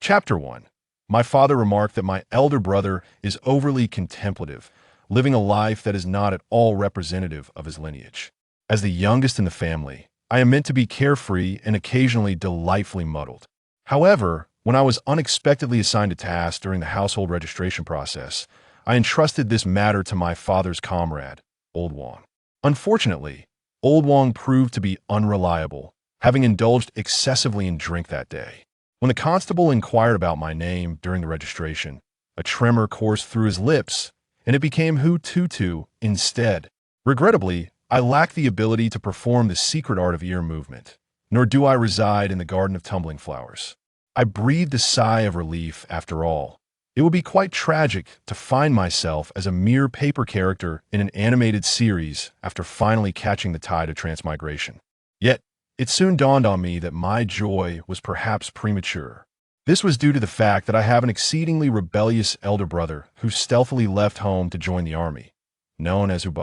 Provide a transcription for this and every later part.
Chapter 1. My father remarked that my elder brother is overly contemplative, living a life that is not at all representative of his lineage. As the youngest in the family, I am meant to be carefree and occasionally delightfully muddled. However, when I was unexpectedly assigned a task during the household registration process, I entrusted this matter to my father's comrade, Old Wang. Unfortunately, Old Wang proved to be unreliable, having indulged excessively in drink that day. When the constable inquired about my name during the registration, a tremor coursed through his lips, and it became Hu Tutu instead. Regrettably, I lack the ability to perform the secret art of ear movement, nor do I reside in the garden of tumbling flowers. I breathed a sigh of relief after all. It would be quite tragic to find myself as a mere paper character in an animated series after finally catching the tide of transmigration. Yet, it soon dawned on me that my joy was perhaps premature. This was due to the fact that I have an exceedingly rebellious elder brother who stealthily left home to join the army, known as Hu.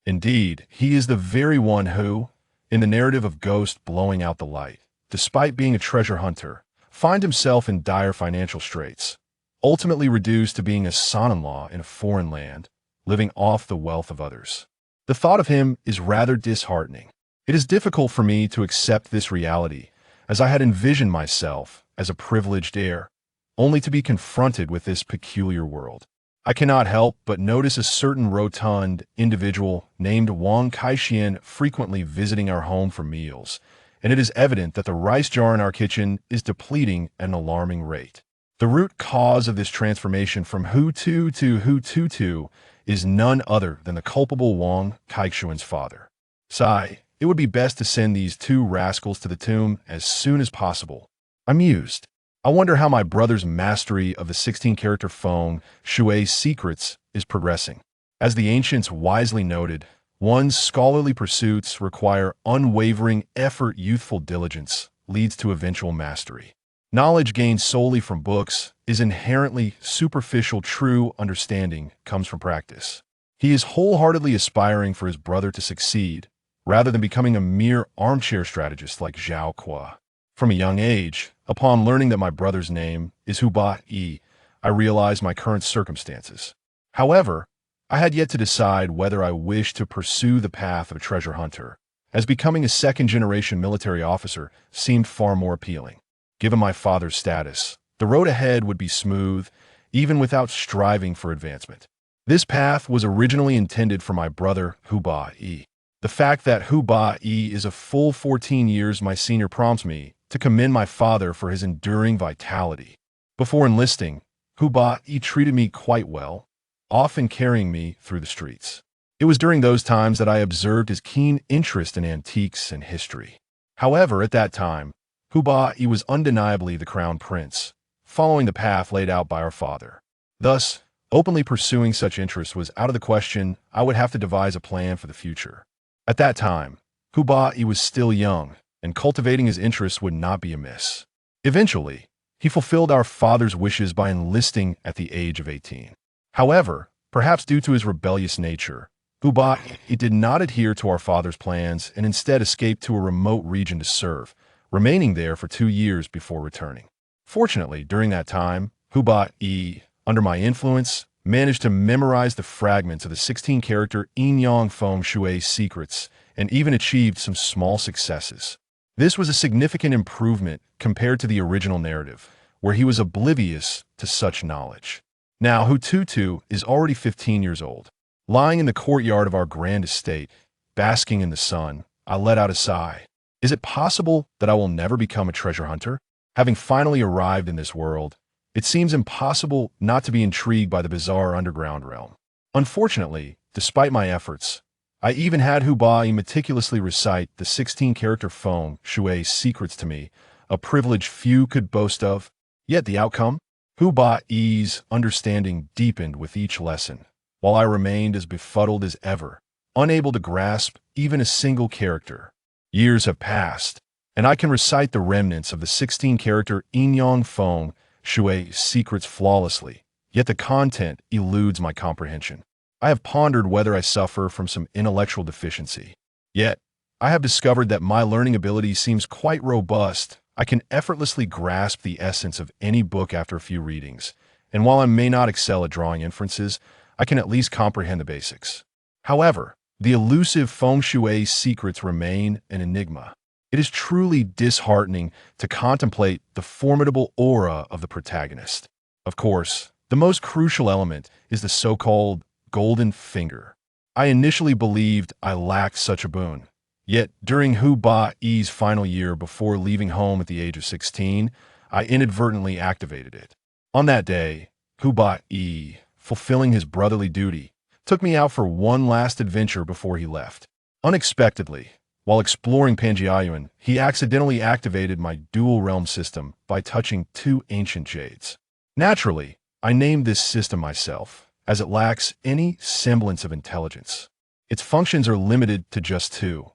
Indeed, he is the very one who, in the narrative of Ghost blowing out the light, despite being a treasure hunter, finds himself in dire financial straits, ultimately reduced to being a son-in-law in a foreign land, living off the wealth of others. The thought of him is rather disheartening. It is difficult for me to accept this reality, as I had envisioned myself as a privileged heir, only to be confronted with this peculiar world. I cannot help but notice a certain rotund individual named Wang Kaixian frequently visiting our home for meals, and it is evident that the rice jar in our kitchen is depleting at an alarming rate. The root cause of this transformation from Hu Tu to Hu Tutu is none other than the culpable Wang Kaixian's father. Sigh. It would be best to send these two rascals to the tomb as soon as possible. I mused. I wonder how my brother's mastery of the 16-character Feng Shui's secrets is progressing. As the ancients wisely noted, one's scholarly pursuits require unwavering effort. Youthful diligence leads to eventual mastery. Knowledge gained solely from books is inherently superficial. True understanding comes from practice. He is wholeheartedly aspiring for his brother to succeed, rather than becoming a mere armchair strategist like Zhao Kuo. From a young age, upon learning that my brother's name is Hu Ba-yi, I realized my current circumstances. However, I had yet to decide whether I wished to pursue the path of a treasure hunter, as becoming a second-generation military officer seemed far more appealing. Given my father's status, the road ahead would be smooth, even without striving for advancement. This path was originally intended for my brother Hu Ba-yi. The fact that Hu Ba-yi is a full 14 years my senior prompts me to commend my father for his enduring vitality. Before enlisting, Hu Ba-yi treated me quite well, often carrying me through the streets. It was during those times that I observed his keen interest in antiques and history. However, at that time, Hu Ba-yi was undeniably the crown prince, following the path laid out by our father. Thus, openly pursuing such interests was out of the question. I would have to devise a plan for the future. At that time, Hu Ba-yi was still young, and cultivating his interests would not be amiss. Eventually, he fulfilled our father's wishes by enlisting at the age of 18. However, perhaps due to his rebellious nature, Hu Ba-yi did not adhere to our father's plans and instead escaped to a remote region to serve, remaining there for 2 years before returning. Fortunately, during that time, Hu Ba-yi, under my influence, managed to memorize the fragments of the 16-character Enyang Feng Shui secrets and even achieved some small successes. This was a significant improvement compared to the original narrative, where he was oblivious to such knowledge. Now, Hu Tutu is already 15 years old. Lying in the courtyard of our grand estate, basking in the sun, I let out a sigh. Is it possible that I will never become a treasure hunter? Having finally arrived in this world, it seems impossible not to be intrigued by the bizarre underground realm. Unfortunately, despite my efforts, I even had Hu Ba-yi meticulously recite the 16-character Feng Shui secrets to me, a privilege few could boast of. Yet the outcome? Hu Ba-yi's understanding deepened with each lesson, while I remained as befuddled as ever, unable to grasp even a single character. Years have passed, and I can recite the remnants of the 16-character Enyang Feng Shui secrets flawlessly, yet the content eludes my comprehension. I have pondered whether I suffer from some intellectual deficiency. Yet, I have discovered that my learning ability seems quite robust I can effortlessly grasp the essence of any book after a few readings, and while I may not excel at drawing inferences, I can at least comprehend the basics. However, the elusive feng shui secrets remain an enigma. It is truly disheartening to contemplate the formidable aura of the protagonist. Of course, the most crucial element is the so-called golden finger. I initially believed I lacked such a boon. Yet, during Hu Ba-Yi's final year before leaving home at the age of 16, I inadvertently activated it. On that day, Hu Ba-Yi, fulfilling his brotherly duty, took me out for one last adventure before he left. Unexpectedly, while exploring Panjiayuan, he accidentally activated my dual realm system by touching two ancient jades. Naturally, I named this system myself, as it lacks any semblance of intelligence. Its functions are limited to just two.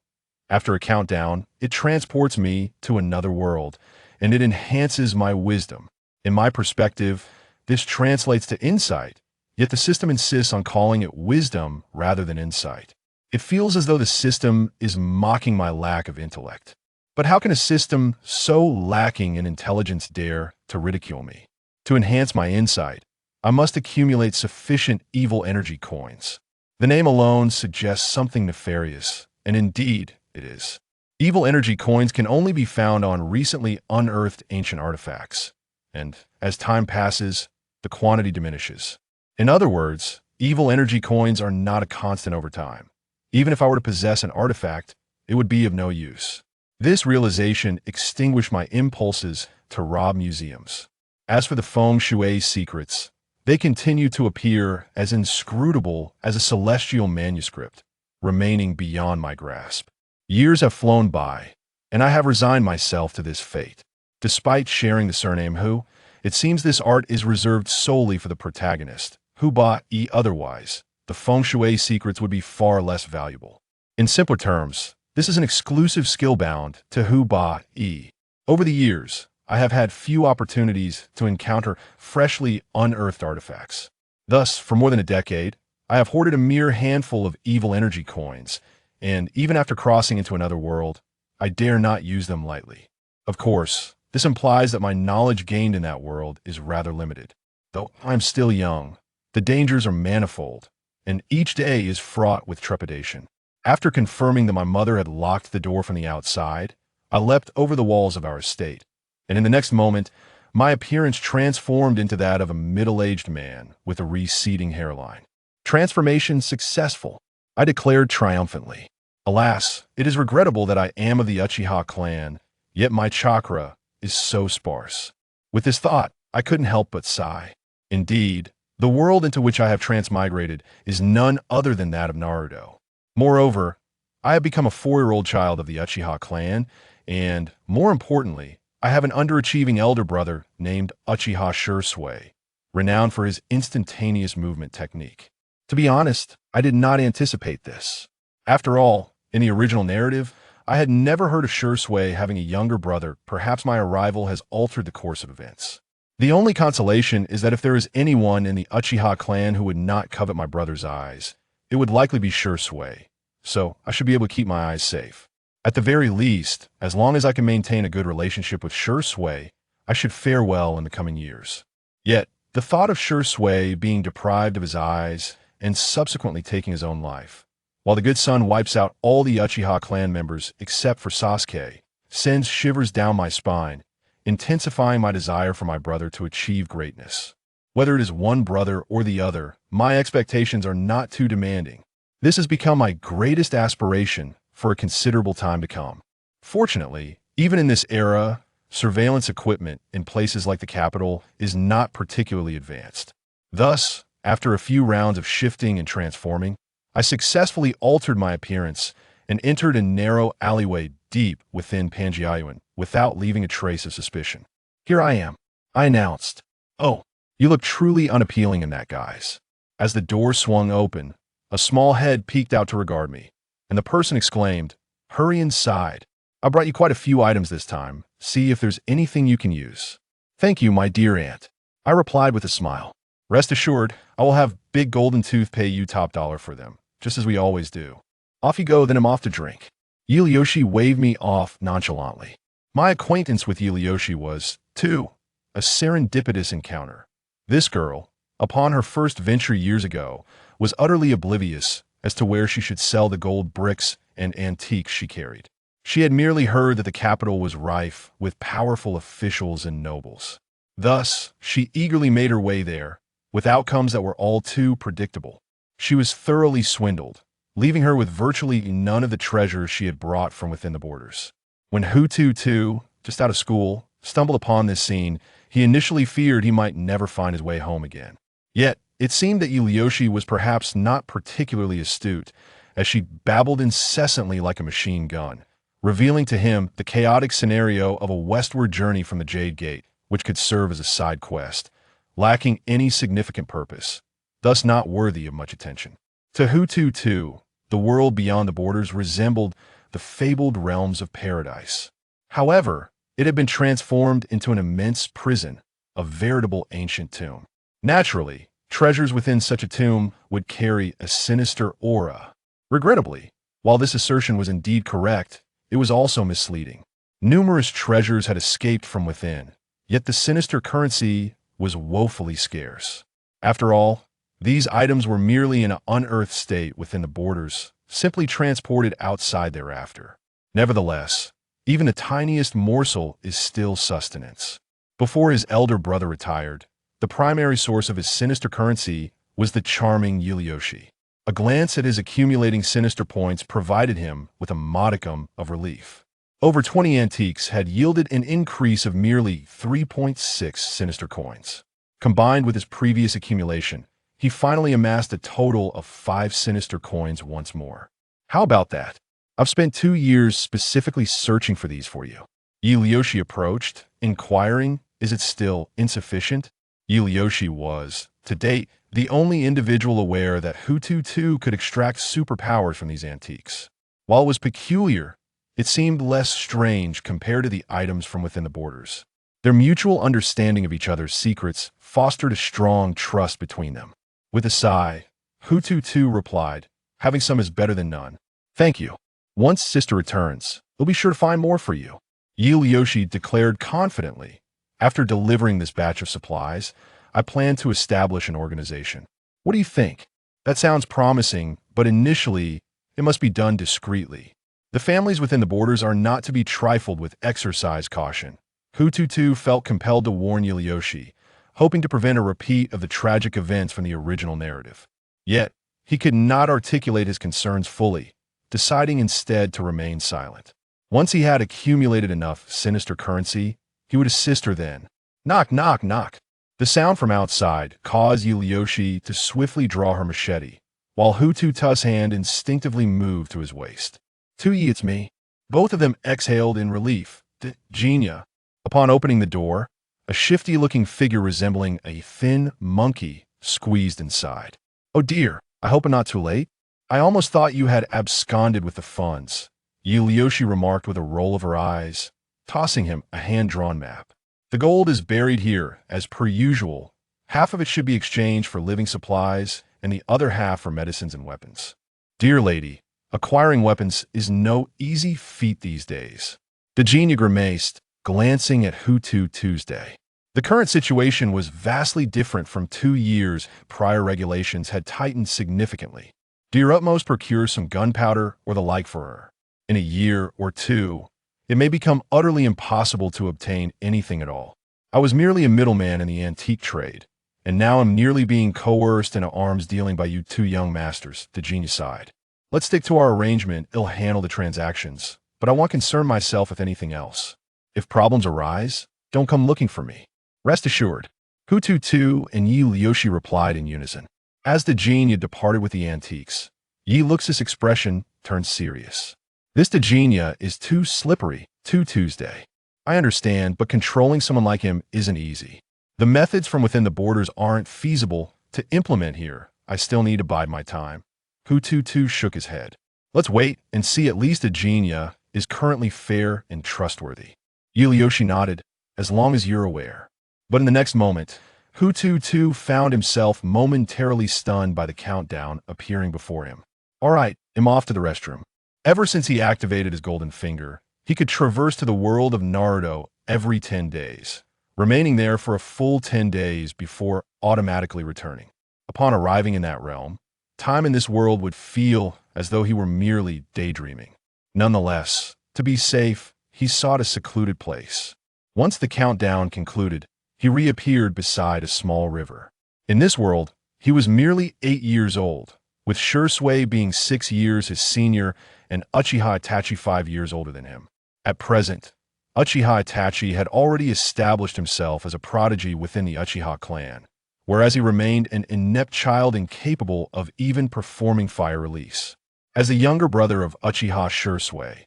After a countdown, it transports me to another world, and it enhances my wisdom. In my perspective, this translates to insight, yet the system insists on calling it wisdom rather than insight. It feels as though the system is mocking my lack of intellect. But how can a system so lacking in intelligence dare to ridicule me? To enhance my insight, I must accumulate sufficient evil energy coins. The name alone suggests something nefarious, and indeed, it is. Evil energy coins can only be found on recently unearthed ancient artifacts, and as time passes, the quantity diminishes. In other words, evil energy coins are not a constant over time. Even if I were to possess an artifact, it would be of no use. This realization extinguished my impulses to rob museums. As for the feng shui secrets, they continue to appear as inscrutable as a celestial manuscript, remaining beyond my grasp. Years have flown by, and I have resigned myself to this fate. Despite sharing the surname Hu, it seems this art is reserved solely for the protagonist. Hu Ba-Yi otherwise, the feng shui secrets would be far less valuable. In simpler terms, this is an exclusive skill bound to Hu Ba-Yi. Over the years, I have had few opportunities to encounter freshly unearthed artifacts. Thus, for more than a decade, I have hoarded a mere handful of evil energy coins, and even after crossing into another world, I dare not use them lightly. Of course, this implies that my knowledge gained in that world is rather limited. Though I'm still young, the dangers are manifold, and each day is fraught with trepidation. After confirming that my mother had locked the door from the outside, I leapt over the walls of our estate, and in the next moment, my appearance transformed into that of a middle-aged man with a receding hairline. Transformation successful, I declared triumphantly. Alas, it is regrettable that I am of the Uchiha clan, yet my chakra is so sparse. With this thought, I couldn't help but sigh. Indeed, the world into which I have transmigrated is none other than that of Naruto. Moreover, I have become a 4-year-old child of the Uchiha clan, and, more importantly, I have an underachieving elder brother named Uchiha Shursui, renowned for his instantaneous movement technique. To be honest, I did not anticipate this. After all, in the original narrative, I had never heard of Shursui having a younger brother. Perhaps my arrival has altered the course of events. The only consolation is that if there is anyone in the Uchiha clan who would not covet my brother's eyes, it would likely be Shursui, so I should be able to keep my eyes safe. At the very least, as long as I can maintain a good relationship with Shursui, I should fare well in the coming years. Yet, the thought of Shursui being deprived of his eyes and subsequently taking his own life, while the good sun wipes out all the Uchiha clan members except for Sasuke, sends shivers down my spine, intensifying my desire for my brother to achieve greatness. Whether it is one brother or the other, my expectations are not too demanding. This has become my greatest aspiration for a considerable time to come. Fortunately, even in this era, surveillance equipment in places like the capital is not particularly advanced. Thus, after a few rounds of shifting and transforming, I successfully altered my appearance and entered a narrow alleyway deep within Panjiayuan without leaving a trace of suspicion. "Here I am," I announced. "Oh, you look truly unappealing in that guise." As the door swung open, a small head peeked out to regard me, and the person exclaimed, "Hurry inside. I brought you quite a few items this time. See if there's anything you can use." "Thank you, my dear aunt," I replied with a smile. "Rest assured, I will have Big Golden Tooth pay you top dollar for them, just as we always do." "Off you go, then I'm off to drink." Liu Xi waved me off nonchalantly. My acquaintance with Liu Xi was, too, a serendipitous encounter. This girl, upon her first venture years ago, was utterly oblivious as to where she should sell the gold bricks and antiques she carried. She had merely heard that the capital was rife with powerful officials and nobles. Thus, she eagerly made her way there, with outcomes that were all too predictable. She was thoroughly swindled, leaving her with virtually none of the treasures she had brought from within the borders. When Hu Tutu, just out of school, stumbled upon this scene, he initially feared he might never find his way home again. Yet, it seemed that Liu Xi was perhaps not particularly astute, as she babbled incessantly like a machine gun, revealing to him the chaotic scenario of a westward journey from the Jade Gate, which could serve as a side quest, lacking any significant purpose, thus not worthy of much attention. To Hu Tutu, the world beyond the borders resembled the fabled realms of paradise. However, it had been transformed into an immense prison, a veritable ancient tomb. Naturally, treasures within such a tomb would carry a sinister aura. Regrettably, while this assertion was indeed correct, it was also misleading. Numerous treasures had escaped from within, yet the sinister currency was woefully scarce. After all, these items were merely in an unearthed state within the borders, simply transported outside thereafter. Nevertheless, even the tiniest morsel is still sustenance. Before his elder brother retired, the primary source of his sinister currency was the charming Liu Xi. A glance at his accumulating sinister points provided him with a modicum of relief. Over 20 antiques had yielded an increase of merely 3.6 sinister coins. Combined with his previous accumulation, he finally amassed a total of 5 sinister coins once more. How about that? I've spent 2 years specifically searching for these for you. Liu Xi approached, inquiring, is it still insufficient? Liu Xi was, to date, the only individual aware that Hu Tutu could extract superpowers from these antiques. While it was peculiar, it seemed less strange compared to the items from within the borders. Their mutual understanding of each other's secrets fostered a strong trust between them. With a sigh, Hu Tutu replied, having some is better than none. Thank you. Once sister returns, we'll be sure to find more for you. Liu Xi declared confidently. After delivering this batch of supplies, I plan to establish an organization. What do you think? That sounds promising, but initially, it must be done discreetly. The families within the borders are not to be trifled with. Exercise caution. Hu Tutu felt compelled to warn Liu Xi, hoping to prevent a repeat of the tragic events from the original narrative. Yet, he could not articulate his concerns fully, deciding instead to remain silent. Once he had accumulated enough sinister currency, he would assist her then. Knock, knock, knock. The sound from outside caused Liu Xi to swiftly draw her machete, while Hu Tutu's hand instinctively moved to his waist. "Tuyi, it's me." Both of them exhaled in relief. Genia. Upon opening the door, a shifty-looking figure resembling a thin monkey squeezed inside. "Oh dear, I hope I'm not too late. I almost thought you had absconded with the funds," Liu Xi remarked with a roll of her eyes, tossing him a hand-drawn map. "The gold is buried here, as per usual. Half of it should be exchanged for living supplies, and the other half for medicines and weapons. Dear lady, acquiring weapons is no easy feat these days." The genie grimaced, glancing at Hu Tutu's day. The current situation was vastly different from 2 years prior. Regulations had tightened significantly. Do your utmost procure some gunpowder or the like for her. In a year or two, it may become utterly impossible to obtain anything at all. I was merely a middleman in the antique trade, and now I'm nearly being coerced into arms dealing by you 2 young masters, the genie sighed. Let's stick to our arrangement. It'll handle the transactions, but I won't concern myself with anything else. If problems arise, don't come looking for me. Rest assured. Hu Tutu and Liu Xi replied in unison. As the genie departed with the antiques, Liu's expression turned serious. This Degenia is too slippery, too Tuesday. I understand, but controlling someone like him isn't easy. The methods from within the borders aren't feasible to implement here. I still need to bide my time. Hu Tutu shook his head. Let's wait and see. At least Degenia is currently fair and trustworthy. Liu Xi nodded, as long as you're aware. But in the next moment, Hu Tutu found himself momentarily stunned by the countdown appearing before him. All right, I'm off to the restroom. Ever since he activated his golden finger, He could traverse to the world of Naruto every 10 days, remaining there for a full 10 days before automatically returning. Upon arriving in that realm, time in this world would feel as though he were merely daydreaming. Nonetheless, to be safe, he sought a secluded place. Once the countdown concluded, he reappeared beside a small river. In this world, he was merely 8 years old, with Shursui being 6 years his senior and Uchiha Itachi 5 years older than him. At present, Uchiha Itachi had already established himself as a prodigy within the Uchiha clan, whereas he remained an inept child incapable of even performing fire release. As the younger brother of Uchiha Shursui,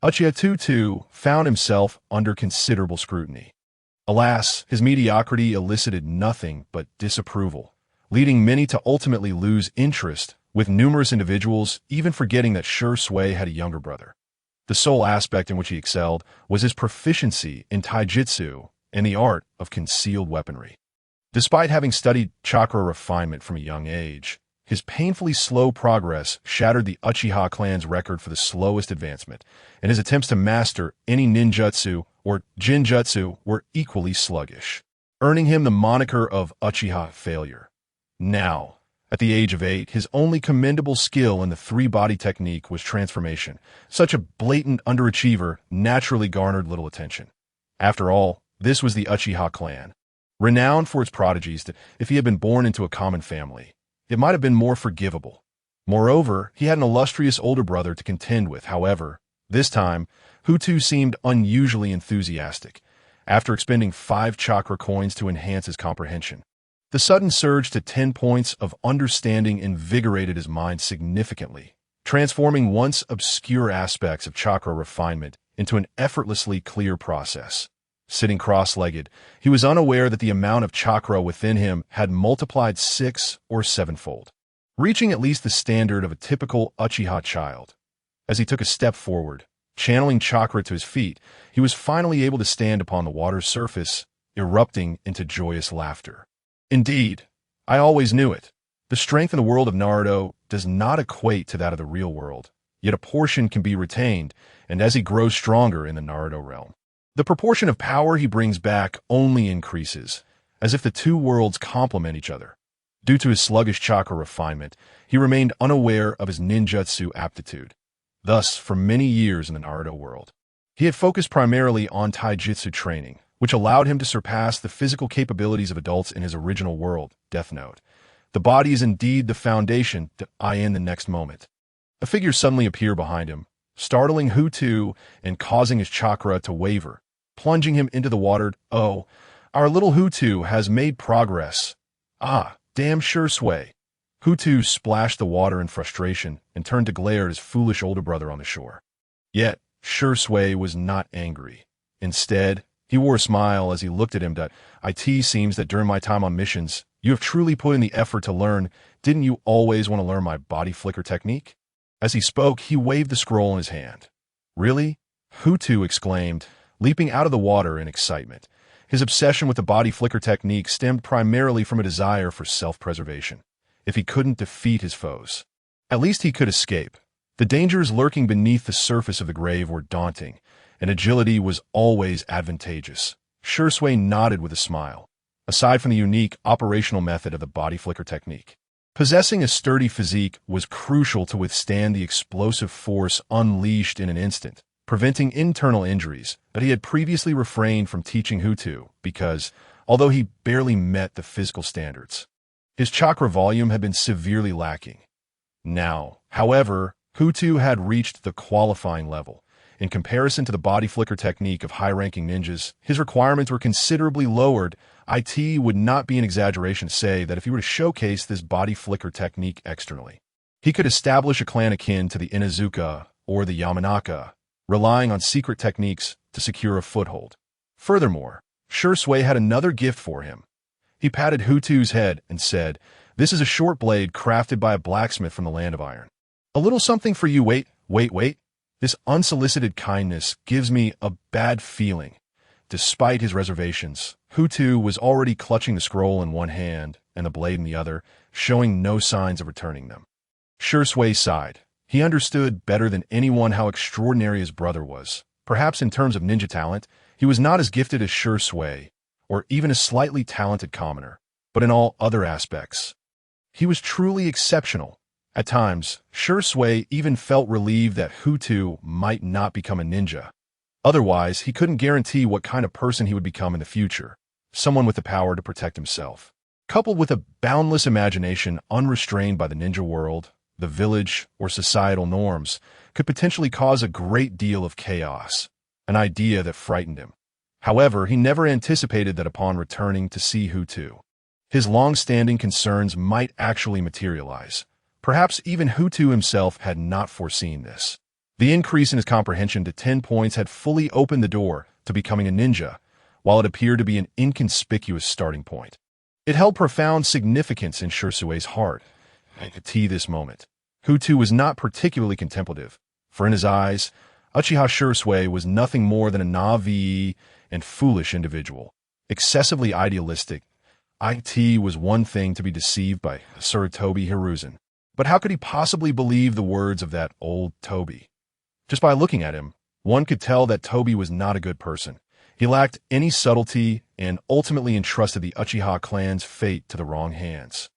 Hu Tutu found himself under considerable scrutiny. Alas, his mediocrity elicited nothing but disapproval, leading many to ultimately lose interest, with numerous individuals even forgetting that Shursui had a younger brother. The sole aspect in which he excelled was his proficiency in taijutsu and the art of concealed weaponry. Despite having studied chakra refinement from a young age, his painfully slow progress shattered the Uchiha clan's record for the slowest advancement, and his attempts to master any ninjutsu or jinjutsu were equally sluggish, earning him the moniker of Uchiha failure. Now, at the age of 8, his only commendable skill in the three-body technique was transformation. Such a blatant underachiever naturally garnered little attention. After all, this was the Uchiha clan, renowned for its prodigies that if he had been born into a common family, it might have been more forgivable. Moreover, he had an illustrious older brother to contend with. However, this time, Hu Tutu seemed unusually enthusiastic, after expending 5 chakra coins to enhance his comprehension. The sudden surge to 10 points of understanding invigorated his mind significantly, transforming once obscure aspects of chakra refinement into an effortlessly clear process. Sitting cross-legged, he was unaware that the amount of chakra within him had multiplied 6 or 7-fold, reaching at least the standard of a typical Uchiha child. As he took a step forward, channeling chakra to his feet, he was finally able to stand upon the water's surface, erupting into joyous laughter. Indeed, I always knew it. The strength in the world of Naruto does not equate to that of the real world, yet a portion can be retained, and as he grows stronger in the Naruto realm, the proportion of power he brings back only increases, as if the two worlds complement each other. Due to his sluggish chakra refinement, he remained unaware of his ninjutsu aptitude. Thus, for many years in the Naruto world, he had focused primarily on taijutsu training, which allowed him to surpass the physical capabilities of adults in his original world, Death Note. The body is indeed the foundation that I in the next moment. A figure suddenly appeared behind him, startling Hu Tutu and causing his chakra to waver, plunging him into the water. Oh, our little Hu Tutu has made progress. Ah, damn Shursui. Hu Tutu splashed the water in frustration and turned to glare at his foolish older brother on the shore. Yet, Shursui was not angry. Instead, he wore a smile as he looked at him. It seems that during my time on missions, you have truly put in the effort to learn. Didn't you always want to learn my body flicker technique? As he spoke, he waved the scroll in his hand. Really? Hu Tutu exclaimed, leaping out of the water in excitement. His obsession with the body flicker technique stemmed primarily from a desire for self-preservation. If he couldn't defeat his foes, at least he could escape. The dangers lurking beneath the surface of the grave were daunting, and agility was always advantageous. Shursui nodded with a smile. Aside from the unique operational method of the body flicker technique, possessing a sturdy physique was crucial to withstand the explosive force unleashed in an instant, preventing internal injuries that he had previously refrained from teaching Hu Tutu because, although he barely met the physical standards, his chakra volume had been severely lacking. Now, however, Hu Tutu had reached the qualifying level. In comparison to the body flicker technique of high-ranking ninjas, his requirements were considerably lowered. It would not be an exaggeration to say that if he were to showcase this body flicker technique externally, he could establish a clan akin to the Inuzuka or the Yamanaka, relying on secret techniques to secure a foothold. Furthermore, Shursui had another gift for him. He patted Hu Tutu's head and said, "This is a short blade crafted by a blacksmith from the land of iron. A little something for you. Wait. This unsolicited kindness gives me a bad feeling." Despite his reservations, Hu Tutu was already clutching the scroll in one hand and the blade in the other, showing no signs of returning them. Shursui sighed. He understood better than anyone how extraordinary his brother was, Perhaps in terms of ninja talent, he was not as gifted as Shui, or even a slightly talented commoner, but in all other aspects, he was truly exceptional. At times, Shui even felt relieved that Hu Tutu might not become a ninja. Otherwise, he couldn't guarantee what kind of person he would become in the future, someone with the power to protect himself. Coupled with a boundless imagination unrestrained by the ninja world, the village, or societal norms, could potentially cause a great deal of chaos, an idea that frightened him. However, he never anticipated that upon returning to see Hu Tutu, his long-standing concerns might actually materialize. Perhaps even Hu Tutu himself had not foreseen this. The increase in his comprehension to 10 points had fully opened the door to becoming a ninja, while it appeared to be an inconspicuous starting point. It held profound significance in Shusui's heart. At this moment, Hu Tutu was not particularly contemplative, for in his eyes, Uchiha Shisui was nothing more than a naive and foolish individual. Excessively idealistic, it was one thing to be deceived by Sarutobi Hiruzen, but how could he possibly believe the words of that old Tobi? Just by looking at him, one could tell that Tobi was not a good person. He lacked any subtlety and ultimately entrusted the Uchiha clan's fate to the wrong hands,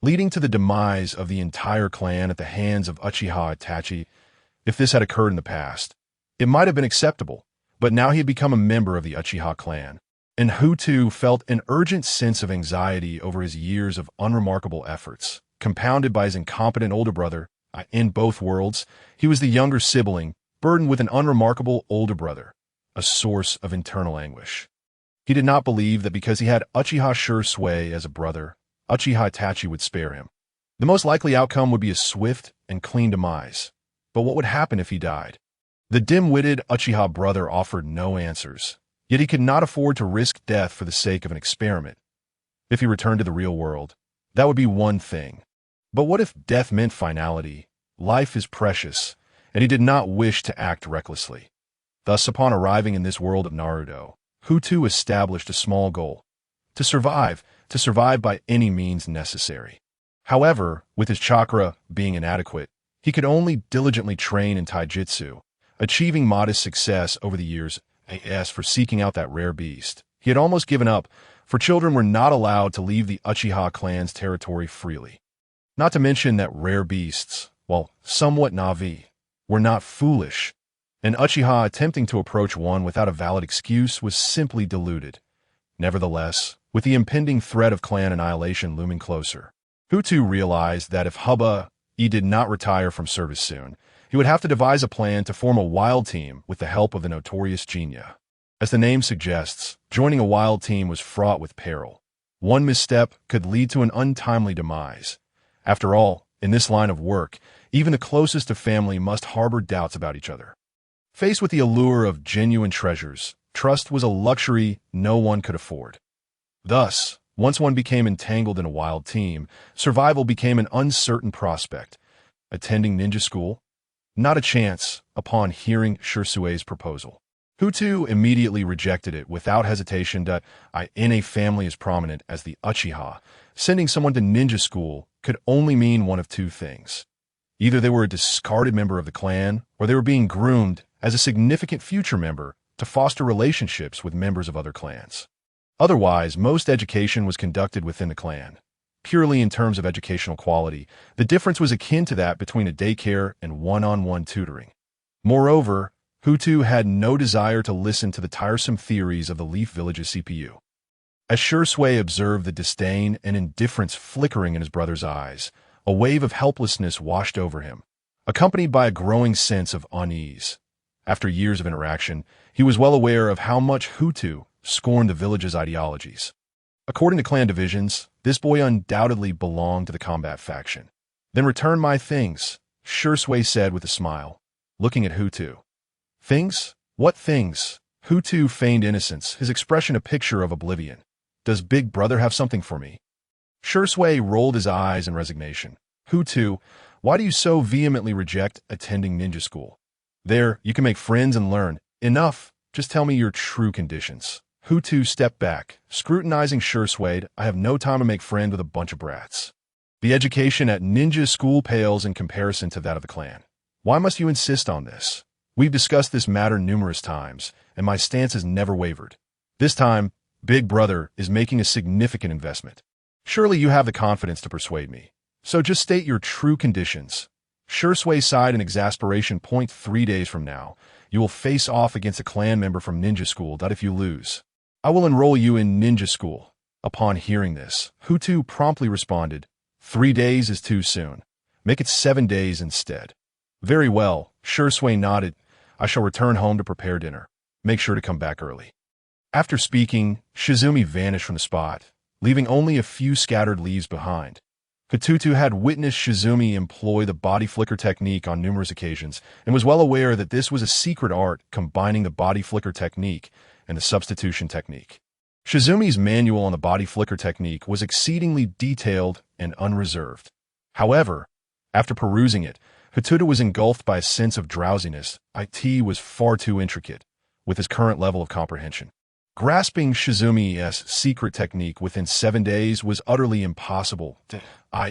leading to the demise of the entire clan at the hands of Uchiha Itachi. If this had occurred in the past, it might have been acceptable, but now he had become a member of the Uchiha clan, and Hu Tutu felt an urgent sense of anxiety over his years of unremarkable efforts, compounded by his incompetent older brother. In both worlds, he was the younger sibling, burdened with an unremarkable older brother, a source of internal anguish. He did not believe that because he had Uchiha Shisui as a brother, Uchiha Itachi would spare him. The most likely outcome would be a swift and clean demise. But what would happen if he died? The dim-witted Uchiha brother offered no answers, yet he could not afford to risk death for the sake of an experiment. If he returned to the real world, that would be one thing. But what if death meant finality? Life is precious, and he did not wish to act recklessly. Thus, upon arriving in this world of Naruto, Hu Tutu established a small goal: to survive by any means necessary. However, with his chakra being inadequate, he could only diligently train in taijutsu, achieving modest success over the years. As for seeking out that rare beast, he had almost given up, for children were not allowed to leave the Uchiha clan's territory freely. Not to mention that rare beasts, while somewhat naive, were not foolish, and Uchiha attempting to approach one without a valid excuse was simply deluded. Nevertheless, with the impending threat of clan annihilation looming closer, Hu Tutu realized that if he did not retire from service soon, he would have to devise a plan to form a wild team with the help of the notorious Jinya. As the name suggests, joining a wild team was fraught with peril. One misstep could lead to an untimely demise. After all, in this line of work, even the closest of family must harbor doubts about each other. Faced with the allure of genuine treasures, trust was a luxury no one could afford. Thus, once one became entangled in a wild team, survival became an uncertain prospect. Attending ninja school? Not a chance upon hearing Shisui's proposal. Hu Tutu immediately rejected it without hesitation. In a family as prominent as the Uchiha, sending someone to ninja school could only mean one of two things. Either they were a discarded member of the clan, or they were being groomed as a significant future member to foster relationships with members of other clans. Otherwise, most education was conducted within the clan. Purely in terms of educational quality, the difference was akin to that between a daycare and one-on-one tutoring. Moreover, Hu Tutu had no desire to listen to the tiresome theories of the Leaf Village's CPU. As Shisui observed the disdain and indifference flickering in his brother's eyes, a wave of helplessness washed over him, accompanied by a growing sense of unease. After years of interaction, he was well aware of how much Hu Tutu scorned the village's ideologies. According to clan divisions, this boy undoubtedly belonged to the combat faction. Then return my things, Shisui said with a smile, looking at Hu Tutu. Things? What things? Hu Tutu feigned innocence, his expression a picture of oblivion. Does Big Brother have something for me? Shisui rolled his eyes in resignation. Hu Tutu, why do you so vehemently reject attending ninja school? There, you can make friends and learn. Enough. Just tell me your true conditions. Hu Tutu stepped back, scrutinizing Shisui. I have no time to make friends with a bunch of brats. The education at ninja school pales in comparison to that of the clan. Why must you insist on this? We've discussed this matter numerous times, and my stance has never wavered. This time, Big Brother is making a significant investment. Surely you have the confidence to persuade me. So just state your true conditions. Sure sway side and exasperation point 3 days from now. You will face off against a clan member from ninja school. If you lose, I will enroll you in ninja school. Upon hearing this, Hu Tutu promptly responded, 3 days is too soon. Make it 7 days instead. Very well, Sure Sway nodded. I shall return home to prepare dinner. Make sure to come back early. After speaking, Shizumi vanished from the spot, leaving only a few scattered leaves behind. Hu Tutu had witnessed Shizumi employ the body flicker technique on numerous occasions and was well aware that this was a secret art combining the body flicker technique and the substitution technique. Shizumi's manual on the body flicker technique was exceedingly detailed and unreserved. However, after perusing it, Hu Tutu was engulfed by a sense of drowsiness. It was far too intricate with his current level of comprehension. Grasping Shizumi's secret technique within 7 days was utterly impossible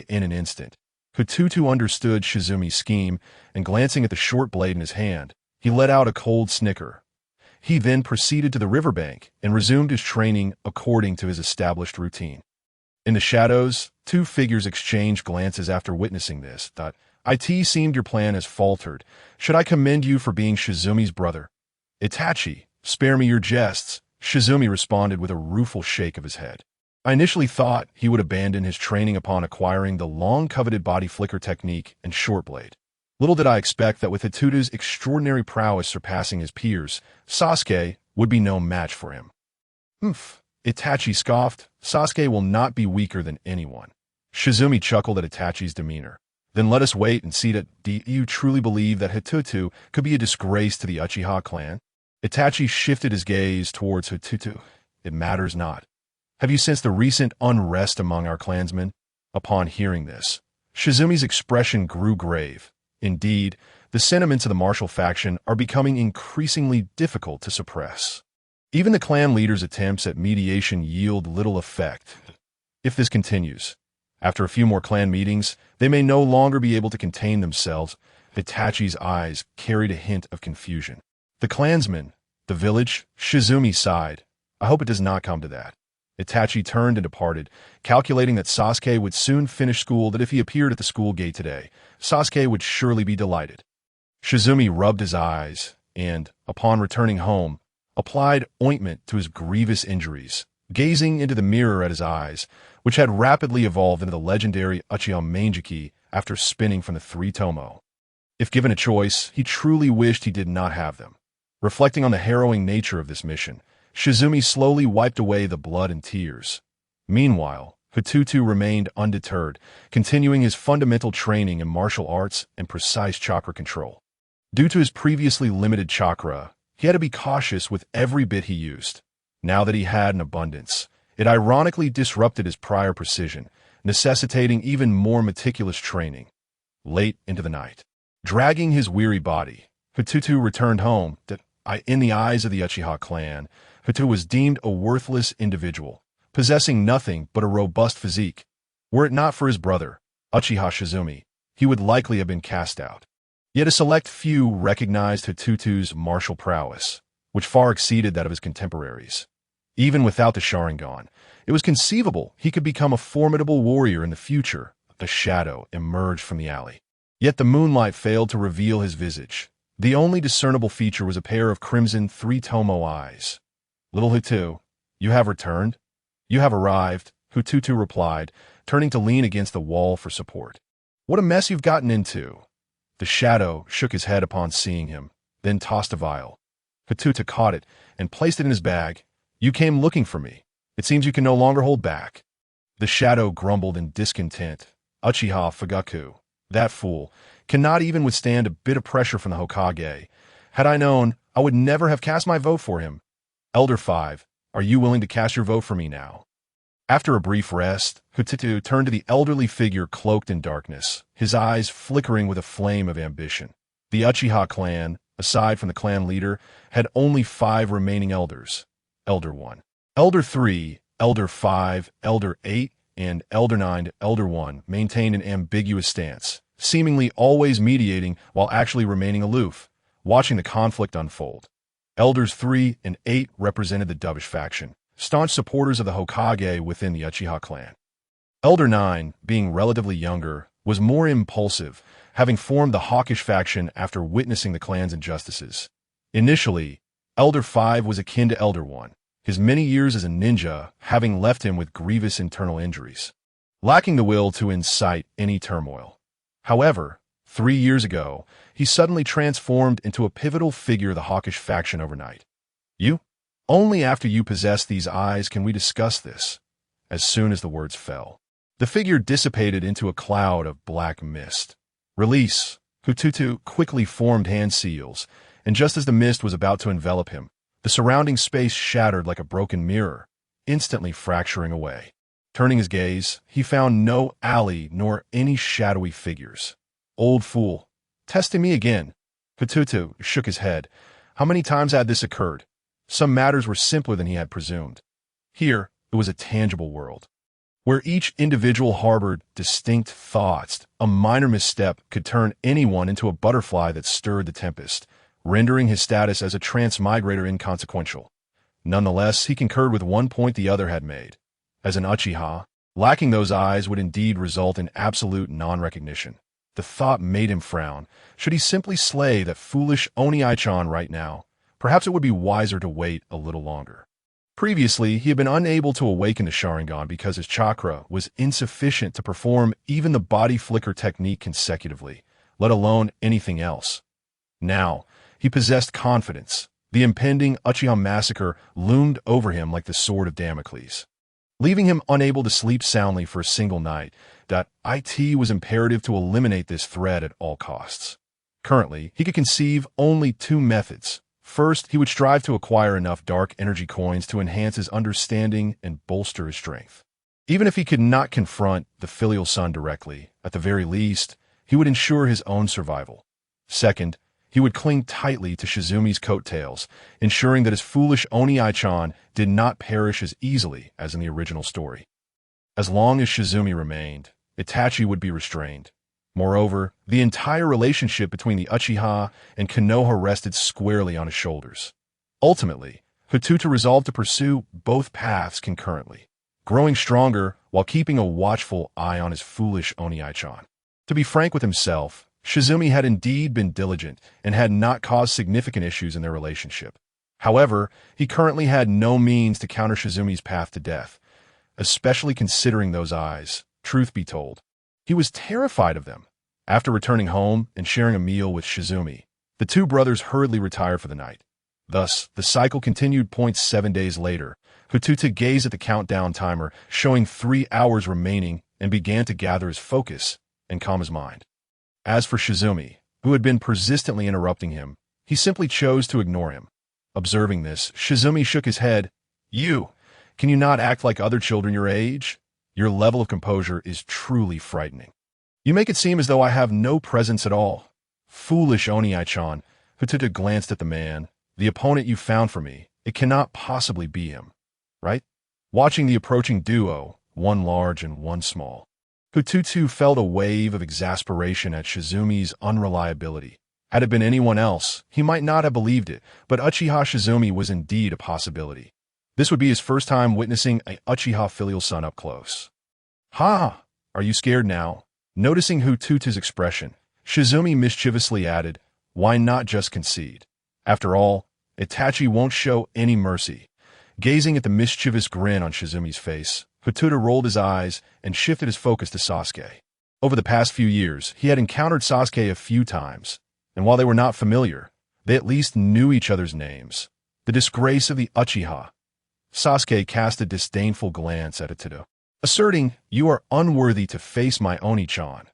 in an instant. Hu Tutu understood Shizumi's scheme, and glancing at the short blade in his hand, he let out a cold snicker. He then proceeded to the riverbank and resumed his training according to his established routine. In the shadows, two figures exchanged glances after witnessing this. It seemed your plan has faltered. Should I commend you for being Shizumi's brother? Itachi, spare me your jests. Shizumi responded with a rueful shake of his head. I initially thought he would abandon his training upon acquiring the long-coveted body flicker technique and short blade. Little did I expect that with Hu Tutu's extraordinary prowess surpassing his peers, Sasuke would be no match for him. Itachi scoffed. Sasuke will not be weaker than anyone. Shizumi chuckled at Itachi's demeanor. Then let us wait and see. Do you truly believe that Hu Tutu could be a disgrace to the Uchiha clan? Itachi shifted his gaze towards Hu Tutu. It matters not. Have you sensed the recent unrest among our clansmen? Upon hearing this, Shizumi's expression grew grave. Indeed, the sentiments of the martial faction are becoming increasingly difficult to suppress. Even the clan leaders' attempts at mediation yield little effect. If this continues, after a few more clan meetings, they may no longer be able to contain themselves. Itachi's eyes carried a hint of confusion. The clansmen, the village, Shizumi sighed. I hope it does not come to that. Itachi turned and departed, calculating that Sasuke would soon finish school, that if he appeared at the school gate today, Sasuke would surely be delighted. Shizumi rubbed his eyes and, upon returning home, applied ointment to his grievous injuries, gazing into the mirror at his eyes, which had rapidly evolved into the legendary Uchiha Mangeki after spinning from the 3 Tomo. If given a choice, he truly wished he did not have them. Reflecting on the harrowing nature of this mission, Shizumi slowly wiped away the blood and tears. Meanwhile, Hu Tutu remained undeterred, continuing his fundamental training in martial arts and precise chakra control. Due to his previously limited chakra, he had to be cautious with every bit he used. Now that he had an abundance, it ironically disrupted his prior precision, necessitating even more meticulous training. Late into the night, dragging his weary body, Hu Tutu returned home. In the eyes of the Uchiha clan, Hu Tutu was deemed a worthless individual, possessing nothing but a robust physique. Were it not for his brother, Uchiha Shizumi, he would likely have been cast out. Yet a select few recognized Hu Tutu's martial prowess, which far exceeded that of his contemporaries. Even without the Sharingan, it was conceivable he could become a formidable warrior in the future. The shadow emerged from the alley. Yet the moonlight failed to reveal his visage. The only discernible feature was a pair of crimson 3 Tomo eyes. Little Hu Tutu, you have returned? You have arrived, Hu Tutu replied, turning to lean against the wall for support. What a mess you've gotten into. The shadow shook his head upon seeing him, then tossed a vial. Hu Tutu caught it and placed it in his bag. You came looking for me. It seems you can no longer hold back. The shadow grumbled in discontent. Uchiha Fugaku, that fool, cannot even withstand a bit of pressure from the Hokage. Had I known, I would never have cast my vote for him. Elder 5, are you willing to cast your vote for me now? After a brief rest, Hu Tutu turned to the elderly figure cloaked in darkness, his eyes flickering with a flame of ambition. The Uchiha clan, aside from the clan leader, had only 5 remaining elders. Elder 1, Elder 3, Elder 5, Elder 8, and Elder 9 to Elder 1 maintained an ambiguous stance, seemingly always mediating while actually remaining aloof. watching the conflict unfold. Elders 3 and 8 represented the dovish faction, staunch supporters of the Hokage within the Uchiha clan. Elder 9, being relatively younger, was more impulsive, having formed the hawkish faction after witnessing the clan's injustices. Initially, Elder 5 was akin to Elder 1, his many years as a ninja having left him with grievous internal injuries, lacking the will to incite any turmoil. However, 3 years ago, he suddenly transformed into a pivotal figure of the hawkish faction overnight. You? Only after you possess these eyes can we discuss this. As soon as the words fell, the figure dissipated into a cloud of black mist. Release. Hu Tutu quickly formed hand seals, and just as the mist was about to envelop him, the surrounding space shattered like a broken mirror, instantly fracturing away. Turning his gaze, he found no alley nor any shadowy figures. Old fool. Testing me again. Hu Tutu shook his head. How many times had this occurred? Some matters were simpler than he had presumed. Here, it was a tangible world, where each individual harbored distinct thoughts. A minor misstep could turn anyone into a butterfly that stirred the tempest, rendering his status as a transmigrator inconsequential. Nonetheless, he concurred with one point the other had made. As an Uchiha, lacking those eyes would indeed result in absolute non-recognition. The thought made him frown. Should he simply slay that foolish Oni-chan right now? Perhaps it would be wiser to wait a little longer. Previously, he had been unable to awaken the Sharingan because his chakra was insufficient to perform even the body flicker technique consecutively, let alone anything else. Now, he possessed confidence. The impending Uchiha massacre loomed over him like the sword of Damocles, leaving him unable to sleep soundly for a single night. It was imperative to eliminate this threat at all costs. Currently, he could conceive only two methods. First, he would strive to acquire enough dark energy coins to enhance his understanding and bolster his strength. Even if he could not confront the filial son directly, at the very least, he would ensure his own survival. Second, he would cling tightly to Shizumi's coattails, ensuring that his foolish Oni-chan did not perish as easily as in the original story. As long as Shizumi remained, Itachi would be restrained. Moreover, the entire relationship between the Uchiha and Konoha rested squarely on his shoulders. Ultimately, Hu Tutu resolved to pursue both paths concurrently, growing stronger while keeping a watchful eye on his foolish Oni-chan. To be frank with himself, Shizumi had indeed been diligent and had not caused significant issues in their relationship. However, he currently had no means to counter Shizumi's path to death, especially considering those eyes. Truth be told, he was terrified of them. After returning home and sharing a meal with Shizumi, the two brothers hurriedly retired for the night. Thus, the cycle continued. 7 days later, Hu Tutu gazed at the countdown timer, showing 3 hours remaining, and began to gather his focus and calm his mind. As for Shizumi, who had been persistently interrupting him, he simply chose to ignore him. Observing this, Shizumi shook his head. Can you not act like other children your age? Your level of composure is truly frightening. You make it seem as though I have no presence at all. Foolish Oni-chan. Hu Tutu glanced at the man. The opponent you found for me, it cannot possibly be him, right? Watching the approaching duo, one large and one small, Hu Tutu felt a wave of exasperation at Shizumi's unreliability. Had it been anyone else, he might not have believed it, but Uchiha Shizumi was indeed a possibility. This would be his first time witnessing a Uchiha filial son up close. Ha! Are you scared now? Noticing Hu Tutu's expression, Shizumi mischievously added, why not just concede? After all, Itachi won't show any mercy. Gazing at the mischievous grin on Shizumi's face, Hu Tutu rolled his eyes and shifted his focus to Sasuke. Over the past few years, he had encountered Sasuke a few times, and while they were not familiar, they at least knew each other's names. The disgrace of the Uchiha. Sasuke cast a disdainful glance at Hu Tutu, asserting, you are unworthy to face my Oni-chan.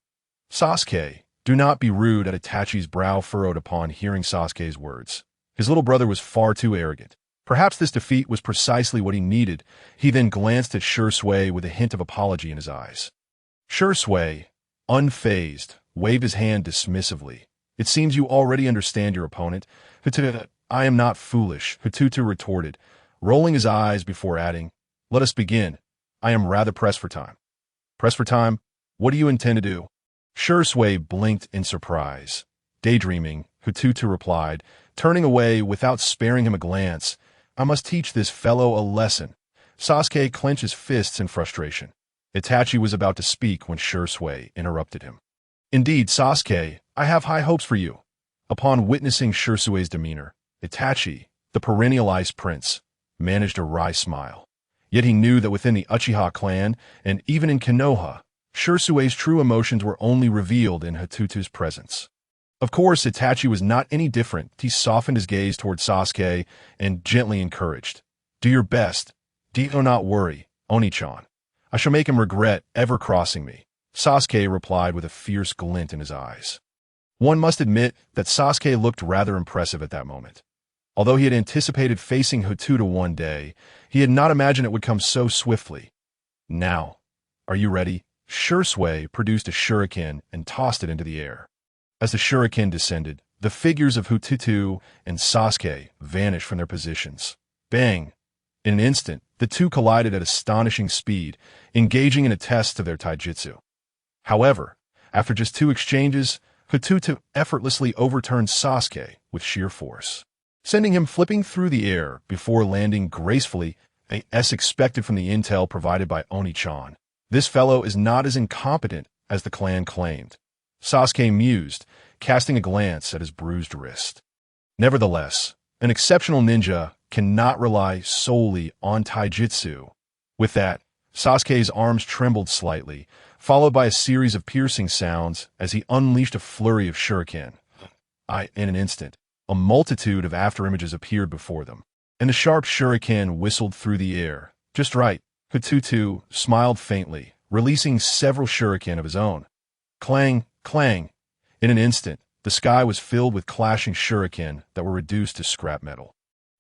Sasuke, do not be rude. At Itachi's brow furrowed upon hearing Sasuke's words. His little brother was far too arrogant. Perhaps this defeat was precisely what he needed. He then glanced at Shui with a hint of apology in his eyes. Shui, unfazed, waved his hand dismissively. It seems you already understand your opponent. Hu Tutu, I am not foolish, Hu Tutu retorted, rolling his eyes before adding, let us begin. I am rather pressed for time. Pressed for time? What do you intend to do? Shui blinked in surprise. Daydreaming, Hu Tutu replied, turning away without sparing him a glance. "I must teach this fellow a lesson." Sasuke clenched his fists in frustration. Itachi was about to speak when Shui interrupted him. "Indeed, Sasuke, I have high hopes for you." Upon witnessing Shui's demeanor, Itachi, the perennial ice prince, managed a wry smile. Yet he knew that within the Uchiha clan, and even in Konoha, Shui's true emotions were only revealed in Hu Tutu's presence. Of course, Itachi was not any different. He softened his gaze toward Sasuke and gently encouraged. "Do your best. Do not worry, Oni-chan. I shall make him regret ever crossing me." Sasuke replied with a fierce glint in his eyes. One must admit that Sasuke looked rather impressive at that moment. Although he had anticipated facing Hu Tutu one day, he had not imagined it would come so swiftly. "Now, are you ready?" Shui produced a shuriken and tossed it into the air. As the shuriken descended, the figures of Hu Tutu and Sasuke vanished from their positions. Bang! In an instant, the two collided at astonishing speed, engaging in a test of their taijutsu. However, after just 2 exchanges, Hu Tutu effortlessly overturned Sasuke with sheer force, sending him flipping through the air before landing gracefully, as expected from the intel provided by Oni-chan. "This fellow is not as incompetent as the clan claimed," Sasuke mused, casting a glance at his bruised wrist. Nevertheless, an exceptional ninja cannot rely solely on taijutsu. With that, Sasuke's arms trembled slightly, followed by a series of piercing sounds as he unleashed a flurry of shuriken. In an instant, a multitude of afterimages appeared before them, and the sharp shuriken whistled through the air. Just right, Hu Tutu smiled faintly, releasing several shuriken of his own. Clang, clang. In an instant, the sky was filled with clashing shuriken that were reduced to scrap metal.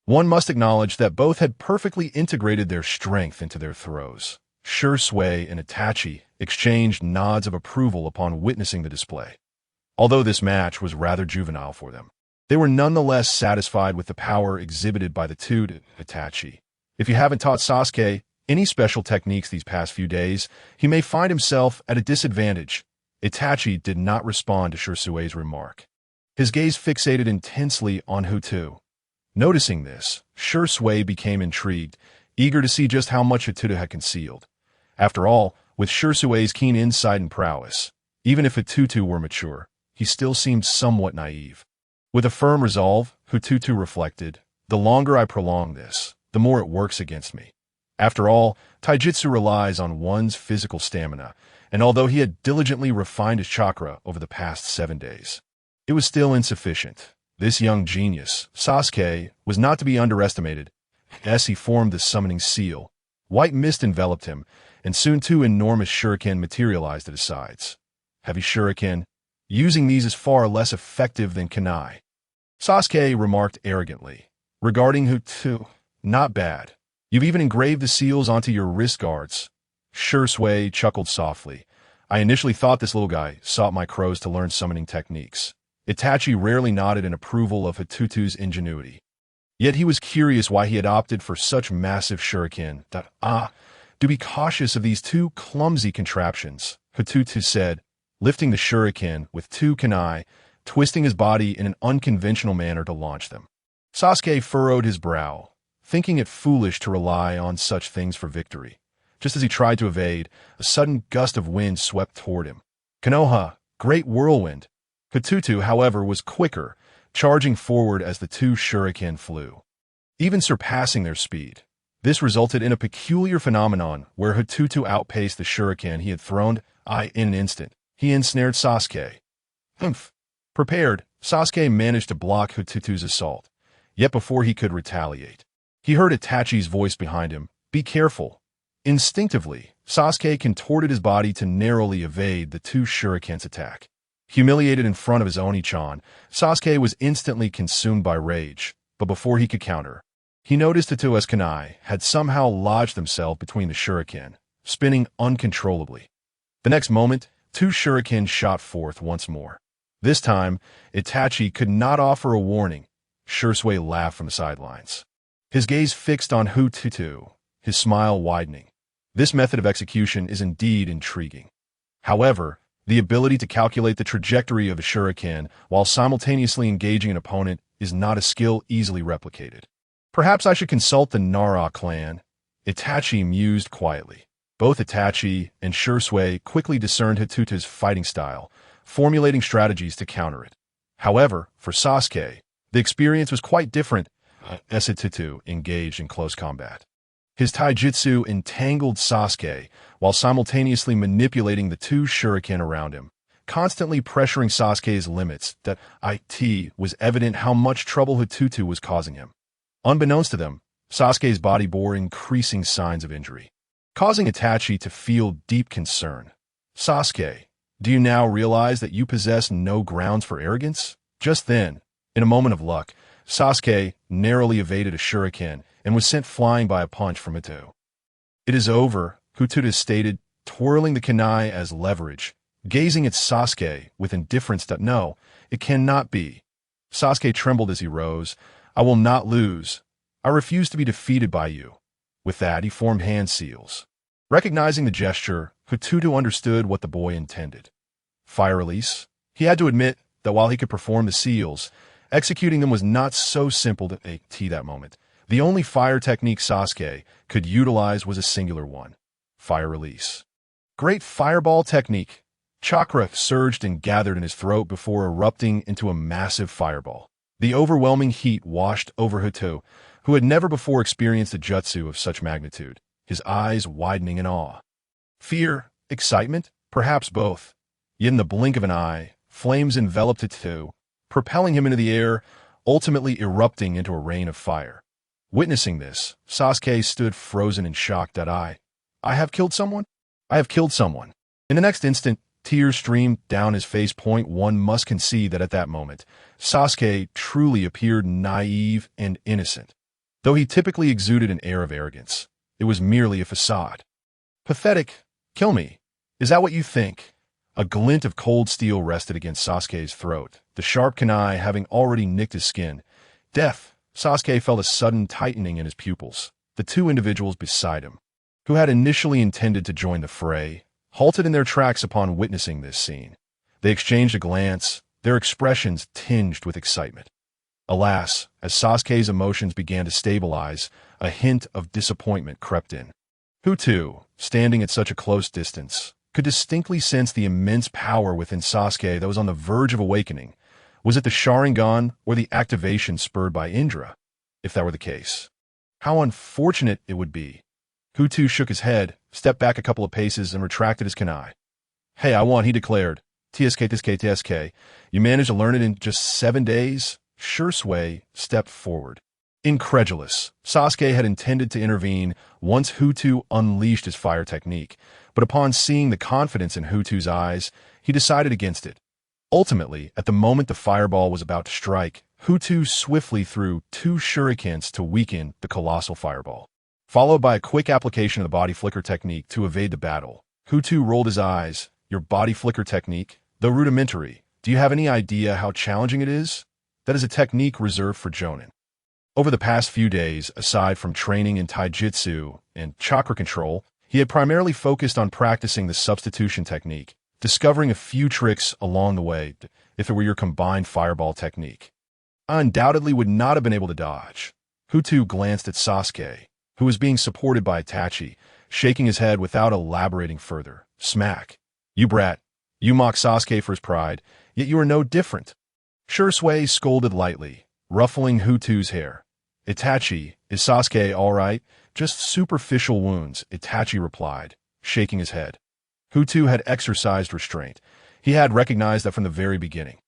One must acknowledge that both had perfectly integrated their strength into their throws. Shui and Itachi exchanged nods of approval upon witnessing the display. Although this match was rather juvenile for them, they were nonetheless satisfied with the power exhibited by the two to Itachi. If you haven't taught Sasuke any special techniques these past few days, he may find himself at a disadvantage. Itachi did not respond to Shui's remark. His gaze fixated intensely on Hu Tutu. Noticing this, Shui became intrigued, eager to see just how much Hu Tutu had concealed. After all, with Shui's keen insight and prowess, even if Hu Tutu were mature, he still seemed somewhat naive. With a firm resolve, Hu Tutu reflected, "The longer I prolong this, the more it works against me." After all, taijutsu relies on one's physical stamina, and although he had diligently refined his chakra over the past 7 days, it was still insufficient. This young genius, Sasuke, was not to be underestimated. As he formed the summoning seal, white mist enveloped him, and soon 2 enormous shuriken materialized at his sides. Heavy shuriken, using these is far less effective than kunai, Sasuke remarked arrogantly. Regarding Hu Tutu, "Not bad. You've even engraved the seals onto your wrist guards." Shui chuckled softly. "I initially thought this little guy sought my crows to learn summoning techniques." Itachi rarely nodded in approval of Hu Tutu's ingenuity. Yet he was curious why he had opted for such massive shuriken. "Do be cautious of these 2 clumsy contraptions," Hu Tutu said, lifting the shuriken with 2 kunai, twisting his body in an unconventional manner to launch them. Sasuke furrowed his brow, thinking it foolish to rely on such things for victory. Just as he tried to evade, a sudden gust of wind swept toward him. Konoha, great whirlwind. Hu Tutu, however, was quicker, charging forward as the 2 shuriken flew, even surpassing their speed. This resulted in a peculiar phenomenon where Hu Tutu outpaced the shuriken he had thrown. In an instant, he ensnared Sasuke. Prepared, Sasuke managed to block Hu Tutu's assault. Yet before he could retaliate, he heard Itachi's voice behind him. "Be careful." Instinctively, Sasuke contorted his body to narrowly evade the 2 shuriken's attack. Humiliated in front of his Oni-chan, Sasuke was instantly consumed by rage, but before he could counter, he noticed Tutu's kunai had somehow lodged themselves between the shuriken, spinning uncontrollably. The next moment, 2 shuriken shot forth once more. This time, Itachi could not offer a warning. Shui laughed from the sidelines, his gaze fixed on Hu Tutu, his smile widening. This method of execution is indeed intriguing. However, The ability to calculate the trajectory of a shuriken while simultaneously engaging an opponent is not a skill easily replicated. Perhaps I should consult the Nara clan, Itachi mused quietly. Both Itachi and Shursui quickly discerned Hu Tutu's fighting style, formulating strategies to counter it. However, for Sasuke, the experience was quite different as Hu Tutu engaged in close combat. His taijutsu entangled Sasuke while simultaneously manipulating the two shuriken around him, constantly pressuring Sasuke's limits. That it was evident how much trouble Hu Tutu was causing him. Unbeknownst to them, Sasuke's body bore increasing signs of injury, causing Itachi to feel deep concern. Sasuke, do you now realize that you possess no grounds for arrogance? Just then, in a moment of luck, Sasuke narrowly evaded a shuriken and was sent flying by a punch from Hu Tutu. It is over, Hu Tutu stated, twirling the kunai as leverage, gazing at Sasuke with indifference. No, it cannot be. Sasuke trembled as he rose. I will not lose. I refuse to be defeated by you. With that, he formed hand seals. Recognizing the gesture, Hu Tutu understood what the boy intended. Fire release? He had to admit that while he could perform the seals, executing them was not so simple to that moment. The only fire technique Sasuke could utilize was a singular one: fire release. Great fireball technique. Chakra surged and gathered in his throat before erupting into a massive fireball. The overwhelming heat washed over Hu Tutu, who had never before experienced a jutsu of such magnitude, his eyes widening in awe. Fear, excitement, perhaps both. Yet in the blink of an eye, flames enveloped Hu Tutu, propelling him into the air, ultimately erupting into a rain of fire. Witnessing this, Sasuke stood frozen in shock. I have killed someone? I have killed someone. In the next instant, tears streamed down his face. One must concede that at that moment, Sasuke truly appeared naive and innocent. Though he typically exuded an air of arrogance, it was merely a facade. Pathetic. Kill me. Is that what you think? A glint of cold steel rested against Sasuke's throat, the sharp kunai having already nicked his skin. Death. Sasuke felt a sudden tightening in his pupils. The two individuals beside him, who had initially intended to join the fray, halted in their tracks upon witnessing this scene. They exchanged a glance, their expressions tinged with excitement. Alas, as Sasuke's emotions began to stabilize, a hint of disappointment crept in. Hu Tutu, standing at such a close distance, could distinctly sense the immense power within Sasuke that was on the verge of awakening. Was it the Sharingan or the activation spurred by Indra? If that were the case, how unfortunate it would be. Hu Tutu shook his head, stepped back a couple of paces, and retracted his kunai. Hey, I won, he declared. TSK. You managed to learn it in just 7 days? Shursui stepped forward. Incredulous, Sasuke had intended to intervene once Hu Tutu unleashed his fire technique, but upon seeing the confidence in Hu Tutu's eyes, he decided against it. Ultimately, at the moment the fireball was about to strike, Hu Tutu swiftly threw 2 shurikens to weaken the colossal fireball, followed by a quick application of the body flicker technique to evade the battle. Hu Tutu rolled his eyes. Your body flicker technique? Though rudimentary, do you have any idea how challenging it is? That is a technique reserved for Jonin. Over the past few days, aside from training in taijutsu and chakra control, he had primarily focused on practicing the substitution technique, discovering a few tricks along the way. If it were your combined fireball technique, I undoubtedly would not have been able to dodge. Hu Tutu glanced at Sasuke, who was being supported by Itachi, shaking his head without elaborating further. Smack. You brat. You mock Sasuke for his pride, yet you are no different. Shursui scolded lightly, ruffling Hu Tutu's hair. Itachi, is Sasuke all right? Just superficial wounds, Itachi replied, shaking his head. Hu Tutu had exercised restraint. He had recognized that from the very beginning.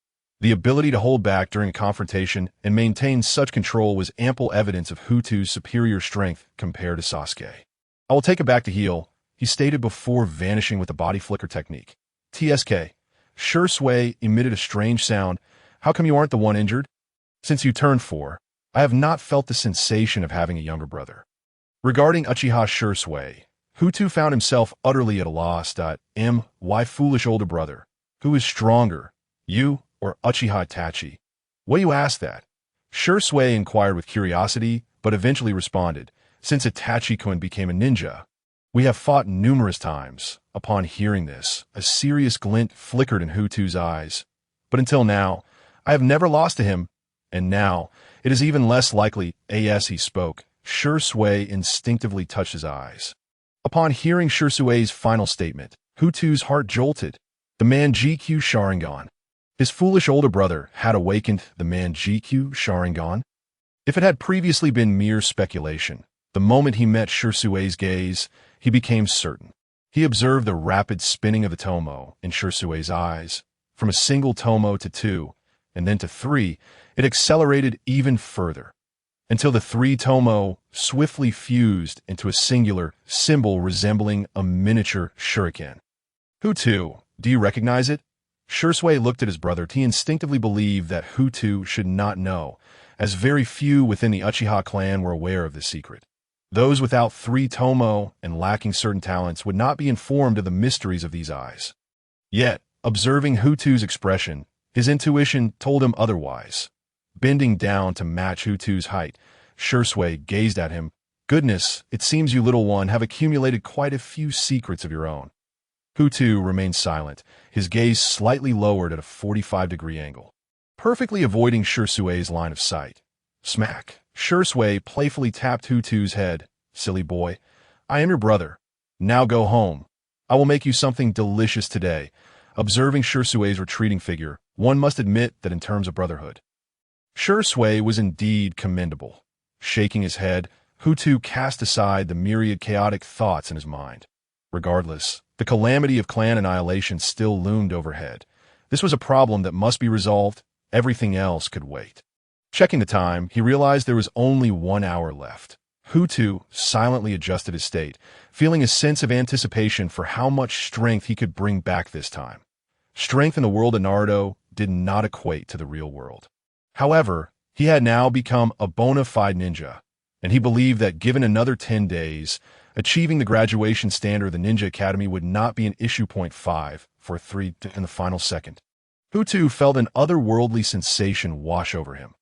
The ability to hold back during a confrontation and maintain such control was ample evidence of Hu Tutu's superior strength compared to Sasuke. I will take it back to heel, he stated before vanishing with the body flicker technique. TSK. Shursui emitted a strange sound. How come you aren't the one injured? Since you turned 4, I have not felt the sensation of having a younger brother. Regarding Uchiha Shursui, Hu Tutu found himself utterly at a loss. Why foolish older brother? Who is stronger, you or Uchiha Itachi? What do you ask that? Shursui inquired with curiosity, but eventually responded, since Itachi-kun became a ninja. We have fought numerous times. Upon hearing this, a serious glint flickered in Hu Tutu's eyes. But until now, I have never lost to him, and now it is even less likely. As he spoke, Shui instinctively touched his eyes. Upon hearing Shui's final statement, Hu Tutu's heart jolted. The man GQ Sharingan. His foolish older brother had awakened the man GQ Sharingan. If it had previously been mere speculation, the moment he met Shui's gaze, he became certain. He observed the rapid spinning of the tomo in Shui's eyes. From a single tomo to two, and then to three, it accelerated even further, until the three tomo swiftly fused into a singular symbol resembling a miniature shuriken. Hu Tutu, do you recognize it? Shui looked at his brother. He instinctively believed that Hu Tutu should not know, as very few within the Uchiha clan were aware of this secret. Those without three tomo and lacking certain talents would not be informed of the mysteries of these eyes. Yet, observing Hu Tutu's expression, his intuition told him otherwise. Bending down to match Hu Tutu's height, Shui gazed at him. Goodness, it seems you little one have accumulated quite a few secrets of your own. Hu Tutu remained silent, his gaze slightly lowered at a 45-degree angle, perfectly avoiding Shui's line of sight. Smack! Shui playfully tapped Hu Tutu's head. Silly boy, I am your brother. Now go home. I will make you something delicious today. Observing Shui's retreating figure, one must admit that in terms of brotherhood, Shui was indeed commendable. Shaking his head, Hu Tutu cast aside the myriad chaotic thoughts in his mind. Regardless, the calamity of clan annihilation still loomed overhead. This was a problem that must be resolved. Everything else could wait. Checking the time, he realized there was only 1 hour left. Hu Tutu silently adjusted his state, feeling a sense of anticipation for how much strength he could bring back this time. Strength in the world of Naruto did not equate to the real world. However, he had now become a bona fide ninja, and he believed that given another 10 days, achieving the graduation standard of the Ninja Academy would not be an issue. 5 for 3 in the final second. Hu Tutu felt an otherworldly sensation wash over him.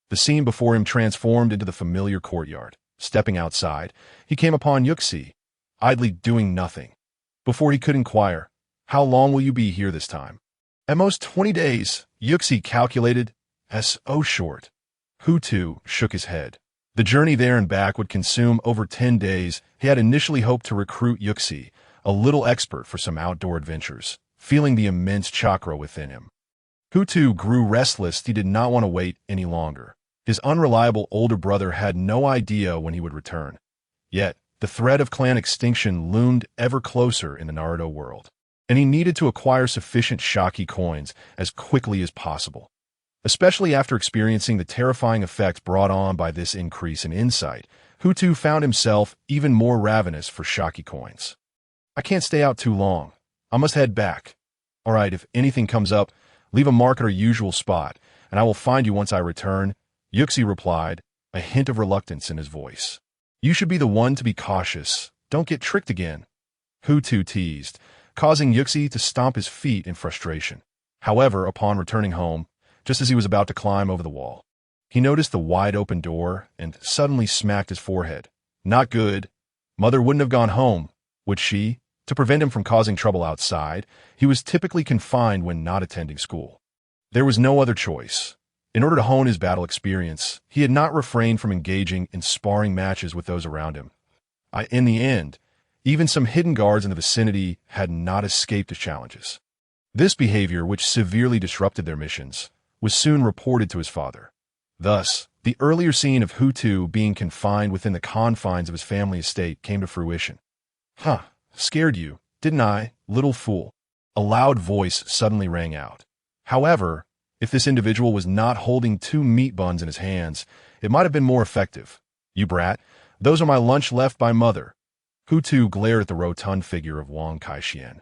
The scene before him transformed into the familiar courtyard. Stepping outside, he came upon Liu Xi, idly doing nothing. Before he could inquire, how long will you be here this time? At most 20 days, Liu Xi calculated. So short. Hu Tutu shook his head. The journey there and back would consume over 10 days. He had initially hoped to recruit Liu Xi, a little expert for some outdoor adventures, feeling the immense chakra within him. Hu Tutu grew restless. He did not want to wait any longer. His unreliable older brother had no idea when he would return. Yet, the threat of clan extinction loomed ever closer in the Naruto world, and he needed to acquire sufficient Shaki coins as quickly as possible. Especially after experiencing the terrifying effects brought on by this increase in insight, Hu Tutu found himself even more ravenous for Shaki coins. I can't stay out too long. I must head back. All right, if anything comes up, leave a mark at our usual spot, and I will find you once I return. Liu Xi replied, a hint of reluctance in his voice. You should be the one to be cautious. Don't get tricked again. Hu Tutu teased, causing Liu Xi to stomp his feet in frustration. However, upon returning home, just as he was about to climb over the wall, he noticed the wide-open door and suddenly smacked his forehead. Not good. Mother wouldn't have gone home, would she? To prevent him from causing trouble outside, he was typically confined when not attending school. There was no other choice. In order to hone his battle experience, he had not refrained from engaging in sparring matches with those around him. In the end, even some hidden guards in the vicinity had not escaped his challenges. This behavior, which severely disrupted their missions, was soon reported to his father. Thus, the earlier scene of Hu Tutu being confined within the confines of his family estate came to fruition. Huh, scared you, didn't I, little fool? A loud voice suddenly rang out. However, if this individual was not holding 2 meat buns in his hands, it might have been more effective. You brat, those are my lunch left by mother. Hu Tutu glared at the rotund figure of Wang Kai-Xian.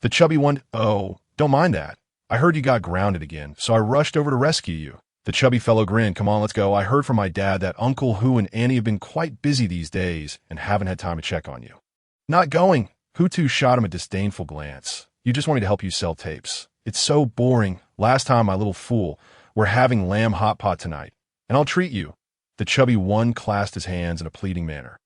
The chubby one, oh, don't mind that. I heard you got grounded again, so I rushed over to rescue you. The chubby fellow grinned. Come on, let's go. I heard from my dad that Uncle Hu and Annie have been quite busy these days and haven't had time to check on you. Not going. Hu Tutu shot him a disdainful glance. You just want me to help you sell tapes. It's so boring. Last time, my little fool, we're having lamb hot pot tonight, and I'll treat you. The chubby one clasped his hands in a pleading manner.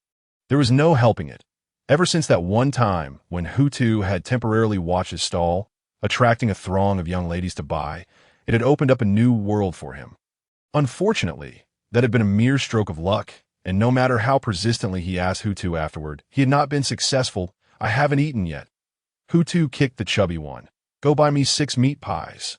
There was no helping it. Ever since that one time when Hu Tutu had temporarily watched his stall, attracting a throng of young ladies to buy, it had opened up a new world for him. Unfortunately, that had been a mere stroke of luck, and no matter how persistently he asked Hu Tutu afterward, he had not been successful. "I haven't eaten yet." Hu Tutu kicked the chubby one. "Go buy me 6 meat pies."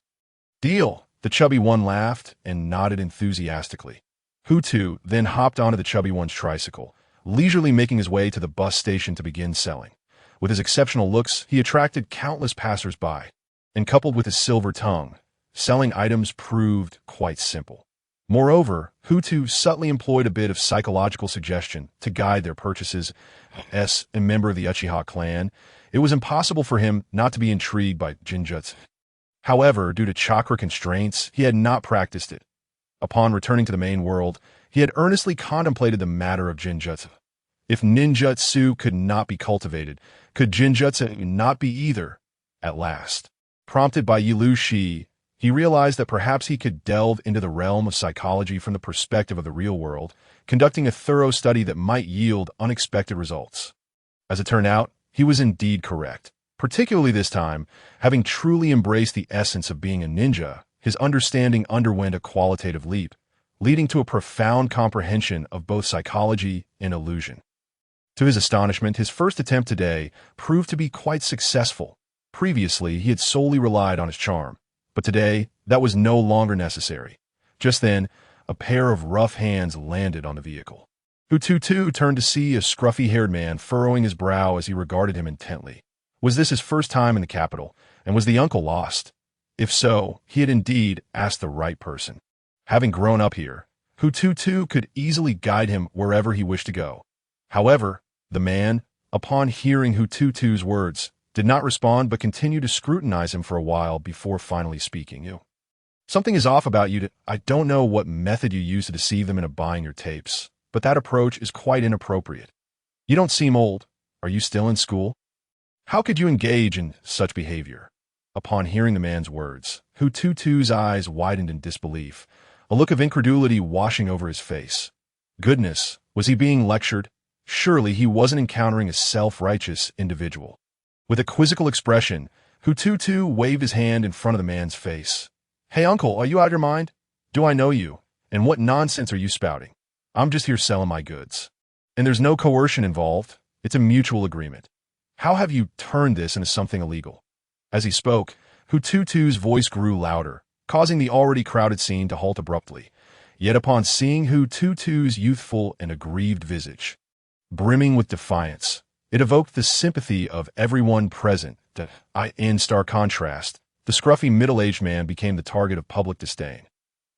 "Deal." The chubby one laughed and nodded enthusiastically. Hu Tutu then hopped onto the chubby one's tricycle, leisurely making his way to the bus station to begin selling. With his exceptional looks, he attracted countless passers-by, and coupled with his silver tongue, selling items proved quite simple. Moreover, Hu Tutu subtly employed a bit of psychological suggestion to guide their purchases. As a member of the Uchiha clan, it was impossible for him not to be intrigued by Jinjutsu. However, due to chakra constraints, he had not practiced it. Upon returning to the main world, he had earnestly contemplated the matter of Jinjutsu. If ninjutsu could not be cultivated, could Jinjutsu not be either? At last, prompted by Liu Xi, he realized that perhaps he could delve into the realm of psychology from the perspective of the real world, conducting a thorough study that might yield unexpected results. As it turned out, he was indeed correct. Particularly this time, having truly embraced the essence of being a ninja, his understanding underwent a qualitative leap, leading to a profound comprehension of both psychology and illusion. To his astonishment, his first attempt today proved to be quite successful. Previously, he had solely relied on his charm, but today, that was no longer necessary. Just then, a pair of rough hands landed on the vehicle. Hu Tutu turned to see a scruffy-haired man furrowing his brow as he regarded him intently. Was this his first time in the capital, and was the uncle lost? If so, he had indeed asked the right person. Having grown up here, Hu Tutu could easily guide him wherever he wished to go. However, the man, upon hearing Hu Tutu's words, did not respond but continued to scrutinize him for a while before finally speaking. "Something is off about you. I don't know what method you use to deceive them into buying your tapes, but that approach is quite inappropriate. You don't seem old. Are you still in school? How could you engage in such behavior?" Upon hearing the man's words, Hu Tutu's eyes widened in disbelief, a look of incredulity washing over his face. Goodness, was he being lectured? Surely he wasn't encountering a self-righteous individual. With a quizzical expression, Hu Tutu waved his hand in front of the man's face. "Hey uncle, are you out of your mind? Do I know you? And what nonsense are you spouting? I'm just here selling my goods. And there's no coercion involved. It's a mutual agreement. How have you turned this into something illegal?" As he spoke, Hu Tutu's voice grew louder, causing the already crowded scene to halt abruptly. Yet upon seeing Hu Tutu's youthful and aggrieved visage, brimming with defiance, it evoked the sympathy of everyone present. In stark contrast, the scruffy middle-aged man became the target of public disdain.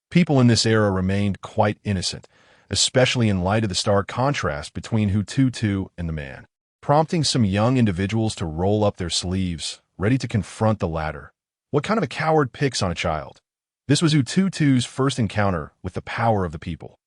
People in this era remained quite innocent, especially in light of the stark contrast between Hu Tutu and the man, prompting some young individuals to roll up their sleeves, ready to confront the latter. What kind of a coward picks on a child? This was Hu Tutu's first encounter with the power of the people.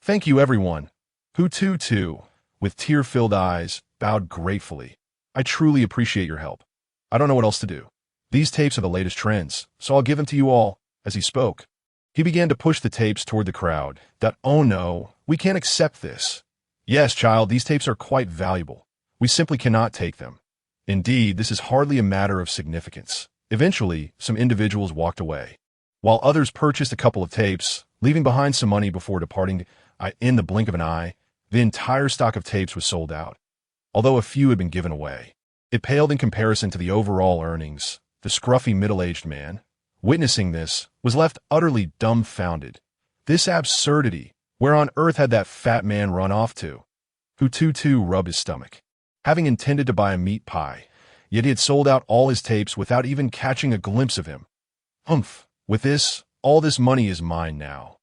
"Thank you, everyone." Hu Tutu, with tear-filled eyes, bowed gratefully. "I truly appreciate your help. I don't know what else to do. These tapes are the latest trends, so I'll give them to you all." As he spoke, he began to push the tapes toward the crowd. "Oh no, we can't accept this." "Yes, child, these tapes are quite valuable. We simply cannot take them." Indeed, this is hardly a matter of significance. Eventually, some individuals walked away, while others purchased a couple of tapes, leaving behind some money before departing. In the blink of an eye, the entire stock of tapes was sold out. Although a few had been given away, it paled in comparison to the overall earnings. The scruffy middle-aged man, witnessing this, was left utterly dumbfounded. This absurdity, where on earth had that fat man run off to? Hu Tutu rubbed his stomach. Having intended to buy a meat pie, yet he had sold out all his tapes without even catching a glimpse of him. "Humph, with this, all this money is mine now."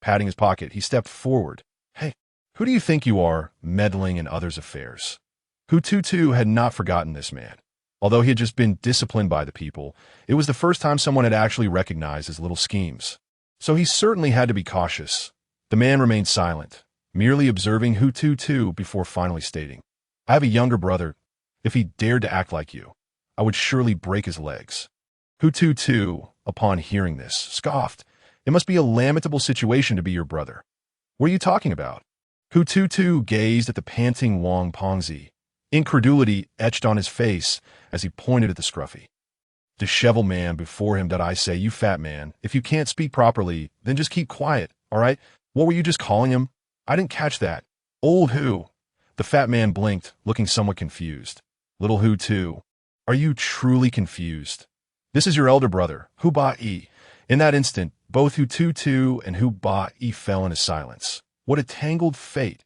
Patting his pocket, he stepped forward. "Hey, who do you think you are, meddling in others' affairs?" Hu Tutu had not forgotten this man. Although he had just been disciplined by the people, it was the first time someone had actually recognized his little schemes. So he certainly had to be cautious. The man remained silent, merely observing Hu Tutu before finally stating, "I have a younger brother. If he dared to act like you, I would surely break his legs." Hu Tutu, upon hearing this, scoffed. "It must be a lamentable situation to be your brother. What are you talking about?" Hu Tutu gazed at the panting Wang Pongzi. Incredulity etched on his face as he pointed at the scruffy, disheveled man before him. That I say, you fat man, if you can't speak properly, then just keep quiet, all right? What were you just calling him? I didn't catch that. Old Hu. The fat man blinked, looking somewhat confused. Little Hu Tutu. Are you truly confused? This is your elder brother, Hu Ba-yi. In that instant, both Hu Tutu and Hu Ba-yi fell into silence. What a tangled fate.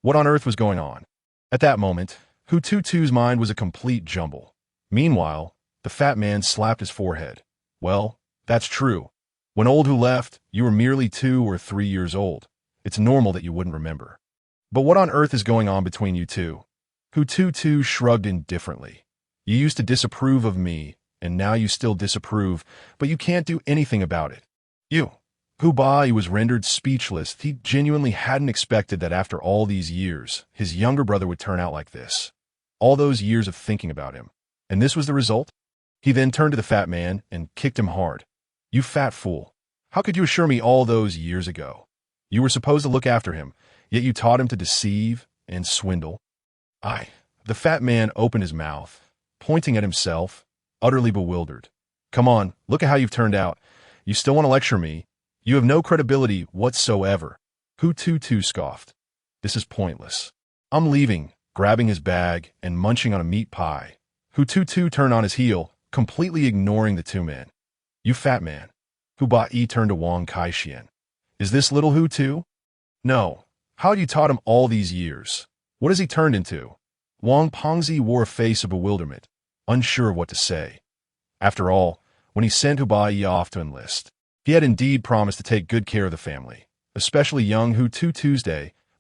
What on earth was going on? At that moment, Hu Tutu's mind was a complete jumble. Meanwhile, the fat man slapped his forehead. Well, that's true. When old Hu left, you were merely 2 or 3 years old. It's normal that you wouldn't remember. But what on earth is going on between you two? Hu Tutu shrugged indifferently. You used to disapprove of me, and now you still disapprove, but you can't do anything about it. Hu Ba-yi was rendered speechless. He genuinely hadn't expected that after all these years, his younger brother would turn out like this. All those years of thinking about him. And this was the result? He then turned to the fat man and kicked him hard. You fat fool. How could you assure me all those years ago? You were supposed to look after him, yet you taught him to deceive and swindle. The fat man opened his mouth, pointing at himself, utterly bewildered. Come on, look at how you've turned out. You still want to lecture me? You have no credibility whatsoever. Hu Tutu scoffed. This is pointless. I'm leaving, grabbing his bag and munching on a meat pie. Hu Tutu turned on his heel, completely ignoring the two men. You fat man. Hu Ba-yi turned to Wang Kai-shian. Is this little Hu too? No. How had you taught him all these years? What has he turned into? Wang Pengzi wore a face of bewilderment, unsure of what to say. After all, when he sent Hu Ba-yi off to enlist, he had indeed promised to take good care of the family, especially young Hu Tutu's,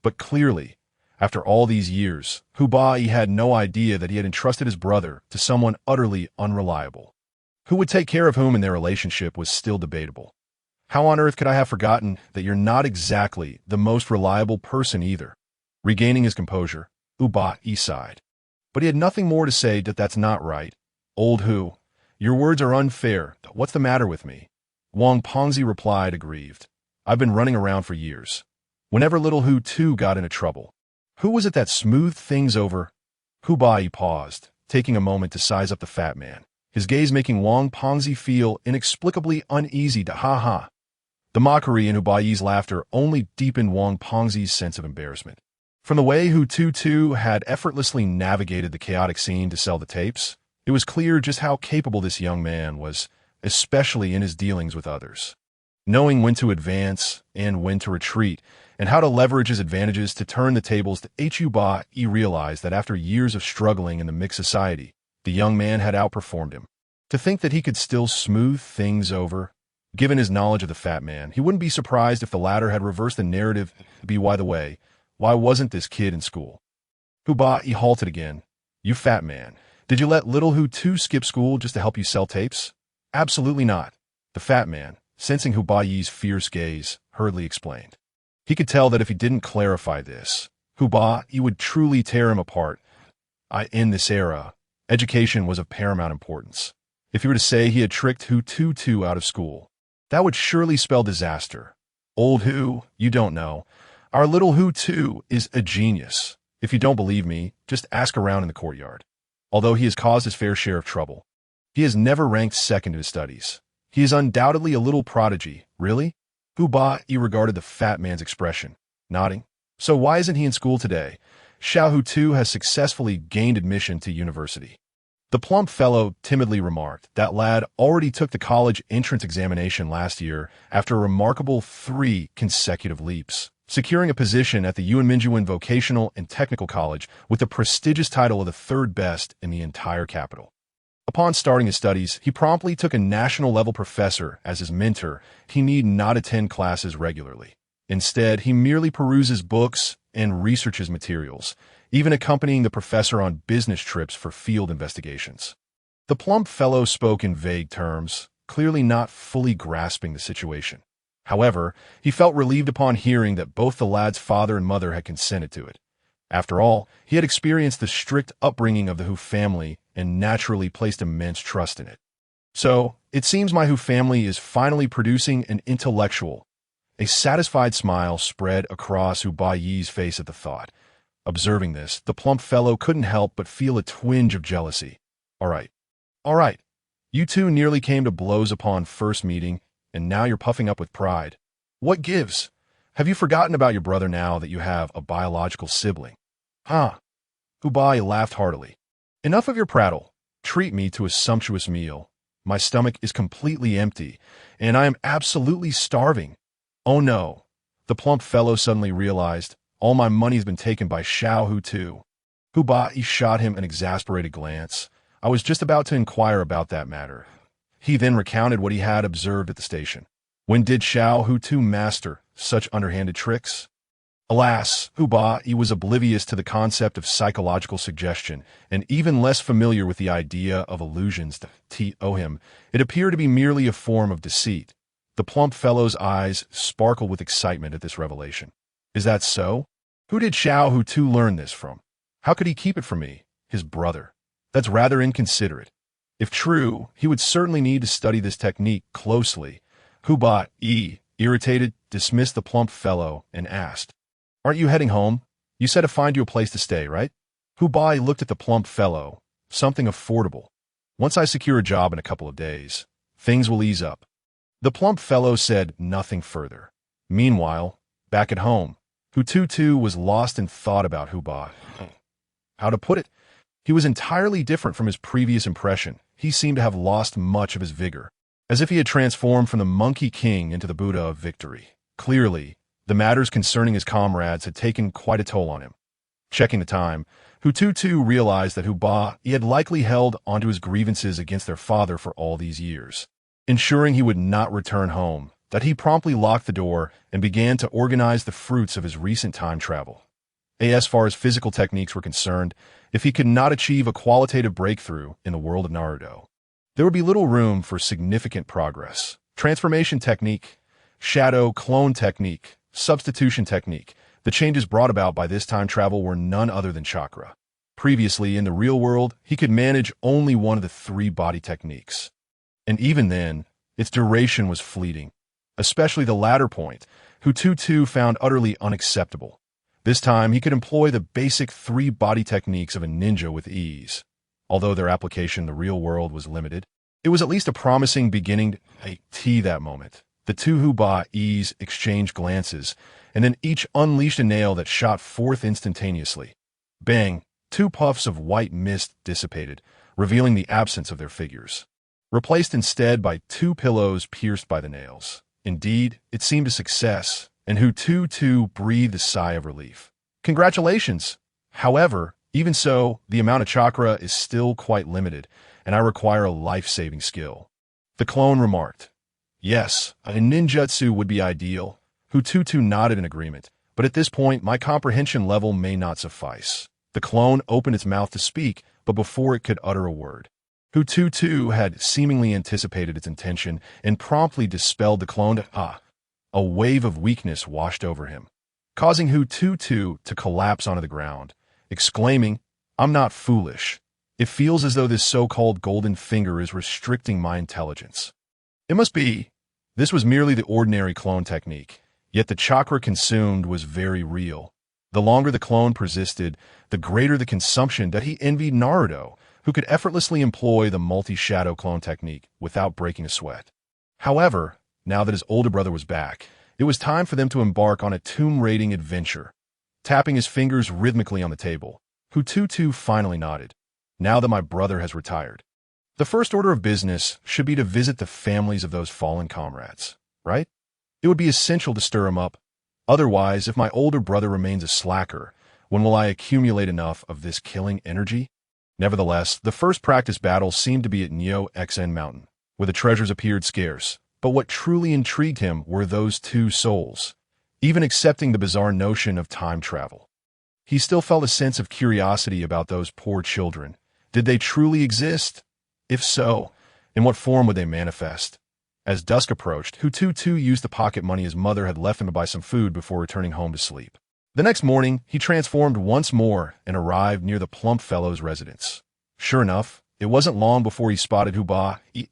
but clearly, after all these years, Hu Ba-yi had no idea that he had entrusted his brother to someone utterly unreliable. Who would take care of whom in their relationship was still debatable. How on earth could I have forgotten that you're not exactly the most reliable person either? Regaining his composure, Hu Ba-yi sighed. But he had nothing more to say. That's not right. Old Hu, your words are unfair. What's the matter with me? Wang Pengzi replied, aggrieved. I've been running around for years. Whenever little Hu too got into trouble. Who was it that smoothed things over? Hu Ba-yi paused, taking a moment to size up the fat man, his gaze making Wang Pengzi feel inexplicably uneasy. Ha. The mockery in Hu Ba-yi's laughter only deepened Wang Pengzi's sense of embarrassment. From the way Hu Tutu had effortlessly navigated the chaotic scene to sell the tapes, it was clear just how capable this young man was, especially in his dealings with others. Knowing when to advance and when to retreat, and how to leverage his advantages to turn the tables. Hu Ba-yi realized that after years of struggling in the mixed society, the young man had outperformed him. To think that he could still smooth things over, given his knowledge of the fat man, he wouldn't be surprised if the latter had reversed the narrative. By the way, why wasn't this kid in school? Hu Ba-yi halted again. You fat man, did you let little Hu Tutu skip school just to help you sell tapes? Absolutely not. The fat man, sensing Hu Ba-yi's fierce gaze, hurriedly explained. He could tell that if he didn't clarify this, Hu Ba-yi would truly tear him apart. In this era, education was of paramount importance. If he were to say he had tricked Hu Tutu out of school, that would surely spell disaster. Old Hu, you don't know. Our little Hu Tutu is a genius. If you don't believe me, just ask around in the courtyard. Although he has caused his fair share of trouble, he has never ranked second in his studies. He is undoubtedly a little prodigy. Really? Hu Ba-yi regarded the fat man's expression, nodding. So why isn't he in school today? Xiao Hu Tutu has successfully gained admission to university. The plump fellow timidly remarked. That lad already took the college entrance examination last year after a remarkable 3 consecutive leaps, securing a position at the Yuanminjuan Vocational and Technical College with the prestigious title of the 3rd best in the entire capital. Upon starting his studies, he promptly took a national-level professor as his mentor. He need not attend classes regularly. Instead, he merely peruses books and researches materials, even accompanying the professor on business trips for field investigations. The plump fellow spoke in vague terms, clearly not fully grasping the situation. However, he felt relieved upon hearing that both the lad's father and mother had consented to it. After all, he had experienced the strict upbringing of the Hu family and naturally placed immense trust in it. So, it seems my Hu family is finally producing an intellectual. A satisfied smile spread across Hu Ba-yi's face at the thought. Observing this, the plump fellow couldn't help but feel a twinge of jealousy. All right. All right. You two nearly came to blows upon first meeting, and now you're puffing up with pride. What gives? Have you forgotten about your brother now that you have a biological sibling? Huh? Hu laughed heartily. Enough of your prattle. Treat me to a sumptuous meal. My stomach is completely empty, and I am absolutely starving. Oh no. The plump fellow suddenly realized, all my money's been taken by Hu Tutu. Hu shot him an exasperated glance. I was just about to inquire about that matter. He then recounted what he had observed at the station. When did Hu Tutu master such underhanded tricks? Alas, Hu was oblivious to the concept of psychological suggestion, and even less familiar with the idea of illusions to him. It appeared to be merely a form of deceit. The plump fellow's eyes sparkled with excitement at this revelation. Is that so? Who did Hu Tutu learn this from? How could he keep it from me, his brother? That's rather inconsiderate. If true, he would certainly need to study this technique closely. Hu irritated, dismissed the plump fellow and asked, Aren't you heading home? You said to find you a place to stay, right? Hu looked at the plump fellow. Something affordable. Once I secure a job in a couple of days, things will ease up. The plump fellow said nothing further. Meanwhile, back at home, Hu Tutu was lost in thought about Hu. How to put it? He was entirely different from his previous impression. He seemed to have lost much of his vigor, as if he had transformed from the Monkey King into the Buddha of victory. Clearly, the matters concerning his comrades had taken quite a toll on him. Checking the time, Hu Tutu realized that he had likely held onto his grievances against their father for all these years. Ensuring he would not return home, that he promptly locked the door and began to organize the fruits of his recent time travel. As far as physical techniques were concerned, if he could not achieve a qualitative breakthrough in the world of Naruto, there would be little room for significant progress. Transformation technique, shadow clone technique, substitution technique. The changes brought about by this time travel were none other than chakra. Previously, in the real world, he could manage only one of the three body techniques. And even then, its duration was fleeting. Especially the latter point, Hu Tutu found utterly unacceptable. This time, he could employ the basic three body techniques of a ninja with ease. Although their application in the real world was limited, it was at least a promising beginning to that moment. The two Hu exchanged glances, and then each unleashed a nail that shot forth instantaneously. Bang! 2 puffs of white mist dissipated, revealing the absence of their figures, replaced instead by 2 pillows pierced by the nails. Indeed, it seemed a success, and Hu Tutu breathed a sigh of relief. Congratulations! However, even so, the amount of chakra is still quite limited, and I require a life-saving skill. The clone remarked. Yes, a ninjutsu would be ideal. Hu Tutu nodded in agreement, but at this point my comprehension level may not suffice. The clone opened its mouth to speak, but before it could utter a word, Hu Tutu had seemingly anticipated its intention and promptly dispelled the clone. A wave of weakness washed over him, causing Hu Tutu to collapse onto the ground, exclaiming, I'm not foolish. It feels as though this so-called golden finger is restricting my intelligence. It must be. This was merely the ordinary clone technique, yet the chakra consumed was very real. The longer the clone persisted, the greater the consumption that he envied Naruto, who could effortlessly employ the multi-shadow clone technique without breaking a sweat. However, now that his older brother was back, it was time for them to embark on a tomb-raiding adventure. Tapping his fingers rhythmically on the table, Hu Tutu finally nodded. Now that my brother has retired, the first order of business should be to visit the families of those fallen comrades, right? It would be essential to stir him up. Otherwise, if my older brother remains a slacker, when will I accumulate enough of this killing energy? Nevertheless, the first practice battle seemed to be at Neo Xn Mountain, where the treasures appeared scarce. But what truly intrigued him were those 2 souls. Even accepting the bizarre notion of time travel, he still felt a sense of curiosity about those poor children. Did they truly exist? If so, in what form would they manifest? As dusk approached, Hu Tutu used the pocket money his mother had left him to buy some food before returning home to sleep. The next morning, he transformed once more and arrived near the plump fellow's residence. Sure enough, it wasn't long before he spotted Hu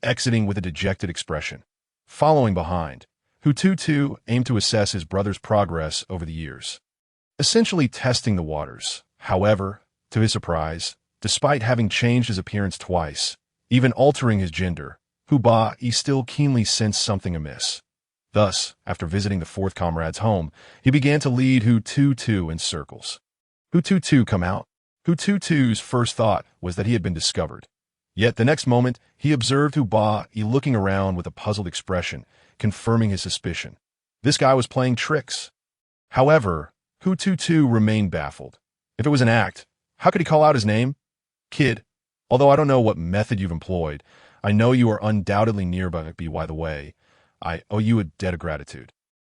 exiting with a dejected expression. Following behind, Hu Tutu aimed to assess his brother's progress over the years. essentially testing the waters. However, to his surprise, despite having changed his appearance twice, even altering his gender, Hu Bai still keenly sensed something amiss. Thus, after visiting the fourth comrade's home, he began to lead Hu Tutu in circles. Hu Tutu come out. Hu Tutu's first thought was that he had been discovered. Yet the next moment, he observed Hu Bai looking around with a puzzled expression, confirming his suspicion. This guy was playing tricks. However, Hu Tutu remained baffled. If it was an act, how could he call out his name? Kid, although I don't know what method you've employed, I know you are undoubtedly nearby by the way. I owe you a debt of gratitude.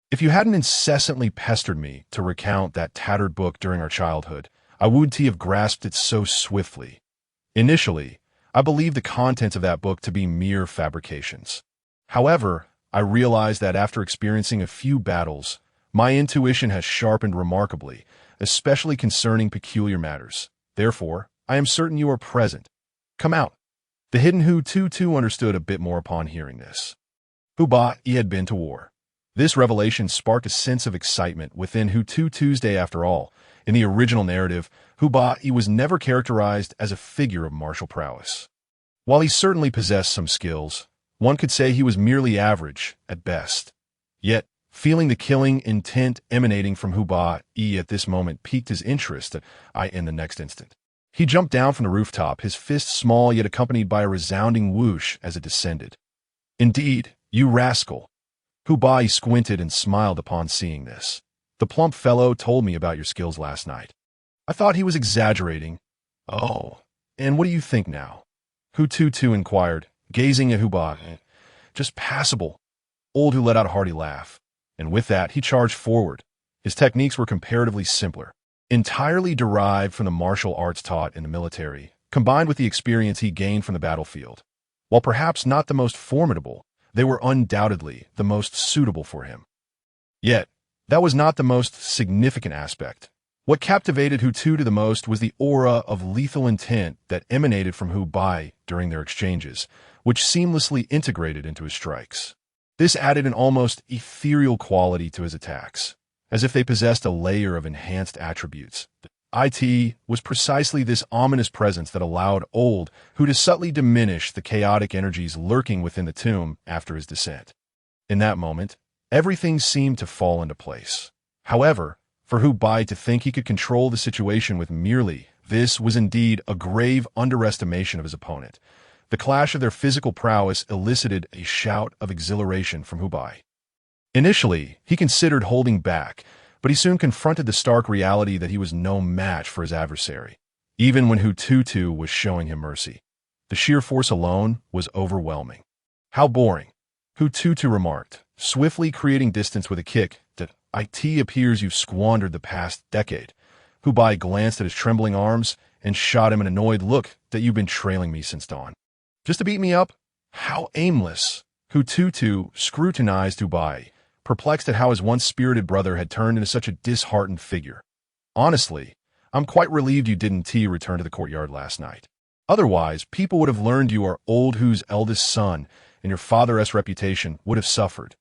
If you hadn't incessantly pestered me to recount that tattered book during our childhood, I wouldn't have grasped it so swiftly. Initially, I believed the contents of that book to be mere fabrications. However, I realized that after experiencing a few battles, my intuition has sharpened remarkably, especially concerning peculiar matters. Therefore, I am certain you are present. Come out. The hidden Hu Tutu understood a bit more upon hearing this. Hu Bai had been to war. This revelation sparked a sense of excitement within Hu Tutu's day. After all, in the original narrative, Hu Bai was never characterized as a figure of martial prowess. While he certainly possessed some skills, one could say he was merely average at best. Yet, feeling the killing intent emanating from Hu Bai at this moment piqued his interest in the next instant. He jumped down from the rooftop, his fist small yet accompanied by a resounding whoosh as it descended. Indeed, you rascal. Hu Bai squinted and smiled upon seeing this. The plump fellow told me about your skills last night. I thought he was exaggerating. Oh, and what do you think now? Hu Tutu inquired, gazing at Hu Bai. Just passable. Old Hu let out a hearty laugh, and with that he charged forward. His techniques were comparatively simpler, entirely derived from the martial arts taught in the military, combined with the experience he gained from the battlefield. While perhaps not the most formidable, they were undoubtedly the most suitable for him. Yet, that was not the most significant aspect. What captivated Hu Tutu the most was the aura of lethal intent that emanated from Hu Bai during their exchanges, which seamlessly integrated into his strikes. This added an almost ethereal quality to his attacks, as if they possessed a layer of enhanced attributes. It was precisely this ominous presence that allowed Old Hu to subtly diminish the chaotic energies lurking within the tomb after his descent. In that moment, everything seemed to fall into place. However, for Hu Bai to think he could control the situation with merely this was indeed a grave underestimation of his opponent. The clash of their physical prowess elicited a shout of exhilaration from Hu Bai. Initially, he considered holding back, but he soon confronted the stark reality that he was no match for his adversary, even when Hu Tutu was showing him mercy. The sheer force alone was overwhelming. How boring, Hu Tutu remarked, swiftly creating distance with a kick that it appears you've squandered the past decade. Hu Bai glanced at his trembling arms and shot him an annoyed look that you've been trailing me since dawn. Just to beat me up? How aimless. Hu Tutu scrutinized Hu Bai, perplexed at how his once spirited brother had turned into such a disheartened figure. Honestly, I'm quite relieved you didn't return to the courtyard last night. Otherwise, people would have learned you are Old Hu's eldest son, and your father's reputation would have suffered.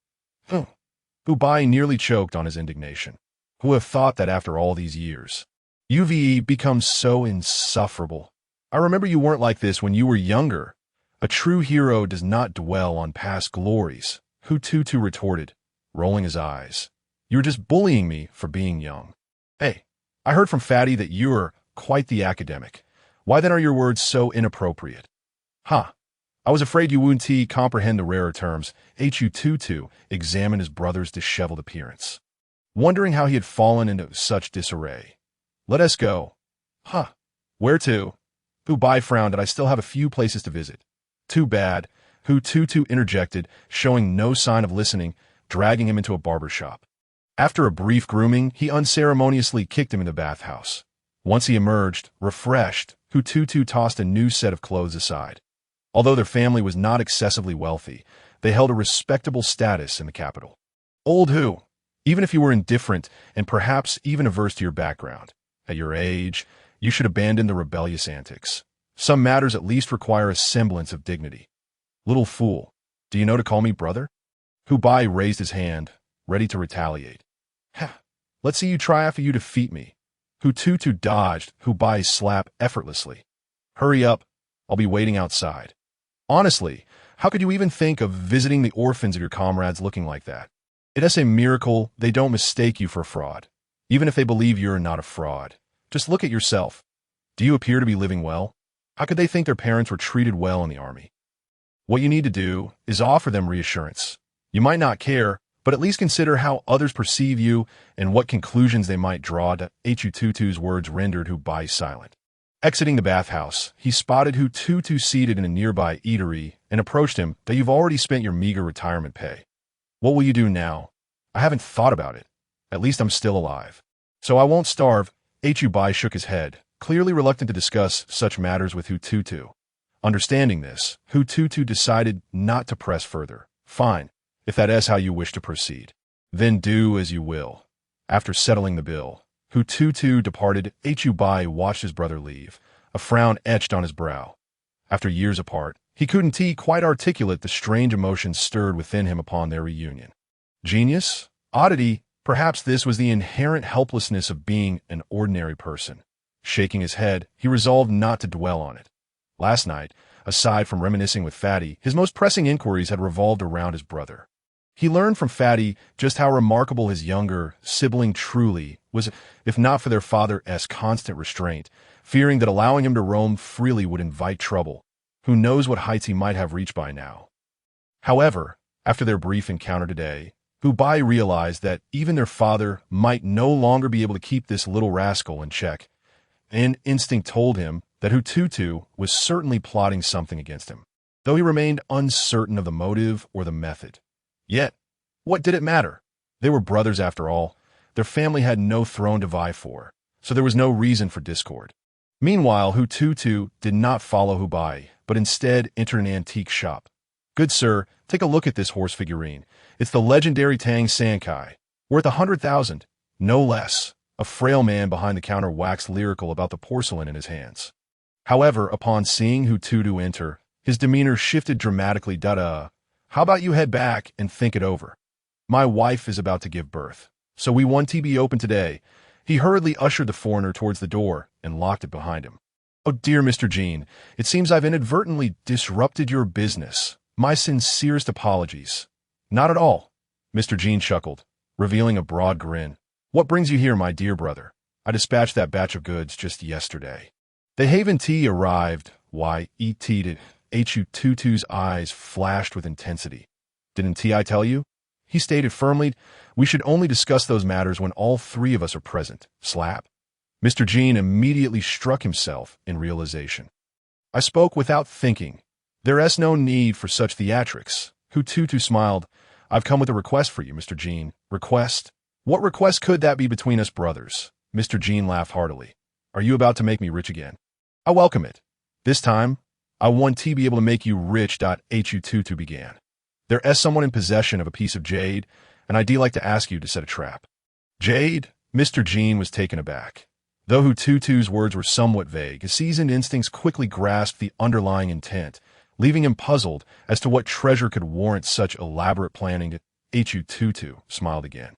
Hu Bai nearly choked on his indignation. Who would have thought that after all these years? You've become so insufferable. I remember you weren't like this when you were younger. A true hero does not dwell on past glories, Hu Tutu retorted, rolling his eyes. You're just bullying me for being young. Hey, I heard from Fatty that you're quite the academic. Why then are your words so inappropriate? I was afraid you wouldn't comprehend the rarer terms. Hu Tutu examined his brother's disheveled appearance, wondering how he had fallen into such disarray. Let us go. Where to? Hu Bai frowned, and I still have a few places to visit. Too bad, Hu Tutu interjected, showing no sign of listening, dragging him into a barber shop. After a brief grooming, he unceremoniously kicked him in the bathhouse. Once he emerged, refreshed, Hu Tutu tossed a new set of clothes aside. Although their family was not excessively wealthy, they held a respectable status in the capital. Old Hu, even if you were indifferent and perhaps even averse to your background, at your age, you should abandon the rebellious antics. Some matters at least require a semblance of dignity. Little fool, do you know to call me brother? Hu Bai raised his hand, ready to retaliate. Let's see you try after you defeat me. Hu Tutu dodged Hu Bai's slap effortlessly. Hurry up, I'll be waiting outside. Honestly, how could you even think of visiting the orphans of your comrades looking like that? It is a miracle they don't mistake you for a fraud, even if they believe you're not a fraud. Just look at yourself. Do you appear to be living well? How could they think their parents were treated well in the army? What you need to do is offer them reassurance. You might not care, but at least consider how others perceive you and what conclusions they might draw. Hu Tutu's words rendered Hu Bai silent. Exiting the bathhouse, he spotted Hu Tutu seated in a nearby eatery and approached him. That you've already spent your meager retirement pay. What will you do now? I haven't thought about it. At least I'm still alive. So I won't starve. Hu Bai shook his head, clearly reluctant to discuss such matters with Hu Tutu. Understanding this, Hu Tutu decided not to press further. Fine, if that is how you wish to proceed. Then do as you will. After settling the bill, Hu Tutu departed. Hu Bai watched his brother leave, a frown etched on his brow. After years apart, he couldn't quite articulate the strange emotions stirred within him upon their reunion. Genius? Oddity? Perhaps this was the inherent helplessness of being an ordinary person. Shaking his head, he resolved not to dwell on it. Last night, aside from reminiscing with Fatty, his most pressing inquiries had revolved around his brother. He learned from Fatty just how remarkable his younger sibling truly was, if not for their father's constant restraint, fearing that allowing him to roam freely would invite trouble. Who knows what heights he might have reached by now. However, after their brief encounter today, Hu Bai realized that even their father might no longer be able to keep this little rascal in check. An instinct told him that Hu Tutu was certainly plotting something against him, though he remained uncertain of the motive or the method. Yet, what did it matter? They were brothers after all. Their family had no throne to vie for, so there was no reason for discord. Meanwhile, Hu Tutu did not follow Hu Bai, but instead entered an antique shop. Good sir, take a look at this horse figurine. It's the legendary Tang Sankai, worth 100,000, no less. A frail man behind the counter waxed lyrical about the porcelain in his hands. However, upon seeing Hu Tutu enter, his demeanor shifted dramatically. How about you head back and think it over? My wife is about to give birth, so we want to be open today. He hurriedly ushered the foreigner towards the door and locked it behind him. Oh dear Mr. Jean, it seems I've inadvertently disrupted your business. My sincerest apologies. Not at all. Mr. Jean chuckled, revealing a broad grin. What brings you here, my dear brother? I dispatched that batch of goods just yesterday. The Haven tea arrived. Why, did. Hu Tutu's eyes flashed with intensity. Didn't I tell you? He stated firmly, we should only discuss those matters when all three of us are present. Slap. Mr. Jean immediately struck himself in realization. I spoke without thinking. There is no need for such theatrics. Hu Tutu smiled. I've come with a request for you, Mr. Jean. Request? What request could that be between us brothers? Mr. Jean laughed heartily. Are you about to make me rich again? I welcome it. This time, I want to be able to make you rich. Hu Tutu began. There is someone in possession of a piece of jade, and I'd like to ask you to set a trap. Jade? Mr. Jean was taken aback. Though Hu Tutu's words were somewhat vague, his seasoned instincts quickly grasped the underlying intent, leaving him puzzled as to what treasure could warrant such elaborate planning. Hu Tutu smiled again.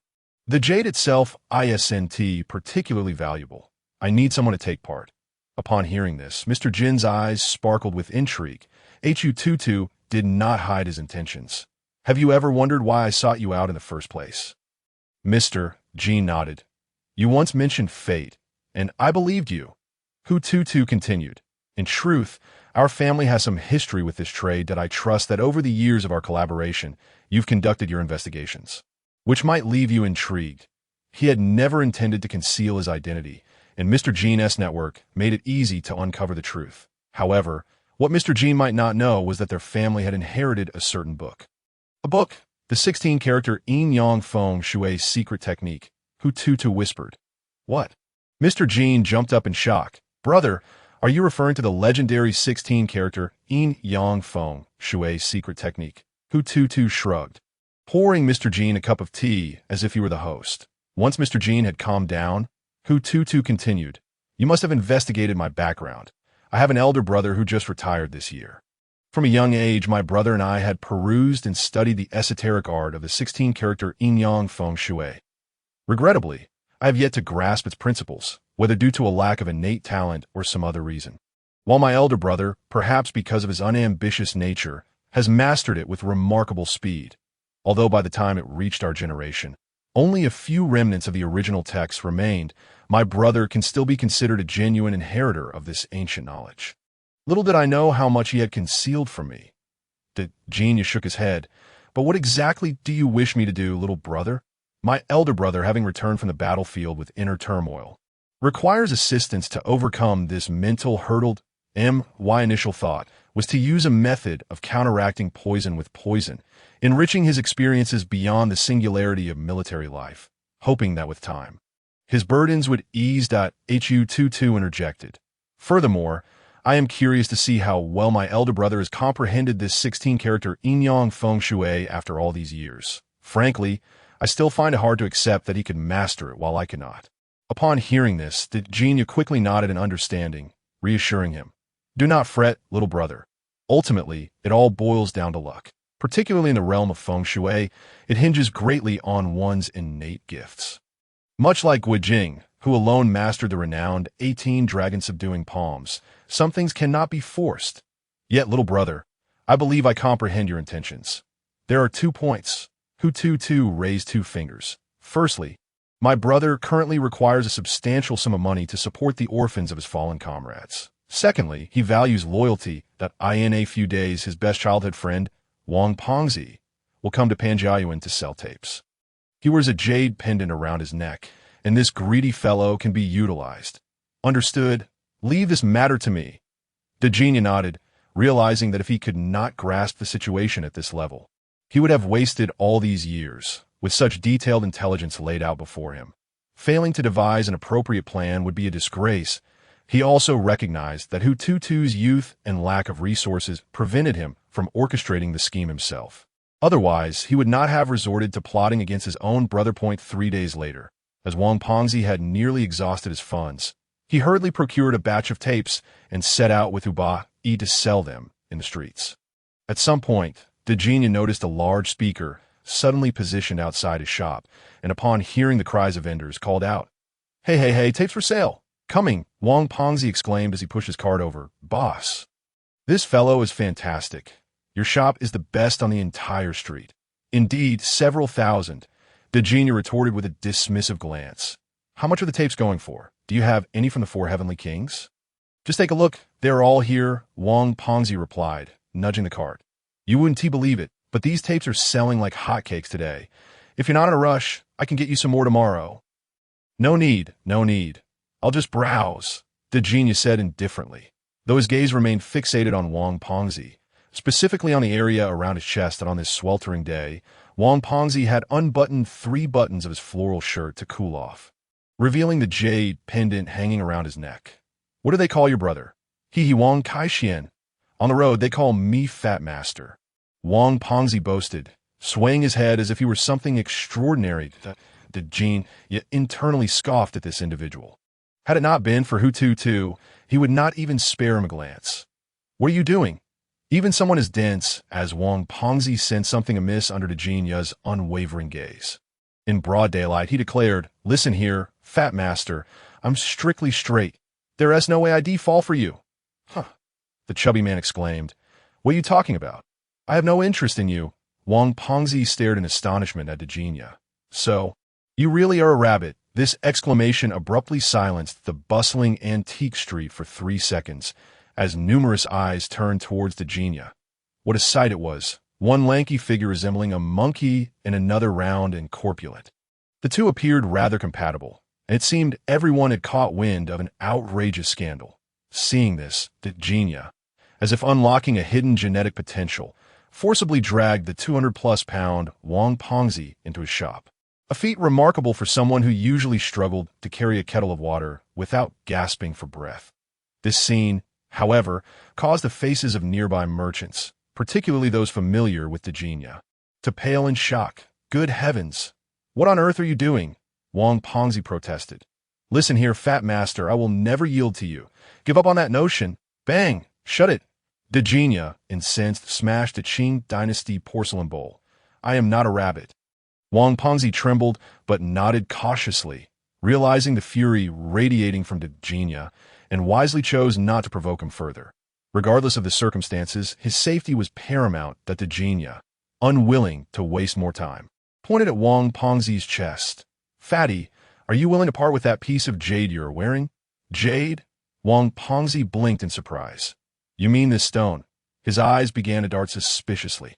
The jade itself isn't particularly valuable. I need someone to take part. Upon hearing this, Mr. Jin's eyes sparkled with intrigue. Hu Tutu did not hide his intentions. Have you ever wondered why I sought you out in the first place? Mr. Jin nodded. You once mentioned fate, and I believed you. Hu Tutu continued. In truth, our family has some history with this trade that I trust that over the years of our collaboration, you've conducted your investigations, which might leave you intrigued. He had never intended to conceal his identity, and Mr. Jin's network made it easy to uncover the truth. However, what Mr. Jin might not know was that their family had inherited a certain book. A book, the 16-character Yin Yang Feng Shui's secret technique, Hu Tutu whispered. What? Mr. Jin jumped up in shock. Brother, are you referring to the legendary 16-character Yin Yang Feng Shui's secret technique? Hu Tutu shrugged, pouring Mr. Jin a cup of tea as if he were the host. Once Mr. Jin had calmed down, Hu Tutu continued. You must have investigated my background. I have an elder brother who just retired this year. From a young age, my brother and I had perused and studied the esoteric art of the 16-character Yin Yang Feng Shui. Regrettably, I have yet to grasp its principles, whether due to a lack of innate talent or some other reason. While my elder brother, perhaps because of his unambitious nature, has mastered it with remarkable speed, although by the time it reached our generation, only a few remnants of the original text remained, my brother can still be considered a genuine inheritor of this ancient knowledge. Little did I know how much he had concealed from me. The genius shook his head. But what exactly do you wish me to do, little brother? My elder brother, having returned from the battlefield with inner turmoil, requires assistance to overcome this mental hurdle. My initial thought was to use a method of counteracting poison with poison, enriching his experiences beyond the singularity of military life, hoping that with time, his burdens would ease. Hu Tutu interjected. Furthermore, I am curious to see how well my elder brother has comprehended this 16-character Yin-Yang Feng Shui after all these years. Frankly, I still find it hard to accept that he could master it while I cannot. Upon hearing this, the genius quickly nodded in understanding, reassuring him. Do not fret, little brother. Ultimately, it all boils down to luck. Particularly in the realm of Feng Shui, it hinges greatly on one's innate gifts. Much like Gui Jing, who alone mastered the renowned 18 dragon-subduing palms, some things cannot be forced. Yet, little brother, I believe I comprehend your intentions. There are 2 points. Hu Tutu raised 2 fingers. Firstly, my brother currently requires a substantial sum of money to support the orphans of his fallen comrades. Secondly, he values loyalty that in a few days his best childhood friend, Wang Pengzi, will come to Panjiayuan to sell tapes. He wears a jade pendant around his neck, and this greedy fellow can be utilized. Understood? Leave this matter to me. The genius nodded, realizing that if he could not grasp the situation at this level, he would have wasted all these years, with such detailed intelligence laid out before him. Failing to devise an appropriate plan would be a disgrace. He also recognized that Hu Tutu's youth and lack of resources prevented him from orchestrating the scheme himself. Otherwise, he would not have resorted to plotting against his own brother. 3 days later, as Wang Pengzi had nearly exhausted his funds, he hurriedly procured a batch of tapes and set out with Yi to sell them in the streets. At some point, the genius noticed a large speaker suddenly positioned outside his shop, and upon hearing the cries of vendors, called out, Hey, tapes for sale! Coming! Wang Pengzi exclaimed as he pushed his cart over. Boss, this fellow is fantastic. Your shop is the best on the entire street. Indeed, several thousand. The genius retorted with a dismissive glance. How much are the tapes going for? Do you have any from the 4 heavenly kings? Just take a look. They're all here, Wang Pengzi replied, nudging the cart. You wouldn't believe it, but these tapes are selling like hotcakes today. If you're not in a rush, I can get you some more tomorrow. No need. I'll just browse, the genius said indifferently, though his gaze remained fixated on Wang Pengzi, specifically on the area around his chest. That on this sweltering day, Wang Pengzi had unbuttoned 3 buttons of his floral shirt to cool off, revealing the jade pendant hanging around his neck. What do they call your brother? He Wang Kaixian. On the road, they call me Fat Master. Wang Pengzi boasted, swaying his head as if he were something extraordinary. The genius yet internally scoffed at this individual. Had it not been for Hu Tutu, he would not even spare him a glance. What are you doing? Even someone as dense as Wang Pengzi sensed something amiss under the genius's unwavering gaze. In broad daylight, he declared, Listen here, Fat Master, I'm strictly straight. There is no way I'd fall for you. Huh, the chubby man exclaimed. What are you talking about? I have no interest in you. Wang Pengzi stared in astonishment at the genius. So, you really are a rabbit. This exclamation abruptly silenced the bustling antique street for 3 seconds, as numerous eyes turned towards the genius. What a sight it was, one lanky figure resembling a monkey and another round and corpulent. The two appeared rather compatible, and it seemed everyone had caught wind of an outrageous scandal. Seeing this, the genius, as if unlocking a hidden genetic potential, forcibly dragged the 200-plus-pound Wang Pengzi into his shop. A feat remarkable for someone who usually struggled to carry a kettle of water without gasping for breath. This scene, however, caused the faces of nearby merchants, particularly those familiar with the genius, to pale in shock. Good heavens! What on earth are you doing? Wang Pengzi protested. Listen here, Fat Master, I will never yield to you. Give up on that notion. Bang! Shut it! The genius, incensed, smashed a Qing dynasty porcelain bowl. I am not a rabbit. Wang Pengzi trembled, but nodded cautiously, realizing the fury radiating from Degenia, and wisely chose not to provoke him further. Regardless of the circumstances, his safety was paramount that Degenia, unwilling to waste more time, pointed at Wang Pengzi's chest. "Fatty, are you willing to part with that piece of jade you're wearing?" "Jade?" Wang Pengzi blinked in surprise. "You mean this stone?" His eyes began to dart suspiciously.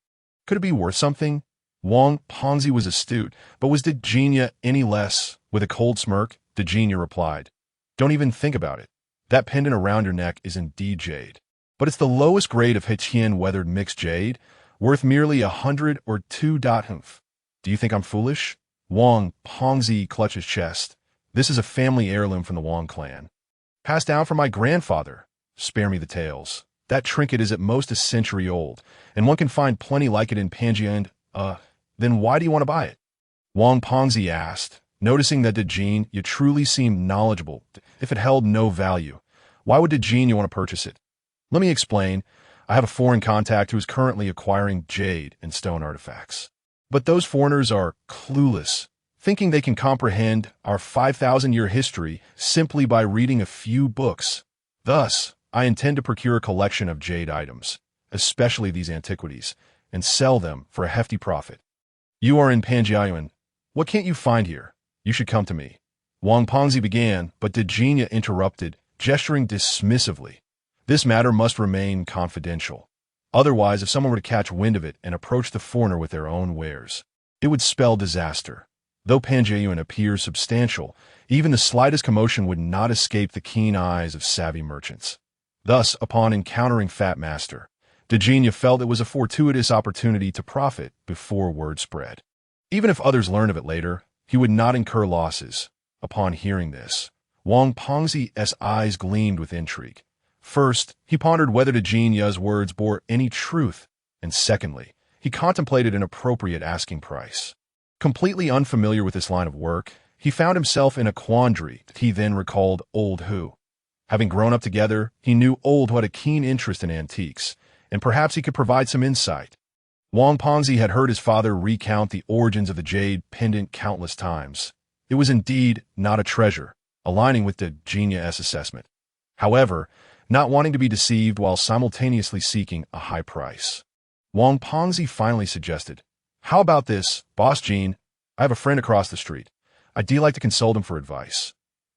Could it be worth something? Wang Pengzi was astute, but was Degenia any less? With a cold smirk, Degenia replied, "Don't even think about it. That pendant around your neck is indeed jade. But it's the lowest grade of Heqian weathered mixed jade, worth merely 100 or 2 humph. Do you think I'm foolish?" Wang Pengzi clutched his chest. "This is a family heirloom from the Wang clan. Passed down from my grandfather. Spare me the tales. That trinket is at most a century old, and one can find plenty like it in Pangaea and, then why do you want to buy it?" Wang Pengzi asked, noticing that Degenia truly seemed knowledgeable. If it held no value, why would Degenia want to purchase it? "Let me explain. I have a foreign contact who is currently acquiring jade and stone artifacts. But those foreigners are clueless, thinking they can comprehend our 5,000-year history simply by reading a few books. Thus, I intend to procure a collection of jade items, especially these antiquities, and sell them for a hefty profit. You are in Pangaea. What can't you find here? You should come to me." Wang Pengzi began, but Degenia interrupted, gesturing dismissively. "This matter must remain confidential. Otherwise, if someone were to catch wind of it and approach the foreigner with their own wares, it would spell disaster. Though Pangaea appears substantial, even the slightest commotion would not escape the keen eyes of savvy merchants." Thus, upon encountering Fat Master, Degenia felt it was a fortuitous opportunity to profit before word spread. Even if others learned of it later, he would not incur losses. Upon hearing this, Wang Pengzi's eyes gleamed with intrigue. First, he pondered whether Degenia's words bore any truth, and secondly, he contemplated an appropriate asking price. Completely unfamiliar with this line of work, he found himself in a quandary that he then recalled old Hu. Having grown up together, he knew old Hu had a keen interest in antiques, and perhaps he could provide some insight. Wang Pengzi had heard his father recount the origins of the jade pendant countless times. It was indeed not a treasure, aligning with Degenia's assessment. However, not wanting to be deceived while simultaneously seeking a high price, Wang Pengzi finally suggested, "How about this, Boss Jean? I have a friend across the street. I'd like to consult him for advice."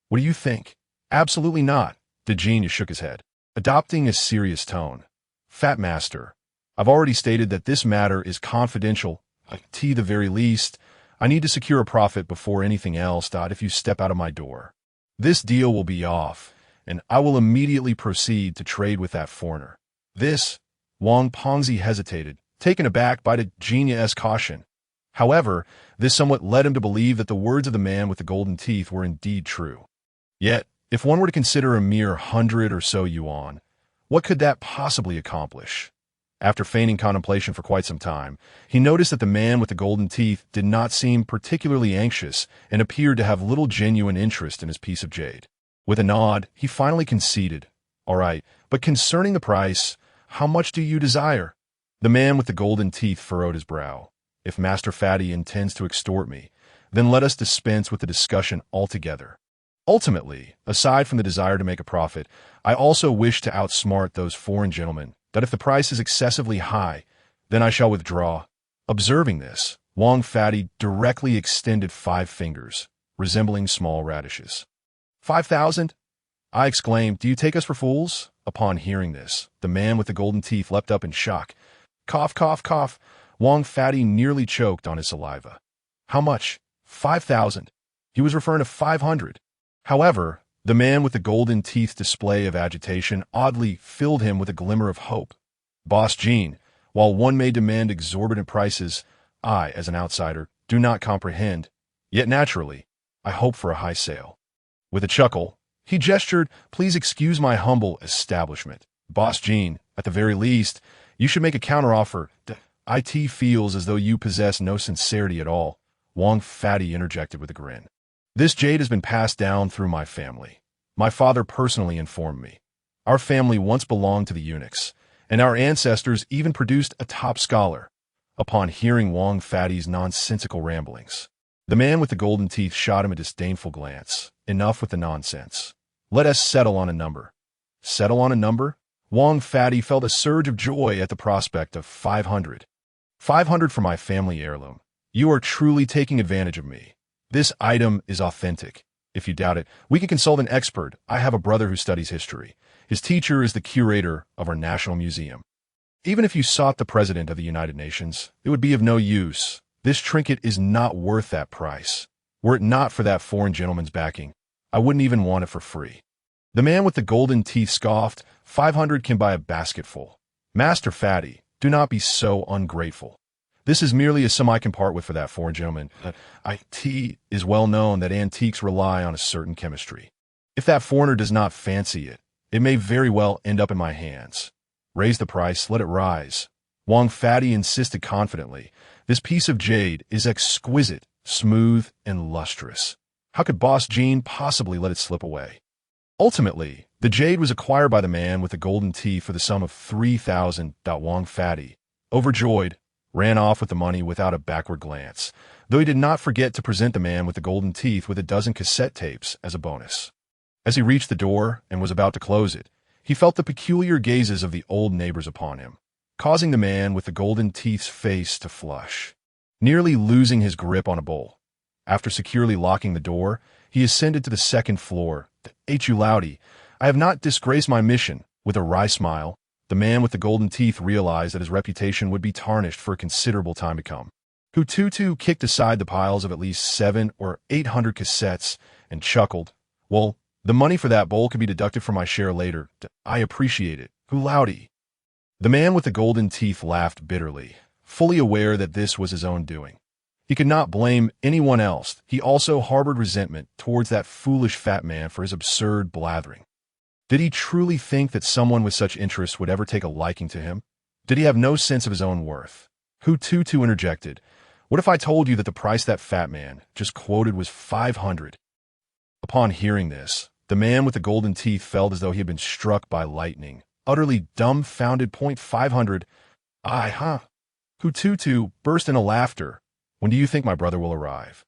"What do you think?" "Absolutely not." Degenia shook his head, adopting a serious tone. "Fat Master, I've already stated that this matter is confidential. At the very least, I need to secure a profit before anything else. If you step out of my door, this deal will be off, and I will immediately proceed to trade with that foreigner." This, Wang Pengzi hesitated, taken aback by Degenia's caution. However, this somewhat led him to believe that the words of the man with the golden teeth were indeed true. Yet, if one were to consider a mere 100 or so yuan, what could that possibly accomplish? After feigning contemplation for quite some time, he noticed that the man with the golden teeth did not seem particularly anxious and appeared to have little genuine interest in his piece of jade. With a nod, he finally conceded, "All right, but concerning the price, how much do you desire?" The man with the golden teeth furrowed his brow. "If Master Fatty intends to extort me, then let us dispense with the discussion altogether. Ultimately, aside from the desire to make a profit, I also wish to outsmart those foreign gentlemen, that if the price is excessively high, then I shall withdraw." Observing this, Wang Fatty directly extended 5 fingers, resembling small radishes. 5,000? I exclaimed, "Do you take us for fools?" Upon hearing this, the man with the golden teeth leapt up in shock. Cough, cough, cough. Wang Fatty nearly choked on his saliva. "How much?" 5,000. He was referring to 500. However, the man with the golden teeth display of agitation oddly filled him with a glimmer of hope. "Boss Jean, while one may demand exorbitant prices, I, as an outsider, do not comprehend. Yet naturally, I hope for a high sale." With a chuckle, he gestured, "Please excuse my humble establishment. Boss Jean, at the very least, you should make a counteroffer. It feels as though you possess no sincerity at all." Wang Fatty interjected with a grin. "This jade has been passed down through my family. My father personally informed me. Our family once belonged to the eunuchs, and our ancestors even produced a top scholar." Upon hearing Wang Fatty's nonsensical ramblings, The man with the golden teeth shot him a disdainful glance. Enough with the nonsense. Let us settle on a number. Settle on a number? Wang Fatty felt a surge of joy at the prospect of 500. 500 for my family heirloom. You are truly taking advantage of me. This item is authentic. If you doubt it, we can consult an expert. I have a brother who studies history. His teacher is the curator of our National Museum. Even if you sought the President of the United Nations, it would be of no use. This trinket is not worth that price. Were it not for that foreign gentleman's backing, I wouldn't even want it for free. The man with the golden teeth scoffed, 500 can buy a basketful. Master Fatty, do not be so ungrateful. This is merely a sum I can part with for that foreign gentleman. It is well known that antiques rely on a certain chemistry. If that foreigner does not fancy it, it may very well end up in my hands. Raise the price, let it rise. Wang Fatty insisted confidently. This piece of jade is exquisite, smooth, and lustrous. How could Boss Jean possibly let it slip away? Ultimately, the jade was acquired by the man with the golden teeth for the sum of 3,000. Wang Fatty, overjoyed, ran off with the money without a backward glance, though he did not forget to present the man with the golden teeth with a dozen cassette tapes as a bonus. As he reached the door and was about to close it, he felt the peculiar gazes of the old neighbors upon him, causing the man with the golden teeth's face to flush, nearly losing his grip on a bowl. After securely locking the door, he ascended to the second floor. Hu Tutu, I have not disgraced my mission. With a wry smile, the man with the golden teeth realized that his reputation would be tarnished for a considerable time to come. Hu Tutu kicked aside the piles of at least 700 or 800 cassettes and chuckled. Well, the money for that bowl could be deducted from my share later. I appreciate it. Hu Tutu. The man with the golden teeth laughed bitterly, fully aware that this was his own doing. He could not blame anyone else. He also harbored resentment towards that foolish fat man for his absurd blathering. Did he truly think that someone with such interests would ever take a liking to him? Did he have no sense of his own worth? Hu Tutu interjected. What if I told you that the price that fat man just quoted was 500? Upon hearing this, the man with the golden teeth felt as though he had been struck by lightning, utterly dumbfounded. 500. Hu Tutu burst into laughter. When do you think my brother will arrive?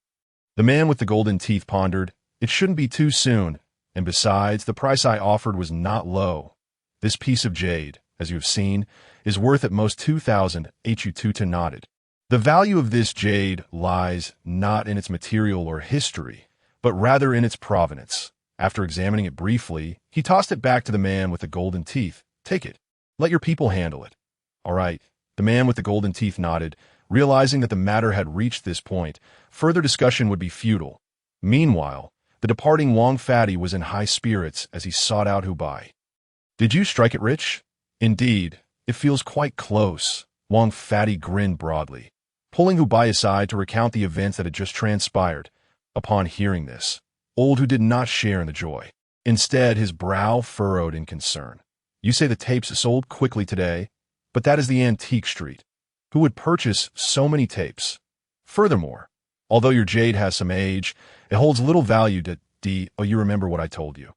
The man with the golden teeth pondered. It shouldn't be too soon. And besides, the price I offered was not low. This piece of jade, as you have seen, is worth at most 2,000. Hu Tutu nodded. The value of this jade lies not in its material or history, but rather in its provenance. After examining it briefly, he tossed it back to the man with the golden teeth. Take it. Let your people handle it. All right. The man with the golden teeth nodded, realizing that the matter had reached this point. Further discussion would be futile. Meanwhile, the departing Wang Fatty was in high spirits as he sought out Hu Bai. Did you strike it rich? Indeed, it feels quite close. Wang Fatty grinned broadly, pulling Hu Bai aside to recount the events that had just transpired. Upon hearing this, Old Hu did not share in the joy. Instead, his brow furrowed in concern. You say the tapes sold quickly today, but that is the antique street. Who would purchase so many tapes? Furthermore, although your jade has some age, it holds little value to you remember what I told you.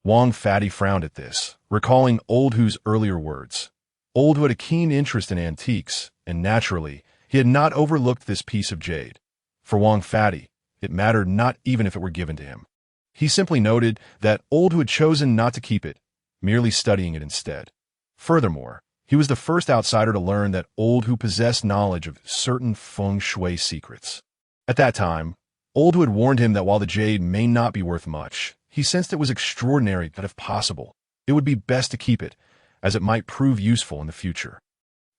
Wang Fatty frowned at this, recalling Old Hu's earlier words. Old Hu had a keen interest in antiques, and naturally, he had not overlooked this piece of jade. For Wang Fatty, it mattered not even if it were given to him. He simply noted that Old Hu had chosen not to keep it, merely studying it instead. Furthermore, he was the first outsider to learn that Old Hu possessed knowledge of certain feng shui secrets. At that time, Old Hu had warned him that while the jade may not be worth much, he sensed it was extraordinary that if possible, it would be best to keep it, as it might prove useful in the future.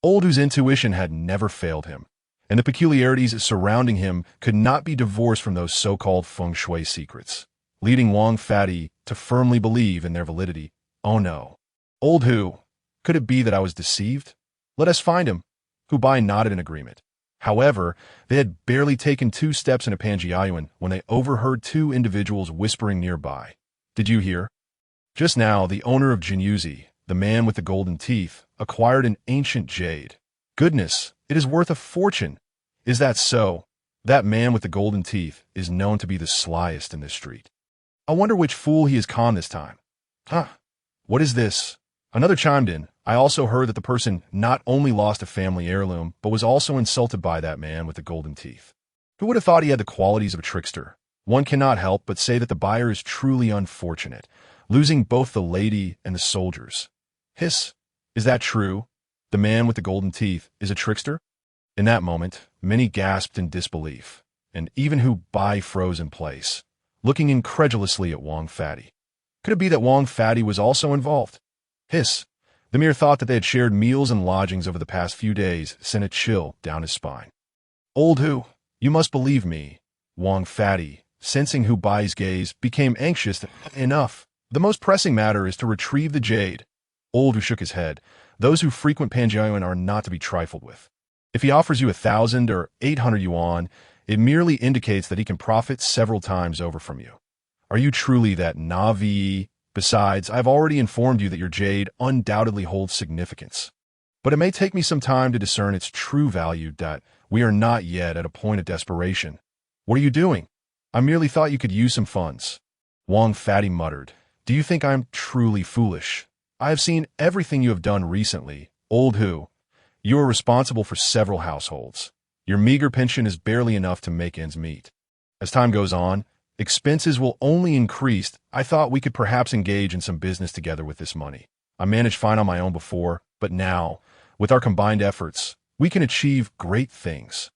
Old Hu's intuition had never failed him, and the peculiarities surrounding him could not be divorced from those so-called feng shui secrets, leading Wang Fatty to firmly believe in their validity. Oh no. Old Hu, could it be that I was deceived? Let us find him. Hu Bai nodded in agreement. However, they had barely taken 2 steps into Panjiayuan when they overheard 2 individuals whispering nearby. Did you hear? Just now, the owner of Jinyuzi, the man with the golden teeth, acquired an ancient jade. Goodness, it is worth a fortune. Is that so? That man with the golden teeth is known to be the slyest in this street. I wonder which fool he has conned this time. What is this? Another chimed in. I also heard that the person not only lost a family heirloom, but was also insulted by that man with the golden teeth. Who would have thought he had the qualities of a trickster? One cannot help but say that the buyer is truly unfortunate, losing both the lady and the soldiers. Hiss, is that true? The man with the golden teeth is a trickster? In that moment, many gasped in disbelief, and even Hu Bai froze in place, looking incredulously at Wang Fatty. Could it be that Wang Fatty was also involved? Hiss, the mere thought that they had shared meals and lodgings over the past few days sent a chill down his spine. Old Hu, you must believe me. Wang Fatty, sensing Hu Bai's gaze, became anxious. Enough. The most pressing matter is to retrieve the jade. Old Hu shook his head. Those who frequent Panjiayuan are not to be trifled with. If he offers you 1,000 or 800 yuan, it merely indicates that he can profit several times over from you. Are you truly that Navi? Besides, I've already informed you that your jade undoubtedly holds significance. But it may take me some time to discern its true value. We are not yet at a point of desperation. What are you doing? I merely thought you could use some funds. Wang Fatty muttered. Do you think I'm truly foolish? I have seen everything you have done recently. Old Hu, you are responsible for several households. Your meager pension is barely enough to make ends meet. As time goes on, expenses will only increase. I thought we could perhaps engage in some business together with this money. I managed fine on my own before, but now, with our combined efforts, we can achieve great things.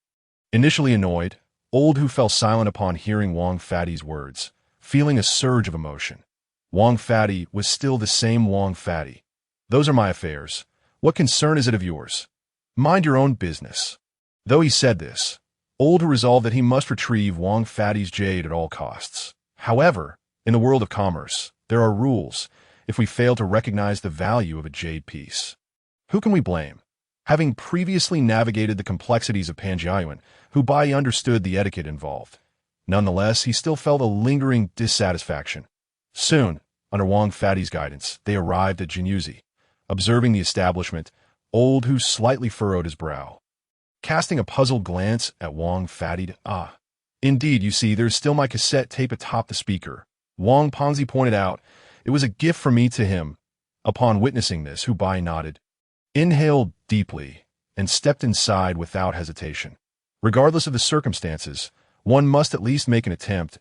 Initially annoyed, Old Hu fell silent upon hearing Wang Fatty's words, feeling a surge of emotion. Wang Fatty was still the same Wang Fatty. Those are my affairs. What concern is it of yours? Mind your own business. Though he said this, Old Hu resolved that he must retrieve Wang Fatty's jade at all costs. However, in the world of commerce, there are rules if we fail to recognize the value of a jade piece. Who can we blame? Having previously navigated the complexities of Panjiayuan, Hu Bai understood the etiquette involved. Nonetheless, he still felt a lingering dissatisfaction. Soon, under Wang Fatty's guidance, they arrived at Jinyuzi. Observing the establishment, Old Hu slightly furrowed his brow. Casting a puzzled glance at Wang Fatty, indeed, you see, there's still my cassette tape atop the speaker. Wang Pongzi pointed out, it was a gift from me to him. Upon witnessing this, Hu Bai nodded, inhaled deeply, and stepped inside without hesitation. Regardless of the circumstances, one must at least make an attempt.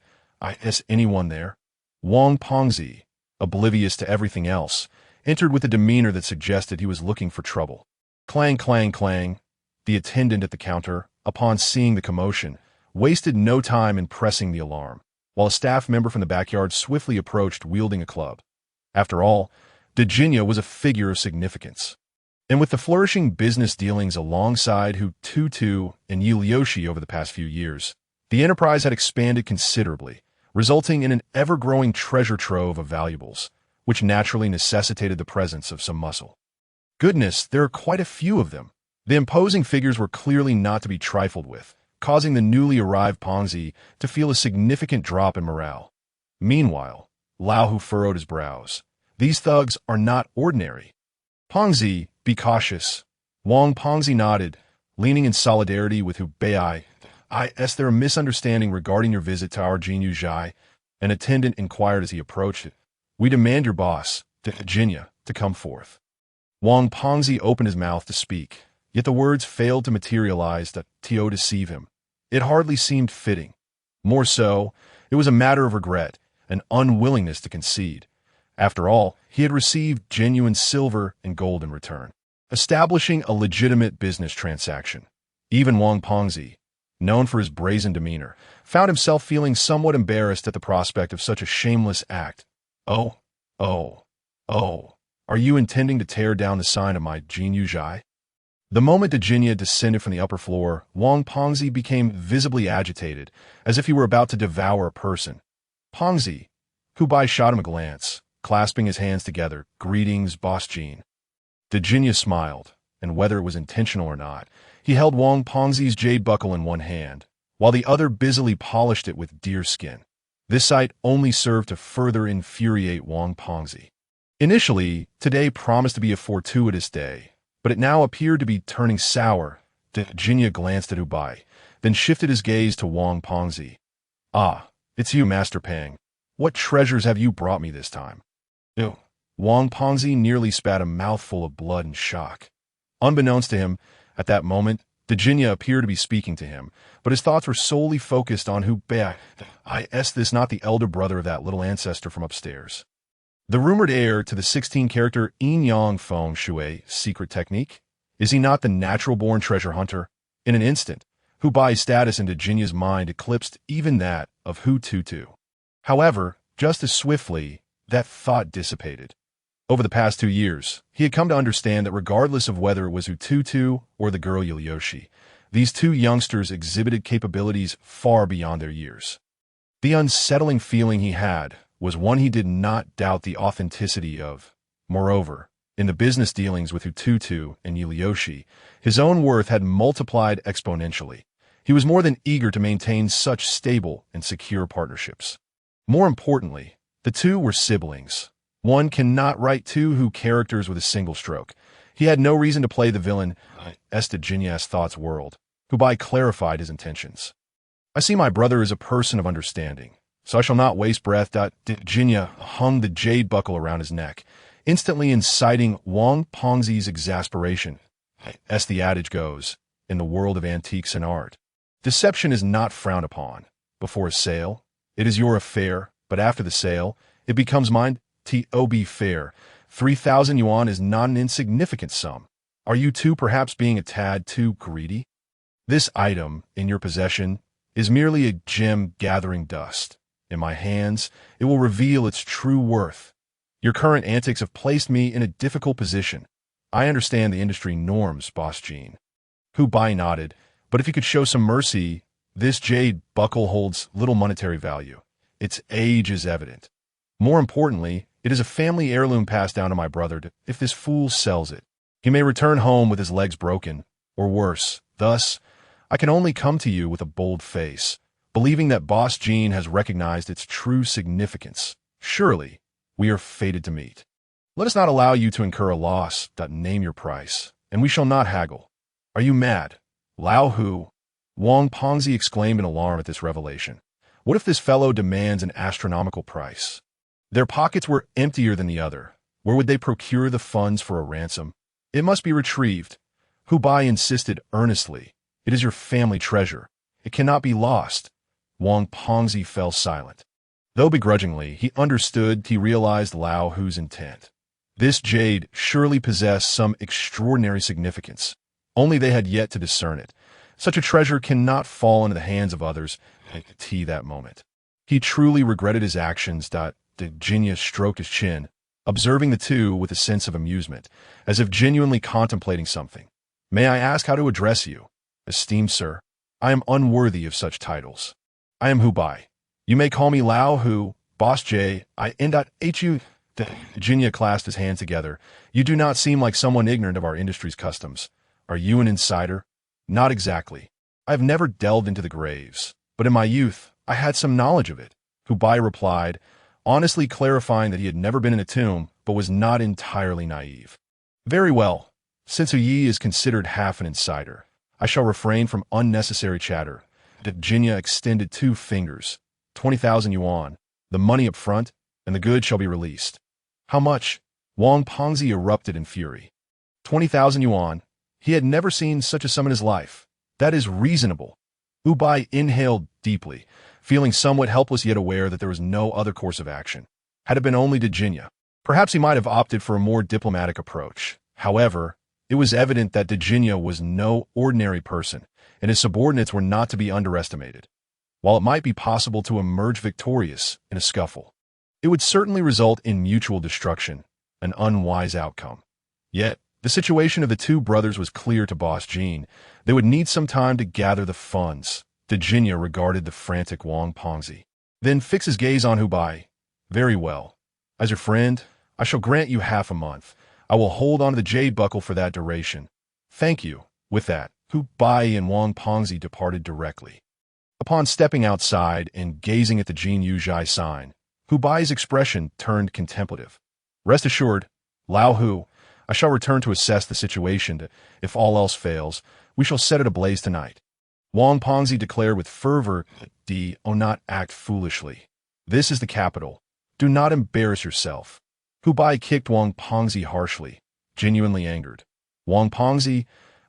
Is anyone there? Wang Pongzi, oblivious to everything else, entered with a demeanor that suggested he was looking for trouble. Clang, clang, clang. The attendant at the counter, upon seeing the commotion, wasted no time in pressing the alarm, while a staff member from the backyard swiftly approached wielding a club. After all, Dejinya was a figure of significance. And with the flourishing business dealings alongside Hu Tutu and Liu Xi over the past few years, the enterprise had expanded considerably, resulting in an ever-growing treasure trove of valuables, which naturally necessitated the presence of some muscle. Goodness, there are quite a few of them. The imposing figures were clearly not to be trifled with, causing the newly arrived Pongzi to feel a significant drop in morale. Meanwhile, Lao Hu furrowed his brows. These thugs are not ordinary. Pongzi, be cautious. Wang Pongzi nodded, leaning in solidarity with Hu Bai. There a misunderstanding regarding your visit to our Jinyuji? An attendant inquired as he approached it. We demand your boss, Jinya, to come forth. Wang Pongzi opened his mouth to speak, yet the words failed to materialize to deceive him. It hardly seemed fitting. More so, it was a matter of regret, an unwillingness to concede. After all, he had received genuine silver and gold in return, establishing a legitimate business transaction. Even Wang Pongzi, known for his brazen demeanor, found himself feeling somewhat embarrassed at the prospect of such a shameless act. Are you intending to tear down the sign of my Jinyuji? The moment Dejinya descended from the upper floor, Wang Pongzi became visibly agitated, as if he were about to devour a person. Pongzi, Hu Bai shot him a glance, clasping his hands together. Greetings, Boss Jin. Dejinya smiled, and whether it was intentional or not, he held Wang Pongzi's jade buckle in one hand, while the other busily polished it with deer skin. This sight only served to further infuriate Wang Pongzi. Initially, today promised to be a fortuitous day, but it now appeared to be turning sour. Dejinya glanced at Hu Bai, then shifted his gaze to Wang Pongzi. It's you, Master Pang. What treasures have you brought me this time? Ew. Wang Pongzi nearly spat a mouthful of blood in shock. Unbeknownst to him, at that moment, Virginia appeared to be speaking to him, but his thoughts were solely focused on Hu Bai. Is this not the elder brother of that little ancestor from upstairs? The rumored heir to the 16-character Yin Yang Feng Shui secret technique? Is he not the natural-born treasure hunter? In an instant, Hu Bai's status in Virginia's mind eclipsed even that of Hu Tutu. However, just as swiftly, that thought dissipated. Over the past 2 years, he had come to understand that regardless of whether it was Hu Tutu or the girl Liu Xi, these two youngsters exhibited capabilities far beyond their years. The unsettling feeling he had was one he did not doubt the authenticity of. Moreover, in the business dealings with Hu Tutu and Liu Xi, his own worth had multiplied exponentially. He was more than eager to maintain such stable and secure partnerships. More importantly, the two were siblings. One cannot write two Hu characters with a single stroke. He had no reason to play the villain. Virginia's thoughts whirled. Hu Bai clarified his intentions. I see my brother as a person of understanding, so I shall not waste breath. Virginia hung the jade buckle around his neck, instantly inciting Wang Pengzi's exasperation. As the adage goes, in the world of antiques and art, deception is not frowned upon. Before a sale, it is your affair, but after the sale, it becomes mine. To be fair, 3,000 yuan is not an insignificant sum. Are you two perhaps being a tad too greedy? This item, in your possession, is merely a gem gathering dust. In my hands, it will reveal its true worth. Your current antics have placed me in a difficult position. I understand the industry norms, Boss Jean. Hu Bai nodded, but if you could show some mercy, this jade buckle holds little monetary value. Its age is evident. More importantly, it is a family heirloom passed down to my brother. If this fool sells it, he may return home with his legs broken, or worse. Thus, I can only come to you with a bold face, believing that Boss Jean has recognized its true significance. Surely, we are fated to meet. Let us not allow you to incur a loss. Name your price, and we shall not haggle. Are you mad? Lao Hu? Wang Pengzi exclaimed in alarm at this revelation. What if this fellow demands an astronomical price? Their pockets were emptier than the other. Where would they procure the funds for a ransom? It must be retrieved. Hu Bai insisted earnestly. It is your family treasure. It cannot be lost. Wang Pengzi fell silent. Though begrudgingly, he realized Lao Hu's intent. This jade surely possessed some extraordinary significance. Only they had yet to discern it. Such a treasure cannot fall into the hands of others at that moment. He truly regretted his actions. Virginia stroked his chin, observing the two with a sense of amusement, as if genuinely contemplating something. May I ask how to address you? Esteemed sir, I am unworthy of such titles. I am Hu Bai. You may call me Lao Hu, Boss J. Hu. Virginia clasped his hands together. You do not seem like someone ignorant of our industry's customs. Are you an insider? Not exactly. I have never delved into the graves, but in my youth, I had some knowledge of it. Hu Bai replied, honestly clarifying that he had never been in a tomb, but was not entirely naive. Very well. Since Hu Yi is considered half an insider, I shall refrain from unnecessary chatter. Virginia extended 2 fingers. 20,000 yuan, the money up front, and the goods shall be released. How much? Wang Pengzi erupted in fury. 20,000 yuan. He had never seen such a sum in his life. That is reasonable. Hu Bai inhaled deeply, feeling somewhat helpless yet aware that there was no other course of action. Had it been only Virginia, perhaps he might have opted for a more diplomatic approach. However, it was evident that Virginia was no ordinary person, and his subordinates were not to be underestimated. While it might be possible to emerge victorious in a scuffle, it would certainly result in mutual destruction, an unwise outcome. Yet, the situation of the two brothers was clear to Boss Jean. They would need some time to gather the funds. Virginia regarded the frantic Wang Pengzi, then fixed his gaze on Hu Bai. Very well. As your friend, I shall grant you half a month. I will hold on to the jade buckle for that duration. Thank you. With that, Hu Bai and Wang Pengzi departed directly. Upon stepping outside and gazing at the Jin Yuzhai sign, Hu Bai's expression turned contemplative. Rest assured, Lao Hu, I shall return to assess the situation. If all else fails, we shall set it ablaze tonight. Wang Pengzi declared with fervor, do not act foolishly. This is the capital. Do not embarrass yourself. Hu Bai kicked Wang Pengzi harshly, genuinely angered. Wang Pengzi,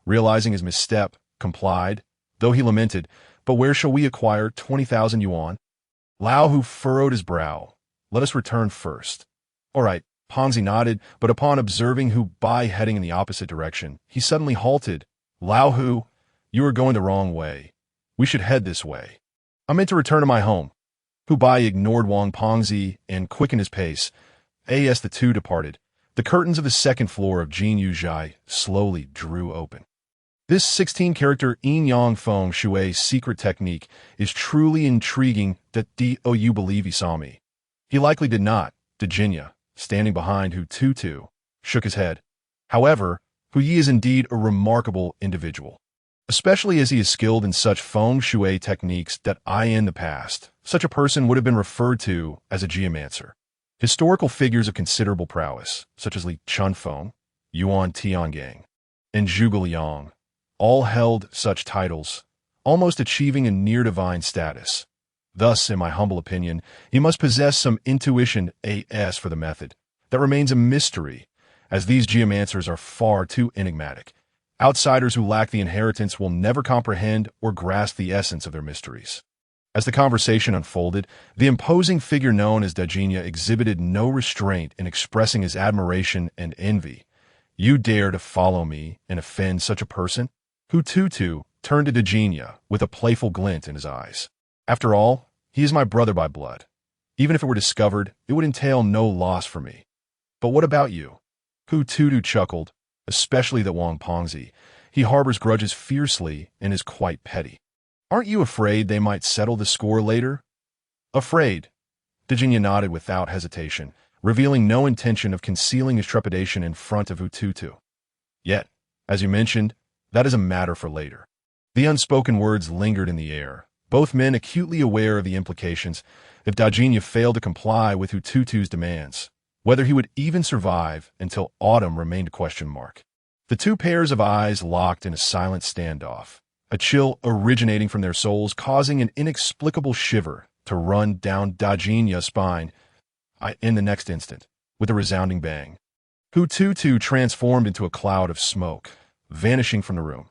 realizing his misstep, complied, though he lamented, "But where shall we acquire 20,000 yuan?" Hu furrowed his brow. "Let us return first." "All right." Pongzi nodded, but upon observing Hu Bai heading in the opposite direction, he suddenly halted. "Hu, you are going the wrong way. We should head this way. I meant to return to my home." Hu Bai ignored Wang Pongzi and quickened his pace. As the two departed, the curtains of the second floor of Jin Yuzhai slowly drew open. This 16-character yin-yang feng shui secret technique is truly intriguing. "Oh, you believe he saw me?" He likely did not. Jinya, standing behind Hu Tutu, shook his head. However, Hu Yi is indeed a remarkable individual, especially as he is skilled in such feng shui techniques that in the past, such a person would have been referred to as a geomancer. Historical figures of considerable prowess, such as Li Chunfeng, Yuan Tiangang, and Zhuge Liang, all held such titles, almost achieving a near-divine status. Thus, in my humble opinion, he must possess some intuition as for the method. That remains a mystery, as these geomancers are far too enigmatic. Outsiders who lack the inheritance will never comprehend or grasp the essence of their mysteries. As the conversation unfolded, the imposing figure known as Dajinya exhibited no restraint in expressing his admiration and envy. "You dare to follow me and offend such a person?" Hu Tutu turned to Dajinya with a playful glint in his eyes. "After all, he is my brother by blood. Even if it were discovered, it would entail no loss for me. But what about you?" Hu Tutu chuckled, "Especially that Wang Pongzi. He harbors grudges fiercely and is quite petty. Aren't you afraid they might settle the score later?" "Afraid?" Dajinya nodded without hesitation, revealing no intention of concealing his trepidation in front of Hu Tutu. "Yet, as you mentioned, that is a matter for later." The unspoken words lingered in the air, both men acutely aware of the implications if Dajinya failed to comply with Hu Tutu's demands. Whether he would even survive until autumn remained a question mark. The two pairs of eyes locked in a silent standoff, a chill originating from their souls causing an inexplicable shiver to run down Dajinya's spine. In the next instant, with a resounding bang, Hu Tutu transformed into a cloud of smoke, vanishing from the room.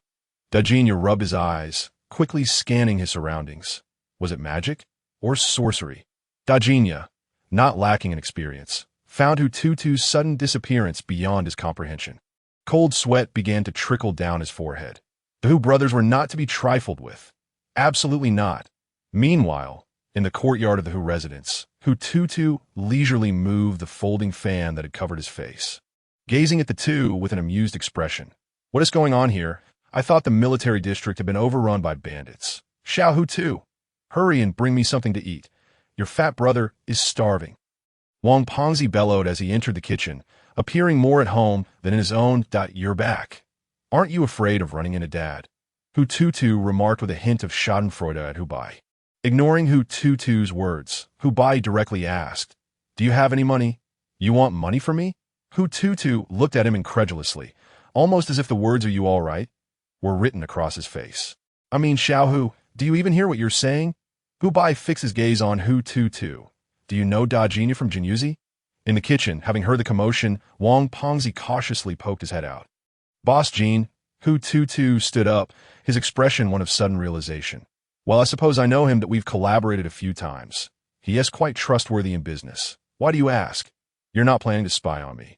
Dajinya rubbed his eyes, quickly scanning his surroundings. Was it magic or sorcery? Dajinya, not lacking in experience, found Hu Tutu's sudden disappearance beyond his comprehension. Cold sweat began to trickle down his forehead. The Hu brothers were not to be trifled with. Absolutely not. Meanwhile, in the courtyard of the Hu residence, Hu Tutu leisurely moved the folding fan that had covered his face, gazing at the two with an amused expression. "What is going on here? I thought the military district had been overrun by bandits. Xiao Hu Tu, hurry and bring me something to eat. Your fat brother is starving." Wang Pongzi bellowed as he entered the kitchen, appearing more at home than in his own. "You're back. Aren't you afraid of running into Dad?" Hu Tutu remarked with a hint of schadenfreude at Hu Bai. Ignoring Hu Tutu's words, Hu Bai directly asked, "Do you have any money? You want money from me?" Hu Tutu looked at him incredulously, almost as if the words "Are you all right?" were written across his face. "I mean, Xiao Hu, do you even hear what you're saying?" Hu Bai fixed his gaze on Hu Tutu. "Do you know Dajinya from Jinyuzi?" In the kitchen, having heard the commotion, Wang Pongzi cautiously poked his head out. "Boss Jin," Hu Tutu stood up, his expression one of sudden realization. "Well, I suppose I know him, that we've collaborated a few times. He is quite trustworthy in business. Why do you ask? You're not planning to spy on me,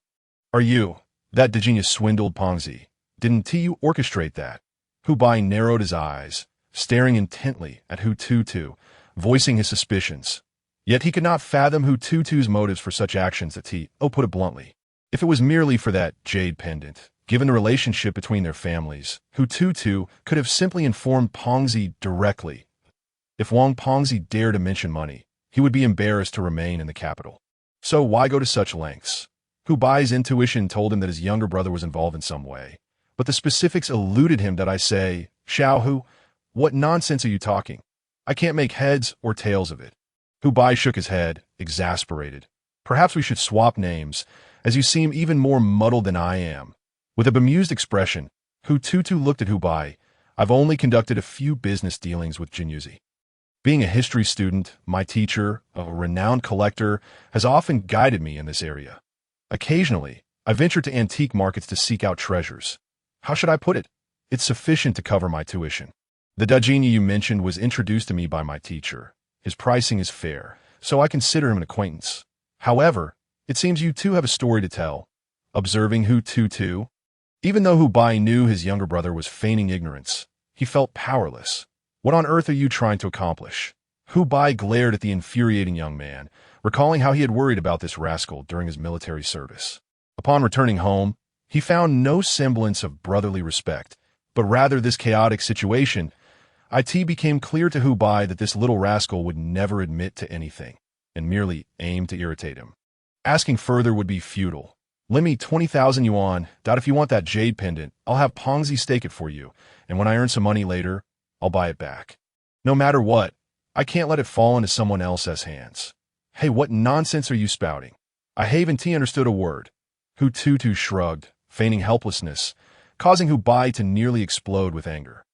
are you?" That Dajinya swindled Pongzi. "Didn't you orchestrate that?" Hu Bai narrowed his eyes, staring intently at Hu Tutu, voicing his suspicions. Yet he could not fathom Hu Tutu's motives for such actions that put it bluntly. If it was merely for that jade pendant, given the relationship between their families, Hu Tutu could have simply informed Pongzi directly. If Wang Pongzi dared to mention money, he would be embarrassed to remain in the capital. So why go to such lengths? Hu Bai's intuition told him that his younger brother was involved in some way, but the specifics eluded him. Xiao Hu, what nonsense are you talking? I can't make heads or tails of it." Hu Bai shook his head, exasperated. "Perhaps we should swap names, as you seem even more muddled than I am." With a bemused expression, Hu Tutu looked at Hu Bai. "I've only conducted a few business dealings with Jinyuzi. Being a history student, my teacher, a renowned collector, has often guided me in this area. Occasionally, I venture to antique markets to seek out treasures. How should I put it? It's sufficient to cover my tuition. The Dajini you mentioned was introduced to me by my teacher. His pricing is fair, so I consider him an acquaintance. However, it seems you two have a story to tell. Observing Hu Tutu, even though Hu Bai knew his younger brother was feigning ignorance, he felt powerless. What on earth are you trying to accomplish? Hu Bai glared at the infuriating young man, recalling how he had worried about this rascal during his military service. Upon returning home, he found no semblance of brotherly respect, but rather this chaotic situation. It became clear to Hu Bai that this little rascal would never admit to anything, and merely aimed to irritate him. Asking further would be futile. Lend me 20,000 yuan. If you want that jade pendant, I'll have Pongzi stake it for you, and when I earn some money later, I'll buy it back. No matter what, I can't let it fall into someone else's hands. Hey, what nonsense are you spouting? I haven't understood a word. Hu Tutu shrugged, feigning helplessness, causing Hu Bai to nearly explode with anger.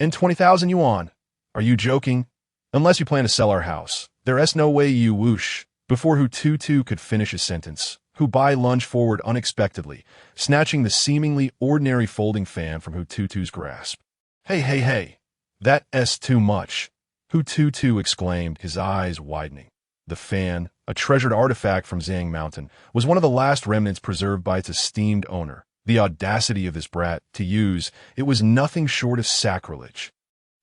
And 20,000 yuan? Are you joking? Unless you plan to sell our house. There's no way you whoosh. Before Hu Tutu could finish his sentence, Hu Bai lunged forward unexpectedly, snatching the seemingly ordinary folding fan from Hu Tutu's grasp. Hey, that's too much, Hu Tutu exclaimed, his eyes widening. The fan, a treasured artifact from Zhang Mountain, was one of the last remnants preserved by its esteemed owner. The audacity of this brat to use it was nothing short of sacrilege.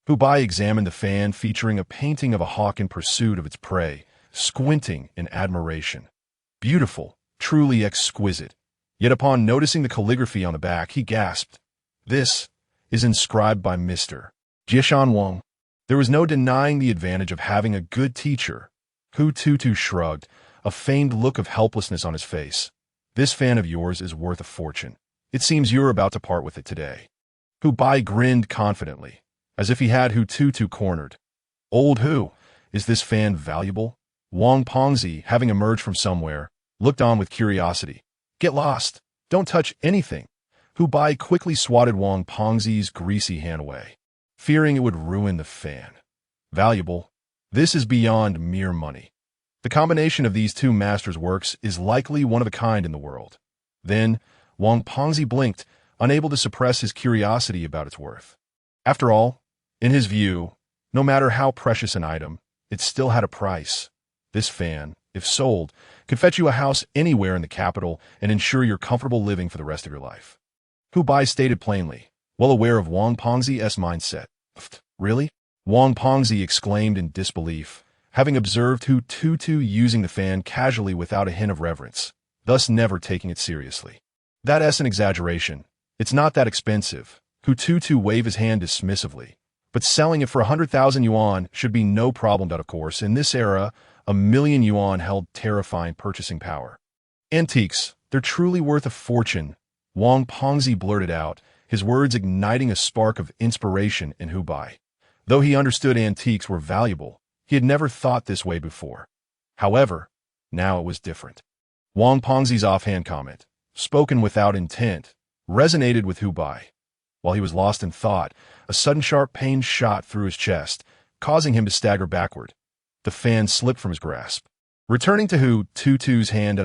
Hu Bai examined the fan featuring a painting of a hawk in pursuit of its prey, squinting in admiration. Beautiful, truly exquisite. Yet upon noticing the calligraphy on the back, he gasped. This is inscribed by Mr. Jishan Wang. There was no denying the advantage of having a good teacher. Hu Tutu shrugged, a feigned look of helplessness on his face. This fan of yours is worth a fortune. It seems you're about to part with it today. Hu Bai grinned confidently, as if he had Hu Tutu cornered. Old Hu, is this fan valuable? Wang Pongzi, having emerged from somewhere, looked on with curiosity. Get lost. Don't touch anything. Hu Bai quickly swatted Wang Pongzi's greasy hand away, fearing it would ruin the fan. Valuable? This is beyond mere money. The combination of these two masters' works is likely one of a kind in the world. Then, Wang Pongzi blinked, unable to suppress his curiosity about its worth. After all, in his view, no matter how precious an item, it still had a price. This fan, if sold, could fetch you a house anywhere in the capital and ensure your comfortable living for the rest of your life. Hu Bai stated plainly, well aware of Wang Pongzi's mindset. Really? Wang Pongzi exclaimed in disbelief, having observed Hu Tutu using the fan casually without a hint of reverence, thus never taking it seriously. That's an exaggeration. It's not that expensive. Hu Tutu waved his hand dismissively. But selling it for 100,000 yuan should be no problem. Of course, in this era, 1,000,000 yuan held terrifying purchasing power. Antiques, they're truly worth a fortune, Wang Pongzi blurted out, his words igniting a spark of inspiration in Hu Bai. Though he understood antiques were valuable, he had never thought this way before. However, now it was different. Wang Pongzi's offhand comment, spoken without intent, resonated with Hu Bai. While he was lost in thought, a sudden sharp pain shot through his chest, causing him to stagger backward. The fan slipped from his grasp. Returning to Hu Tutu's hand,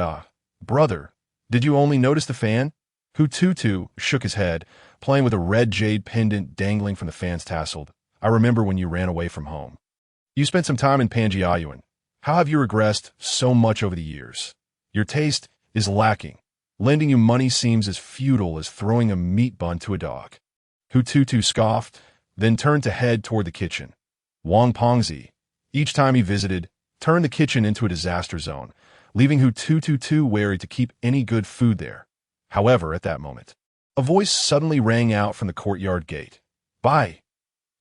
brother, did you only notice the fan? Hu Tutu shook his head, playing with a red jade pendant dangling from the fan's tassel. I remember when you ran away from home. You spent some time in Panjiayuan. How have you regressed so much over the years? Your taste is lacking. Lending you money seems as futile as throwing a meat bun to a dog. Hu Tutu scoffed, then turned to head toward the kitchen. Wang Pongzi, each time he visited, turned the kitchen into a disaster zone, leaving Hu Tutu too wary to keep any good food there. However, at that moment, a voice suddenly rang out from the courtyard gate. Bai,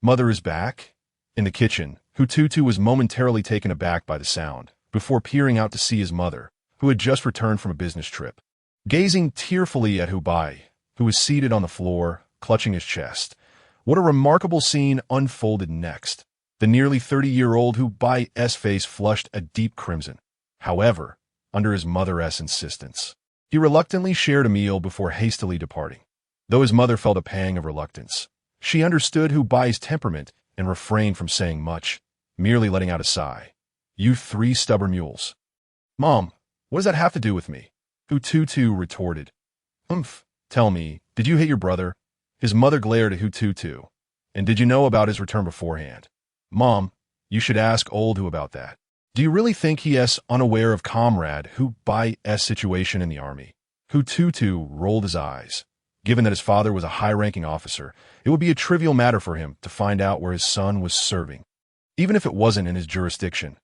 mother is back? In the kitchen, Hu Tutu was momentarily taken aback by the sound, before peering out to see his mother, who had just returned from a business trip. Gazing tearfully at Hu Bai, who was seated on the floor, clutching his chest, what a remarkable scene unfolded next. The nearly 30-year-old Hu Bai's face flushed a deep crimson. However, under his mother's insistence, he reluctantly shared a meal before hastily departing. Though his mother felt a pang of reluctance, she understood Hu Bai's temperament and refrained from saying much, merely letting out a sigh. You three stubborn mules. Mom, what does that have to do with me? Hu Tutu retorted. Tell me, did you hit your brother? His mother glared at Hu Tutu. And did you know about his return beforehand? Mom, you should ask old Hu about that. Do you really think he is unaware of comrade Hu Bai's situation in the army? Hu Tutu rolled his eyes. Given that his father was a high-ranking officer, it would be a trivial matter for him to find out where his son was serving, even if it wasn't in his jurisdiction.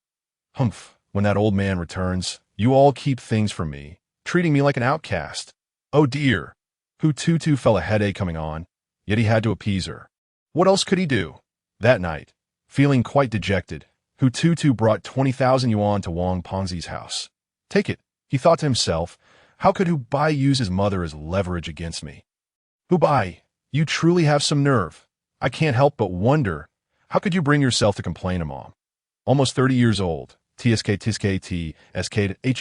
Humph, when that old man returns, you all keep things from me, treating me like an outcast. Oh dear. Hu Tutu felt a headache coming on, yet he had to appease her. What else could he do? That night, feeling quite dejected, Hu Tutu brought 20,000 yuan to Wang Pengzi's house. Take it, he thought to himself. How could Hu Bai use his mother as leverage against me? Hu Bai, you truly have some nerve. I can't help but wonder, how could you bring yourself to complain to Mom? Almost 30 years old, Hu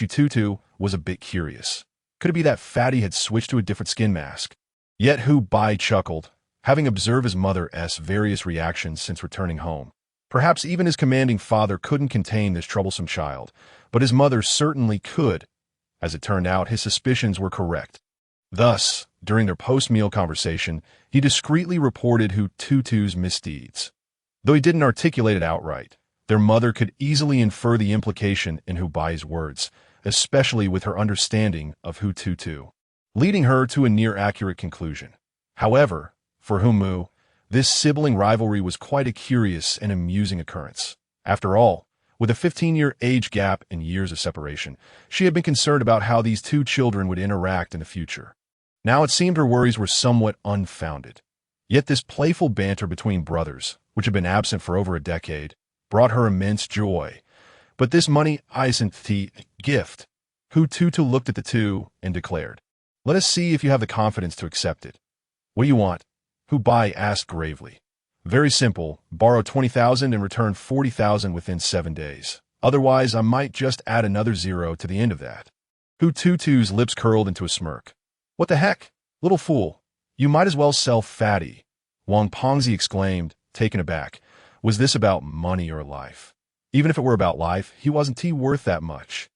Tutu was a bit curious. Could it be that Fatty had switched to a different skin mask? Yet Hu Bai chuckled, having observed his mother's various reactions since returning home. Perhaps even his commanding father couldn't contain this troublesome child, but his mother certainly could. As it turned out, his suspicions were correct. Thus, during their post-meal conversation, he discreetly reported Hu Tutu's misdeeds. Though he didn't articulate it outright, their mother could easily infer the implication in Hu Bai's words, especially with her understanding of Hu Tutu, leading her to a near-accurate conclusion. However, for Hu Mu, this sibling rivalry was quite a curious and amusing occurrence. After all, with a 15-year age gap and years of separation, she had been concerned about how these two children would interact in the future. Now it seemed her worries were somewhat unfounded. Yet this playful banter between brothers, which had been absent for over a decade, brought her immense joy. But this money isn't the gift. Hu Tutu looked at the two and declared, "Let us see if you have the confidence to accept it." "What do you want?" Hu Bai asked gravely. "Very simple, borrow 20,000 and return 40,000 within 7 days. Otherwise, I might just add another zero to the end of that." Hu Tutu's lips curled into a smirk. "What the heck? Little fool. You might as well sell Fatty." Wang Pengzi exclaimed, taken aback. Was this about money or life? Even if it were about life, he wasn't worth that much.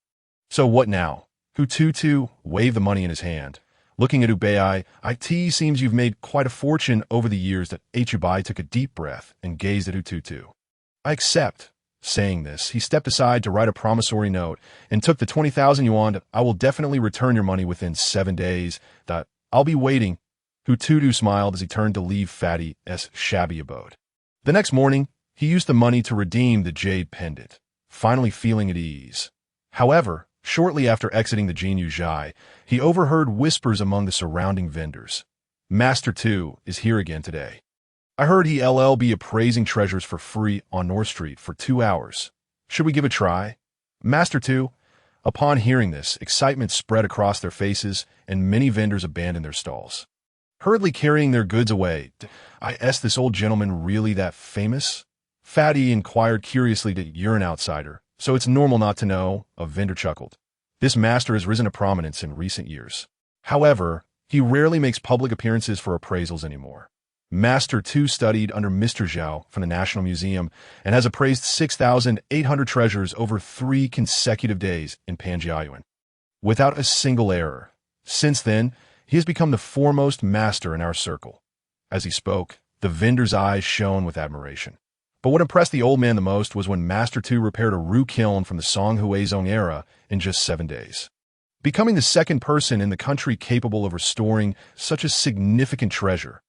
So what now? Hu Tutu waved the money in his hand. Looking at Hu Bai, "It seems you've made quite a fortune over the years." That Hu Bai took a deep breath and gazed at Hu Tutu. "I accept." Saying this, he stepped aside to write a promissory note and took the 20,000 yuan. "I will definitely return your money within 7 days. I'll be waiting." Hu Tutu smiled as he turned to leave Fatty's shabby abode. The next morning, he used the money to redeem the jade pendant, finally feeling at ease. However, shortly after exiting the Liu Xi, he overheard whispers among the surrounding vendors. "Master 2 is here again today. I heard he'll be appraising treasures for free on North Street for 2 hours. Should we give a try?" Master 2. Upon hearing this, excitement spread across their faces, and many vendors abandoned their stalls, hurriedly carrying their goods away. "Is this old gentleman really that famous?" Fatty inquired curiously. "You're an outsider, so it's normal not to know," a vendor chuckled. "This master has risen to prominence in recent years. However, he rarely makes public appearances for appraisals anymore. Master 2 studied under Mr. Zhao from the National Museum and has appraised 6,800 treasures over 3 consecutive days in Panjiayuan, without a single error. Since then, he has become the foremost master in our circle." As he spoke, the vendor's eyes shone with admiration. But what impressed the old man the most was when Master 2 repaired a Ru kiln from the Song Huizong era in just 7 days, becoming the second person in the country capable of restoring such a significant treasure.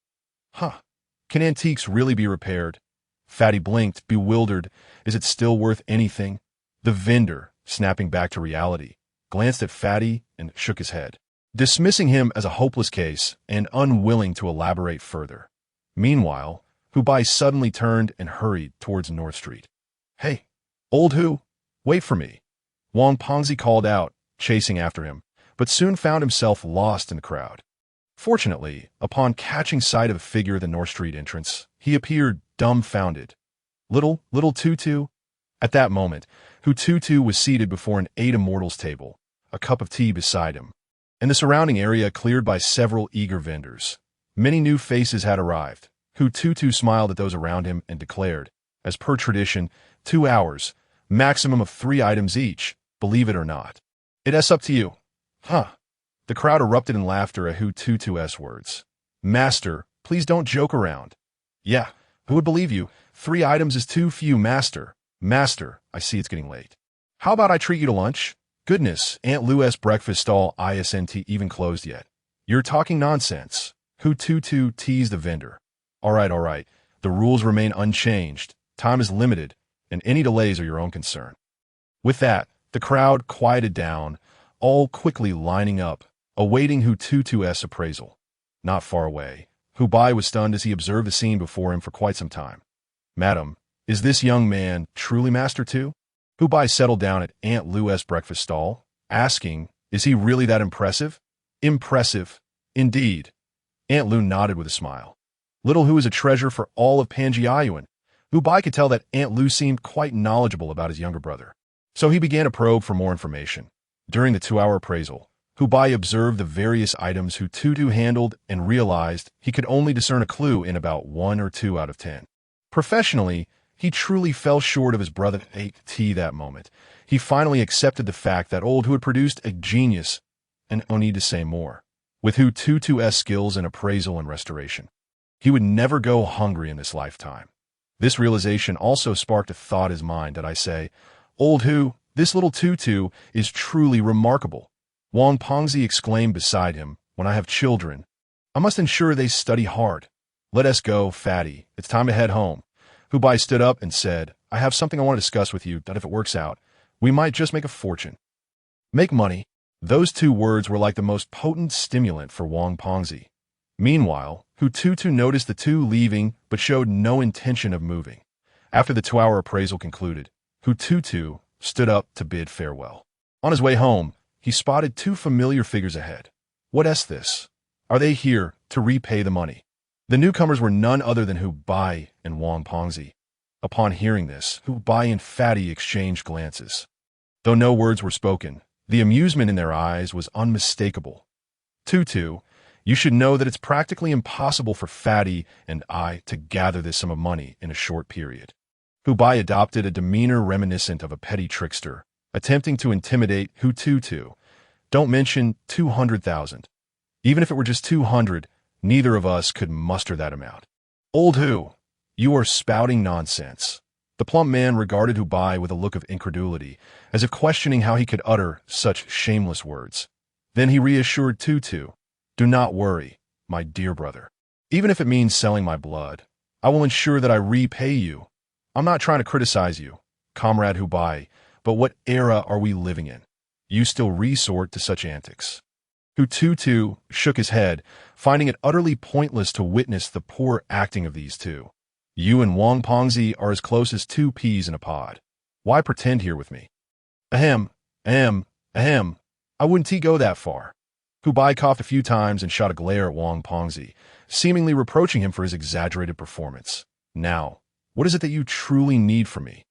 Can antiques really be repaired? Fatty blinked, bewildered. Is it still worth anything? The vendor, snapping back to reality, glanced at Fatty and shook his head, dismissing him as a hopeless case and unwilling to elaborate further. Meanwhile, Hu Bai suddenly turned and hurried towards North Street. "Hey, old Hu, wait for me." Wang Pengzi called out, chasing after him, but soon found himself lost in the crowd. Fortunately, upon catching sight of a figure at the North Street entrance, he appeared dumbfounded. Little Tutu?" At that moment, Hu Tutu was seated before an 8 immortals table, a cup of tea beside him, and the surrounding area cleared by several eager vendors. Many new faces had arrived. Hu Tutu smiled at those around him and declared, "As per tradition, 2 hours, maximum of 3 items each, believe it or not. It's up to you." The crowd erupted in laughter at Hu Tutu's words. "Master, Please don't joke around. Yeah, who would believe you? 3 items is too few, master. Master, I see it's getting late. How about I treat you to lunch? Goodness, Aunt Lou's breakfast stall isn't even closed yet. You're talking nonsense. Hu Tutu teased the vendor. All right. The rules remain unchanged. Time is limited, and any delays are your own concern. With that, the crowd quieted down, all quickly lining up, awaiting Hu Tutu's appraisal. Not far away, Hu Bai was stunned as he observed the scene before him for quite some time. Madam, is this young man truly Master Tu? Hu Bai settled down at Aunt Lou's breakfast stall, asking, is he really that impressive? Impressive, indeed. Aunt Lou nodded with a smile. Little Hu is a treasure for all of Panjiayuan. Hu Bai could tell that Aunt Lou seemed quite knowledgeable about his younger brother. So he began to probe for more information. During the 2-hour appraisal, Hu Bai observed the various items Hu Tutu handled and realized he could only discern a clue in about 1 or 2 out of 10. Professionally, he truly fell short of his brother T that moment. He finally accepted the fact that old Hu had produced a genius, and no need to say more. With Hu Tutu's skills in appraisal and restoration, he would never go hungry in this lifetime. This realization also sparked a thought in his mind that I say, Old Hu, this little Tutu is truly remarkable. Wang Pongzi exclaimed beside him, when I have children, I must ensure they study hard. Let us go, fatty. It's time to head home. Hu Bai stood up and said, I have something I want to discuss with you that if it works out, we might just make a fortune. Make money. Those 2 words were like the most potent stimulant for Wang Pongzi. Meanwhile, Hu Tutu noticed the 2 leaving but showed no intention of moving. After the 2-hour appraisal concluded, Hu Tutu stood up to bid farewell. On his way home, he spotted 2 familiar figures ahead. What is this? Are they here to repay the money? The newcomers were none other than Hu Bai and Wang Pongzi. Upon hearing this, Hu Bai and Fatty exchanged glances. Though no words were spoken, the amusement in their eyes was unmistakable. Tutu, you should know that it's practically impossible for Fatty and I to gather this sum of money in a short period. Hu Bai adopted a demeanor reminiscent of a petty trickster, attempting to intimidate Hu Tutu. Don't mention 200,000. Even if it were just 200, neither of us could muster that amount. Old Hu, you are spouting nonsense. The plump man regarded Hu Bai with a look of incredulity, as if questioning how he could utter such shameless words. Then he reassured Tutu, do not worry, my dear brother. Even if it means selling my blood, I will ensure that I repay you. I'm not trying to criticize you, comrade Hu Bai, but what era are we living in? You still resort to such antics. Hu Tutu shook his head, finding it utterly pointless to witness the poor acting of these 2. You and Wang Pongzi are as close as 2 peas in a pod. Why pretend here with me? Ahem. I wouldn't go that far. Hu Bai coughed a few times and shot a glare at Wang Pongzi, seemingly reproaching him for his exaggerated performance. Now, what is it that you truly need from me?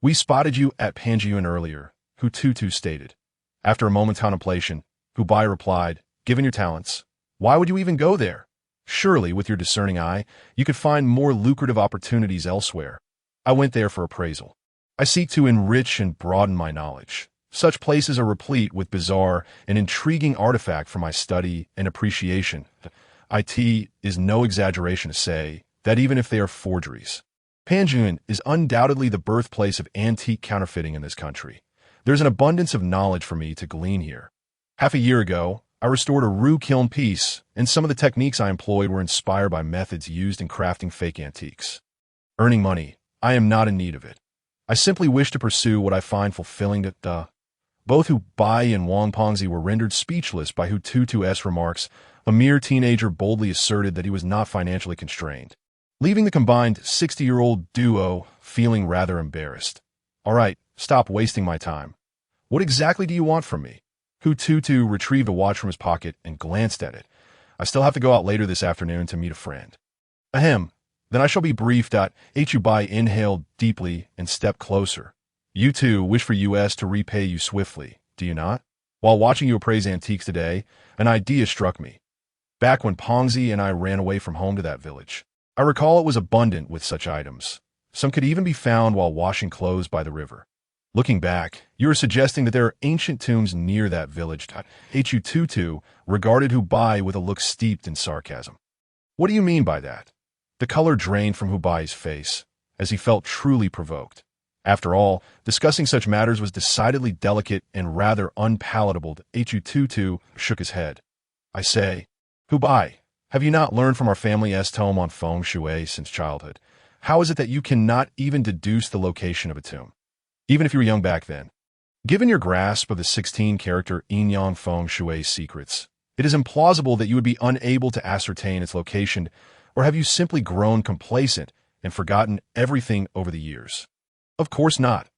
We spotted you at Panjiayuan earlier, Hu Tutu stated. After a moment's contemplation, Hu Bai replied, given your talents, why would you even go there? Surely, with your discerning eye, you could find more lucrative opportunities elsewhere. I went there for appraisal. I seek to enrich and broaden my knowledge. Such places are replete with bizarre and intriguing artifact for my study and appreciation. It is no exaggeration to say that even if they are forgeries, Panjiayuan is undoubtedly the birthplace of antique counterfeiting in this country. There's an abundance of knowledge for me to glean here. Half a year ago, I restored a Ru kiln piece, and some of the techniques I employed were inspired by methods used in crafting fake antiques. Earning money, I am not in need of it. I simply wish to pursue what I find fulfilling. Both Hu Bai and Wang Pongzi were rendered speechless by Hu Tutu's remarks. A mere teenager boldly asserted that he was not financially constrained, leaving the combined 60-year-old duo feeling rather embarrassed. All right, stop wasting my time. What exactly do you want from me? Hu Tutu retrieved a watch from his pocket and glanced at it. I still have to go out later this afternoon to meet a friend. Ahem, then I shall be brief. Hu Bai inhaled deeply and stepped closer. You too wish for us to repay you swiftly, do you not? While watching you appraise antiques today, an idea struck me. Back when Pongzi and I ran away from home to that village, I recall it was abundant with such items. Some could even be found while washing clothes by the river. Looking back, you are suggesting that there are ancient tombs near that village. Hu Tutu regarded Hu Bai with a look steeped in sarcasm. What do you mean by that? The color drained from Hubai's face, as he felt truly provoked. After all, discussing such matters was decidedly delicate and rather unpalatable. Hu Tutu shook his head. I say, Hubai, have you not learned from our family's tome on feng shui since childhood? How is it that you cannot even deduce the location of a tomb, even if you were young back then? Given your grasp of the 16-character yin-yang feng shui secrets, it is implausible that you would be unable to ascertain its location, or have you simply grown complacent and forgotten everything over the years? Of course not,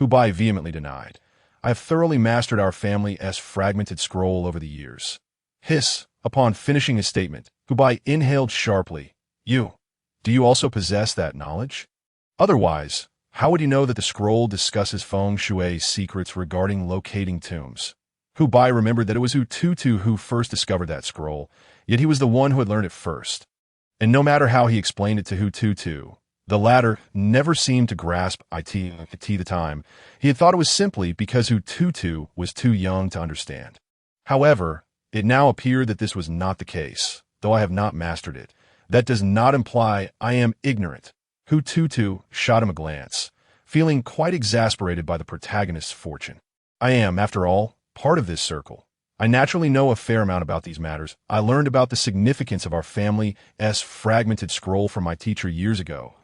Hubai vehemently denied. I have thoroughly mastered our family's fragmented scroll over the years. Hiss, upon finishing his statement, Hubai inhaled sharply. Do you also possess that knowledge? Otherwise, how would you know that the scroll discusses feng shui secrets regarding locating tombs? Hubai remembered that it was Hu Tutu who first discovered that scroll, yet he was the one who had learned it first. And no matter how he explained it to Hu Tutu, the latter never seemed to grasp the time. He had thought it was simply because Hu Tutu was too young to understand. However, it now appeared that this was not the case, though I have not mastered it. That does not imply I am ignorant. Hu Tutu shot him a glance, feeling quite exasperated by the protagonist's fortune. I am, after all, part of this circle. I naturally know a fair amount about these matters. I learned about the significance of our family's fragmented scroll from my teacher years ago.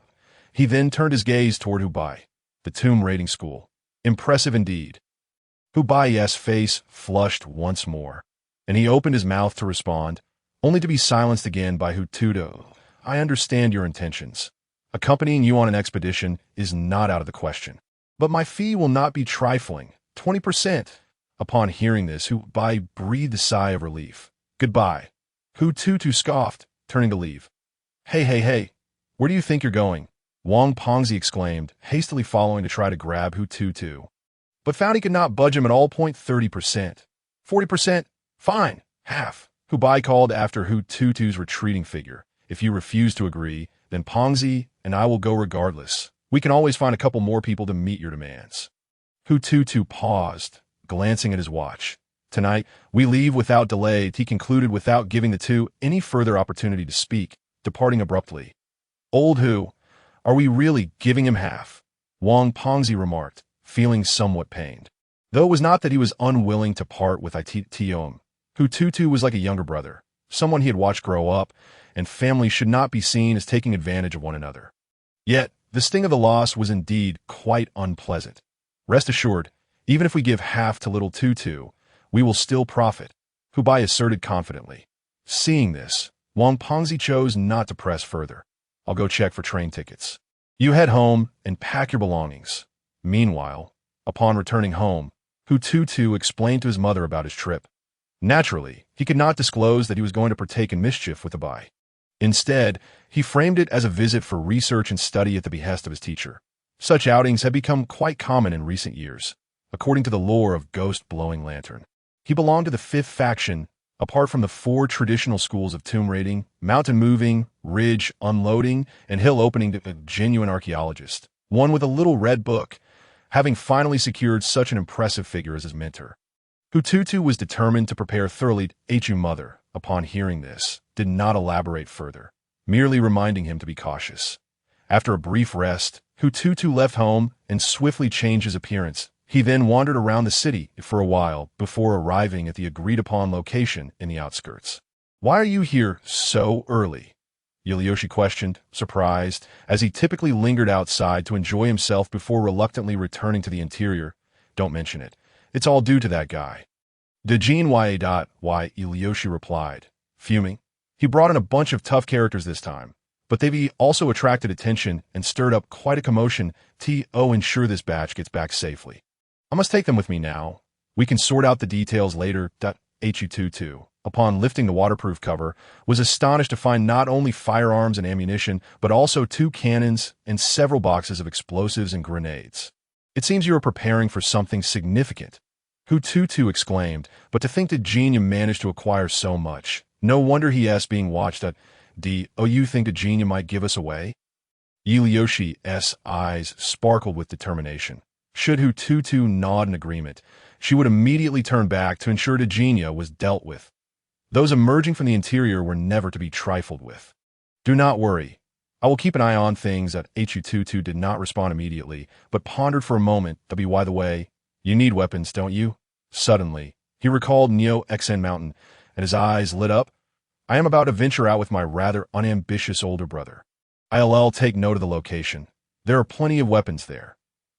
He then turned his gaze toward Hubai, the tomb raiding school. Impressive indeed. Hubai's face flushed once more, and he opened his mouth to respond, only to be silenced again by Hu Tutu. I understand your intentions. Accompanying you on an expedition is not out of the question. But my fee will not be trifling, 20%. Upon hearing this, Hubai breathed a sigh of relief. Goodbye. Hu Tutu scoffed, turning to leave. Hey, where do you think you're going? Wang Pengzi exclaimed, hastily following to try to grab Hu Tutu, but found he could not budge him at all. 30%. 40%? Fine. Half. Hubai called after Hu Tutu's retreating figure. If you refuse to agree, then Pengzi and I will go regardless. We can always find a couple more people to meet your demands. Hu Tutu paused, glancing at his watch. Tonight, we leave without delay, he concluded without giving the two any further opportunity to speak, departing abruptly. Old Hu, are we really giving him half? Wang Pengzi remarked, feeling somewhat pained. Though it was not that he was unwilling to part with Tiom. Hu Tutu was like a younger brother, someone he had watched grow up, and family should not be seen as taking advantage of one another. Yet, the sting of the loss was indeed quite unpleasant. Rest assured, even if we give half to little Tutu, we will still profit, Hubai asserted confidently. Seeing this, Wang Pengzi chose not to press further. I'll go check for train tickets. You head home and pack your belongings. Meanwhile, upon returning home, Hu Tutu explained to his mother about his trip. Naturally, he could not disclose that he was going to partake in mischief with Hubai. Instead, he framed it as a visit for research and study at the behest of his teacher. Such outings had become quite common in recent years, according to the lore of Ghost Blowing Lantern. He belonged to the fifth faction, apart from the four traditional schools of tomb raiding, mountain moving, ridge unloading, and hill opening, to a genuine archaeologist, one with a little red book, having finally secured such an impressive figure as his mentor. Hu Tutu was determined to prepare thoroughly. Hu mother, upon hearing this, did not elaborate further, merely reminding him to be cautious. After a brief rest, Hu Tutu left home and swiftly changed his appearance. He then wandered around the city for a while before arriving at the agreed-upon location in the outskirts. Why are you here so early? Liu Xi questioned, surprised, as he typically lingered outside to enjoy himself before reluctantly returning to the interior. Don't mention it. It's all due to that guy. Dejin Why, Liu Xi replied, fuming. He brought in a bunch of tough characters this time, but they've also attracted attention and stirred up quite a commotion. Ensure this batch gets back safely. I must take them with me now. We can sort out the details later. Hu Tutu, upon lifting the waterproof cover, was astonished to find not only firearms and ammunition, but also 2 cannons and several boxes of explosives and grenades. It seems you are preparing for something significant, Hu Tutu exclaimed, but to think that Genia managed to acquire so much. No wonder he is being watched at you think that Genia might give us away? Liu Xi's eyes sparkled with determination. Should Hu Tutu nod in agreement, she would immediately turn back to ensure that Genia was dealt with. Those emerging from the interior were never to be trifled with. Do not worry. I will keep an eye on things. That Hu Tutu did not respond immediately, but pondered for a moment. By the way, you need weapons, don't you? Suddenly, he recalled Neo Xen Mountain, and his eyes lit up. I am about to venture out with my rather unambitious older brother. I'll take note of the location. There are plenty of weapons there.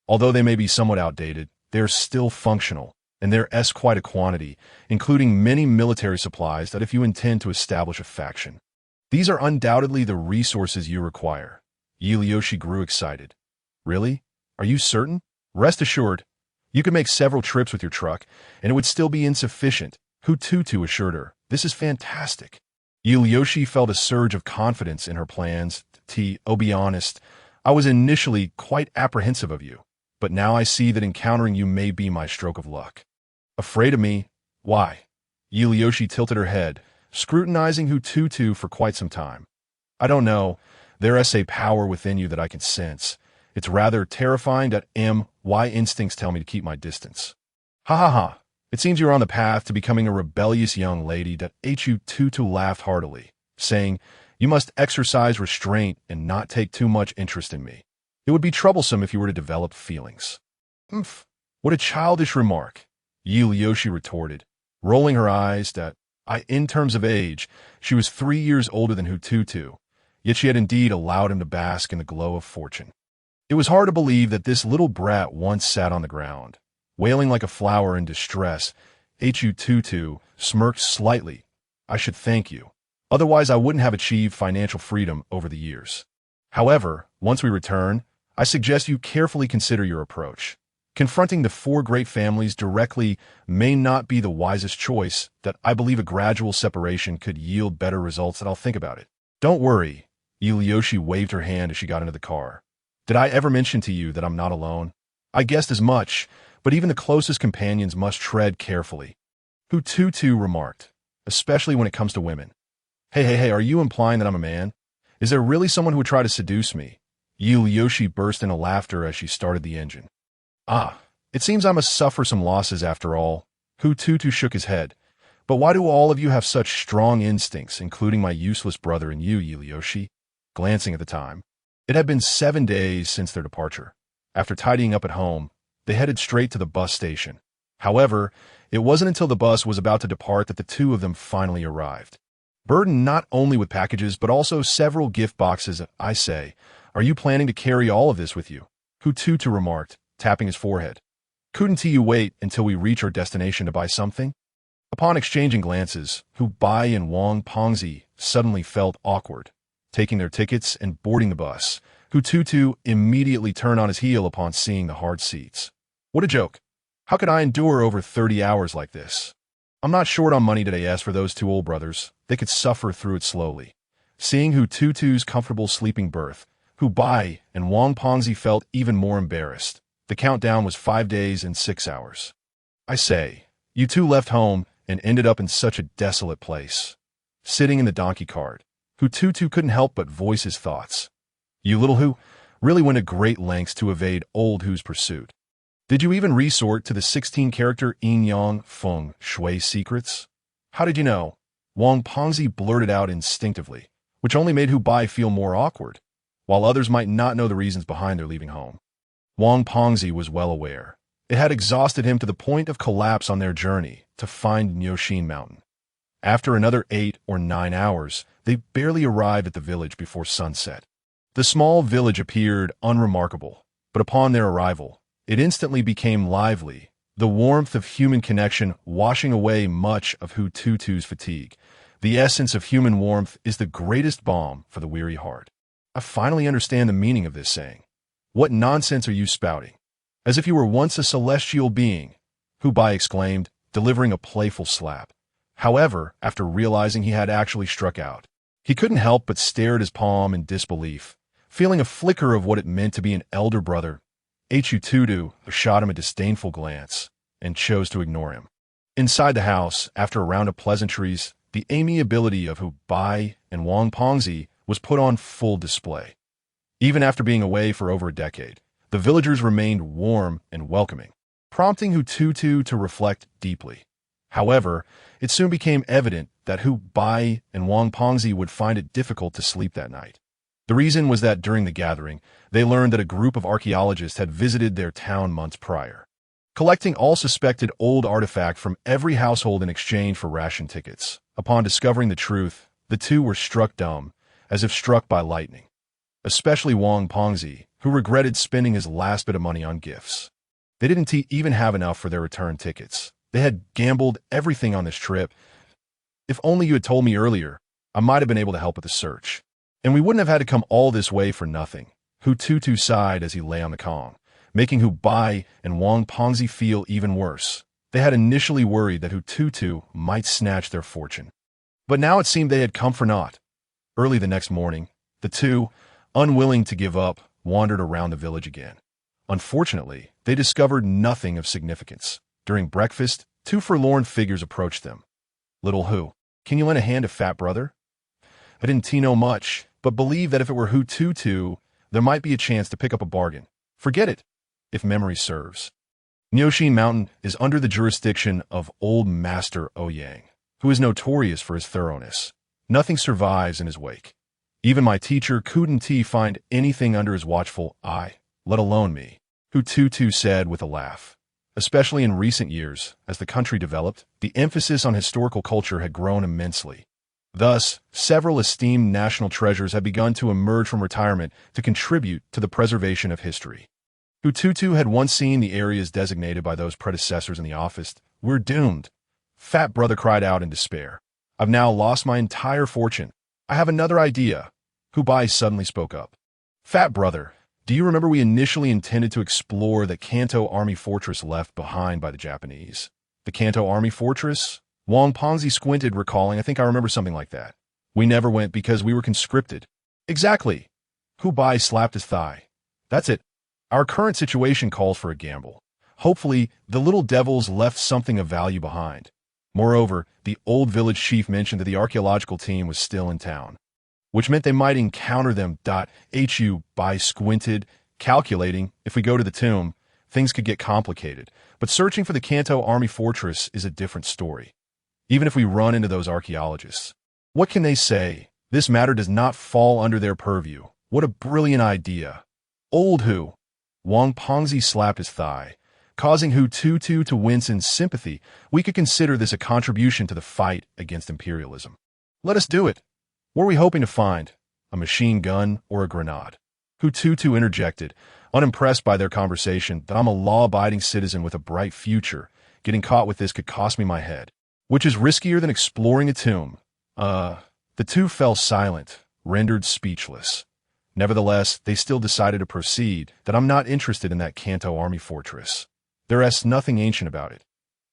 Although they may be somewhat outdated, they are still functional, and there is quite a quantity, including many military supplies that if you intend to establish a faction. These are undoubtedly the resources you require. Liu Xi grew excited. Really? Are you certain? Rest assured, you could make several trips with your truck, and it would still be insufficient, Hu Tutu assured her. This is fantastic. Liu Xi felt a surge of confidence in her plans. Oh, be honest, I was initially quite apprehensive of you, but now I see that encountering you may be my stroke of luck. Afraid of me? Why? Liu Xi tilted her head, scrutinizing Hu Tutu for quite some time. I don't know. There is a power within you that I can sense. It's rather terrifying that my instincts tell me to keep my distance. Ha ha ha. It seems you're on the path to becoming a rebellious young lady. That Hu Tutu laughed heartily, saying, you must exercise restraint and not take too much interest in me. It would be troublesome if you were to develop feelings. Humph. What a childish remark, Liu Xi retorted, rolling her eyes. In terms of age, she was 3 years older than Hu Tutu, yet she had indeed allowed him to bask in the glow of fortune. It was hard to believe that this little brat once sat on the ground, wailing like a flower in distress. Hu Tutu smirked slightly. I should thank you. Otherwise, I wouldn't have achieved financial freedom over the years. However, once we return, I suggest you carefully consider your approach. Confronting the 4 great families directly may not be the wisest choice. That I believe a gradual separation could yield better results. That I'll think about it. Don't worry. Liu Xi waved her hand as she got into the car. Did I ever mention to you that I'm not alone? I guessed as much, but even the closest companions must tread carefully. Hu Tutu remarked, especially when it comes to women. Hey, are you implying that I'm a man? Is there really someone who would try to seduce me? Liu Xi burst into laughter as she started the engine. It seems I must suffer some losses after all. Hu Tutu shook his head. But why do all of you have such strong instincts, including my useless brother and you, Liu Xi? Glancing at the time. It had been 7 days since their departure. After tidying up at home, they headed straight to the bus station. However, it wasn't until the bus was about to depart that the 2 of them finally arrived. Burdened not only with packages, but also several gift boxes. I say, are you planning to carry all of this with you? Hu Tutu remarked, tapping his forehead. Couldn't you wait until we reach our destination to buy something? Upon exchanging glances, Hu Bai and Wang Pengzi suddenly felt awkward. Taking their tickets and boarding the bus, Hu Tutu immediately turned on his heel upon seeing the hard seats. What a joke. How could I endure over 30 hours like this? I'm not short on money today. As for those 2 old brothers, they could suffer through it slowly. Seeing Hu Tutu's comfortable sleeping berth, Hu Bai and Wang Pengzi felt even more embarrassed. The countdown was 5 days and 6 hours. I say, you 2 left home and ended up in such a desolate place. Sitting in the donkey cart, Hu Tutu couldn't help but voice his thoughts. You little Hu really went to great lengths to evade old Hu's pursuit. Did you even resort to the 16-character Yin Yang Feng Shui secrets? How did you know? Wang Pengzi blurted out instinctively, which only made Hu Bai feel more awkward, while others might not know the reasons behind their leaving home. Wang Pengzi was well aware. It had exhausted him to the point of collapse on their journey to find Niuxin Mountain. After another 8 or 9 hours, they barely arrived at the village before sunset. The small village appeared unremarkable, but upon their arrival, it instantly became lively, the warmth of human connection washing away much of Hu Tutu's fatigue. The essence of human warmth is the greatest balm for the weary heart. I finally understand the meaning of this saying. What nonsense are you spouting? As if you were once a celestial being, Hu Bai exclaimed, delivering a playful slap. However, after realizing he had actually struck out, he couldn't help but stare at his palm in disbelief, feeling a flicker of what it meant to be an elder brother. Hu Tutu shot him a disdainful glance and chose to ignore him. Inside the house, after a round of pleasantries, the amiability of Hu Bai and Wang Pengzi was put on full display. Even after being away for over a decade, the villagers remained warm and welcoming, prompting Hu Tutu to reflect deeply. However, it soon became evident that Hu Bai and Wang Pongzi would find it difficult to sleep that night. The reason was that during the gathering, they learned that a group of archaeologists had visited their town months prior, collecting all suspected old artifacts from every household in exchange for ration tickets. Upon discovering the truth, the two were struck dumb, as if struck by lightning. Especially Wang Pongzi, who regretted spending his last bit of money on gifts. They didn't even have enough for their return tickets. They had gambled everything on this trip. If only you had told me earlier, I might have been able to help with the search. And we wouldn't have had to come all this way for nothing. Hu Tutu sighed as he lay on the Kong, making Hu Bai and Wang Pongzi feel even worse. They had initially worried that Hu Tutu might snatch their fortune. But now it seemed they had come for naught. Early the next morning, the two, unwilling to give up, wandered around the village again. Unfortunately, they discovered nothing of significance. During breakfast, two forlorn figures approached them. "Little Hu, can you lend a hand to fat brother?" I didn't know much, but believed that if it were Hu Tutu, there might be a chance to pick up a bargain. Forget it, if memory serves. Liu Xi Mountain is under the jurisdiction of Old Master Ouyang, who is notorious for his thoroughness. Nothing survives in his wake. Even my teacher couldn't find anything under his watchful eye, let alone me, Hu Tutu said with a laugh. Especially in recent years, as the country developed, the emphasis on historical culture had grown immensely. Thus, several esteemed national treasures have begun to emerge from retirement to contribute to the preservation of history. Hu Tutu had once seen the areas designated by those predecessors in the office. "We're doomed," fat brother cried out in despair. "I've now lost my entire fortune. I have another idea." Hu Bai suddenly spoke up. "Fat brother, do you remember we initially intended to explore the Kanto Army fortress left behind by the Japanese?" "The Kanto Army fortress?" Wang Pongzi squinted, recalling. "I think I remember something like that. We never went because we were conscripted." "Exactly." Hu Bai slapped his thigh. "That's it. Our current situation calls for a gamble. Hopefully, the little devils left something of value behind." Moreover, the old village chief mentioned that the archaeological team was still in town, which meant they might encounter them. Hu Bai squinted, calculating, if we go to the tomb, things could get complicated. But searching for the Kanto Army fortress is a different story. Even if we run into those archaeologists, what can they say? This matter does not fall under their purview. What a brilliant idea. Old Hu. Wang Pongzi slapped his thigh, causing Hu Tutu to wince in sympathy. "We could consider this a contribution to the fight against imperialism." "Let us do it." "What are we hoping to find? A machine gun or a grenade?" Hu Tutu interjected, unimpressed by their conversation, that "I'm a law-abiding citizen with a bright future. Getting caught with this could cost me my head, which is riskier than exploring a tomb." The two fell silent, rendered speechless. Nevertheless, they still decided to proceed, that "I'm not interested in that Kanto Army fortress. There's nothing ancient about it.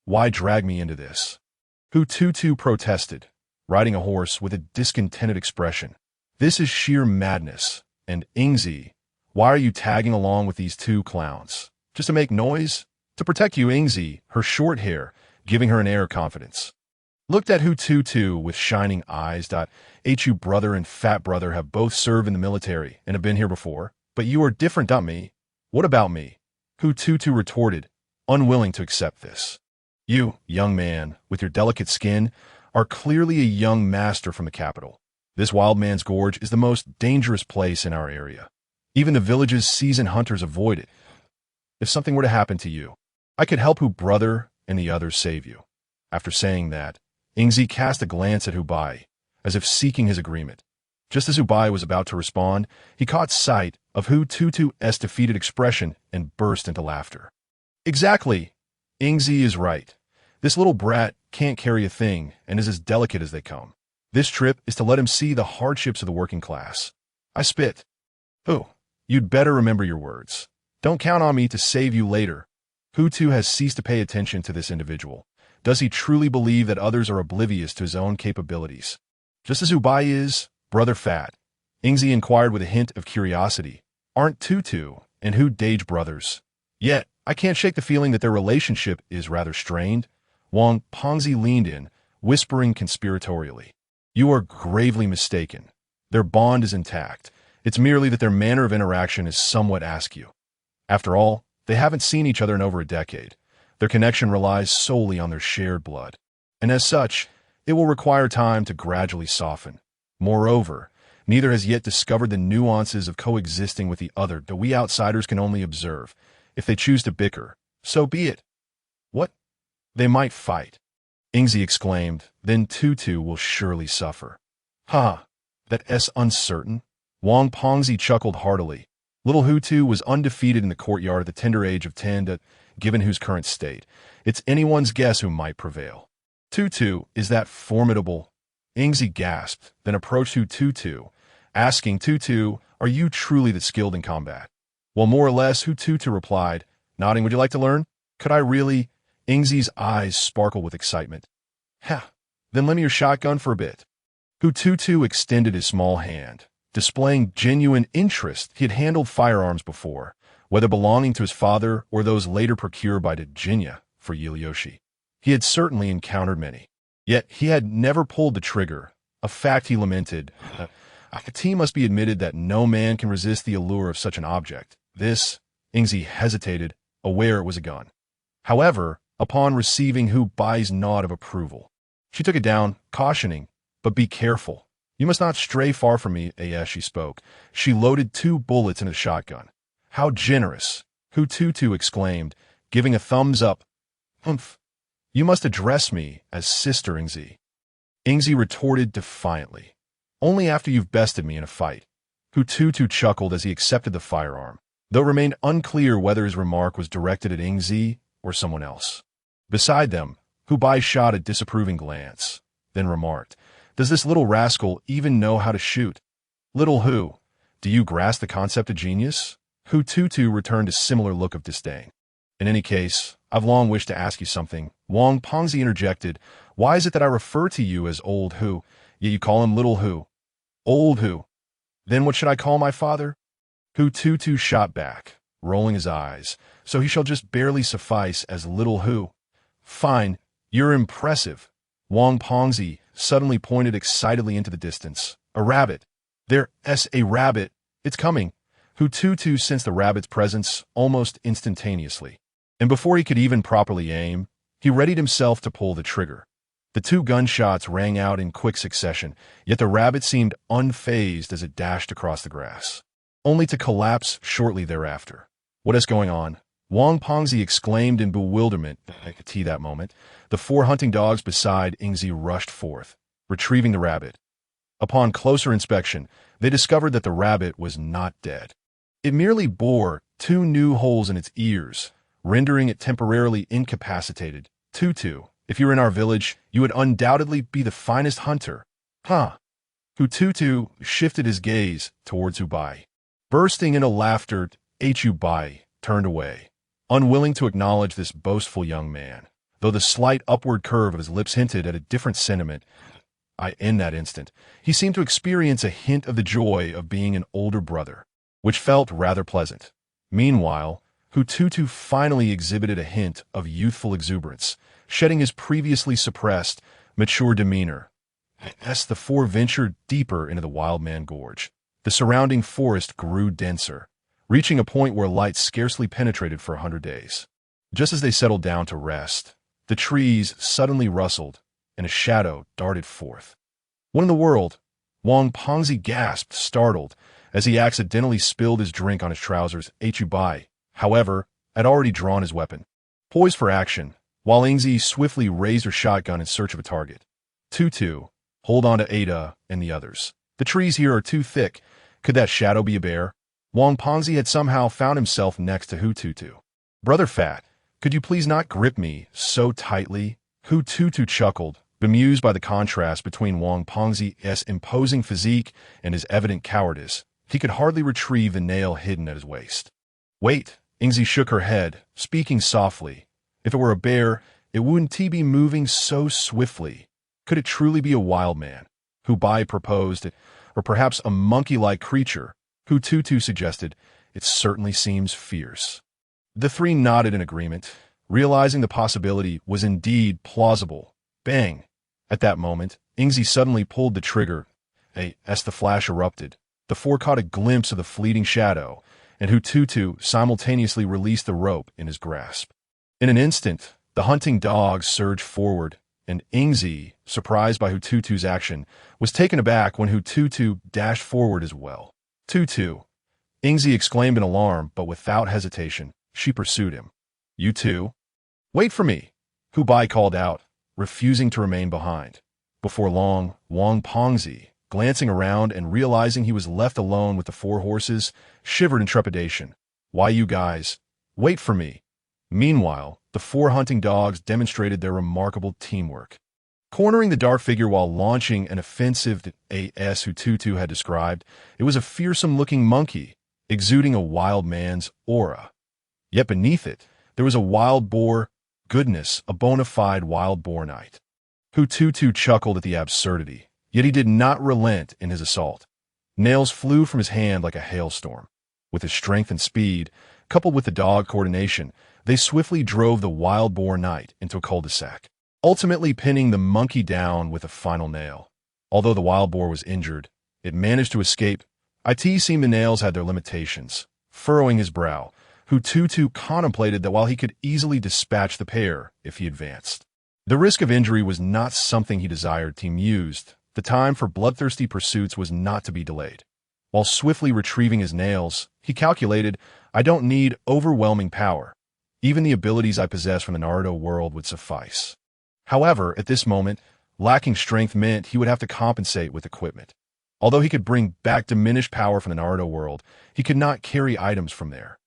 Why drag me into this?" Hu Tutu protested, riding a horse with a discontented expression. "This is sheer madness. And Ingzi, why are you tagging along with these two clowns? Just to make noise?" "To protect you," Ingzi, her short hair, giving her an air of confidence, looked at Hu Tutu with shining eyes. "Hu brother and fat brother have both served in the military and have been here before, but you are different, me." "What about me?" Hu Tutu retorted, unwilling to accept this. "You, young man, with your delicate skin, are clearly a young master from the capital. This Wild Man's Gorge is the most dangerous place in our area. Even the village's seasoned hunters avoid it. If something were to happen to you, I could help Hu brother and the others save you." After saying that, Ingzi cast a glance at Hu Bai, as if seeking his agreement. Just as Hu Bai was about to respond, he caught sight of Hu Tutu's defeated expression and burst into laughter. "Exactly. Ingzi is right. This little brat can't carry a thing and is as delicate as they come. This trip is to let him see the hardships of the working class." I spit. "Hu, you'd better remember your words. Don't count on me to save you later." Hu Tu has ceased to pay attention to this individual. Does he truly believe that others are oblivious to his own capabilities? Just as Hu Bai is, brother fat? Ingzi inquired with a hint of curiosity. "Aren't Tutu and Hu Dage brothers? Yet, I can't shake the feeling that their relationship is rather strained." Wang Pongzi leaned in, whispering conspiratorially. "You are gravely mistaken. Their bond is intact. It's merely that their manner of interaction is somewhat askew. After all, they haven't seen each other in over a decade. Their connection relies solely on their shared blood. And as such, it will require time to gradually soften. Moreover, neither has yet discovered the nuances of coexisting with the other that we outsiders can only observe. If they choose to bicker, so be it. What? They might fight. Ingzi exclaimed, then Tutu will surely suffer. Ha! That's uncertain. Wang Pongzi chuckled heartily. Little Hu Tutu was undefeated in the courtyard at the tender age of 10, given Hu's current state. It's anyone's guess who might prevail. Tutu, is that formidable? Ingzi gasped, then approached Hu Tutu, asking Tutu, are you truly that skilled in combat? Well, more or less, Hu Tutu replied, nodding, would you like to learn? Could I really? Ingzi's eyes sparkled with excitement. Ha! Then lend me your shotgun for a bit. Hu Tutu extended his small hand, displaying genuine interest. He had handled firearms before, whether belonging to his father or those later procured by Jinya for Liu Xi. He had certainly encountered many. Yet he had never pulled the trigger, a fact he lamented. It must be admitted that no man can resist the allure of such an object. This, Ingzi hesitated, aware it was a gun. However, upon receiving Hu Bai's nod of approval, she took it down, cautioning, but be careful. You must not stray far from me, as she spoke. She loaded 2 bullets in a shotgun. How generous, Hu Tutu exclaimed, giving a thumbs up. Humph. You must address me as Sister Ingzi. Ingzi retorted defiantly. Only after you've bested me in a fight. Hu Tutu chuckled as he accepted the firearm, though it remained unclear whether his remark was directed at Ingzi or someone else. Beside them, Hu Bai shot a disapproving glance, then remarked, does this little rascal even know how to shoot? Little Hu, do you grasp the concept of genius? Hu Tutu returned a similar look of disdain. In any case, I've long wished to ask you something. Wang Pongzi interjected, why is it that I refer to you as Old Hu, yet you call him Little Hu? Old Hu. Then what should I call my father? Hu Tutu shot back, rolling his eyes, so he shall just barely suffice as Little Hu. Fine, you're impressive. Wang Pongzi suddenly pointed excitedly into the distance. A rabbit. There's a rabbit. It's coming. Hu Tutu sensed the rabbit's presence almost instantaneously, and before he could even properly aim, he readied himself to pull the trigger. The 2 gunshots rang out in quick succession, yet the rabbit seemed unfazed as it dashed across the grass, only to collapse shortly thereafter. What is going on? Wang Pongzi exclaimed in bewilderment. I could see that moment. The 4 hunting dogs beside Ingzi rushed forth, retrieving the rabbit. Upon closer inspection, they discovered that the rabbit was not dead. It merely bore 2 new holes in its ears, rendering it temporarily incapacitated. Tutu, if you were in our village, you would undoubtedly be the finest hunter. Huh. Hu Tutu shifted his gaze towards Hu Bai. Bursting into laughter, Hu Bai turned away, unwilling to acknowledge this boastful young man, though the slight upward curve of his lips hinted at a different sentiment. In that instant, he seemed to experience a hint of the joy of being an older brother, which felt rather pleasant. Meanwhile, Hu Tutu finally exhibited a hint of youthful exuberance, shedding his previously suppressed, mature demeanor. As the 4 ventured deeper into the Wild Man Gorge, the surrounding forest grew denser, reaching a point where light scarcely penetrated for 100 days. Just as they settled down to rest, the trees suddenly rustled, and a shadow darted forth. What in the world? Wang Pongzi gasped, startled, as he accidentally spilled his drink on his trousers. Hu Bai, however, had already drawn his weapon, poised for action, while Ingzi swiftly raised her shotgun in search of a target. Tutu, hold on to Ada and the others. The trees here are too thick. Could that shadow be a bear? Wang Pongzi had somehow found himself next to Hu Tutu. Brother Fat, could you please not grip me so tightly? Hu Tutu chuckled, bemused by the contrast between Wang Pongzi's imposing physique and his evident cowardice. He could hardly retrieve the nail hidden at his waist. Wait, Ingzi shook her head, speaking softly. If it were a bear, it wouldn't be moving so swiftly. Could it truly be a wild man? Hu Bai proposed, or perhaps a monkey-like creature. Hu Tutu suggested, it certainly seems fierce. The 3 nodded in agreement, realizing the possibility was indeed plausible. Bang! At that moment, Ingzi suddenly pulled the trigger. As the flash erupted, the 4 caught a glimpse of the fleeting shadow, and Hu Tutu simultaneously released the rope in his grasp. In an instant, the hunting dogs surged forward, and Ingzi, surprised by Hu Tutu's action, was taken aback when Hu Tutu dashed forward as well. Tutu! Ingzi exclaimed in alarm, but without hesitation, she pursued him. You too? Wait for me, Hu Bai called out, refusing to remain behind. Before long, Wang Pongzi, glancing around and realizing he was left alone with the four horses, shivered in trepidation. Why you guys? Wait for me. Meanwhile, the four hunting dogs demonstrated their remarkable teamwork. Cornering the dark figure while launching an offensive as Hu Tutu had described, it was a fearsome-looking monkey, exuding a wild man's aura. Yet beneath it, there was a wild boar, goodness, a bona fide wild boar knight. Hu Tutu chuckled at the absurdity, yet he did not relent in his assault. Nails flew from his hand like a hailstorm. With his strength and speed, coupled with the dog coordination, they swiftly drove the wild boar knight into a cul-de-sac, ultimately pinning the monkey down with a final nail. Although the wild boar was injured, it managed to escape. It seemed the nails had their limitations. Furrowing his brow, Hu Tutu contemplated that while he could easily dispatch the pair if he advanced, the risk of injury was not something he desired to use. The time for bloodthirsty pursuits was not to be delayed. While swiftly retrieving his nails, he calculated, I don't need overwhelming power. Even the abilities I possess from the Naruto world would suffice. However, at this moment, lacking strength meant he would have to compensate with equipment. Although he could bring back diminished power from the Naruto world, he could not carry items from there.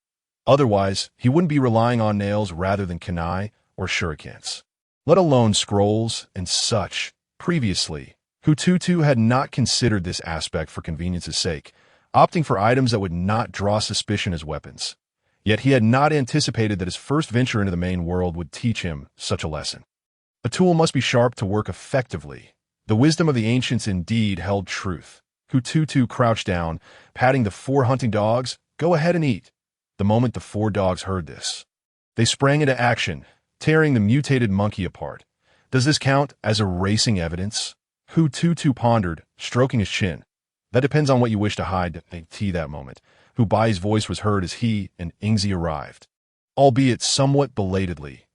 Otherwise, he wouldn't be relying on nails rather than kunai or shurikens, let alone scrolls and such. Previously, Hu Tutu had not considered this aspect for convenience's sake, opting for items that would not draw suspicion as weapons. Yet he had not anticipated that his first venture into the main world would teach him such a lesson. A tool must be sharp to work effectively. The wisdom of the ancients indeed held truth. Hu Tutu crouched down, patting the four hunting dogs. Go ahead and eat. The moment the four dogs heard this, they sprang into action, tearing the mutated monkey apart. Does this count as erasing evidence? Hu Tutu pondered, stroking his chin. That depends on what you wish to hide. That moment, Hu Bai's voice was heard as he and Ingzi arrived, albeit somewhat belatedly.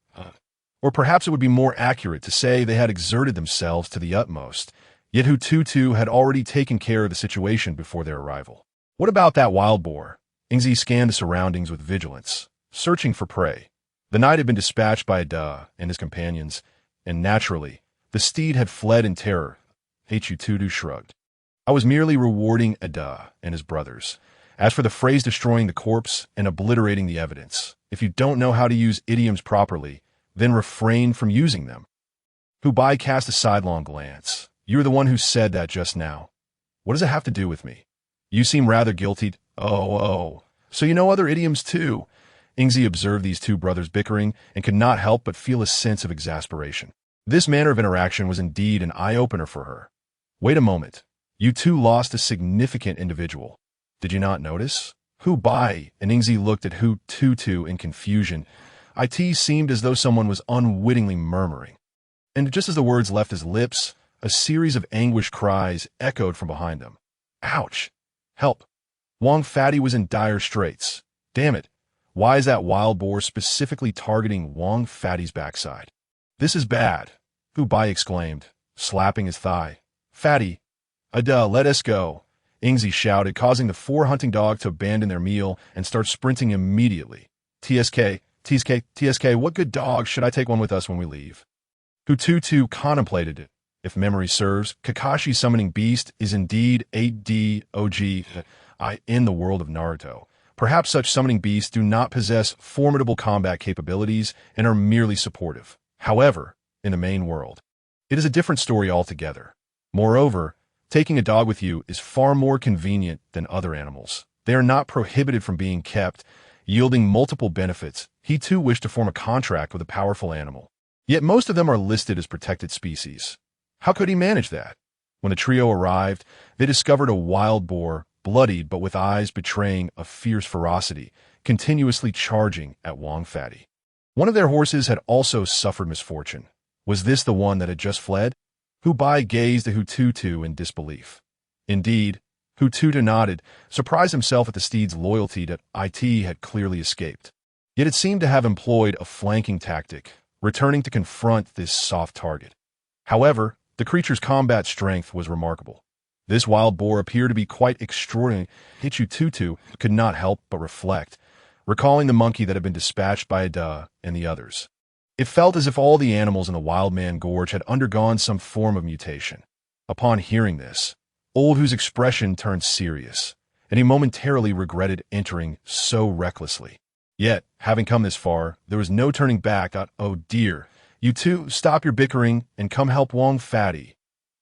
Or perhaps it would be more accurate to say they had exerted themselves to the utmost, yet Hu Tutu had already taken care of the situation before their arrival. What about that wild boar? Ingzi scanned the surroundings with vigilance, searching for prey. The knight had been dispatched by Ada and his companions, and naturally, the steed had fled in terror. Hu Tutu shrugged. I was merely rewarding Ada and his brothers. As for the phrase destroying the corpse and obliterating the evidence, if you don't know how to use idioms properly, then refrain from using them. Hu Bai cast a sidelong glance. You were the one who said that just now. What does it have to do with me? You seem rather guilty. Oh, so you know other idioms too. Ingzi observed these two brothers bickering and could not help but feel a sense of exasperation. This manner of interaction was indeed an eye-opener for her. Wait a moment. You two lost a significant individual. Did you not notice? Hu Bai and Ingzi looked at Hu Tutu in confusion. It seemed as though someone was unwittingly murmuring. And just as the words left his lips, a series of anguished cries echoed from behind them. Ouch! Help! Wang Fatty was in dire straits. Damn it! Why is that wild boar specifically targeting Wang Fatty's backside? This is bad, Hu Bai exclaimed, slapping his thigh. Fatty! Ada, let us go! Ingzi shouted, causing the four hunting dogs to abandon their meal and start sprinting immediately. TSK, what good dog should I take one with us when we leave? Hu Tutu contemplated it. If memory serves, Kakashi's summoning beast is indeed a dog in the world of Naruto. Perhaps such summoning beasts do not possess formidable combat capabilities and are merely supportive. However, in the main world, it is a different story altogether. Moreover, taking a dog with you is far more convenient than other animals. They are not prohibited from being kept, yielding multiple benefits. He too wished to form a contract with a powerful animal. Yet most of them are listed as protected species. How could he manage that? When the trio arrived, they discovered a wild boar, bloodied but with eyes betraying a fierce ferocity, continuously charging at Wang Fatty. One of their horses had also suffered misfortune. Was this the one that had just fled? Hu Bai gazed at Hu Tutu in disbelief. Indeed, Hu Tutu nodded, surprised himself at the steed's loyalty that it had clearly escaped. Yet it seemed to have employed a flanking tactic, returning to confront this soft target. However, the creature's combat strength was remarkable. This wild boar appeared to be quite extraordinary. Hu Tutu could not help but reflect, recalling the monkey that had been dispatched by Ada and the others. It felt as if all the animals in the Wild Man Gorge had undergone some form of mutation. Upon hearing this, Old Hu's expression turned serious, and he momentarily regretted entering so recklessly. Yet, having come this far, there was no turning back. Oh dear, you two, stop your bickering and come help Wong Fatty.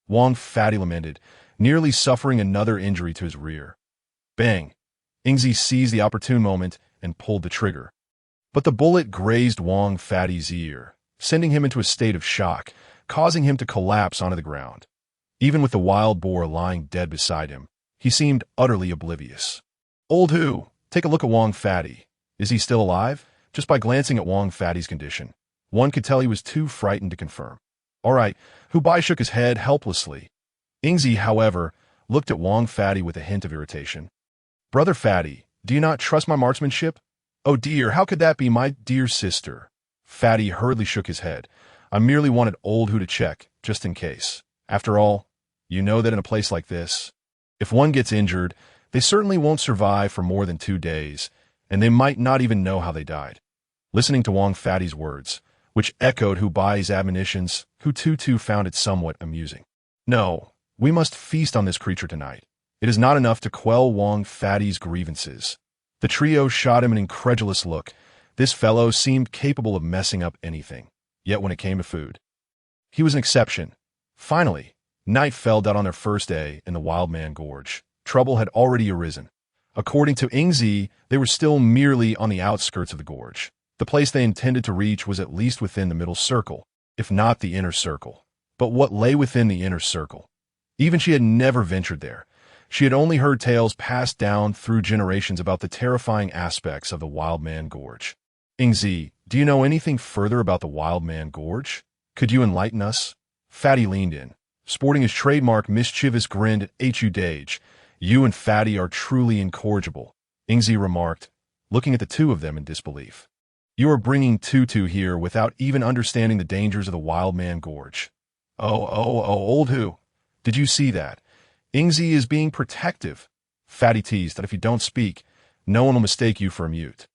Wong Fatty lamented, nearly suffering another injury to his rear. Bang! Ingzi seized the opportune moment and pulled the trigger. But the bullet grazed Wong Fatty's ear, sending him into a state of shock, causing him to collapse onto the ground. Even with the wild boar lying dead beside him, he seemed utterly oblivious. Old Hu, take a look at Wong Fatty. Is he still alive? Just by glancing at Wong Fatty's condition, one could tell he was too frightened to confirm. All right, Hu Bai shook his head helplessly. Ingzi, however, looked at Wong Fatty with a hint of irritation. Brother Fatty, do you not trust my marksmanship? Oh dear, how could that be, my dear sister? Fatty hurriedly shook his head. I merely wanted Old Hu to check, just in case. After all, you know that in a place like this, if one gets injured, they certainly won't survive for more than 2 days, and they might not even know how they died. Listening to Wong Fatty's words, which echoed Hu Bai's admonitions, Hu Tutu found it somewhat amusing. No, we must feast on this creature tonight. It is not enough to quell Wong Fatty's grievances. The trio shot him an incredulous look. This fellow seemed capable of messing up anything. Yet when it came to food, he was an exception. Finally, night fell down on their first day in the Wild Man Gorge. Trouble had already arisen. According to Ingzi, they were still merely on the outskirts of the gorge. The place they intended to reach was at least within the middle circle, if not the inner circle. But what lay within the inner circle? Even she had never ventured there. She had only heard tales passed down through generations about the terrifying aspects of the Wild Man Gorge. Ingzi, do you know anything further about the Wild Man Gorge? Could you enlighten us? Fatty leaned in, sporting his trademark mischievous grin at Hu Dage. You and Fatty are truly incorrigible, Ingzi remarked, looking at the two of them in disbelief. You are bringing Tutu here without even understanding the dangers of the Wild Man Gorge. Oh, Old Hu, did you see that? Ingzi is being protective. Fatty teased that if you don't speak, no one will mistake you for a mute.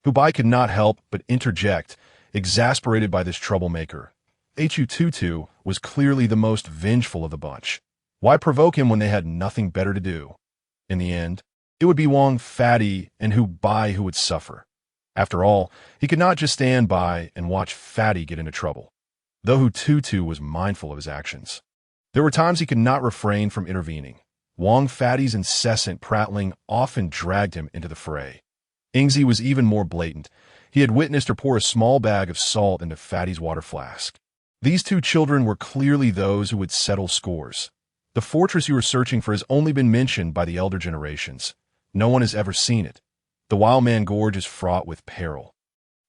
Hu Bai could not help but interject, exasperated by this troublemaker. Hu Tutu was clearly the most vengeful of the bunch. Why provoke him when they had nothing better to do? In the end, it would be Wong Fatty and Hu Bai who would suffer. After all, he could not just stand by and watch Fatty get into trouble, though Hu Tutu was mindful of his actions. There were times he could not refrain from intervening. Wong Fatty's incessant prattling often dragged him into the fray. Ingzi was even more blatant. He had witnessed her pour a small bag of salt into Fatty's water flask. These two children were clearly those who would settle scores. The fortress you are searching for has only been mentioned by the elder generations. No one has ever seen it. The Wild Man Gorge is fraught with peril.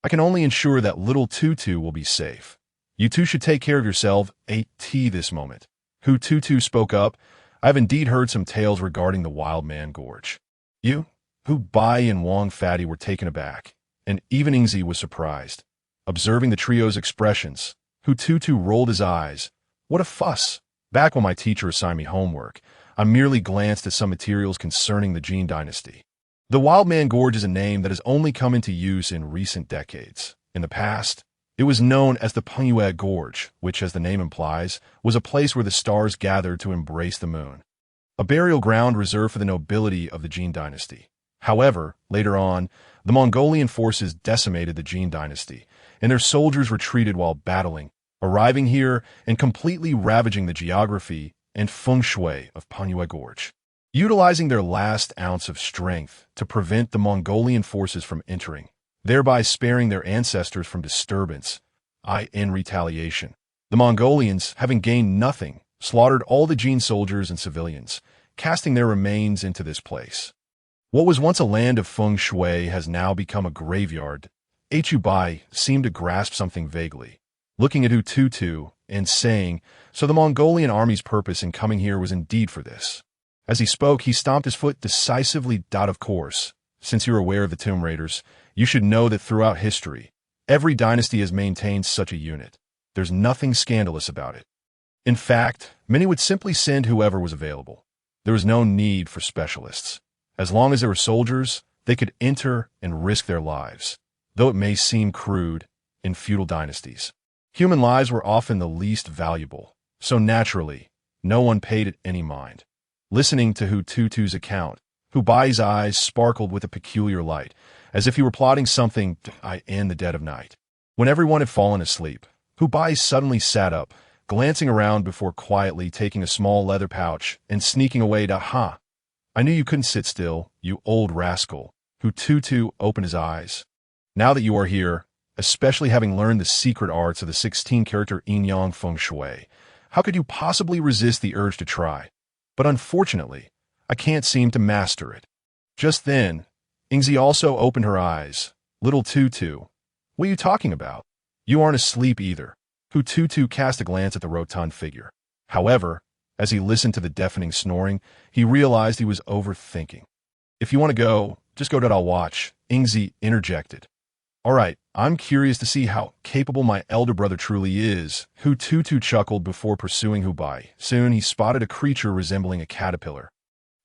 I can only ensure that little Tutu will be safe. You two should take care of yourself this moment. Hu Tutu spoke up. I have indeed heard some tales regarding the Wild Man Gorge. You, Hu Bai and Wong Fatty were taken aback, and even Ingzi was surprised. Observing the trio's expressions, Hu Tutu rolled his eyes. What a fuss! Back when my teacher assigned me homework, I merely glanced at some materials concerning the Jin dynasty. The Wild Man Gorge is a name that has only come into use in recent decades. In the past, it was known as the Pengyue Gorge, which, as the name implies, was a place where the stars gathered to embrace the moon. A burial ground reserved for the nobility of the Jin dynasty. However, later on, the Mongolian forces decimated the Jin dynasty, and their soldiers retreated while battling, arriving here and completely ravaging the geography and feng shui of Pengyue Gorge, utilizing their last ounce of strength to prevent the Mongolian forces from entering, thereby sparing their ancestors from disturbance, in retaliation. The Mongolians, having gained nothing, slaughtered all the Jin soldiers and civilians, casting their remains into this place. What was once a land of feng shui has now become a graveyard. Hu Bai seemed to grasp something vaguely, looking at Hu Tutu and saying, so the Mongolian army's purpose in coming here was indeed for this. As he spoke, he stomped his foot decisively. Of course, since you're aware of the Tomb Raiders, you should know that throughout history, every dynasty has maintained such a unit. There's nothing scandalous about it. In fact, many would simply send whoever was available. There was no need for specialists. As long as they were soldiers, they could enter and risk their lives, though it may seem crude in feudal dynasties. Human lives were often the least valuable, so naturally, no one paid it any mind. Listening to Hu Tutu's account, Hu Bai's eyes sparkled with a peculiar light, as if he were plotting something in the dead of night. When everyone had fallen asleep, Hu Bai suddenly sat up, glancing around before quietly taking a small leather pouch and sneaking away to, I knew you couldn't sit still, you old rascal. Hu Tutu opened his eyes. Now that you are here, especially having learned the secret arts of the 16-character yin-yang feng shui, how could you possibly resist the urge to try? But unfortunately, I can't seem to master it. Just then, Yingzi also opened her eyes. Little Tutu, what are you talking about? You aren't asleep either. Hu Tutu cast a glance at the rotund figure. However, as he listened to the deafening snoring, he realized he was overthinking. If you want to go, just go that I'll watch, Yingzi interjected. All right, I'm curious to see how capable my elder brother truly is. Hu Tutu chuckled before pursuing Hu Bai. Soon he spotted a creature resembling a caterpillar.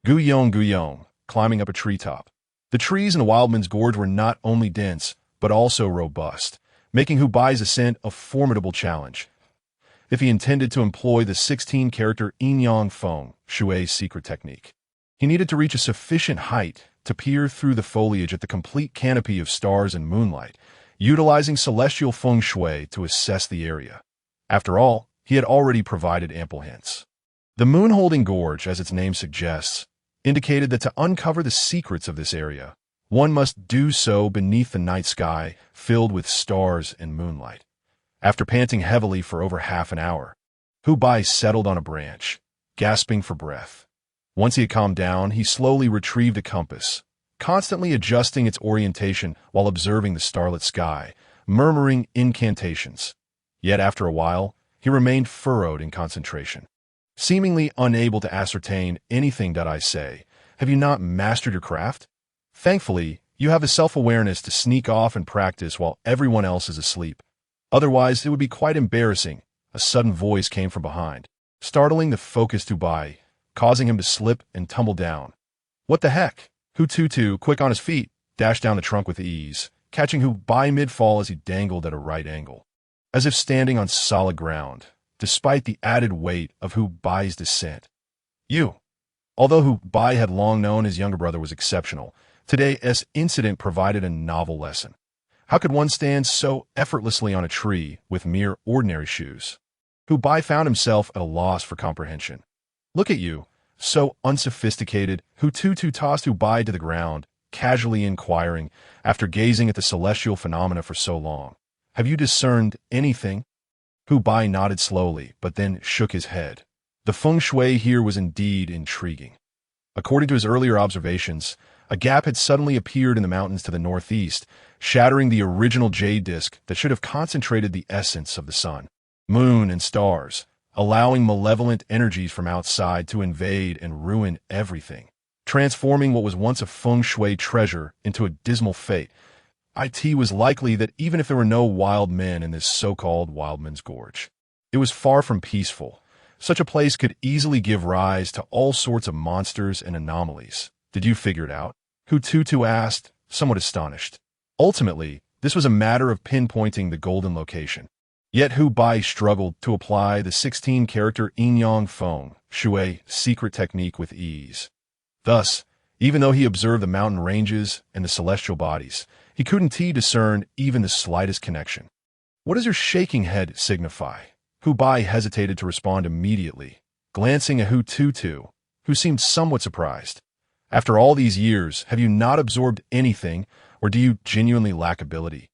Guyong, climbing up a treetop. The trees in the Wildman's Gorge were not only dense, but also robust, making Hu Bai's ascent a formidable challenge. If he intended to employ the 16-character yin-yang feng shui secret technique, he needed to reach a sufficient height to peer through the foliage at the complete canopy of stars and moonlight, utilizing celestial feng shui to assess the area. After all, he had already provided ample hints. The moon-holding gorge, as its name suggests, indicated that to uncover the secrets of this area, one must do so beneath the night sky filled with stars and moonlight. After panting heavily for over half an hour, Hu Bai settled on a branch, gasping for breath. Once he had calmed down, he slowly retrieved a compass, constantly adjusting its orientation while observing the starlit sky, murmuring incantations. Yet after a while, he remained furrowed in concentration. Seemingly unable to ascertain anything that I say, have you not mastered your craft? Thankfully, you have the self-awareness to sneak off and practice while everyone else is asleep. Otherwise, it would be quite embarrassing. A sudden voice came from behind, startling the focused Hu Bai, causing him to slip and tumble down. What the heck? Hu Tutu, quick on his feet, dashed down the trunk with ease, catching Hu Bai mid-fall as he dangled at a right angle, as if standing on solid ground, despite the added weight of Hu Bai's descent. Although Hu Bai had long known his younger brother was exceptional, today's incident provided a novel lesson. How could one stand so effortlessly on a tree with mere ordinary shoes? Hu Bai found himself at a loss for comprehension. Look at you, so unsophisticated. Hu Tutu tossed Hu Bai to the ground, casually inquiring, after gazing at the celestial phenomena for so long. Have you discerned anything? Hu Bai nodded slowly, but then shook his head. The feng shui here was indeed intriguing. According to his earlier observations, a gap had suddenly appeared in the mountains to the northeast, shattering the original jade disk that should have concentrated the essence of the sun, moon, and stars, allowing malevolent energies from outside to invade and ruin everything, transforming what was once a feng shui treasure into a dismal fate. It was likely that even if there were no wild men in this so-called Wildman's Gorge, it was far from peaceful. Such a place could easily give rise to all sorts of monsters and anomalies. Did you figure it out? Hu Tutu asked, somewhat astonished. Ultimately, this was a matter of pinpointing the golden location. Yet Hu Bai struggled to apply the 16-character yin-yang feng shui secret technique with ease. Thus, even though he observed the mountain ranges and the celestial bodies, he couldn't discern even the slightest connection. What does your shaking head signify? Hu Bai hesitated to respond immediately, glancing at Hu Tutu, who seemed somewhat surprised. After all these years, have you not absorbed anything, or do you genuinely lack ability?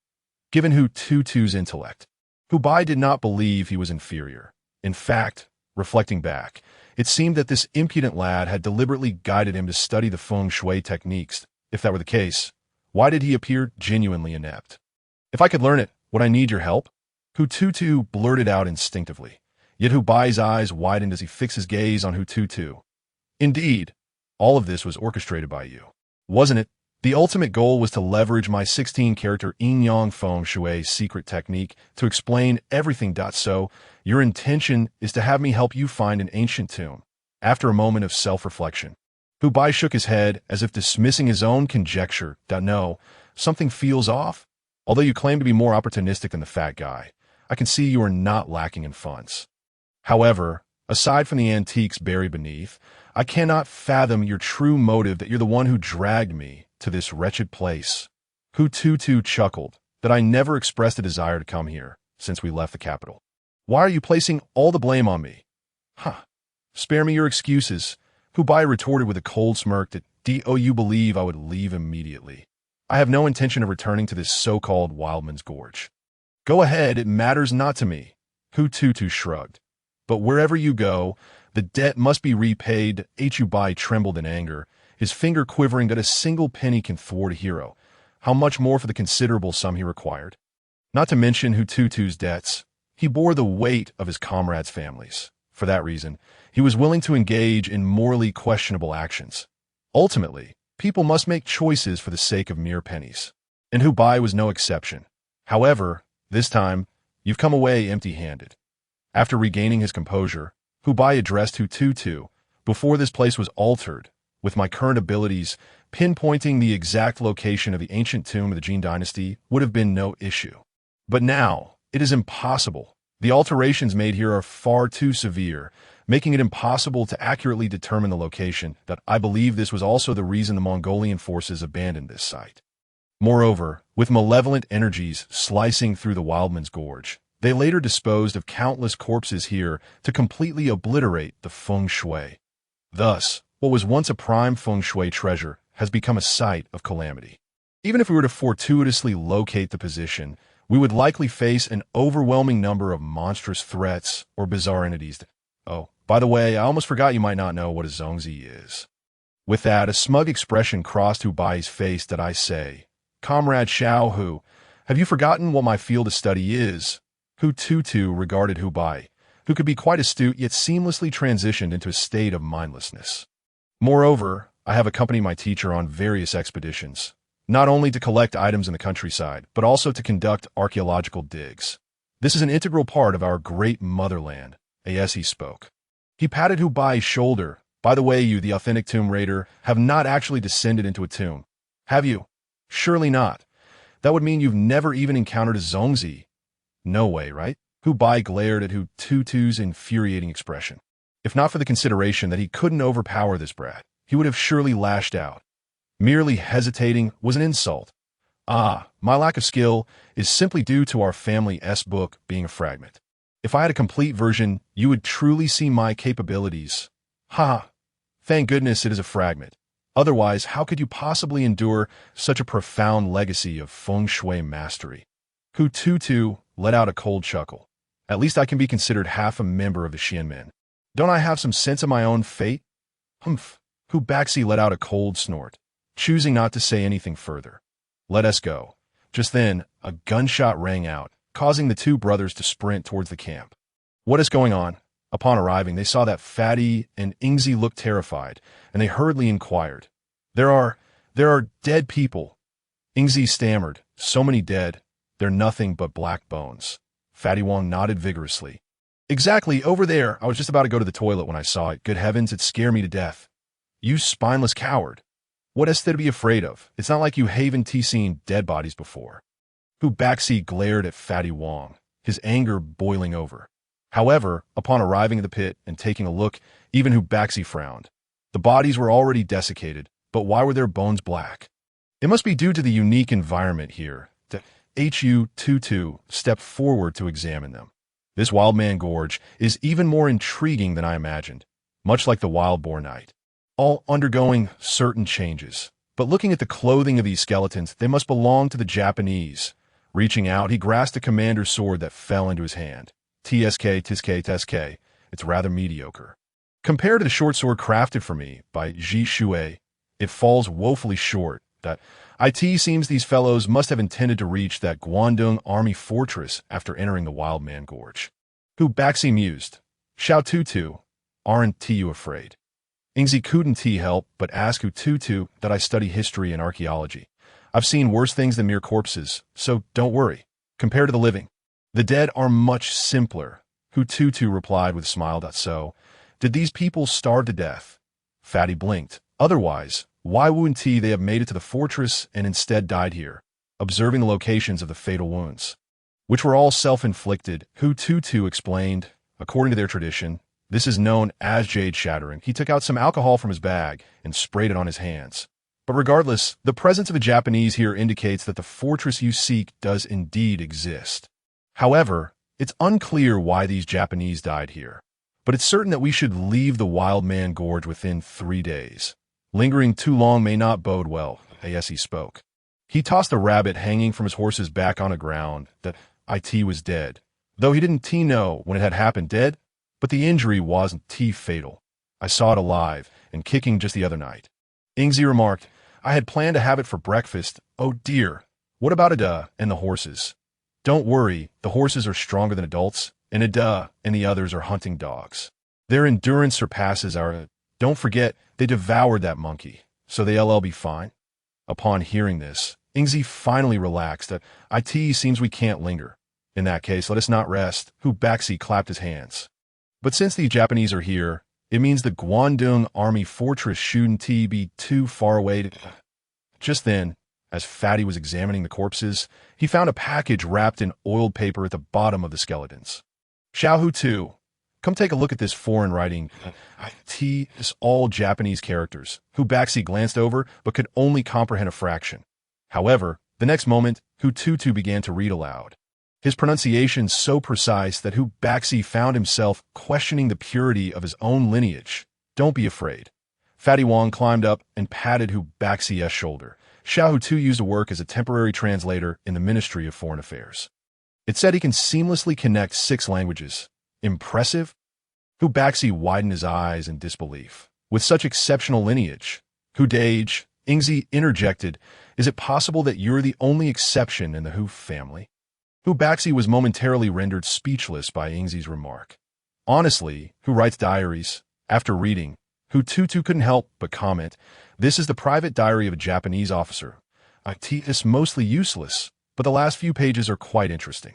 Given Hu Tutu's intellect, Hu Bai did not believe he was inferior. In fact, reflecting back, it seemed that this impudent lad had deliberately guided him to study the feng shui techniques. If that were the case, why did he appear genuinely inept? If I could learn it, would I need your help? Hu Tutu blurted out instinctively, yet Hu Bai's eyes widened as he fixed his gaze on Hu Tutu. Indeed, all of this was orchestrated by you, wasn't it? The ultimate goal was to leverage my 16-character Yin-Yang Feng Shui secret technique to explain everything. So, your intention is to have me help you find an ancient tomb. After a moment of self-reflection, Hu Bai shook his head as if dismissing his own conjecture. No, something feels off. Although you claim to be more opportunistic than the fat guy, I can see you are not lacking in funds. However, aside from the antiques buried beneath, I cannot fathom your true motive that you're the one who dragged me to this wretched place. Hu Tutu chuckled that I never expressed a desire to come here since we left the capital. Why are you placing all the blame on me? Huh. Spare me your excuses. Hu Bai retorted with a cold smirk that you believe I would leave immediately. I have no intention of returning to this so-called Wildman's Gorge. Go ahead, it matters not to me. Hu Tutu shrugged. But wherever you go, the debt must be repaid. Hu Bai trembled in anger, his finger quivering that a single penny can thwart a hero. How much more for the considerable sum he required? Not to mention Hu Tutu's debts. He bore the weight of his comrades' families. For that reason, he was willing to engage in morally questionable actions. Ultimately, people must make choices for the sake of mere pennies. And Hu Bai was no exception. However, this time, you've come away empty-handed. After regaining his composure, Hu Bai addressed Hu Tutu. Before this place was altered, with my current abilities, pinpointing the exact location of the ancient tomb of the Jin dynasty would have been no issue. But now, it is impossible. The alterations made here are far too severe, making it impossible to accurately determine the location. That I believe this was also the reason the Mongolian forces abandoned this site. Moreover, with malevolent energies slicing through the Wildman's Gorge, they later disposed of countless corpses here to completely obliterate the feng shui. Thus, what was once a prime feng shui treasure has become a site of calamity. Even if we were to fortuitously locate the position, we would likely face an overwhelming number of monstrous threats or bizarre entities. Oh, by the way, I almost forgot you might not know what a zongzi is. With that, a smug expression crossed Hu Bai's face that I say, Comrade Xiao Hu, have you forgotten what my field of study is? Hu Tutu regarded Hu Bai, who could be quite astute yet seamlessly transitioned into a state of mindlessness. Moreover, I have accompanied my teacher on various expeditions, not only to collect items in the countryside, but also to conduct archaeological digs. This is an integral part of our great motherland, as he spoke. He patted Hu Bai's shoulder. By the way, you, the authentic tomb raider, have not actually descended into a tomb. Have you? Surely not. That would mean you've never even encountered a zongzi. No way, right? Hu Bai glared at Hu Tutu's infuriating expression. If not for the consideration that he couldn't overpower this brat, he would have surely lashed out. Merely hesitating was an insult. My lack of skill is simply due to our family's book being a fragment. If I had a complete version, you would truly see my capabilities. Thank goodness it is a fragment. Otherwise, how could you possibly endure such a profound legacy of feng shui mastery? Hu Tutu let out a cold chuckle. At least I can be considered half a member of the Xianmen. Don't I have some sense of my own fate? Humph. Hu Baxi let out a cold snort, choosing not to say anything further. Let us go. Just then, a gunshot rang out, causing the two brothers to sprint towards the camp. What is going on? Upon arriving, they saw that Fatty and Ingzi looked terrified, and they hurriedly inquired. There are dead people. Ingzi stammered. So many dead. They're nothing but black bones. Fatty Wong nodded vigorously. Exactly, over there. I was just about to go to the toilet when I saw it. Good heavens, it scared me to death. You spineless coward. What is there to be afraid of? It's not like you haven't seen dead bodies before. Hu Baxi glared at Fatty Wong, his anger boiling over. However, upon arriving at the pit and taking a look, even Hu Baxi frowned. The bodies were already desiccated, but why were their bones black? It must be due to the unique environment here. Hu Tutu stepped forward to examine them. This Wildman Gorge is even more intriguing than I imagined, much like the Wild Boar Night. All undergoing certain changes. But looking at the clothing of these skeletons, they must belong to the Japanese. Reaching out, he grasped a commander's sword that fell into his hand. Tsk. It's rather mediocre. Compared to the short sword crafted for me by Ji Shui, it falls woefully short. That it seems these fellows must have intended to reach that Guangdong army fortress after entering the Wildman Gorge. Hu Baxi mused. Xiao Tutu, aren't you afraid? Ingzi couldn't help but ask Hu Tutu that I study history and archaeology. I've seen worse things than mere corpses, so don't worry. Compared to the living, the dead are much simpler. Hu Tutu replied with a smile. So, did these people starve to death? Fatty blinked. Otherwise, why wouldn't they have made it to the fortress and instead died here, observing the locations of the fatal wounds, which were all self-inflicted? Hu Tutu explained, according to their tradition, this is known as jade shattering. He took out some alcohol from his bag and sprayed it on his hands. But regardless, the presence of a Japanese here indicates that the fortress you seek does indeed exist. However, it's unclear why these Japanese died here, but it's certain that we should leave the Wild Man Gorge within 3 days. Lingering too long may not bode well, as he spoke. He tossed a rabbit hanging from his horse's back on the ground that it was dead, though he didn't know when it had happened dead, but the injury wasn't fatal. I saw it alive and kicking just the other night. Ingzi remarked, I had planned to have it for breakfast. Oh dear, what about Ada and the horses? Don't worry, the horses are stronger than adults, and Ada and the others are hunting dogs. Their endurance surpasses our... Don't forget, they devoured that monkey, so they'll be fine. Upon hearing this, Ingzi finally relaxed. It seems we can't linger. In that case, let us not rest. Hu Baxi clapped his hands. But since the Japanese are here, it means the Guangdong Army fortress shouldn't be too far away to... Just then, as Fatty was examining the corpses, he found a package wrapped in oiled paper at the bottom of the skeletons. Xiao Hu Tu, come take a look at this foreign writing. It's all Japanese characters. Hu Baxi glanced over, but could only comprehend a fraction. However, the next moment, Hu Tutu began to read aloud. His pronunciation so precise that Hu Baxi found himself questioning the purity of his own lineage. Don't be afraid. Fatty Wong climbed up and patted Hu Baxi's shoulder. Xiao Hu Tu used to work as a temporary translator in the Ministry of Foreign Affairs. It said he can seamlessly connect 6 languages. Impressive? Hu Baxi widened his eyes in disbelief. With such exceptional lineage, Hu Dage, Ingzi interjected, is it possible that you're the only exception in the Hu family? Hu Baxi was momentarily rendered speechless by Ingzi's remark. Honestly, Hu writes diaries. After reading, Hu Tutu couldn't help but comment, this is the private diary of a Japanese officer. It is mostly useless, but the last few pages are quite interesting.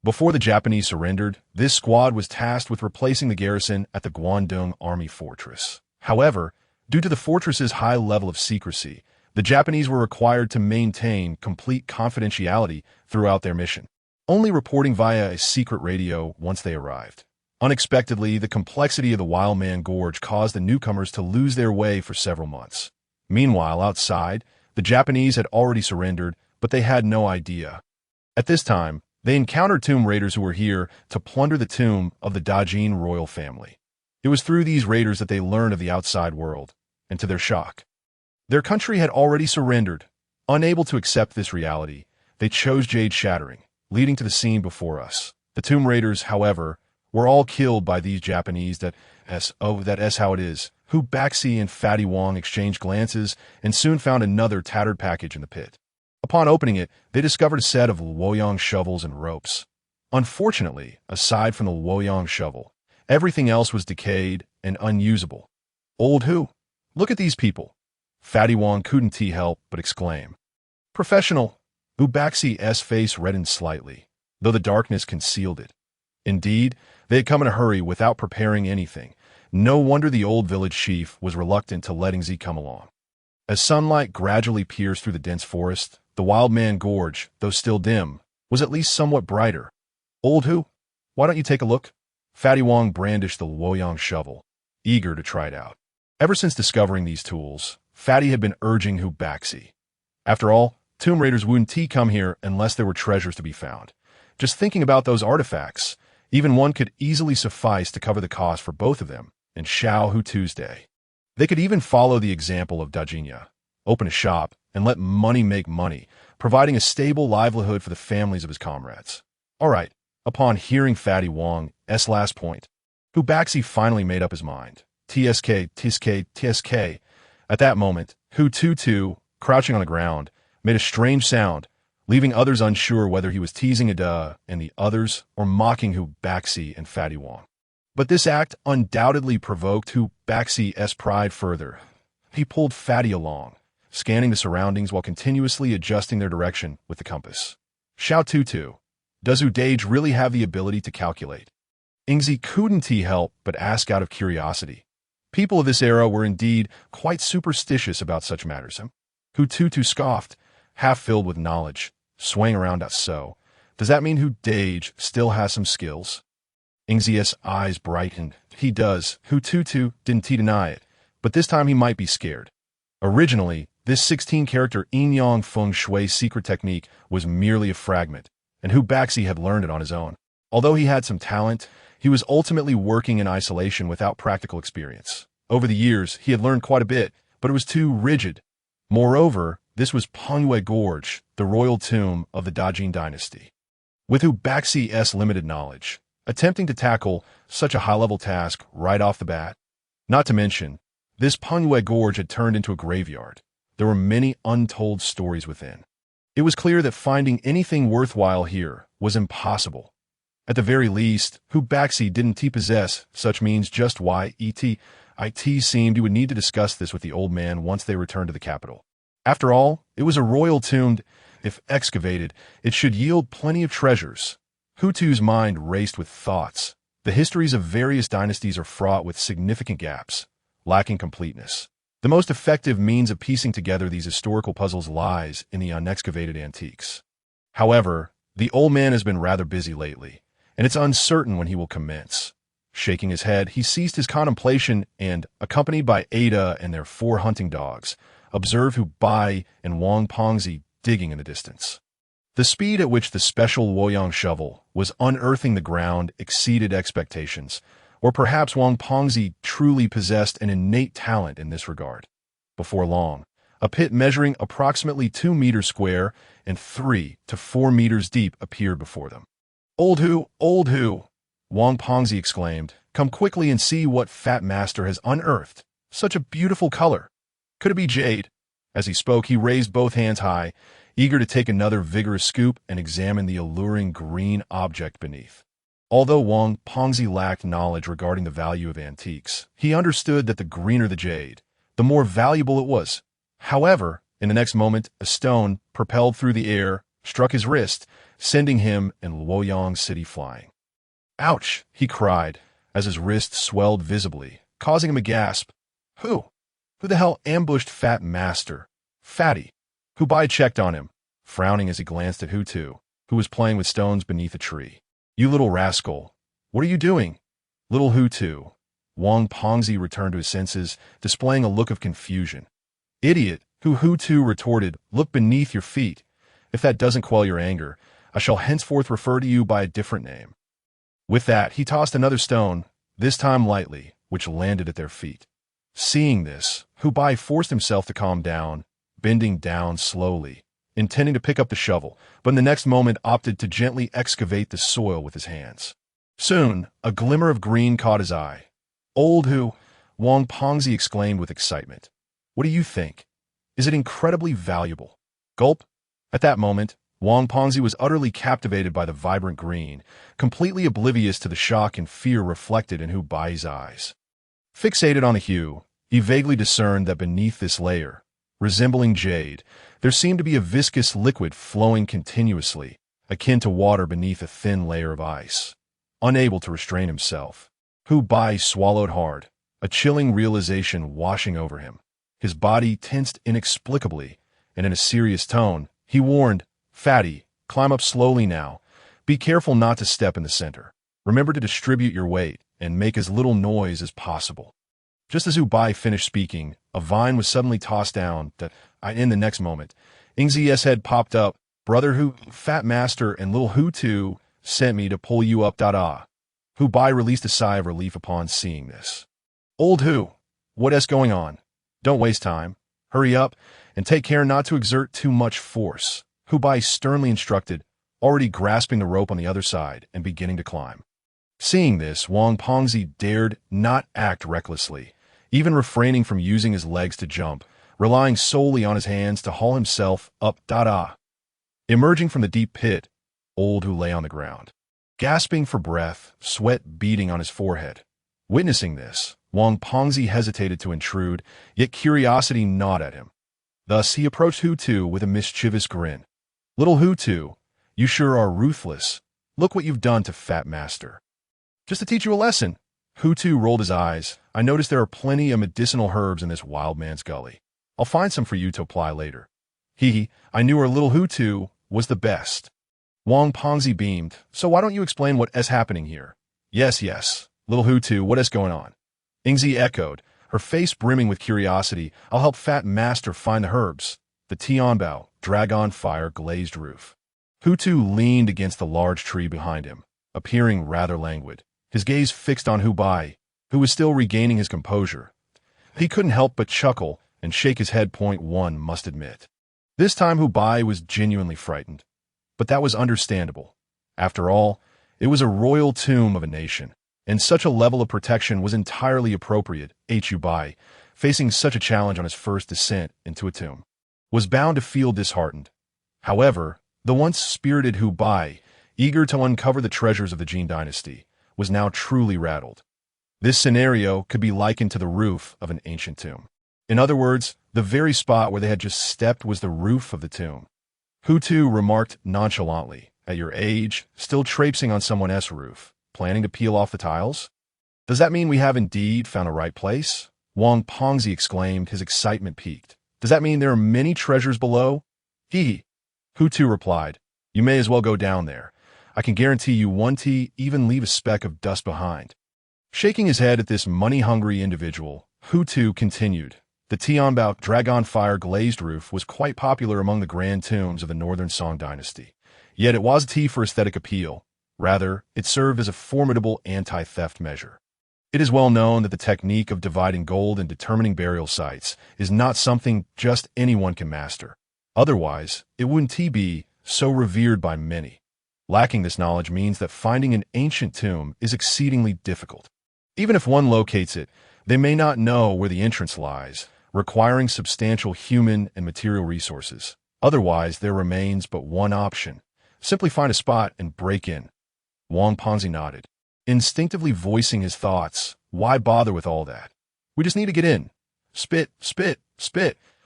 Before the Japanese surrendered, this squad was tasked with replacing the garrison at the Guangdong Army fortress. However, due to the fortress's high level of secrecy, the Japanese were required to maintain complete confidentiality throughout their mission, only reporting via a secret radio once they arrived. Unexpectedly, the complexity of the Wild Man Gorge caused the newcomers to lose their way for several months. Meanwhile, outside, the Japanese had already surrendered, but they had no idea. At this time, they encountered tomb raiders who were here to plunder the tomb of the Dajin royal family. It was through these raiders that they learned of the outside world, and to their shock, their country had already surrendered. Unable to accept this reality, they chose jade shattering, leading to the scene before us. The tomb raiders, however, were all killed by these Japanese. That's how it is. Hu Baxi and Fatty Wong exchanged glances and soon found another tattered package in the pit. Upon opening it, they discovered a set of Luoyang shovels and ropes. Unfortunately, aside from the Luoyang shovel, everything else was decayed and unusable. Old Hu, look at these people. Fatty Wong couldn't help but exclaim. Professional. Hu Baxi's face reddened slightly, though the darkness concealed it. Indeed, they had come in a hurry without preparing anything. No wonder the old village chief was reluctant to letting Z come along. As sunlight gradually pierced through the dense forest, the Wild Man Gorge, though still dim, was at least somewhat brighter. Old Hu, why don't you take a look? Fatty Wong brandished the Luoyang shovel, eager to try it out. Ever since discovering these tools, Fatty had been urging Hu Baxi. After all, tomb raiders wouldn't come here unless there were treasures to be found. Just thinking about those artifacts, even one could easily suffice to cover the cost for both of them and Xiao Hu Tuesday. They could even follow the example of Dajinya, open a shop, and let money make money, providing a stable livelihood for the families of his comrades. All right, upon hearing Fatty Wong's last point, Hu Baxi finally made up his mind. TSK. At that moment, Hu Tutu, crouching on the ground, made a strange sound, leaving others unsure whether he was teasing Ada and the others or mocking Hu Baxi and Fatty Wong. But this act undoubtedly provoked Hu Tutu's pride further. He pulled Fatty along, scanning the surroundings while continuously adjusting their direction with the compass. Hu Tutu, does Hu Dage really have the ability to calculate? Ingzi couldn't help but ask out of curiosity. People of this era were indeed quite superstitious about such matters. Hu Tutu scoffed, half filled with knowledge, swaying around us. So, does that mean Hu Dage still has some skills? Ingzi's eyes brightened. He does. Hu Tutu didn't deny it, but this time he might be scared. Originally, this 16-character Yin-Yang Feng Shui secret technique was merely a fragment, and Hu Baxi had learned it on his own. Although he had some talent, he was ultimately working in isolation without practical experience. Over the years, he had learned quite a bit, but it was too rigid. Moreover, this was Pangyue Gorge, the royal tomb of the Dajin dynasty. With Hu Baxi's limited knowledge, attempting to tackle such a high-level task right off the bat, not to mention, this Pangyue Gorge had turned into a graveyard. There were many untold stories within. It was clear that finding anything worthwhile here was impossible. At the very least, Hu Baxi didn't possess such means. Just why it seemed he would need to discuss this with the old man once they returned to the capital. After all, it was a royal tomb. If excavated, it should yield plenty of treasures. Hu Tutu's mind raced with thoughts. The histories of various dynasties are fraught with significant gaps, lacking completeness. The most effective means of piecing together these historical puzzles lies in the unexcavated antiques. However, the old man has been rather busy lately, and it's uncertain when he will commence. Shaking his head, he ceased his contemplation and, accompanied by Ada and their 4 hunting dogs, observed Hu Bai and Wang Pongzi digging in the distance. The speed at which the special Luoyang shovel was unearthing the ground exceeded expectations, or perhaps Wang Pongzi truly possessed an innate talent in this regard. Before long, a pit measuring approximately 2 meters square and 3 to 4 meters deep appeared before them. Old Hu, Wang Pongzi exclaimed, come quickly and see what Fat Master has unearthed. Such a beautiful color. Could it be jade? As he spoke, he raised both hands high, eager to take another vigorous scoop and examine the alluring green object beneath. Although Wang Pongzi lacked knowledge regarding the value of antiques, he understood that the greener the jade, the more valuable it was. However, in the next moment, a stone, propelled through the air, struck his wrist, sending him and Luoyang City flying. Ouch, he cried, as his wrist swelled visibly, causing him a gasp. Who the hell ambushed Fat Master? Fatty. Hu Bai checked on him, frowning as he glanced at Hu Tutu, who was playing with stones beneath a tree. You little rascal, what are you doing? Little Hu Tutu. Wang Pongzi returned to his senses, displaying a look of confusion. Idiot, Hu Tutu retorted, look beneath your feet. If that doesn't quell your anger, I shall henceforth refer to you by a different name. With that, he tossed another stone, this time lightly, which landed at their feet. Seeing this, Hu Bai forced himself to calm down, bending down slowly, intending to pick up the shovel, but in the next moment opted to gently excavate the soil with his hands. Soon, a glimmer of green caught his eye. Old Hu, Wang Pongzi exclaimed with excitement. What do you think? Is it incredibly valuable? Gulp. At that moment, Wang Pongzi was utterly captivated by the vibrant green, completely oblivious to the shock and fear reflected in Hu Bai's eyes. Fixated on the hue, he vaguely discerned that beneath this layer, resembling jade, there seemed to be a viscous liquid flowing continuously, akin to water beneath a thin layer of ice. Unable to restrain himself, Hu Bai swallowed hard, a chilling realization washing over him. His body tensed inexplicably, and in a serious tone, he warned, Fatty, climb up slowly now. Be careful not to step in the center. Remember to distribute your weight and make as little noise as possible. Just as Hu Bai finished speaking, a vine was suddenly tossed down in the next moment. Ingzi's head popped up. Brother Hu, Fat Master, and little Hu Tutu sent me to pull you up. Hu Bai released a sigh of relief upon seeing this. Old Hu, what's going on? Don't waste time. Hurry up, and take care not to exert too much force, Hu Bai sternly instructed, already grasping the rope on the other side and beginning to climb. Seeing this, Wang Pongzi dared not act recklessly, even refraining from using his legs to jump, relying solely on his hands to haul himself up. Emerging from the deep pit, Old Hu lay on the ground. gasping for breath, sweat beading on his forehead. Witnessing this, Wang Pengzi hesitated to intrude, yet curiosity gnawed at him. Thus he approached Hu Tutu with a mischievous grin. "Little Hu Tutu, you sure are ruthless. Look what you've done to Fat Master." "Just to teach you a lesson." Hu Tutu rolled his eyes. "I noticed there are plenty of medicinal herbs in this wild man's gully. I'll find some for you to apply later." I knew our little Hu Tutu was the best. Wang Pengzi beamed. "So why don't you explain what is happening here?" Yes, little Hu Tutu, what is going on?" Ingzi echoed, her face brimming with curiosity. "I'll help Fat Master find the herbs." The Tianbao, dragon fire glazed roof. Hu Tutu leaned against the large tree behind him, appearing rather languid, his gaze fixed on Hu Bai, who was still regaining his composure. He couldn't help but chuckle and shake his head. One must admit. This time Hu Bai was genuinely frightened. But that was understandable. After all, it was a royal tomb of a nation, and such a level of protection was entirely appropriate. Hu Bai, facing such a challenge on his first descent into a tomb, was bound to feel disheartened. However, the once spirited Hu Bai, eager to uncover the treasures of the Jin dynasty, was now truly rattled. This scenario could be likened to the roof of an ancient tomb. In other words, the very spot where they had just stepped was the roof of the tomb. Hu Tutu remarked nonchalantly, "At your age, still traipsing on someone else's roof, planning to peel off the tiles? Does that mean we have indeed found a right place?" Wang Pengzi exclaimed, his excitement peaked. "Does that mean there are many treasures below?" Hu Tutu replied, "You may as well go down there. I can guarantee you won't even leave a speck of dust behind." Shaking his head at this money-hungry individual, Hu Tutu continued, "The Tianbao dragon fire glazed roof was quite popular among the grand tombs of the northern Song dynasty. Yet it wasn't for aesthetic appeal. Rather, it served as a formidable anti-theft measure. It is well known that the technique of dividing gold and determining burial sites is not something just anyone can master. Otherwise, it wouldn't be so revered by many. Lacking this knowledge means that finding an ancient tomb is exceedingly difficult. Even if one locates it, they may not know where the entrance lies, requiring substantial human and material resources. Otherwise, there remains but one option. Simply find a spot and break in." Wang Pengzi nodded, instinctively voicing his thoughts. "Why bother with all that? We just need to get in. Spit.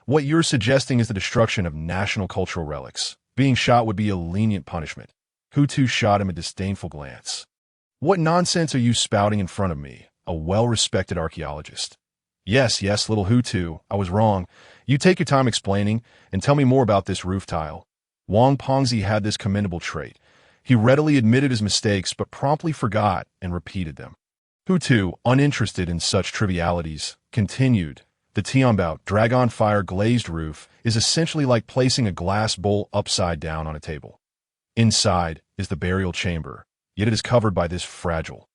What you're suggesting is the destruction of national cultural relics. Being shot would be a lenient punishment." Hu Tutu shot him a disdainful glance. "What nonsense are you spouting in front of me, a well-respected archaeologist?" Yes, little Hu Tutu, I was wrong. You take your time explaining, and tell me more about this roof tile." Wang Pengzi had this commendable trait. He readily admitted his mistakes, but promptly forgot and repeated them. Hu Tutu, uninterested in such trivialities, continued, "The Tianbao dragon fire glazed roof is essentially like placing a glass bowl upside down on a table. Inside is the burial chamber, yet it is covered by this fragile,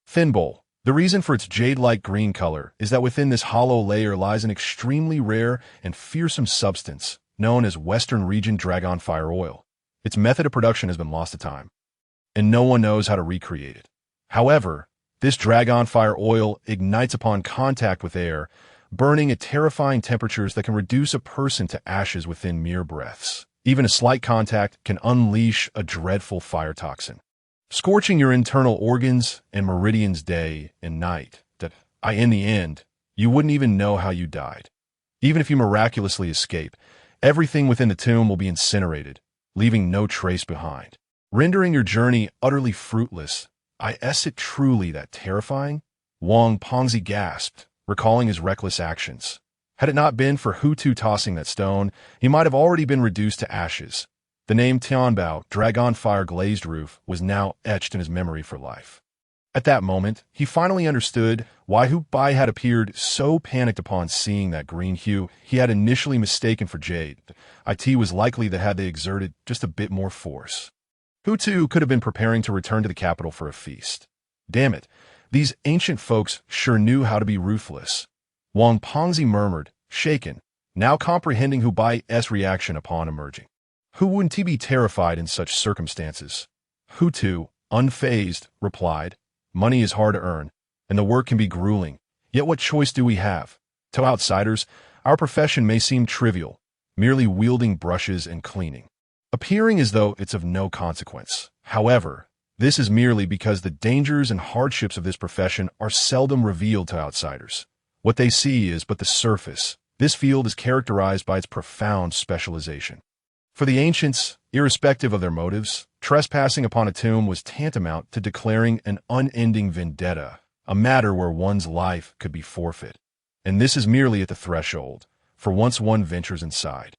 thin bowl. The reason for its jade-like green color is that within this hollow layer lies an extremely rare and fearsome substance known as Western Region Dragon Fire Oil. Its method of production has been lost to time, and no one knows how to recreate it. However, this dragon fire oil ignites upon contact with air, burning at terrifying temperatures that can reduce a person to ashes within mere breaths. Even a slight contact can unleash a dreadful fire toxin, scorching your internal organs and meridians day and night, that in the end, you wouldn't even know how you died. Even if you miraculously escape, everything within the tomb will be incinerated, leaving no trace behind, rendering your journey utterly fruitless. Is it truly that terrifying?" Wang Pengzi gasped, recalling his reckless actions. Had it not been for Hu Tutu tossing that stone, he might have already been reduced to ashes. The name Tianbao, Dragon Fire Glazed Roof, was now etched in his memory for life. At that moment, he finally understood why Hu Bai had appeared so panicked upon seeing that green hue he had initially mistaken for jade. It was likely that had they exerted just a bit more force, Hu Tutu could have been preparing to return to the capital for a feast. Damn it, these ancient folks sure knew how to be ruthless. Wang Pengzi murmured, shaken, now comprehending Hu Bai's reaction upon emerging. Who wouldn't be terrified in such circumstances? Hu Tutu, unfazed, replied, "Money is hard to earn, and the work can be grueling. Yet what choice do we have? To outsiders, our profession may seem trivial, merely wielding brushes and cleaning, appearing as though it's of no consequence. However, This is merely because the dangers and hardships of this profession are seldom revealed to outsiders. What they see is but the surface. This field is characterized by its profound specialization. For the ancients, irrespective of their motives, trespassing upon a tomb was tantamount to declaring an unending vendetta, a matter where one's life could be forfeit. And this is merely at the threshold, for once one ventures inside.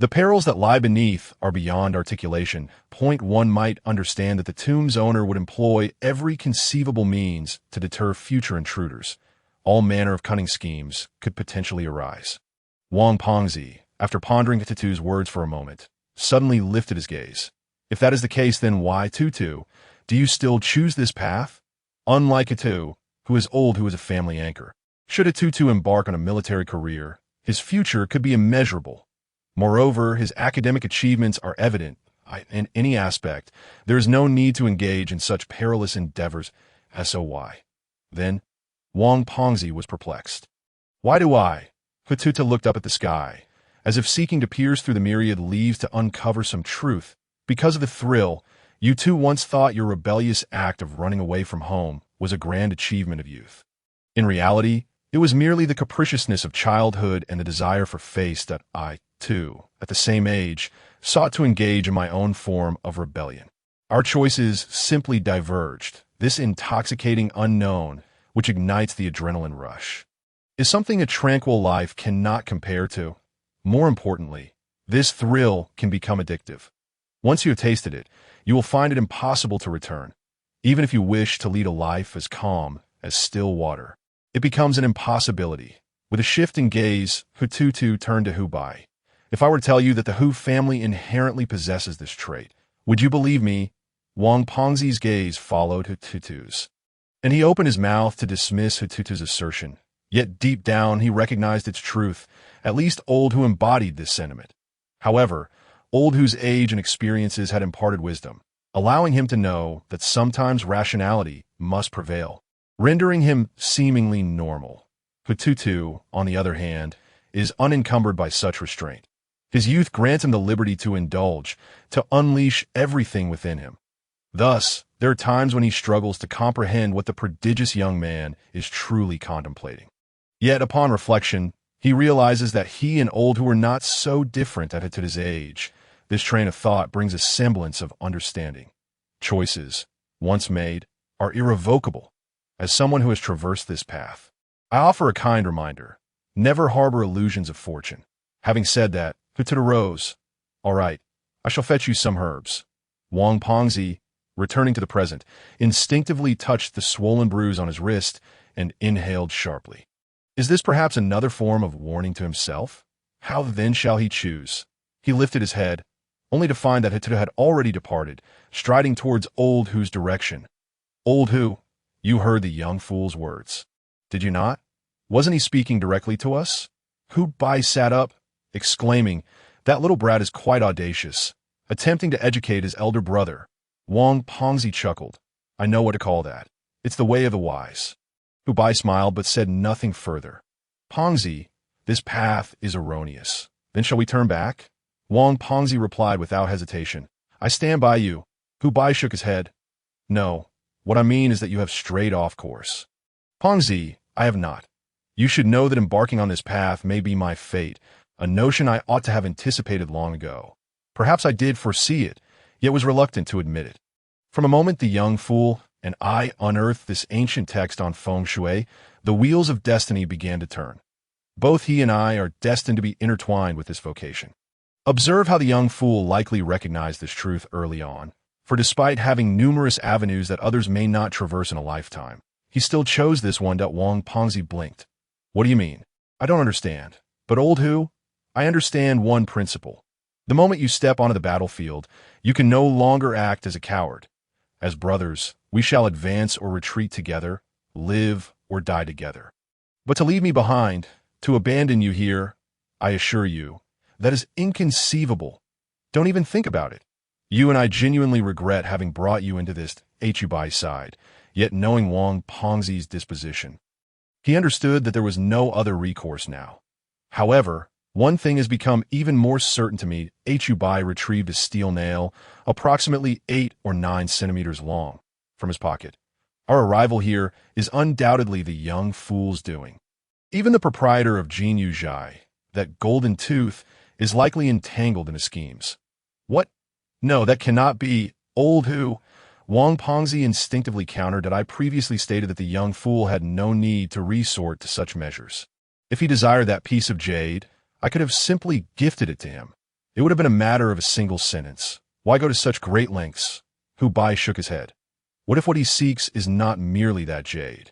The perils that lie beneath are beyond articulation. One might understand that the tomb's owner would employ every conceivable means to deter future intruders. All manner of cunning schemes could potentially arise. Wang Pengzi, after pondering Tutu's words for a moment, suddenly lifted his gaze. If that is the case, then why, Tutu? Do you still choose this path? Unlike Tutu, who is old, who is a family anchor. Should Tutu embark on a military career, his future could be immeasurable. Moreover, his academic achievements are evident. In any aspect, there is no need to engage in such perilous endeavors. SOY. Then, Wang Pengzi was perplexed. Why do I? Hu Tutu looked up at the sky, as if seeking to pierce through the myriad leaves to uncover some truth. Because of the thrill, you too once thought your rebellious act of running away from home was a grand achievement of youth. In reality, it was merely the capriciousness of childhood and the desire for face that I, too, at the same age, sought to engage in my own form of rebellion. Our choices simply diverged. This intoxicating unknown, which ignites the adrenaline rush, is something a tranquil life cannot compare to. More importantly, this thrill can become addictive. Once you have tasted it, you will find it impossible to return. Even if you wish to lead a life as calm as still water, it becomes an impossibility. With a shift in gaze, Hu Tutu turned to Hu Bai. If I were to tell you that the Hu family inherently possesses this trait, would you believe me? Wang Pengzi's gaze followed Hu Tutu's, and he opened his mouth to dismiss Hu Tutu's assertion. Yet deep down he recognized its truth. At least old Hu embodied this sentiment. However, old Hu's age and experiences had imparted wisdom, allowing him to know that sometimes rationality must prevail, rendering him seemingly normal. Hu Tutu, on the other hand, is unencumbered by such restraint. His youth grants him the liberty to indulge, to unleash everything within him. Thus, there are times when he struggles to comprehend what the prodigious young man is truly contemplating. Yet, upon reflection, he realizes that he and old Hu are not so different at his age. This train of thought brings a semblance of understanding. Choices, once made, are irrevocable. As someone who has traversed this path, I offer a kind reminder. Never harbor illusions of fortune. Having said that, Hu Tutu rose. All right, I shall fetch you some herbs. Wang Pengzi, returning to the present, instinctively touched the swollen bruise on his wrist and inhaled sharply. Is this perhaps another form of warning to himself? How then shall he choose? He lifted his head, only to find that Hu Tutu had already departed, striding towards old Hu's direction. Old Hu, you heard the young fool's words. Did you not? Wasn't he speaking directly to us? Hu Bai sat up, exclaiming, that little brat is quite audacious, attempting to educate his elder brother. Wang Pengzi chuckled. I know what to call that. It's the way of the wise. Hu Bai smiled but said nothing further. Pengzi, this path is erroneous. Then shall we turn back? Wang Pengzi replied without hesitation. I stand by you. Hu Bai shook his head. No, what I mean is that you have strayed off course. Pengzi, I have not. You should know that embarking on this path may be my fate, a notion I ought to have anticipated long ago. Perhaps I did foresee it, yet was reluctant to admit it. From a moment the young fool and I unearthed this ancient text on feng shui, the wheels of destiny began to turn. Both he and I are destined to be intertwined with this vocation. Observe how the young fool likely recognized this truth early on, for despite having numerous avenues that others may not traverse in a lifetime, he still chose this one. Wang Pengzi blinked. What do you mean? I don't understand. But old Hu, I understand one principle. The moment you step onto the battlefield, you can no longer act as a coward. As brothers, we shall advance or retreat together, live or die together. But to leave me behind, to abandon you here, I assure you, that is inconceivable. Don't even think about it. You and I genuinely regret having brought you into this Hu Bai side, yet knowing Wang Pengzi's disposition, he understood that there was no other recourse now. However, One thing has become even more certain to me. Hu Bai retrieved a steel nail, approximately 8 or 9 centimeters long, from his pocket. Our arrival here is undoubtedly the young fool's doing. Even the proprietor of Jin Yu Zhai, that golden tooth, is likely entangled in his schemes. What? No, that cannot be. Old Hu. Wang Pengzi instinctively countered that I previously stated that the young fool had no need to resort to such measures. If he desired that piece of jade, I could have simply gifted it to him. It would have been a matter of a single sentence. Why go to such great lengths? Hu Bai shook his head. What if what he seeks is not merely that jade,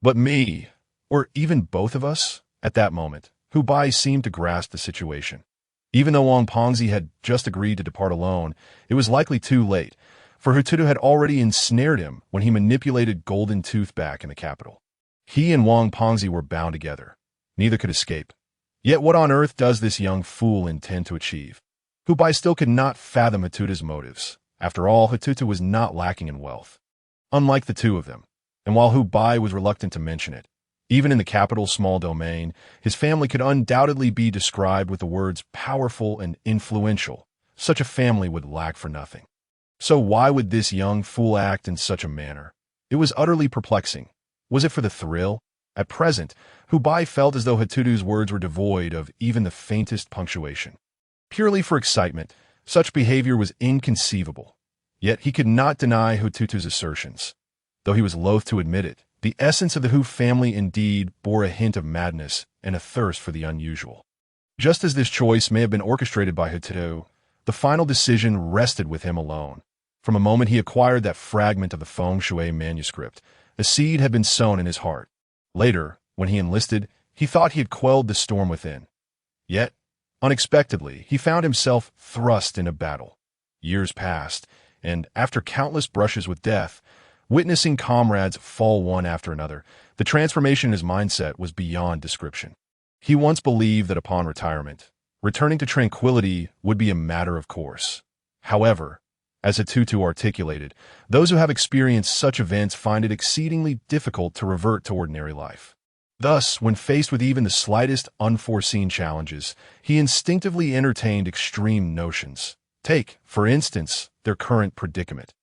but me, or even both of us? At that moment, Hu Bai seemed to grasp the situation. Even though Wang Pengzi had just agreed to depart alone, it was likely too late, for Hu Tutu had already ensnared him when he manipulated Golden Tooth back in the capital. He and Wang Pengzi were bound together. Neither could escape. Yet what on earth does this young fool intend to achieve? Hu Bai still could not fathom Hu Tutu's motives. After all, Hu Tutu was not lacking in wealth. Unlike the two of them, and while Hu Bai was reluctant to mention it, even in the capital's small domain, his family could undoubtedly be described with the words powerful and influential. Such a family would lack for nothing. So why would this young fool act in such a manner? It was utterly perplexing. Was it for the thrill? At present, Hu Bai felt as though Hu Tutu's words were devoid of even the faintest punctuation. Purely for excitement, such behavior was inconceivable. Yet he could not deny Hu Tutu's assertions. Though he was loath to admit it, the essence of the Hu family indeed bore a hint of madness and a thirst for the unusual. Just as this choice may have been orchestrated by Hu Tutu, the final decision rested with him alone. From the moment he acquired that fragment of the feng shui manuscript, a seed had been sown in his heart. Later, when he enlisted, he thought he had quelled the storm within. Yet, unexpectedly, he found himself thrust into battle. Years passed, and after countless brushes with death, witnessing comrades fall one after another, the transformation in his mindset was beyond description. He once believed that upon retirement, returning to tranquility would be a matter of course. However, as Hu Tutu articulated, those who have experienced such events find it exceedingly difficult to revert to ordinary life. Thus, when faced with even the slightest unforeseen challenges, he instinctively entertained extreme notions. Take, for instance, their current predicament.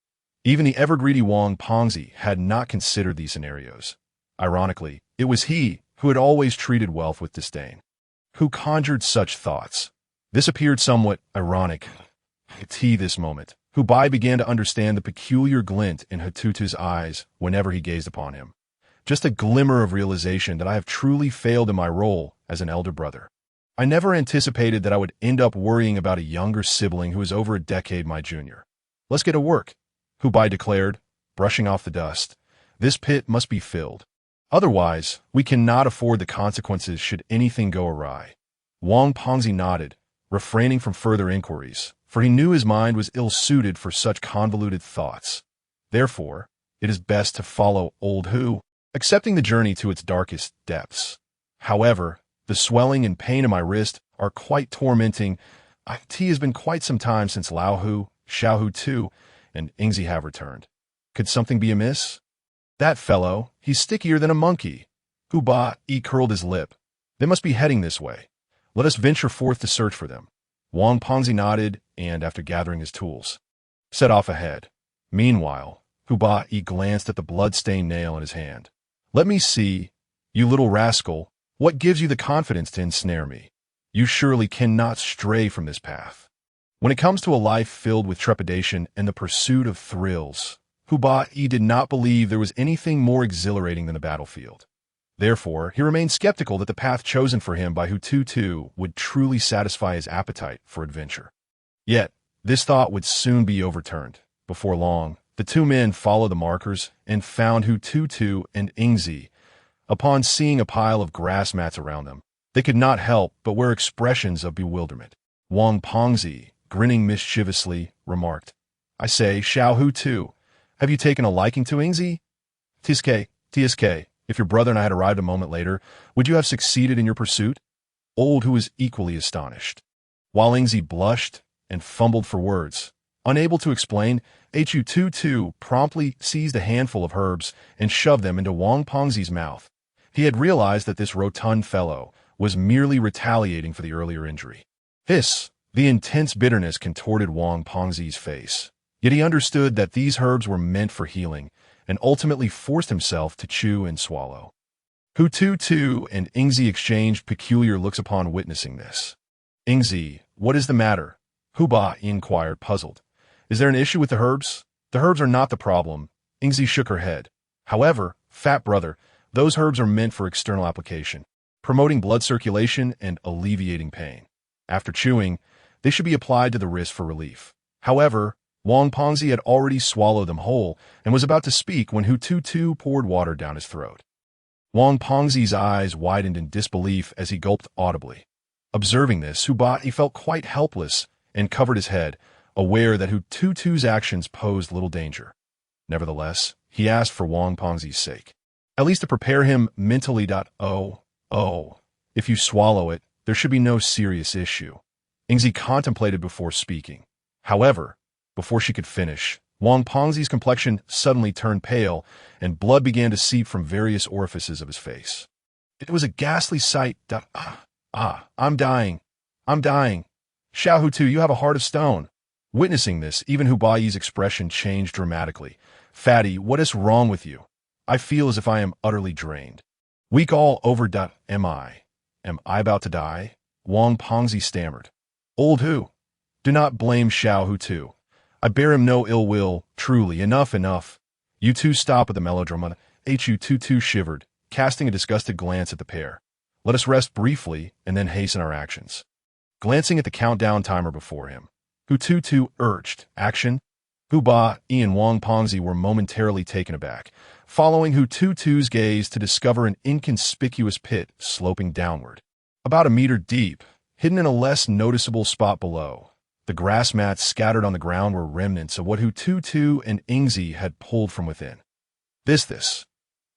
Even the ever-greedy Wang Pengzi had not considered these scenarios. Ironically, it was he who had always treated wealth with disdain. Who conjured such thoughts? This appeared somewhat ironic. This moment, Hu Bai began to understand the peculiar glint in Hu Tutu's eyes whenever he gazed upon him. Just a glimmer of realization that I have truly failed in my role as an elder brother. I never anticipated that I would end up worrying about a younger sibling who is over a decade my junior. Let's get to work, Hu Bai declared, brushing off the dust. This pit must be filled. Otherwise, we cannot afford the consequences should anything go awry. Wang Pengzi nodded, refraining from further inquiries, for he knew his mind was ill-suited for such convoluted thoughts. Therefore, it is best to follow old Hu, accepting the journey to its darkest depths. However, the swelling and pain in my wrist are quite tormenting. It has been quite some time since Lao Hu, Xiao Hu Tu, and Ingzi have returned. Could something be amiss? That fellow, he's stickier than a monkey. Hu Bai curled his lip. They must be heading this way. Let us venture forth to search for them. Wang Pengzi nodded and, after gathering his tools, set off ahead. Meanwhile, Hu Bai glanced at the blood-stained nail in his hand. Let me see, you little rascal, what gives you the confidence to ensnare me? You surely cannot stray from this path. When it comes to a life filled with trepidation and the pursuit of thrills, Hu Bai did not believe there was anything more exhilarating than the battlefield. Therefore, he remained skeptical that the path chosen for him by Hu Tutu would truly satisfy his appetite for adventure. Yet, this thought would soon be overturned. Before long, the two men followed the markers and found Hu Tutu and Ingzi. Upon seeing a pile of grass mats around them, they could not help but wear expressions of bewilderment. Wang Pengzi, grinning mischievously, remarked, I say, Xiao Hu Tu, have you taken a liking to Ingzi? TSK, if your brother and I had arrived a moment later, would you have succeeded in your pursuit? Old Hu was equally astonished. While Ingzi blushed and fumbled for words, unable to explain, Hu Tutu promptly seized a handful of herbs and shoved them into Wang Pengzi's mouth. He had realized that this rotund fellow, was merely retaliating for the earlier injury. The intense bitterness contorted Wang Pengzi's face. Yet he understood that these herbs were meant for healing, and ultimately forced himself to chew and swallow. Hu Tutu and Ingzi exchanged peculiar looks upon witnessing this. Ingzi, what is the matter? Hu Ba inquired, puzzled. Is there an issue with the herbs? The herbs are not the problem. Ingzi shook her head. However, fat brother, those herbs are meant for external application, promoting blood circulation and alleviating pain. After chewing, they should be applied to the wrist for relief. However, Wang Pengzi had already swallowed them whole and was about to speak when Hu Tutu poured water down his throat. Wang Pengzi's eyes widened in disbelief as he gulped audibly. Observing this, Hu Ba felt quite helpless and covered his head, aware that Hu Tutu's actions posed little danger. Nevertheless, he asked for Wang Pengzi's sake, at least to prepare him mentally. If you swallow it, there should be no serious issue. Ingzi contemplated before speaking. However, before she could finish, Wang Pengzi's complexion suddenly turned pale, and blood began to seep from various orifices of his face. It was a ghastly sight. I'm dying. I'm dying. Xiao Hu Tu, you have a heart of stone. Witnessing this, even Hu Bai's expression changed dramatically. Fatty, what is wrong with you? I feel as if I am utterly drained. Weak all over. Am I about to die? Wang Pengzi stammered. Old Hu, do not blame Xiao Hu Tu. I bear him no ill will, truly, enough. You two stop at the melodrama. Hu Tutu shivered, casting a disgusted glance at the pair. Let us rest briefly and then hasten our actions. Glancing at the countdown timer before him, Hu Tutu urged, action. Hu Ba and Wang Pengzi were momentarily taken aback, following Hu Tutu's gaze to discover an inconspicuous pit sloping downward. About a meter deep, hidden in a less noticeable spot below, the grass mats scattered on the ground were remnants of what Hu Tutu and Ingzi had pulled from within. This.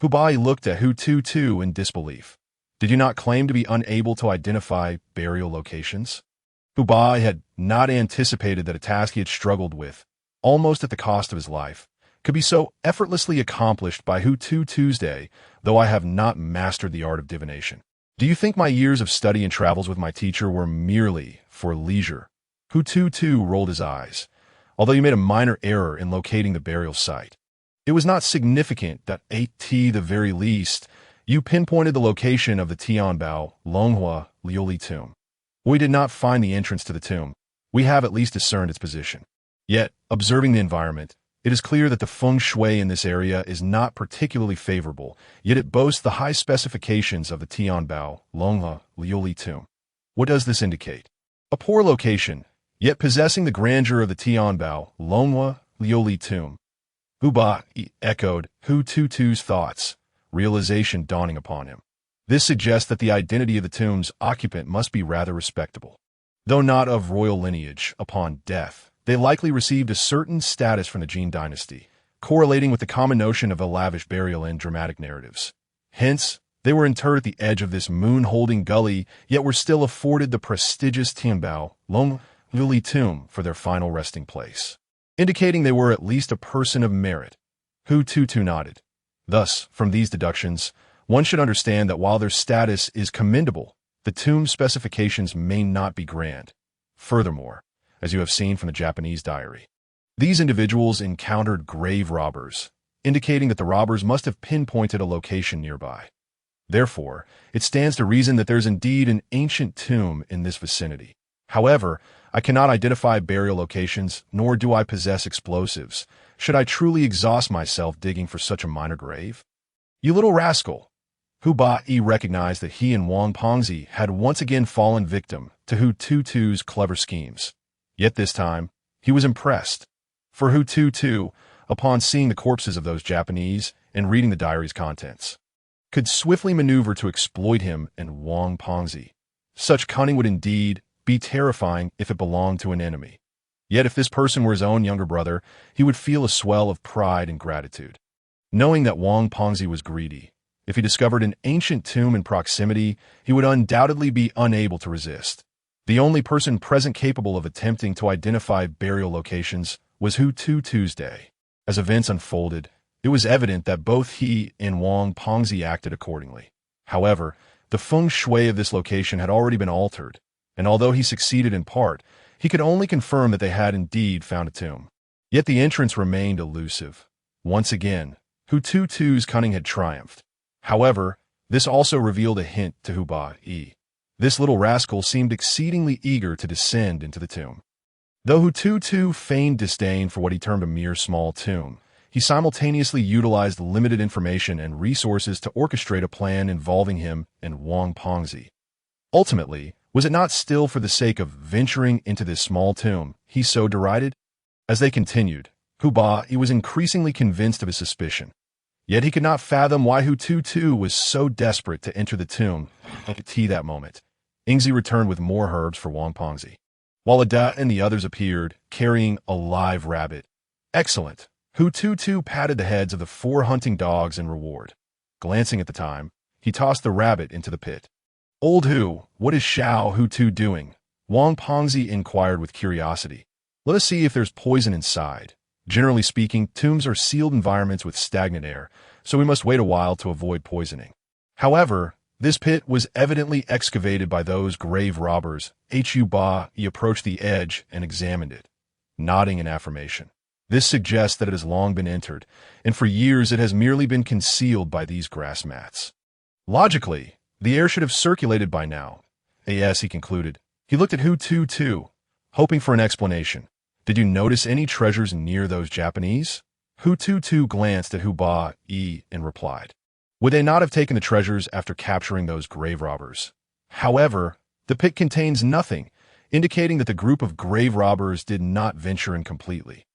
Hu Ba looked at Hu Tutu in disbelief. Did you not claim to be unable to identify burial locations? Hu Ba had not anticipated that a task he had struggled with, almost at the cost of his life, could be so effortlessly accomplished by Hu Tutu's day, though I have not mastered the art of divination. Do you think my years of study and travels with my teacher were merely for leisure? Hu Tutu rolled his eyes. Although you made a minor error in locating the burial site, it was not significant that at the very least, you pinpointed the location of the Tianbao Longhua Liu tomb. We did not find the entrance to the tomb. We have at least discerned its position. Yet, observing the environment, it is clear that the feng shui in this area is not particularly favorable, yet it boasts the high specifications of the Tianbao Longhua Liu tomb. What does this indicate? A poor location, yet possessing the grandeur of the Tianbao Longhua Liu tomb. Hu Ba echoed Hu Tutu's thoughts, realization dawning upon him. This suggests that the identity of the tomb's occupant must be rather respectable. Though not of royal lineage, upon death, they likely received a certain status from the Jin dynasty, correlating with the common notion of a lavish burial in dramatic narratives. Hence, they were interred at the edge of this moon-holding gully, yet were still afforded the prestigious Tianbao Longhua Liu tomb for their final resting place, indicating they were at least a person of merit. Hu Tutu nodded. Thus, from these deductions, one should understand that while their status is commendable, the tomb specifications may not be grand. Furthermore, as you have seen from the Japanese diary, these individuals encountered grave robbers, indicating that the robbers must have pinpointed a location nearby. Therefore, it stands to reason that there is indeed an ancient tomb in this vicinity. However, I cannot identify burial locations, nor do I possess explosives. Should I truly exhaust myself digging for such a minor grave? You little rascal! Hu Ba recognized that he and Wang Pengzi had once again fallen victim to Hu Tutu's clever schemes. Yet this time, he was impressed. For Hu Tutu, upon seeing the corpses of those Japanese and reading the diary's contents, could swiftly maneuver to exploit him and Wang Pengzi. Such cunning would indeed be terrifying if it belonged to an enemy. Yet if this person were his own younger brother, he would feel a swell of pride and gratitude. Knowing that Wang Pengzi was greedy, if he discovered an ancient tomb in proximity, he would undoubtedly be unable to resist. The only person present capable of attempting to identify burial locations was Hu Tutu's day. As events unfolded, it was evident that both he and Wang Pengzi acted accordingly. However, The feng shui of this location had already been altered, and although he succeeded in part, he could only confirm that they had indeed found a tomb. Yet the entrance remained elusive. Once again, Hu Tutu's cunning had triumphed. However, this also revealed a hint to Hu Bai. This little rascal seemed exceedingly eager to descend into the tomb. Though Hu Tutu feigned disdain for what he termed a mere small tomb, he simultaneously utilized limited information and resources to orchestrate a plan involving him and Wang Pengzi. Ultimately, was it not still for the sake of venturing into this small tomb he so derided? As they continued, Hu Bai was increasingly convinced of his suspicion. Yet he could not fathom why Hu Tutu was so desperate to enter the tomb at that moment. Ingzi returned with more herbs for Wang Pengzi, while Ada and the others appeared, carrying a live rabbit. Excellent. Hu Tutu patted the heads of the 4 hunting dogs in reward. Glancing at the time, he tossed the rabbit into the pit. Old Hu, what is Xiao Hu Tu doing? Wang Pengzi inquired with curiosity. Let us see if there's poison inside. Generally speaking, tombs are sealed environments with stagnant air, so we must wait a while to avoid poisoning. However, this pit was evidently excavated by those grave robbers. Hu Ba approached the edge and examined it, nodding in affirmation. This suggests that it has long been entered, and for years it has merely been concealed by these grass mats. Logically, the air should have circulated by now. Yes, he concluded. He looked at Hu Tutu, hoping for an explanation. Did you notice any treasures near those Japanese? Hu Tutu glanced at Hu Bai and replied. Would they not have taken the treasures after capturing those grave robbers? However, the pit contains nothing, indicating that the group of grave robbers did not venture in completely.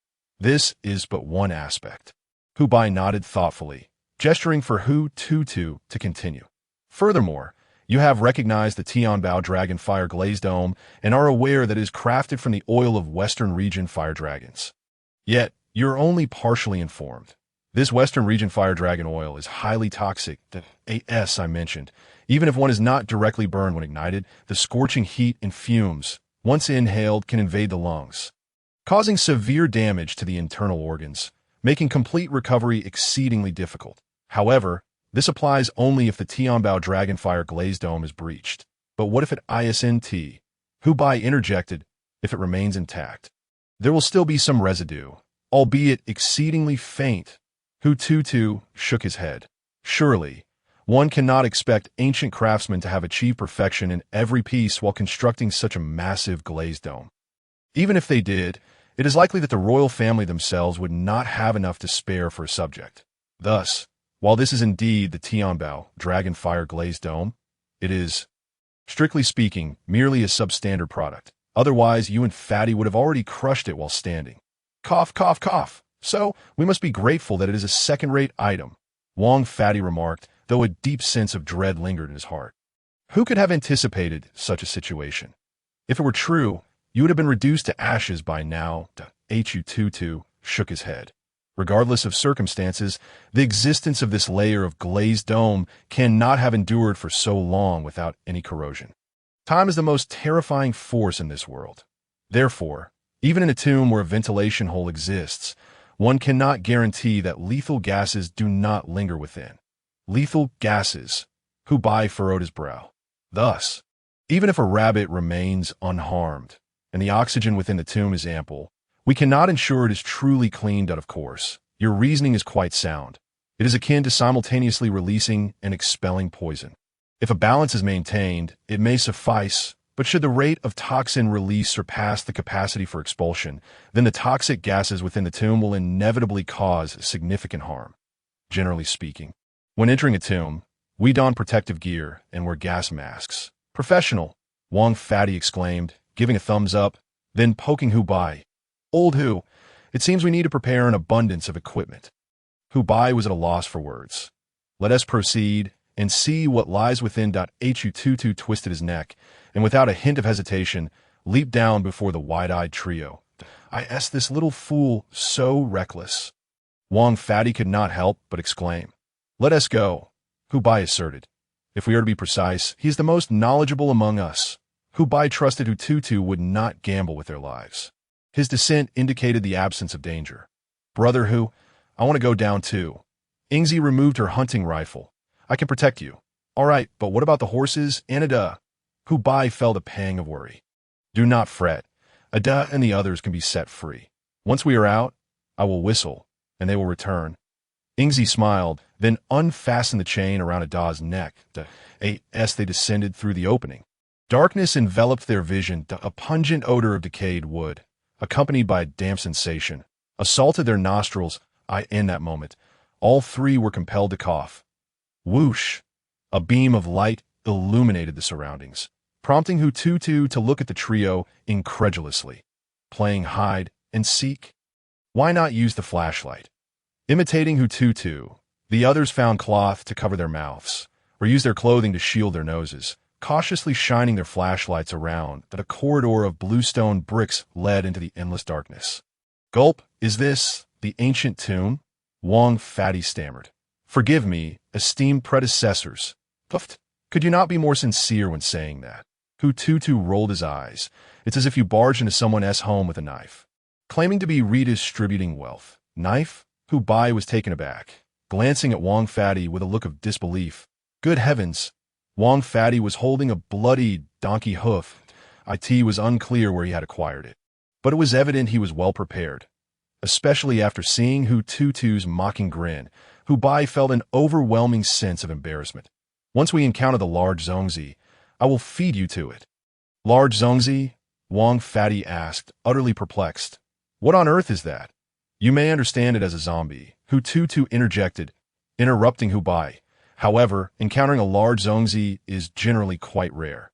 This is but one aspect. Hu Bai nodded thoughtfully, gesturing for Hu Tutu to continue. Furthermore, you have recognized the Tianbao Dragon Fire Glaze Dome and are aware that it is crafted from the oil of Western Region Fire Dragons. Yet, you are only partially informed. This Western Region Fire Dragon oil is highly toxic. The AS I mentioned, even if one is not directly burned when ignited, the scorching heat and fumes, once inhaled, can invade the lungs, causing severe damage to the internal organs, making complete recovery exceedingly difficult. However, this applies only if the Tianbao Dragonfire Glaze Dome is breached. But what if it isn't? Hu Bai interjected, if it remains intact? There will still be some residue, albeit exceedingly faint. Hu Tutu shook his head. Surely, one cannot expect ancient craftsmen to have achieved perfection in every piece while constructing such a massive glazed dome. Even if they did, it is likely that the royal family themselves would not have enough to spare for a subject. Thus, while this is indeed the Tianbao Dragonfire Glazed Dome, it is, strictly speaking, merely a substandard product. Otherwise, you and Fatty would have already crushed it while standing. Cough, cough, cough. So, we must be grateful that it is a second-rate item, Wang Fatty remarked, though a deep sense of dread lingered in his heart. Who could have anticipated such a situation? If it were true, you would have been reduced to ashes by now. Hu Tutu shook his head. Regardless of circumstances, the existence of this layer of glazed dome cannot have endured for so long without any corrosion. Time is the most terrifying force in this world. Therefore, even in a tomb where a ventilation hole exists, one cannot guarantee that lethal gases do not linger within. Lethal gases. Hu Bai furrowed his brow. Thus, even if a rabbit remains unharmed, and the oxygen within the tomb is ample, we cannot ensure it is truly cleaned out, of course. Your reasoning is quite sound. It is akin to simultaneously releasing and expelling poison. If a balance is maintained, it may suffice, but should the rate of toxin release surpass the capacity for expulsion, then the toxic gases within the tomb will inevitably cause significant harm. Generally speaking, when entering a tomb, we don protective gear and wear gas masks. Professional, Wang Fatty exclaimed, giving a thumbs up, then poking Hu Bai. Old Hu, it seems we need to prepare an abundance of equipment. Hu Bai was at a loss for words. Let us proceed and see what lies within. Hu Tutu twisted his neck, and without a hint of hesitation, leaped down before the wide-eyed trio. This little fool, so reckless. Wang Fatty could not help but exclaim. Let us go, Hu Bai asserted. If we are to be precise, he is the most knowledgeable among us. Hu Bai trusted Hu Tutu would not gamble with their lives. His dissent indicated the absence of danger. Brother Hu, I want to go down too. Ingzi removed her hunting rifle. I can protect you. All right, but what about the horses and Ada? Hu Bai felt a pang of worry. Do not fret. Ada and the others can be set free. Once we are out, I will whistle, and they will return. Ingzi smiled, then unfastened the chain around Ada's neck. As they descended through the opening. Darkness enveloped their vision. A pungent odor of decayed wood, accompanied by a damp sensation, assaulted their nostrils. In that moment, all three were compelled to cough. Whoosh! A beam of light illuminated the surroundings, prompting Hu Tutu to look at the trio incredulously. Playing hide and seek? Why not use the flashlight? Imitating Hu Tutu, the others found cloth to cover their mouths, or used their clothing to shield their noses, cautiously shining their flashlights around that a corridor of bluestone bricks led into the endless darkness. Gulp, is this the ancient tomb? Wang Fatty stammered. Forgive me, esteemed predecessors. Puffed. Could you not be more sincere when saying that? Hu Tutu rolled his eyes. It's as if you barged into someone else's home with a knife. Claiming to be redistributing wealth. Knife? Hu Bai was taken aback, glancing at Wang Fatty with a look of disbelief. Good heavens! Wang Fatty was holding a bloody donkey hoof. It was unclear where he had acquired it, but it was evident he was well prepared. Especially after seeing Hu Tutu's mocking grin, Hu Bai felt an overwhelming sense of embarrassment. Once we encounter the large Zongzi, I will feed you to it. Large Zongzi? Wang Fatty asked, utterly perplexed. What on earth is that? You may understand it as a zombie, Hu Tutu interjected, interrupting Hu Bai. However, encountering a large Zongzi is generally quite rare.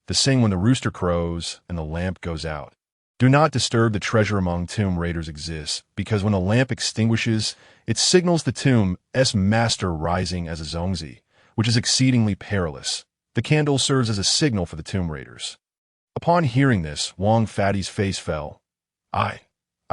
They sing when the rooster crows and the lamp goes out. Do not disturb the treasure among tomb raiders exists, because when the lamp extinguishes, it signals the tomb's master rising as a Zongzi, which is exceedingly perilous. The candle serves as a signal for the tomb raiders. Upon hearing this, Wang Fatty's face fell. I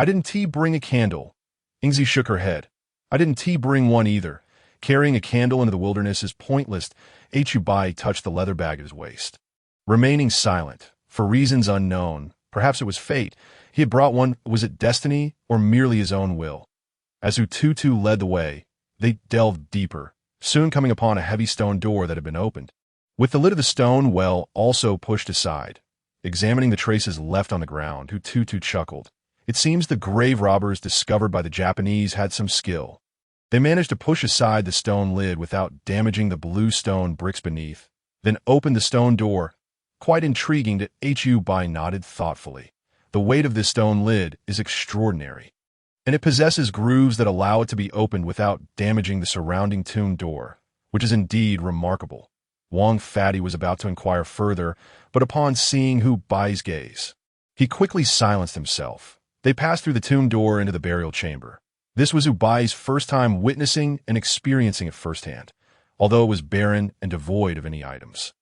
didn't bring a candle. Ingzi shook her head. I didn't bring one either. Carrying a candle into the wilderness is pointless. Hu Bai touched the leather bag at his waist. Remaining silent, for reasons unknown, perhaps it was fate, he had brought one. Was it destiny or merely his own will? As Hu Tutu led the way, they delved deeper, soon coming upon a heavy stone door that had been opened. With the lid of the stone well also pushed aside, examining the traces left on the ground, Hu Tutu chuckled. It seems the grave robbers discovered by the Japanese had some skill. They managed to push aside the stone lid without damaging the blue stone bricks beneath, then opened the stone door. Quite intriguing to Hu Bai nodded thoughtfully. The weight of this stone lid is extraordinary, and it possesses grooves that allow it to be opened without damaging the surrounding tomb door, which is indeed remarkable. Wang Fatty was about to inquire further, but upon seeing Hu Bai's gaze, he quickly silenced himself. They passed through the tomb door into the burial chamber. This was Hu Bai's first time witnessing and experiencing it firsthand, although it was barren and devoid of any items.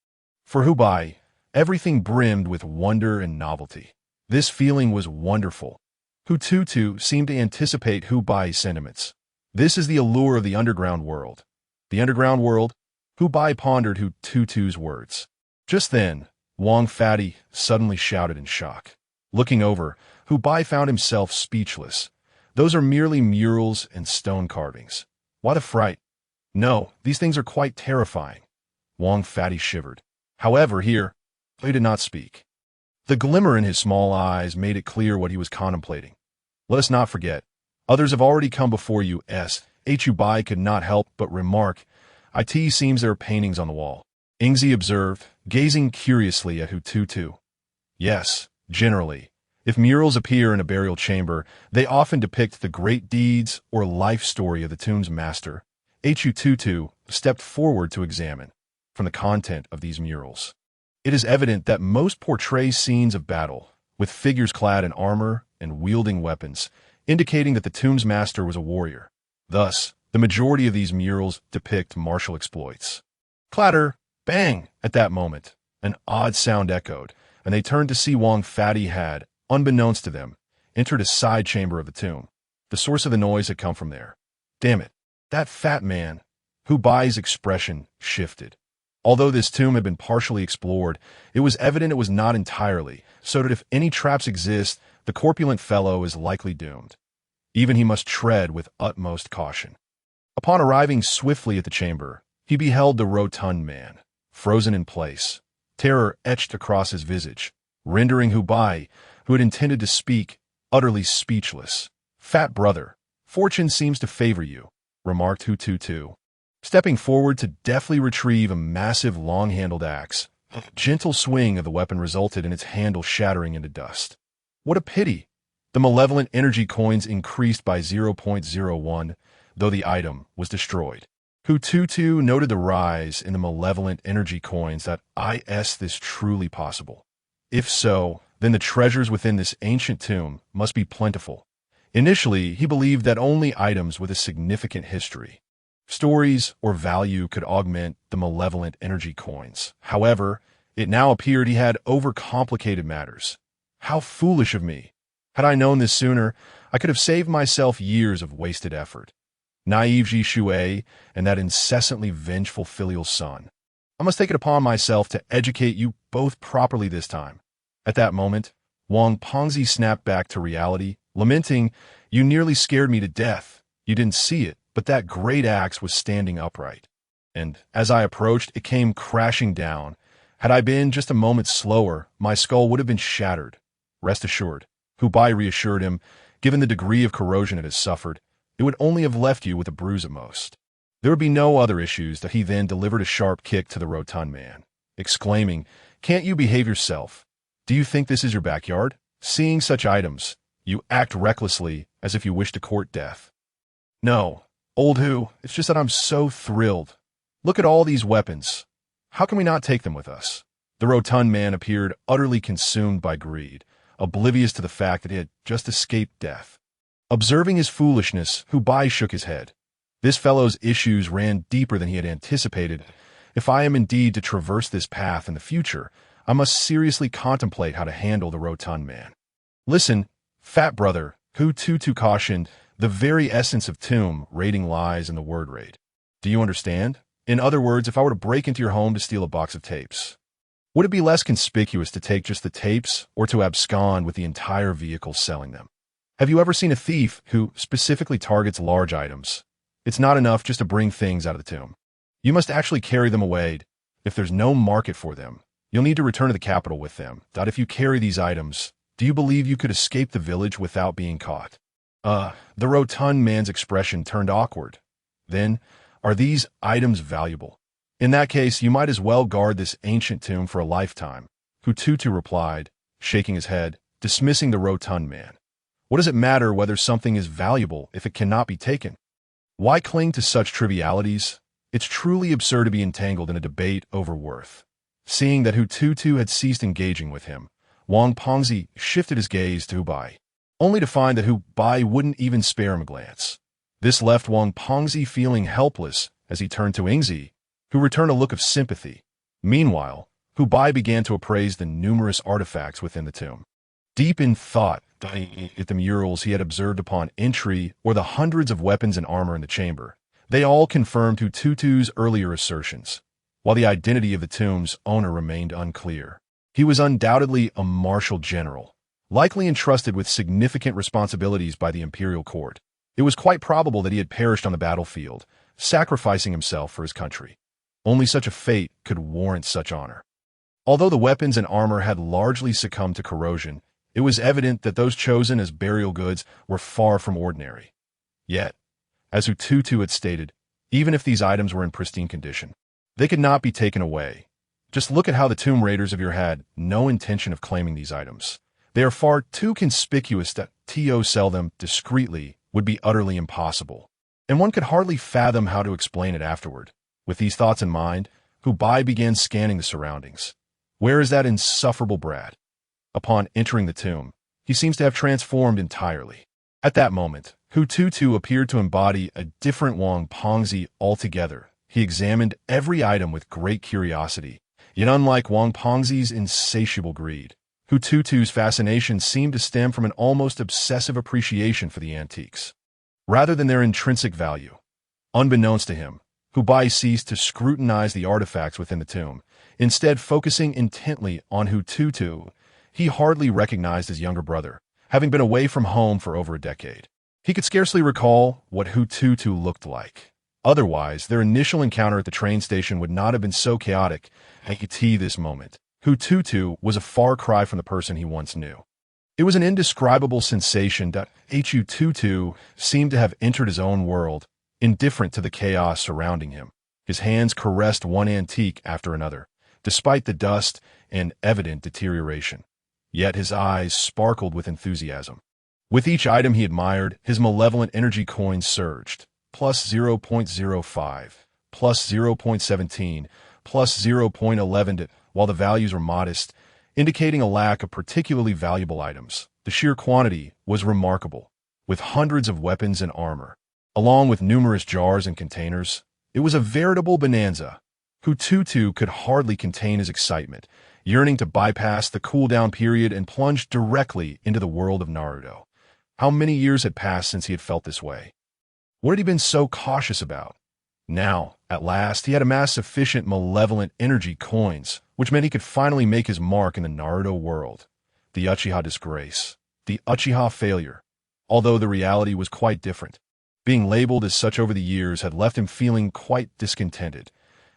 For Hu Bai, everything brimmed with wonder and novelty. This feeling was wonderful. Hu Tutu seemed to anticipate Hu Bai's sentiments. This is the allure of the underground world. The underground world? Hu Bai pondered Hu Tutu's words. Just then, Wang Fatty suddenly shouted in shock. Looking over, Hu Bai found himself speechless. Those are merely murals and stone carvings. What a fright. No, these things are quite terrifying. Wang Fatty shivered. However, here, he did not speak. The glimmer in his small eyes made it clear what he was contemplating. Let us not forget, others have already come before you. Hu Bai could not help but remark, it seems there are paintings on the wall. Ingzi observed, gazing curiously at Hu Tutu. Yes, generally. If murals appear in a burial chamber, they often depict the great deeds or life story of the tomb's master. Hu Tutu stepped forward to examine. From the content of these murals, it is evident that most portray scenes of battle, with figures clad in armor and wielding weapons, indicating that the tomb's master was a warrior. Thus, the majority of these murals depict martial exploits. Clatter! Bang! At that moment, an odd sound echoed, and they turned to see Wang Fatty had, unbeknownst to them, entered a side chamber of the tomb. The source of the noise had come from there. Damn it, that fat man! Hu Bai's expression shifted. Although this tomb had been partially explored, it was evident it was not entirely, so that if any traps exist, the corpulent fellow is likely doomed. Even he must tread with utmost caution. Upon arriving swiftly at the chamber, he beheld the rotund man, frozen in place, terror etched across his visage, rendering Hu Bai, who had intended to speak, utterly speechless. "Fat brother, fortune seems to favor you," remarked Hu Tutu, stepping forward to deftly retrieve a massive long-handled axe. A gentle swing of the weapon resulted in its handle shattering into dust. What a pity! The malevolent energy coins increased by 0.01, though the item was destroyed. Hu Tutu noted the rise in the malevolent energy coins. That is this truly possible? If so, then the treasures within this ancient tomb must be plentiful. Initially, he believed that only items with a significant history, stories, or value could augment the malevolent energy coins. However, it now appeared he had overcomplicated matters. How foolish of me! Had I known this sooner, I could have saved myself years of wasted effort. Naive Ji Shui and that incessantly vengeful filial son. I must take it upon myself to educate you both properly this time. At that moment, Wang Pengzi snapped back to reality, lamenting, "You nearly scared me to death. You didn't see it, but that great axe was standing upright. And as I approached, it came crashing down. Had I been just a moment slower, my skull would have been shattered. Rest assured," Hu Bai reassured him, "given the degree of corrosion it has suffered, it would only have left you with a bruise at most." There would be no other issues. That he then delivered a sharp kick to the rotund man, exclaiming, "Can't you behave yourself? Do you think this is your backyard? Seeing such items, you act recklessly as if you wish to court death." "No, old Hu, it's just that I'm so thrilled. Look at all these weapons. How can we not take them with us?" The rotund man appeared utterly consumed by greed, oblivious to the fact that he had just escaped death. Observing his foolishness, Hu Bai shook his head. This fellow's issues ran deeper than he had anticipated. If I am indeed to traverse this path in the future, I must seriously contemplate how to handle the rotund man. "Listen, fat brother," Hu Tutu cautioned, "the very essence of tomb raiding lies in the word raid. Do you understand? In other words, if I were to break into your home to steal a box of tapes, would it be less conspicuous to take just the tapes or to abscond with the entire vehicle selling them? Have you ever seen a thief who specifically targets large items? It's not enough just to bring things out of the tomb. You must actually carry them away. If there's no market for them, you'll need to return to the capital with them. If you carry these items, do you believe you could escape the village without being caught?" The rotund man's expression turned awkward. "Then, are these items valuable? In that case, you might as well guard this ancient tomb for a lifetime," Hu Tutu replied, shaking his head, dismissing the rotund man. "What does it matter whether something is valuable if it cannot be taken? Why cling to such trivialities? It's truly absurd to be entangled in a debate over worth." Seeing that Hu Tutu had ceased engaging with him, Wang Pengzi shifted his gaze to Hu Bai, only to find that Hu Bai wouldn't even spare him a glance. This left Wang Pengzi feeling helpless as he turned to Yingzi, who returned a look of sympathy. Meanwhile, Hu Bai began to appraise the numerous artifacts within the tomb. Deep in thought at the murals he had observed upon entry or the hundreds of weapons and armor in the chamber, they all confirmed Hu Tutu's earlier assertions. While the identity of the tomb's owner remained unclear, he was undoubtedly a martial general, likely entrusted with significant responsibilities by the imperial court. It was quite probable that he had perished on the battlefield, sacrificing himself for his country. Only such a fate could warrant such honor. Although the weapons and armor had largely succumbed to corrosion, it was evident that those chosen as burial goods were far from ordinary. Yet, as Hu Tutu had stated, even if these items were in pristine condition, they could not be taken away. Just look at how the tomb raiders of your had no intention of claiming these items. They are far too conspicuous that to sell them discreetly would be utterly impossible, and one could hardly fathom how to explain it afterward. With these thoughts in mind, Hu Bai began scanning the surroundings. Where is that insufferable brat? Upon entering the tomb, he seems to have transformed entirely. At that moment, Hu Tutu appeared to embody a different Wang Pengzi altogether. He examined every item with great curiosity, yet unlike Wang Pengzi's insatiable greed, Hu Tutu's fascination seemed to stem from an almost obsessive appreciation for the antiques, rather than their intrinsic value. Unbeknownst to him, Hu Bai ceased to scrutinize the artifacts within the tomb, instead focusing intently on Hu Tutu. He hardly recognized his younger brother, having been away from home for over a decade. He could scarcely recall what Hu Tutu looked like. Otherwise, their initial encounter at the train station would not have been so chaotic and could see this moment. Hu Tutu was a far cry from the person he once knew. It was an indescribable sensation that Hu Tutu seemed to have entered his own world, indifferent to the chaos surrounding him. His hands caressed one antique after another, despite the dust and evident deterioration. Yet his eyes sparkled with enthusiasm. With each item he admired, his malevolent energy coins surged. Plus 0.05, plus 0.17, plus 0.11, while the values were modest, indicating a lack of particularly valuable items. The sheer quantity was remarkable, with hundreds of weapons and armor, along with numerous jars and containers. It was a veritable bonanza. Hu Tutu could hardly contain his excitement, yearning to bypass the cooldown period and plunge directly into the world of Naruto. How many years had passed since he had felt this way? What had he been so cautious about? Now, at last, he had amassed sufficient malevolent energy coins, which meant he could finally make his mark in the Naruto world. The Uchiha disgrace. The Uchiha failure. Although the reality was quite different. Being labeled as such over the years had left him feeling quite discontented.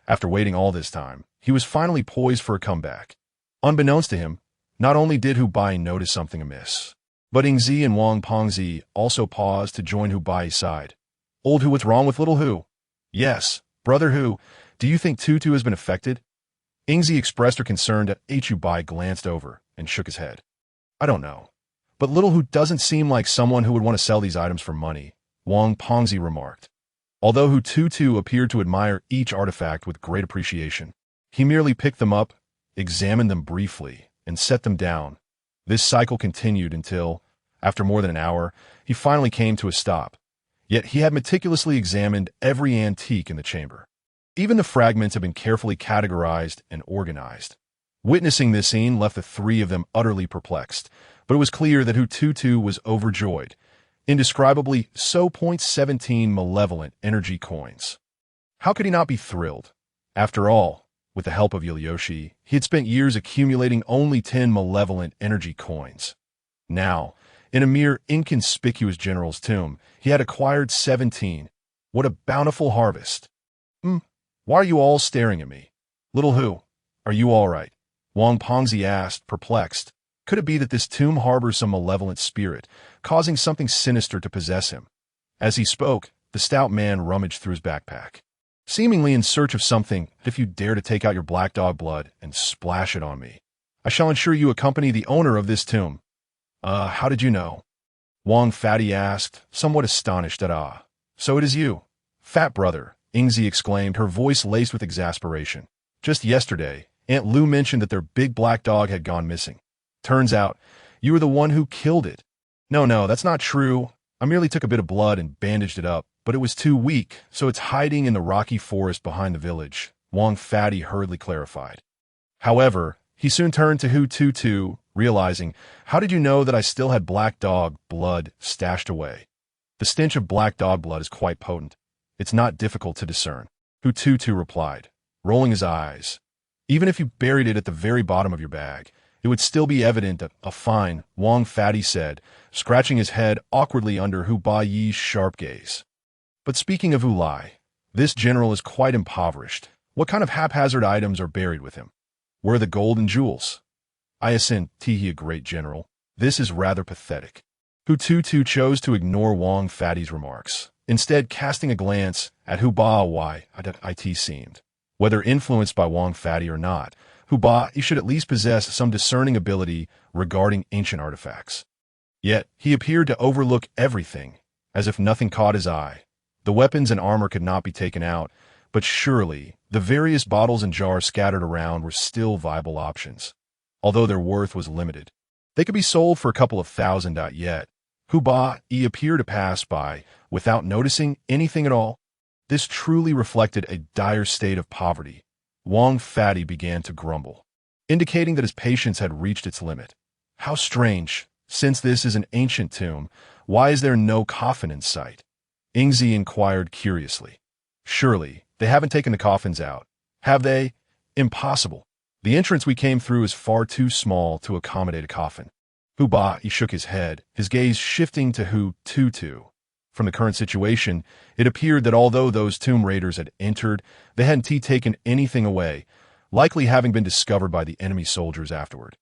After waiting all this time, he was finally poised for a comeback. Unbeknownst to him, not only did Hu Bai notice something amiss, but Yingzi and Wang Pengzi also paused to join Hu Bai's side. Old Hu, what's wrong with little Hu? Yes, brother Hu, do you think Tutu has been affected? Yingzi expressed her concern that Hu Bai glanced over and shook his head. I don't know. But little Hu doesn't seem like someone who would want to sell these items for money, Wang Pengzi remarked. Although Hu Tutu appeared to admire each artifact with great appreciation, he merely picked them up, examined them briefly, and set them down. This cycle continued until, after more than an hour, he finally came to a stop. Yet he had meticulously examined every antique in the chamber. Even the fragments had been carefully categorized and organized. Witnessing this scene left the three of them utterly perplexed, but it was clear that Hu Tutu was overjoyed. Indescribably so. 17 malevolent energy coins. How could he not be thrilled? After all, with the help of Liu Xi, he had spent years accumulating only 10 malevolent energy coins. Now, in a mere inconspicuous general's tomb, he had acquired 17. What a bountiful harvest. Why are you all staring at me? Little Hu, are you all right? Wang Pengzi asked, perplexed. Could it be that this tomb harbors some malevolent spirit, causing something sinister to possess him? As he spoke, the stout man rummaged through his backpack, seemingly in search of something. If you dare to take out your black dog blood and splash it on me, I shall ensure you accompany the owner of this tomb. How did you know? Wang Fatty asked, somewhat astonished at so it is you, fat brother, Yingzi exclaimed, her voice laced with exasperation. Just yesterday, Aunt Lu mentioned that their big black dog had gone missing. Turns out, you were the one who killed it. No, that's not true. I merely took a bit of blood and bandaged it up, but it was too weak, so it's hiding in the rocky forest behind the village, Wang Fatty hurriedly clarified. However, he soon turned to Hu Tutu, realizing, how did you know that I still had black dog blood stashed away? The stench of black dog blood is quite potent. It's not difficult to discern, Hu Tutu replied, rolling his eyes. Even if you buried it at the very bottom of your bag, it would still be evident that fine, Wang Fatty said, scratching his head awkwardly under Hu Bai's sharp gaze. But speaking of Hu Lai, this general is quite impoverished. What kind of haphazard items are buried with him? Where are the gold and jewels? I assent, he a great general. This is rather pathetic. Hu Tutu chose to ignore Wang Fatty's remarks, instead casting a glance at Hu Bai it seemed. Whether influenced by Wang Fatty or not, Hu Bai should at least possess some discerning ability regarding ancient artifacts. Yet, he appeared to overlook everything, as if nothing caught his eye. The weapons and armor could not be taken out, but surely, the various bottles and jars scattered around were still viable options. Although their worth was limited, they could be sold for a couple of thousand. Yet, Hu Bai appeared to pass by without noticing anything at all. This truly reflected a dire state of poverty. Wang Fatty began to grumble, indicating that his patience had reached its limit. How strange. Since this is an ancient tomb, why is there no coffin in sight? Yingzi inquired curiously. Surely, they haven't taken the coffins out, have they? Impossible. The entrance we came through is far too small to accommodate a coffin. Hu Bai shook his head, his gaze shifting to Hu Tutu. From the current situation, it appeared that although those tomb raiders had entered, they hadn't taken anything away, likely having been discovered by the enemy soldiers afterward.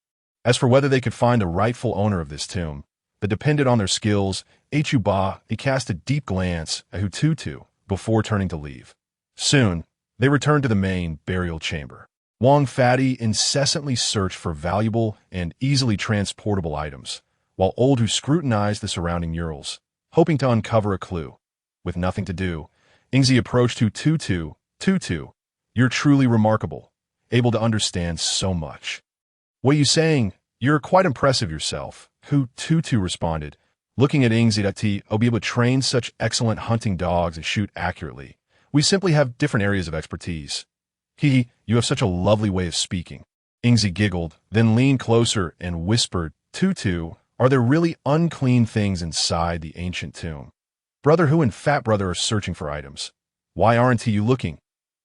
As for whether they could find the rightful owner of this tomb, that depended on their skills. He cast a deep glance at Hu Tutu before turning to leave. Soon, they returned to the main burial chamber. Wang Fatty incessantly searched for valuable and easily transportable items, while Old Hu scrutinized the surrounding murals, hoping to uncover a clue. With nothing to do, Ingzi approached Hu Tutu. Tutu, you're truly remarkable, able to understand so much. What are you saying? You're quite impressive yourself, Hu Tutu responded, looking at Ingzi. I'll be able to train such excellent hunting dogs and shoot accurately. We simply have different areas of expertise. You have such a lovely way of speaking. Ingzi giggled, then leaned closer and whispered, Tutu, are there really unclean things inside the ancient tomb? Brother Hu and Fat Brother are searching for items. Why aren't you looking?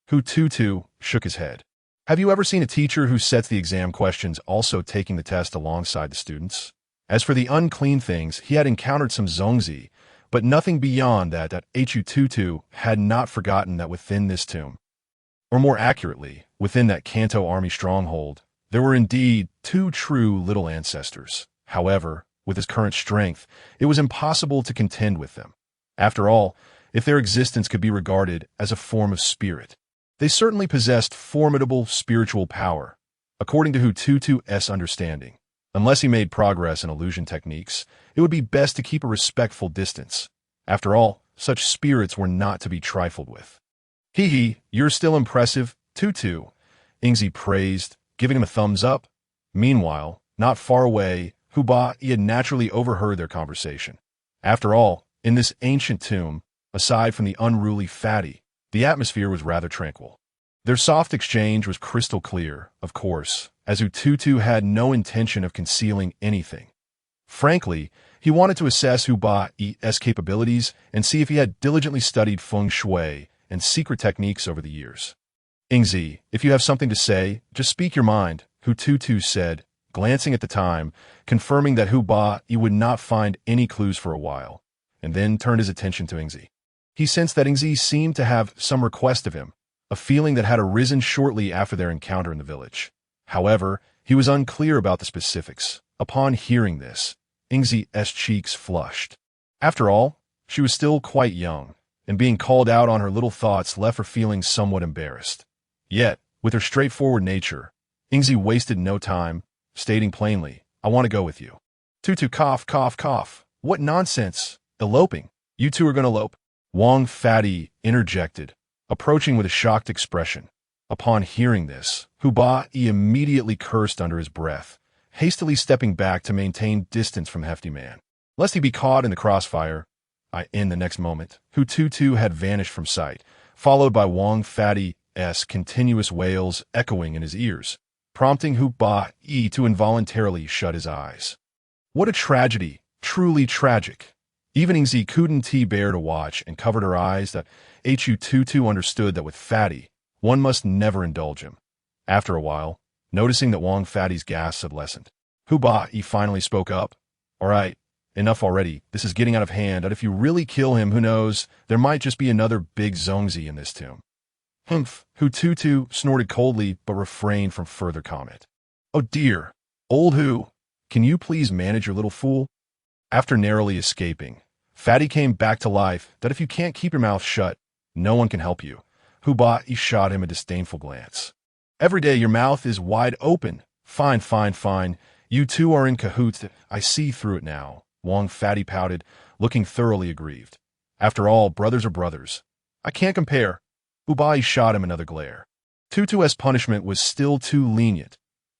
Hu Tutu shook his head. Have you ever seen a teacher who sets the exam questions also taking the test alongside the students? As for the unclean things, he had encountered some zongzi, but nothing beyond that. Hu Tutu had not forgotten that within this tomb, or more accurately, within that Kanto army stronghold, there were indeed two true little ancestors. However, with his current strength, it was impossible to contend with them. After all, if their existence could be regarded as a form of spirit, they certainly possessed formidable spiritual power, according to Hu Tutu's understanding. Unless he made progress in illusion techniques, it would be best to keep a respectful distance. After all, such spirits were not to be trifled with. You're still impressive, Tutu, Ingzi praised, giving him a thumbs up. Meanwhile, not far away, he had naturally overheard their conversation. After all, in this ancient tomb, aside from the unruly Fatty, the atmosphere was rather tranquil. Their soft exchange was crystal clear, of course, as Hu Tutu had no intention of concealing anything. Frankly, he wanted to assess Hu's capabilities and see if he had diligently studied feng shui and secret techniques over the years. Ingzi, if you have something to say, just speak your mind, Hu Tutu said, glancing at the time, confirming that Hu would not find any clues for a while, and then turned his attention to Ingzi. He sensed that Ingzi seemed to have some request of him, a feeling that had arisen shortly after their encounter in the village. However, he was unclear about the specifics. Upon hearing this, Ingzi's cheeks flushed. After all, she was still quite young, and being called out on her little thoughts left her feeling somewhat embarrassed. Yet, with her straightforward nature, Ingzi wasted no time, stating plainly, I want to go with you. Tutu cough, cough, cough. What nonsense. Eloping. You two are going to elope. Wang Fatty interjected, approaching with a shocked expression. Upon hearing this, Hu immediately cursed under his breath, hastily stepping back to maintain distance from Hefty Man, lest he be caught in the crossfire. In the next moment, Hu Tutu had vanished from sight, followed by Wang Fatty's continuous wails echoing in his ears, prompting Hu to involuntarily shut his eyes. What a tragedy, truly tragic. Even Ingzi couldn't bear to watch and covered her eyes. That Hu Tutu understood that with Fatty, one must never indulge him. After a while, noticing that Wang Fatty's gasps had lessened, Hu finally spoke up. All right, enough already. This is getting out of hand, and if you really kill him, who knows, there might just be another big zongzi in this tomb. Humph, Hu Tutu snorted coldly but refrained from further comment. Oh dear, old Hu, can you please manage your little fool? After narrowly escaping, Fatty came back to life. That if you can't keep your mouth shut, no one can help you. Hu shot him a disdainful glance. Every day your mouth is wide open. Fine, fine, fine. You two are in cahoots. I see through it now. Wang Fatty pouted, looking thoroughly aggrieved. After all, brothers are brothers. I can't compare. Hu shot him another glare. Tutu's punishment was still too lenient.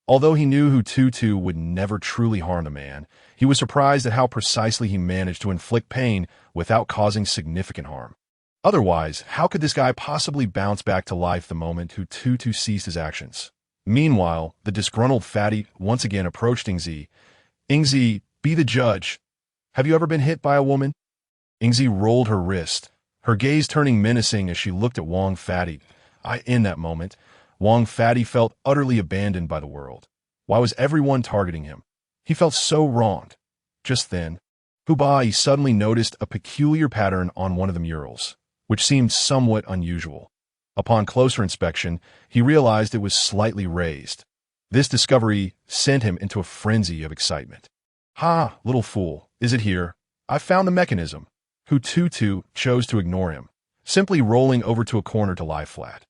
Although he knew Hu Tutu would never truly harm the man, he was surprised at how precisely he managed to inflict pain without causing significant harm. Otherwise, how could this guy possibly bounce back to life the moment Hu Tutu ceased his actions? Meanwhile, the disgruntled Fatty once again approached Ingzi. Ingzi, be the judge. Have you ever been hit by a woman? Ingzi rolled her wrist, her gaze turning menacing as she looked at Wang Fatty. In that moment, Wang Fatty felt utterly abandoned by the world. Why was everyone targeting him? He felt so wronged. Just then, Hu Bai suddenly noticed a peculiar pattern on one of the murals, which seemed somewhat unusual. Upon closer inspection, he realized it was slightly raised. This discovery sent him into a frenzy of excitement. "Ha, little fool, is it here? I've found the mechanism." Hu Tutu chose to ignore him, simply rolling over to a corner to lie flat.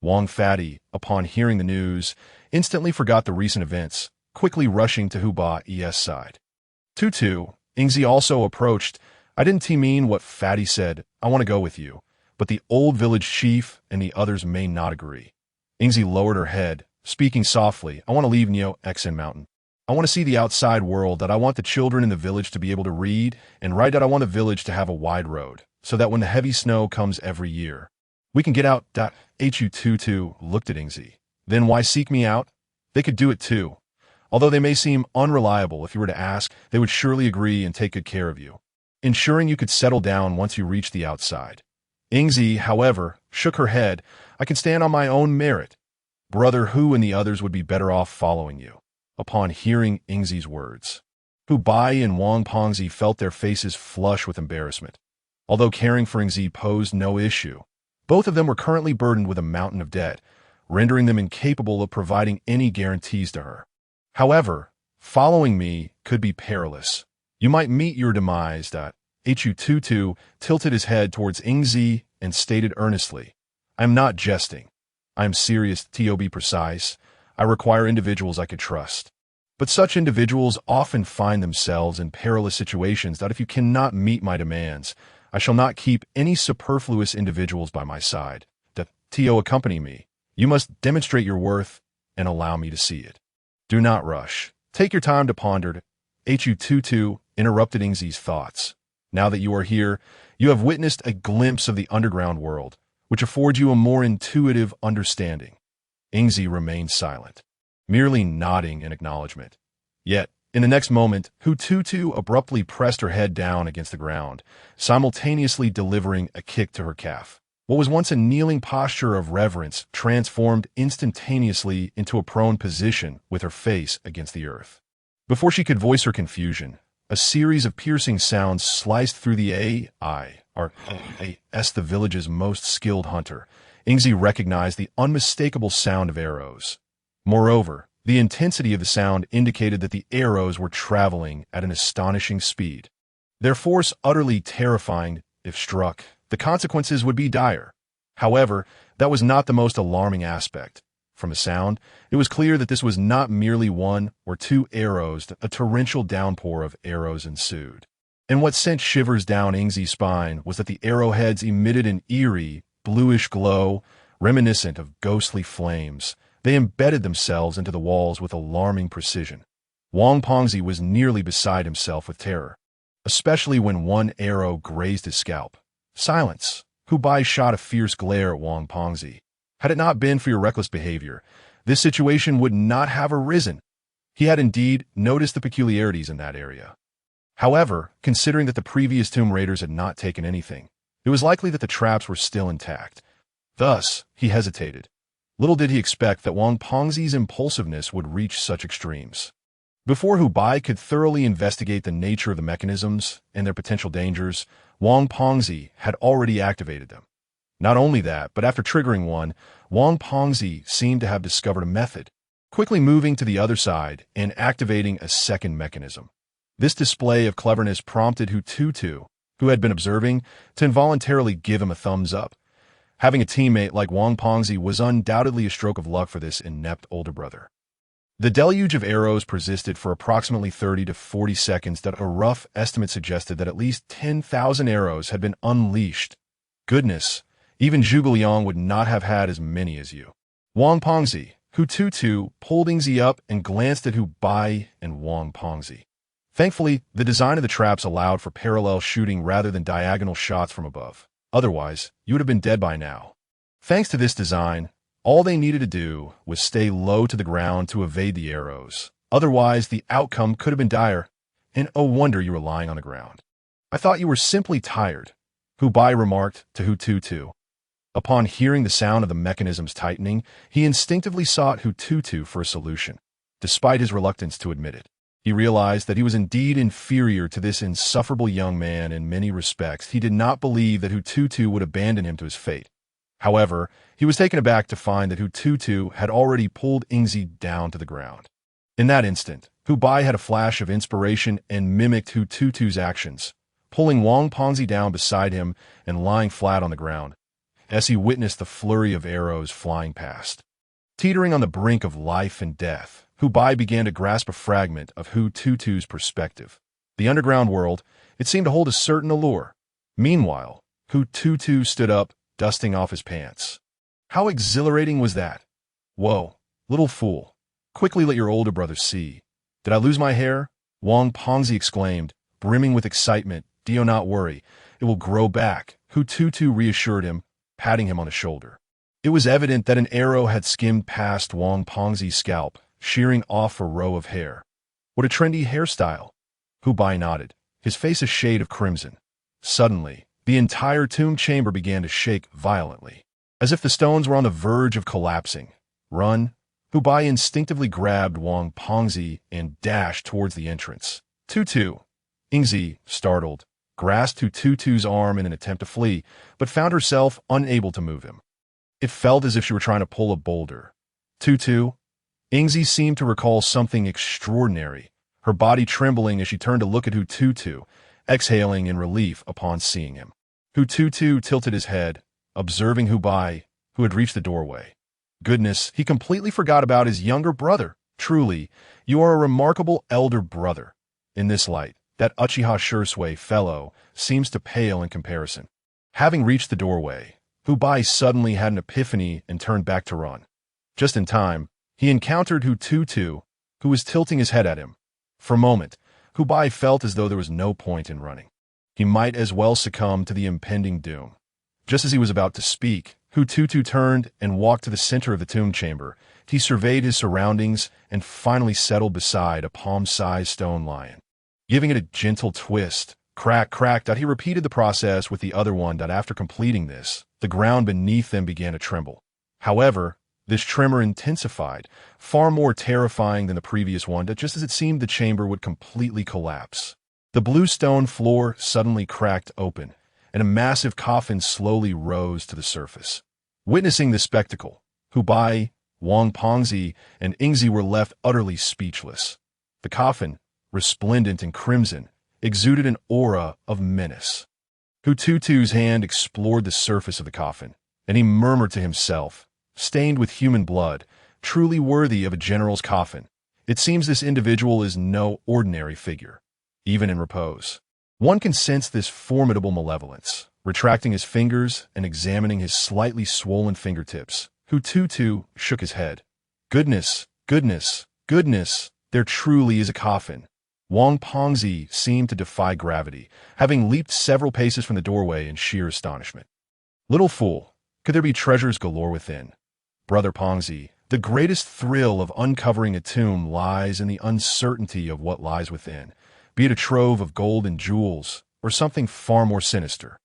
Wang Fatty, upon hearing the news, instantly forgot the recent events, quickly rushing to Hu Bai's side. Tutu, Ingzi also approached. "I didn't mean what Fatty said. I want to go with you. But the old village chief and the others may not agree." Ingzi lowered her head, speaking softly. "I want to leave Neo Xen Mountain. I want to see the outside world. That I want the children in the village to be able to read and write. That I want the village to have a wide road, so that when the heavy snow comes every year, we can get out." Hu Tutu looked at Ingzi. "Then why seek me out? They could do it too. Although they may seem unreliable, if you were to ask, they would surely agree and take good care of you, ensuring you could settle down once you reach the outside." Ingzi, however, shook her head. "I can stand on my own merit. Brother Hu and the others would be better off following you." Upon hearing Ingzi's words, Hu Bai and Wang Pongzi felt their faces flush with embarrassment. Although caring for Ingzi posed no issue, both of them were currently burdened with a mountain of debt, rendering them incapable of providing any guarantees to her. However, following me could be perilous. You might meet your demise. Hu Tutu tilted his head towards Ingzi and stated earnestly, "I am not jesting. I am serious. To be precise, I require individuals I could trust. But such individuals often find themselves in perilous situations. That if you cannot meet my demands, I shall not keep any superfluous individuals by my side. To accompany me. You must demonstrate your worth and allow me to see it. Do not rush. Take your time to ponder." Hu Tutu interrupted Ingzi's thoughts. "Now that you are here, you have witnessed a glimpse of the underground world, which affords you a more intuitive understanding." Ingzi remained silent, merely nodding in acknowledgement. Yet, in the next moment, Hu Tutu abruptly pressed her head down against the ground, simultaneously delivering a kick to her calf. What was once a kneeling posture of reverence transformed instantaneously into a prone position with her face against the earth. Before she could voice her confusion, a series of piercing sounds sliced through the the village's most skilled hunter. Ingzi recognized the unmistakable sound of arrows. Moreover, the intensity of the sound indicated that the arrows were traveling at an astonishing speed. Their force utterly terrifying. If struck, the consequences would be dire. However, that was not the most alarming aspect. From the sound, it was clear that this was not merely one or two arrows. A torrential downpour of arrows ensued. And what sent shivers down Ingzi's spine was that the arrowheads emitted an eerie, bluish glow, reminiscent of ghostly flames. They embedded themselves into the walls with alarming precision. Wang Pongzi was nearly beside himself with terror, especially when one arrow grazed his scalp. "Silence!" Hu Bai shot a fierce glare at Wang Pongzi. "Had it not been for your reckless behavior, this situation would not have arisen." He had indeed noticed the peculiarities in that area. However, considering that the previous tomb raiders had not taken anything, it was likely that the traps were still intact. Thus, he hesitated. Little did he expect that Wang Pongzi's impulsiveness would reach such extremes. Before Hu Bai could thoroughly investigate the nature of the mechanisms and their potential dangers, Wang Pongzi had already activated them. Not only that, but after triggering one, Wang Pongzi seemed to have discovered a method, quickly moving to the other side and activating a second mechanism. This display of cleverness prompted Hu Tutu, who had been observing, to involuntarily give him a thumbs up. Having a teammate like Wang Pongzi was undoubtedly a stroke of luck for this inept older brother. The deluge of arrows persisted for approximately 30 to 40 seconds. That a rough estimate suggested that at least 10,000 arrows had been unleashed. Goodness, even Zhuge Liang would not have had as many as you. Wang Pongzi, Hu Tutu pulled Ingzi up and glanced at Hu Bai and Wang Pongzi. Thankfully, the design of the traps allowed for parallel shooting rather than diagonal shots from above. Otherwise, you would have been dead by now. Thanks to this design, all they needed to do was stay low to the ground to evade the arrows. Otherwise, the outcome could have been dire. And oh wonder you were lying on the ground. "I thought you were simply tired," Hu Bai remarked to Hu Tutu. Upon hearing the sound of the mechanisms tightening, he instinctively sought Hu Tutu for a solution, despite his reluctance to admit it. He realized that he was indeed inferior to this insufferable young man in many respects. He did not believe that Hu Tutu would abandon him to his fate. However, he was taken aback to find that Hu Tutu had already pulled Yingzi down to the ground. In that instant, Hu Bai had a flash of inspiration and mimicked Hu Tutu's actions, pulling Wang Pengzi down beside him and lying flat on the ground, as he witnessed the flurry of arrows flying past. Teetering on the brink of life and death, Hu Bai began to grasp a fragment of Hu Tutu's perspective. The underground world, it seemed to hold a certain allure. Meanwhile, Hu Tutu stood up, dusting off his pants. How exhilarating was that? Whoa, little fool. Quickly let your older brother see. Did I lose my hair? Wang Pengzi exclaimed, brimming with excitement. Do not worry, it will grow back, Hu Tutu reassured him, patting him on the shoulder. It was evident that an arrow had skimmed past Wang Pengzi's scalp, shearing off a row of hair. What a trendy hairstyle. Hu Bai nodded, his face a shade of crimson. Suddenly, the entire tomb chamber began to shake violently, as if the stones were on the verge of collapsing. Run! Hu Bai instinctively grabbed Wang Pengzi and dashed towards the entrance. Tutu! Yingzi, startled, grasped Hu Tutu's arm in an attempt to flee, but found herself unable to move him. It felt as if she were trying to pull a boulder. Tutu? Yingzi seemed to recall something extraordinary, her body trembling as she turned to look at Hu Tutu, exhaling in relief upon seeing him. Hu Tutu tilted his head, observing Hu Bai, who had reached the doorway. Goodness, he completely forgot about his younger brother. Truly, you are a remarkable elder brother. In this light, that Uchiha Shursui fellow seems to pale in comparison. Having reached the doorway, Hu Bai suddenly had an epiphany and turned back to run. Just in time, he encountered Hu Tutu, who was tilting his head at him. For a moment, Hu Bai felt as though there was no point in running. He might as well succumb to the impending doom. Just as he was about to speak, Hu Tutu turned and walked to the center of the tomb chamber. He surveyed his surroundings and finally settled beside a palm-sized stone lion. Giving it a gentle twist, crack, crack, he repeated the process with the other one. After completing this, the ground beneath them began to tremble. However, this tremor intensified, far more terrifying than the previous one, just as it seemed the chamber would completely collapse. The blue stone floor suddenly cracked open, and a massive coffin slowly rose to the surface. Witnessing this spectacle, Hu Bai, Wang Pengzi, and Yingzi were left utterly speechless. The coffin, resplendent in crimson, exuded an aura of menace. Hu Tutu's hand explored the surface of the coffin, and he murmured to himself, stained with human blood, truly worthy of a general's coffin. It seems this individual is no ordinary figure. Even in repose, one can sense this formidable malevolence. Retracting his fingers and examining his slightly swollen fingertips, Hu Tutu shook his head. Goodness, goodness, goodness, there truly is a coffin. Wang Pengzi seemed to defy gravity, having leaped several paces from the doorway in sheer astonishment. Little fool, could there be treasures galore within? Brother Pengzi, the greatest thrill of uncovering a tomb lies in the uncertainty of what lies within, be it a trove of gold and jewels, or something far more sinister.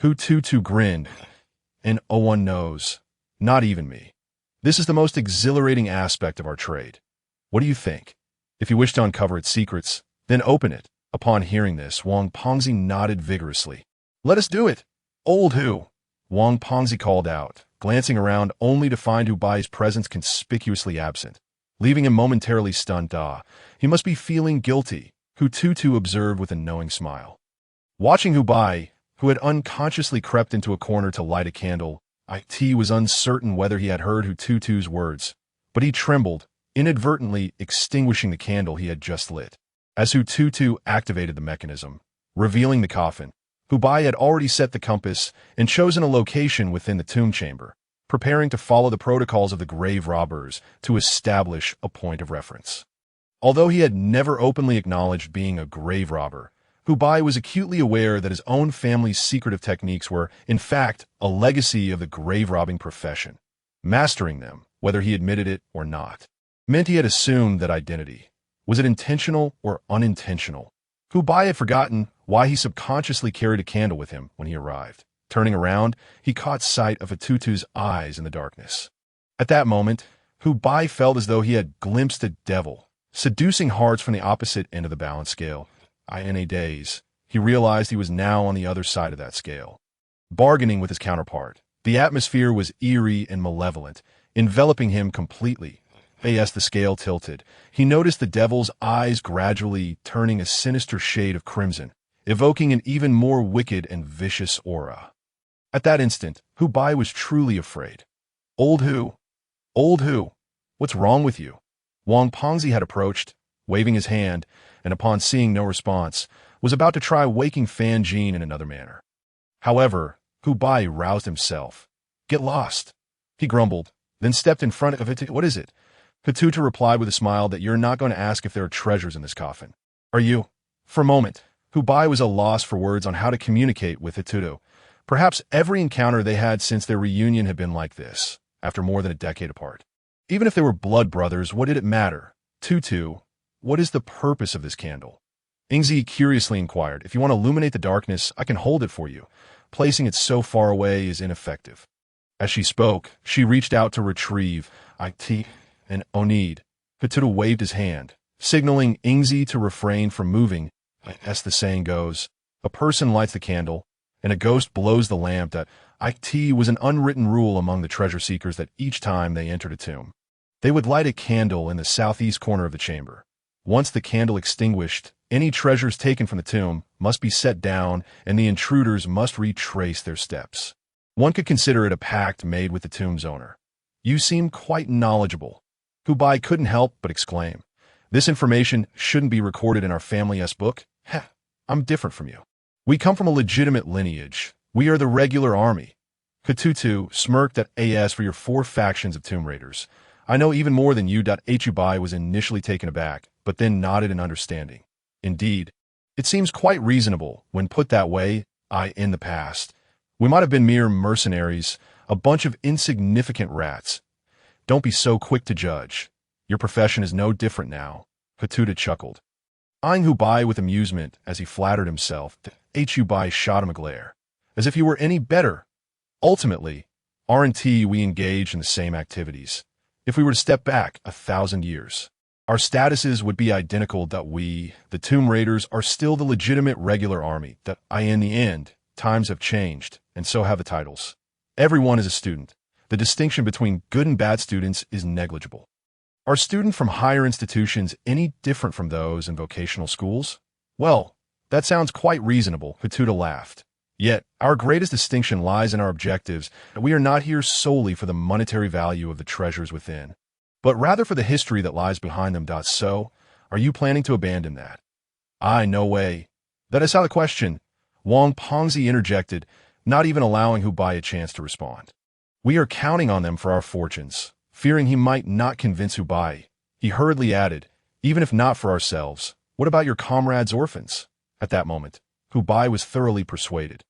Hu Tutu grinned, and oh, one knows, not even me. This is the most exhilarating aspect of our trade. What do you think? If you wish to uncover its secrets, then open it. Upon hearing this, Wang Pengzi nodded vigorously. Let us do it. Old Hu, Wang Pengzi called out, glancing around only to find Hu Bai's presence conspicuously absent, leaving him momentarily stunned. He must be feeling guilty, Hu Tutu observed with a knowing smile. Watching Hu Bai, who had unconsciously crept into a corner to light a candle, It was uncertain whether he had heard Hu Tutu's words, but he trembled, inadvertently extinguishing the candle he had just lit. As Hu Tutu activated the mechanism, revealing the coffin, Hu Bai had already set the compass and chosen a location within the tomb chamber, preparing to follow the protocols of the grave robbers to establish a point of reference. Although he had never openly acknowledged being a grave robber, Hu Bai was acutely aware that his own family's secretive techniques were, in fact, a legacy of the grave-robbing profession. Mastering them, whether he admitted it or not, meant he had assumed that identity. Was it intentional or unintentional? Hu Bai had forgotten why he subconsciously carried a candle with him when he arrived. Turning around, he caught sight of Hu Tutu's eyes in the darkness. At that moment, Hu Bai felt as though he had glimpsed a devil, seducing hearts from the opposite end of the balance scale. In a daze, he realized he was now on the other side of that scale, bargaining with his counterpart. The atmosphere was eerie and malevolent, enveloping him completely. As the scale tilted, he noticed the devil's eyes gradually turning a sinister shade of crimson, evoking an even more wicked and vicious aura. At that instant, Hu Bai was truly afraid. Old Hu, what's wrong with you? Wang Pongzi had approached, waving his hand, and upon seeing no response, was about to try waking Fan Jin in another manner. However, Hu Bai roused himself. Get lost, he grumbled, then stepped in front of it. What is it? Hu Tutu replied with a smile that you're not going to ask if there are treasures in this coffin. Are you? For a moment, Hu Bai was at a loss for words on how to communicate with Hu Tutu. Perhaps every encounter they had since their reunion had been like this, after more than a decade apart. Even if they were blood brothers, what did it matter? Tutu, what is the purpose of this candle? Ingzi curiously inquired. If you want to illuminate the darkness, I can hold it for you. Placing it so far away is ineffective. As she spoke, she reached out to retrieve it and Onid. Hu Tutu waved his hand, signaling Ingzi to refrain from moving. As the saying goes, a person lights the candle, and a ghost blows the lamp. That it was an unwritten rule among the treasure seekers that each time they entered a tomb, they would light a candle in the southeast corner of the chamber. Once the candle extinguished, any treasures taken from the tomb must be set down, and the intruders must retrace their steps. One could consider it a pact made with the tomb's owner. You seem quite knowledgeable. Hu Bai couldn't help but exclaim. This information shouldn't be recorded in our family's book. Heh, I'm different from you. We come from a legitimate lineage. We are the regular army. Hu Tutu smirked at as for your 4 factions of tomb raiders. I know even more than you. Hu Bai was initially taken aback, but then nodded in understanding. Indeed, it seems quite reasonable when put that way. In the past, we might have been mere mercenaries, a bunch of insignificant rats. Don't be so quick to judge. Your profession is no different now. Hu Tutu chuckled, eyeing Hu Bai with amusement as he flattered himself. Hu Bai shot him a glare, as if you were any better. Ultimately, we engage in the same activities. If we were to step back 1,000 years, our statuses would be identical. We, the Tomb Raiders, are still the legitimate regular army. In the end, times have changed, and so have the titles. Everyone is a student. The distinction between good and bad students is negligible. Are students from higher institutions any different from those in vocational schools? Well, that sounds quite reasonable, Hu Tutu laughed. Yet, our greatest distinction lies in our objectives. We are not here solely for the monetary value of the treasures within, but rather for the history that lies behind them. So, are you planning to abandon that? No way. That is how the question, Wang Pongzi interjected, not even allowing Hu Bai a chance to respond. We are counting on them for our fortunes. Fearing he might not convince Hu Bai, he hurriedly added, even if not for ourselves, what about your comrades' orphans? At that moment, Hu Bai was thoroughly persuaded.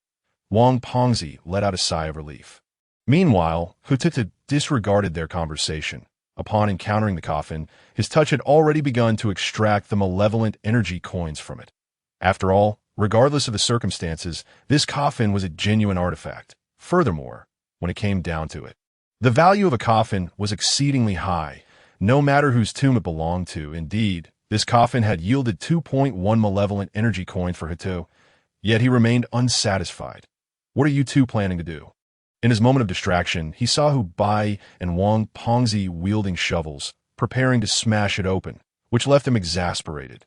Wang Pongzi let out a sigh of relief. Meanwhile, Hu Tutu disregarded their conversation. Upon encountering the coffin, his touch had already begun to extract the malevolent energy coins from it. After all, regardless of the circumstances, this coffin was a genuine artifact. Furthermore, when it came down to it, the value of a coffin was exceedingly high, no matter whose tomb it belonged to. Indeed, this coffin had yielded 2.1 malevolent energy coins for Hu Tutu, yet he remained unsatisfied. What are you two planning to do? In his moment of distraction, he saw Hu Bai and Wang Pongzi wielding shovels, preparing to smash it open, which left him exasperated.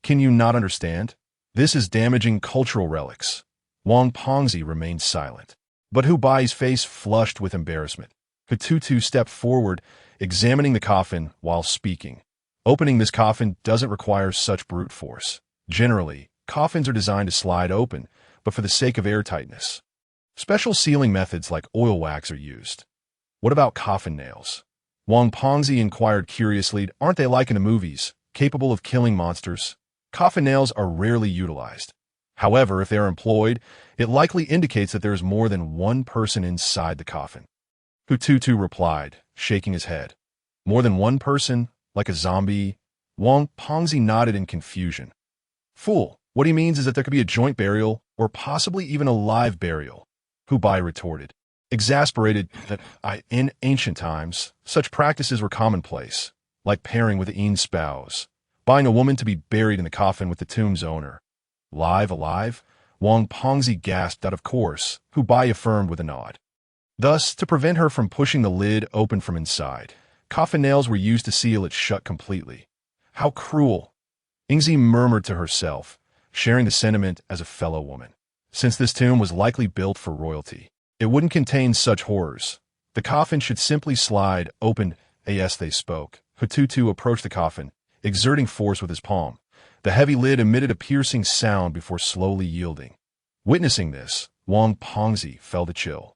Can you not understand? This is damaging cultural relics. Wang Pongzi remained silent, but Hu Bai's face flushed with embarrassment. Hu Tutu stepped forward, examining the coffin while speaking. Opening this coffin doesn't require such brute force. Generally, coffins are designed to slide open, but for the sake of airtightness, special sealing methods like oil wax are used. What about coffin nails? Wang Pongzi inquired curiously. Aren't they like in the movies, capable of killing monsters? Coffin nails are rarely utilized. However, if they are employed, it likely indicates that there is more than one person inside the coffin. Hu Tutu replied, shaking his head. More than one person? Like a zombie? Wang Pongzi nodded in confusion. Fool, what he means is that there could be a joint burial, or possibly even a live burial, Hu Bai retorted, exasperated that in ancient times, such practices were commonplace, like pairing with the spouse. buying a woman to be buried in the coffin with the tomb's owner. Live, alive? Wang Pengzi gasped out of course, Hu Bai affirmed with a nod. Thus, to prevent her from pushing the lid open from inside, coffin nails were used to seal it shut completely. How cruel! Ingzi murmured to herself, sharing the sentiment as a fellow woman. Since this tomb was likely built for royalty, it wouldn't contain such horrors. The coffin should simply slide open. As they spoke, Hu Tutu approached the coffin, exerting force with his palm. The heavy lid emitted a piercing sound before slowly yielding. Witnessing this, Wang Pengzi felt a chill.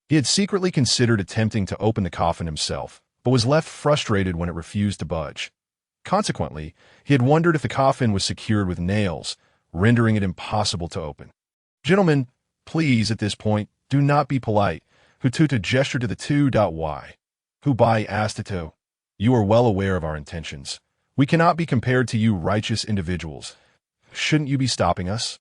He had secretly considered attempting to open the coffin himself, but was left frustrated when it refused to budge. Consequently, he had wondered if the coffin was secured with nails, rendering it impossible to open. "Gentlemen, please, at this point, do not be polite." Hu Tutu gestured to the 2.Y. Hu Bai asked Tutu, "You are well aware of our intentions. We cannot be compared to you righteous individuals. Shouldn't you be stopping us?"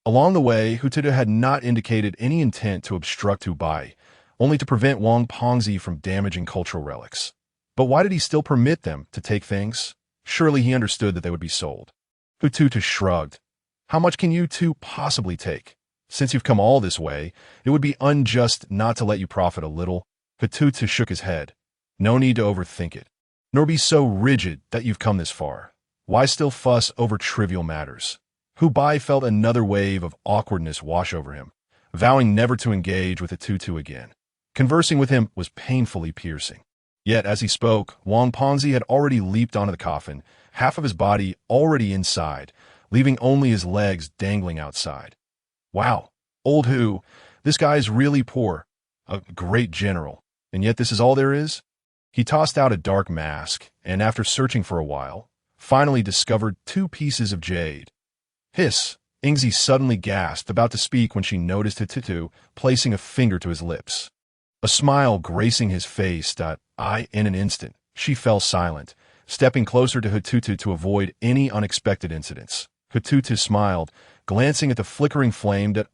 Along the way, Hu Tutu had not indicated any intent to obstruct Hu Bai, only to prevent Wang Pengzi from damaging cultural relics. But why did he still permit them to take things? Surely he understood that they would be sold. Hu Tutu shrugged. "How much can you two possibly take? Since you've come all this way, it would be unjust not to let you profit a little." Hu Tutu shook his head. "No need to overthink it, nor be so rigid that you've come this far. Why still fuss over trivial matters?" Hu Bai felt another wave of awkwardness wash over him, vowing never to engage with the Tutu again. Conversing with him was painfully piercing. Yet, as he spoke, Wang Pengzi had already leaped onto the coffin, half of his body already inside, leaving only his legs dangling outside. "Wow, old Hu, this guy is really poor. A great general, and yet this is all there is?" He tossed out a dark mask, and after searching for a while, finally discovered 2 pieces of jade. "Hiss!" Ingzi suddenly gasped, about to speak when she noticed Hu Tutu placing a finger to his lips. A smile gracing his face. In an instant, she fell silent, stepping closer to Hu Tutu to avoid any unexpected incidents. Hu Tutu smiled, glancing at the flickering flame that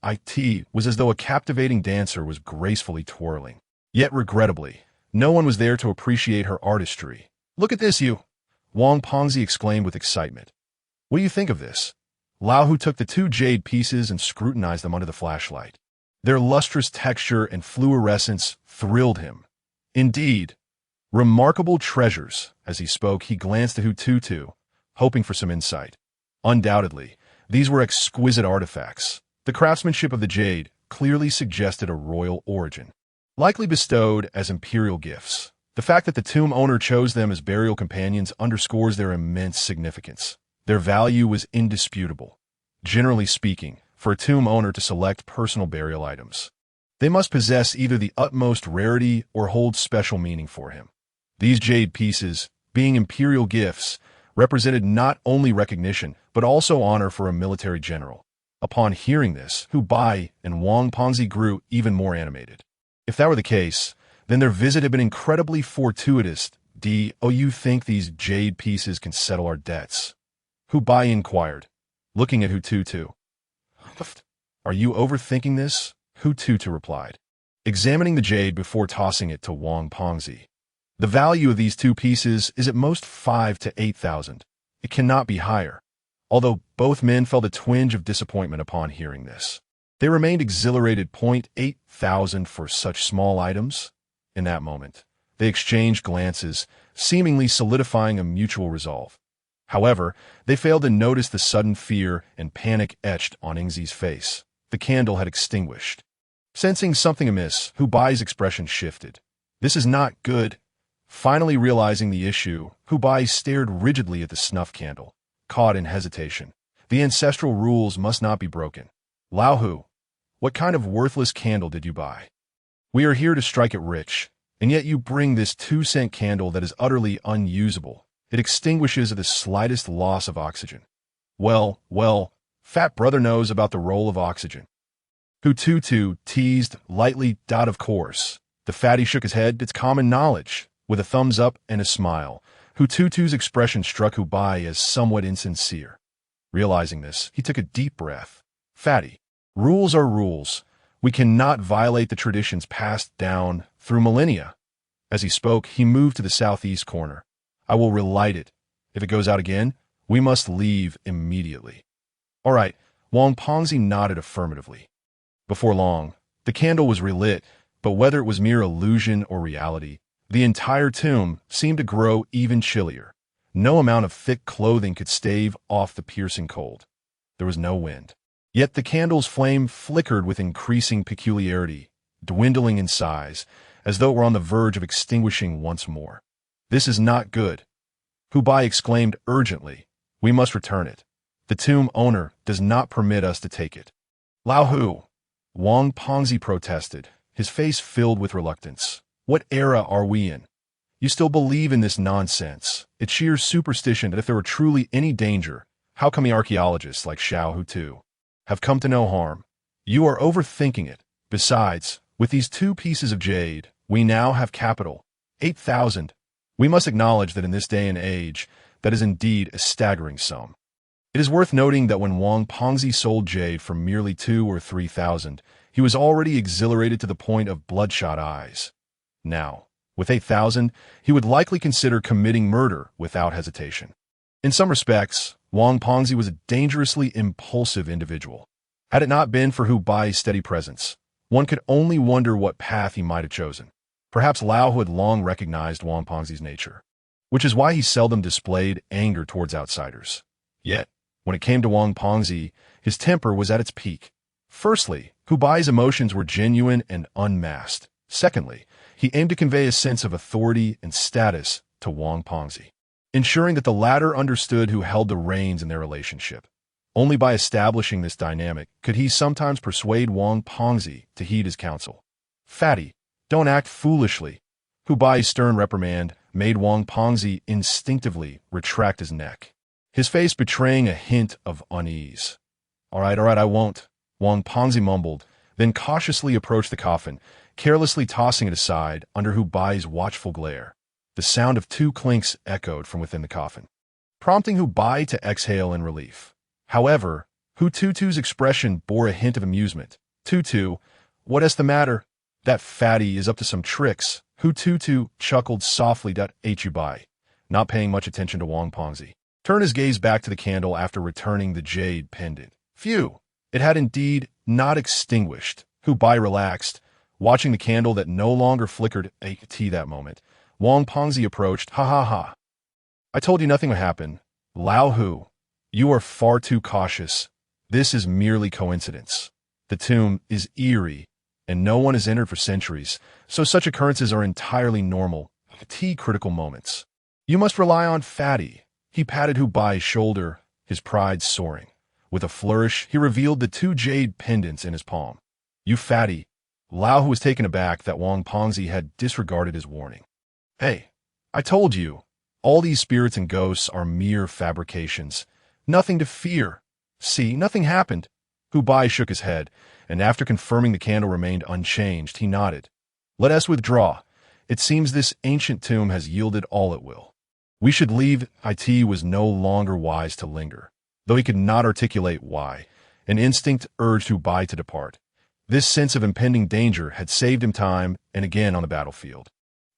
was as though a captivating dancer was gracefully twirling. Yet regrettably, no one was there to appreciate her artistry. "Look at this, you!" Wang Pengzi exclaimed with excitement. "What do you think of this?" Liu Hu took the 2 jade pieces and scrutinized them under the flashlight. Their lustrous texture and fluorescence thrilled him. Indeed, remarkable treasures. As he spoke, he glanced at Hu Tutu, hoping for some insight. Undoubtedly, these were exquisite artifacts. The craftsmanship of the jade clearly suggested a royal origin, likely bestowed as imperial gifts. The fact that the tomb owner chose them as burial companions underscores their immense significance. Their value was indisputable. Generally speaking, for a tomb owner to select personal burial items, they must possess either the utmost rarity or hold special meaning for him. These jade pieces, being imperial gifts, represented not only recognition, but also honor for a military general. Upon hearing this, Hu Bai and Wang Pengzi grew even more animated. If that were the case, then their visit had been incredibly fortuitous. You think these jade pieces can settle our debts?" Hu Bai inquired, looking at Hu Tutu. "Are you overthinking this?" Hu Tutu replied, examining the jade before tossing it to Wang Pengzi. "The value of these 2 pieces is at most 5,000 to 8,000. It cannot be higher." Although both men felt a twinge of disappointment upon hearing this, they remained exhilarated. 8,000 for such small items? In that moment, they exchanged glances, seemingly solidifying a mutual resolve. However, they failed to notice the sudden fear and panic etched on Ingzi's face. The candle had extinguished. Sensing something amiss, Hu Bai's expression shifted. "This is not good." Finally realizing the issue, Hu Bai stared rigidly at the snuff candle, caught in hesitation. The ancestral rules must not be broken. "Liu Hu, what kind of worthless candle did you buy? We are here to strike it rich, and yet you bring this 2-cent candle that is utterly unusable. It extinguishes at the slightest loss of oxygen." Well, fat brother knows about the role of oxygen." Hu Tutu teased lightly. Of course. The fatty shook his head. "It's common knowledge." With a thumbs up and a smile, Hu Tutu's expression struck Hu Bai as somewhat insincere. Realizing this, he took a deep breath. "Fatty, rules are rules. We cannot violate the traditions passed down through millennia." As he spoke, he moved to the southeast corner. "I will relight it. If it goes out again, We must leave immediately. All right, Wang Pongzi nodded affirmatively. Before long, the candle was relit, but whether it was mere illusion or reality, the entire tomb seemed to grow even chillier. No amount of thick clothing could stave off the piercing cold. There was no wind. Yet the candle's flame flickered with increasing peculiarity, dwindling in size, as though it were on the verge of extinguishing once more. This is not good, Hu Bai exclaimed urgently. We must return it. The tomb owner does not permit us to take it. Lao Hu, Wang Pongzi protested, his face filled with reluctance. What era are we in? You still believe in this nonsense. It's sheer superstition that if there were truly any danger, how come the archaeologists like Hu Tutu have come to no harm? You are overthinking it. Besides, with these 2 pieces of jade, we now have capital. 8,000. We must acknowledge that in this day and age, that is indeed a staggering sum. It is worth noting that when Wang Pongzi sold jade for merely 2 or 3,000, he was already exhilarated to the point of bloodshot eyes. Now, with 8,000, he would likely consider committing murder without hesitation. In some respects, Wang Pongzi was a dangerously impulsive individual. Had it not been for Hu Bai's steady presence, one could only wonder what path he might have chosen. Perhaps Lao had long recognized Wang Pongzi's nature, which is why he seldom displayed anger towards outsiders. Yet, when it came to Wang Pongzi, his temper was at its peak. Firstly, Hu Bai's emotions were genuine and unmasked. Secondly, he aimed to convey a sense of authority and status to Wang Pongzi, ensuring that the latter understood who held the reins in their relationship. Only by establishing this dynamic could he sometimes persuade Wang Pongzi to heed his counsel. Fatty, don't act foolishly. Hu Bai's stern reprimand made Wang Pongzi instinctively retract his neck, his face betraying a hint of unease. All right, I won't, Wang Pongzi mumbled, then cautiously approached the coffin, carelessly tossing it aside under Hu Bai's watchful glare. The sound of 2 clinks echoed from within the coffin, prompting Hu Bai to exhale in relief. However, Hu Tutu's expression bore a hint of amusement. Tutu, what's the matter? That fatty is up to some tricks. Hu Tutu chuckled softly at Hu Bai, not paying much attention to Wang Pongzi. Turned his gaze back to the candle after returning the jade pendant. Phew! It had indeed not extinguished. Hu Bai relaxed, watching the candle that no longer flickered at that moment. Wang Pongzi approached. Ha ha ha. I told you nothing would happen. Lao Hu, you are far too cautious. This is merely coincidence. The tomb is eerie, and no one has entered for centuries, so such occurrences are entirely normal, critical moments. You must rely on Fatty. He patted Hu Bai's shoulder, his pride soaring. With a flourish, he revealed the 2 jade pendants in his palm. You Fatty. Lao Hu was taken aback that Wang Pongzi had disregarded his warning. Hey, I told you, all these spirits and ghosts are mere fabrications. Nothing to fear. See, nothing happened. Hu Bai shook his head, and after confirming the candle remained unchanged, he nodded. Let us withdraw. It seems this ancient tomb has yielded all it will. We should leave. It was no longer wise to linger. Though he could not articulate why, an instinct urged Hu Bai to depart. This sense of impending danger had saved him time and again on the battlefield,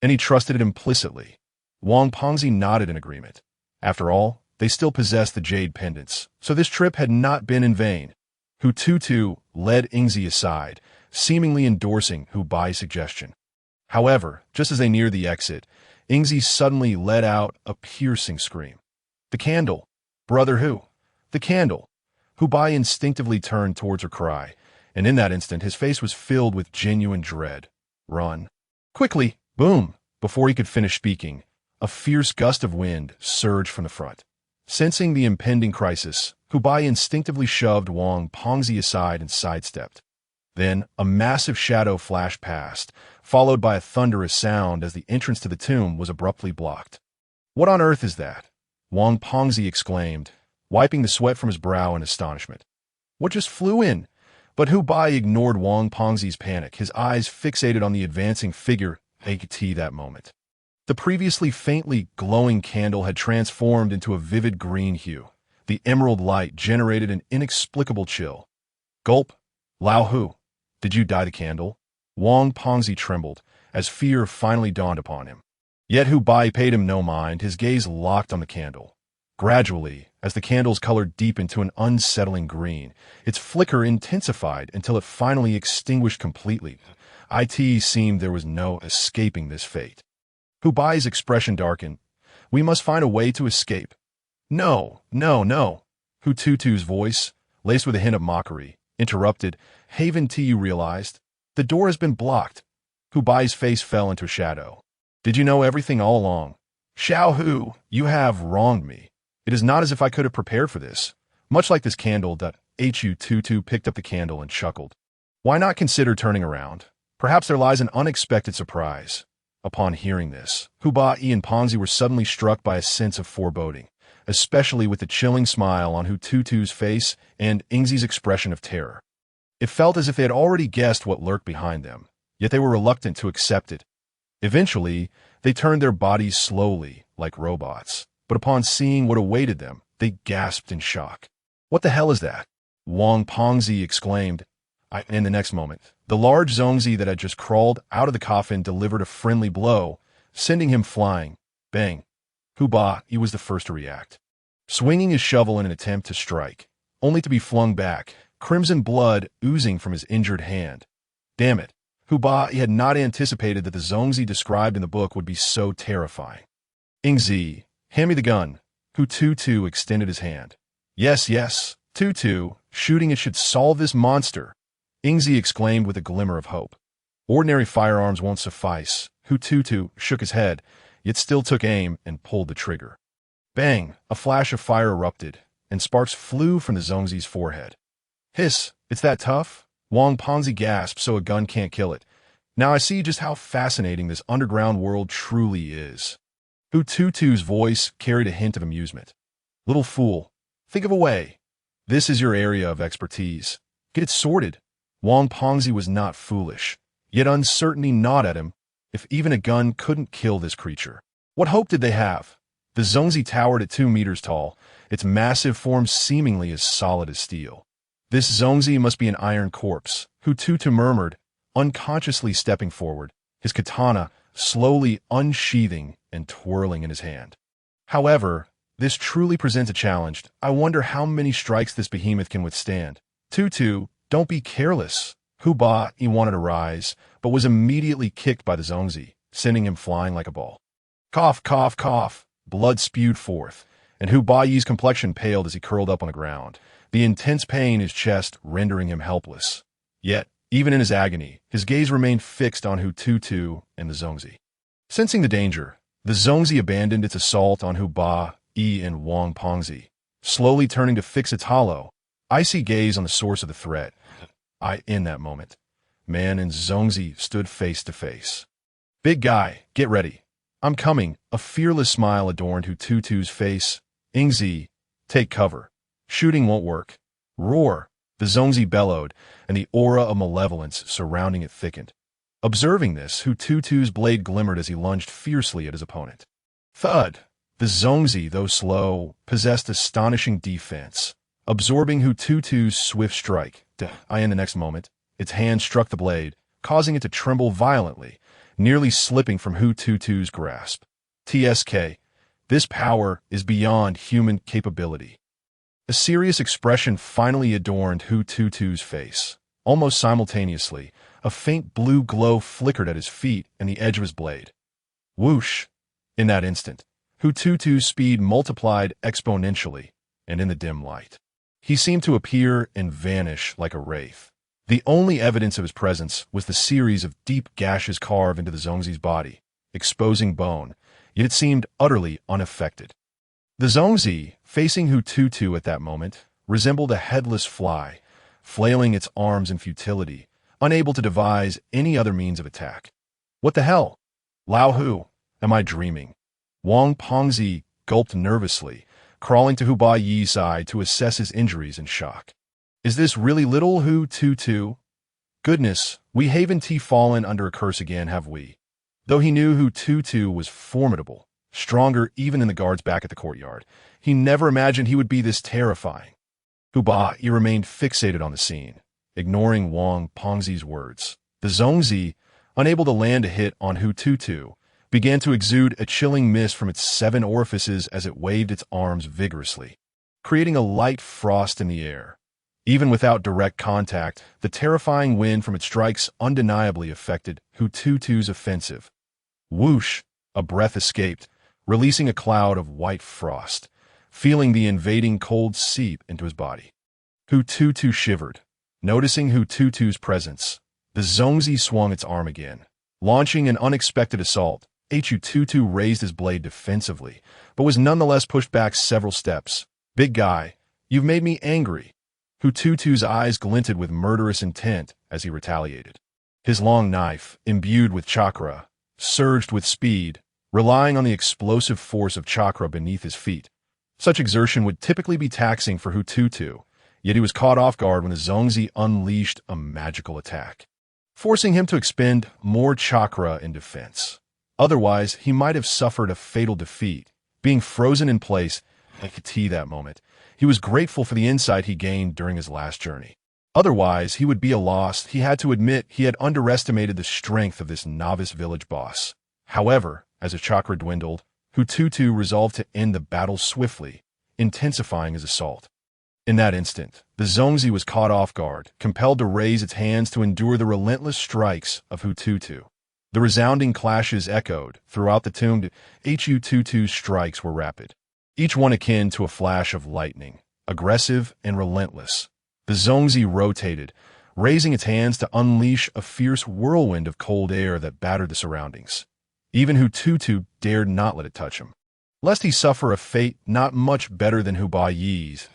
and he trusted it implicitly. Wang Pongzi nodded in agreement. After all, they still possessed the jade pendants, so this trip had not been in vain. Hu Tutu led Yingzi aside, seemingly endorsing Hu Bai's suggestion. However, just as they neared the exit, Yingzi suddenly let out a piercing scream. The candle! Brother Hu! The candle! Hu Bai instinctively turned towards her cry, and in that instant his face was filled with genuine dread. Run! Quickly! Boom! Before he could finish speaking, a fierce gust of wind surged from the front. Sensing the impending crisis, Hu Bai instinctively shoved Wang Pongzi aside and sidestepped. Then, a massive shadow flashed past, followed by a thunderous sound as the entrance to the tomb was abruptly blocked. What on earth is that? Wang Pongzi exclaimed, wiping the sweat from his brow in astonishment. What just flew in? But Hu Bai ignored Wang Pongzi's panic, his eyes fixated on the advancing figure at that moment. The previously faintly glowing candle had transformed into a vivid green hue. The emerald light generated an inexplicable chill. Gulp! Lao Hu, did you dye the candle? Wang Pongzi trembled, as fear finally dawned upon him. Yet Hu Bai paid him no mind, his gaze locked on the candle. Gradually, as the candle's color deepened to an unsettling green. Its flicker intensified until it finally extinguished completely. It seemed there was no escaping this fate. Hu Bai's expression darkened. We must find a way to escape. No, no, no. Hu Tutu's voice, laced with a hint of mockery, interrupted. Haven't you realized? The door has been blocked. Hu Bai's face fell into shadow. Did you know everything all along? Xiao Hu, you have wronged me. It is not as if I could have prepared for this. Much like this candle. Hu Tutu picked up the candle and chuckled. Why not consider turning around? Perhaps there lies an unexpected surprise. Upon hearing this, Hu Bai and Pongzi were suddenly struck by a sense of foreboding, especially with the chilling smile on Hu Tutu's face and Ingzi's expression of terror. It felt as if they had already guessed what lurked behind them, yet they were reluctant to accept it. Eventually, they turned their bodies slowly, like robots, but upon seeing what awaited them, they gasped in shock. What the hell is that? Wang Pongzi exclaimed. In the next moment, the large Zongzi that had just crawled out of the coffin delivered a friendly blow, sending him flying. Bang. Hu Bai was the first to react, swinging his shovel in an attempt to strike, only to be flung back, crimson blood oozing from his injured hand. Damn it. Hu Bai had not anticipated that the Zongzi described in the book would be so terrifying. Ingzi, hand me the gun. Hu Tutu extended his hand. Yes, yes, Tutu, shooting it should solve this monster. Ingzi exclaimed with a glimmer of hope. Ordinary firearms won't suffice. Hu Tutu shook his head, yet still took aim and pulled the trigger. Bang! A flash of fire erupted, and sparks flew from the Zongzi's forehead. Hiss! It's that tough? Wang Pongzi gasped so a gun can't kill it. Now I see just how fascinating this underground world truly is. Hu Tutu's voice carried a hint of amusement. Little fool, think of a way. This is your area of expertise. Get it sorted. Wang Pongzi was not foolish, yet uncertainty gnawed at him. If even a gun couldn't kill this creature, what hope did they have? The Zongzi towered at 2 meters tall, its massive form seemingly as solid as steel. This Zongzi must be an iron corpse, Hu Tutu murmured, unconsciously stepping forward, his katana slowly unsheathing and twirling in his hand. However, this truly presents a challenge. I wonder how many strikes this behemoth can withstand. Tutu, don't be careless. Hu Bai wanted to rise, but was immediately kicked by the Zongzi, sending him flying like a ball. Cough, cough, cough. Blood spewed forth, and Hu Bai's complexion paled as he curled up on the ground, the intense pain in his chest rendering him helpless. Yet, even in his agony, his gaze remained fixed on Hu Tutu and the Zongzi. Sensing the danger, the Zongzi abandoned its assault on Hu Bai and Wang Pongzi, slowly turning to fix its hollow, icy gaze on the source of the threat. In that moment, man and Zongzi stood face to face. Big guy, get ready. I'm coming. A fearless smile adorned Hu Tutu's face. Ingzi, take cover. Shooting won't work. Roar. The Zongzi bellowed, and the aura of malevolence surrounding it thickened. Observing this, Hu Tutu's blade glimmered as he lunged fiercely at his opponent. Thud. The Zongzi, though slow, possessed astonishing defense, absorbing Hu Tutu's swift strike. In the next moment, its hand struck the blade, causing it to tremble violently, nearly slipping from Hu Tutu's grasp. TSK. This power is beyond human capability. A serious expression finally adorned Hu Tutu's face. Almost simultaneously, a faint blue glow flickered at his feet and the edge of his blade. Whoosh! In that instant, Hu Tutu's speed multiplied exponentially, and in the dim light, he seemed to appear and vanish like a wraith. The only evidence of his presence was the series of deep gashes carved into the Zongzi's body, exposing bone, yet it seemed utterly unaffected. The Zongzi, facing Hu Tutu at that moment, resembled a headless fly, flailing its arms in futility, unable to devise any other means of attack. What the hell? Lao Hu, am I dreaming? Wang Pongzi gulped nervously, crawling to Hu Bai's side to assess his injuries in shock. Is this really little Hu Tutu? Goodness, we haven't fallen under a curse again, have we? Though he knew Hu Tutu was formidable, stronger even than the guards back at the courtyard, he never imagined he would be this terrifying. Hu Bai remained fixated on the scene, ignoring Wang Pongzi's words. The Zongzi, unable to land a hit on Hu Tutu, began to exude a chilling mist from its 7 orifices as it waved its arms vigorously. creating a light frost in the air. Even without direct contact, the terrifying wind from its strikes undeniably affected Hu Tutu's offensive. Whoosh! A breath escaped, releasing a cloud of white frost, feeling the invading cold seep into his body. Hu Tutu shivered. Noticing Hu Tutu's presence, the Zongzi swung its arm again. Launching an unexpected assault, Hu Tutu raised his blade defensively, but was nonetheless pushed back several steps. "Big guy, you've made me angry." Hu Tutu's eyes glinted with murderous intent as he retaliated. His long knife, imbued with chakra, surged with speed, relying on the explosive force of chakra beneath his feet. Such exertion would typically be taxing for Hu Tutu, yet he was caught off guard when the Zongzi unleashed a magical attack, forcing him to expend more chakra in defense. Otherwise, he might have suffered a fatal defeat, being frozen in place. At that moment, he was grateful for the insight he gained during his last journey. Otherwise, he would be a loss. He had to admit he had underestimated the strength of this novice village boss. However, as his chakra dwindled, Hu Tutu resolved to end the battle swiftly, intensifying his assault. In that instant, the Zongzi was caught off guard, compelled to raise its hands to endure the relentless strikes of Hu Tutu. The resounding clashes echoed throughout the tomb. Hu Tutu's strikes were rapid, each one akin to a flash of lightning, aggressive and relentless. The Zongzi rotated, raising its hands to unleash a fierce whirlwind of cold air that battered the surroundings. Even Hu Tutu dared not let it touch him, lest he suffer a fate not much better than Hu Yi's.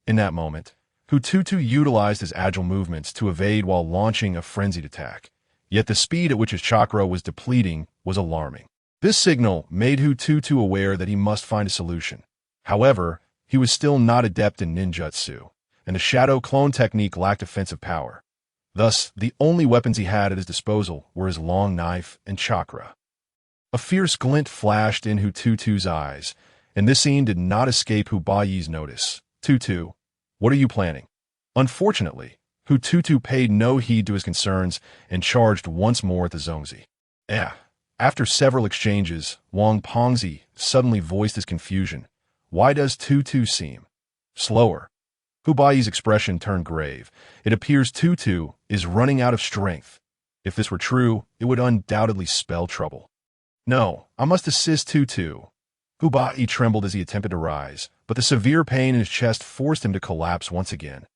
In that moment, Hu Tutu utilized his agile movements to evade while launching a frenzied attack. Yet the speed at which his chakra was depleting was alarming. This signal made Hu Tutu aware that he must find a solution. However, he was still not adept in ninjutsu, and the shadow clone technique lacked offensive power. Thus, the only weapons he had at his disposal were his long knife and chakra. A fierce glint flashed in Hu Tutu's eyes, and this scene did not escape Hu Yi's notice. "Tutu, what are you planning?" Unfortunately, Hu Tutu paid no heed to his concerns and charged once more at the Zongzi. After several exchanges, Wang Pongzi suddenly voiced his confusion. "Why does Tutu seem slower?" Hu Yi's expression turned grave. "It appears Tutu is running out of strength. If this were true, it would undoubtedly spell trouble." "No, I must assist Tutu." Hu Yi trembled as he attempted to rise, but the severe pain in his chest forced him to collapse once again.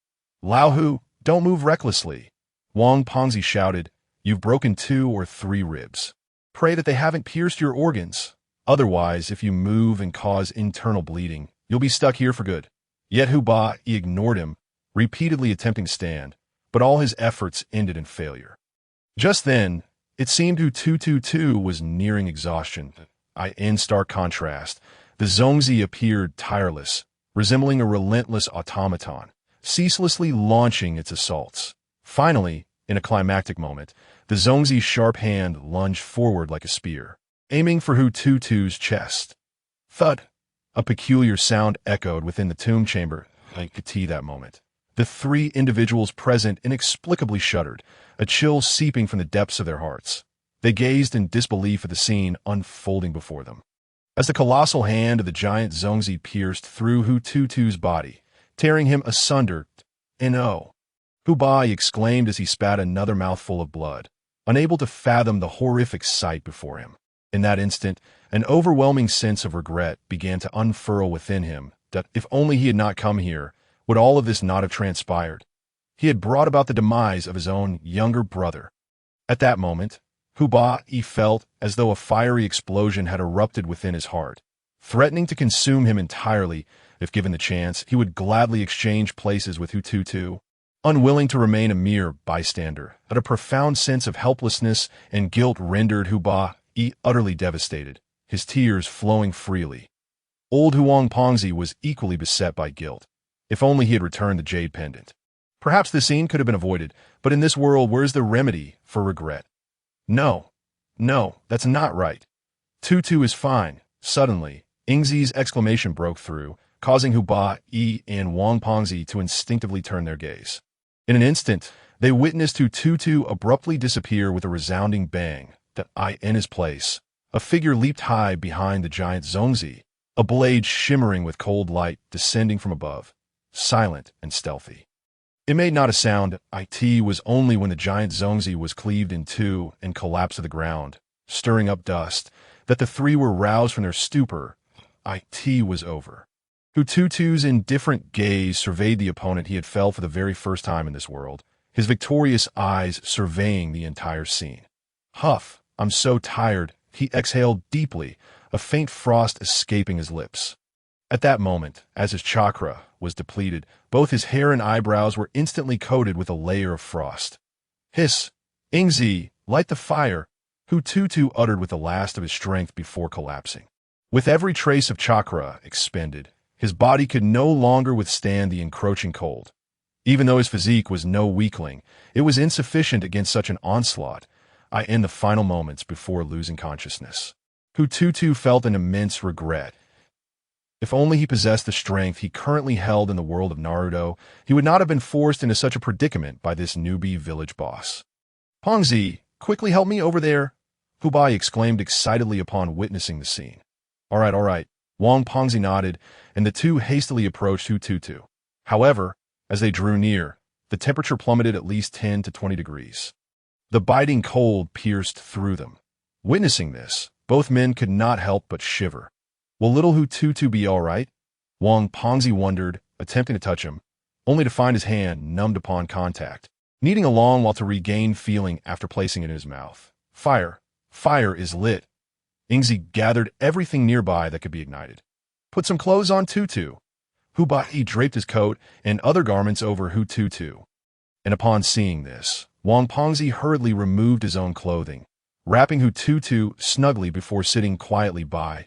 "Lao Hu, don't move recklessly." Wang Pongzi shouted, "You've broken 2 or 3 ribs. Pray that they haven't pierced your organs. Otherwise, if you move and cause internal bleeding, you'll be stuck here for good." Yet Hu Yi ignored him, repeatedly attempting to stand, but all his efforts ended in failure. Just then, it seemed Hu Tutu too was nearing exhaustion. In stark contrast, the Zongzi appeared tireless, resembling a relentless automaton, ceaselessly launching its assaults. Finally, in a climactic moment, the Zongzi's sharp hand lunged forward like a spear, aiming for Hu Tutu's chest. Thud! A peculiar sound echoed within the tomb chamber. I could see that moment. The 3 individuals present inexplicably shuddered, a chill seeping from the depths of their hearts. They gazed in disbelief at the scene unfolding before them. As the colossal hand of the giant Zongzi pierced through Hu Tutu's body, tearing him asunder, "No!" Hu Yi exclaimed as he spat another mouthful of blood, unable to fathom the horrific sight before him. In that instant, an overwhelming sense of regret began to unfurl within him that if only he had not come here, would all of this not have transpired. He had brought about the demise of his own younger brother. At that moment, Hu Yi felt as though a fiery explosion had erupted within his heart, threatening to consume him entirely. If given the chance, he would gladly exchange places with Hu Tutu. Unwilling to remain a mere bystander, a profound sense of helplessness and guilt rendered Hu Yi utterly devastated, his tears flowing freely. Old Huang Pongzi was equally beset by guilt. If only he had returned the jade pendant. Perhaps the scene could have been avoided, but in this world, where's the remedy for regret? No, that's not right. Tutu is fine. Suddenly, Ingzi's exclamation broke through, causing Hu Yi and Wang Pongzi to instinctively turn their gaze. In an instant, they witnessed Hu Tutu abruptly disappear with a resounding bang. In his place, a figure leaped high behind the giant Zongzi, a blade shimmering with cold light descending from above, silent and stealthy. It made not a sound. It was only when the giant Zongzi was cleaved in two and collapsed to the ground, stirring up dust, that the three were roused from their stupor. It was over. Hu Tutu's indifferent gaze surveyed the opponent he had felled for the very first time in this world, his victorious eyes surveying the entire scene. Huff, I'm so tired. He exhaled deeply, a faint frost escaping his lips. At that moment, as his chakra was depleted, both his hair and eyebrows were instantly coated with a layer of frost. Hiss! Ingzi, light the fire! Hu Tutu uttered with the last of his strength before collapsing. With every trace of chakra expended, his body could no longer withstand the encroaching cold. Even though his physique was no weakling, it was insufficient against such an onslaught. In the final moments before losing consciousness, Hu Tutu felt an immense regret. If only he possessed the strength he currently held in the world of Naruto, he would not have been forced into such a predicament by this newbie village boss. Pongzi, quickly help me over there, Hu Bai exclaimed excitedly upon witnessing the scene. All right. Wang Pongzi nodded, and the two hastily approached Hu Tutu. However, as they drew near, the temperature plummeted at least 10 to 20 degrees. The biting cold pierced through them. Witnessing this, both men could not help but shiver. Will little Hu Tutu be all right? Wang Pongzi wondered, attempting to touch him, only to find his hand numbed upon contact, needing a long while to regain feeling after placing it in his mouth. Fire is lit. Ingzi gathered everything nearby that could be ignited. Put some clothes on Tutu. Hu Bai draped his coat and other garments over Hu Tutu. And upon seeing this, Wang Pongzi hurriedly removed his own clothing, wrapping Hu Tutu snugly before sitting quietly by.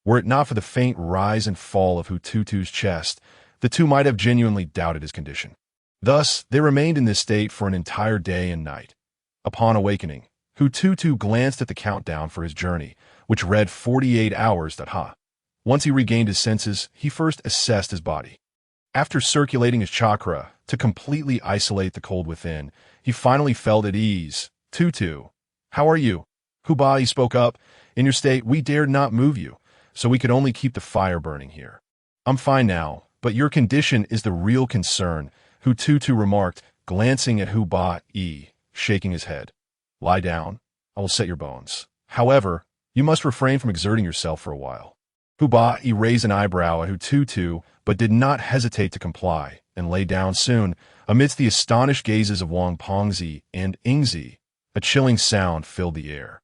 Were it not for the faint rise and fall of Hu Tutu's chest, the two might have genuinely doubted his condition. Thus, they remained in this state for an entire day and night. Upon awakening, Hu Tutu glanced at the countdown for his journey, which read 48 hours. Once he regained his senses, he first assessed his body. After circulating his chakra to completely isolate the cold within, he finally felt at ease. Tutu, how are you? Hu Bai spoke up. In your state, we dared not move you, so we could only keep the fire burning here. I'm fine now, but your condition is the real concern, Hu Tutu remarked, glancing at Hu Bai, shaking his head. Lie down. I will set your bones. However, you must refrain from exerting yourself for a while. Hu Bai raised an eyebrow at Hu Tutu, but did not hesitate to comply, and lay down soon, amidst the astonished gazes of Wang Pongzi and Ingzi. A chilling sound filled the air.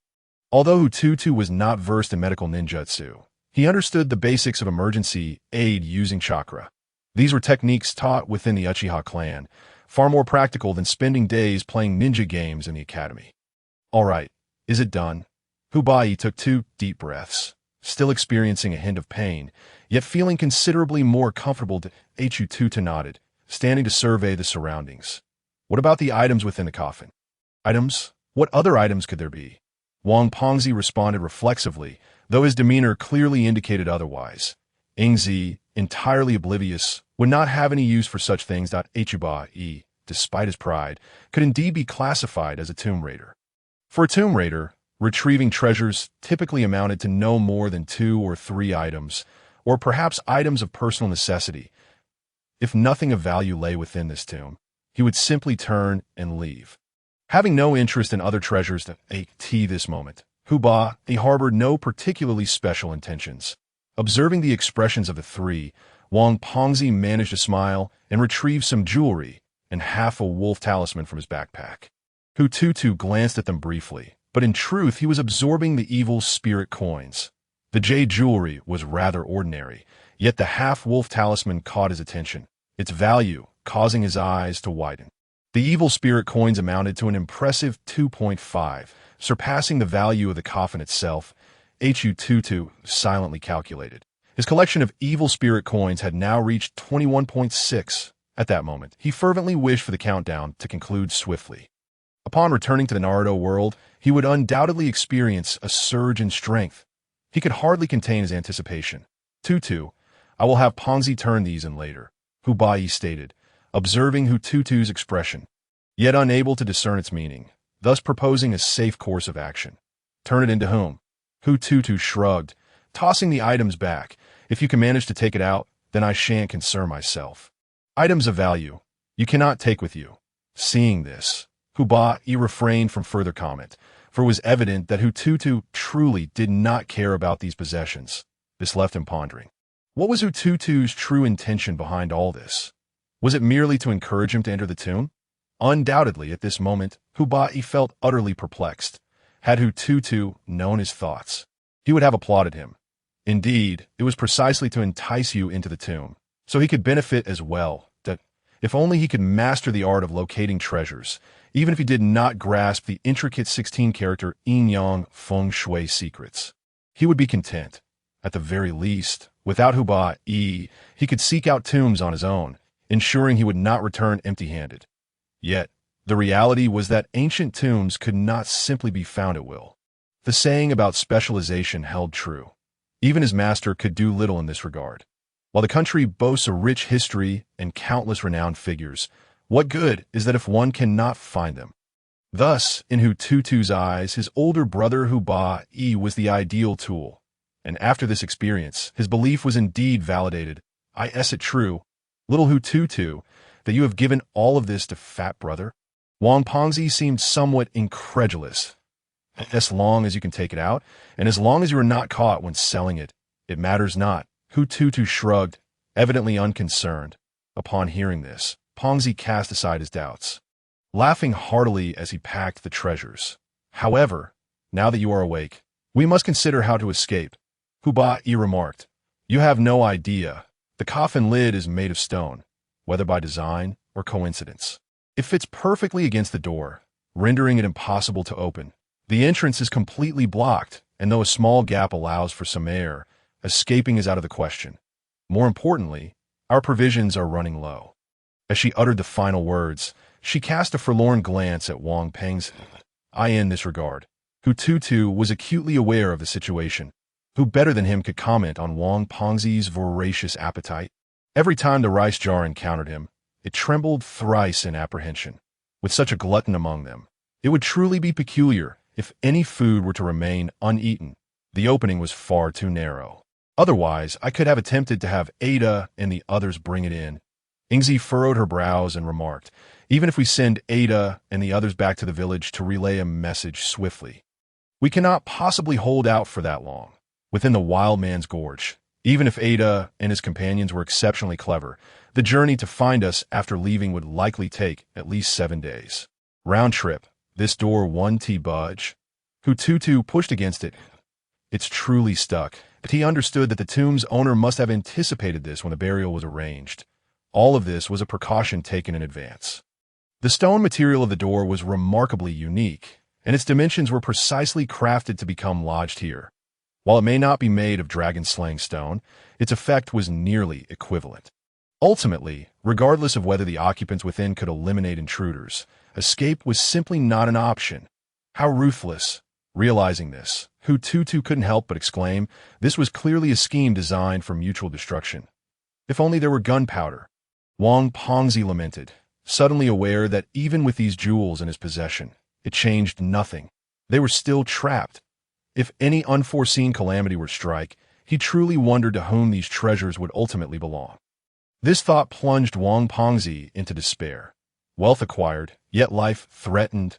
Although Hu Tutu was not versed in medical ninjutsu, he understood the basics of emergency aid using chakra. These were techniques taught within the Uchiha clan, far more practical than spending days playing ninja games in the academy. All right, is it done? Hu Bai took 2 deep breaths, still experiencing a hint of pain, yet feeling considerably more comfortable. Hu Tutu nodded, standing to survey the surroundings. What about the items within the coffin? Items? What other items could there be? Wang Pongzi responded reflexively, though his demeanor clearly indicated otherwise. Ingzi, entirely oblivious, would not have any use for such things. Hu Bai, despite his pride, could indeed be classified as a tomb raider. For a tomb raider, retrieving treasures typically amounted to no more than 2 or 3 items, or perhaps items of personal necessity. If nothing of value lay within this tomb, he would simply turn and leave. Having no interest in other treasures at this moment, Hu Bai harbored no particularly special intentions. Observing the expressions of the three, Wang Pongzi managed to smile and retrieve some jewelry and half a wolf talisman from his backpack. Hu Tutu glanced at them briefly, but in truth he was absorbing the evil spirit coins. The jade jewelry was rather ordinary, yet the half-wolf talisman caught his attention, its value causing his eyes to widen. The evil spirit coins amounted to an impressive 2.5, surpassing the value of the coffin itself. Hu Tutu silently calculated. His collection of evil spirit coins had now reached 21.6. At that moment, he fervently wished for the countdown to conclude swiftly. Upon returning to the Naruto world, he would undoubtedly experience a surge in strength. He could hardly contain his anticipation. Tutu, I will have Pongzi turn these in later, Hu Bai stated, observing Hu Tutu's expression, yet unable to discern its meaning, thus proposing a safe course of action. Turn it into whom? Hu Tutu shrugged, tossing the items back, If you can manage to take it out, then I shan't concern myself. Items of value, you cannot take with you. Seeing this, Hu refrained from further comment, for it was evident that Hu Tutu truly did not care about these possessions. This left him pondering. What was Hu Tutu's true intention behind all this? Was it merely to encourage him to enter the tomb? Undoubtedly, at this moment, Hu felt utterly perplexed. Had Hu Tutu known his thoughts, he would have applauded him. Indeed, it was precisely to entice you into the tomb, so he could benefit as well. That if only he could master the art of locating treasures, even if he did not grasp the intricate 16-character yin-yang feng shui secrets, he would be content. At the very least, without Hu he could seek out tombs on his own, ensuring he would not return empty-handed. Yet, the reality was that ancient tombs could not simply be found at will. The saying about specialization held true. Even his master could do little in this regard. While the country boasts a rich history and countless renowned figures, what good is that if one cannot find them? Thus, in Hu Tutu's eyes, his older brother Hu was the ideal tool. And after this experience, his belief was indeed validated. Is it true, little Hu Tutu, that you have given all of this to fat brother? Wang Pengzi seemed somewhat incredulous. As long as you can take it out, and as long as you are not caught when selling it, it matters not. Hu Tutu shrugged, evidently unconcerned. Upon hearing this, Pengzi cast aside his doubts, laughing heartily as he packed the treasures. However, now that you are awake, we must consider how to escape. Hu remarked, you have no idea. The coffin lid is made of stone, whether by design or coincidence. It fits perfectly against the door, rendering it impossible to open. The entrance is completely blocked, and though a small gap allows for some air, escaping is out of the question. More importantly, our provisions are running low. As she uttered the final words, she cast a forlorn glance at Wang Pengzi. In this regard, Hu Tutu was acutely aware of the situation. Who better than him could comment on Wang Pengzi's voracious appetite? Every time the rice jar encountered him, it trembled thrice in apprehension. With such a glutton among them, it would truly be peculiar if any food were to remain uneaten. The opening was far too narrow. Otherwise, I could have attempted to have Ada and the others bring it in. Ingzi furrowed her brows and remarked, even if we send Ada and the others back to the village to relay a message swiftly, we cannot possibly hold out for that long. Within the wild man's gorge, even if Ada and his companions were exceptionally clever, the journey to find us after leaving would likely take at least 7 days. Round trip, this door won't budge. Hu Tutu pushed against it. It's truly stuck, but he understood that the tomb's owner must have anticipated this when the burial was arranged. All of this was a precaution taken in advance. The stone material of the door was remarkably unique, and its dimensions were precisely crafted to become lodged here. While it may not be made of dragon-slaying stone, its effect was nearly equivalent. Ultimately, regardless of whether the occupants within could eliminate intruders, escape was simply not an option. How ruthless! Realizing this, Hu Tutu couldn't help but exclaim, this was clearly a scheme designed for mutual destruction. If only there were gunpowder. Wang Pengzi lamented, suddenly aware that even with these jewels in his possession, it changed nothing. They were still trapped. If any unforeseen calamity were to strike, he truly wondered to whom these treasures would ultimately belong. This thought plunged Wang Pengzi into despair. Wealth acquired, yet life threatened.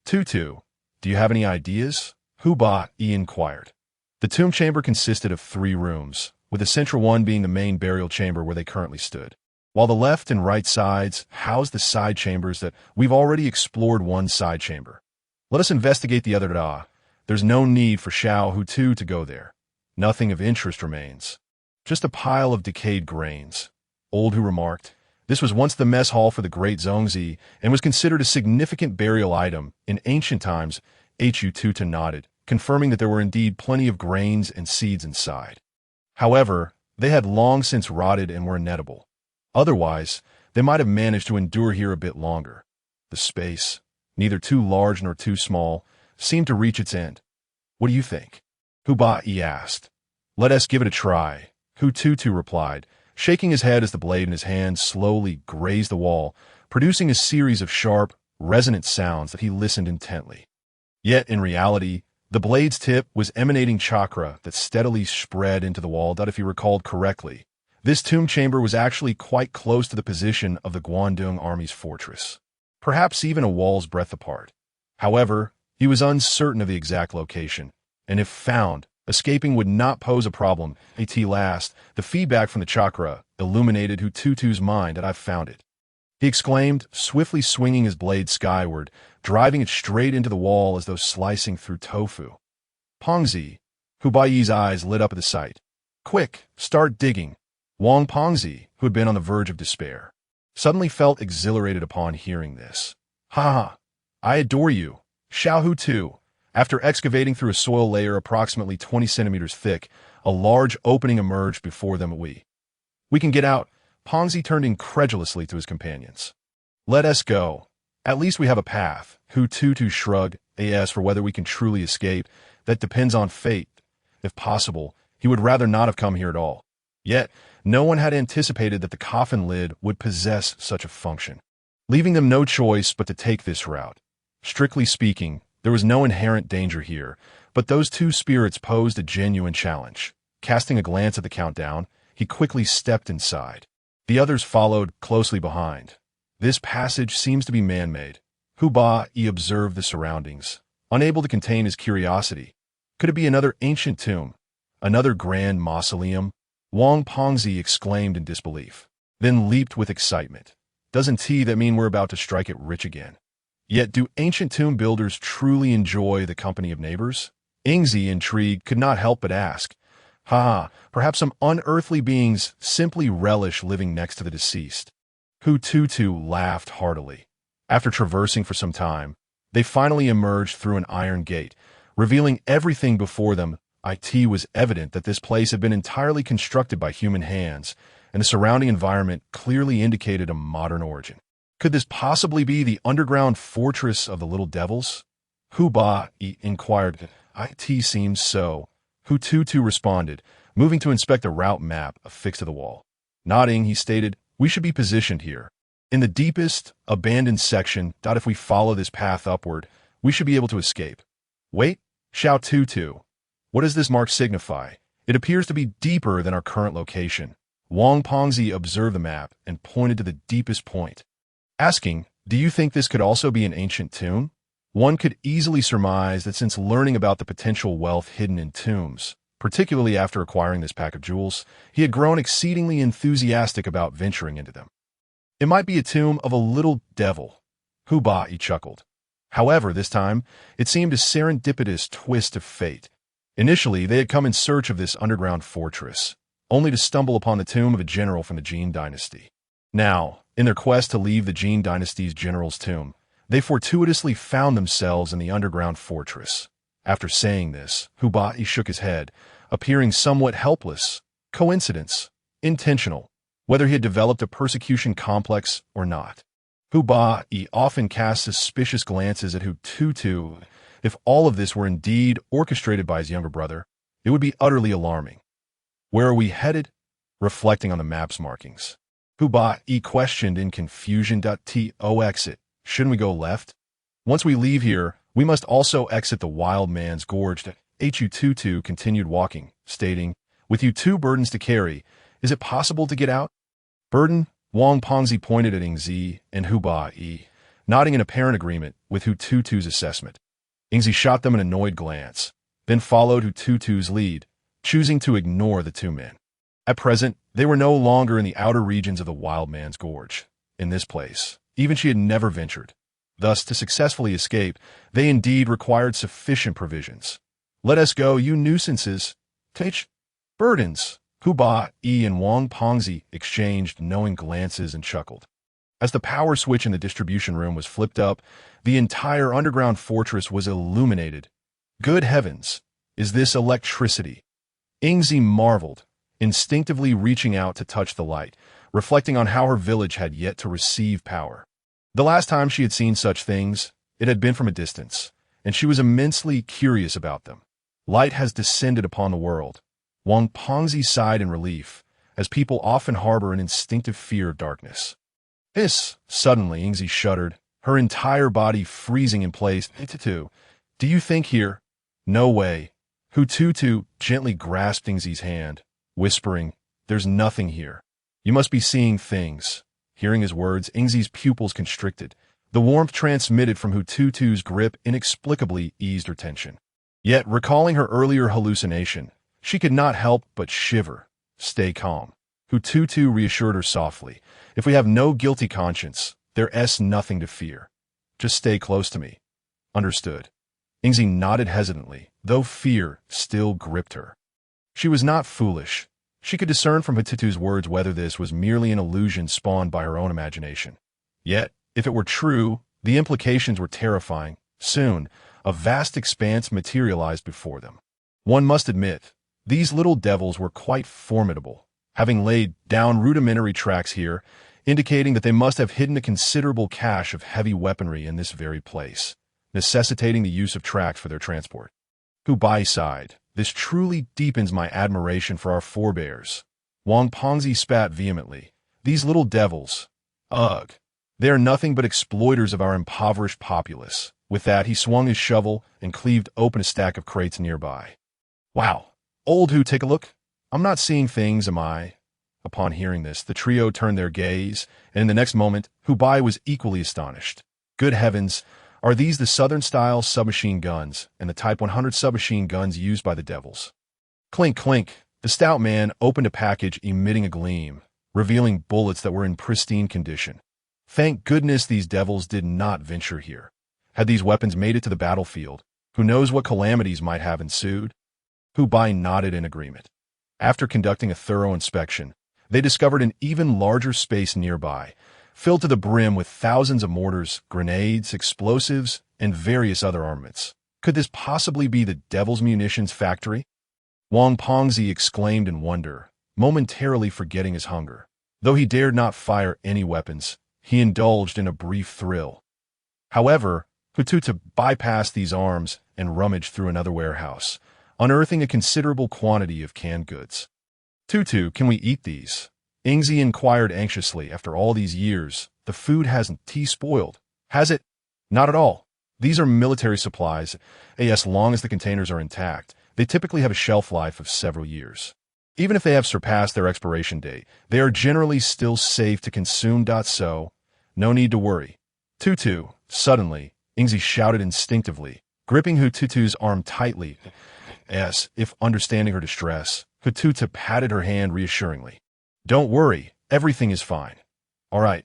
Tutu, do you have any ideas? Hu inquired. The tomb chamber consisted of 3 rooms, with the central one being the main burial chamber where they currently stood, while the left and right sides housed the side chambers that we've already explored. One side chamber. Let us investigate the other. There's no need for Hu Tutu to go there. Nothing of interest remains. Just a pile of decayed grains. Old Hu remarked. This was once the mess hall for the great Zongzi and was considered a significant burial item in ancient times. Hu Tutu nodded, confirming that there were indeed plenty of grains and seeds inside. However, they had long since rotted and were inedible. Otherwise, they might have managed to endure here a bit longer. The space, neither too large nor too small, seemed to reach its end. What do you think? Hu asked. Let us give it a try, Hu Tutu replied, shaking his head as the blade in his hand slowly grazed the wall, producing a series of sharp, resonant sounds that he listened intently. Yet, in reality, The blade's tip was emanating chakra that steadily spread into the wall. If he recalled correctly, this tomb chamber was actually quite close to the position of the Guangdong army's fortress, perhaps even a wall's breadth apart. However, he was uncertain of the exact location, and if found, escaping would not pose a problem. At last, the feedback from the chakra illuminated Hu Tutu's mind, and I've found it. He exclaimed, swiftly swinging his blade skyward, driving it straight into the wall as though slicing through tofu. Pongzi, Hu Baiyi's eyes lit up at the sight. Quick, start digging. Wang Pongzi, who had been on the verge of despair, suddenly felt exhilarated upon hearing this. Ha ha! I adore you, Xiao Hu Tu. After excavating through a soil layer approximately 20 centimeters thick, a large opening emerged before them. We can get out. Pongzi turned incredulously to his companions. Let us go. At least we have a path. Hu Tutu shrugged. As for whether we can truly escape, that depends on fate. If possible, he would rather not have come here at all. Yet, no one had anticipated that the coffin lid would possess such a function, leaving them no choice but to take this route. Strictly speaking, there was no inherent danger here, but those two spirits posed a genuine challenge. Casting a glance at the countdown, he quickly stepped inside. The others followed closely behind. This passage seems to be man-made. Hu Baiyi observed the surroundings, unable to contain his curiosity. Could it be another ancient tomb? Another grand mausoleum? Wang Pongzi exclaimed in disbelief, then leaped with excitement. Doesn't that mean we're about to strike it rich again? Yet do ancient tomb builders truly enjoy the company of neighbors? Ingzi, intrigued, could not help but ask. Perhaps some unearthly beings simply relish living next to the deceased. Hu Tutu laughed heartily. After traversing for some time, they finally emerged through an iron gate, revealing everything before them. It was evident that this place had been entirely constructed by human hands, and the surrounding environment clearly indicated a modern origin. Could this possibly be the underground fortress of the Little Devils? Hu Baiyi inquired. It seems so. Hu Tutu responded, moving to inspect a route map affixed to the wall. Nodding, he stated, we should be positioned here, in the deepest, abandoned section. If we follow this path upward, we should be able to escape. Wait, Xiao Tutu. What does this mark signify? It appears to be deeper than our current location. Wang Pongzi observed the map and pointed to the deepest point, asking, do you think this could also be an ancient tomb? One could easily surmise that since learning about the potential wealth hidden in tombs, particularly after acquiring this pack of jewels, he had grown exceedingly enthusiastic about venturing into them. It might be a tomb of a little devil. Hu Baiyi chuckled. However, this time, it seemed a serendipitous twist of fate. Initially, they had come in search of this underground fortress, only to stumble upon the tomb of a general from the Jin dynasty. Now, in their quest to leave the Jin dynasty's general's tomb, they fortuitously found themselves in the underground fortress. After saying this, Hu Baiyi shook his head, appearing somewhat helpless. Coincidence? Intentional? Whether he had developed a persecution complex or not. Hu Baiyi often cast suspicious glances at Hu Tutu. If all of this were indeed orchestrated by his younger brother, it would be utterly alarming. Where are we headed? Reflecting on the map's markings, Hu Baiyi questioned in confusion. Exit. Shouldn't we go left? Once we leave here, we must also exit the Wild Man's Gorge. Hu Tutu continued walking, stating, with you two burdens to carry, is it possible to get out? Burden? Wang Pongzi pointed at Ingzi and Hu Baiyi, nodding in apparent agreement with Hu Tutu's assessment. Ingzi shot them an annoyed glance, then followed Hu Tutu's lead, choosing to ignore the two men. At present, they were no longer in the outer regions of the Wild Man's Gorge. In this place, even she had never ventured. Thus, to successfully escape, they indeed required sufficient provisions. Let us go, you nuisances. Take burdens. Hu Baiyi and Wang Pongzi exchanged knowing glances and chuckled. As the power switch in the distribution room was flipped up, the entire underground fortress was illuminated. Good heavens, is this electricity? Ingzi marveled, instinctively reaching out to touch the light, reflecting on how her village had yet to receive power. The last time she had seen such things, it had been from a distance, and she was immensely curious about them. Light has descended upon the world. Wang Pongzi sighed in relief, as people often harbor an instinctive fear of darkness. Suddenly, Ingzi shuddered, her entire body freezing in place. Do you think here? No way. Hu Tutu gently grasped Ingzi's hand, whispering, "There's nothing here. You must be seeing things." Hearing his words, Ingzi's pupils constricted. The warmth transmitted from Hu Tutu's grip inexplicably eased her tension. Yet, recalling her earlier hallucination, she could not help but shiver. "Stay calm." Hu Tutu reassured her softly. "If we have no guilty conscience, there's nothing to fear. Just stay close to me." "Understood." Ingzi nodded hesitantly, though fear still gripped her. She was not foolish. She could discern from Hu Tutu's words whether this was merely an illusion spawned by her own imagination. Yet, if it were true, the implications were terrifying. Soon, a vast expanse materialized before them. One must admit, these little devils were quite formidable, having laid down rudimentary tracks here, indicating that they must have hidden a considerable cache of heavy weaponry in this very place, necessitating the use of tracks for their transport. Hu Bai sighed. "This truly deepens my admiration for our forebears." Wang Pongzi spat vehemently. "These little devils. Ugh. They are nothing but exploiters of our impoverished populace." With that, he swung his shovel and cleaved open a stack of crates nearby. "Wow. Old Hu, take a look. I'm not seeing things, am I?" Upon hearing this, the trio turned their gaze, and in the next moment, Hu Bai was equally astonished. "Good heavens, are these the Southern-style submachine guns and the Type 100 submachine guns used by the devils?" Clink, clink. The stout man opened a package emitting a gleam, revealing bullets that were in pristine condition. Thank goodness these devils did not venture here. Had these weapons made it to the battlefield, who knows what calamities might have ensued? Hu Bai nodded in agreement. After conducting a thorough inspection, they discovered an even larger space nearby, filled to the brim with thousands of mortars, grenades, explosives, and various other armaments. Could this possibly be the Devil's Munitions factory? Wang Pongzi exclaimed in wonder, momentarily forgetting his hunger. Though he dared not fire any weapons, he indulged in a brief thrill. However, Hu Tutu bypassed these arms and rummaged through another warehouse, unearthing a considerable quantity of canned goods. "Tutu, can we eat these?" Ingzi inquired anxiously. "After all these years, the food hasn't spoiled, has it?" "Not at all. These are military supplies. As long as the containers are intact, they typically have a shelf life of several years. Even if they have surpassed their expiration date, they are generally still safe to consume. So, no need to worry." "Tutu!" Suddenly, Ingzi shouted instinctively, gripping Hu Tutu's arm tightly. As if understanding her distress, Hu Tutu patted her hand reassuringly. "Don't worry, everything is fine." "All right."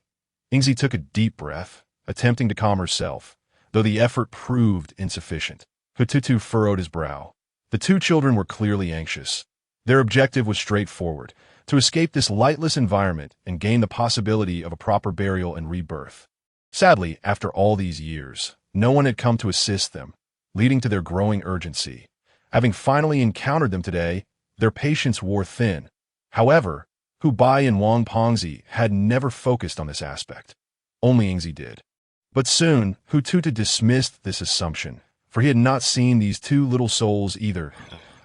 Ingzi took a deep breath, attempting to calm herself, though the effort proved insufficient. Hu Tutu furrowed his brow. The two children were clearly anxious. Their objective was straightforward, to escape this lightless environment and gain the possibility of a proper burial and rebirth. Sadly, after all these years, no one had come to assist them, leading to their growing urgency. Having finally encountered them today, their patience wore thin. However, Hu Bai and Wang Pongzi had never focused on this aspect. Only Ingzi did. But soon, Hu Tutu dismissed this assumption, for he had not seen these two little souls either.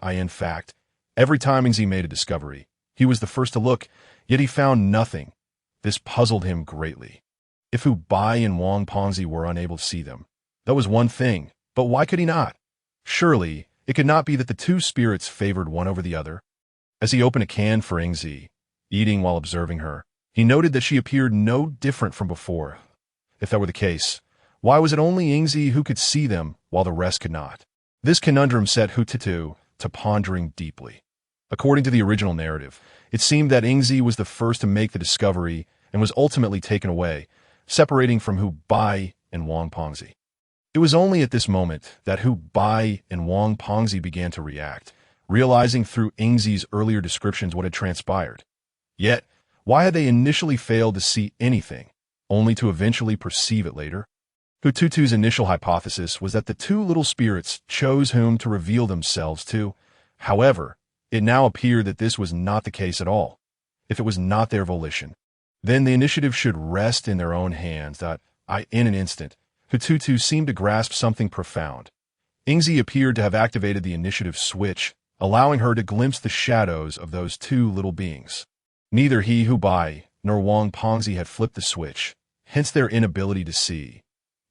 In fact, every time Ingzi made a discovery, he was the first to look, yet he found nothing. This puzzled him greatly. If Hu Bai and Wang Pongzi were unable to see them, that was one thing, but why could he not? Surely, it could not be that the two spirits favored one over the other. As he opened a can for Ingzi, eating while observing her, he noted that she appeared no different from before. If that were the case, why was it only Ingzi who could see them while the rest could not? This conundrum set Hu Tutu to pondering deeply. According to the original narrative, it seemed that Ingzi was the first to make the discovery and was ultimately taken away, separating from Hu Bai and Wang Pongzi. It was only at this moment that Hu Bai and Wang Pongzi began to react, realizing through Ingzi's earlier descriptions what had transpired. Yet, why had they initially failed to see anything, only to eventually perceive it later? Hu Tutu's initial hypothesis was that the two little spirits chose whom to reveal themselves to. However, it now appeared that this was not the case at all. If it was not their volition, then the initiative should rest in their own hands. In an instant, Hu Tutu seemed to grasp something profound. Ingzi appeared to have activated the initiative switch, allowing her to glimpse the shadows of those two little beings. Neither he, Hu Bai, nor Wang Pongzi had flipped the switch, hence their inability to see.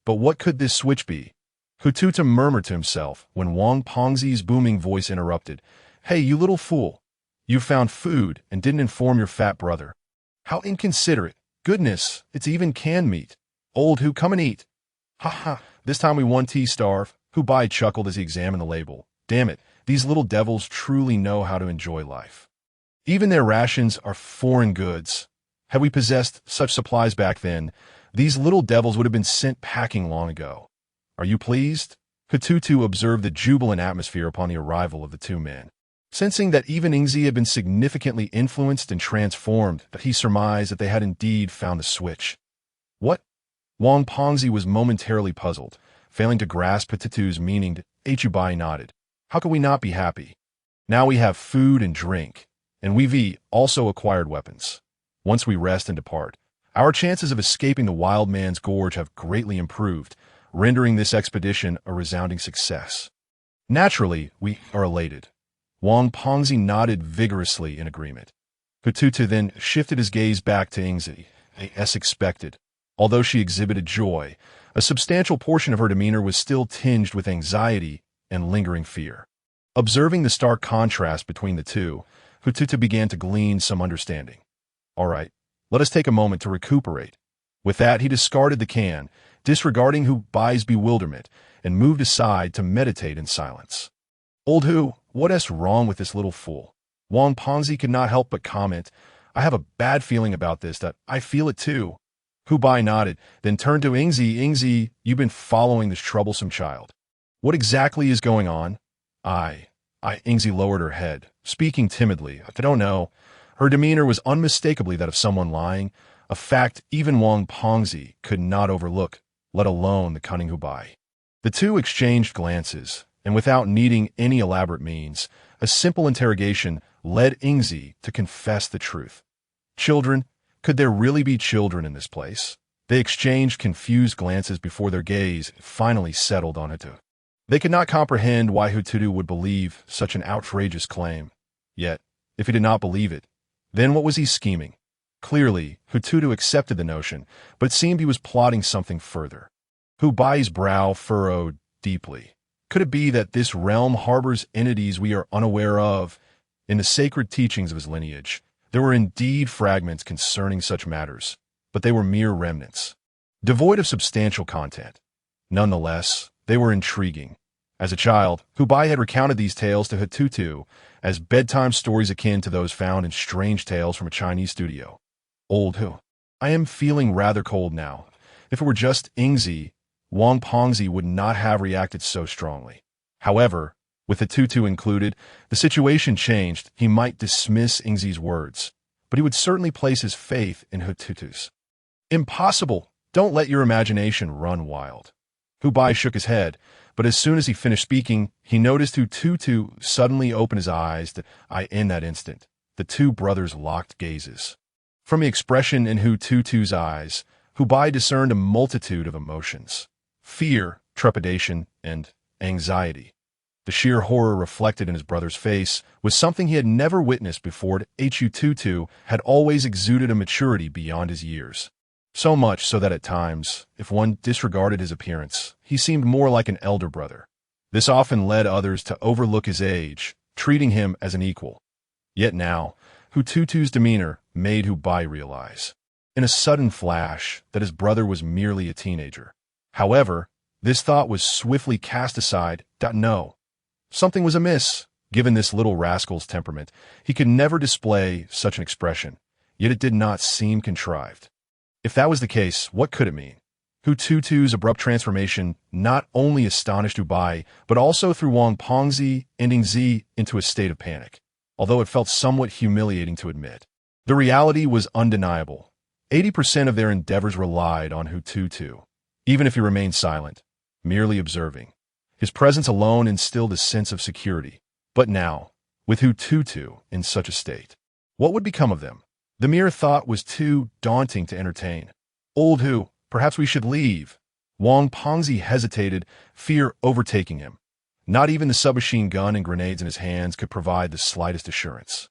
But what could this switch be? Hu Tutu murmured to himself when Wang Pengzi's booming voice interrupted. Hey, you little fool. You found food and didn't inform your fat brother. How inconsiderate. Goodness, it's even canned meat. Old Hu, come and eat. Ha ha, this time we won T-Starve. Hu Bai chuckled as he examined the label. Damn it, these little devils truly know how to enjoy life. Even their rations are foreign goods. Had we possessed such supplies back then, these little devils would have been sent packing long ago. Are you pleased? Hu Tutu observed the jubilant atmosphere upon the arrival of the two men. Sensing that even Yingzi had been significantly influenced and transformed, that he surmised that they had indeed found the switch. What? Wang Pengzi was momentarily puzzled, failing to grasp Hu Tutu's meaning. Hu Bai nodded. How could we not be happy? Now we have food and drink, and we've also acquired weapons. Once we rest and depart, our chances of escaping the wild man's gorge have greatly improved, rendering this expedition a resounding success. Naturally, we are elated. Wang Pengzi nodded vigorously in agreement. Hu Tutu then shifted his gaze back to Yingzi, as expected. Although she exhibited joy, a substantial portion of her demeanor was still tinged with anxiety and lingering fear. Observing the stark contrast between the two, Hu Tutu began to glean some understanding. All right, let us take a moment to recuperate. With that, he discarded the can, disregarding Hu Bai's bewilderment, and moved aside to meditate in silence. Old Hu, what's wrong with this little fool? Wang Pengzi could not help but comment. I have a bad feeling about this, that I feel it too. Hu Bai nodded, then turned to Yingzi. Yingzi, you've been following this troublesome child. What exactly is going on? Yingzi lowered her head, speaking timidly. I don't know. Her demeanor was unmistakably that of someone lying, a fact even Wang Pengzi could not overlook, let alone the cunning Hu Bai. The two exchanged glances, and without needing any elaborate means, a simple interrogation led Yingzi to confess the truth. Children? Could there really be children in this place? They exchanged confused glances before their gaze finally settled on Hu Tutu. They could not comprehend why Hu Tutu would believe such an outrageous claim. Yet, if he did not believe it, then what was he scheming? Clearly, Hu Tutu accepted the notion, but it seemed he was plotting something further. Hu Bai's brow furrowed deeply. Could it be that this realm harbors entities we are unaware of? In the sacred teachings of his lineage, there were indeed fragments concerning such matters, but they were mere remnants, devoid of substantial content. Nonetheless, they were intriguing. As a child, Hu Bai had recounted these tales to Hu Tutu as bedtime stories akin to those found in strange tales from a Chinese studio. Old Hu, I am feeling rather cold now. If it were just Yingzi, Wang Pengzi would not have reacted so strongly. However, with Hu Tutu included, the situation changed. He might dismiss Yingzi's words, but he would certainly place his faith in Hu Tutu's. Impossible! Don't let your imagination run wild. Hu Bai shook his head, but as soon as he finished speaking, he noticed Hu Tutu suddenly open his eyes. In that instant, the two brothers locked gazes. From the expression in Hu Tutu's eyes, Hu Bai discerned a multitude of emotions: fear, trepidation, and anxiety. The sheer horror reflected in his brother's face was something he had never witnessed before. Hu Tutu had always exuded a maturity beyond his years. So much so that at times, if one disregarded his appearance, he seemed more like an elder brother. This often led others to overlook his age, treating him as an equal. Yet now, Hu Tutu's demeanor made Hu Bai realize, in a sudden flash, that his brother was merely a teenager. However, this thought was swiftly cast aside. No. Something was amiss. Given this little rascal's temperament, he could never display such an expression, yet it did not seem contrived. If that was the case, what could it mean? Hu Tutu's abrupt transformation not only astonished Hu Bai, but also threw Wang Pengzi and Yingzi into a state of panic, although it felt somewhat humiliating to admit. The reality was undeniable. 80% of their endeavors relied on Hu Tutu, even if he remained silent, merely observing. His presence alone instilled a sense of security. But now, with Hu Tutu in such a state, what would become of them? The mere thought was too daunting to entertain. Old Hu, perhaps we should leave. Wang Pengzi hesitated, fear overtaking him. Not even the submachine gun and grenades in his hands could provide the slightest assurance.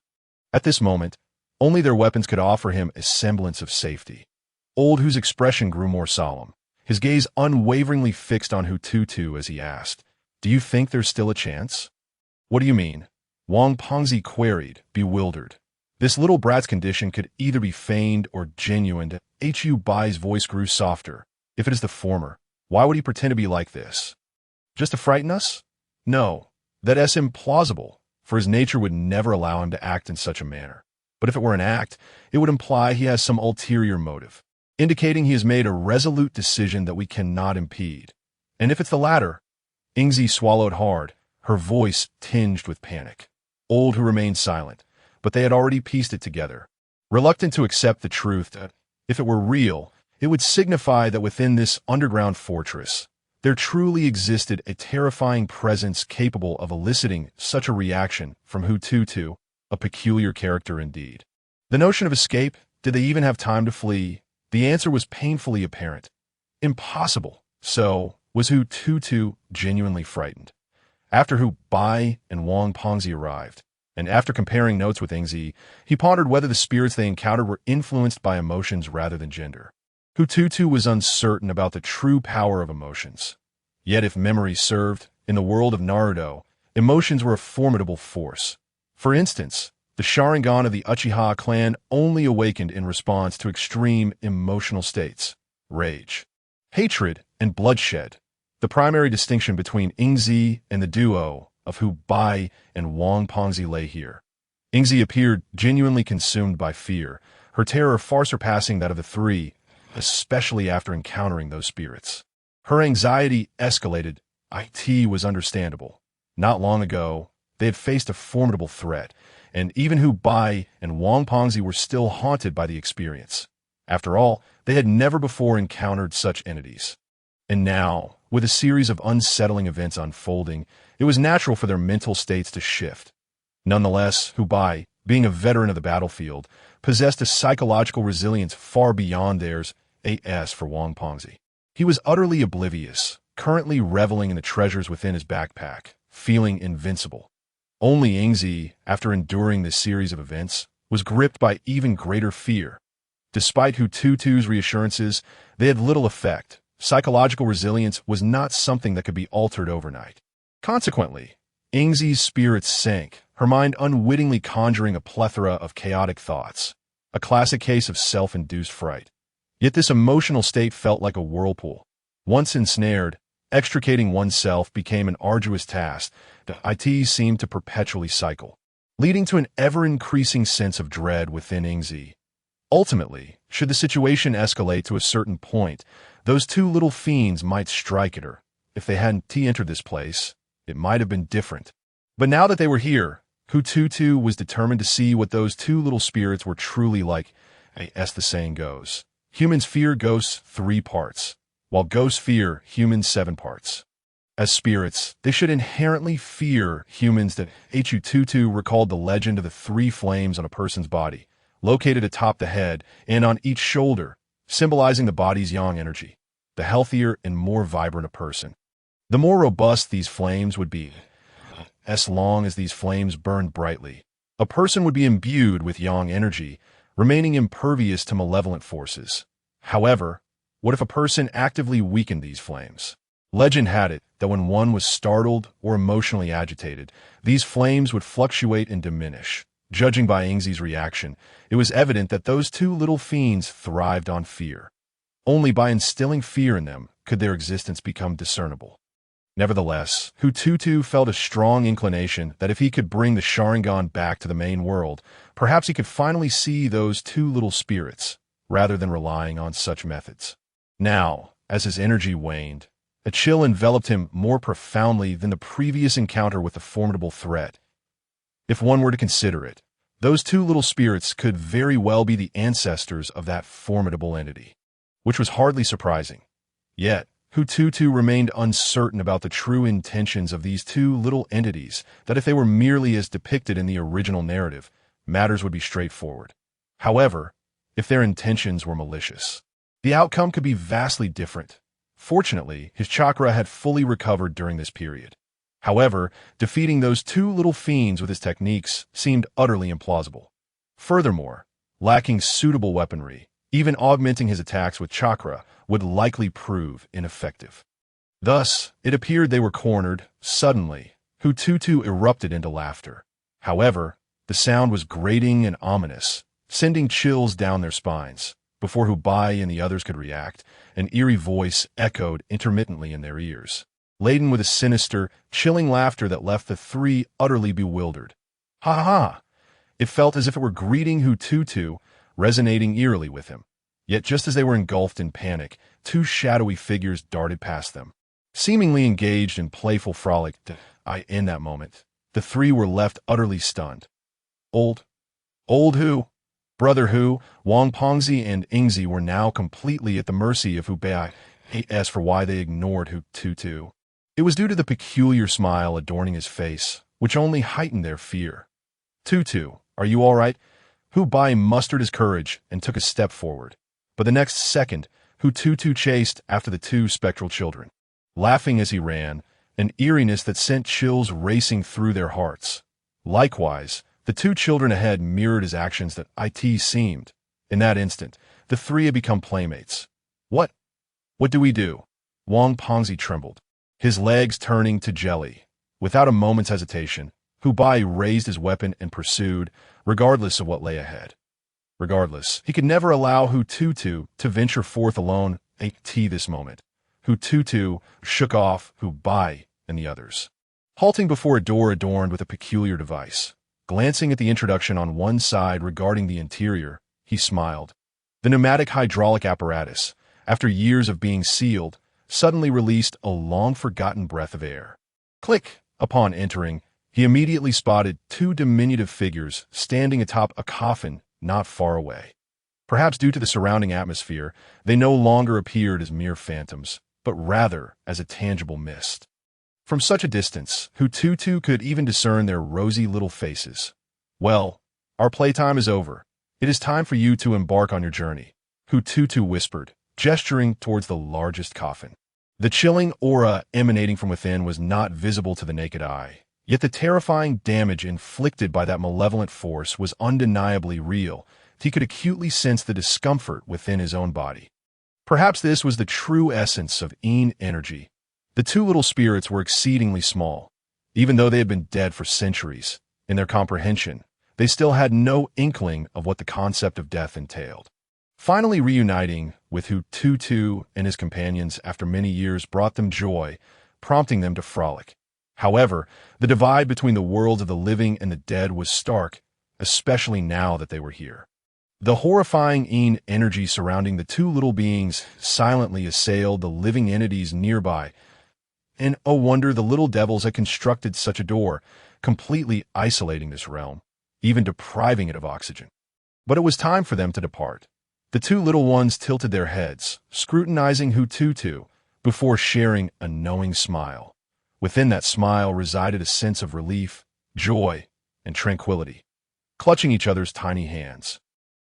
At this moment, only their weapons could offer him a semblance of safety. Old Hu's expression grew more solemn. his gaze unwaveringly fixed on Hu Tutu as he asked, "Do you think there's still a chance?" "What do you mean?" Wang Pengzi queried, bewildered. This little brat's condition could either be feigned or genuine. Hu Bai's voice grew softer. If it is the former, why would he pretend to be like this? Just to frighten us? No, that's implausible, for his nature would never allow him to act in such a manner. But if it were an act, it would imply he has some ulterior motive, indicating he has made a resolute decision that we cannot impede. And if it's the latter, Ingzi swallowed hard, her voice tinged with panic. Old Hu remained silent, but they had already pieced it together. Reluctant to accept the truth that, if it were real, it would signify that within this underground fortress, there truly existed a terrifying presence capable of eliciting such a reaction from Hu Tutu, a peculiar character indeed. The notion of escape, did they even have time to flee? The answer was painfully apparent. Impossible. So, was Hu Tutu genuinely frightened? After Hu Bai and Wang Pengzi arrived, and after comparing notes with Ingzi, he pondered whether the spirits they encountered were influenced by emotions rather than gender. Hu Tutu was uncertain about the true power of emotions. Yet if memory served, in the world of Naruto, emotions were a formidable force. For instance, the Sharingan of the Uchiha clan only awakened in response to extreme emotional states, rage, hatred, and bloodshed. The primary distinction between Ingzi and the duo of Hu Bai and Wang Pengzi lay here. Ingzi appeared genuinely consumed by fear, her terror far surpassing that of the three, especially after encountering those spirits. Her anxiety escalated. It was understandable. Not long ago, they had faced a formidable threat, and even Hu Bai and Wang Pengzi were still haunted by the experience. After all, they had never before encountered such entities. And now, with a series of unsettling events unfolding, it was natural for their mental states to shift. Nonetheless, Hu Bai, being a veteran of the battlefield, possessed a psychological resilience far beyond theirs. As for Wang Pengzi, he was utterly oblivious, currently reveling in the treasures within his backpack, feeling invincible. Only Ingzi, after enduring this series of events, was gripped by even greater fear. Despite Hu Tutu's reassurances, they had little effect. Psychological resilience was not something that could be altered overnight. Consequently, Ingzi's spirits sank, her mind unwittingly conjuring a plethora of chaotic thoughts, a classic case of self-induced fright. Yet this emotional state felt like a whirlpool. Once ensnared, extricating oneself became an arduous task that it seemed to perpetually cycle, leading to an ever-increasing sense of dread within Ingzi. Ultimately, should the situation escalate to a certain point, those two little fiends might strike at her. If they hadn't entered this place, it might have been different. But now that they were here, Hu Tutu was determined to see what those two little spirits were truly like. As the saying goes, humans fear ghosts 3 parts, while ghosts fear humans 7 parts. As spirits, they should inherently fear humans. That Hu Tutu recalled the legend of the 3 flames on a person's body, located atop the head and on each shoulder, symbolizing the body's yang energy. The healthier and more vibrant a person, the more robust these flames would be. As long as these flames burned brightly, a person would be imbued with yang energy, remaining impervious to malevolent forces. However, what if a person actively weakened these flames? Legend had it that when one was startled or emotionally agitated, these flames would fluctuate and diminish. Judging by Ingzi's reaction, it was evident that those two little fiends thrived on fear. Only by instilling fear in them could their existence become discernible. Nevertheless, Hu Tutu felt a strong inclination that if he could bring the Sharingan back to the main world, perhaps he could finally see those two little spirits, rather than relying on such methods. Now, as his energy waned, a chill enveloped him more profoundly than the previous encounter with the formidable threat. If one were to consider it, those two little spirits could very well be the ancestors of that formidable entity, which was hardly surprising. Yet, Hu Tutu remained uncertain about the true intentions of these two little entities, that if they were merely as depicted in the original narrative, matters would be straightforward. However, if their intentions were malicious, the outcome could be vastly different. Fortunately, his chakra had fully recovered during this period. However, defeating those two little fiends with his techniques seemed utterly implausible. Furthermore, lacking suitable weaponry, Even augmenting his attacks with chakra would likely prove ineffective. Thus, it appeared they were cornered. Suddenly, Hu Tutu erupted into laughter. However, the sound was grating and ominous, sending chills down their spines. Before Hu Bai and the others could react, an eerie voice echoed intermittently in their ears, laden with a sinister, chilling laughter that left the three utterly bewildered. Ha ha ha! It felt as if it were greeting Hu Tutu, resonating eerily with him. Yet just as they were engulfed in panic, two shadowy figures darted past them. Seemingly engaged in playful frolic, in that moment, the three were left utterly stunned. Old Hu, Brother Hu, Wang Pongzi, and Ingzi were now completely at the mercy of Hu Bai. As for why they ignored Hu Tutu, it was due to the peculiar smile adorning his face, which only heightened their fear. Tutu, are you all right? Hu Bai mustered his courage and took a step forward. But the next second, Hu Tutu chased after the two spectral children, laughing as he ran, an eeriness that sent chills racing through their hearts. Likewise, the two children ahead mirrored his actions that it seemed. In that instant, the three had become playmates. What do we do? Wang Pongzi trembled, his legs turning to jelly. Without a moment's hesitation, Hu Bai raised his weapon and pursued, regardless of what lay ahead. Regardless, he could never allow Hu Tutu to venture forth alone at this moment. Hu Tutu shook off Hu Bai and the others, halting before a door adorned with a peculiar device. Glancing at the introduction on one side regarding the interior, he smiled. The pneumatic hydraulic apparatus, after years of being sealed, suddenly released a long-forgotten breath of air. Click! Upon entering, he immediately spotted two diminutive figures standing atop a coffin not far away. Perhaps due to the surrounding atmosphere, they no longer appeared as mere phantoms, but rather as a tangible mist. From such a distance, Hu Tutu could even discern their rosy little faces. Well, our playtime is over. It is time for you to embark on your journey, Hu Tutu whispered, gesturing towards the largest coffin. The chilling aura emanating from within was not visible to the naked eye, yet the terrifying damage inflicted by that malevolent force was undeniably real. He could acutely sense the discomfort within his own body. Perhaps this was the true essence of Yin energy. The two little spirits were exceedingly small. Even though they had been dead for centuries, in their comprehension, they still had no inkling of what the concept of death entailed. Finally reuniting with Hu Tutu and his companions after many years brought them joy, prompting them to frolic. However, the divide between the worlds of the living and the dead was stark, especially now that they were here. The horrifying Yin energy surrounding the two little beings silently assailed the living entities nearby. And oh wonder, the little devils had constructed such a door, completely isolating this realm, even depriving it of oxygen. But it was time for them to depart. The two little ones tilted their heads, scrutinizing Hu Tutu, before sharing a knowing smile. Within that smile resided a sense of relief, joy, and tranquility. Clutching each other's tiny hands,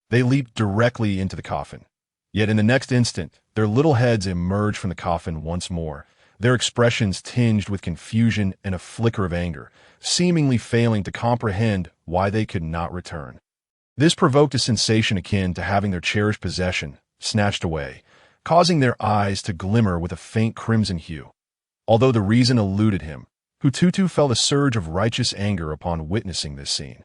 they leaped directly into the coffin. Yet in the next instant, their little heads emerged from the coffin once more, their expressions tinged with confusion and a flicker of anger, seemingly failing to comprehend why they could not return. This provoked a sensation akin to having their cherished possession snatched away, causing their eyes to glimmer with a faint crimson hue. Although the reason eluded him, Hu Tutu felt a surge of righteous anger upon witnessing this scene.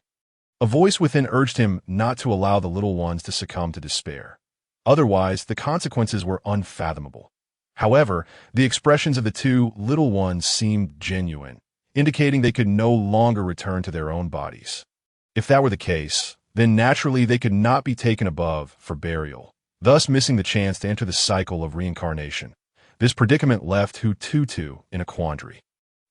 A voice within urged him not to allow the little ones to succumb to despair. Otherwise, the consequences were unfathomable. However, the expressions of the two little ones seemed genuine, indicating they could no longer return to their own bodies. If that were the case, then naturally they could not be taken above for burial, thus missing the chance to enter the cycle of reincarnation. This predicament left Hu Tutu in a quandary.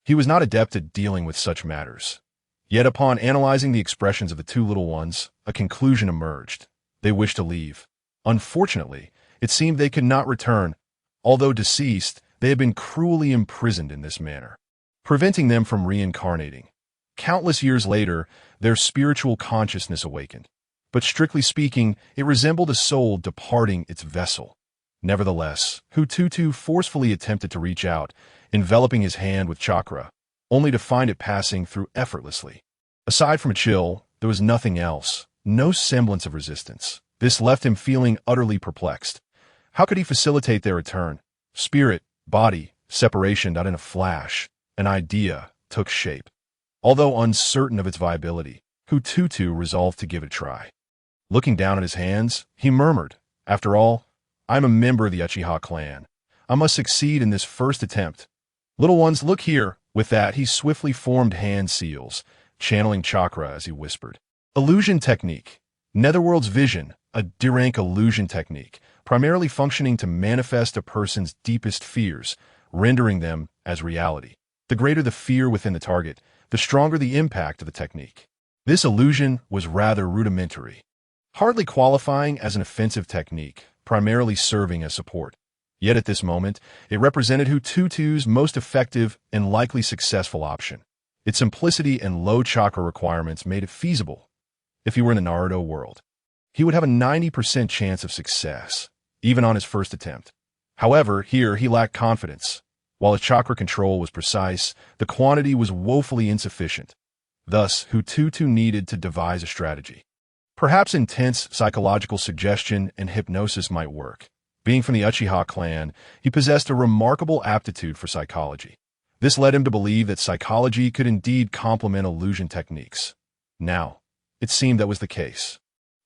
He was not adept at dealing with such matters. Yet upon analyzing the expressions of the two little ones, a conclusion emerged. They wished to leave. Unfortunately, it seemed they could not return. Although deceased, they had been cruelly imprisoned in this manner, preventing them from reincarnating. Countless years later, their spiritual consciousness awakened. But strictly speaking, it resembled a soul departing its vessel. Nevertheless, Hu Tutu forcefully attempted to reach out, enveloping his hand with chakra, only to find it passing through effortlessly. Aside from a chill, there was nothing else, no semblance of resistance. This left him feeling utterly perplexed. How could he facilitate their return? Spirit, body, separation. Not in a flash, an idea took shape. Although uncertain of its viability, Hu Tutu resolved to give it a try. Looking down at his hands, he murmured, "After all, I'm a member of the Uchiha clan. I must succeed in this first attempt. Little ones, look here." With that, he swiftly formed hand seals, channeling chakra as he whispered. Illusion technique. Netherworld's vision, a D-rank illusion technique, primarily functioning to manifest a person's deepest fears, rendering them as reality. The greater the fear within the target, the stronger the impact of the technique. This illusion was rather rudimentary, hardly qualifying as an offensive technique, primarily serving as support. Yet at this moment, it represented Hu Tutu's most effective and likely successful option. Its simplicity and low chakra requirements made it feasible. If he were in the Naruto world, he would have a 90% chance of success, even on his first attempt. However, here he lacked confidence. While his chakra control was precise, the quantity was woefully insufficient. Thus, Hu Tutu needed to devise a strategy. Perhaps intense psychological suggestion and hypnosis might work. Being from the Uchiha clan, he possessed a remarkable aptitude for psychology. This led him to believe that psychology could indeed complement illusion techniques. Now, it seemed that was the case.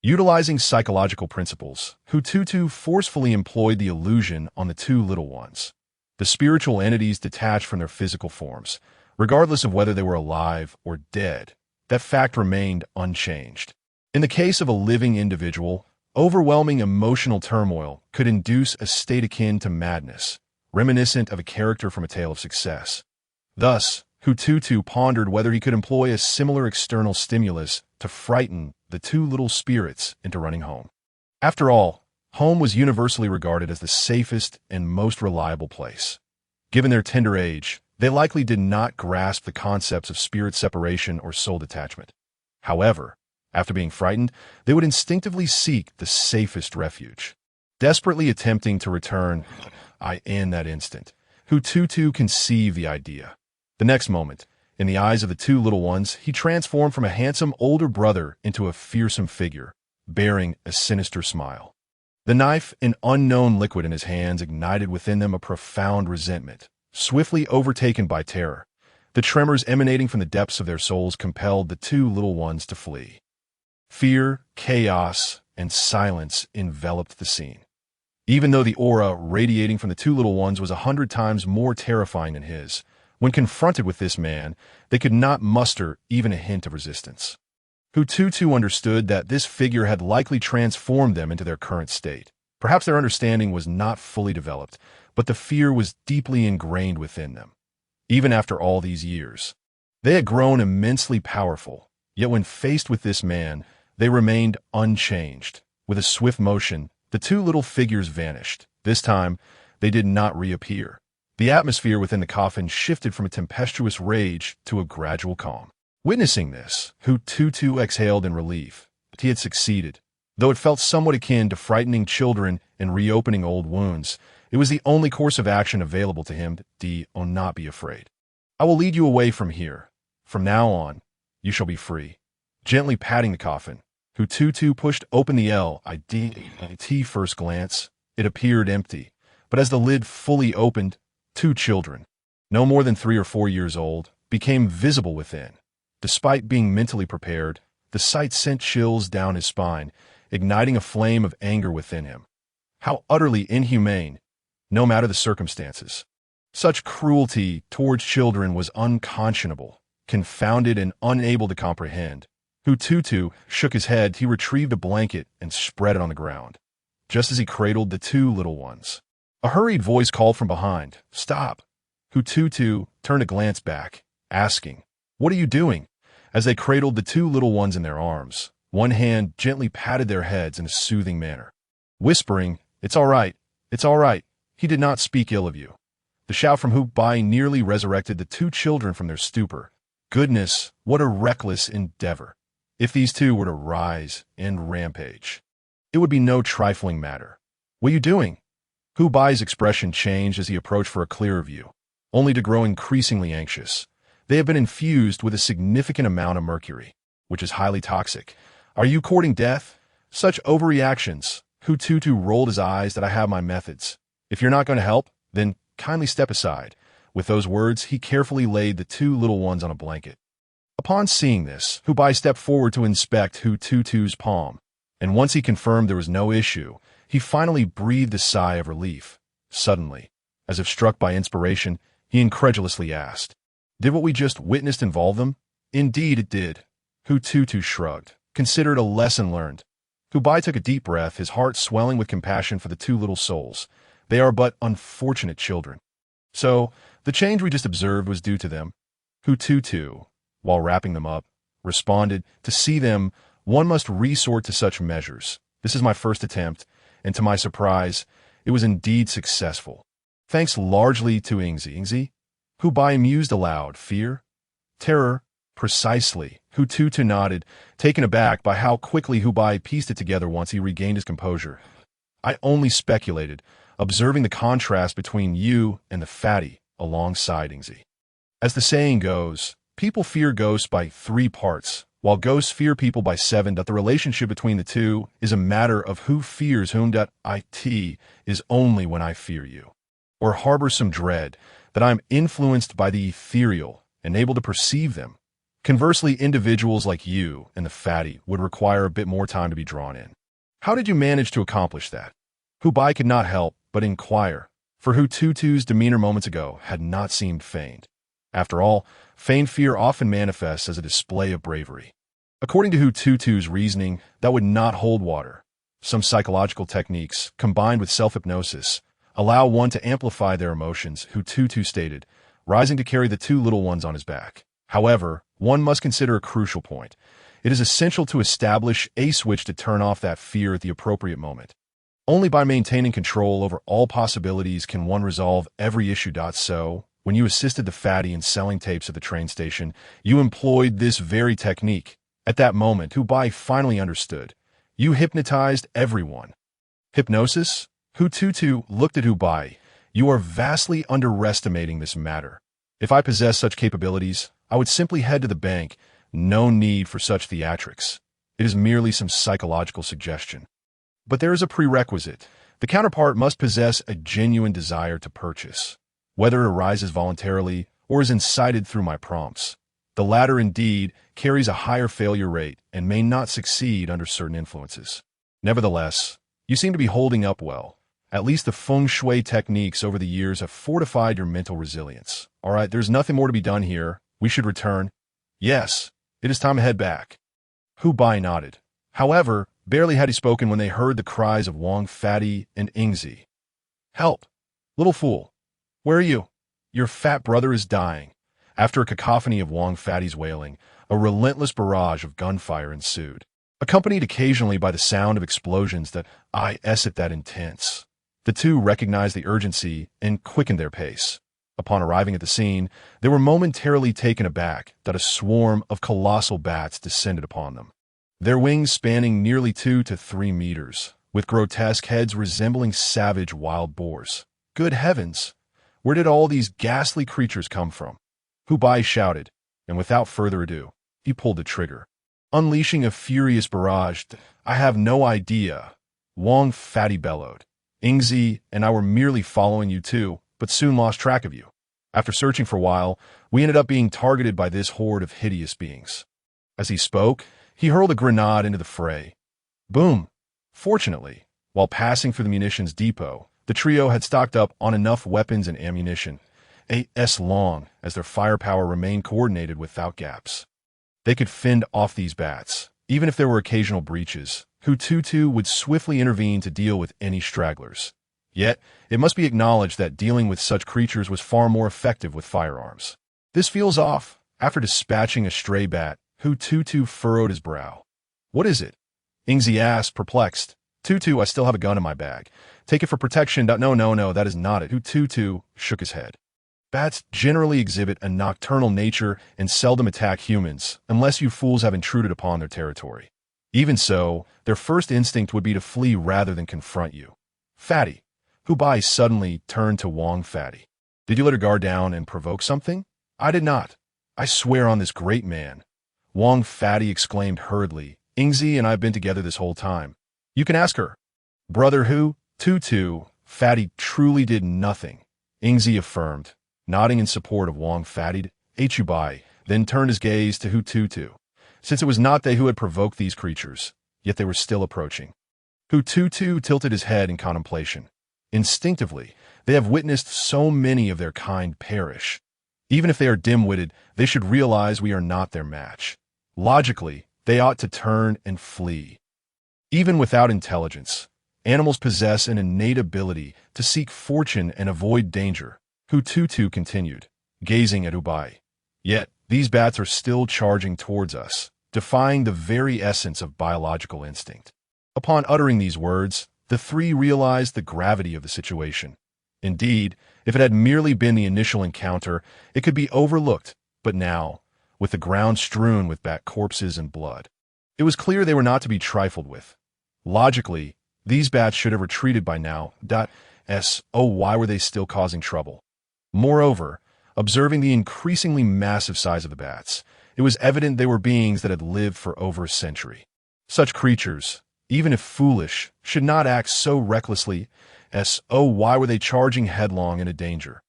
Utilizing psychological principles, Hu Tutu forcefully employed the illusion on the two little ones. The spiritual entities detached from their physical forms, regardless of whether they were alive or dead. That fact remained unchanged. In the case of a living individual, overwhelming emotional turmoil could induce a state akin to madness, reminiscent of a character from a tale of success. Thus, Hu Tutu pondered whether he could employ a similar external stimulus to frighten the two little spirits into running home. After all, home was universally regarded as the safest and most reliable place. Given their tender age, they likely did not grasp the concepts of spirit separation or soul detachment. However, after being frightened, they would instinctively seek the safest refuge. Desperately attempting to return, in that instant, Hu Tutu conceived the idea. The next moment, in the eyes of the two little ones, he transformed from a handsome older brother into a fearsome figure, bearing a sinister smile. The knife and unknown liquid in his hands ignited within them a profound resentment, swiftly overtaken by terror. The tremors emanating from the depths of their souls compelled the two little ones to flee. Fear, chaos, and silence enveloped the scene. Even though the aura radiating from the two little ones was 100 times more terrifying than his, when confronted with this man, they could not muster even a hint of resistance. Hu Tutu understood that this figure had likely transformed them into their current state. Perhaps their understanding was not fully developed, but the fear was deeply ingrained within them. Even after all these years, they had grown immensely powerful, yet when faced with this man, they remained unchanged. With a swift motion, the two little figures vanished. This time, they did not reappear. The atmosphere within the coffin shifted from a tempestuous rage to a gradual calm. Witnessing this, Hu Tutu exhaled in relief. But he had succeeded. Though it felt somewhat akin to frightening children and reopening old wounds, it was the only course of action available to him. Not be afraid. I will lead you away from here. From now on, you shall be free. Gently patting the coffin, Hu Tutu pushed open the lid. First glance, it appeared empty, but as the lid fully opened, two children, no more than 3 or 4 years old, became visible within. Despite being mentally prepared, the sight sent chills down his spine, igniting a flame of anger within him. How utterly inhumane, no matter the circumstances. Such cruelty towards children was unconscionable. Confounded and unable to comprehend, Hu Tutu shook his head. He retrieved a blanket and spread it on the ground. Just as he cradled the two little ones, a hurried voice called from behind, "Stop!" Hu Tutu turned to glance back, asking, "What are you doing?" As they cradled the two little ones in their arms, one hand gently patted their heads in a soothing manner. Whispering, "It's all right, it's all right. He did not speak ill of you." The shout from Hu Bai nearly resurrected the two children from their stupor. Goodness, what a reckless endeavor. If these two were to rise and rampage, it would be no trifling matter. "What are you doing?" Hu Bai's expression changed as he approached for a clearer view, only to grow increasingly anxious. They have been infused with a significant amount of mercury, which is highly toxic. "Are you courting death?" Such overreactions. Hu Tutu rolled his eyes that I have my methods. If you're not going to help, then kindly step aside. With those words, he carefully laid the two little ones on a blanket. Upon seeing this, Hu Bai stepped forward to inspect Hu Tutu's palm, and once he confirmed there was no issue, he finally breathed a sigh of relief. Suddenly, as if struck by inspiration, he incredulously asked, "Did what we just witnessed involve them?" "Indeed it did." Hu Tutu shrugged, considered a lesson learned. Hu Bai took a deep breath, his heart swelling with compassion for the two little souls. They are but unfortunate children. So, the change we just observed was due to them. Hu Tutu, while wrapping them up, responded, "To see them, one must resort to such measures. This is my first attempt, and to my surprise, it was indeed successful. Thanks largely to Ingzi. Hu Bai mused aloud. Fear? Terror? Precisely. Hu Tutu nodded, taken aback by how quickly Hu Bai pieced it together once he regained his composure. I only speculated, observing the contrast between you and the fatty alongside Ingzi. As the saying goes, people fear ghosts by 3 parts, while ghosts fear people by 7. The relationship between the two is a matter of who fears whom. It is only when I fear you, or harbor some dread, that I am influenced by the ethereal and able to perceive them. Conversely, individuals like you and the fatty would require a bit more time to be drawn in. How did you manage to accomplish that?" Hu Bai could not help but inquire, for Hu Tutu's demeanor moments ago had not seemed feigned. After all, feigned fear often manifests as a display of bravery. According to Hu Tutu's reasoning, that would not hold water. Some psychological techniques, combined with self-hypnosis, allow one to amplify their emotions, Hu Tutu stated, rising to carry the two little ones on his back. However, one must consider a crucial point. It is essential to establish a switch to turn off that fear at the appropriate moment. Only by maintaining control over all possibilities can one resolve every issue. So, when you assisted the fatty in selling tapes at the train station, you employed this very technique. At that moment, Hu Bai finally understood. You hypnotized everyone. Hypnosis? Hu Tutu looked at Hu Bai. You are vastly underestimating this matter. If I possess such capabilities, I would simply head to the bank. No need for such theatrics. It is merely some psychological suggestion. But there is a prerequisite. The counterpart must possess a genuine desire to purchase, whether it arises voluntarily or is incited through my prompts. The latter, indeed, carries a higher failure rate and may not succeed under certain influences. Nevertheless, you seem to be holding up well. At least the feng shui techniques over the years have fortified your mental resilience. All right, there's nothing more to be done here. We should return. Yes, it is time to head back. Hu Bai nodded. However, barely had he spoken when they heard the cries of Wang Fatty and Ingzi. "Help! Little fool! Where are you? Your fat brother is dying." After a cacophony of Wang Fatty's wailing, a relentless barrage of gunfire ensued, accompanied occasionally by the sound of explosions that that intense. The two recognized the urgency and quickened their pace. Upon arriving at the scene, they were momentarily taken aback that a swarm of colossal bats descended upon them, their wings spanning nearly 2 to 3 meters, with grotesque heads resembling savage wild boars. Good heavens! Where did all these ghastly creatures come from? Hu Bai shouted, and without further ado, he pulled the trigger, unleashing a furious barrage. "I have no idea," Wang Fatty bellowed. "Ingzi and I were merely following you too, but soon lost track of you. After searching for a while, we ended up being targeted by this horde of hideous beings." As he spoke, he hurled a grenade into the fray. Boom! Fortunately, while passing through the munitions depot, the trio had stocked up on enough weapons and ammunition, as long as their firepower remained coordinated without gaps. They could fend off these bats. Even if there were occasional breaches, Hu Tutu would swiftly intervene to deal with any stragglers. Yet, it must be acknowledged that dealing with such creatures was far more effective with firearms. "This feels off." After dispatching a stray bat, Hu Tutu furrowed his brow. "What is it?" Ingzi asked, perplexed. "Tutu, I still have a gun in my bag. Take it for protection." No, that is not it. Hu Tutu shook his head. Bats generally exhibit a nocturnal nature and seldom attack humans, unless you fools have intruded upon their territory. Even so, their first instinct would be to flee rather than confront you. Fatty. Hu Bai suddenly turned to Wang Fatty. "Did you let her guard down and provoke something?" "I did not. I swear on this great man." Wang Fatty exclaimed hurriedly. "Ingzi and I have been together this whole time. You can ask her. Brother Hu Tutu, Fatty truly did nothing, Ingzi affirmed, nodding in support of Wang Fatty. Chubai then turned his gaze to Hu Tutu, since it was not they who had provoked these creatures, yet they were still approaching. Hu Tutu tilted his head in contemplation. Instinctively, they have witnessed so many of their kind perish. Even if they are dim-witted, they should realize we are not their match. Logically, they ought to turn and flee. Even without intelligence, animals possess an innate ability to seek fortune and avoid danger, Hu Tutu continued, gazing at Ubai. Yet, these bats are still charging towards us, defying the very essence of biological instinct. Upon uttering these words, the three realized the gravity of the situation. Indeed, if it had merely been the initial encounter, it could be overlooked, but now, with the ground strewn with bat corpses and blood, it was clear they were not to be trifled with. Logically, these bats should have retreated by now. Why were they still causing trouble? Moreover, observing the increasingly massive size of the bats, it was evident they were beings that had lived for over a century. Such creatures, even if foolish, should not act so recklessly. Why were they charging headlong into danger?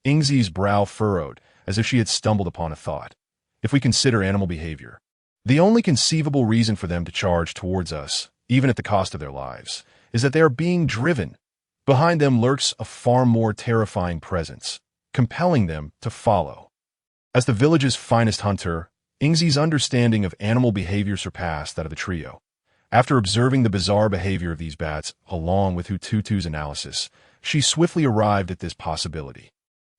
Ingzi's brow furrowed, as if she had stumbled upon a thought. If we consider animal behavior, the only conceivable reason for them to charge towards us, even at the cost of their lives, is that they are being driven. Behind them lurks a far more terrifying presence, compelling them to follow. As the village's finest hunter, Ingzi's understanding of animal behavior surpassed that of the trio. After observing the bizarre behavior of these bats, along with Hu Tutu's analysis, she swiftly arrived at this possibility.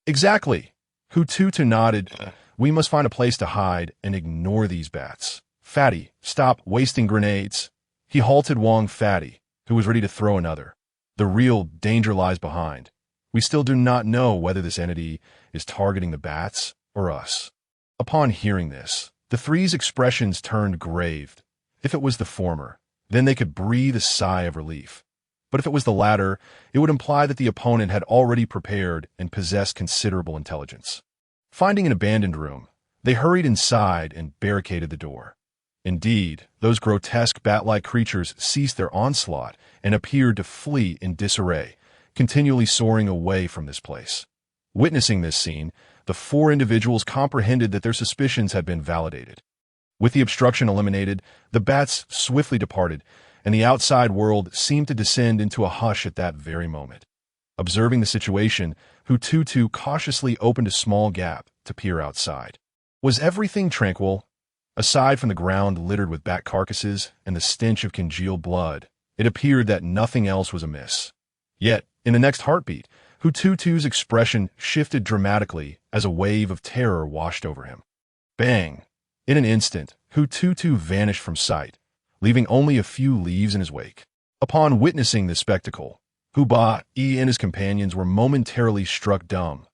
Exactly. Hu Tutu nodded. We must find a place to hide and ignore these bats. Fatty, stop wasting grenades. He halted Wang Fatty, who was ready to throw another. The real danger lies behind. We still do not know whether this entity is targeting the bats or us. Upon hearing this, the three's expressions turned grave. If it was the former, then they could breathe a sigh of relief. But if it was the latter, it would imply that the opponent had already prepared and possessed considerable intelligence. Finding an abandoned room, they hurried inside and barricaded the door. Indeed, those grotesque bat-like creatures ceased their onslaught and appeared to flee in disarray, continually soaring away from this place. Witnessing this scene, the four individuals comprehended that their suspicions had been validated. With the obstruction eliminated, the bats swiftly departed, and the outside world seemed to descend into a hush at that very moment. Observing the situation, Hu Tutu cautiously opened a small gap to peer outside. Was everything tranquil? Aside from the ground littered with bat carcasses and the stench of congealed blood, it appeared that nothing else was amiss. Yet, in the next heartbeat, Hu Tutu's expression shifted dramatically as a wave of terror washed over him. Bang! In an instant, Hu Tutu vanished from sight, leaving only a few leaves in his wake. Upon witnessing this spectacle, Hu Ba Yi and his companions were momentarily struck dumb.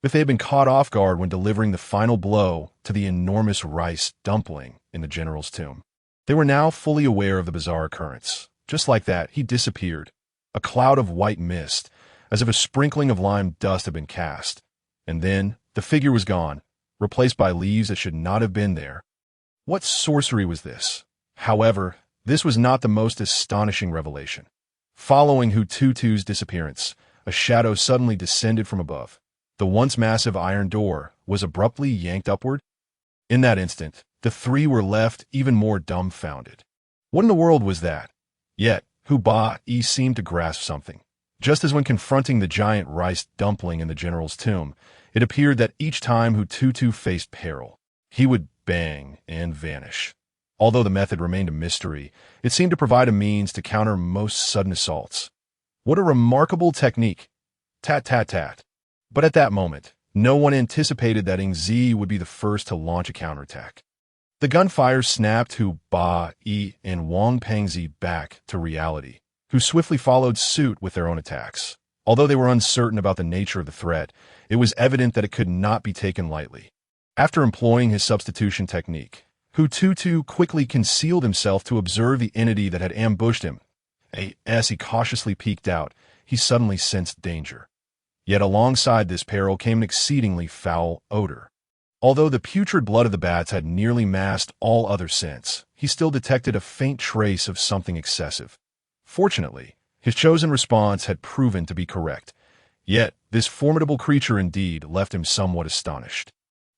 If they had been caught off guard when delivering the final blow to the enormous rice dumpling in the general's tomb, they were now fully aware of the bizarre occurrence. Just like that, he disappeared, a cloud of white mist, as if a sprinkling of lime dust had been cast. And then, the figure was gone, replaced by leaves that should not have been there. What sorcery was this? However, this was not the most astonishing revelation. Following Hu Tutu's disappearance, a shadow suddenly descended from above. The once massive iron door was abruptly yanked upward. In that instant, the three were left even more dumbfounded. What in the world was that? Yet, Hu Ba Yi seemed to grasp something. Just as when confronting the giant rice dumpling in the general's tomb, it appeared that each time Hu Tutu faced peril, he would bang and vanish. Although the method remained a mystery, it seemed to provide a means to counter most sudden assaults. What a remarkable technique! Tat tat tat. But at that moment, no one anticipated that Ingzi would be the first to launch a counterattack. The gunfire snapped Hu Ba Yi and Wang Pengzi back to reality, who swiftly followed suit with their own attacks. Although they were uncertain about the nature of the threat, it was evident that it could not be taken lightly. After employing his substitution technique, Hu Tutu quickly concealed himself to observe the entity that had ambushed him. As he cautiously peeked out, he suddenly sensed danger. Yet alongside this peril came an exceedingly foul odor. Although the putrid blood of the bats had nearly masked all other scents, he still detected a faint trace of something excessive. Fortunately, his chosen response had proven to be correct. Yet, this formidable creature indeed left him somewhat astonished.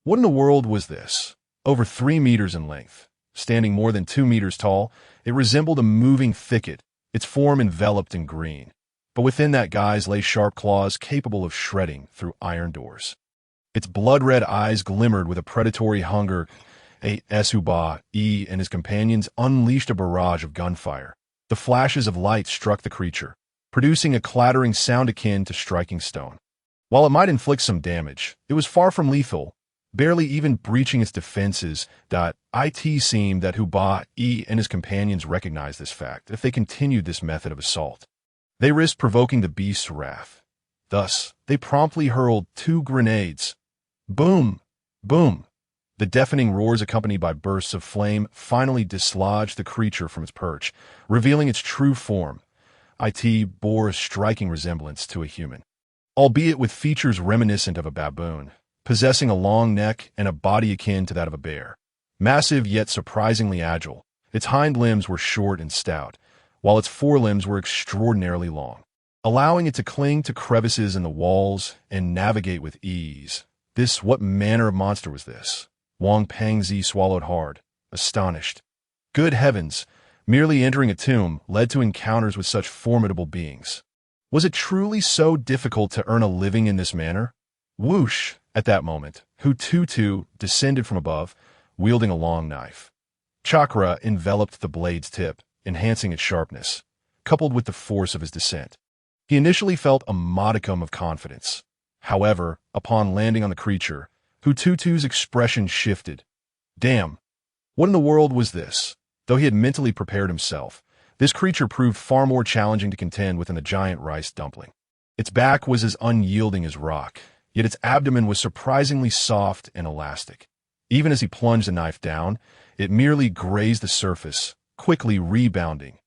What in the world was this? Over 3 meters in length, standing more than 2 meters tall, it resembled a moving thicket, its form enveloped in green. But within that guise lay sharp claws capable of shredding through iron doors. Its blood-red eyes glimmered with a predatory hunger. Hu and his companions unleashed a barrage of gunfire. The flashes of light struck the creature, producing a clattering sound akin to striking stone. While it might inflict some damage, it was far from lethal, barely even breaching its defenses. It seemed that Hu and his companions recognized this fact. If they continued this method of assault, they risked provoking the beast's wrath. Thus, they promptly hurled 2 grenades. Boom! Boom! The deafening roars accompanied by bursts of flame finally dislodged the creature from its perch, revealing its true form. It bore a striking resemblance to a human, albeit with features reminiscent of a baboon, possessing a long neck and a body akin to that of a bear. Massive yet surprisingly agile, its hind limbs were short and stout, while its forelimbs were extraordinarily long, allowing it to cling to crevices in the walls and navigate with ease. What manner of monster was this? Wang Pengzi swallowed hard, astonished. Good heavens, merely entering a tomb led to encounters with such formidable beings. Was it truly so difficult to earn a living in this manner? Whoosh! At that moment, Hu Tutu descended from above, wielding a long knife. Chakra enveloped the blade's tip, enhancing its sharpness, coupled with the force of his descent. He initially felt a modicum of confidence. However, upon landing on the creature, Hu Tutu's expression shifted. Damn! What in the world was this? Though he had mentally prepared himself, this creature proved far more challenging to contend with than the giant rice dumpling. Its back was as unyielding as rock, yet its abdomen was surprisingly soft and elastic. Even as he plunged the knife down, it merely grazed the surface, quickly rebounding,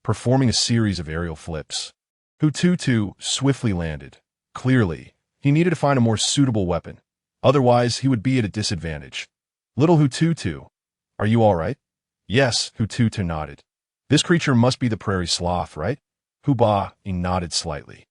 performing a series of aerial flips. Hu Tutu swiftly landed. Clearly, he needed to find a more suitable weapon. Otherwise, he would be at a disadvantage. Little Hu Tutu, are you all right? Yes, Hu Tutu nodded. This creature must be the prairie sloth, right? Hu nodded slightly.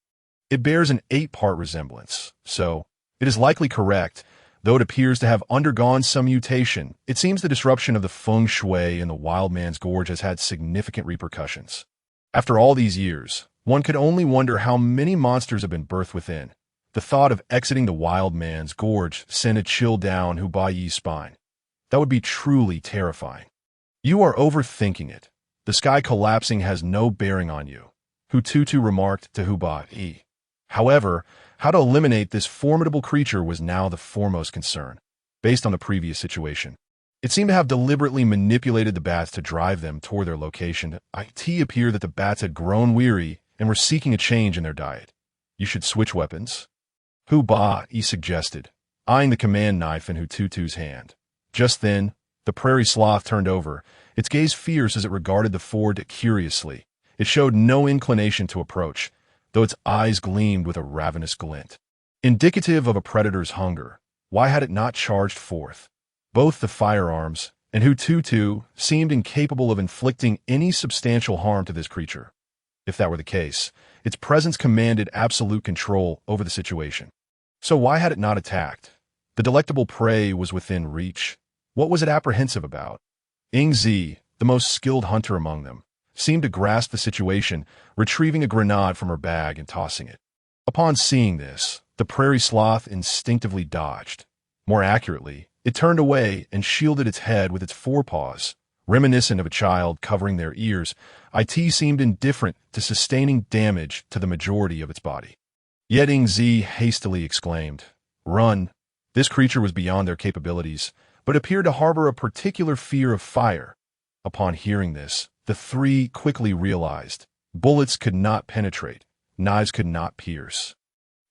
It bears an 8-part resemblance, so it is likely correct, though it appears to have undergone some mutation. It seems the disruption of the feng shui in the wild man's gorge has had significant repercussions. After all these years, one could only wonder how many monsters have been birthed within. The thought of exiting the wild man's gorge sent a chill down Hu Bai's spine. That would be truly terrifying. You are overthinking it. The sky collapsing has no bearing on you, Hu Tutu remarked to Hu Bai. However, how to eliminate this formidable creature was now the foremost concern, based on the previous situation. It seemed to have deliberately manipulated the bats to drive them toward their location. It appeared that the bats had grown weary and were seeking a change in their diet. You should switch weapons, Hu Bai suggested, eyeing the command knife in Hu Tutu's hand. Just then, the prairie sloth turned over, its gaze fierce as it regarded the Ford curiously. It showed no inclination to approach, though its eyes gleamed with a ravenous glint. Indicative of a predator's hunger, why had it not charged forth? Both the firearms and Hu Tutu seemed incapable of inflicting any substantial harm to this creature. If that were the case, its presence commanded absolute control over the situation. So why had it not attacked? The delectable prey was within reach. What was it apprehensive about? Zi, the most skilled hunter among them, seemed to grasp the situation, retrieving a grenade from her bag and tossing it. Upon seeing this, the prairie sloth instinctively dodged. More accurately, it turned away and shielded its head with its forepaws. Reminiscent of a child covering their ears, It seemed indifferent to sustaining damage to the majority of its body. Yet Zi hastily exclaimed, "Run!" This creature was beyond their capabilities, but appeared to harbor a particular fear of fire. Upon hearing this, the 3 quickly realized bullets could not penetrate, knives could not pierce.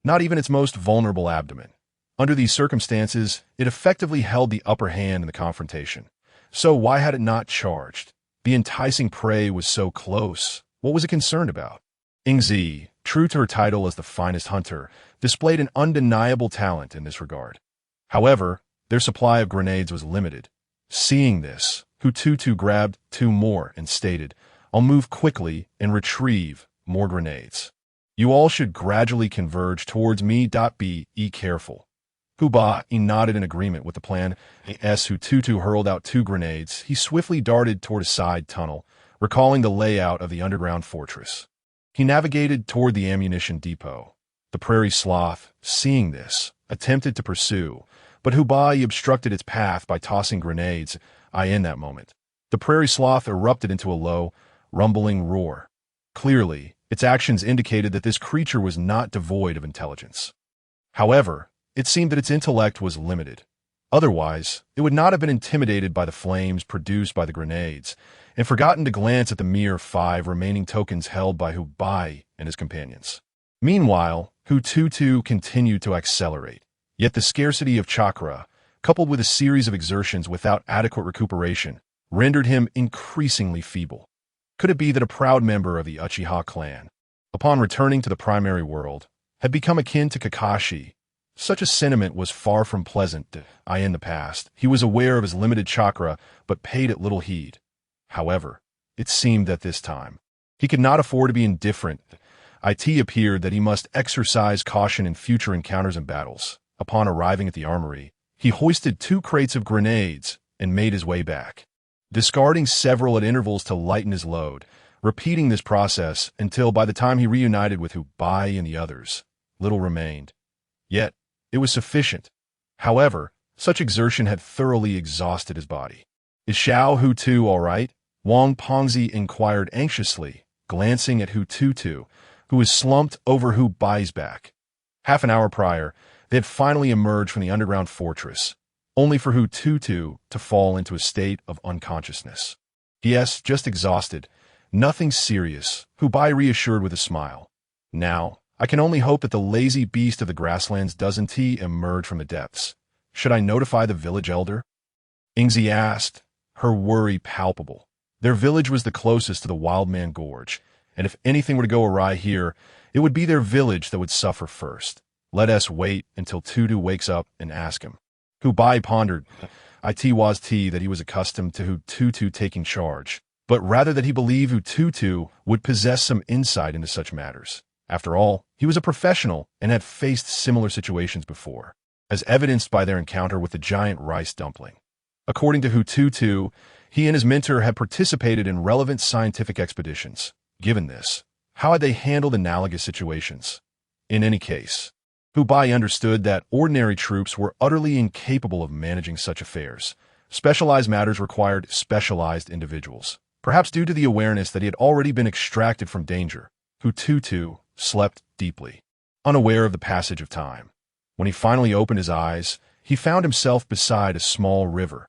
Not even its most vulnerable abdomen. Under these circumstances, it effectively held the upper hand in the confrontation. So why had it not charged? The enticing prey was so close. What was it concerned about? Zi, true to her title as the finest hunter, displayed an undeniable talent in this regard. However, their supply of grenades was limited. Seeing this, Hu Tutu grabbed 2 more and stated, I'll move quickly and retrieve more grenades. You all should gradually converge towards me. Be careful. Hu nodded in agreement with the plan. As Hu Tutu hurled out 2 grenades, he swiftly darted toward a side tunnel, recalling the layout of the underground fortress. He navigated toward the ammunition depot. The prairie sloth, seeing this, attempted to pursue, but Hu obstructed its path by tossing grenades. In that moment, the prairie sloth erupted into a low, rumbling roar. Clearly, its actions indicated that this creature was not devoid of intelligence. However, it seemed that its intellect was limited. Otherwise, it would not have been intimidated by the flames produced by the grenades, and forgotten to glance at the mere 5 remaining tokens held by Hu and his companions. Meanwhile, Hu Tutu continued to accelerate, yet the scarcity of chakra, coupled with a series of exertions without adequate recuperation, rendered him increasingly feeble. Could it be that a proud member of the Uchiha clan, upon returning to the primary world, had become akin to Kakashi? Such a sentiment was far from pleasant. In the past, he was aware of his limited chakra, but paid it little heed. However, it seemed that this time, he could not afford to be indifferent. It appeared that he must exercise caution in future encounters and battles. Upon arriving at the armory, he hoisted 2 crates of grenades and made his way back, discarding several at intervals to lighten his load, repeating this process until by the time he reunited with Hu and the others, little remained. Yet, it was sufficient. However, such exertion had thoroughly exhausted his body. Is Hu Tutu all right? Wang Pengzi inquired anxiously, glancing at Hu Tutu, who was slumped over Hu Bai's back. Half an hour prior, they had finally emerged from the underground fortress, only for Hu Tutu to fall into a state of unconsciousness. Yes, just exhausted. Nothing serious, Hu Bai reassured with a smile. Now, I can only hope that the lazy beast of the grasslands doesn't emerge from the depths. Should I notify the village elder? Ingzi asked, her worry palpable. Their village was the closest to the Wildman Gorge, and if anything were to go awry here, it would be their village that would suffer first. Let us wait until Tutu wakes up and ask him. Hu Bai pondered. It was that he was accustomed to Hu Tutu taking charge, but rather that he believed Hu Tutu would possess some insight into such matters. After all, he was a professional and had faced similar situations before, as evidenced by their encounter with the giant rice dumpling. According to Hu Tutu, he and his mentor had participated in relevant scientific expeditions. Given this, how had they handled analogous situations? In any case, Hu Bai understood that ordinary troops were utterly incapable of managing such affairs. Specialized matters required specialized individuals. Perhaps due to the awareness that he had already been extracted from danger, Hu Tutu slept deeply, unaware of the passage of time. When he finally opened his eyes, he found himself beside a small river.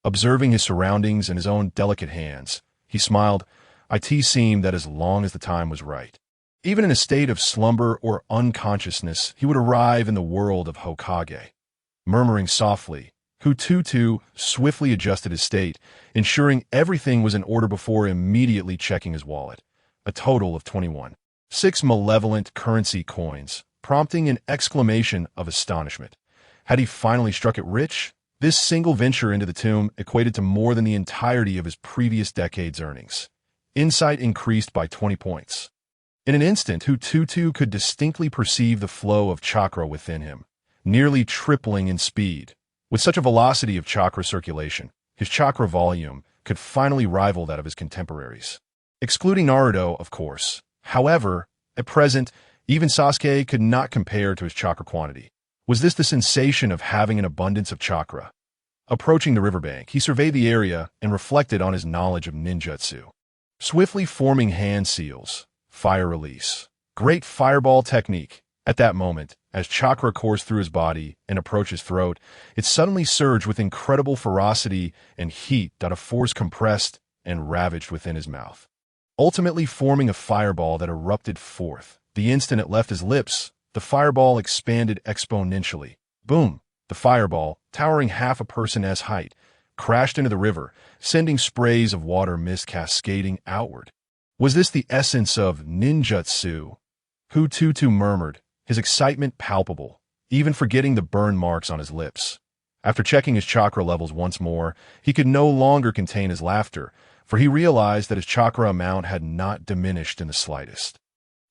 Observing his surroundings and his own delicate hands, he smiled. It seemed that as long as the time was right, even in a state of slumber or unconsciousness, he would arrive in the world of Hokage. Murmuring softly, Hu Tutu swiftly adjusted his state, ensuring everything was in order before immediately checking his wallet. A total of 21.6 malevolent currency coins, prompting an exclamation of astonishment. Had he finally struck it rich? This single venture into the tomb equated to more than the entirety of his previous decade's earnings. Insight increased by 20 points. In an instant, Hu Tutu could distinctly perceive the flow of chakra within him, nearly tripling in speed. With such a velocity of chakra circulation, his chakra volume could finally rival that of his contemporaries. Excluding Naruto, of course. However, at present, even Sasuke could not compare to his chakra quantity. Was this the sensation of having an abundance of chakra? Approaching the riverbank, he surveyed the area and reflected on his knowledge of ninjutsu. Swiftly forming hand seals, fire release, great fireball technique. At that moment, as chakra coursed through his body and approached his throat, it suddenly surged with incredible ferocity and heat that a force compressed and ravaged within his mouth, ultimately forming a fireball that erupted forth. The instant it left his lips, the fireball expanded exponentially. Boom! The fireball, towering half a person's height, crashed into the river, sending sprays of water mist cascading outward. Was this the essence of ninjutsu? Hu Tutu murmured, his excitement palpable, even forgetting the burn marks on his lips. After checking his chakra levels once more, he could no longer contain his laughter, for he realized that his chakra amount had not diminished in the slightest.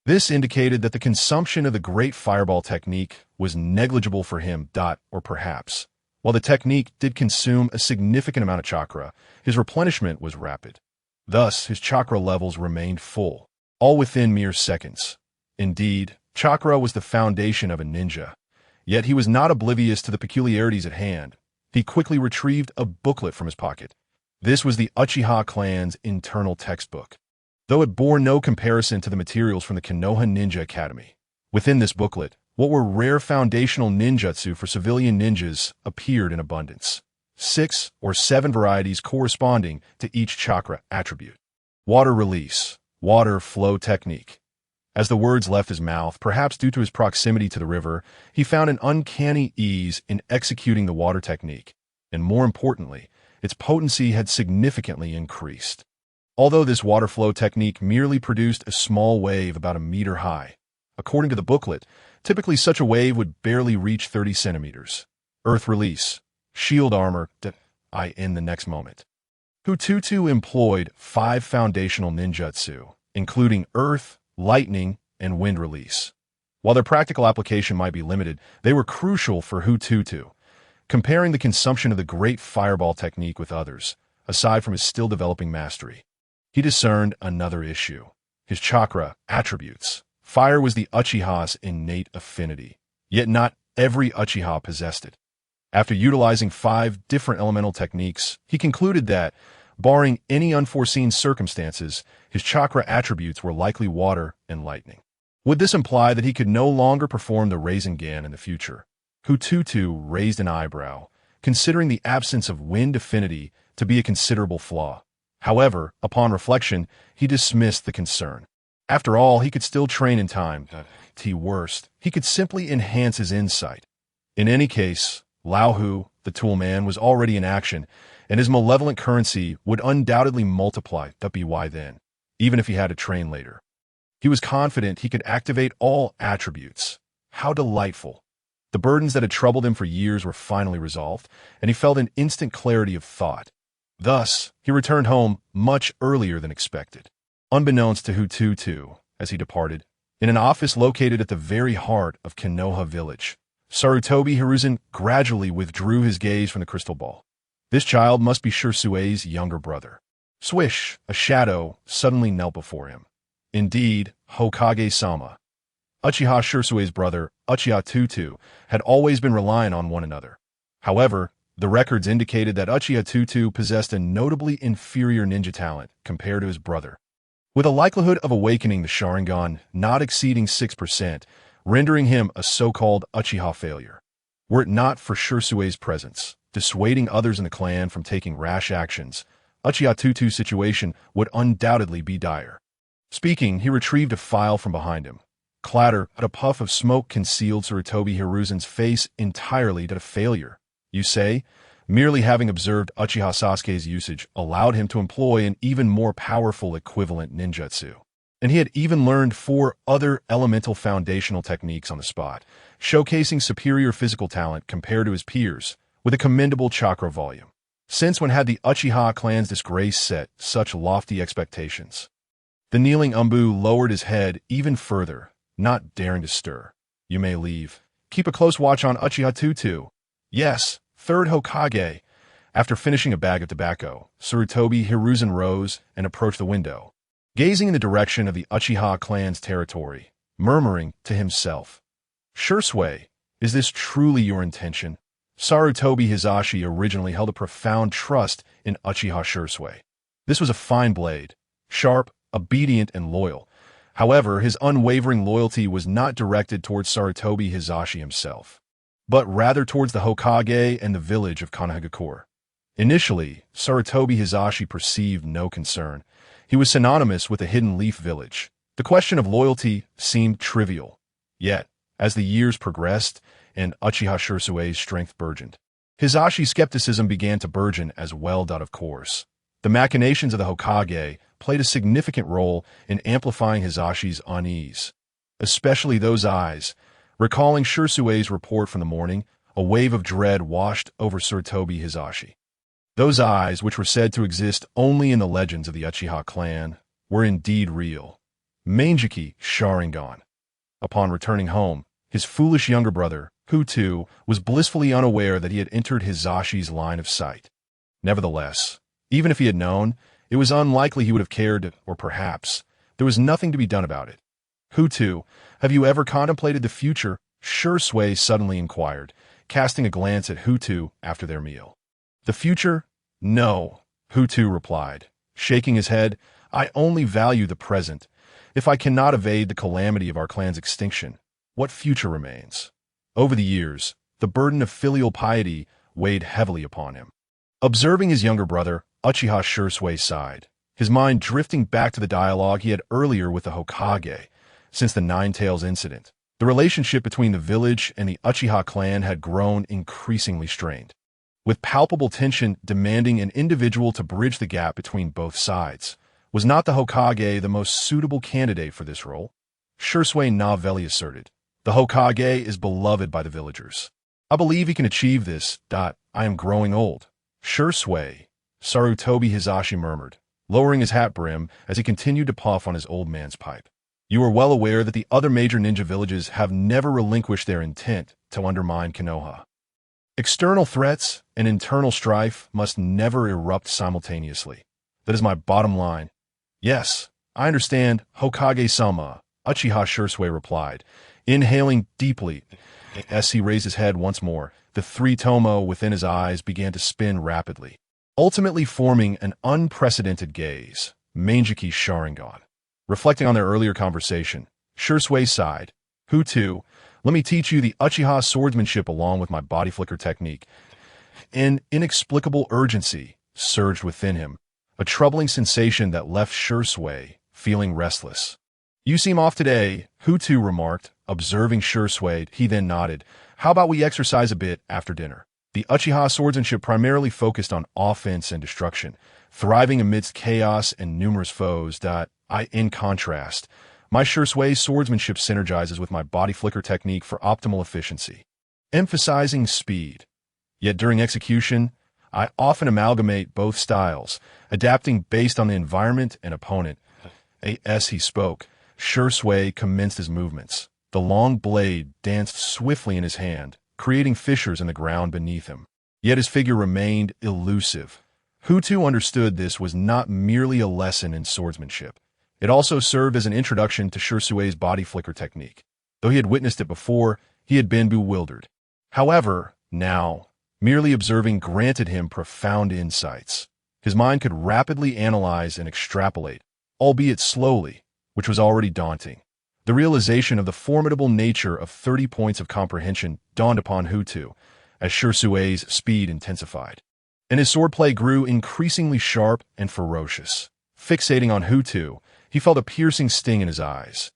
This indicated that the consumption of the Great Fireball technique was negligible for him, or perhaps, while the technique did consume a significant amount of chakra, his replenishment was rapid. Thus, his chakra levels remained full, all within mere seconds. Indeed, chakra was the foundation of a ninja. Yet he was not oblivious to the peculiarities at hand. He quickly retrieved a booklet from his pocket. This was the Uchiha clan's internal textbook, though it bore no comparison to the materials from the Konoha Ninja Academy. Within this booklet, what were rare foundational ninjutsu for civilian ninjas appeared in abundance. 6 or 7 varieties corresponding to each chakra attribute. Water release, water flow technique. As the words left his mouth, perhaps due to his proximity to the river, he found an uncanny ease in executing the water technique, and more importantly, its potency had significantly increased. Although this water flow technique merely produced a small wave about a meter high, according to the booklet, typically such a wave would barely reach 30 centimeters. Earth release, shield armor, in the next moment. Hu Tutu employed 5 foundational ninjutsu, including earth, lightning, and wind release. While their practical application might be limited, they were crucial for Hu Tutu. Comparing the consumption of the Great Fireball technique with others, aside from his still developing mastery, he discerned another issue: his chakra attributes. Fire was the Uchiha's innate affinity, yet not every Uchiha possessed it. After utilizing 5 different elemental techniques, he concluded that, barring any unforeseen circumstances, his chakra attributes were likely water and lightning. Would this imply that he could no longer perform the Rasengan in the future? Hu Tutu raised an eyebrow, considering the absence of wind affinity to be a considerable flaw. However, upon reflection, he dismissed the concern. After all, he could still train in time. Worst, he could simply enhance his insight. In any case, Lao Hu, the tool man, was already in action, and his malevolent currency would undoubtedly multiply by then, even if he had to train later. He was confident he could activate all attributes. How delightful. The burdens that had troubled him for years were finally resolved, and he felt an instant clarity of thought. Thus, he returned home much earlier than expected. Unbeknownst to Hu Tutu, as he departed, in an office located at the very heart of Konoha village, Sarutobi Hiruzen gradually withdrew his gaze from the crystal ball. This child must be Shursue's younger brother. Swish, a shadow suddenly knelt before him. Indeed, Hokage-sama. Uchiha Shursue's brother, Uchiha Tutu, had always been relying on one another. However, the records indicated that Uchiha Tutu possessed a notably inferior ninja talent compared to his brother, with a likelihood of awakening the Sharingan not exceeding 6%, rendering him a so-called Uchiha failure. Were it not for Shursue's presence, dissuading others in the clan from taking rash actions, Uchiha Tutu's situation would undoubtedly be dire. Speaking, he retrieved a file from behind him. Clatter, a puff of smoke concealed Sarutobi Hiruzen's face entirely to a failure. You say? Merely having observed Uchiha Sasuke's usage allowed him to employ an even more powerful equivalent ninjutsu. And he had even learned 4 other elemental foundational techniques on the spot, showcasing superior physical talent compared to his peers, with a commendable chakra volume. Since when had the Uchiha clan's disgrace set such lofty expectations? The kneeling Umbu lowered his head even further, not daring to stir. You may leave. Keep a close watch on Uchiha Tutu. Yes, 3rd Hokage. After finishing a bag of tobacco, Sarutobi Hiruzen rose and approached the window, gazing in the direction of the Uchiha clan's territory, murmuring to himself, "Shursue, is this truly your intention?" Sarutobi Hizashi originally held a profound trust in Uchiha Shursue. This was a fine blade, sharp, obedient, and loyal. However, his unwavering loyalty was not directed towards Sarutobi Hizashi himself, but rather towards the Hokage and the village of Konohagakure. Initially, Sarutobi Hizashi perceived no concern. He was synonymous with the Hidden Leaf village. The question of loyalty seemed trivial. Yet, as the years progressed and Uchiha Shursue's strength burgeoned, Hizashi's skepticism began to burgeon as well. Of course, the machinations of the Hokage played a significant role in amplifying Hizashi's unease, especially those eyes. Recalling Shursue's report from the morning, a wave of dread washed over Sarutobi Hizashi. Those eyes, which were said to exist only in the legends of the Uchiha clan, were indeed real. Mangeki Sharingan. Upon returning home, his foolish younger brother, Hu Tutu, was blissfully unaware that he had entered Hizashi's line of sight. Nevertheless, even if he had known, it was unlikely he would have cared, or perhaps there was nothing to be done about it. Hu Tutu, have you ever contemplated the future? Shui suddenly inquired, casting a glance at Hu Tutu after their meal. The future? No, Hu Tutu replied, shaking his head. I only value the present. If I cannot evade the calamity of our clan's extinction, what future remains? Over the years, the burden of filial piety weighed heavily upon him. Observing his younger brother, Uchiha Shui sighed, his mind drifting back to the dialogue he had earlier with the Hokage. Since the Nine Tails incident, the relationship between the village and the Uchiha clan had grown increasingly strained, with palpable tension demanding an individual to bridge the gap between both sides. Was not the Hokage the most suitable candidate for this role? Shui Navelli asserted. The Hokage is beloved by the villagers. I believe he can achieve this. I am growing old. Shui, Sarutobi Hizashi murmured, lowering his hat brim as he continued to puff on his old man's pipe. You are well aware that the other major ninja villages have never relinquished their intent to undermine Konoha. External threats and internal strife must never erupt simultaneously. That is my bottom line. Yes, I understand, Hokage-sama, Uchiha Shui replied, inhaling deeply. As he raised his head once more, the three tomo within his eyes began to spin rapidly, ultimately forming an unprecedented gaze. Mangeki Sharingan. Reflecting on their earlier conversation, Shui sighed. Hu Tutu, let me teach you the Uchiha swordsmanship along with my body flicker technique. An inexplicable urgency surged within him, a troubling sensation that left Shui feeling restless. You seem off today, Hu Tutu remarked, observing Shui. He then nodded. How about we exercise a bit after dinner? The Uchiha swordsmanship primarily focused on offense and destruction, thriving amidst chaos and numerous foes. In contrast, my Shui swordsmanship synergizes with my body flicker technique for optimal efficiency, emphasizing speed. Yet during execution, I often amalgamate both styles, adapting based on the environment and opponent. As he spoke, Shui commenced his movements. The long blade danced swiftly in his hand, creating fissures in the ground beneath him. Yet his figure remained elusive. Hu Tutu understood this was not merely a lesson in swordsmanship. It also served as an introduction to Shui's body flicker technique. Though he had witnessed it before, he had been bewildered. However, now, merely observing granted him profound insights. His mind could rapidly analyze and extrapolate, albeit slowly, which was already daunting. The realization of the formidable nature of 30 points of comprehension dawned upon Hu Tutu as Shui's speed intensified, and his swordplay grew increasingly sharp and ferocious. Fixating on Hu Tutu, he felt a piercing sting in his eyes.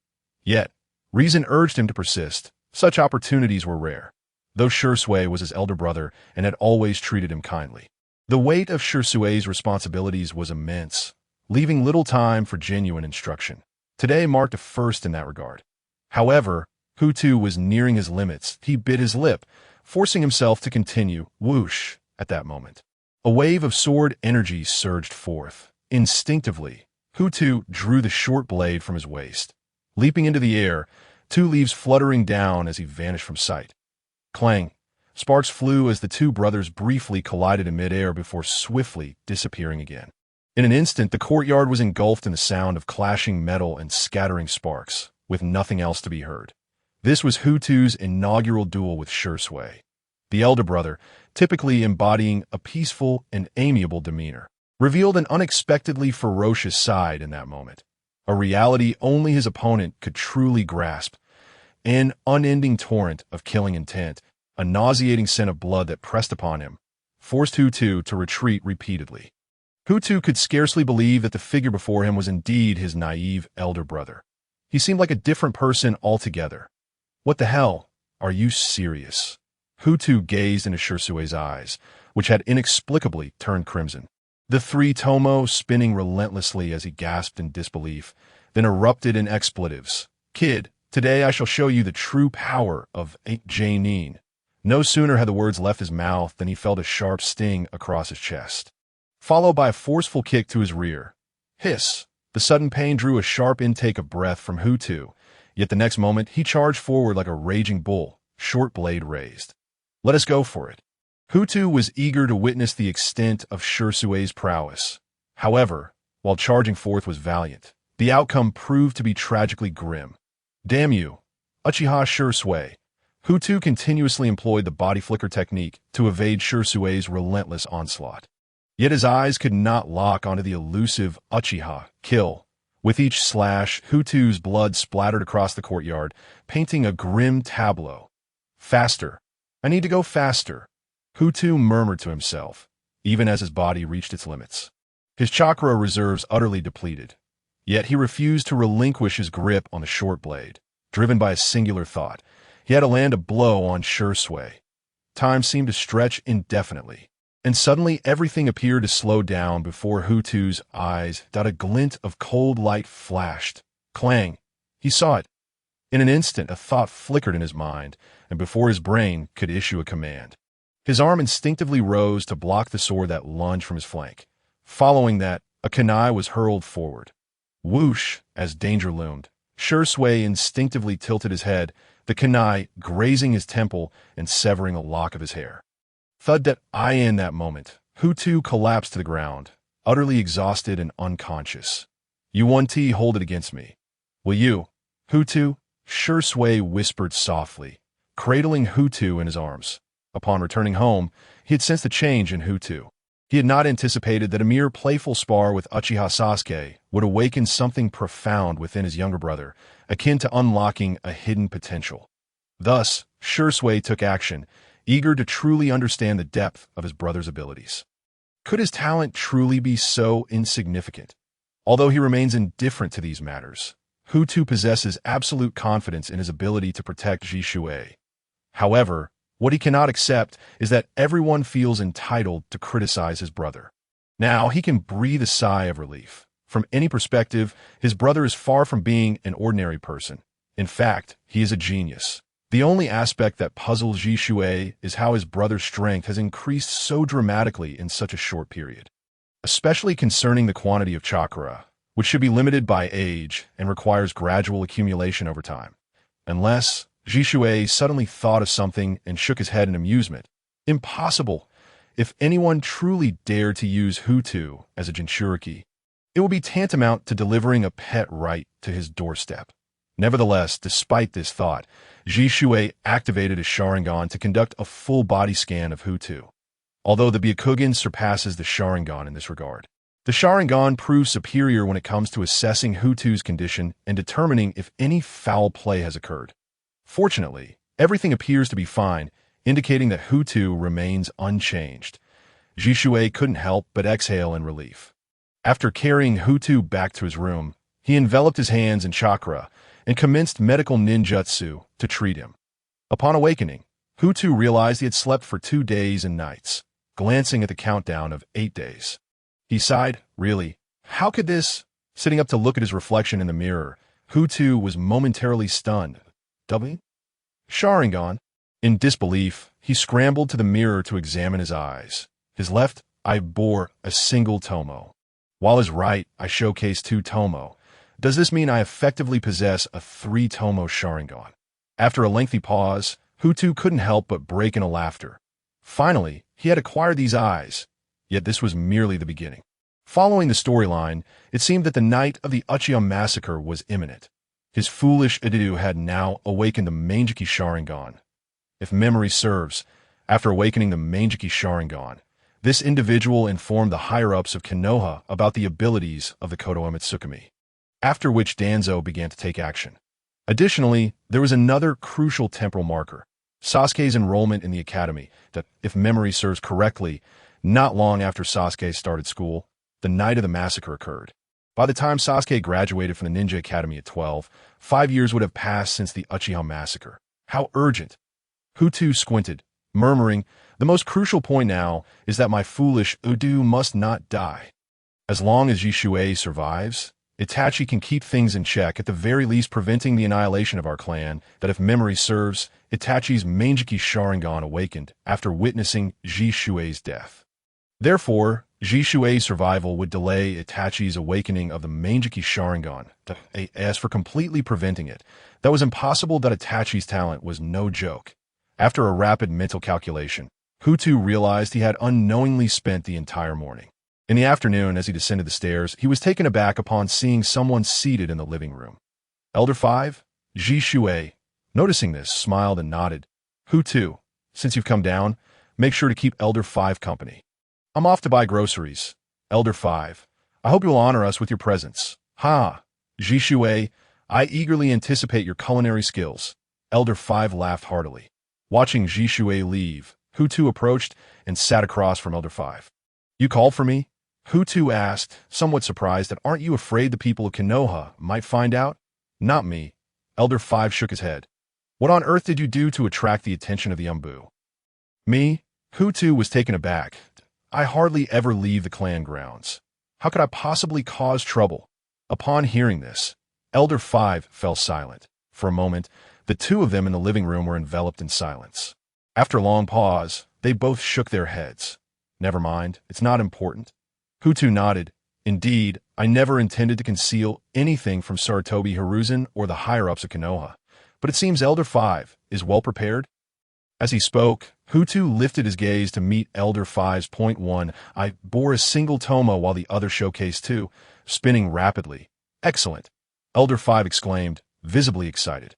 Yet, reason urged him to persist. Such opportunities were rare, though Shui was his elder brother and had always treated him kindly. The weight of Shui's responsibilities was immense, leaving little time for genuine instruction. Today marked a first in that regard. However, Hu Tutu was nearing his limits. He bit his lip, forcing himself to continue. Whoosh! At that moment, a wave of sword energy surged forth. Instinctively, Hu Tutu drew the short blade from his waist. Leaping into the air, two leaves fluttering down as he vanished from sight. Clang! Sparks flew as the two brothers briefly collided in midair before swiftly disappearing again. In an instant, the courtyard was engulfed in the sound of clashing metal and scattering sparks, with nothing else to be heard. This was Hu Tutu's inaugural duel with Shui, the elder brother, typically embodying a peaceful and amiable demeanor, revealed an unexpectedly ferocious side in that moment, a reality only his opponent could truly grasp. An unending torrent of killing intent, a nauseating scent of blood that pressed upon him, forced Hu Tutu to retreat repeatedly. Hu Tutu could scarcely believe that the figure before him was indeed his naive elder brother. He seemed like a different person altogether. What the hell? Are you serious? Hu Tutu gazed into Shui's eyes, which had inexplicably turned crimson. The three tomo spinning relentlessly as he gasped in disbelief, then erupted in expletives. Kid, today I shall show you the true power of Janin. No sooner had the words left his mouth than he felt a sharp sting across his chest. followed by a forceful kick to his rear. Hiss! The sudden pain drew a sharp intake of breath from Hu Tutu, yet the next moment he charged forward like a raging bull, short blade raised. Let us go for it. Hu Tutu was eager to witness the extent of Shirsui's prowess. However, while charging forth was valiant, the outcome proved to be tragically grim. Damn you, Uchiha Shirsui! Hu Tutu continuously employed the body flicker technique to evade Shirsui's relentless onslaught. Yet his eyes could not lock onto the elusive Uchiha kill. With each slash, Hu Tutu's blood splattered across the courtyard, painting a grim tableau. Faster. I need to go faster. Hu Tutu murmured to himself, even as his body reached its limits. His chakra reserves utterly depleted. Yet he refused to relinquish his grip on the short blade. Driven by a singular thought, he had to land a blow on Shirsui. Time seemed to stretch indefinitely, and suddenly everything appeared to slow down before Hu Tutu's eyes. A glint of cold light flashed. Clang! He saw it. In an instant, a thought flickered in his mind, and before his brain could issue a command, his arm instinctively rose to block the sword that lunged from his flank. Following that, a kunai was hurled forward. Whoosh! As danger loomed, Shirsui instinctively tilted his head, the kunai grazing his temple and severing a lock of his hair. Thud! In that moment, Hu Tutu collapsed to the ground, utterly exhausted and unconscious. You want to hold it against me? Will you, Hu Tutu? Shirsui whispered softly, cradling Hu Tutu in his arms. Upon returning home, he had sensed a change in Hu Tutu. He had not anticipated that a mere playful spar with Uchiha Sasuke would awaken something profound within his younger brother, akin to unlocking a hidden potential. Thus, Shirsui took action, eager to truly understand the depth of his brother's abilities. Could his talent truly be so insignificant? Although he remains indifferent to these matters, Hu Tutu possesses absolute confidence in his ability to protect Jishui. However, what he cannot accept is that everyone feels entitled to criticize his brother. Now he can breathe a sigh of relief. From any perspective, his brother is far from being an ordinary person. In fact, he is a genius. The only aspect that puzzles Jishui is how his brother's strength has increased so dramatically in such a short period. Especially concerning the quantity of chakra, which should be limited by age and requires gradual accumulation over time. Unless Jishui suddenly thought of something and shook his head in amusement. Impossible! If anyone truly dared to use Hu Tutu as a Jinchuriki, it would be tantamount to delivering a pet right to his doorstep. Nevertheless, despite this thought, Jishui activated his Sharingan to conduct a full body scan of Hu Tutu. Although the Byakugan surpasses the Sharingan in this regard, the Sharingan proves superior when it comes to assessing Hu Tutu's condition and determining if any foul play has occurred. Fortunately, everything appears to be fine, indicating that Hu Tutu remains unchanged. Jishui couldn't help but exhale in relief. After carrying Hu Tutu back to his room, he enveloped his hands in chakra and commenced medical ninjutsu to treat him. Upon awakening, Hu Tutu realized he had slept for 2 days and nights, glancing at the countdown of 8 days. He sighed, really, how could this? Sitting up to look at his reflection in the mirror, Hu Tutu was momentarily stunned. Sharingan. In disbelief, he scrambled to the mirror to examine his eyes. His left eye bore a single tomo, while his right eye showcased 2 tomo. Does this mean I effectively possess a 3-tomo Sharingan? After a lengthy pause, Hu Tutu couldn't help but break into laughter. Finally, he had acquired these eyes, yet this was merely the beginning. Following the storyline, it seemed that the night of the Uchiha massacre was imminent. His foolish Idu had now awakened the Manjiki Sharingan. If memory serves, after awakening the Manjiki Sharingan, this individual informed the higher-ups of Konoha about the abilities of the Kodoe Mitsukami, after which Danzo began to take action. Additionally, there was another crucial temporal marker, Sasuke's enrollment in the academy, that, if memory serves correctly, not long after Sasuke started school, the night of the massacre occurred. By the time Sasuke graduated from the Ninja Academy at 12, 5 years would have passed since the Uchiha massacre. How urgent! Hu Tutu squinted, murmuring, the most crucial point now is that my foolish Udu must not die. As long as Jishui survives, Itachi can keep things in check, at the very least preventing the annihilation of our clan, that if memory serves, Itachi's Manjiki Sharingan awakened after witnessing Jishui's death. Therefore, Jishui's survival would delay Itachi's awakening of the Manjiki Sharingan. As for completely preventing it, that was impossible. That Itachi's talent was no joke. After a rapid mental calculation, Hu Tutu realized he had unknowingly spent the entire morning. In the afternoon, as he descended the stairs, he was taken aback upon seeing someone seated in the living room. Elder 5? Jishui, noticing this, smiled and nodded. Hu Tutu, since you've come down, make sure to keep Elder 5 company. I'm off to buy groceries. Elder 5, I hope you'll honor us with your presence. Ha! Jishui, I eagerly anticipate your culinary skills. Elder 5 laughed heartily. Watching Jishui leave, Hu Tutu approached and sat across from Elder 5. You called for me? Hu Tutu asked, somewhat surprised that aren't you afraid the people of Konoha might find out? Not me. Elder 5 shook his head. What on earth did you do to attract the attention of the Umbu? Me? Hu Tutu was taken aback. I hardly ever leave the clan grounds. How could I possibly cause trouble? Upon hearing this, Elder 5 fell silent. For a moment, the two of them in the living room were enveloped in silence. After a long pause, they both shook their heads. Never mind, it's not important. Hu Tutu nodded. Indeed, I never intended to conceal anything from Sarutobi Hiruzen or the higher-ups of Konoha. But it seems Elder 5 is well prepared. As he spoke, Hu Tutu lifted his gaze to meet Elder 5's point 1. I bore a single toma while the other showcased 2, spinning rapidly. Excellent! Elder 5 exclaimed, visibly excited.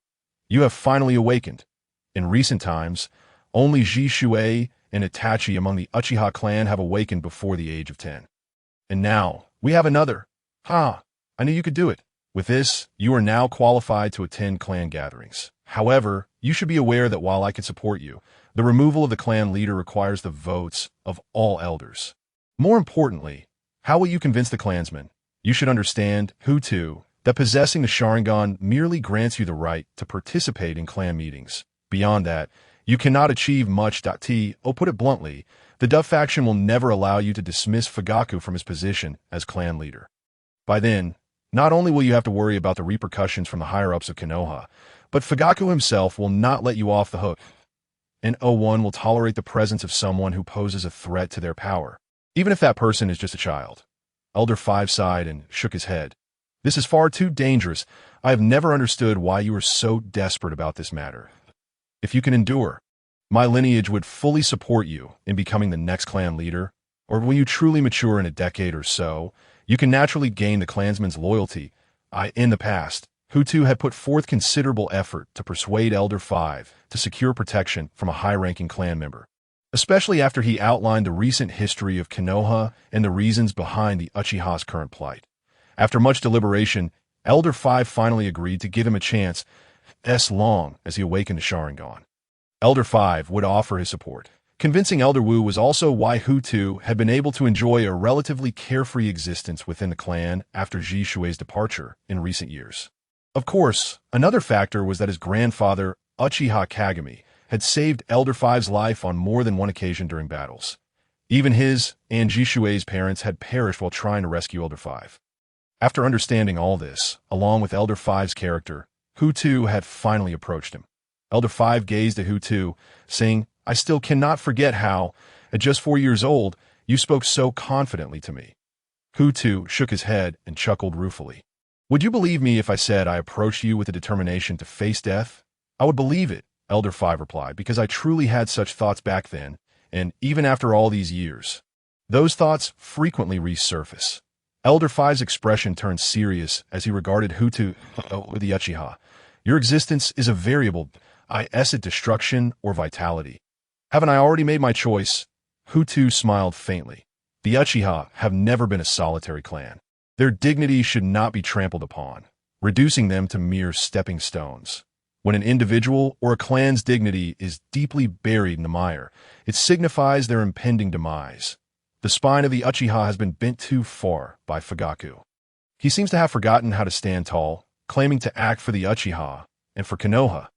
You have finally awakened. In recent times, only Jishui and Itachi among the Uchiha clan have awakened before the age of 10. And now, we have another. Ha! I knew you could do it. With this, you are now qualified to attend clan gatherings. However, you should be aware that while I can support you, the removal of the clan leader requires the votes of all elders. More importantly, how will you convince the clansmen? You should understand, Hu Tutu, that possessing the Sharingan merely grants you the right to participate in clan meetings. Beyond that, you cannot achieve much. Put it bluntly, the Dove faction will never allow you to dismiss Fugaku from his position as clan leader. By then, not only will you have to worry about the repercussions from the higher-ups of Konoha, but Fugaku himself will not let you off the hook. And O1 will tolerate the presence of someone who poses a threat to their power, even if that person is just a child. Elder 5 sighed and shook his head. This is far too dangerous. I have never understood why you are so desperate about this matter. If you can endure, my lineage would fully support you in becoming the next clan leader, or when you truly mature in a decade or so, you can naturally gain the clansman's loyalty. In the past, Hu Tutu had put forth considerable effort to persuade Elder 5 to secure protection from a high-ranking clan member, especially after he outlined the recent history of Konoha and the reasons behind the Uchiha's current plight. After much deliberation, Elder 5 finally agreed to give him a chance as long as he awakened the Sharingan. Elder 5 would offer his support. Convincing Elder Wu was also why Hu Tutu had been able to enjoy a relatively carefree existence within the clan after Jishui's departure in recent years. Of course, another factor was that his grandfather, Uchiha Kagami, had saved Elder 5's life on more than one occasion during battles. Even his and Jishui's parents had perished while trying to rescue Elder 5. After understanding all this, along with Elder 5's character, Hu Tutu had finally approached him. Elder 5 gazed at Hu Tutu, saying, I still cannot forget how, at just 4 years old, you spoke so confidently to me. Hu Tutu shook his head and chuckled ruefully. Would you believe me if I said I approached you with a determination to face death? I would believe it, Elder 5 replied, because I truly had such thoughts back then, and even after all these years. Those thoughts frequently resurface. Elder 5's expression turned serious as he regarded Hu Tutu with the Uchiha. Your existence is a variable, is it destruction or vitality? Haven't I already made my choice? Hu Tutu smiled faintly. The Uchiha have never been a solitary clan. Their dignity should not be trampled upon, reducing them to mere stepping stones. When an individual or a clan's dignity is deeply buried in the mire, it signifies their impending demise. The spine of the Uchiha has been bent too far by Fugaku. He seems to have forgotten how to stand tall, claiming to act for the Uchiha and for Konoha.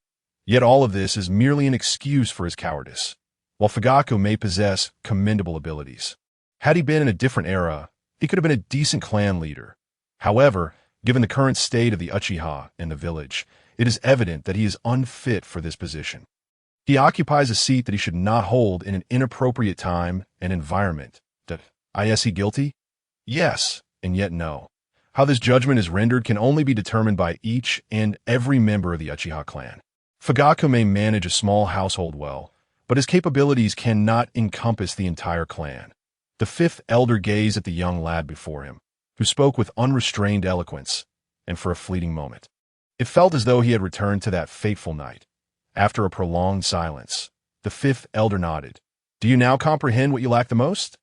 Yet all of this is merely an excuse for his cowardice. While Fugaku may possess commendable abilities, had he been in a different era, he could have been a decent clan leader. However, given the current state of the Uchiha and the village, it is evident that he is unfit for this position. He occupies a seat that he should not hold in an inappropriate time and environment. Is he guilty? Yes, and yet no. How this judgment is rendered can only be determined by each and every member of the Uchiha clan. Fugaku may manage a small household well, but his capabilities cannot encompass the entire clan. The fifth elder gazed at the young lad before him, who spoke with unrestrained eloquence, and for a fleeting moment. It felt as though he had returned to that fateful night. After a prolonged silence, the fifth elder nodded. Do you now comprehend what you lack the most?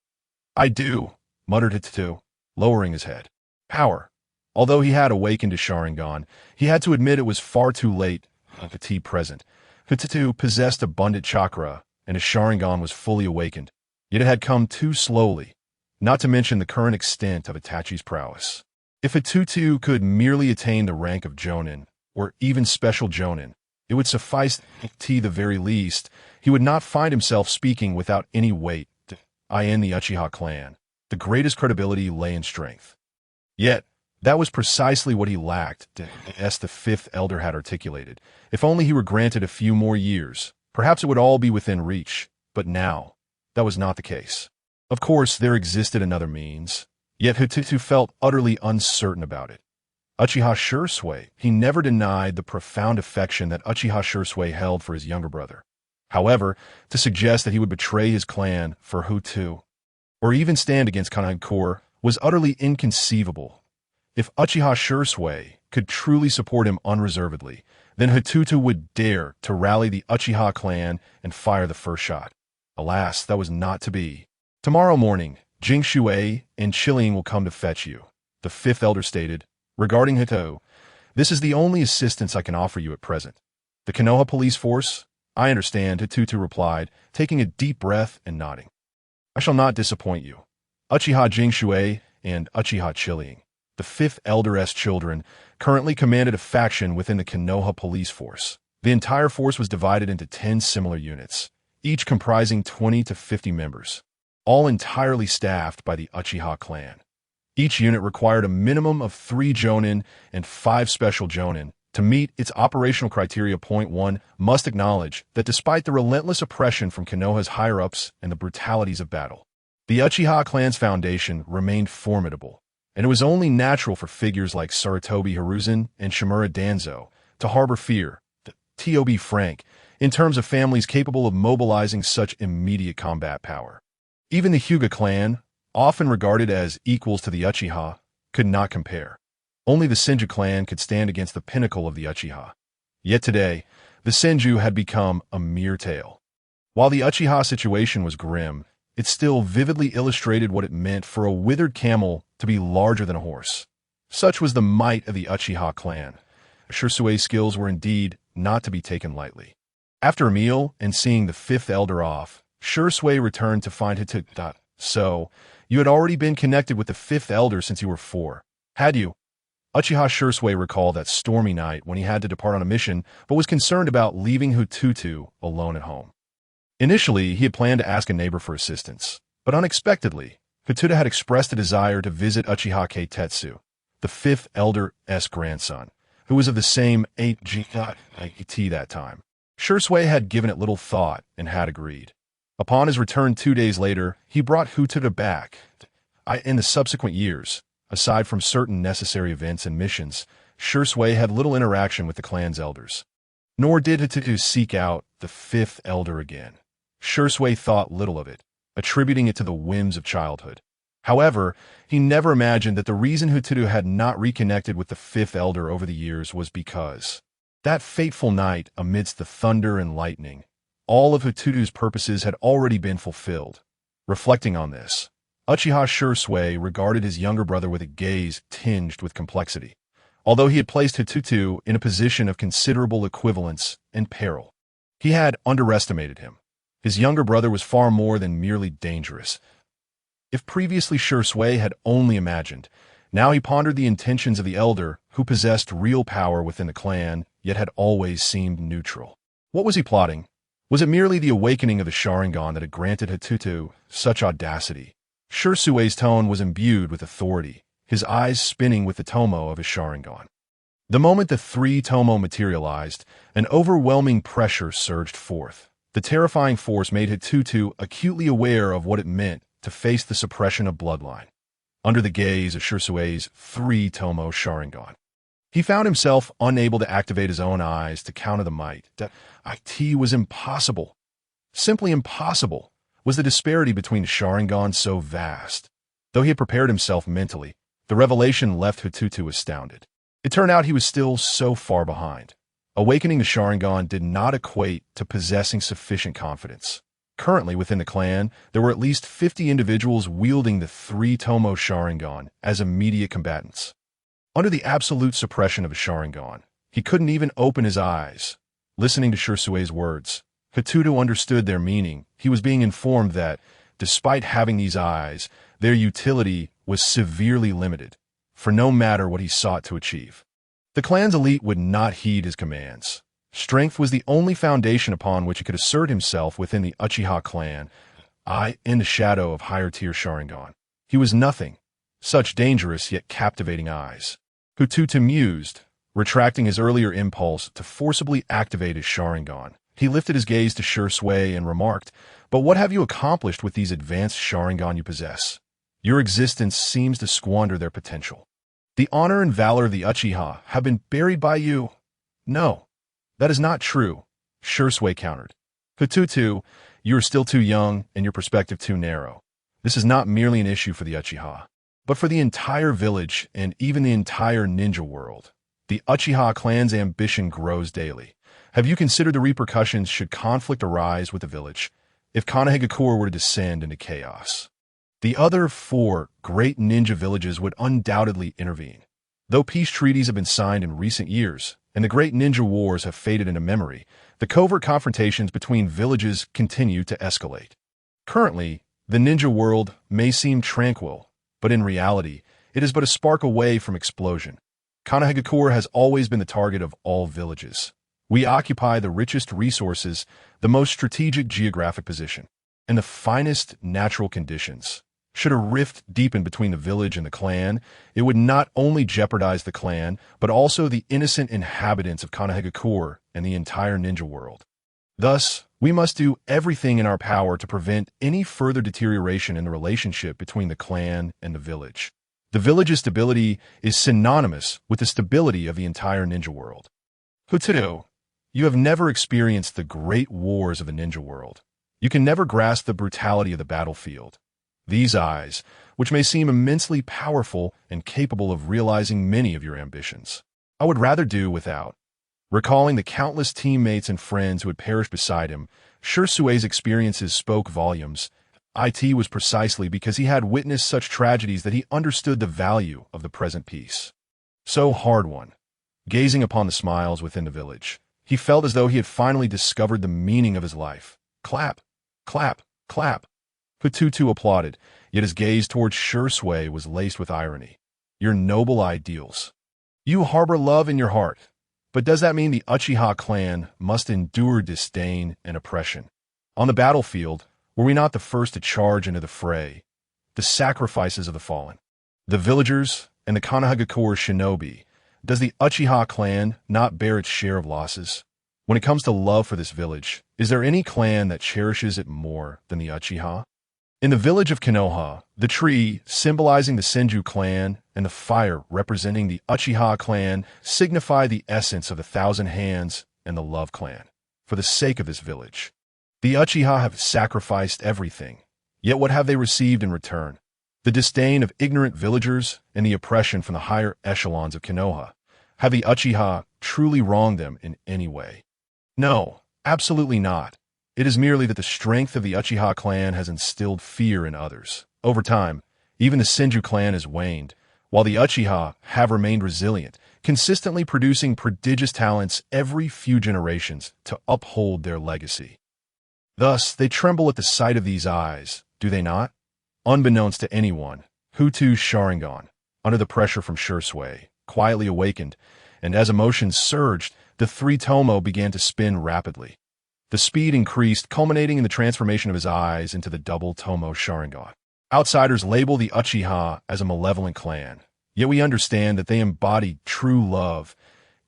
I do, muttered Hu Tutu, lowering his head. Power. Although he had awakened his Sharingan, he had to admit it was far too late to be present. Hu Tutu possessed abundant chakra, and his Sharingan was fully awakened, yet it had come too slowly, not to mention the current extent of Itachi's prowess. If Hu Tutu could merely attain the rank of Jonin, or even special Jonin, it would suffice to the very least. He would not find himself speaking without any weight. In the Uchiha clan, the greatest credibility lay in strength. Yet, that was precisely what he lacked, as the fifth elder had articulated. If only he were granted a few more years, perhaps it would all be within reach. But now, that was not the case. Of course, there existed another means, yet Hu Tutu felt utterly uncertain about it. Uchiha Shursui, he never denied the profound affection that Uchiha Shursui held for his younger brother. However, to suggest that he would betray his clan for Hu Tutu, or even stand against Kanankor, was utterly inconceivable. If Uchiha Shursui could truly support him unreservedly, then Hu Tutu would dare to rally the Uchiha clan and fire the first shot. Alas, that was not to be. Tomorrow morning, Jing Shui and Qiliang will come to fetch you, the fifth elder stated. Regarding Hu Tutu, this is the only assistance I can offer you at present. The Konoha police force? I understand, Hu Tutu replied, taking a deep breath and nodding. I shall not disappoint you. Uchiha Jing Shui and Uchiha Qiliang, the fifth elder's children, currently commanded a faction within the Konoha police force. The entire force was divided into 10 similar units, each comprising 20 to 50 members, all entirely staffed by the Uchiha clan. Each unit required a minimum of 3 Jonin and 5 special Jonin. To meet its operational criteria. Point 1 must acknowledge that despite the relentless oppression from Konoha's higher-ups and the brutalities of battle, the Uchiha clan's foundation remained formidable, and it was only natural for figures like Sarutobi Hiruzen and Shimura Danzo to harbor fear, to be frank, in terms of families capable of mobilizing such immediate combat power. Even the Hyuga clan, often regarded as equals to the Uchiha, could not compare. Only the Senju clan could stand against the pinnacle of the Uchiha. Yet today, the Senju had become a mere tale. While the Uchiha situation was grim, it still vividly illustrated what it meant for a withered camel to be larger than a horse. Such was the might of the Uchiha clan. Shursui's skills were indeed not to be taken lightly. After a meal and seeing the fifth elder off, Shursui returned to find Hu Tutu. So, you had already been connected with the fifth elder since you were 4, had you? Uchiha Shursui recalled that stormy night when he had to depart on a mission, but was concerned about leaving Hu Tutu alone at home. Initially, he had planned to ask a neighbor for assistance, but unexpectedly, Hu Tutu had expressed a desire to visit Uchiha Keitetsu, the fifth elder's grandson, who was of the same age that time. Shursui had given it little thought and had agreed. Upon his return 2 days later, he brought Hu Tutu back. In the subsequent years, aside from certain necessary events and missions, Shursui had little interaction with the clan's elders. Nor did Hu Tutu seek out the fifth elder again. Shursui thought little of it, attributing it to the whims of childhood. However, he never imagined that the reason Hu Tutu had not reconnected with the fifth elder over the years was because that fateful night, amidst the thunder and lightning, all of Hu Tutu's purposes had already been fulfilled. Reflecting on this, Uchiha Shursui regarded his younger brother with a gaze tinged with complexity. Although he had placed Hu Tutu in a position of considerable equivalence and peril, he had underestimated him. His younger brother was far more than merely dangerous. If previously Shursui had only imagined, now he pondered the intentions of the elder who possessed real power within the clan, yet had always seemed neutral. What was he plotting? Was it merely the awakening of the Sharingan that had granted Hu Tutu such audacity? Shursui's tone was imbued with authority, his eyes spinning with the tomo of his Sharingan. The moment the 3 tomo materialized, an overwhelming pressure surged forth. The terrifying force made Hu Tutu acutely aware of what it meant to face the suppression of bloodline. Under the gaze of Shirsui's three-tomo Sharingan, he found himself unable to activate his own eyes to counter the might. That it was impossible. Simply impossible was the disparity between the Sharingan so vast. Though he had prepared himself mentally, the revelation left Hu Tutu astounded. It turned out he was still so far behind. Awakening the Sharingan did not equate to possessing sufficient confidence. Currently, within the clan, there were at least 50 individuals wielding the three-tomo Sharingan as immediate combatants. Under the absolute suppression of a Sharingan, he couldn't even open his eyes. Listening to Shirsui's words, Hu Tutu understood their meaning. He was being informed that, despite having these eyes, their utility was severely limited, for no matter what he sought to achieve. The clan's elite would not heed his commands. Strength was the only foundation upon which he could assert himself within the Uchiha clan, in the shadow of higher-tier Sharingan. He was nothing. Such dangerous yet captivating eyes. Hu Tutu mused, retracting his earlier impulse to forcibly activate his Sharingan. He lifted his gaze to Shui and remarked, "But what have you accomplished with these advanced Sharingan you possess? Your existence seems to squander their potential. The honor and valor of the Uchiha have been buried by you." "No, that is not true," Shui countered. "Hu Tutu, you are still too young and your perspective too narrow. This is not merely an issue for the Uchiha, but for the entire village and even the entire ninja world. The Uchiha clan's ambition grows daily. Have you considered the repercussions should conflict arise with the village, if Konohagakure were to descend into chaos? The other 4 great ninja villages would undoubtedly intervene. Though peace treaties have been signed in recent years, and the great ninja wars have faded into memory, the covert confrontations between villages continue to escalate. Currently, the ninja world may seem tranquil, but in reality, it is but a spark away from explosion. Konohagakure has always been the target of all villages. We occupy the richest resources, the most strategic geographic position, and the finest natural conditions. Should a rift deepen between the village and the clan, it would not only jeopardize the clan, but also the innocent inhabitants of Konohagakure and the entire ninja world. Thus, we must do everything in our power to prevent any further deterioration in the relationship between the clan and the village. The village's stability is synonymous with the stability of the entire ninja world. Hu Tutu, you have never experienced the great wars of the ninja world. You can never grasp the brutality of the battlefield. These eyes, which may seem immensely powerful and capable of realizing many of your ambitions, I would rather do without. Recalling the countless teammates and friends who had perished beside him, Shirsui's experiences spoke volumes. It was precisely because he had witnessed such tragedies that he understood the value of the present peace. So hard-won. Gazing upon the smiles within the village, he felt as though he had finally discovered the meaning of his life. Clap, clap, clap. Hu Tutu applauded, yet his gaze towards Shui was laced with irony. Your noble ideals. You harbor love in your heart, but does that mean the Uchiha clan must endure disdain and oppression? On the battlefield, were we not the first to charge into the fray? The sacrifices of the fallen, the villagers, and the Konohagakure shinobi. Does the Uchiha clan not bear its share of losses? When it comes to love for this village, is there any clan that cherishes it more than the Uchiha? In the village of Konoha, the tree, symbolizing the Senju clan, and the fire, representing the Uchiha clan, signify the essence of the Thousand Hands and the Love clan. For the sake of this village, the Uchiha have sacrificed everything. Yet what have they received in return? The disdain of ignorant villagers and the oppression from the higher echelons of Konoha. Have the Uchiha truly wronged them in any way? No, absolutely not. It is merely that the strength of the Uchiha clan has instilled fear in others. Over time, even the Senju clan has waned, while the Uchiha have remained resilient, consistently producing prodigious talents every few generations to uphold their legacy. Thus, they tremble at the sight of these eyes, do they not? Unbeknownst to anyone, Hu Tutu's Sharingan, under the pressure from Shui, quietly awakened, and as emotions surged, the three-tomo began to spin rapidly. The speed increased, culminating in the transformation of his eyes into the double-tomo Sharingan. Outsiders label the Uchiha as a malevolent clan, yet we understand that they embody true love.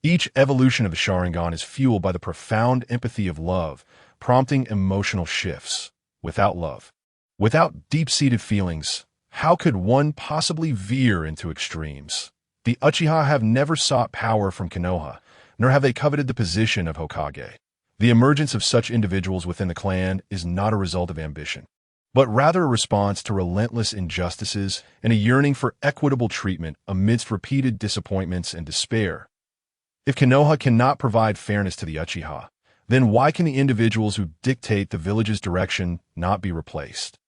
Each evolution of the Sharingan is fueled by the profound empathy of love, prompting emotional shifts. Without love, Without deep-seated feelings, how could one possibly veer into extremes? The Uchiha have never sought power from Konoha, nor have they coveted the position of Hokage. The emergence of such individuals within the clan is not a result of ambition, but rather a response to relentless injustices and a yearning for equitable treatment amidst repeated disappointments and despair. If Konoha cannot provide fairness to the Uchiha, then why can the individuals who dictate the village's direction not be replaced?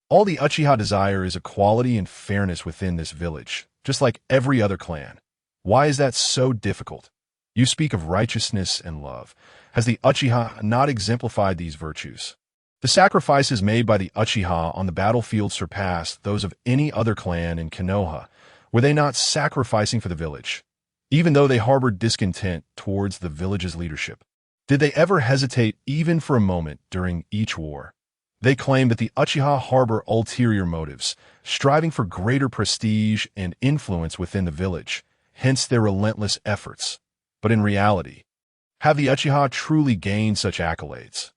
All the Uchiha desire is equality and fairness within this village, just like every other clan. Why is that so difficult? You speak of righteousness and love. Has the Uchiha not exemplified these virtues? The sacrifices made by the Uchiha on the battlefield surpass those of any other clan in Konoha. Were they not sacrificing for the village, even though they harbored discontent towards the village's leadership? Did they ever hesitate even for a moment during each war? They claim that the Uchiha harbor ulterior motives, striving for greater prestige and influence within the village, hence their relentless efforts. But in reality, have the Uchiha truly gained such accolades?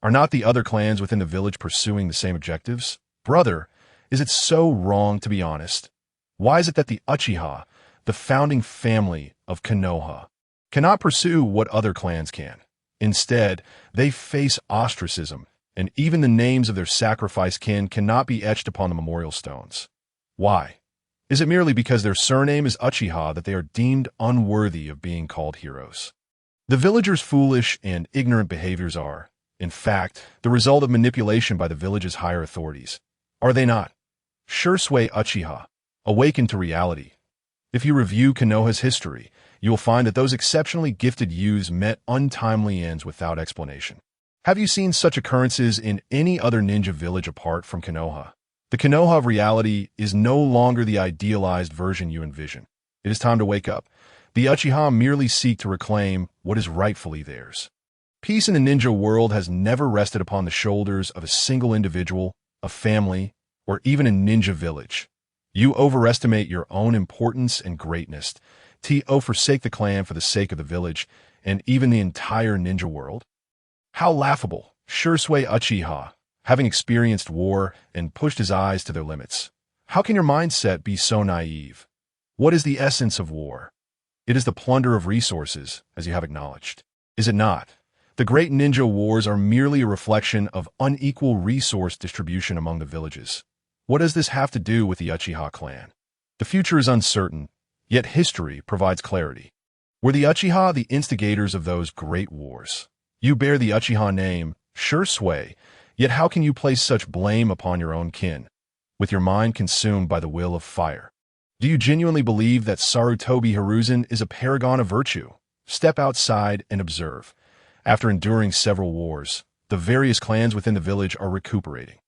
Are not the other clans within the village pursuing the same objectives? Brother, is it so wrong to be honest? Why is it that the Uchiha, the founding family of Konoha, cannot pursue what other clans can? Instead, they face ostracism, and even the names of their sacrifice kin cannot be etched upon the memorial stones. Why? Is it merely because their surname is Uchiha that they are deemed unworthy of being called heroes? The villagers' foolish and ignorant behaviors are, in fact, the result of manipulation by the village's higher authorities. Are they not? Shursui Uchiha, awaken to reality. If you review Konoha's history, you will find that those exceptionally gifted youths met untimely ends without explanation. Have you seen such occurrences in any other ninja village apart from Konoha? The Konoha of reality is no longer the idealized version you envision. It is time to wake up. The Uchiha merely seek to reclaim what is rightfully theirs. Peace in the ninja world has never rested upon the shoulders of a single individual, a family, or even a ninja village. You overestimate your own importance and greatness. To forsake the clan for the sake of the village and even the entire ninja world? How laughable, Shursui Uchiha, having experienced war and pushed his eyes to their limits. How can your mindset be so naive? What is the essence of war? It is the plunder of resources, as you have acknowledged. Is it not? The great ninja wars are merely a reflection of unequal resource distribution among the villages. What does this have to do with the Uchiha clan? The future is uncertain, yet history provides clarity. Were the Uchiha the instigators of those great wars? You bear the Uchiha name, Shursui, yet how can you place such blame upon your own kin, with your mind consumed by the will of fire? Do you genuinely believe that Sarutobi Hiruzen is a paragon of virtue? Step outside and observe. After enduring several wars, the various clans within the village are recuperating.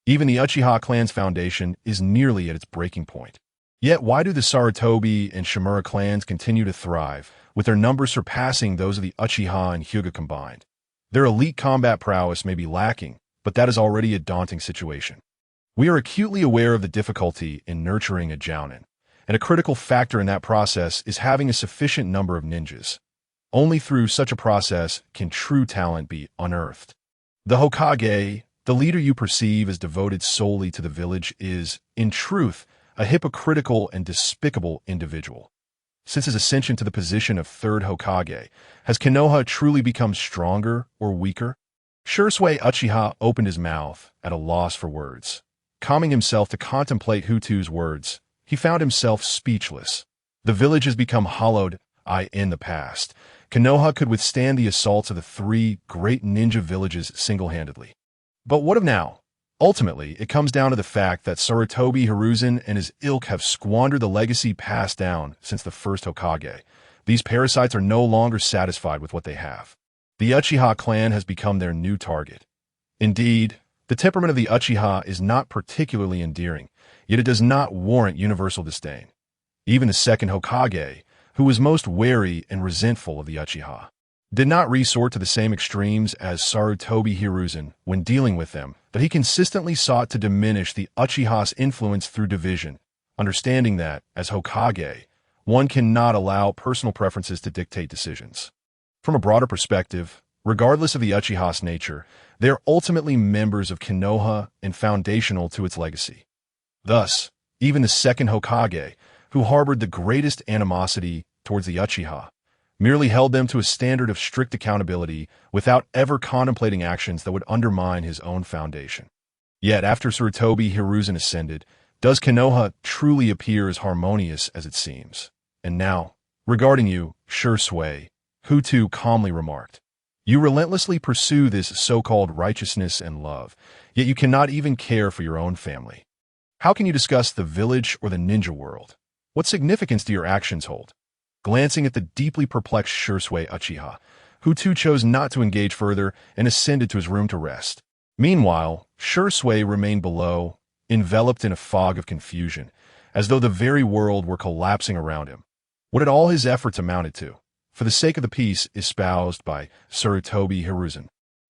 Even the Uchiha clan's foundation is nearly at its breaking point. Yet why do the Sarutobi and Shimura clans continue to thrive, with their numbers surpassing those of the Uchiha and Hyuga combined? Their elite combat prowess may be lacking, but that is already a daunting situation. We are acutely aware of the difficulty in nurturing a jounin, and a critical factor in that process is having a sufficient number of ninjas. Only through such a process can true talent be unearthed. The Hokage, the leader you perceive as devoted solely to the village, is, in truth, a hypocritical and despicable individual. Since his ascension to the position of third Hokage, has Konoha truly become stronger or weaker? Shursui Uchiha opened his mouth, at a loss for words. Calming himself to contemplate Hu Tutu's words, he found himself speechless. The village has become hollowed in the past. Konoha could withstand the assaults of the three great ninja villages single-handedly. But what of now? Ultimately, it comes down to the fact that Sarutobi Hiruzen and his ilk have squandered the legacy passed down since the first Hokage. These parasites are no longer satisfied with what they have. The Uchiha clan has become their new target. Indeed, the temperament of the Uchiha is not particularly endearing, yet it does not warrant universal disdain. Even the second Hokage, who was most wary and resentful of the Uchiha, did not resort to the same extremes as Sarutobi Hiruzen when dealing with them, but he consistently sought to diminish the Uchiha's influence through division, understanding that, as Hokage, one cannot allow personal preferences to dictate decisions. From a broader perspective, Regardless of the Uchiha's nature, they are ultimately members of Konoha and foundational to its legacy. Thus, even the second Hokage, who harbored the greatest animosity towards the Uchiha, merely held them to a standard of strict accountability without ever contemplating actions that would undermine his own foundation. Yet, after Sarutobi Hiruzen ascended, does Konoha truly appear as harmonious as it seems? And now, regarding you, Shui, Hu Tutu calmly remarked, you relentlessly pursue this so-called righteousness and love, yet you cannot even care for your own family. How can you discuss the village or the ninja world? What significance do your actions hold? Glancing at the deeply perplexed Shui Uchiha, Hu Tutu chose not to engage further and ascended to his room to rest. Meanwhile, Shui remained below, enveloped in a fog of confusion, as though the very world were collapsing around him. What had all his efforts amounted to? For the sake of the peace espoused by Sarutobi Hiruzen,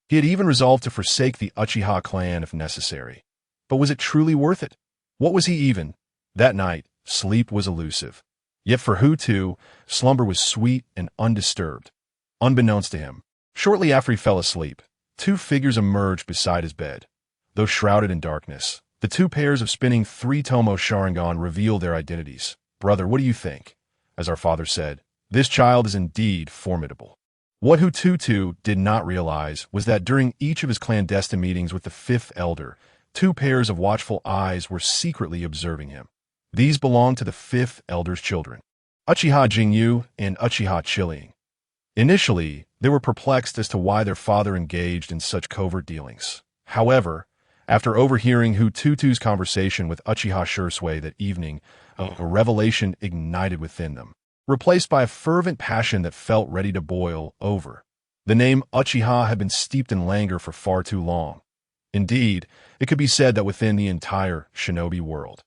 he had even resolved to forsake the Uchiha clan if necessary. But was it truly worth it? What was he even? That night, sleep was elusive. Yet for Hu Tutu, slumber was sweet and undisturbed. Unbeknownst to him, shortly after he fell asleep, two figures emerged beside his bed. Though shrouded in darkness, the two pairs of spinning three-tomo Sharingan revealed their identities. Brother, what do you think? As our father said, this child is indeed formidable. What Hu Tutu did not realize was that during each of his clandestine meetings with the fifth elder, two pairs of watchful eyes were secretly observing him. These belonged to the fifth elder's children, Uchiha Jingyu and Uchiha Chilling. Initially, they were perplexed as to why their father engaged in such covert dealings. However, after overhearing Hu Tutu's conversation with Uchiha Shui that evening, a revelation ignited within them, replaced by a fervent passion that felt ready to boil over. The name Uchiha had been steeped in languor for far too long. Indeed, it could be said that within the entire shinobi world,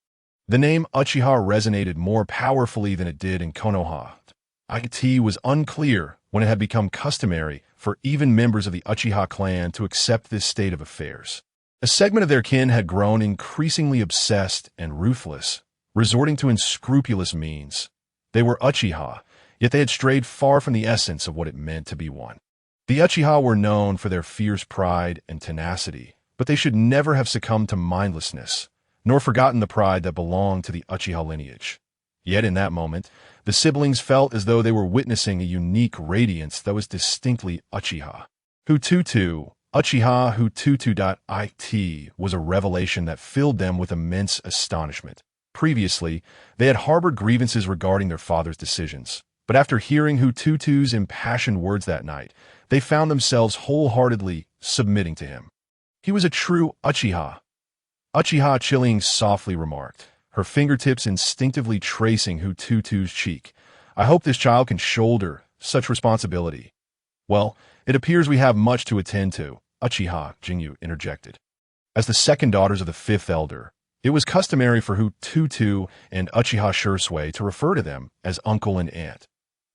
the name Uchiha resonated more powerfully than it did in Konoha. It was unclear when it had become customary for even members of the Uchiha clan to accept this state of affairs. A segment of their kin had grown increasingly obsessed and ruthless, resorting to unscrupulous means. They were Uchiha, yet they had strayed far from the essence of what it meant to be one. The Uchiha were known for their fierce pride and tenacity, but they should never have succumbed to mindlessness, nor forgotten the pride that belonged to the Uchiha lineage. Yet in that moment, the siblings felt as though they were witnessing a unique radiance that was distinctly Uchiha. Hu Tutu, Uchiha Hu Tutu.it was a revelation that filled them with immense astonishment. Previously, they had harbored grievances regarding their father's decisions, but after hearing Hu Tutu's impassioned words that night, they found themselves wholeheartedly submitting to him. He was a true Uchiha. Uchiha Chilling softly remarked, her fingertips instinctively tracing Hu Tutu's cheek. I hope this child can shoulder such responsibility. Well, it appears we have much to attend to, Uchiha Jingyu interjected. As the second daughters of the fifth elder, it was customary for Hu Tutu and Uchiha Shui to refer to them as uncle and aunt.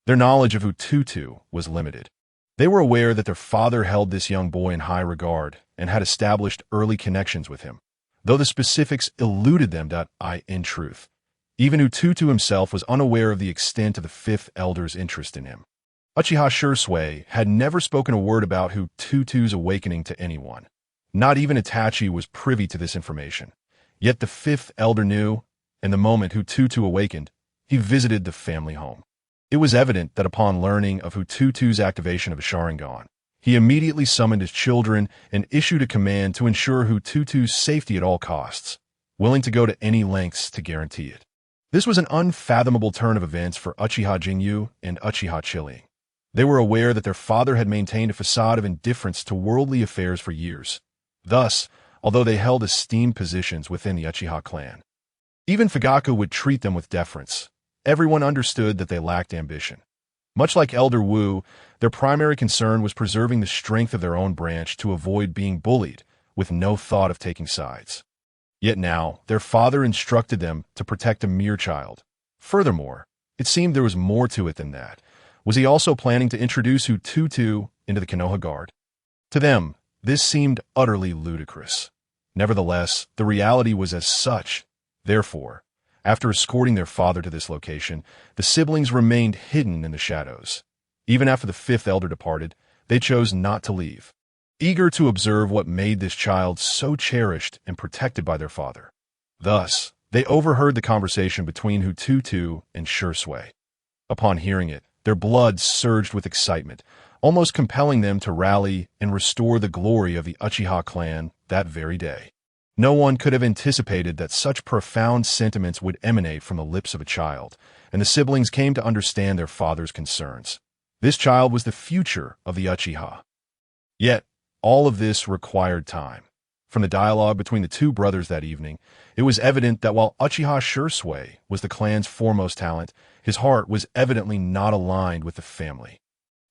Their knowledge of Hu Tutu was limited. They were aware that their father held this young boy in high regard and had established early connections with him, though the specifics eluded them. In truth, even Hu Tutu himself was unaware of the extent of the fifth elder's interest in him. Uchiha Shui had never spoken a word about Hu Tutu's awakening to anyone. Not even Itachi was privy to this information. Yet the fifth elder knew, and the moment Hu Tutu awakened, he visited the family home. It was evident that upon learning of Hu Tutu's activation of a Sharingan, he immediately summoned his children and issued a command to ensure Hu Tutu's safety at all costs, willing to go to any lengths to guarantee it. This was an unfathomable turn of events for Uchiha Jingyu and Uchiha Chilling. They were aware that their father had maintained a facade of indifference to worldly affairs for years. Thus, although they held esteemed positions within the Uchiha clan, even Fugaku would treat them with deference. Everyone understood that they lacked ambition. Much like Elder Wu, their primary concern was preserving the strength of their own branch to avoid being bullied, with no thought of taking sides. Yet now, their father instructed them to protect a mere child. Furthermore, it seemed there was more to it than that. Was he also planning to introduce Hu Tutu into the Konoha Guard? To them, this seemed utterly ludicrous. Nevertheless, the reality was as such. Therefore, after escorting their father to this location, the siblings remained hidden in the shadows. Even after the fifth elder departed, they chose not to leave, eager to observe what made this child so cherished and protected by their father. Thus, they overheard the conversation between Hu Tutu and Shui. Upon hearing it, their blood surged with excitement, almost compelling them to rally and restore the glory of the Uchiha clan that very day. No one could have anticipated that such profound sentiments would emanate from the lips of a child, and the siblings came to understand their father's concerns. This child was the future of the Uchiha. Yet, all of this required time. From the dialogue between the two brothers that evening, it was evident that while Uchiha Shui was the clan's foremost talent, his heart was evidently not aligned with the family.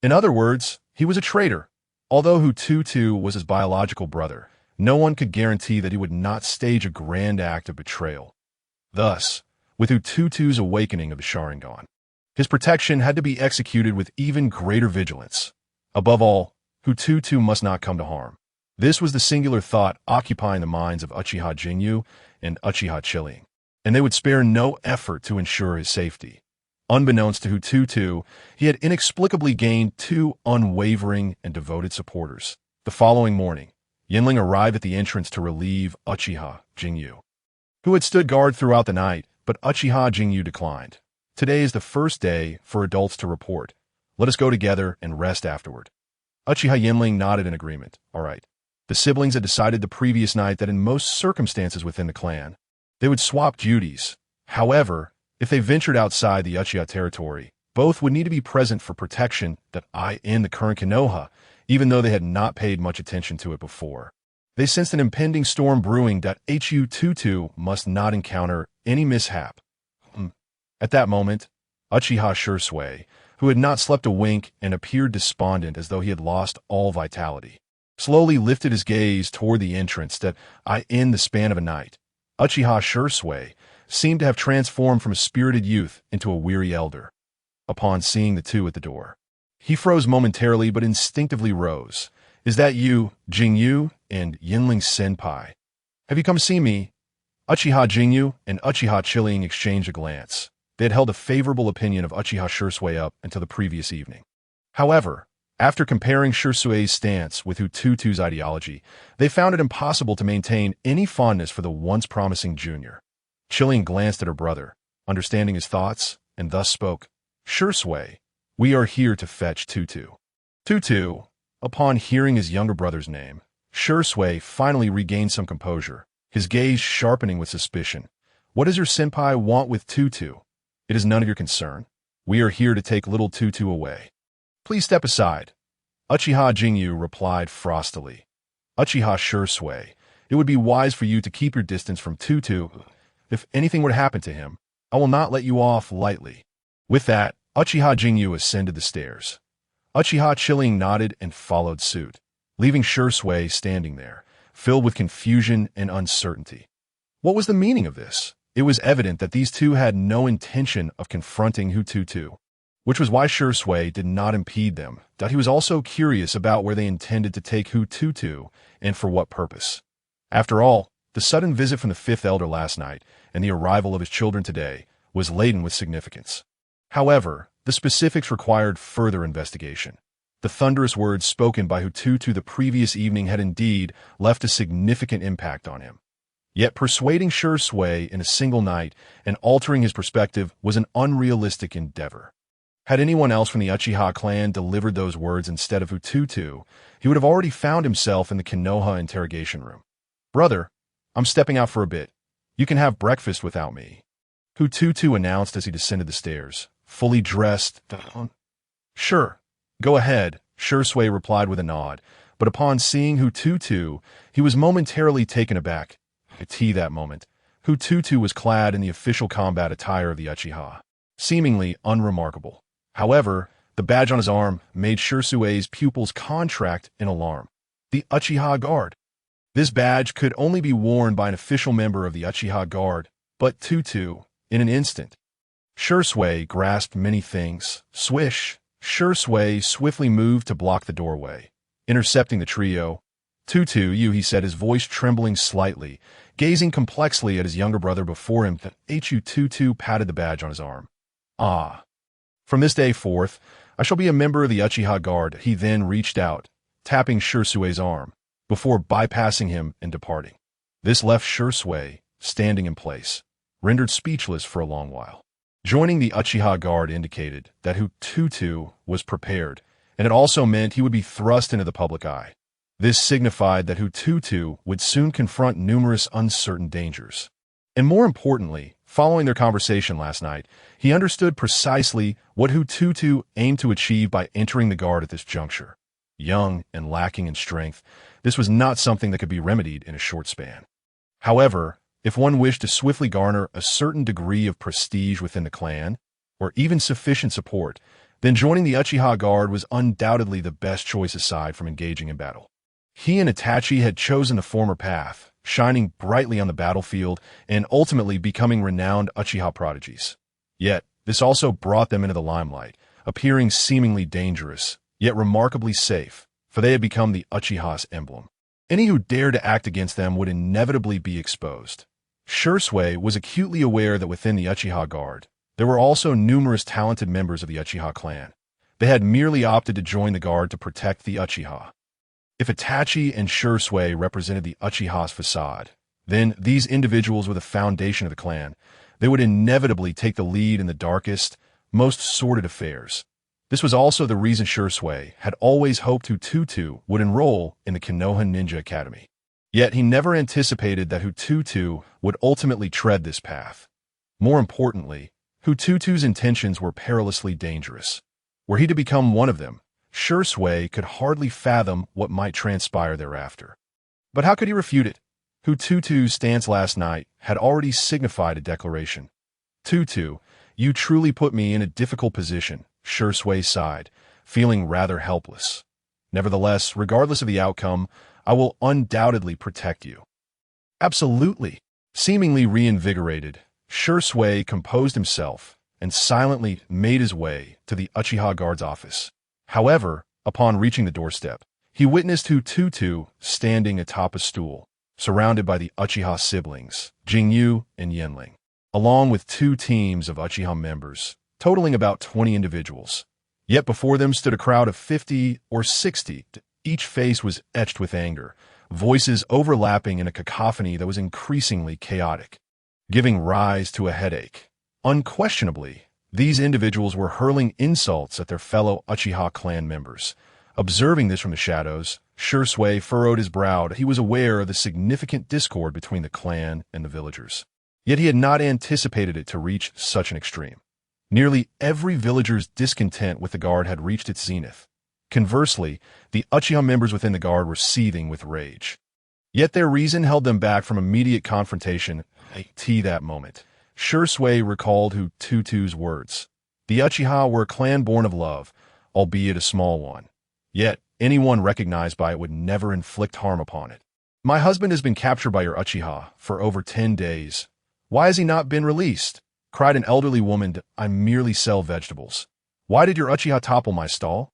In other words, he was a traitor. Although Hu Tutu was his biological brother, no one could guarantee that he would not stage a grand act of betrayal. Thus, with Hu Tutu's awakening of the Sharingan, his protection had to be executed with even greater vigilance. Above all, Hu Tutu must not come to harm. This was the singular thought occupying the minds of Uchiha Jinyu and Uchiha Chilling, and they would spare no effort to ensure his safety. Unbeknownst to Hu Tutu, he had inexplicably gained two unwavering and devoted supporters. The following morning, Yinling arrived at the entrance to relieve Uchiha Jinyu, who had stood guard throughout the night, but Uchiha Jinyu declined. Today is the first day for adults to report. Let us go together and rest afterward. Uchiha Yinling nodded in agreement. All right. The siblings had decided the previous night that in most circumstances within the clan, they would swap duties. However, if they ventured outside the Uchiha territory, both would need to be present for protection that in the current Konoha, even though they had not paid much attention to it before. They sensed an impending storm brewing that Hu Tutu must not encounter any mishap. At that moment, Uchiha Shui, who had not slept a wink and appeared despondent as though he had lost all vitality, slowly lifted his gaze toward the entrance that in the span of a night. Uchiha Shui seemed to have transformed from a spirited youth into a weary elder. Upon seeing the two at the door, he froze momentarily but instinctively rose. Is that you, Jinyu and Yinling Senpai? Have you come to see me? Uchiha Jinyu and Uchiha Chilling exchanged a glance. They had held a favorable opinion of Uchiha Shui up until the previous evening. However, after comparing Shusui's stance with Hu Tutu's ideology, they found it impossible to maintain any fondness for the once promising junior. Chilling glanced at her brother, understanding his thoughts, and thus spoke. Shui, we are here to fetch Tutu. Tutu, upon hearing his younger brother's name, Shui finally regained some composure, his gaze sharpening with suspicion. What does your senpai want with Tutu? It is none of your concern. We are here to take little Tutu away. Please step aside. Uchiha Jinyu replied frostily. Uchiha Shui, it would be wise for you to keep your distance from Tutu. If anything were to happen to him, I will not let you off lightly. With that, Uchiha Jinyu ascended the stairs. Uchiha Chilling nodded and followed suit, leaving Shui standing there, filled with confusion and uncertainty. What was the meaning of this? It was evident that these two had no intention of confronting Hu Tutu, which was why Shui did not impede them, that he was also curious about where they intended to take Hu Tutu and for what purpose. After all, the sudden visit from the fifth elder last night and the arrival of his children today was laden with significance. However, the specifics required further investigation. The thunderous words spoken by Hu Tutu the previous evening had indeed left a significant impact on him. Yet persuading Shui in a single night and altering his perspective was an unrealistic endeavor. Had anyone else from the Uchiha clan delivered those words instead of Hu Tutu, he would have already found himself in the Konoha interrogation room. Brother, I'm stepping out for a bit. You can have breakfast without me. Hu Tutu announced as he descended the stairs, fully dressed. Sure, go ahead, Shui replied with a nod, but upon seeing Hu Tutu, he was momentarily taken aback. That moment, Hu Tutu was clad in the official combat attire of the Uchiha, seemingly unremarkable. However, the badge on his arm made Shusui's pupils contract in alarm. The Uchiha Guard. This badge could only be worn by an official member of the Uchiha Guard, but Tutu, in an instant. Shui grasped many things. Swish, Shui swiftly moved to block the doorway, intercepting the trio. Tutu, you, he said, his voice trembling slightly, gazing complexly at his younger brother before him. Hu Tutu patted the badge on his arm. Ah. From this day forth, I shall be a member of the Uchiha Guard." He then reached out, tapping Shirsue's arm, before bypassing him and departing. This left Shirsue standing in place, rendered speechless for a long while. Joining the Uchiha Guard indicated that Hu Tutu was prepared, and it also meant he would be thrust into the public eye. This signified that Hu Tutu would soon confront numerous uncertain dangers. And more importantly, following their conversation last night, he understood precisely what Hu Tutu aimed to achieve by entering the Guard at this juncture. Young and lacking in strength, this was not something that could be remedied in a short span. However, if one wished to swiftly garner a certain degree of prestige within the clan, or even sufficient support, then joining the Uchiha Guard was undoubtedly the best choice aside from engaging in battle. He and Itachi had chosen the former path, shining brightly on the battlefield and ultimately becoming renowned Uchiha prodigies. Yet, this also brought them into the limelight, appearing seemingly dangerous, yet remarkably safe, for they had become the Uchiha's emblem. Any who dared to act against them would inevitably be exposed. Shirsue was acutely aware that within the Uchiha Guard, there were also numerous talented members of the Uchiha clan. They had merely opted to join the Guard to protect the Uchiha. If Itachi and Shirsue represented the Uchiha's facade, then these individuals were the foundation of the clan. They would inevitably take the lead in the darkest, most sordid affairs. This was also the reason Shirsue had always hoped Hu Tutu would enroll in the Konoha Ninja Academy. Yet he never anticipated that Hu Tutu would ultimately tread this path. More importantly, Hu Tutu's intentions were perilously dangerous. Were he to become one of them, Shirsue could hardly fathom what might transpire thereafter. But how could he refute it? Hu Tutu's stance last night had already signified a declaration. "Tutu, you truly put me in a difficult position," Shirsue sighed, feeling rather helpless. "Nevertheless, regardless of the outcome, I will undoubtedly protect you." "Absolutely." Seemingly reinvigorated, Shirsue composed himself and silently made his way to the Uchiha Guard's office. However, upon reaching the doorstep, he witnessed Hu Tutu standing atop a stool, surrounded by the Uchiha siblings, Jingyu and Yenling, along with two teams of Uchiha members, totaling about 20 individuals. Yet before them stood a crowd of 50 or 60. Each face was etched with anger, voices overlapping in a cacophony that was increasingly chaotic, giving rise to a headache. Unquestionably, these individuals were hurling insults at their fellow Uchiha clan members. Observing this from the shadows, Shirsue furrowed his brow. He was aware of the significant discord between the clan and the villagers. Yet he had not anticipated it to reach such an extreme. Nearly every villager's discontent with the Guard had reached its zenith. Conversely, the Uchiha members within the Guard were seething with rage. Yet their reason held them back from immediate confrontation at that moment. Shirsue recalled Hu Tutu's words. The Uchiha were a clan born of love, albeit a small one. Yet anyone recognized by it would never inflict harm upon it. "My husband has been captured by your Uchiha for over 10 days. Why has he not been released?" cried an elderly woman. "I merely sell vegetables. Why did your Uchiha topple my stall?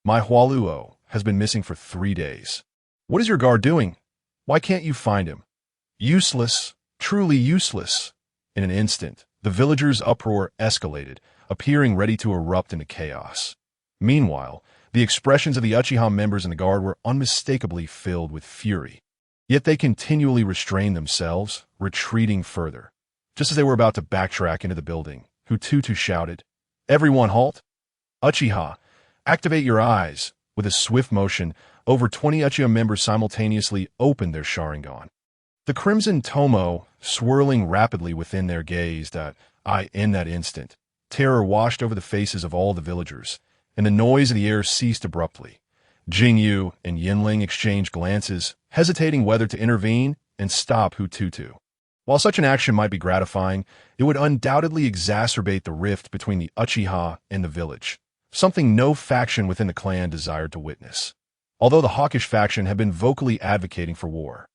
My Hualuo has been missing for 3 days. What is your Guard doing? Why can't you find him? Useless, truly useless." In an instant, the villagers' uproar escalated, appearing ready to erupt into chaos. Meanwhile, the expressions of the Uchiha members in the Guard were unmistakably filled with fury. Yet they continually restrained themselves, retreating further. Just as they were about to backtrack into the building, Hu Tutu shouted, "Everyone halt! Uchiha, activate your eyes!" With a swift motion, over 20 Uchiha members simultaneously opened their Sharingan. The crimson tomo swirling rapidly within their gaze in that instant, terror washed over the faces of all the villagers, and the noise of the air ceased abruptly. Jingyu and Yenling exchanged glances, hesitating whether to intervene and stop Hu Tutu. While such an action might be gratifying, it would undoubtedly exacerbate the rift between the Uchiha and the village, something no faction within the clan desired to witness. Although the hawkish faction had been vocally advocating for war,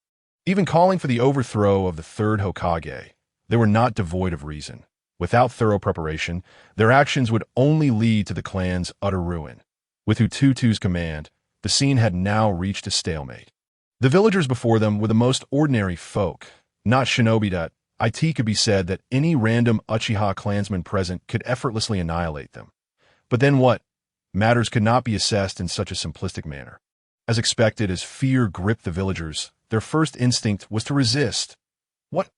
even calling for the overthrow of the third Hokage, they were not devoid of reason. Without thorough preparation, their actions would only lead to the clan's utter ruin. With Hu Tutu's command, the scene had now reached a stalemate. The villagers before them were the most ordinary folk, not shinobi. It could be said that any random Uchiha clansman present could effortlessly annihilate them. But then what? Matters could not be assessed in such a simplistic manner. As expected, as fear gripped the villagers, their first instinct was to resist. What?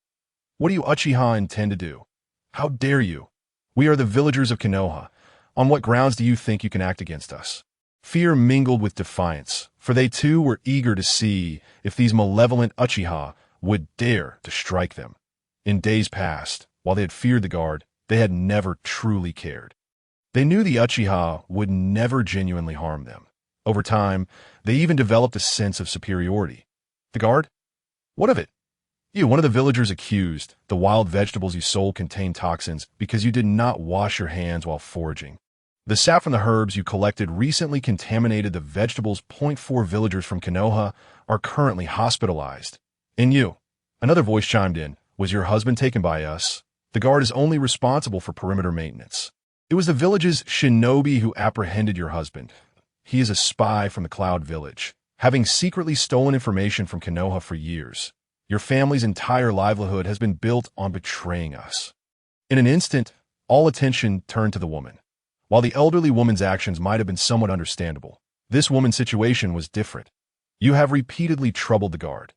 What do you Uchiha intend to do? How dare you? We are the villagers of Konoha. On what grounds do you think you can act against us? Fear mingled with defiance, for they too were eager to see if these malevolent Uchiha would dare to strike them. In days past, while they had feared the guard, they had never truly cared. They knew the Uchiha would never genuinely harm them. Over time, they even developed a sense of superiority. The guard? What of it? You, one of the villagers accused, the wild vegetables you sold contained toxins because you did not wash your hands while foraging. The sap from the herbs you collected recently contaminated the vegetables. 4 villagers from Konoha are currently hospitalized. And you, another voice chimed in, was your husband taken by us? The guard is only responsible for perimeter maintenance. It was the village's shinobi who apprehended your husband. He is a spy from the Cloud Village, having secretly stolen information from Konoha for years. Your family's entire livelihood has been built on betraying us. In an instant, all attention turned to the woman. While the elderly woman's actions might have been somewhat understandable, this woman's situation was different. You have repeatedly troubled the guard.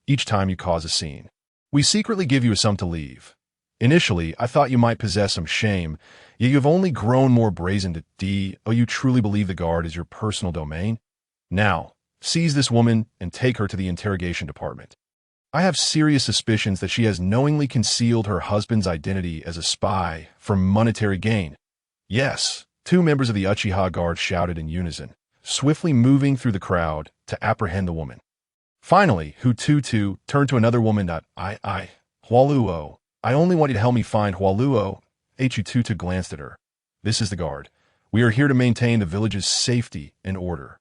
Each time you cause a scene. We secretly give you a sum to leave. Initially, I thought you might possess some shame, yet you have only grown more brazen. You truly believe the guard is your personal domain? Now, seize this woman and take her to the interrogation department. I have serious suspicions that she has knowingly concealed her husband's identity as a spy for monetary gain. Yes, 2 members of the Uchiha Guard shouted in unison, swiftly moving through the crowd to apprehend the woman. Finally, Hu Tutu turned to another woman. Hualuo. I only want you to help me find Hualuo. Hu Tutu glanced at her. This is the guard. We are here to maintain the village's safety and order,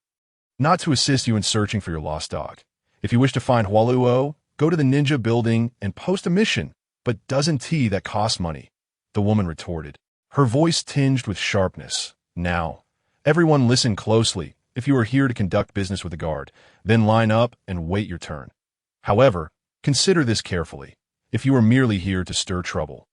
not to assist you in searching for your lost dog. If you wish to find Hualuo, go to the ninja building and post a mission, but doesn't that cost money? The woman retorted, her voice tinged with sharpness. Now, everyone listen closely. If you are here to conduct business with the guard, then line up and wait your turn. However, consider this carefully. If you are merely here to stir trouble,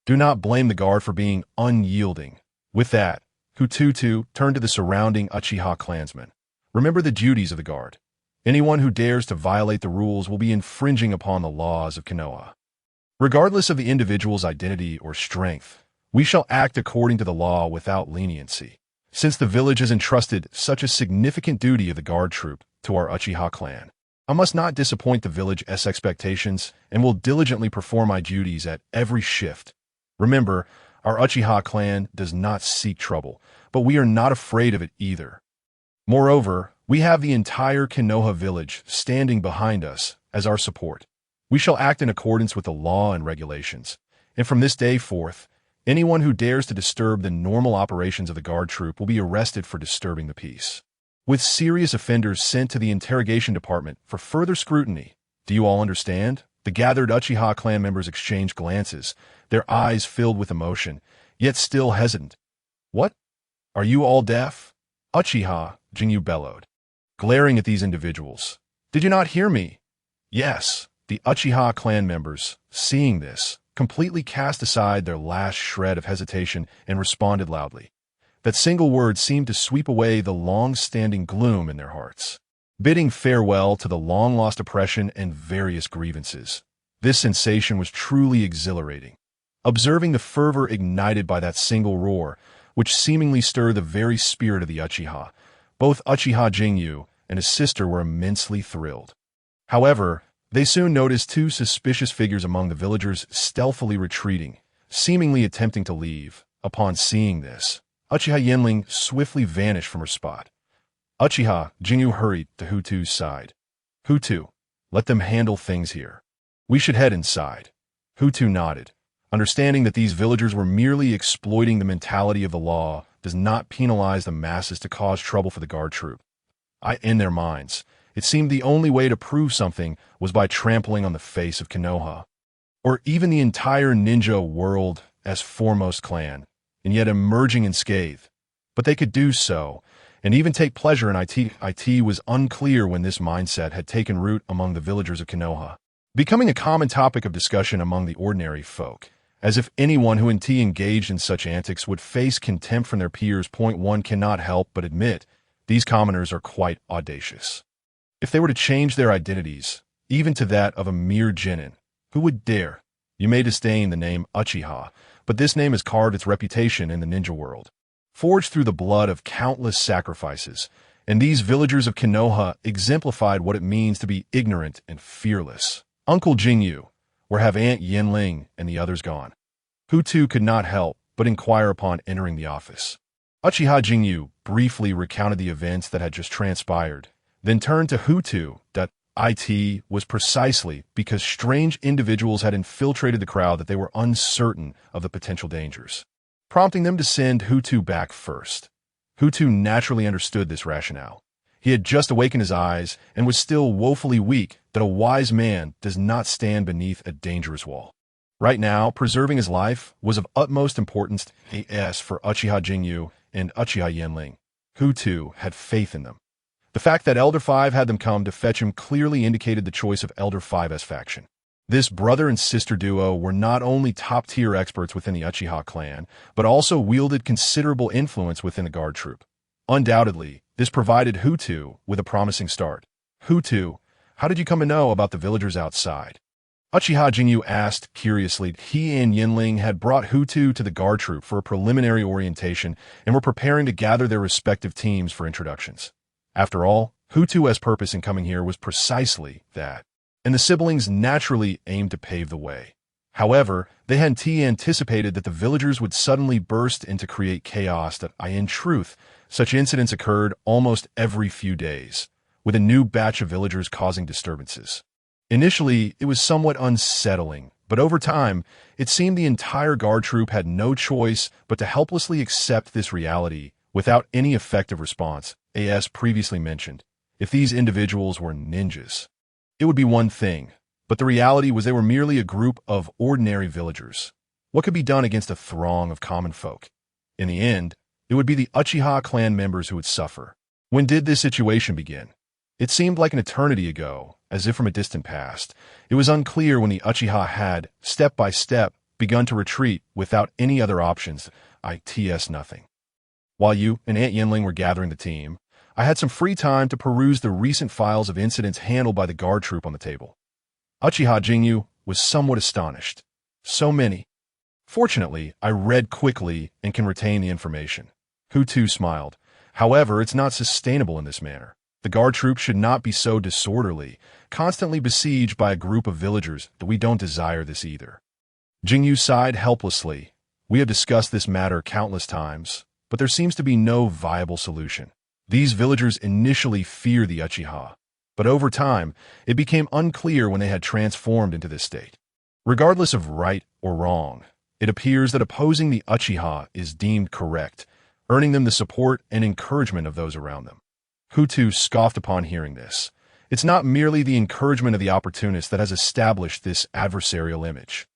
do not blame the guard for being unyielding. With that, Hu Tutu turned to the surrounding Uchiha clansmen. Remember the duties of the guard. Anyone who dares to violate the rules will be infringing upon the laws of Konoha. Regardless of the individual's identity or strength, we shall act according to the law without leniency. Since the village has entrusted such a significant duty of the guard troop to our Uchiha clan, I must not disappoint the village's expectations and will diligently perform my duties at every shift. Remember, our Uchiha clan does not seek trouble, but we are not afraid of it either. Moreover, we have the entire Konoha village standing behind us as our support. We shall act in accordance with the law and regulations, and from this day forth, anyone who dares to disturb the normal operations of the guard troop will be arrested for disturbing the peace, with serious offenders sent to the interrogation department for further scrutiny. Do you all understand? The gathered Uchiha clan members exchanged glances, their eyes filled with emotion, yet still hesitant. What? Are you all deaf? Uchiha, Jinyu bellowed, glaring at these individuals. Did you not hear me? Yes, the Uchiha clan members, seeing this, completely cast aside their last shred of hesitation and responded loudly. That single word seemed to sweep away the long-standing gloom in their hearts, bidding farewell to the long-lost oppression and various grievances. This sensation was truly exhilarating. Observing the fervor ignited by that single roar, which seemingly stirred the very spirit of the Uchiha, both Uchiha Jinyu and his sister were immensely thrilled. However, they soon noticed 2 suspicious figures among the villagers stealthily retreating, seemingly attempting to leave. Upon seeing this, Uchiha Yenling swiftly vanished from her spot. Uchiha Jinyu hurried to Hu Tutu's side. Hu Tutu, let them handle things here. We should head inside. Hu Tutu nodded, understanding that these villagers were merely exploiting the mentality of the law does not penalize the masses to cause trouble for the guard troop. In their minds, it seemed the only way to prove something was by trampling on the face of Konoha, or even the entire ninja world as foremost clan, and yet emerging unscathed. But they could do so, and even take pleasure in it was unclear when this mindset had taken root among the villagers of Konoha, becoming a common topic of discussion among the ordinary folk. as if anyone who engaged in such antics would face contempt from their peers. One cannot help but admit these commoners are quite audacious. If they were to change their identities, even to that of a mere genin, who would dare? You may disdain the name Uchiha, but this name has carved its reputation in the ninja world. Forged through the blood of countless sacrifices, and these villagers of Konoha exemplified what it means to be ignorant and fearless. Uncle Jingyu, where have Aunt Yinling and the others gone? Hu Tutu could not help but inquire upon entering the office. Uchiha Jingyu briefly recounted the events that had just transpired, then turned to Hu Tutu. It was precisely because strange individuals had infiltrated the crowd that they were uncertain of the potential dangers, prompting them to send Hu Tutu back first. Hu Tutu naturally understood this rationale. He had just awakened his eyes and was still woefully weak that a wise man does not stand beneath a dangerous wall. Right now, preserving his life was of utmost importance for Uchiha Jingyu and Uchiha Yenling. Hu Tutu had faith in them. The fact that Elder Five had them come to fetch him clearly indicated the choice of Elder Five's faction. This brother and sister duo were not only top-tier experts within the Uchiha clan, but also wielded considerable influence within the guard troop. Undoubtedly, this provided Hu Tutu with a promising start. Hu Tutu, how did you come to know about the villagers outside? Uchiha Jingyu asked curiously. He and Yinling had brought Hu Tutu to the guard troop for a preliminary orientation and were preparing to gather their respective teams for introductions. After all, Hu Tutu's purpose in coming here was precisely that, and the siblings naturally aimed to pave the way. However, they hadn't anticipated that the villagers would suddenly burst in to create chaos. In truth, such incidents occurred almost every few days, with a new batch of villagers causing disturbances. Initially, it was somewhat unsettling, but over time, it seemed the entire guard troop had no choice but to helplessly accept this reality without any effective response. As previously mentioned, if these individuals were ninjas, it would be one thing, but the reality was they were merely a group of ordinary villagers. What could be done against a throng of common folk? In the end, it would be the Uchiha clan members who would suffer. When did this situation begin? It seemed like an eternity ago, as if from a distant past. It was unclear when the Uchiha had, step by step, begun to retreat without any other options. Nothing. While you and Aunt Yinling were gathering the team, I had some free time to peruse the recent files of incidents handled by the guard troop on the table. Uchiha Jingyu was somewhat astonished. So many. Fortunately, I read quickly and can retain the information. Hu Tutu smiled. However, it's not sustainable in this manner. The guard troop should not be so disorderly, constantly besieged by a group of villagers, that we don't desire this either. Jingyu sighed helplessly. We have discussed this matter countless times, but there seems to be no viable solution. These villagers initially feared the Uchiha, but over time, it became unclear when they had transformed into this state. Regardless of right or wrong, it appears that opposing the Uchiha is deemed correct, earning them the support and encouragement of those around them. Hu Tutu scoffed upon hearing this. It's not merely the encouragement of the opportunist that has established this adversarial image,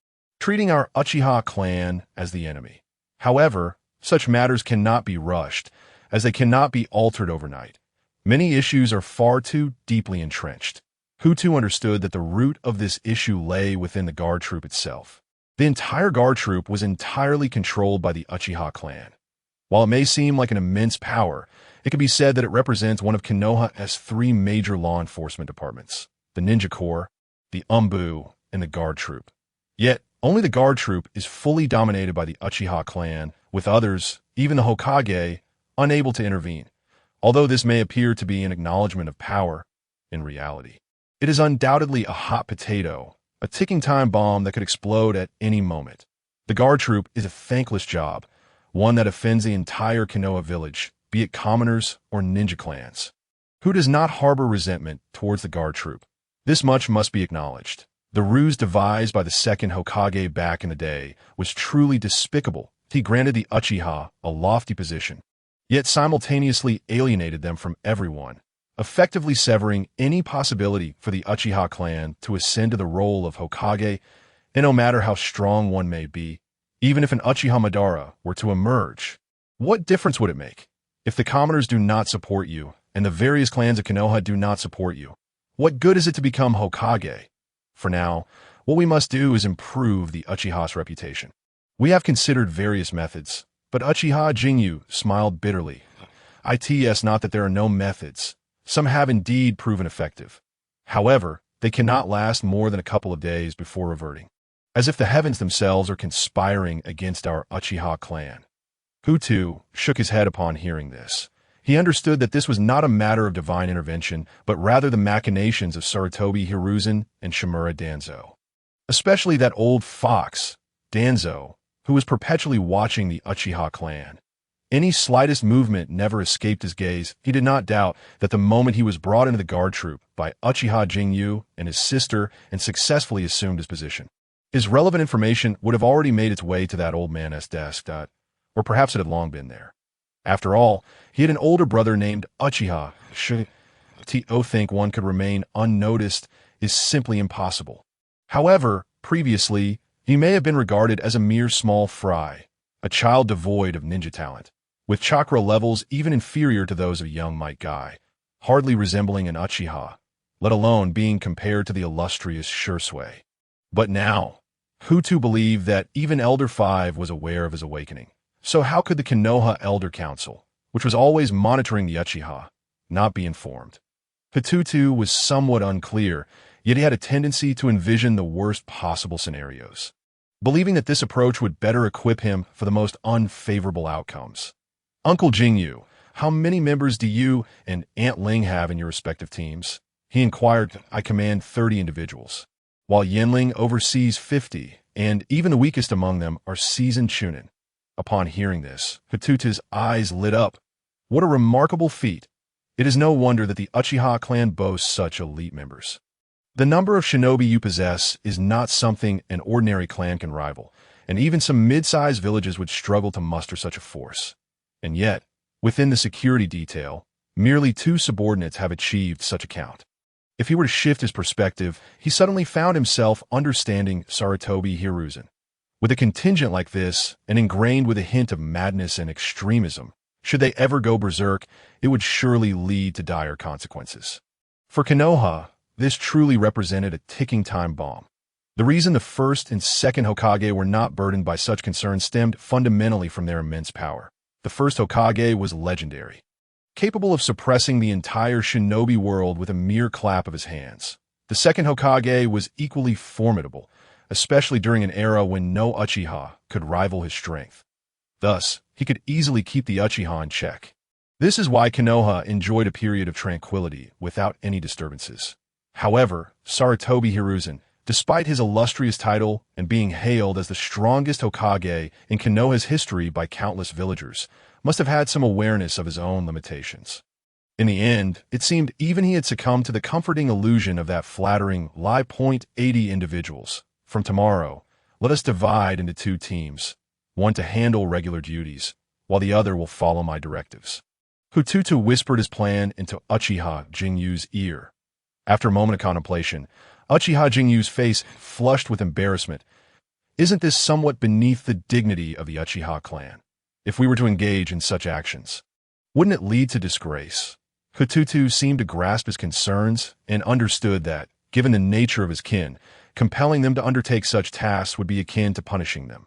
treating our Uchiha clan as the enemy. However, such matters cannot be rushed, as they cannot be altered overnight. Many issues are far too deeply entrenched. Hu Tutu understood that the root of this issue lay within the guard troop itself. The entire guard troop was entirely controlled by the Uchiha clan. While it may seem like an immense power, it can be said that it represents one of Konoha's three major law enforcement departments: the Ninja Corps, the Umbu, and the guard troop. Yet, only the guard troop is fully dominated by the Uchiha clan, with others, even the Hokage, unable to intervene. Although this may appear to be an acknowledgement of power, in reality, it is undoubtedly a hot potato, a ticking time bomb that could explode at any moment. The guard troop is a thankless job, one that offends the entire Konoha village, be it commoners or ninja clans. Who does not harbor resentment towards the guard troop? This much must be acknowledged. The ruse devised by the second Hokage back in the day was truly despicable. He granted the Uchiha a lofty position, yet simultaneously alienated them from everyone, effectively severing any possibility for the Uchiha clan to ascend to the role of Hokage, and no matter how strong one may be, even if an Uchiha Madara were to emerge, what difference would it make? If the commoners do not support you, and the various clans of Konoha do not support you, what good is it to become Hokage? For now, What we must do is improve the Uchiha's reputation. We have considered various methods, but Uchiha Jingyu smiled bitterly. It's not that there are no methods. Some have indeed proven effective. However, they cannot last more than a couple of days before reverting. As if the heavens themselves are conspiring against our Uchiha clan. Hu Tutu shook his head upon hearing this. He understood that this was not a matter of divine intervention, but rather the machinations of Sarutobi Hiruzen and Shimura Danzo. Especially that old fox, Danzo, who was perpetually watching the Uchiha clan. Any slightest movement never escaped his gaze. He did not doubt that the moment he was brought into the guard troop by Uchiha Jingyu and his sister and successfully assumed his position, his relevant information would have already made its way to that old man's desk, or perhaps it had long been there. After all, he had an older brother named Uchiha. To think one could remain unnoticed is simply impossible. However, previously, he may have been regarded as a mere small fry, a child devoid of ninja talent, with chakra levels even inferior to those of young Might Guy, hardly resembling an Uchiha, let alone being compared to the illustrious Shursui. But now, Hu Tutu believed that even Elder 5 was aware of his awakening. So how could the Konoha Elder Council, which was always monitoring the Uchiha, not be informed? Hu Tutu was somewhat unclear, yet he had a tendency to envision the worst possible scenarios, believing that this approach would better equip him for the most unfavorable outcomes. Uncle Jingyu, how many members do you and Aunt Ling have in your respective teams? He inquired. I command 30 individuals, while Yenling oversees 50, and even the weakest among them are seasoned chunin. Upon hearing this, Hu Tutu's eyes lit up. What a remarkable feat! It is no wonder that the Uchiha clan boasts such elite members. The number of shinobi you possess is not something an ordinary clan can rival, and even some mid-sized villages would struggle to muster such a force. And yet, within the security detail, merely 2 subordinates have achieved such a count. If he were to shift his perspective, he suddenly found himself understanding Sarutobi Hiruzen. With a contingent like this, and ingrained with a hint of madness and extremism, should they ever go berserk, it would surely lead to dire consequences. For Konoha, this truly represented a ticking time bomb. The reason the first and second Hokage were not burdened by such concerns stemmed fundamentally from their immense power. The first Hokage was legendary, capable of suppressing the entire shinobi world with a mere clap of his hands. The second Hokage was equally formidable, especially during an era when no Uchiha could rival his strength. Thus, he could easily keep the Uchiha in check. This is why Konoha enjoyed a period of tranquility without any disturbances. However, Sarutobi Hiruzen, despite his illustrious title and being hailed as the strongest Hokage in Konoha's history by countless villagers, must have had some awareness of his own limitations. In the end, it seemed even he had succumbed to the comforting illusion of that flattering lie. 80 individuals. From tomorrow, let us divide into 2 teams, one to handle regular duties, while the other will follow my directives. Hu Tutu whispered his plan into Uchiha Jingyu's ear. After a moment of contemplation, Uchiha Jingyu's face flushed with embarrassment. Isn't this somewhat beneath the dignity of the Uchiha clan? If we were to engage in such actions, wouldn't it lead to disgrace? Hu Tutu seemed to grasp his concerns and understood that, given the nature of his kin, compelling them to undertake such tasks would be akin to punishing them.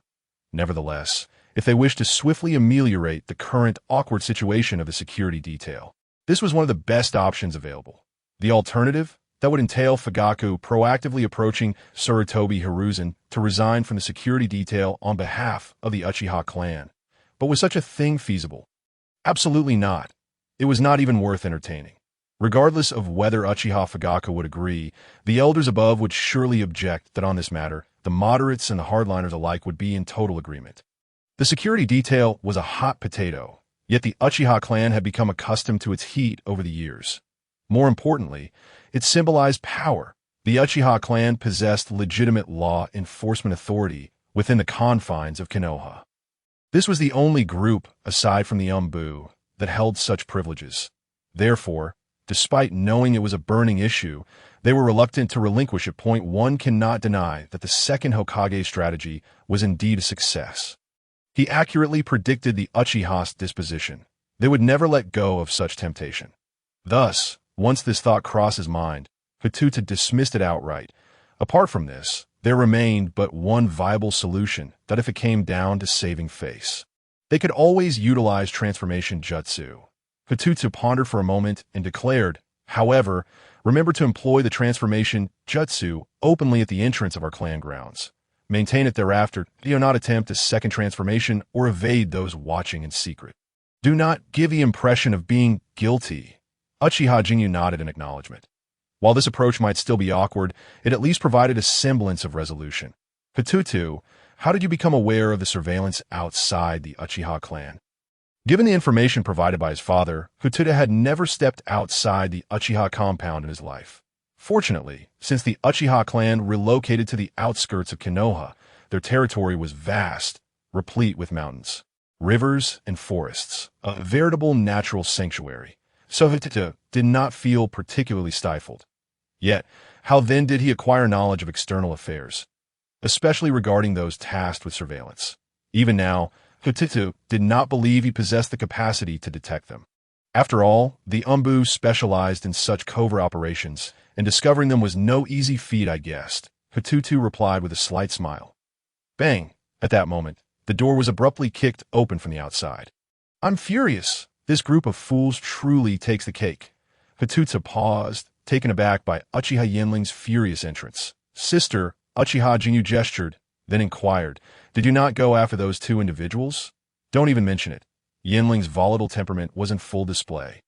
Nevertheless, if they wished to swiftly ameliorate the current awkward situation of the security detail, this was one of the best options available. The alternative? That would entail Fugaku proactively approaching Sarutobi Hiruzen to resign from the security detail on behalf of the Uchiha clan. But was such a thing feasible? Absolutely not. It was not even worth entertaining. Regardless of whether Uchiha Fugaku would agree, the elders above would surely object that on this matter, the moderates and the hardliners alike would be in total agreement. The security detail was a hot potato, yet the Uchiha clan had become accustomed to its heat over the years. More importantly, it symbolized power. The Uchiha clan possessed legitimate law enforcement authority within the confines of Konoha. This was the only group, aside from the Umbu, that held such privileges. Therefore, despite knowing it was a burning issue, they were reluctant to relinquish it. One cannot deny that the second Hokage strategy was indeed a success. He accurately predicted the Uchiha's disposition. They would never let go of such temptation. Thus, once this thought crossed his mind, Hu Tutu dismissed it outright. Apart from this, There remained but one viable solution, that if it came down to saving face, they could always utilize transformation jutsu. Hu Tutu pondered for a moment and declared, "However, remember to employ the transformation jutsu openly at the entrance of our clan grounds. Maintain it thereafter. Do not attempt a second transformation or evade those watching in secret. Do not give the impression of being guilty." Uchiha Jinyu nodded in acknowledgement. While this approach might still be awkward, it at least provided a semblance of resolution. "Hu Tutu, how did you become aware of the surveillance outside the Uchiha clan?" Given the information provided by his father, Hu Tutu had never stepped outside the Uchiha compound in his life. Fortunately, since the Uchiha clan relocated to the outskirts of Konoha, their territory was vast, replete with mountains, rivers, and forests, a veritable natural sanctuary. So Hu Tutu did not feel particularly stifled. Yet, how then did he acquire knowledge of external affairs, especially regarding those tasked with surveillance? Even now, Hu Tutu did not believe he possessed the capacity to detect them. After all, the Umbu specialized in such covert operations, and discovering them was no easy feat, I guessed. Hu Tutu replied with a slight smile. Bang! At that moment, the door was abruptly kicked open from the outside. "I'm furious. This group of fools truly takes the cake." Hu Tutu paused, taken aback by Uchiha Yenling's furious entrance. "Sister," Uchiha Jinyu gestured, then inquired, "Did you not go after those two individuals?" "Don't even mention it." Yenling's volatile temperament was in full display,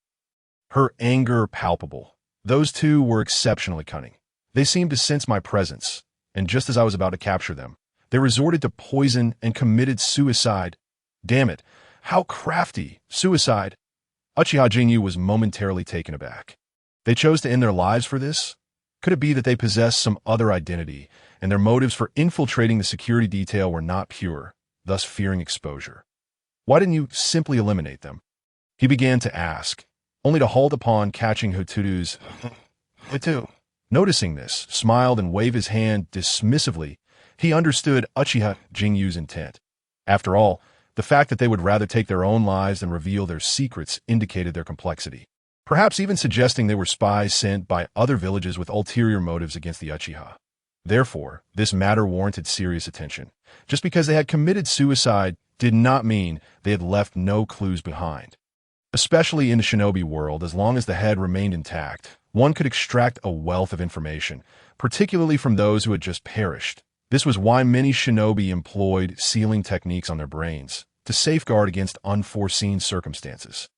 her anger palpable. "Those two were exceptionally cunning. They seemed to sense my presence, and just as I was about to capture them, they resorted to poison and committed suicide. Damn it, how crafty! Suicide!" Uchiha Jinyu was momentarily taken aback. They chose to end their lives for this? Could it be that they possessed some other identity, and their motives for infiltrating the security detail were not pure, thus fearing exposure? Why didn't you simply eliminate them? He began to ask, only to halt upon catching Hu Tutu's Hu Tutu. Noticing this, smiled and waved his hand dismissively. He understood Uchiha Jinyu's intent. After all, the fact that they would rather take their own lives than reveal their secrets indicated their complexity, perhaps even suggesting they were spies sent by other villages with ulterior motives against the Uchiha. Therefore, this matter warranted serious attention. Just because they had committed suicide did not mean they had left no clues behind. Especially in the shinobi world, as long as the head remained intact, one could extract a wealth of information, particularly from those who had just perished. This was why many shinobi employed sealing techniques on their brains, to safeguard against unforeseen circumstances.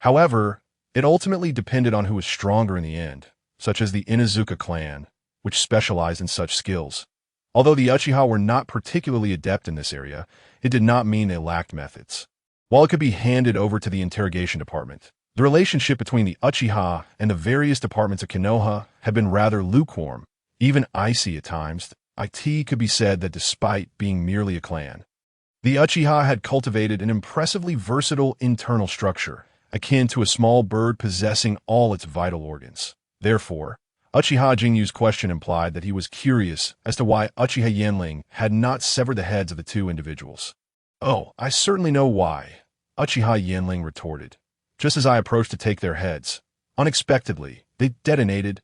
However, it ultimately depended on who was stronger in the end, such as the Inuzuka clan, which specialized in such skills. Although the Uchiha were not particularly adept in this area, it did not mean they lacked methods. While it could be handed over to the interrogation department, the relationship between the Uchiha and the various departments of Konoha had been rather lukewarm, even icy at times. It could be said that despite being merely a clan, the Uchiha had cultivated an impressively versatile internal structure, akin to a small bird possessing all its vital organs. Therefore, Uchiha Jinyu's question implied that he was curious as to why Uchiha Yenling had not severed the heads of the two individuals. "Oh, I certainly know why," Uchiha Yenling retorted. "Just as I approached to take their heads, unexpectedly, they detonated.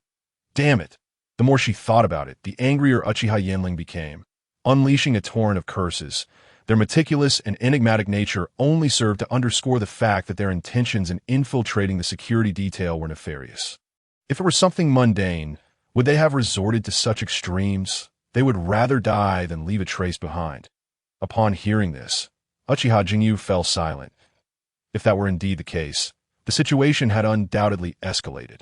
Damn it." The more she thought about it, the angrier Uchiha Yenling became, unleashing a torrent of curses. Their meticulous and enigmatic nature only served to underscore the fact that their intentions in infiltrating the security detail were nefarious. If it were something mundane, would they have resorted to such extremes? They would rather die than leave a trace behind. Upon hearing this, Uchiha Jinyu fell silent. If that were indeed the case, the situation had undoubtedly escalated.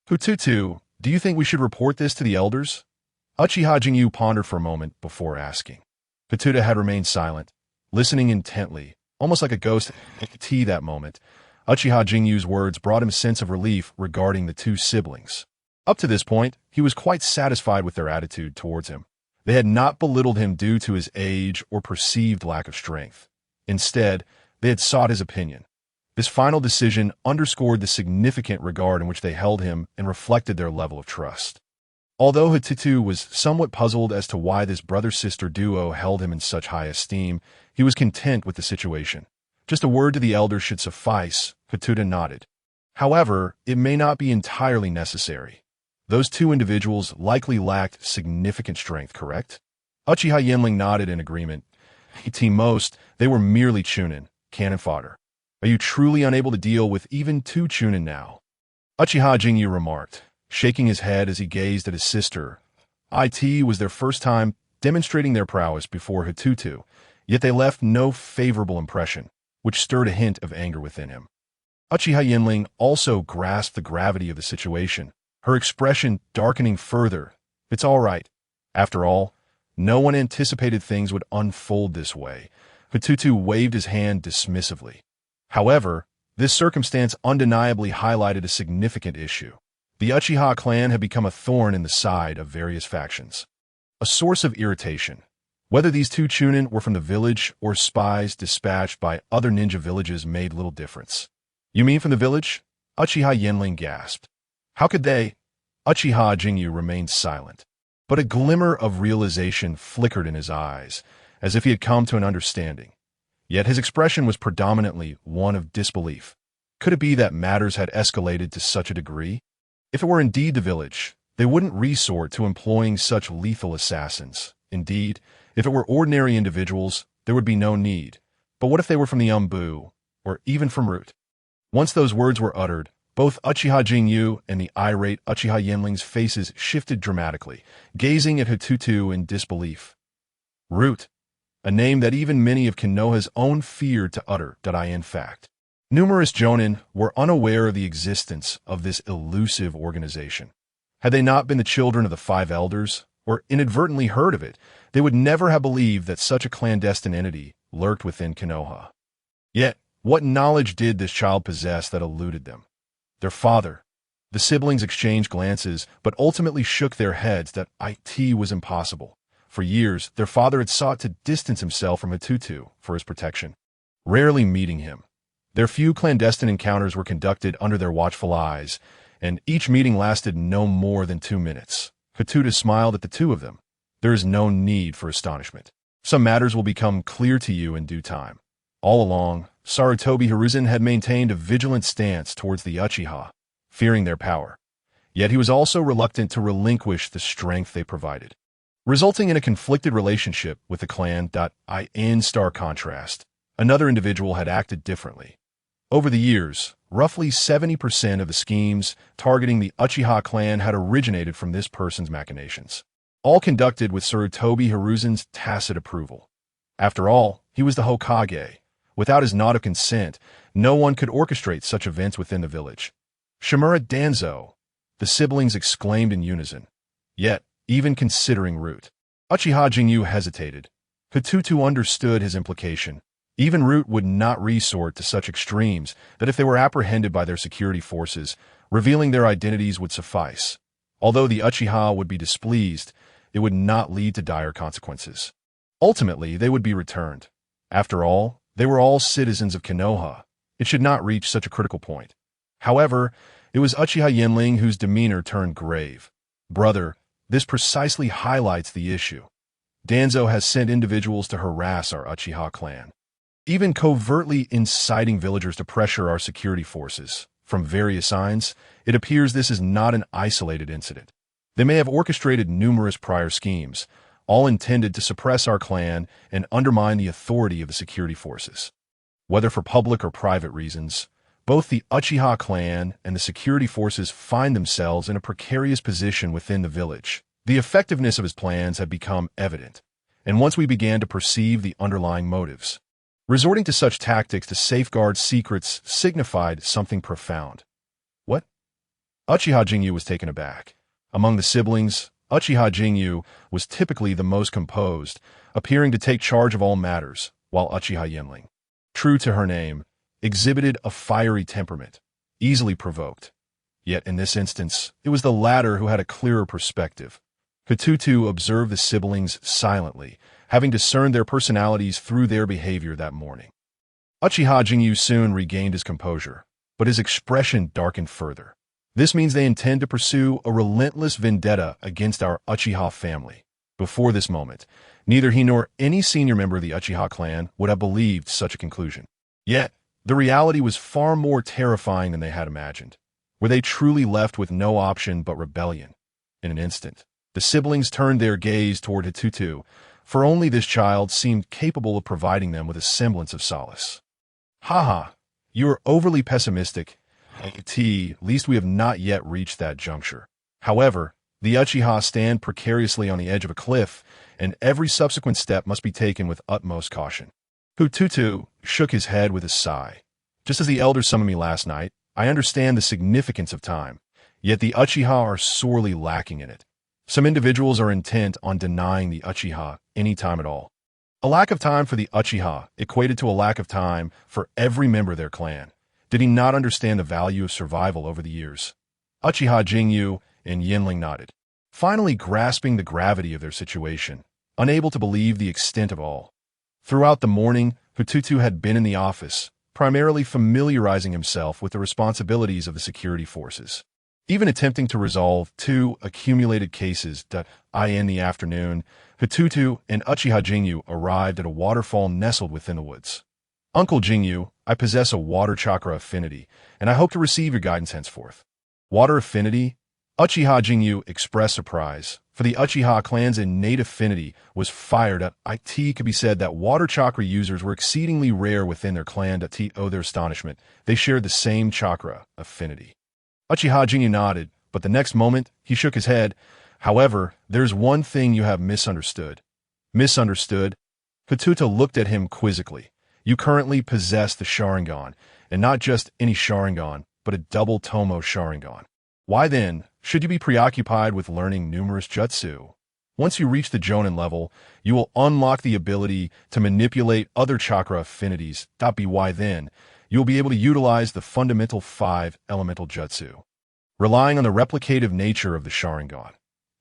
"Hu Tutu, do you think we should report this to the elders?" Uchiha Jinyu pondered for a moment before asking. Hu Tutu had remained silent, listening intently, almost like a ghost at tea that moment. Uchiha Jinyu's words brought him a sense of relief regarding the two siblings. Up to this point, he was quite satisfied with their attitude towards him. They had not belittled him due to his age or perceived lack of strength. Instead, they had sought his opinion. This final decision underscored the significant regard in which they held him and reflected their level of trust. Although Hu Tutu was somewhat puzzled as to why this brother-sister duo held him in such high esteem, he was content with the situation. Just a word to the elders should suffice, Hu Tutu nodded. However, it may not be entirely necessary. Those two individuals likely lacked significant strength, correct? Uchiha Yenling nodded in agreement. At most, they were merely chunin, cannon fodder. Are you truly unable to deal with even two chunin now? Uchiha Jingyu remarked, shaking his head as he gazed at his sister. It was their first time demonstrating their prowess before Hu Tutu, yet they left no favorable impression, which stirred a hint of anger within him. Uchiha Yenling also grasped the gravity of the situation, her expression darkening further. It's all right. After all, no one anticipated things would unfold this way. Hu Tutu waved his hand dismissively. However, this circumstance undeniably highlighted a significant issue. The Uchiha clan had become a thorn in the side of various factions, a source of irritation. Whether these two chunin were from the village or spies dispatched by other ninja villages made little difference. You mean from the village? Uchiha Yenling gasped. How could they? Uchiha Jingyu remained silent, but a glimmer of realization flickered in his eyes, as if he had come to an understanding. Yet his expression was predominantly one of disbelief. Could it be that matters had escalated to such a degree? If it were indeed the village, they wouldn't resort to employing such lethal assassins. Indeed, if it were ordinary individuals, there would be no need. But what if they were from the Umbu, or even from Root? Once those words were uttered, both Uchiha Jingyu and the irate Uchiha Yenling's faces shifted dramatically, gazing at Hu Tutu in disbelief. Root, a name that even many of Konoha's own feared to utter. In fact, numerous jonin were unaware of the existence of this elusive organization. Had they not been the children of the five elders, or inadvertently heard of it, they would never have believed that such a clandestine entity lurked within Konoha. Yet, what knowledge did this child possess that eluded them? Their father. The siblings exchanged glances, but ultimately shook their heads that it was impossible. For years, their father had sought to distance himself from Hu Tutu for his protection, rarely meeting him. Their few clandestine encounters were conducted under their watchful eyes, and each meeting lasted no more than 2 minutes. Hu Tutu smiled at the two of them. There is no need for astonishment. Some matters will become clear to you in due time. All along, Sarutobi Hiruzen had maintained a vigilant stance towards the Uchiha, fearing their power. Yet he was also reluctant to relinquish the strength they provided, resulting in a conflicted relationship with the clan. In stark contrast, another individual had acted differently. Over the years, roughly 70% of the schemes targeting the Uchiha clan had originated from this person's machinations, all conducted with Sarutobi Hiruzen's tacit approval. After all, he was the Hokage. Without his nod of consent, no one could orchestrate such events within the village. Shimura Danzo, the siblings exclaimed in unison. Yet, even considering Root, Uchiha Jingyu hesitated. Hu Tutu understood his implication. Even Root would not resort to such extremes that if they were apprehended by their security forces, revealing their identities would suffice. Although the Uchiha would be displeased, it would not lead to dire consequences. Ultimately, they would be returned. After all, they were all citizens of Konoha. It should not reach such a critical point. However, it was Uchiha Yenling whose demeanor turned grave. Brother, this precisely highlights the issue. Danzo has sent individuals to harass our Uchiha clan, even covertly inciting villagers to pressure our security forces. From various signs, it appears this is not an isolated incident. They may have orchestrated numerous prior schemes, all intended to suppress our clan and undermine the authority of the security forces. Whether for public or private reasons, both the Uchiha clan and the security forces find themselves in a precarious position within the village. The effectiveness of his plans had become evident, and once we began to perceive the underlying motives, resorting to such tactics to safeguard secrets signified something profound. What? Uchiha Jingyu was taken aback. Among the siblings, Uchiha Jingyu was typically the most composed, appearing to take charge of all matters, while Uchiha Yenling, true to her name, exhibited a fiery temperament, easily provoked. Yet in this instance, it was the latter who had a clearer perspective. Hu Tutu observed the siblings silently, having discerned their personalities through their behavior that morning. Uchiha Jingyu soon regained his composure, but his expression darkened further. This means they intend to pursue a relentless vendetta against our Uchiha family. Before this moment, neither he nor any senior member of the Uchiha clan would have believed such a conclusion. Yet, the reality was far more terrifying than they had imagined. Were they truly left with no option but rebellion? in an instant. The siblings turned their gaze toward Hu Tutu, for only this child seemed capable of providing them with a semblance of solace. Haha, you are overly pessimistic. At least we have not yet reached that juncture. However, the Uchiha stand precariously on the edge of a cliff, and every subsequent step must be taken with utmost caution. Hu Tutu shook his head with a sigh. Just as the elders summoned me last night, I understand the significance of time, yet the Uchiha are sorely lacking in it. Some individuals are intent on denying the Uchiha any time at all. A lack of time for the Uchiha equated to a lack of time for every member of their clan. Did he not understand the value of survival over the years? Uchiha Jingyu and Yinling nodded, finally grasping the gravity of their situation, unable to believe the extent of all. Throughout the morning, Hu Tutu had been in the office, primarily familiarizing himself with the responsibilities of the security forces. Even attempting to resolve 2 accumulated cases in the afternoon, Hu Tutu and Uchiha Jingyu arrived at a waterfall nestled within the woods. Uncle Jingyu, I possess a water chakra affinity, and I hope to receive your guidance henceforth. Water affinity? Uchiha Jingyu expressed surprise, for the Uchiha clan's innate affinity was fired up. It could be said that water chakra users were exceedingly rare within their clan. To their astonishment, they shared the same chakra affinity. Uchiha Jingyu nodded, but the next moment, he shook his head. However, there's one thing you have misunderstood. Misunderstood? Hu Tutu looked at him quizzically. You currently possess the Sharingan, and not just any Sharingan, but a double Tomo Sharingan. Why then should you be preoccupied with learning numerous jutsu? Once you reach the Jonin level, you will unlock the ability to manipulate other chakra affinities. Why then, you will be able to utilize the fundamental 5 elemental jutsu, relying on the replicative nature of the Sharingan.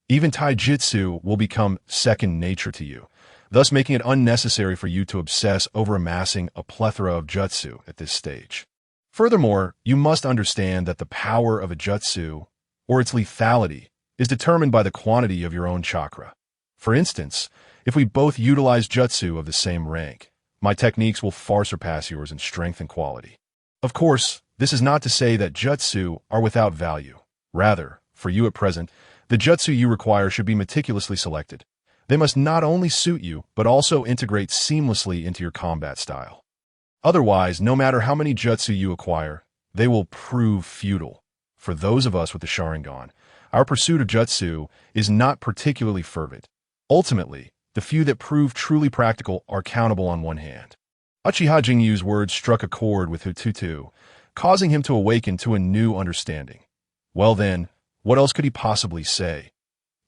Even taijutsu will become second nature to you, thus making it unnecessary for you to obsess over amassing a plethora of jutsu at this stage. Furthermore, you must understand that the power of a jutsu, or its lethality, is determined by the quantity of your own chakra. For instance, if we both utilize jutsu of the same rank, my techniques will far surpass yours in strength and quality. Of course, this is not to say that jutsu are without value. Rather, for you at present, the jutsu you require should be meticulously selected. They must not only suit you, but also integrate seamlessly into your combat style. Otherwise, no matter how many jutsu you acquire, they will prove futile. For those of us with the Sharingan, our pursuit of jutsu is not particularly fervent. Ultimately, the few that prove truly practical are countable on one hand. Uchiha Jingyu's words struck a chord with Hu Tutu, causing him to awaken to a new understanding. Well then, what else could he possibly say?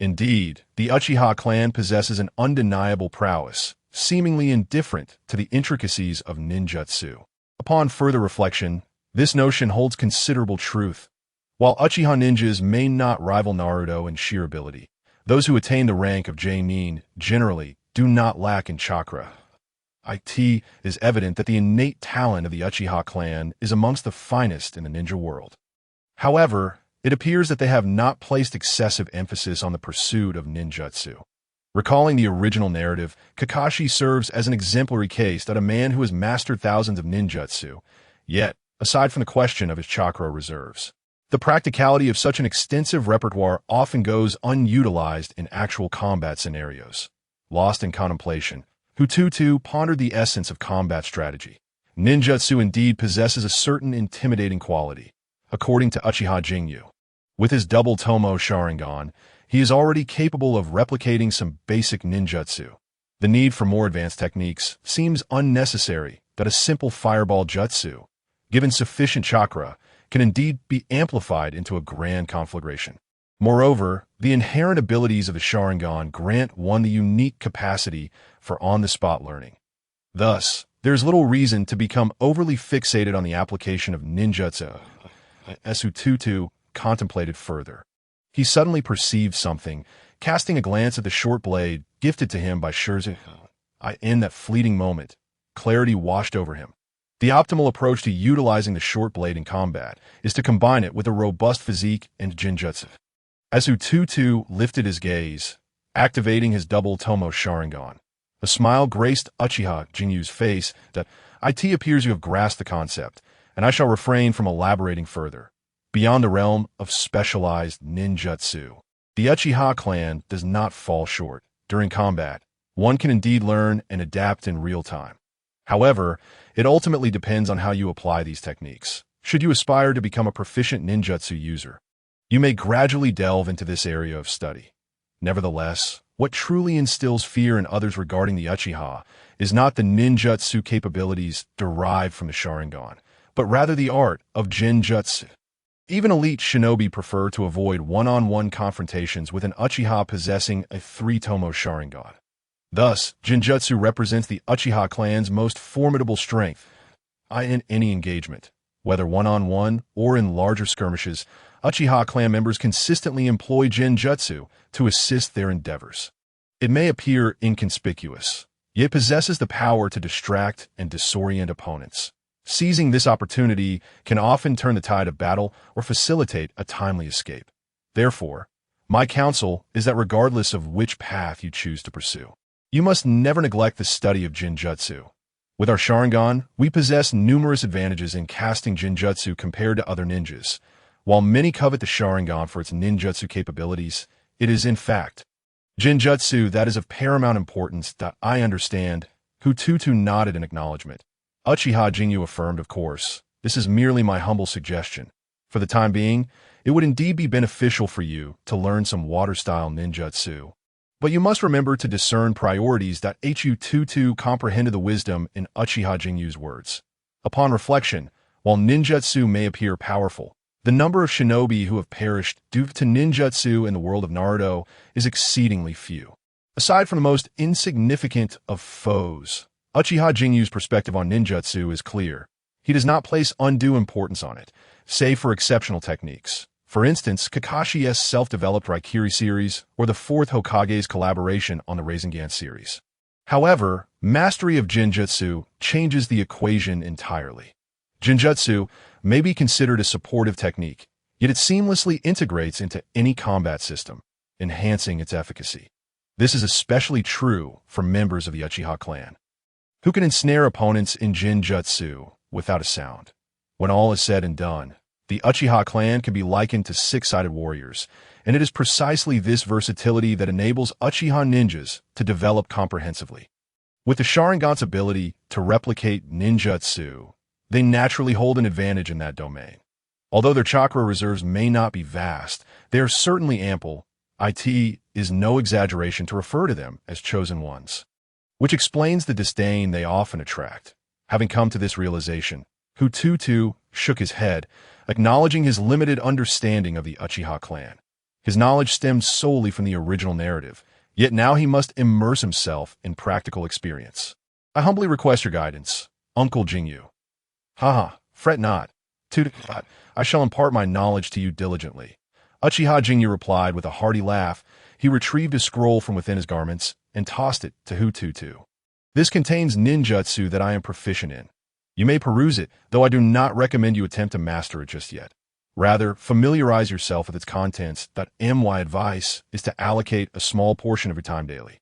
Indeed, the Uchiha clan possesses an undeniable prowess, seemingly indifferent to the intricacies of ninjutsu. Upon further reflection, this notion holds considerable truth. While Uchiha ninjas may not rival Naruto in sheer ability, those who attain the rank of Jonin generally do not lack in chakra. It is evident that the innate talent of the Uchiha clan is amongst the finest in the ninja world. However, it appears that they have not placed excessive emphasis on the pursuit of ninjutsu. Recalling the original narrative, Kakashi serves as an exemplary case that a man who has mastered thousands of ninjutsu, yet, aside from the question of his chakra reserves, the practicality of such an extensive repertoire often goes unutilized in actual combat scenarios. Lost in contemplation, Hu Tutu pondered the essence of combat strategy. Ninjutsu indeed possesses a certain intimidating quality, according to Uchiha Jingyu. With his double Tomo Sharingan, he is already capable of replicating some basic ninjutsu. The need for more advanced techniques seems unnecessary that a simple fireball jutsu, given sufficient chakra, can indeed be amplified into a grand conflagration. Moreover, the inherent abilities of the Sharingan grant one the unique capacity for on-the-spot learning. Thus, there is little reason to become overly fixated on the application of ninjutsu. As Hu Tutu contemplated further, he suddenly perceived something, casting a glance at the short blade gifted to him by Shurzi. In that fleeting moment, clarity washed over him. The optimal approach to utilizing the short blade in combat is to combine it with a robust physique and genjutsu. As Hu Tutu lifted his gaze, activating his double Tomo Sharingan, a smile graced Uchiha Jingyu's face. That it appears you have grasped the concept, and I shall refrain from elaborating further, beyond the realm of specialized ninjutsu. The Uchiha clan does not fall short. During combat, one can indeed learn and adapt in real time. However, it ultimately depends on how you apply these techniques. Should you aspire to become a proficient ninjutsu user, you may gradually delve into this area of study. Nevertheless, what truly instills fear in others regarding the Uchiha is not the ninjutsu capabilities derived from the Sharingan, but rather the art of Genjutsu. Even elite shinobi prefer to avoid one-on-one confrontations with an Uchiha possessing a three-tomo Sharingan. Thus, Genjutsu represents the Uchiha clan's most formidable strength. In any engagement, whether one-on-one or in larger skirmishes, Uchiha clan members consistently employ Genjutsu to assist their endeavors. It may appear inconspicuous, yet possesses the power to distract and disorient opponents. Seizing this opportunity can often turn the tide of battle or facilitate a timely escape. Therefore, my counsel is that regardless of which path you choose to pursue, you must never neglect the study of Genjutsu. With our Sharingan, we possess numerous advantages in casting Genjutsu compared to other ninjas. While many covet the Sharingan for its ninjutsu capabilities, it is, in fact, Genjutsu that is of paramount importance. I understand. Hu Tutu nodded in acknowledgement. Uchiha Jingyu affirmed, of course. This is merely my humble suggestion. For the time being, it would indeed be beneficial for you to learn some water-style ninjutsu. But you must remember to discern priorities. Hu Tutu comprehended the wisdom in Uchiha Jingyu's words. Upon reflection, while ninjutsu may appear powerful, the number of shinobi who have perished due to ninjutsu in the world of Naruto is exceedingly few. Aside from the most insignificant of foes, Uchiha Jingyu's perspective on ninjutsu is clear. He does not place undue importance on it, save for exceptional techniques. For instance, Kakashi's self-developed Raikiri series or the 4th Hokage's collaboration on the Rasengan series. However, mastery of Genjutsu changes the equation entirely. Genjutsu may be considered a supportive technique, yet it seamlessly integrates into any combat system, enhancing its efficacy. This is especially true for members of the Uchiha clan, who can ensnare opponents in Genjutsu without a sound. When all is said and done, the Uchiha clan can be likened to six-sided warriors, and it is precisely this versatility that enables Uchiha ninjas to develop comprehensively. With the Sharingan's ability to replicate ninjutsu, they naturally hold an advantage in that domain. Although their chakra reserves may not be vast, they are certainly ample. It is no exaggeration to refer to them as chosen ones, which explains the disdain they often attract. Having come to this realization, Hu Tutu shook his head, acknowledging his limited understanding of the Uchiha clan. His knowledge stemmed solely from the original narrative, yet now he must immerse himself in practical experience. I humbly request your guidance, Uncle Jingyu. Haha, fret not. I shall impart my knowledge to you diligently. Uchiha Jingyu replied with a hearty laugh. He retrieved a scroll from within his garments and tossed it to Hu Tutu. This contains ninjutsu that I am proficient in. You may peruse it, though I do not recommend you attempt to master it just yet. Rather, familiarize yourself with its contents. My advice is to allocate a small portion of your time daily,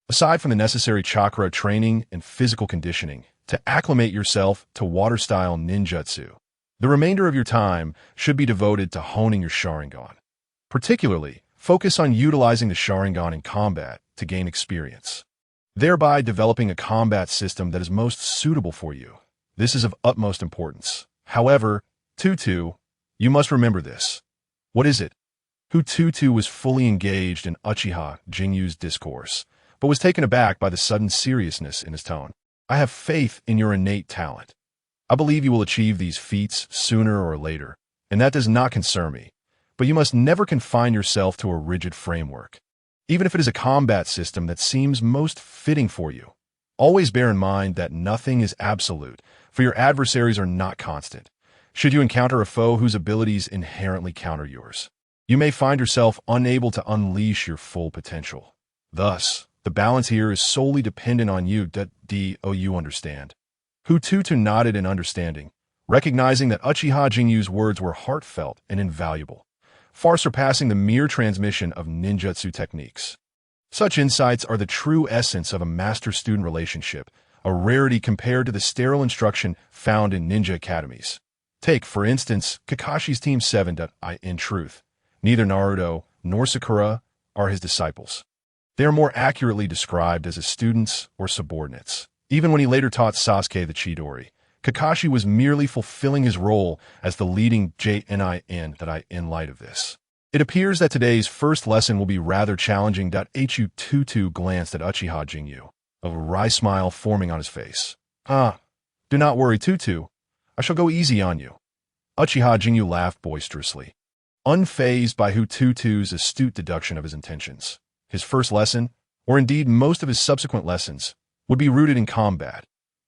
aside from the necessary chakra training and physical conditioning, to acclimate yourself to water-style ninjutsu. The remainder of your time should be devoted to honing your Sharingan. Particularly, focus on utilizing the Sharingan in combat to gain experience, thereby developing a combat system that is most suitable for you. This is of utmost importance. However, Tutu, you must remember this. What is it? Hu Tutu was fully engaged in Uchiha Jingyu's discourse, but was taken aback by the sudden seriousness in his tone. I have faith in your innate talent. I believe you will achieve these feats sooner or later, and that does not concern me. But you must never confine yourself to a rigid framework, even if it is a combat system that seems most fitting for you. Always bear in mind that nothing is absolute, for your adversaries are not constant. Should you encounter a foe whose abilities inherently counter yours, you may find yourself unable to unleash your full potential. Thus, the balance here is solely dependent on you. You understand? Hu Tutu nodded in understanding, recognizing that Uchiha Jingyu's words were heartfelt and invaluable, far surpassing the mere transmission of ninjutsu techniques. Such insights are the true essence of a master-student relationship, a rarity compared to the sterile instruction found in ninja academies. Take, for instance, Kakashi's Team 7. In truth, neither Naruto nor Sakura are his disciples. They are more accurately described as his students or subordinates. Even when he later taught Sasuke the Chidori, Kakashi was merely fulfilling his role as the leading Jnin in light of this. It appears that today's first lesson will be rather challenging. Hu Tutu glanced at Uchiha Jinyu, a wry smile forming on his face. Do not worry, Tutu. I shall go easy on you. Uchiha Jinyu laughed boisterously, unfazed by Hu Tutu's astute deduction of his intentions. His first lesson, or indeed most of his subsequent lessons, would be rooted in combat,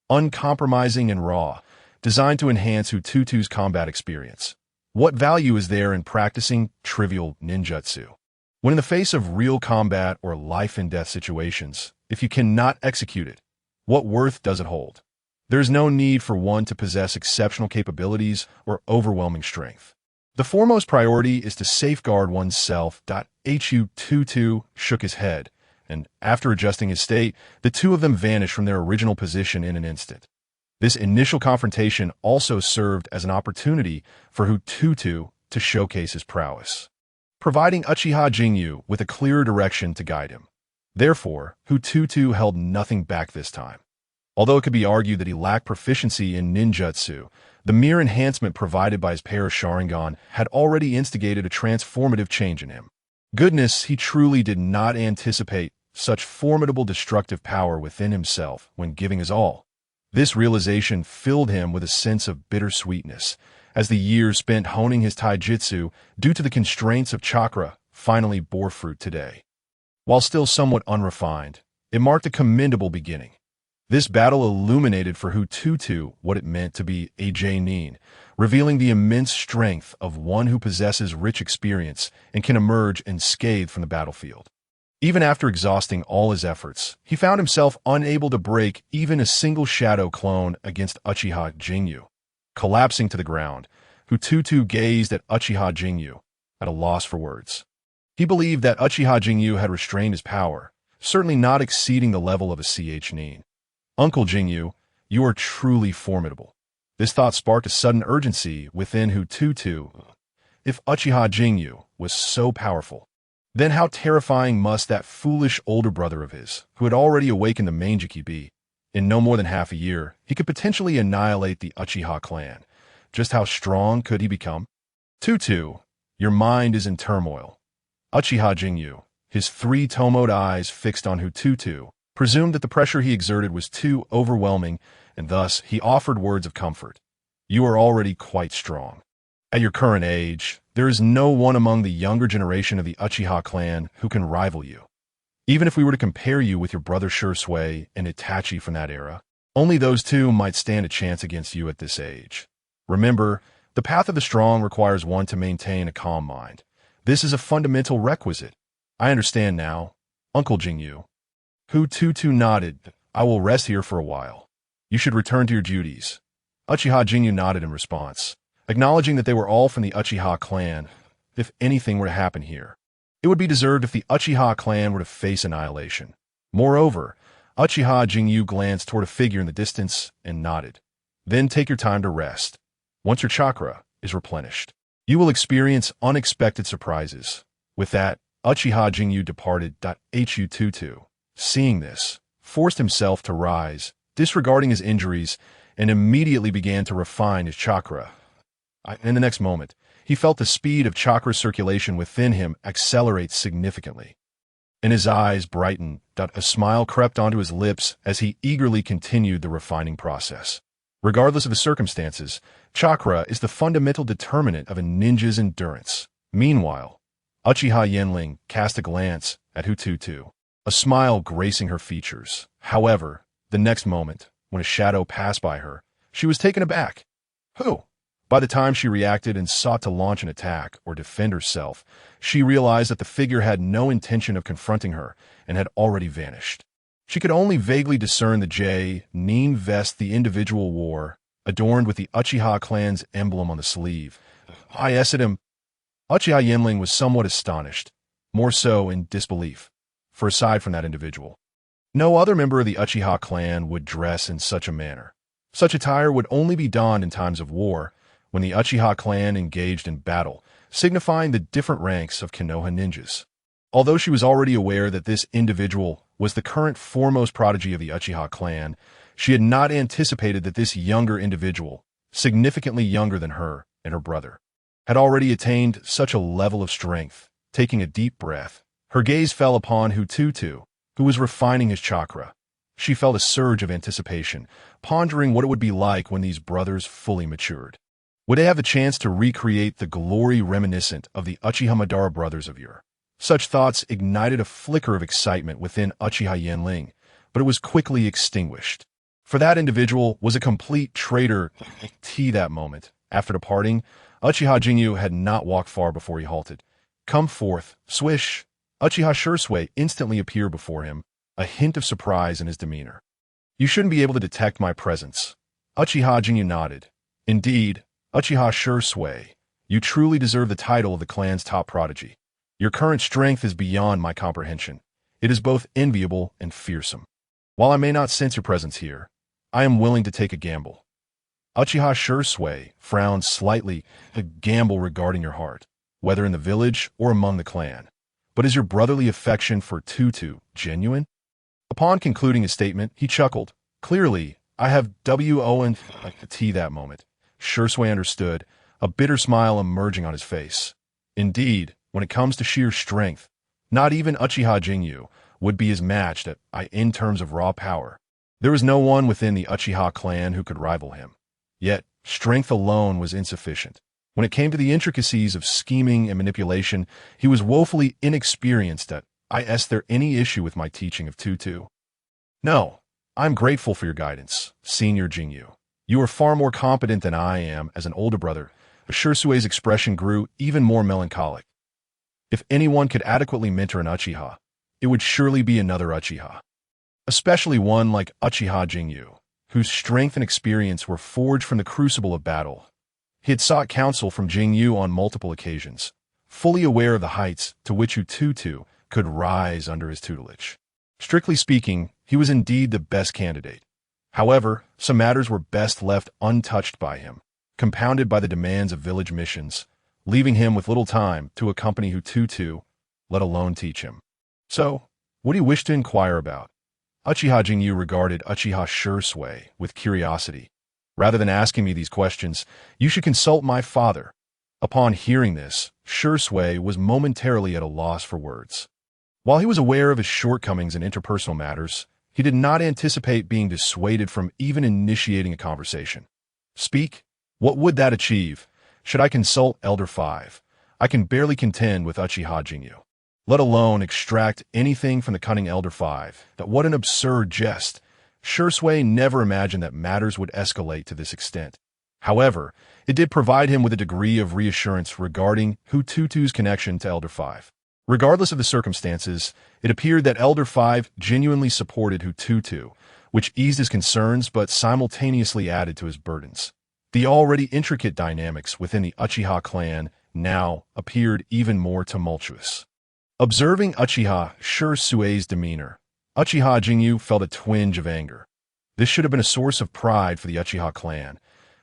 uncompromising and raw, designed to enhance Hu Tutu's combat experience. What value is there in practicing trivial ninjutsu, when in the face of real combat or life-and-death situations, if you cannot execute it, what worth does it hold? There is no need for one to possess exceptional capabilities or overwhelming strength. The foremost priority is to safeguard oneself. Hu Tutu shook his head, and after adjusting his state, the two of them vanished from their original position in an instant. This initial confrontation also served as an opportunity for Hu Tutu to showcase his prowess, providing Uchiha Jinyu with a clearer direction to guide him. Therefore, Hu Tutu held nothing back this time. Although it could be argued that he lacked proficiency in ninjutsu, the mere enhancement provided by his pair of Sharingan had already instigated a transformative change in him. Goodness, he truly did not anticipate such formidable destructive power within himself when giving his all. This realization filled him with a sense of bittersweetness, as the years spent honing his taijutsu due to the constraints of chakra finally bore fruit today. While still somewhat unrefined, it marked a commendable beginning. This battle illuminated for Hu Tutu what it meant to be a Jnin, revealing the immense strength of one who possesses rich experience and can emerge unscathed from the battlefield. Even after exhausting all his efforts, he found himself unable to break even a single shadow clone against Uchiha Jinyu. Collapsing to the ground, Hu Tutu gazed at Uchiha Jinyu, at a loss for words. He believed that Uchiha Jinyu had restrained his power, certainly not exceeding the level of a Nin. Uncle Jinyu, you are truly formidable. This thought sparked a sudden urgency within Hu Tutu. If Uchiha Jinyu was so powerful, then how terrifying must that foolish older brother of his, who had already awakened the Manjiki, be? In no more than half a year, he could potentially annihilate the Uchiha clan. Just how strong could he become? Tutu, your mind is in turmoil. Uchiha Jinyu, his three tomoed eyes fixed on Hu Tutu, presumed that the pressure he exerted was too overwhelming, and thus he offered words of comfort. You are already quite strong. At your current age, there is no one among the younger generation of the Uchiha clan who can rival you. Even if we were to compare you with your brother Shursui and Itachi from that era, only those two might stand a chance against you at this age. Remember, the path of the strong requires one to maintain a calm mind. This is a fundamental requisite. I understand now, Uncle Jinyu. Hu Tutu nodded. I will rest here for a while. You should return to your duties. Uchiha Jinyu nodded in response, acknowledging that they were all from the Uchiha clan. If anything were to happen here, it would be deserved if the Uchiha clan were to face annihilation. Moreover, Uchiha Jinyu glanced toward a figure in the distance and nodded. Then take your time to rest. Once your chakra is replenished, you will experience unexpected surprises. With that, Uchiha Jinyu departed. Hu Tutu, seeing this, forced himself to rise, disregarding his injuries, and immediately began to refine his chakra. In the next moment, he felt the speed of chakra circulation within him accelerate significantly. And his eyes brightened. A smile crept onto his lips as he eagerly continued the refining process. Regardless of the circumstances, chakra is the fundamental determinant of a ninja's endurance. Meanwhile, Uchiha Yenling cast a glance at Hu Tutu, a smile gracing her features. However, the next moment, when a shadow passed by her, she was taken aback. Who? By the time she reacted and sought to launch an attack or defend herself, she realized that the figure had no intention of confronting her and had already vanished. She could only vaguely discern the Jnin vest the individual wore, adorned with the Uchiha clan's emblem on the sleeve. I essayed him. Uchiha Yenling was somewhat astonished, more so in disbelief, for aside from that individual, no other member of the Uchiha clan would dress in such a manner. Such attire would only be donned in times of war, when the Uchiha clan engaged in battle, signifying the different ranks of Konoha ninjas. Although she was already aware that this individual was the current foremost prodigy of the Uchiha clan, she had not anticipated that this younger individual, significantly younger than her and her brother, had already attained such a level of strength. Taking a deep breath, her gaze fell upon Hu Tutu, who was refining his chakra. She felt a surge of anticipation, pondering what it would be like when these brothers fully matured. Would they have the chance to recreate the glory reminiscent of the Uchiha Madara brothers of yore? Such thoughts ignited a flicker of excitement within Uchiha Yenling, but it was quickly extinguished. For that individual was a complete traitor. That moment, after departing, Uchiha Jinyu had not walked far before he halted. "Come forth." Swish! Uchiha Shursui instantly appeared before him, a hint of surprise in his demeanor. "You shouldn't be able to detect my presence." Uchiha Jinyu nodded. "Indeed, Uchiha Shursui, you truly deserve the title of the clan's top prodigy. Your current strength is beyond my comprehension. It is both enviable and fearsome. While I may not sense your presence here, I am willing to take a gamble." Uchiha Shursui frowned slightly. "A gamble regarding your heart, whether in the village or among the clan. But is your brotherly affection for Tutu genuine?" Upon concluding his statement, he chuckled. "Clearly, I have WONT that moment." Shursui understood, a bitter smile emerging on his face. Indeed, when it comes to sheer strength, not even Uchiha Jinyu would be as matched in terms of raw power. There was no one within the Uchiha clan who could rival him. Yet, strength alone was insufficient. When it came to the intricacies of scheming and manipulation, he was woefully inexperienced at. Is there any issue with my teaching of Tutu? No, I'm grateful for your guidance, Senior Jinyu. You are far more competent than I am as an older brother. Shursui's expression grew even more melancholic. If anyone could adequately mentor an Uchiha, it would surely be another Uchiha. Especially one like Uchiha Jinyu, whose strength and experience were forged from the crucible of battle. He had sought counsel from Jinyu on multiple occasions, fully aware of the heights to which Hu Tutu could rise under his tutelage. Strictly speaking, he was indeed the best candidate. However, some matters were best left untouched by him, compounded by the demands of village missions, leaving him with little time to accompany Hu Tutu, let alone teach him. "So, what do you wish to inquire about?" Uchiha Jinyu regarded Uchiha Shursui with curiosity. "Rather than asking me these questions, you should consult my father." Upon hearing this, Shursui was momentarily at a loss for words. While he was aware of his shortcomings in interpersonal matters, he did not anticipate being dissuaded from even initiating a conversation. "Speak? What would that achieve? Should I consult Elder 5? I can barely contend with Uchiha Jinyu, let alone extract anything from the cunning Elder 5. What an absurd jest." Shursui never imagined that matters would escalate to this extent. However, it did provide him with a degree of reassurance regarding Hu Tutu's connection to Elder 5. Regardless of the circumstances, it appeared that Elder 5 genuinely supported Hu Tutu, which eased his concerns but simultaneously added to his burdens. The already intricate dynamics within the Uchiha clan now appeared even more tumultuous. Observing Uchiha Shursui's demeanor, Uchiha Jinyu felt a twinge of anger. This should have been a source of pride for the Uchiha clan,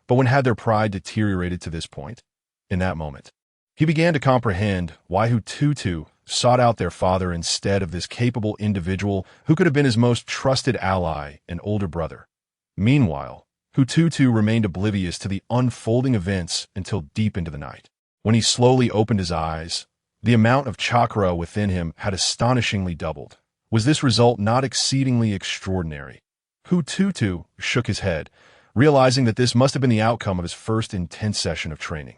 but when had their pride deteriorated to this point? In that moment, he began to comprehend why Hu Tutu sought out their father instead of this capable individual who could have been his most trusted ally and older brother. Meanwhile, Hu Tutu remained oblivious to the unfolding events until deep into the night. When he slowly opened his eyes, the amount of chakra within him had astonishingly doubled. Was this result not exceedingly extraordinary? Hu Tutu shook his head, realizing that this must have been the outcome of his first intense session of training.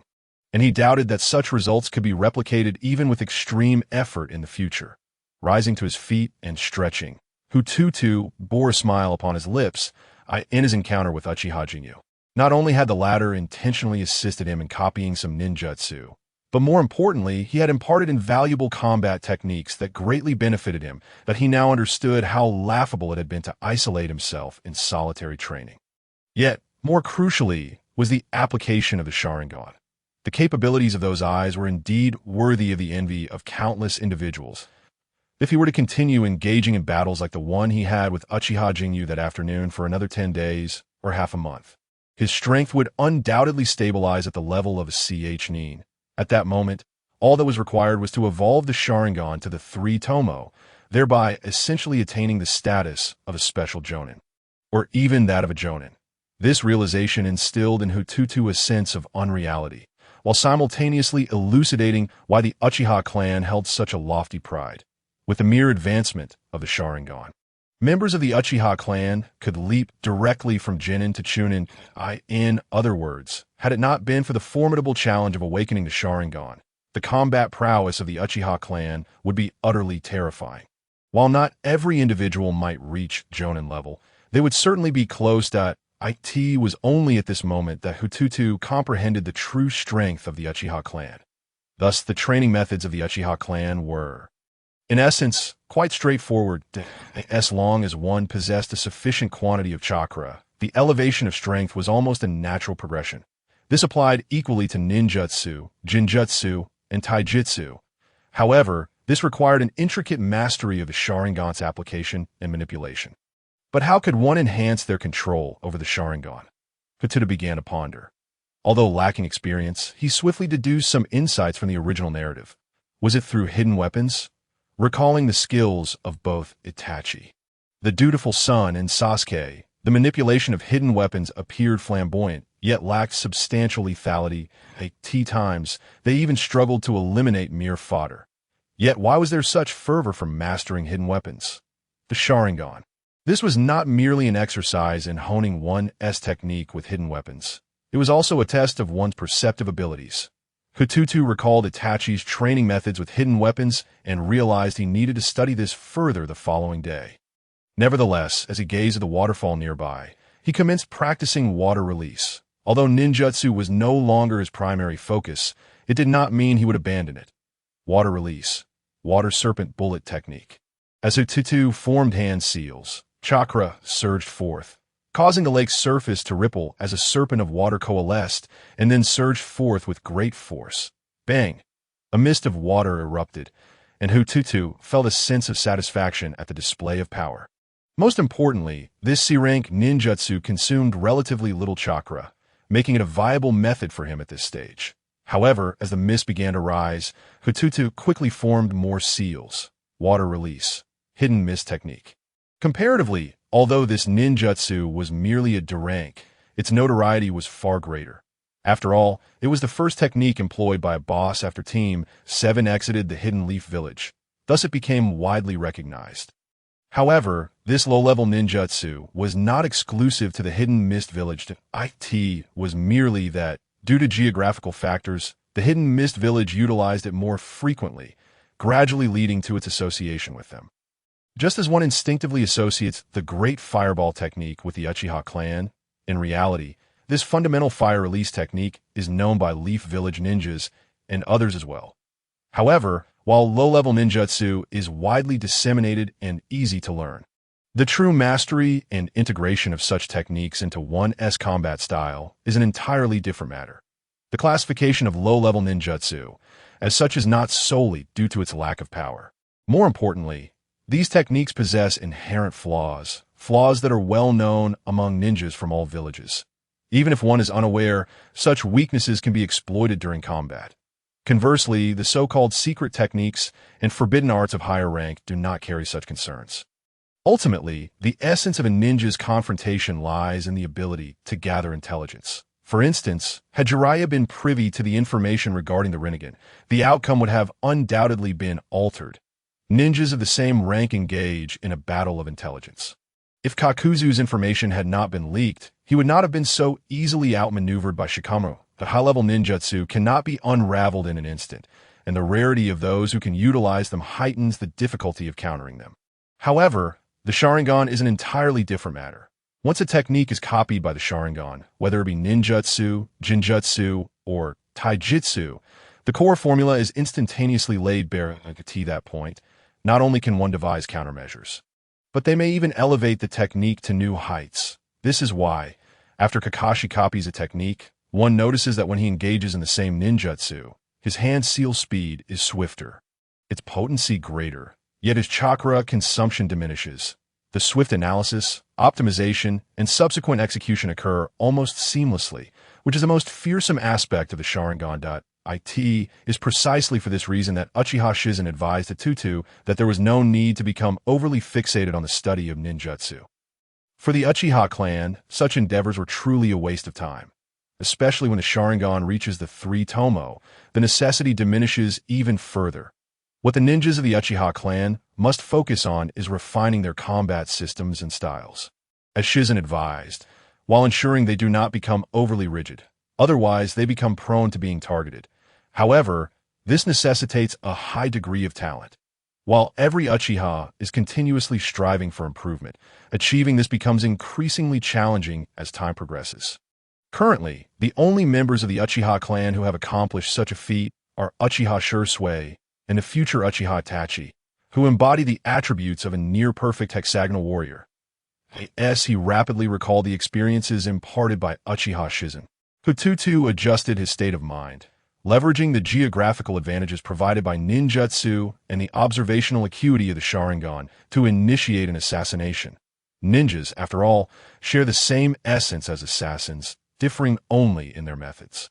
And he doubted that such results could be replicated even with extreme effort in the future. Rising to his feet and stretching, Hu Tutu bore a smile upon his lips in his encounter with Uchiha Jinyu. Not only had the latter intentionally assisted him in copying some ninjutsu, but more importantly, he had imparted invaluable combat techniques that greatly benefited him, that he now understood how laughable it had been to isolate himself in solitary training. Yet, more crucially, was the application of the Sharingan. The capabilities of those eyes were indeed worthy of the envy of countless individuals. If he were to continue engaging in battles like the one he had with Uchiha Jinyu that afternoon for another 10 days or half a month, his strength would undoubtedly stabilize at the level of a CH Nin, At that moment, all that was required was to evolve the Sharingan to the 3 Tomo, thereby essentially attaining the status of a special Jonin, or even that of a Jonin. This realization instilled in Hu Tutu a sense of unreality, while simultaneously elucidating why the Uchiha clan held such a lofty pride. With the mere advancement of the Sharingan, members of the Uchiha clan could leap directly from Genin to Chunin. In other words, had it not been for the formidable challenge of awakening the Sharingan, the combat prowess of the Uchiha clan would be utterly terrifying. While not every individual might reach Jonin level, they would certainly be close. It was only at this moment that Hu Tutu comprehended the true strength of the Uchiha clan. Thus, the training methods of the Uchiha clan were, in essence, quite straightforward. As long as one possessed a sufficient quantity of chakra, the elevation of strength was almost a natural progression. This applied equally to ninjutsu, jinjutsu, and taijutsu. However, this required an intricate mastery of the Sharingan's application and manipulation. But how could one enhance their control over the Sharingan? Hu Tutu began to ponder. Although lacking experience, he swiftly deduced some insights from the original narrative. Was it through hidden weapons? Recalling the skills of both Itachi, the dutiful son, and Sasuke, the manipulation of hidden weapons appeared flamboyant, yet lacked substantial lethality. At times, they even struggled to eliminate mere fodder. Yet why was there such fervor for mastering hidden weapons? The Sharingan. This was not merely an exercise in honing one's technique with hidden weapons. It was also a test of one's perceptive abilities. Hu Tutu recalled Itachi's training methods with hidden weapons and realized he needed to study this further the following day. Nevertheless, as he gazed at the waterfall nearby, he commenced practicing water release. Although ninjutsu was no longer his primary focus, it did not mean he would abandon it. Water release, water serpent bullet technique. As Hu Tutu formed hand seals, chakra surged forth, causing the lake's surface to ripple as a serpent of water coalesced and then surged forth with great force. Bang! A mist of water erupted, and Hu Tutu felt a sense of satisfaction at the display of power. Most importantly, this C-rank ninjutsu consumed relatively little chakra, making it a viable method for him at this stage. However, as the mist began to rise, Hu Tutu quickly formed more seals. Water release, hidden mist technique. Comparatively, although this ninjutsu was merely a D-rank, its notoriety was far greater. After all, it was the first technique employed by a boss after Team 7 exited the Hidden Leaf Village. Thus it became widely recognized. However, this low-level ninjutsu was not exclusive to the Hidden Mist Village. It was merely that, due to geographical factors, the Hidden Mist Village utilized it more frequently, gradually leading to its association with them. Just as one instinctively associates the Great Fireball technique with the Uchiha clan, in reality, this fundamental fire release technique is known by Leaf Village ninjas and others as well. However, while low-level ninjutsu is widely disseminated and easy to learn, the true mastery and integration of such techniques into one's combat style is an entirely different matter. The classification of low-level ninjutsu, as such, is not solely due to its lack of power. More importantly, these techniques possess inherent flaws that are well known among ninjas from all villages. Even if one is unaware, such weaknesses can be exploited during combat. Conversely, the so-called secret techniques and forbidden arts of higher rank do not carry such concerns. Ultimately, the essence of a ninja's confrontation lies in the ability to gather intelligence. For instance, had Jiraiya been privy to the information regarding the Rinnegan, the outcome would have undoubtedly been altered. Ninjas of the same rank engage in a battle of intelligence. If Kakuzu's information had not been leaked, he would not have been so easily outmaneuvered by Shikamaru. The high-level ninjutsu cannot be unraveled in an instant, and the rarity of those who can utilize them heightens the difficulty of countering them. However, the Sharingan is an entirely different matter. Once a technique is copied by the Sharingan, whether it be ninjutsu, jinjutsu, or taijutsu, the core formula is instantaneously laid bare. To that point, not only can one devise countermeasures, but they may even elevate the technique to new heights. This is why, after Kakashi copies a technique, one notices that when he engages in the same ninjutsu, his hand seal speed is swifter, its potency greater, yet his chakra consumption diminishes. The swift analysis, optimization, and subsequent execution occur almost seamlessly, which is the most fearsome aspect of the Sharingan. it is precisely for this reason that Uchiha Shizen advised Hu Tutu that there was no need to become overly fixated on the study of ninjutsu. For the Uchiha clan, such endeavors were truly a waste of time. Especially when the Sharingan reaches the 3 Tomo, the necessity diminishes even further. What the ninjas of the Uchiha clan must focus on is refining their combat systems and styles, as Shizen advised, while ensuring they do not become overly rigid. Otherwise, they become prone to being targeted. However, this necessitates a high degree of talent. While every Uchiha is continuously striving for improvement, achieving this becomes increasingly challenging as time progresses. Currently, the only members of the Uchiha clan who have accomplished such a feat are Uchiha Shursui and the future Uchiha Itachi, who embody the attributes of a near-perfect hexagonal warrior. As he rapidly recalled the experiences imparted by Uchiha Shizen, Hu Tutu adjusted his state of mind, leveraging the geographical advantages provided by ninjutsu and the observational acuity of the Sharingan to initiate an assassination. Ninjas, after all, share the same essence as assassins, differing only in their methods.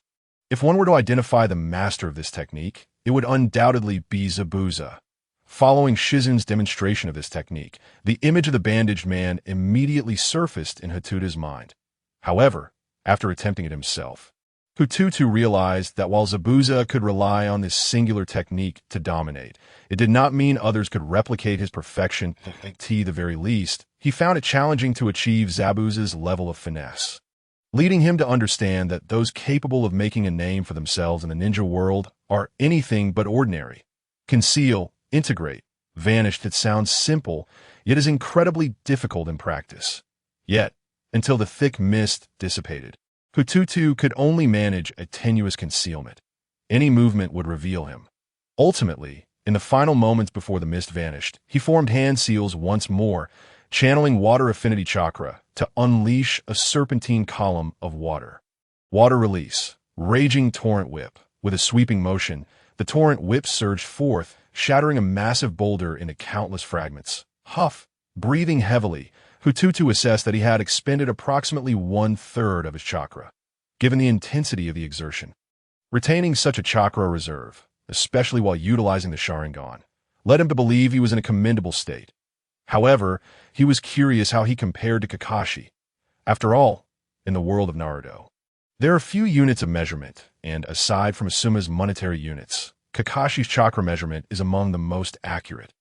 If one were to identify the master of this technique, it would undoubtedly be Zabuza. Following Shizen's demonstration of this technique, the image of the bandaged man immediately surfaced in Hu Tutu's mind. However, after attempting it himself, Hu Tutu realized that while Zabuza could rely on this singular technique to dominate, it did not mean others could replicate his perfection. At the very least, he found it challenging to achieve Zabuza's level of finesse, leading him to understand that those capable of making a name for themselves in the ninja world are anything but ordinary. Conceal, integrate, vanish. It sounds simple, yet is incredibly difficult in practice. Yet, until the thick mist dissipated, Hu Tutu could only manage a tenuous concealment. Any movement would reveal him. Ultimately, in the final moments before the mist vanished, he formed hand seals once more, channeling water affinity chakra to unleash a serpentine column of water. Water release, raging torrent whip. With a sweeping motion, the torrent whip surged forth, shattering a massive boulder into countless fragments. Breathing heavily, Hu Tutu assessed that he had expended approximately 1/3 of his chakra, given the intensity of the exertion. Retaining such a chakra reserve, especially while utilizing the Sharingan, led him to believe he was in a commendable state. However, he was curious how he compared to Kakashi. After all, in the world of Naruto, there are few units of measurement, and aside from Asuma's monetary units, Kakashi's chakra measurement is among the most accurate.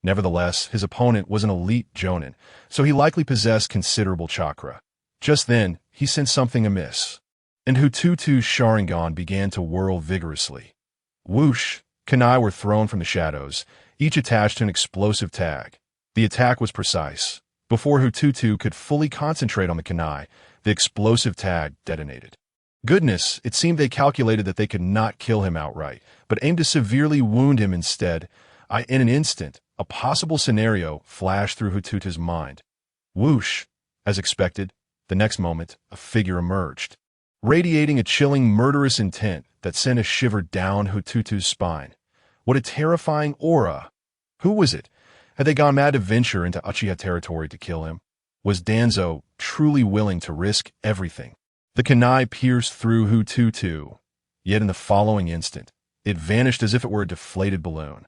Nevertheless, his opponent was an elite Jonin, so he likely possessed considerable chakra. Just then, he sensed something amiss, and Hu Tutu's Sharingan began to whirl vigorously. Whoosh! Kunai were thrown from the shadows, each attached to an explosive tag. The attack was precise. Before Hu Tutu could fully concentrate on the kunai, the explosive tag detonated. Goodness, it seemed they calculated that they could not kill him outright, but aimed to severely wound him instead. In an instant, a possible scenario flashed through Hu Tutu's mind. Whoosh! As expected, the next moment, a figure emerged, radiating a chilling, murderous intent that sent a shiver down Hu Tutu's spine. What a terrifying aura! Who was it? Had they gone mad to venture into Uchiha territory to kill him? Was Danzo truly willing to risk everything? The kunai pierced through Hu Tutu, yet in the following instant, it vanished as if it were a deflated balloon.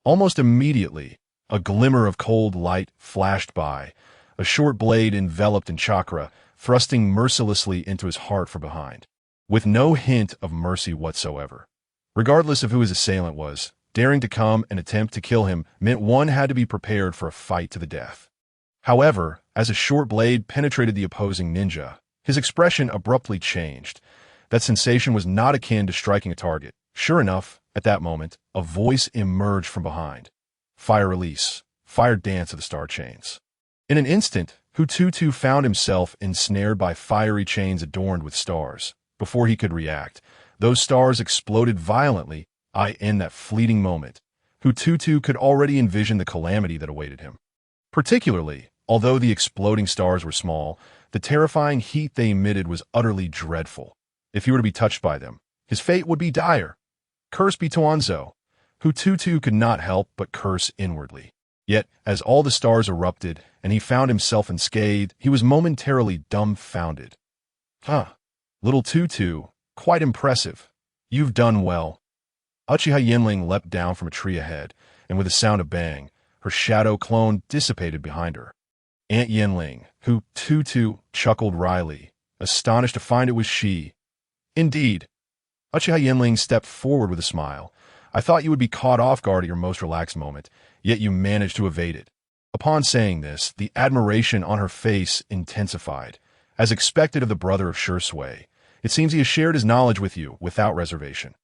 Almost immediately, a glimmer of cold light flashed by, a short blade enveloped in chakra, thrusting mercilessly into his heart from behind, with no hint of mercy whatsoever. Regardless of who his assailant was, daring to come and attempt to kill him meant one had to be prepared for a fight to the death. However, as a short blade penetrated the opposing ninja, his expression abruptly changed. That sensation was not akin to striking a target. Sure enough, at that moment, a voice emerged from behind. Fire release, fire dance of the star chains. In an instant, Hu Tutu found himself ensnared by fiery chains adorned with stars. Before he could react, those stars exploded violently. In that fleeting moment, Hu Tutu could already envision the calamity that awaited him. Particularly, although the exploding stars were small, the terrifying heat they emitted was utterly dreadful. If he were to be touched by them, his fate would be dire. Curse be Tuanzo. Hu Tutu could not help but curse inwardly. Yet, as all the stars erupted and he found himself unscathed, he was momentarily dumbfounded. Little Tutu, quite impressive. You've done well. Uchiha Yinling leapt down from a tree ahead, and with a sound of bang, her shadow clone dissipated behind her. Aunt Yinling, Hu Tutu, chuckled wryly, astonished to find it was she. Indeed. Uchiha Yinling stepped forward with a smile. I thought you would be caught off guard at your most relaxed moment, yet you managed to evade it. Upon saying this, the admiration on her face intensified. As expected of the brother of Shursui, it seems he has shared his knowledge with you without reservation.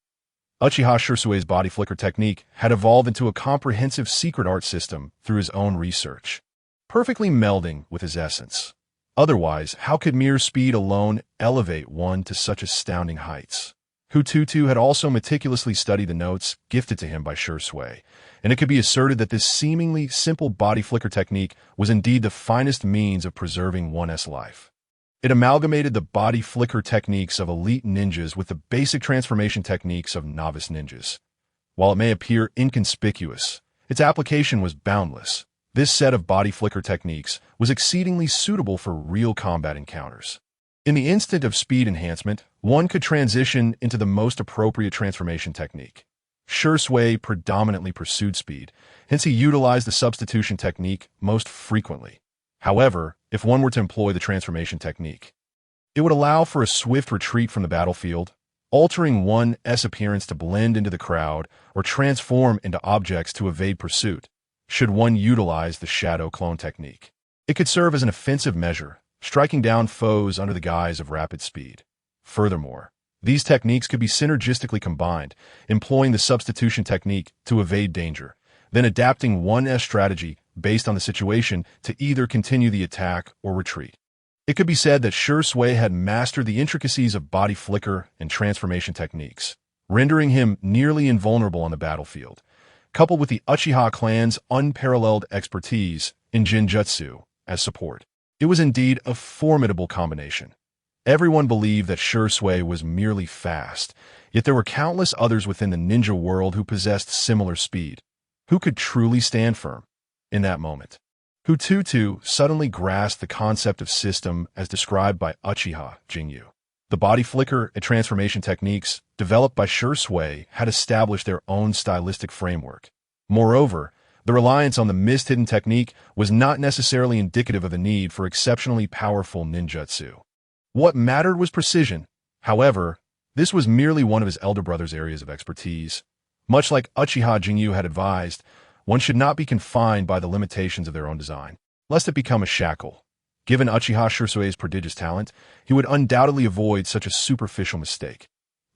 Uchiha Shursui's body flicker technique had evolved into a comprehensive secret art system through his own research, perfectly melding with his essence. Otherwise, how could mere speed alone elevate one to such astounding heights? Hu Tutu had also meticulously studied the notes gifted to him by Shursui, and it could be asserted that this seemingly simple body flicker technique was indeed the finest means of preserving one's life. It amalgamated the body flicker techniques of elite ninjas with the basic transformation techniques of novice ninjas. While it may appear inconspicuous, its application was boundless. This set of body flicker techniques was exceedingly suitable for real combat encounters. In the instant of speed enhancement, one could transition into the most appropriate transformation technique. Shursui predominantly pursued speed, hence he utilized the substitution technique most frequently. However, if one were to employ the transformation technique, it would allow for a swift retreat from the battlefield, altering one's appearance to blend into the crowd or transform into objects to evade pursuit, should one utilize the shadow clone technique. It could serve as an offensive measure, striking down foes under the guise of rapid speed. Furthermore, these techniques could be synergistically combined, employing the substitution technique to evade danger, then adapting one's strategy based on the situation to either continue the attack or retreat. It could be said that Shursui had mastered the intricacies of body flicker and transformation techniques, rendering him nearly invulnerable on the battlefield, coupled with the Uchiha clan's unparalleled expertise in Jinjutsu as support. It was indeed a formidable combination. Everyone believed that Shursui was merely fast, yet there were countless others within the ninja world who possessed similar speed. Who could truly stand firm? In that moment, Hu Tutu suddenly grasped the concept of system as described by Uchiha Jingyu. The body flicker and transformation techniques developed by Shursui had established their own stylistic framework. Moreover, the reliance on the mist-hidden technique was not necessarily indicative of the need for exceptionally powerful ninjutsu. What mattered was precision. However, this was merely one of his elder brother's areas of expertise. Much like Uchiha Jingyu had advised, one should not be confined by the limitations of their own design, lest it become a shackle. Given Uchiha Shursui's prodigious talent, he would undoubtedly avoid such a superficial mistake.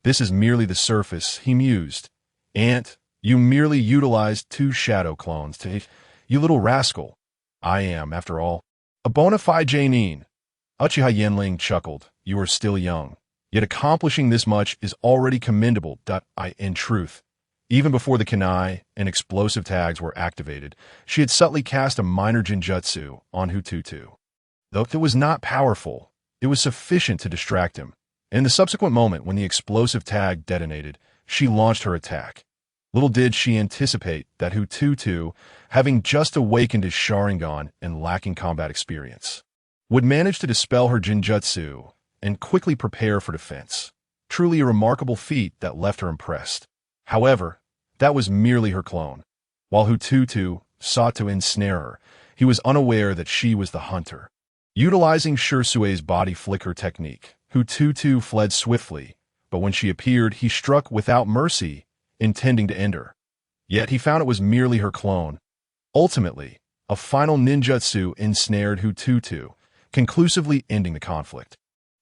This is merely the surface, he mused. Aunt, you merely utilized 2 shadow clones to... You little rascal. I am, after all, a bona fide Jainin. Uchiha Yinling chuckled. You are still young. Yet accomplishing this much is already commendable. In truth, even before the kunai and explosive tags were activated, she had subtly cast a minor jinjutsu on Hu Tutu. Though it was not powerful, it was sufficient to distract him. And in the subsequent moment when the explosive tag detonated, she launched her attack. Little did she anticipate that Hu Tutu, having just awakened his Sharingan and lacking combat experience, would manage to dispel her jinjutsu and quickly prepare for defense. Truly a remarkable feat that left her impressed. However, that was merely her clone. While Hu Tutu sought to ensnare her, he was unaware that she was the hunter. Utilizing Shursui's body flicker technique, Hu Tutu fled swiftly, but when she appeared, he struck without mercy, intending to end her. Yet he found it was merely her clone. Ultimately, a final ninjutsu ensnared Hu Tutu, conclusively ending the conflict.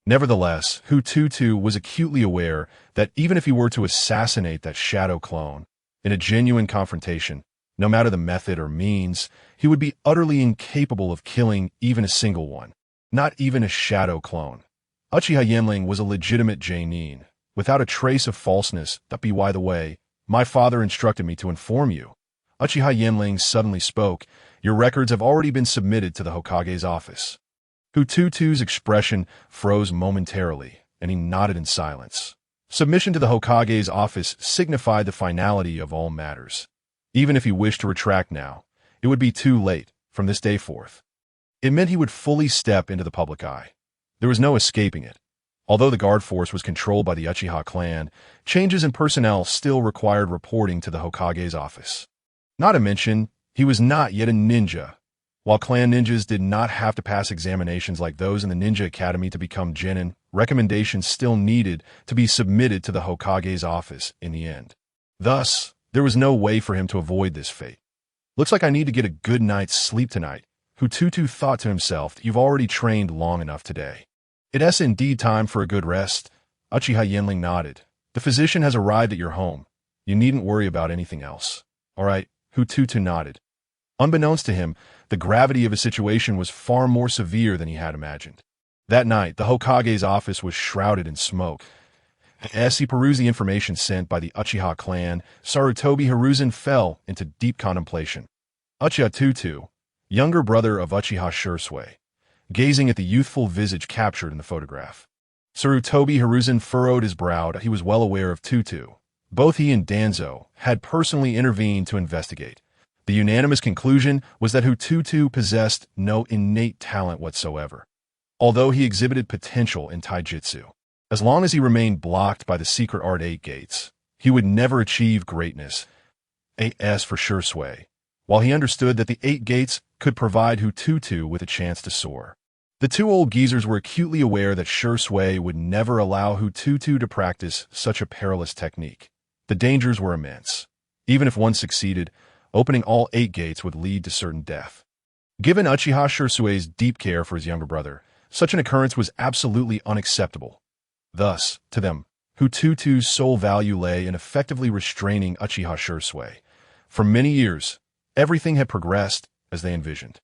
Nevertheless, Hu Tutu was acutely aware that even if he were to assassinate that shadow clone in a genuine confrontation, no matter the method or means, he would be utterly incapable of killing even a single one, not even a shadow clone. Uchiha Yinling was a legitimate Jainin, without a trace of falseness. That be why the way, my father instructed me to inform you. Uchiha Yinling suddenly spoke. Your records have already been submitted to the Hokage's office. Hu Tutu's expression froze momentarily, and he nodded in silence. Submission to the Hokage's office signified the finality of all matters. Even if he wished to retract now, it would be too late from this day forth. It meant he would fully step into the public eye. There was no escaping it. Although the guard force was controlled by the Uchiha clan, changes in personnel still required reporting to the Hokage's office. Not to mention, he was not yet a ninja. While clan ninjas did not have to pass examinations like those in the Ninja Academy to become genin, recommendations still needed to be submitted to the Hokage's office in the end. Thus, there was no way for him to avoid this fate. Looks like I need to get a good night's sleep tonight, Hu Tutu thought to himself. You've already trained long enough today. It's indeed time for a good rest. Uchiha Yenling nodded. The physician has arrived at your home. You needn't worry about anything else. All right, Hu Tutu nodded. Unbeknownst to him, the gravity of his situation was far more severe than he had imagined. That night, the Hokage's office was shrouded in smoke. As he perused the information sent by the Uchiha clan, Sarutobi Hiruzen fell into deep contemplation. Uchiha Tutu, younger brother of Uchiha Shursui, gazing at the youthful visage captured in the photograph. Sarutobi Hiruzen furrowed his brow. He was well aware of Tutu. Both he and Danzo had personally intervened to investigate. The unanimous conclusion was that Hu Tutu possessed no innate talent whatsoever, although he exhibited potential in taijutsu. As long as he remained blocked by the secret art 8 gates, he would never achieve greatness. As for Shursui, while he understood that the 8 gates could provide Hu Tutu with a chance to soar, the two old geezers were acutely aware that Shursui would never allow Hu Tutu to practice such a perilous technique. The dangers were immense. Even if one succeeded, opening all 8 gates would lead to certain death. Given Uchiha Shursui's deep care for his younger brother, such an occurrence was absolutely unacceptable. Thus, to them, Hu Tutu's sole value lay in effectively restraining Uchiha Shursui. For many years, everything had progressed as they envisioned.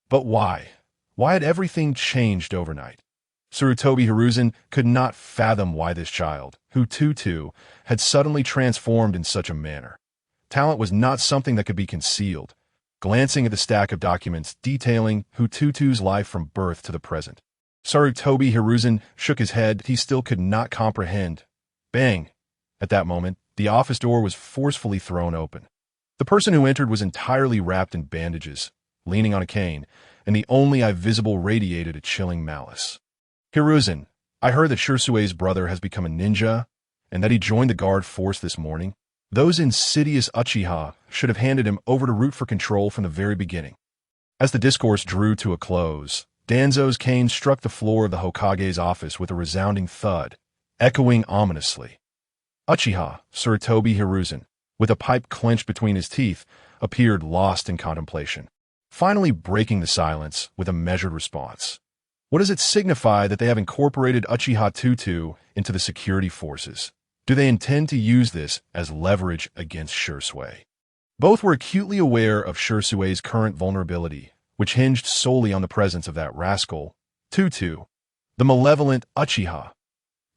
But why? Why had everything changed overnight? Sarutobi Hiruzen could not fathom why this child, Hu Tutu, had suddenly transformed in such a manner. Talent was not something that could be concealed. Glancing at the stack of documents detailing Hu Tutu's life from birth to the present, Sarutobi Hiruzen shook his head. He still could not comprehend. Bang! At that moment, the office door was forcefully thrown open. The person who entered was entirely wrapped in bandages, leaning on a cane, and the only eye visible radiated a chilling malice. Hiruzen, I heard that Shursui's brother has become a ninja, and that he joined the guard force this morning. Those insidious Uchiha should have handed him over to Root for control from the very beginning. As the discourse drew to a close, Danzo's cane struck the floor of the Hokage's office with a resounding thud, echoing ominously. Uchiha, Sarutobi Hiruzen, with a pipe clenched between his teeth, appeared lost in contemplation, finally breaking the silence with a measured response. What does it signify that they have incorporated Uchiha Tutu into the security forces? Do they intend to use this as leverage against Shursui? Both were acutely aware of Shursui's current vulnerability, which hinged solely on the presence of that rascal, Tutu, the malevolent Uchiha.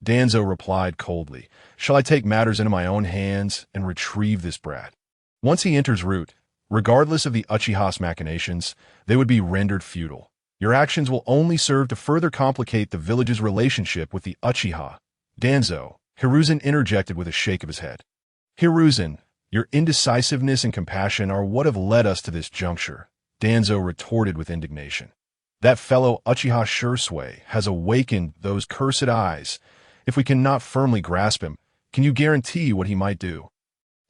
Danzo replied coldly, Shall I take matters into my own hands and retrieve this brat? Once he enters Root, regardless of the Uchiha's machinations, they would be rendered futile. Your actions will only serve to further complicate the village's relationship with the Uchiha. Danzo, Hiruzen interjected with a shake of his head. Hiruzen, your indecisiveness and compassion are what have led us to this juncture, Danzo retorted with indignation. That fellow Uchiha Shursui has awakened those cursed eyes. If we cannot firmly grasp him, can you guarantee what he might do?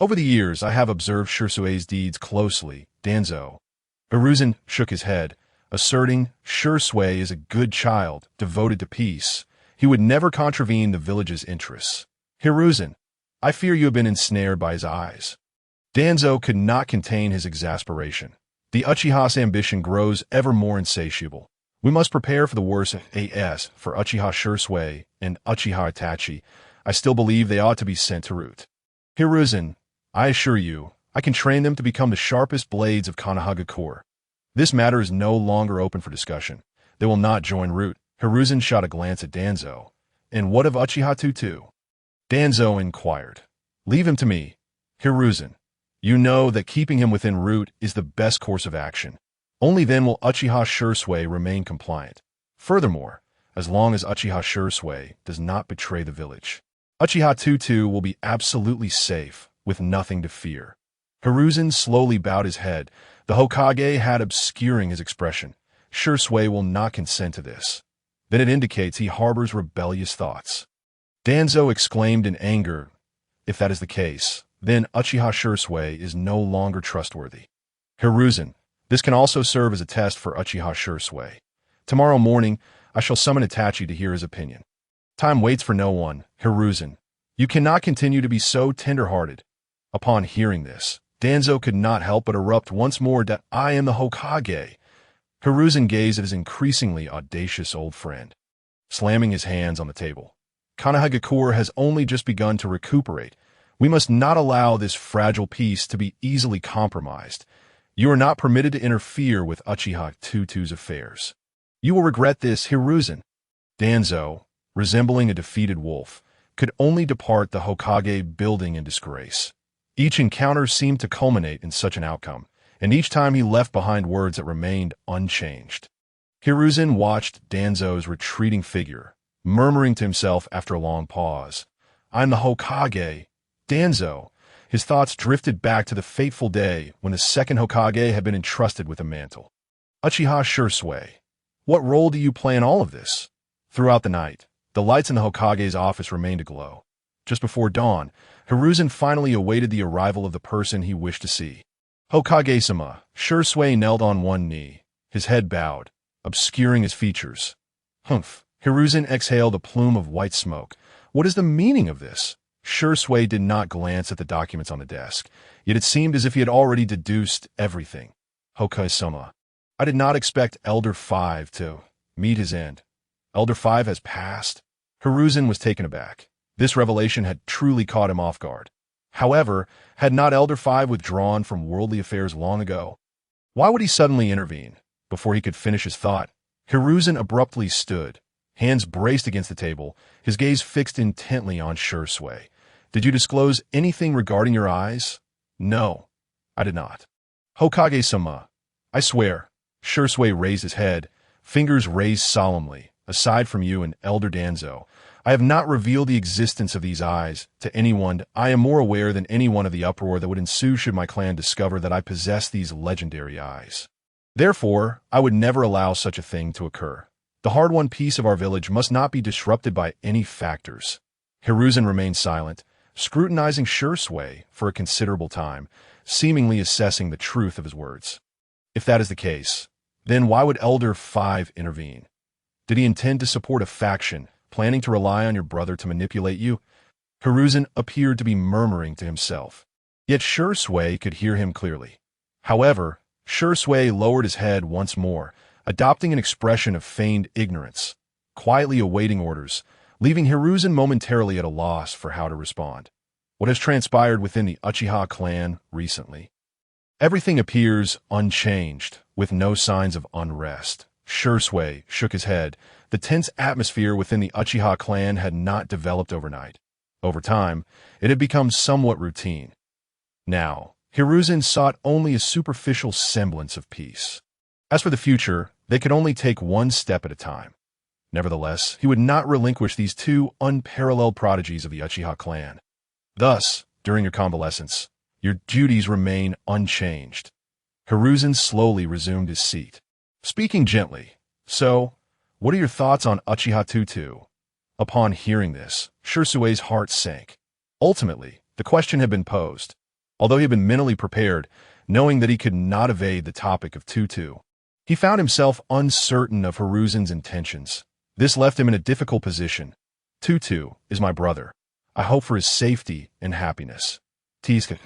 Over the years, I have observed Shursui's deeds closely, Danzo. Hiruzen shook his head, asserting Shursui is a good child, devoted to peace. He would never contravene the village's interests. Hiruzen, I fear you have been ensnared by his eyes. Danzo could not contain his exasperation. The Uchiha's ambition grows ever more insatiable. We must prepare for the worst. As for Uchiha Shursui and Uchiha Itachi, I still believe they ought to be sent to Root. Hiruzen, I assure you, I can train them to become the sharpest blades of Konohagakure. This matter is no longer open for discussion. They will not join Root. Hiruzen shot a glance at Danzo. And what of Uchiha Tutu? Danzo inquired. Leave him to me. Hiruzen, you know that keeping him within Root is the best course of action. Only then will Uchiha Shursui remain compliant. Furthermore, as long as Uchiha Shursui does not betray the village, Uchiha Tutu will be absolutely safe, with nothing to fear. Hiruzen slowly bowed his head. The Hokage had obscuring his expression. Shursui will not consent to this. then it indicates he harbors rebellious thoughts. Danzo exclaimed in anger, if that is the case, then Uchiha Shursui is no longer trustworthy. Hiruzen, this can also serve as a test for Uchiha Shursui. Tomorrow morning, I shall summon Itachi to hear his opinion. Time waits for no one, Hiruzen. You cannot continue to be so tender-hearted. Upon hearing this, Danzo could not help but erupt once more that I am the Hokage. Hiruzen gazed at his increasingly audacious old friend, slamming his hands on the table. Konohagakure has only just begun to recuperate. We must not allow this fragile peace to be easily compromised. You are not permitted to interfere with Uchiha Tutu's affairs. You will regret this, Hiruzen. Danzo, resembling a defeated wolf, could only depart the Hokage building in disgrace. Each encounter seemed to culminate in such an outcome, and each time he left behind words that remained unchanged. Hiruzen watched Danzo's retreating figure, murmuring to himself after a long pause, I'm the Hokage. Danzo. His thoughts drifted back to the fateful day when the second Hokage had been entrusted with a mantle. Uchiha Shursui, what role do you play in all of this? Throughout the night, the lights in the Hokage's office remained aglow. Just before dawn, Hiruzen finally awaited the arrival of the person he wished to see. Hokage-sama, Shursui knelt on one knee, his head bowed, obscuring his features. Humph. Hiruzen exhaled a plume of white smoke. What is the meaning of this? Shursui did not glance at the documents on the desk, yet it seemed as if he had already deduced everything. Hokage-sama, I did not expect Elder 5 to meet his end. Elder 5 has passed? Hiruzen was taken aback. This revelation had truly caught him off guard. However, had not Elder 5 withdrawn from worldly affairs long ago? Why would he suddenly intervene? Before he could finish his thought, Hiruzen abruptly stood, hands braced against the table, his gaze fixed intently on Shursui. Did you disclose anything regarding your eyes? No, I did not. Hokage-sama, I swear. Shursui raised his head, fingers raised solemnly. Aside from you and Elder Danzo, I have not revealed the existence of these eyes to anyone. I am more aware than anyone of the uproar that would ensue should my clan discover that I possess these legendary eyes. Therefore, I would never allow such a thing to occur. The hard-won peace of our village must not be disrupted by any factors. Hiruzen remained silent, scrutinizing Shursui for a considerable time, seemingly assessing the truth of his words. If that is the case, then why would Elder 5 intervene? Did he intend to support a faction, planning to rely on your brother to manipulate you? Hiruzen appeared to be murmuring to himself, yet Shursui could hear him clearly. However, Shursui lowered his head once more, adopting an expression of feigned ignorance, quietly awaiting orders, leaving Hiruzen momentarily at a loss for how to respond. What has transpired within the Uchiha clan recently? Everything appears unchanged, with no signs of unrest. Shursui shook his head. The tense atmosphere within the Uchiha clan had not developed overnight. Over time, it had become somewhat routine. Now, Hiruzen sought only a superficial semblance of peace. As for the future, they could only take one step at a time. Nevertheless, he would not relinquish these two unparalleled prodigies of the Uchiha clan. Thus, during your convalescence, your duties remain unchanged. Hiruzen slowly resumed his seat, speaking gently. So, what are your thoughts on Uchiha Tutu? Upon hearing this, Shursui's heart sank. Ultimately, the question had been posed, although he had been mentally prepared, knowing that he could not evade the topic of Tutu. He found himself uncertain of Hiruzen's intentions. This left him in a difficult position. Tutu is my brother. I hope for his safety and happiness. Tiska.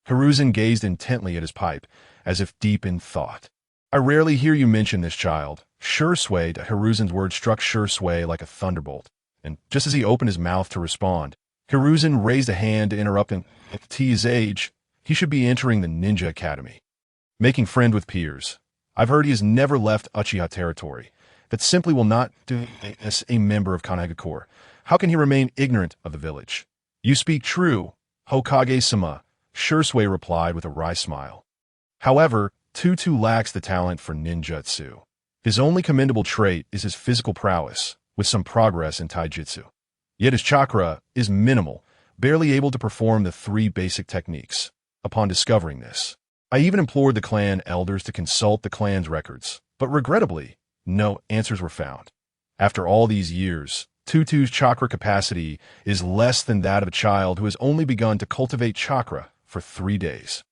Hiruzen gazed intently at his pipe, as if deep in thought. I rarely hear you mention this child. Shursui, Hiruzen's words struck Shursui like a thunderbolt, and just as he opened his mouth to respond, Hiruzen raised a hand to interrupt him. At his age, he should be entering the Ninja Academy, making friend with peers. I've heard he has never left Uchiha territory. That simply will not do as a member of Konohagakure. How can he remain ignorant of the village? You speak true, Hokage-sama, Shursui replied with a wry smile. However, Tutu lacks the talent for ninjutsu. His only commendable trait is his physical prowess, with some progress in taijutsu. Yet his chakra is minimal, barely able to perform the 3 basic techniques. Upon discovering this, I even implored the clan elders to consult the clan's records, but regrettably, no answers were found. After all these years, Tutu's chakra capacity is less than that of a child who has only begun to cultivate chakra for 3 days.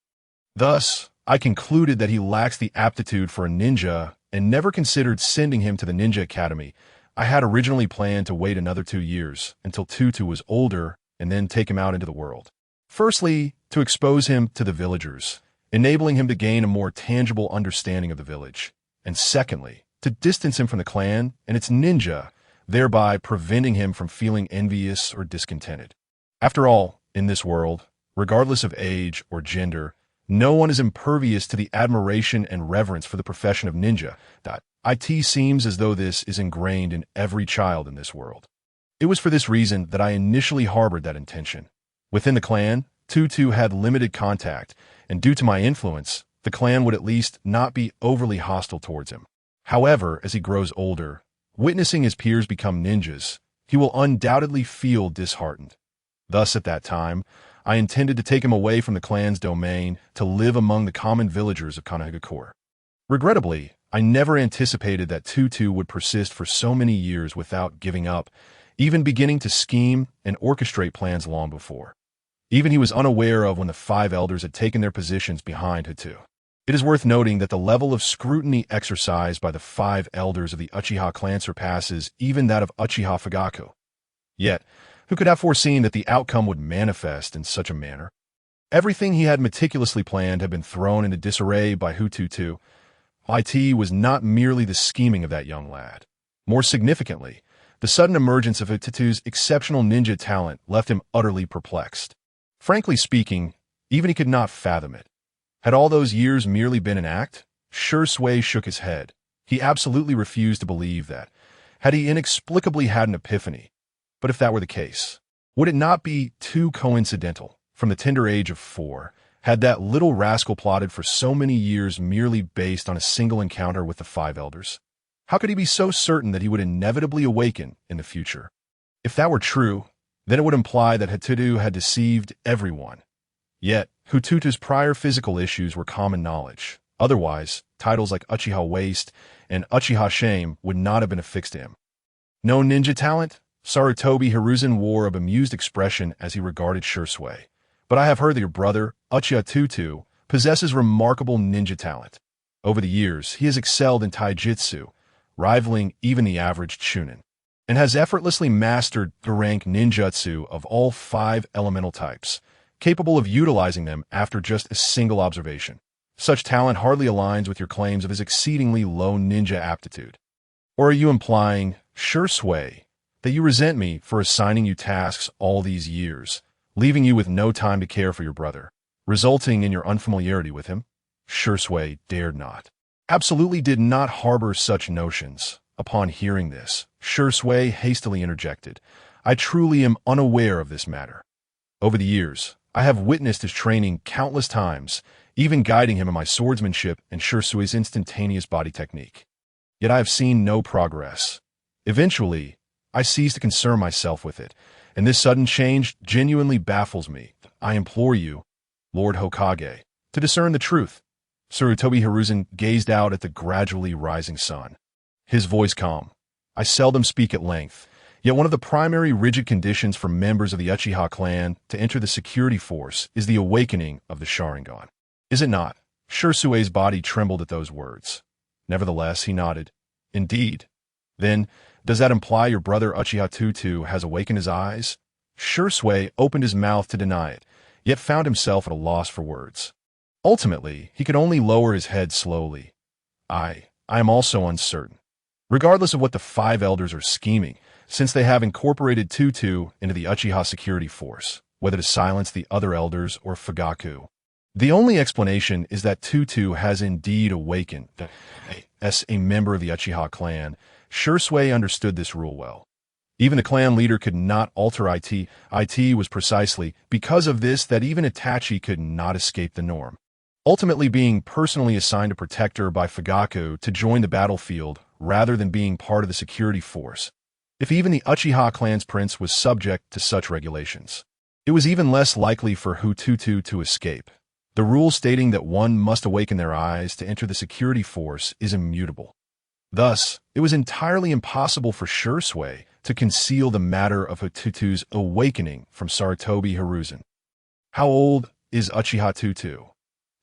Thus, I concluded that he lacks the aptitude for a ninja and never considered sending him to the ninja academy. I had originally planned to wait another 2 years until Tutu was older and then take him out into the world. Firstly, to expose him to the villagers, enabling him to gain a more tangible understanding of the village. And secondly, to distance him from the clan and its ninja, thereby preventing him from feeling envious or discontented. After all, in this world, regardless of age or gender, no one is impervious to the admiration and reverence for the profession of ninja. It seems as though this is ingrained in every child in this world. It was for this reason that I initially harbored that intention. Within the clan, Tutu had limited contact, and due to my influence, the clan would at least not be overly hostile towards him. However, as he grows older, witnessing his peers become ninjas, he will undoubtedly feel disheartened. Thus, at that time, I intended to take him away from the clan's domain to live among the common villagers of Konohagakure. Regrettably, I never anticipated that Tutu would persist for so many years without giving up, even beginning to scheme and orchestrate plans long before. Even he was unaware of when the 5 elders had taken their positions behind Hu Tutu. It is worth noting that the level of scrutiny exercised by the 5 elders of the Uchiha clan surpasses even that of Uchiha Fugaku. Yet, who could have foreseen that the outcome would manifest in such a manner? Everything he had meticulously planned had been thrown into disarray by Hu Tutu. It was not merely the scheming of that young lad. More significantly, the sudden emergence of Hu Tutu's exceptional ninja talent left him utterly perplexed. Frankly speaking, even he could not fathom it. Had all those years merely been an act? Shui shook his head. He absolutely refused to believe that. Had he inexplicably had an epiphany? But if that were the case, would it not be too coincidental? From the tender age of 4, had that little rascal plotted for so many years merely based on a single encounter with the 5 elders? How could he be so certain that he would inevitably awaken in the future? If that were true, then it would imply that Hu Tutu had deceived everyone. Yet, Hu Tutu's prior physical issues were common knowledge. Otherwise, titles like Uchiha Waste and Uchiha Shame would not have been affixed to him. No ninja talent? Sarutobi Hiruzen wore a bemused expression as he regarded Shui. But I have heard that your brother, Uchiha Tutu, possesses remarkable ninja talent. Over the years, he has excelled in taijutsu, rivaling even the average chunin, and has effortlessly mastered the rank ninjutsu of all 5 elemental types, capable of utilizing them after just a single observation. Such talent hardly aligns with your claims of his exceedingly low ninja aptitude. Or are you implying, Shui, that you resent me for assigning you tasks all these years, leaving you with no time to care for your brother, resulting in your unfamiliarity with him? Shui dared not. Absolutely did not harbor such notions. Upon hearing this, Shui hastily interjected, I truly am unaware of this matter. Over the years, I have witnessed his training countless times, even guiding him in my swordsmanship and Shui's instantaneous body technique. Yet I have seen no progress. Eventually, I ceased to concern myself with it, and this sudden change genuinely baffles me. I implore you, Lord Hokage, to discern the truth. Sarutobi Hiruzen gazed out at the gradually rising sun. His voice calm. I seldom speak at length, yet one of the primary rigid conditions for members of the Uchiha clan to enter the security force is the awakening of the Sharingan. Is it not? Shui's body trembled at those words. Nevertheless, he nodded. Indeed. Then, does that imply your brother Uchiha Tutu has awakened his eyes? Shui opened his mouth to deny it, yet found himself at a loss for words. Ultimately, he could only lower his head slowly. I am also uncertain. Regardless of what the 5 elders are scheming, since they have incorporated Tutu into the Uchiha security force, whether to silence the other elders or Fugaku. The only explanation is that Tutu has indeed awakened. As a member of the Uchiha clan, Shui understood this rule well. Even the clan leader could not alter it. It was precisely because of this that even Itachi could not escape the norm. Ultimately being personally assigned a protector by Fugaku to join the battlefield rather than being part of the security force. If even the Uchiha clan's prince was subject to such regulations, it was even less likely for Hu Tutu to escape. The rule stating that one must awaken their eyes to enter the security force is immutable. Thus, it was entirely impossible for Shui to conceal the matter of Hu Tutu's awakening from Sarutobi Hiruzen. How old is Uchiha Tutu?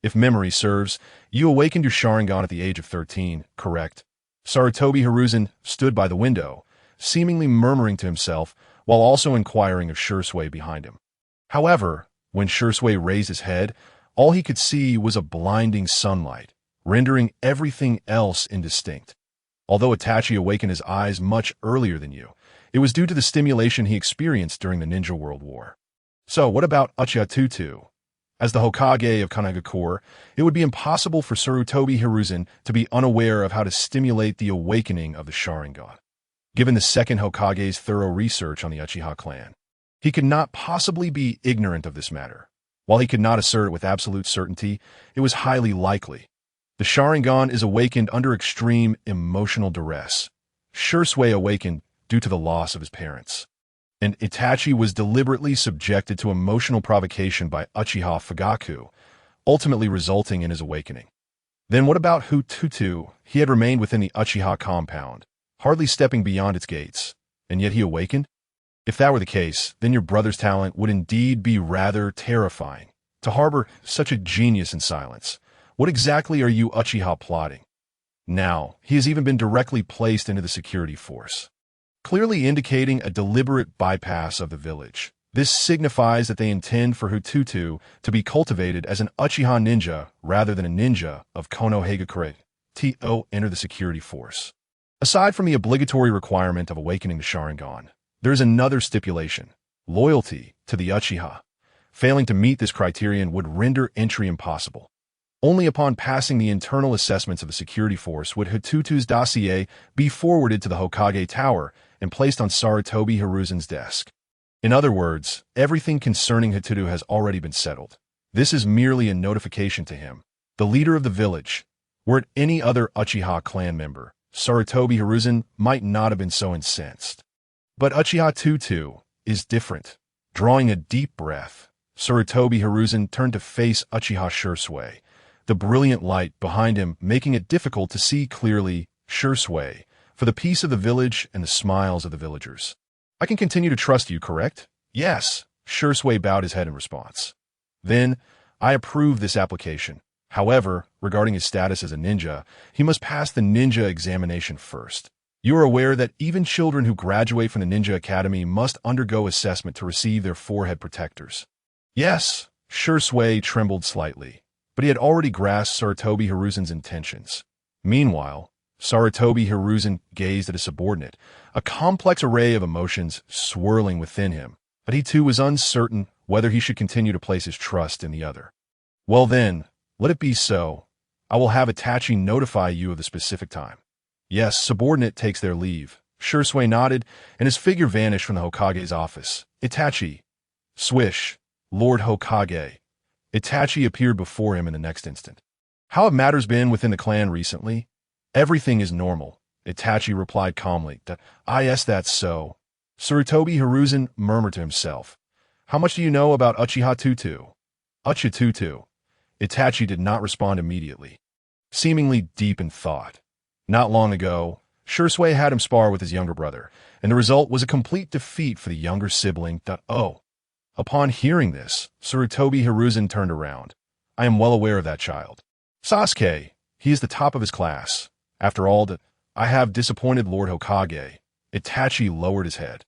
If memory serves, you awakened your Sharingan at the age of 13, correct? Sarutobi Hiruzen stood by the window, seemingly murmuring to himself, while also inquiring of Shui behind him. However, when Shui raised his head, all he could see was a blinding sunlight, rendering everything else indistinct. Although Itachi awakened his eyes much earlier than you, it was due to the stimulation he experienced during the Ninja World War. So, what about Uchiha Tutu? As the Hokage of Kanagakure, it would be impossible for Sarutobi Hiruzen to be unaware of how to stimulate the awakening of the Sharingan. Given the second Hokage's thorough research on the Uchiha clan, he could not possibly be ignorant of this matter. While he could not assert it with absolute certainty, it was highly likely. The Sharingan is awakened under extreme emotional duress. Shui awakened due to the loss of his parents, and Itachi was deliberately subjected to emotional provocation by Uchiha Fugaku, ultimately resulting in his awakening. Then what about Hu Tutu? He had remained within the Uchiha compound, hardly stepping beyond its gates, and yet he awakened? If that were the case, then your brother's talent would indeed be rather terrifying. To harbor such a genius in silence, what exactly are you Uchiha plotting? Now, he has even been directly placed into the security force, clearly indicating a deliberate bypass of the village. This signifies that they intend for Hu Tutu to be cultivated as an Uchiha ninja rather than a ninja of Konohagakure. To enter the security force. Aside from the obligatory requirement of awakening the Sharingan, there is another stipulation: loyalty to the Uchiha. Failing to meet this criterion would render entry impossible. Only upon passing the internal assessments of the security force would Hu Tutu's dossier be forwarded to the Hokage Tower and placed on Sarutobi Hiruzen's desk. In other words, everything concerning Hu Tutu has already been settled. This is merely a notification to him, the leader of the village. Were it any other Uchiha clan member, Sarutobi Hiruzen might not have been so incensed. But Uchiha Tutu is different. Drawing a deep breath, Sarutobi Hiruzen turned to face Uchiha Shui, the brilliant light behind him making it difficult to see clearly. Shui, for the peace of the village and the smiles of the villagers. I can continue to trust you, correct? Yes, Shui bowed his head in response. Then, I approve this application. However, regarding his status as a ninja, he must pass the ninja examination first. You are aware that even children who graduate from the Ninja Academy must undergo assessment to receive their forehead protectors. Yes, Shui trembled slightly, but he had already grasped Sarutobi Hiruzen's intentions. Meanwhile, Sarutobi Hiruzen gazed at his subordinate, a complex array of emotions swirling within him, but he too was uncertain whether he should continue to place his trust in the other. Well then, let it be so. I will have Itachi notify you of the specific time. Yes, subordinate takes their leave. Shui nodded, and his figure vanished from the Hokage's office. Itachi. Swish. Lord Hokage. Itachi appeared before him in the next instant. How have matters been within the clan recently? Everything is normal, Itachi replied calmly. Yes, that's so. Sarutobi Hiruzen murmured to himself. How much do you know about Uchiha Tutu? Uchiha Tutu. Itachi did not respond immediately, seemingly deep in thought. Not long ago, Shui had him spar with his younger brother, and the result was a complete defeat for the younger sibling. Upon hearing this, Sarutobi Hiruzen turned around. I am well aware of that child. Sasuke, he is the top of his class. After all, I have disappointed Lord Hokage. Itachi lowered his head.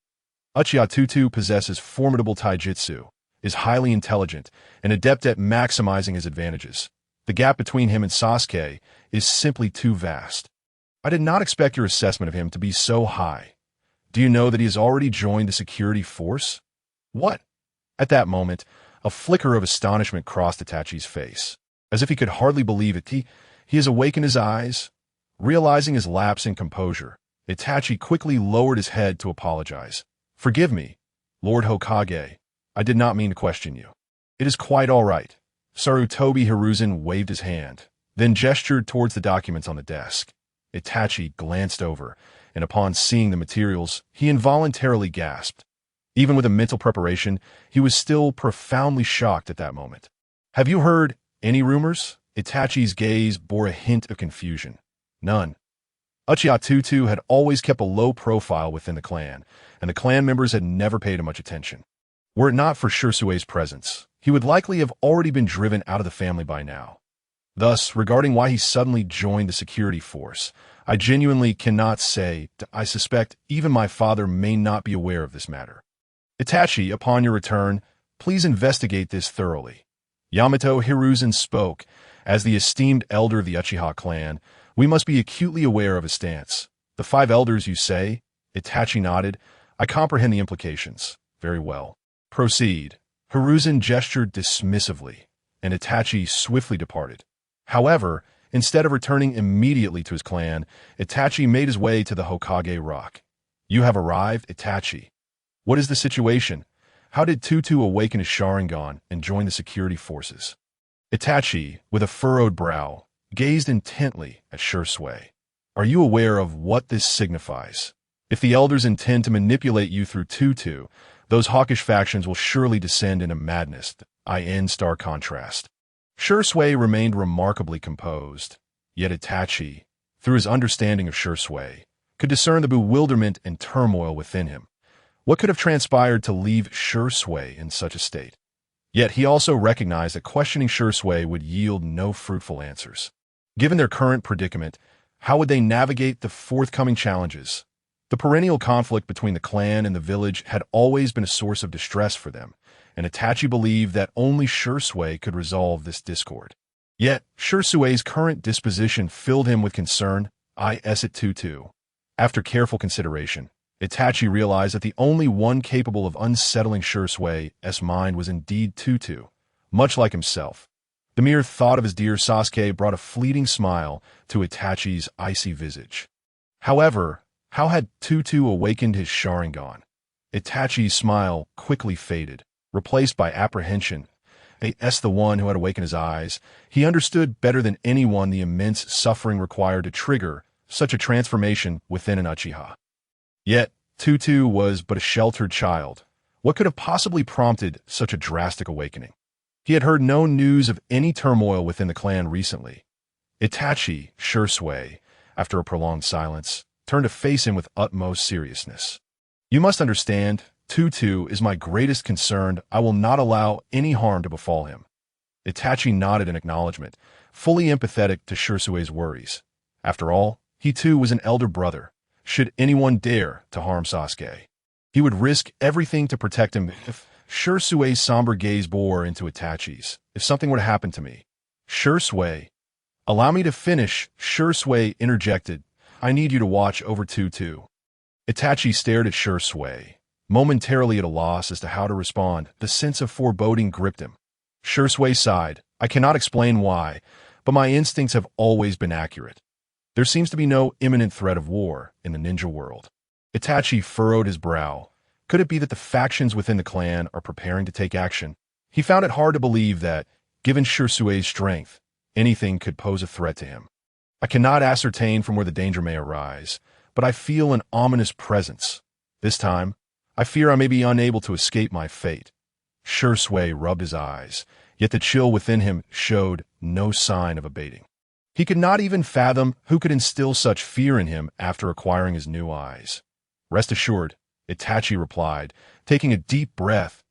Uchiha Tutu possesses formidable taijutsu, is highly intelligent, and adept at maximizing his advantages. The gap between him and Sasuke is simply too vast. I did not expect your assessment of him to be so high. Do you know that he has already joined the security force? What? At that moment, a flicker of astonishment crossed Itachi's face. As if he could hardly believe it, he has awakened his eyes. Realizing his lapse in composure, Itachi quickly lowered his head to apologize. Forgive me, Lord Hokage. I did not mean to question you. It is quite all right. Sarutobi Hiruzen waved his hand, then gestured towards the documents on the desk. Itachi glanced over, and upon seeing the materials, he involuntarily gasped. Even with a mental preparation, he was still profoundly shocked at that moment. Have you heard any rumors? Itachi's gaze bore a hint of confusion. None. Uchiha Tutu had always kept a low profile within the clan, and the clan members had never paid him much attention. Were it not for Shirsue's presence, he would likely have already been driven out of the family by now. Thus, regarding why he suddenly joined the security force, I genuinely cannot say. I suspect even my father may not be aware of this matter. Itachi, upon your return, please investigate this thoroughly. Yamato Hiruzen spoke. As the esteemed elder of the Uchiha clan, we must be acutely aware of his stance. The 5 elders, you say? Itachi nodded. I comprehend the implications. Very well. Proceed. Hiruzen gestured dismissively, and Itachi swiftly departed. However, instead of returning immediately to his clan, Itachi made his way to the Hokage Rock. You have arrived, Itachi. What is the situation? How did Tutu awaken his Sharingan and join the security forces? Itachi, with a furrowed brow, gazed intently at Shisui. Are you aware of what this signifies? If the elders intend to manipulate you through Tutu, those hawkish factions will surely descend into madness. In stark contrast. Shisui remained remarkably composed, yet Itachi, through his understanding of Shisui, could discern the bewilderment and turmoil within him. What could have transpired to leave Shisui in such a state? Yet he also recognized that questioning Shisui would yield no fruitful answers. Given their current predicament, how would they navigate the forthcoming challenges? The perennial conflict between the clan and the village had always been a source of distress for them, and Itachi believed that only Shisui could resolve this discord. Yet, Shisui's current disposition filled him with concern. Tutu. After careful consideration, Itachi realized that the only one capable of unsettling Shisui's mind was indeed Tutu, much like himself. The mere thought of his dear Sasuke brought a fleeting smile to Itachi's icy visage. However, how had Tutu awakened his Sharingan? Itachi's smile quickly faded, replaced by apprehension. The one who had awakened his eyes, he understood better than anyone the immense suffering required to trigger such a transformation within an Uchiha. Yet, Tutu was but a sheltered child. What could have possibly prompted such a drastic awakening? He had heard no news of any turmoil within the clan recently. Itachi, Shisui, after a prolonged silence, turned to face him with utmost seriousness. You must understand, Tutu is my greatest concern. I will not allow any harm to befall him. Itachi nodded in acknowledgement, fully empathetic to Shisui's worries. After all, he too was an elder brother. Should anyone dare to harm Sasuke, he would risk everything to protect him. If Shisui's somber gaze bore into Itachi's, if something were to happen to me. Shisui, allow me to finish. Shisui interjected. I need you to watch over Tutu. Itachi stared at Shisui, momentarily at a loss as to how to respond. The sense of foreboding gripped him. Shisui sighed. I cannot explain why, but my instincts have always been accurate. There seems to be no imminent threat of war in the ninja world. Itachi furrowed his brow. Could it be that the factions within the clan are preparing to take action? He found it hard to believe that, given Shisui's strength, anything could pose a threat to him. I cannot ascertain from where the danger may arise, but I feel an ominous presence. This time, I fear I may be unable to escape my fate. Shisui rubbed his eyes, yet the chill within him showed no sign of abating. He could not even fathom who could instill such fear in him after acquiring his new eyes. Rest assured, Itachi replied, taking a deep breath.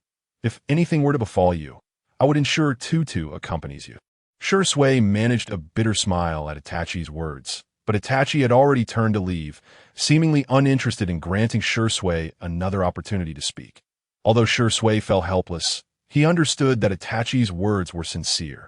If anything were to befall you, I would ensure Tutu accompanies you. Shisui managed a bitter smile at Itachi's words, but Itachi had already turned to leave, seemingly uninterested in granting Shisui another opportunity to speak. Although Shisui felt helpless, he understood that Itachi's words were sincere.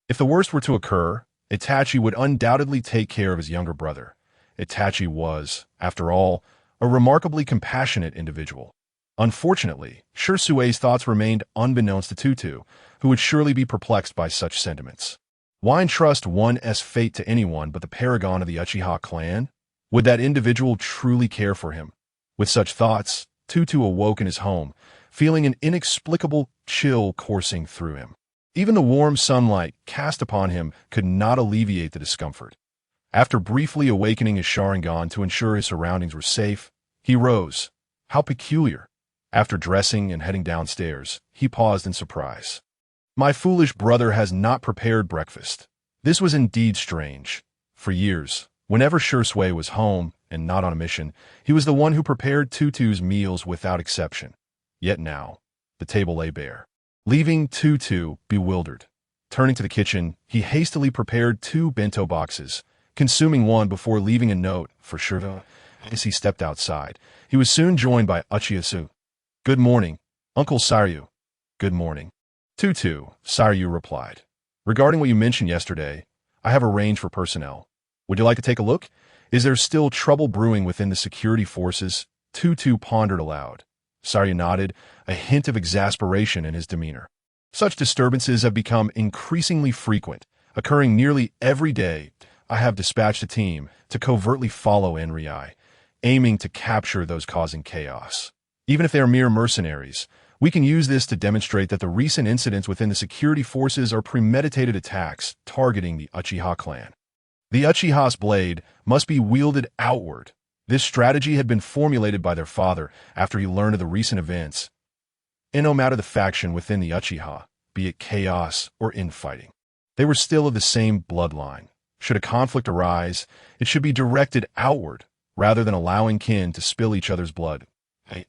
If the worst were to occur, Itachi would undoubtedly take care of his younger brother. Itachi was, after all, a remarkably compassionate individual. Unfortunately, Shisui's thoughts remained unbeknownst to Tutu, who would surely be perplexed by such sentiments. Why entrust one's fate to anyone but the paragon of the Uchiha clan? Would that individual truly care for him? With such thoughts, Tutu awoke in his home, feeling an inexplicable chill coursing through him. Even the warm sunlight cast upon him could not alleviate the discomfort. After briefly awakening his Sharingan to ensure his surroundings were safe, he rose. How peculiar. After dressing and heading downstairs, he paused in surprise. My foolish brother has not prepared breakfast. This was indeed strange. For years, Whenever Shui was home and not on a mission, he was the one who prepared Tutu's meals without exception. Yet now, the table lay bare, leaving Tutu bewildered. Turning to the kitchen, he hastily prepared 2 bento boxes, consuming one before leaving a note for Shui. As he stepped outside, he was soon joined by Uchiha. "Good morning, Uncle Saryu." "Good morning, Tutu," Saryu replied. "Regarding what you mentioned yesterday, I have arranged for personnel. Would you like to take a look? Is there still trouble brewing within the security forces?" Tutu pondered aloud. Saryu nodded, a hint of exasperation in his demeanor. "Such disturbances have become increasingly frequent, occurring nearly every day. I have dispatched a team to covertly follow Enriai, aiming to capture those causing chaos. Even if they are mere mercenaries, we can use this to demonstrate that the recent incidents within the security forces are premeditated attacks targeting the Uchiha clan. The Uchiha's blade must be wielded outward. This strategy had been formulated by their father after he learned of the recent events. And no matter the faction within the Uchiha, be it chaos or infighting, they were still of the same bloodline. Should a conflict arise, it should be directed outward, rather than allowing kin to spill each other's blood.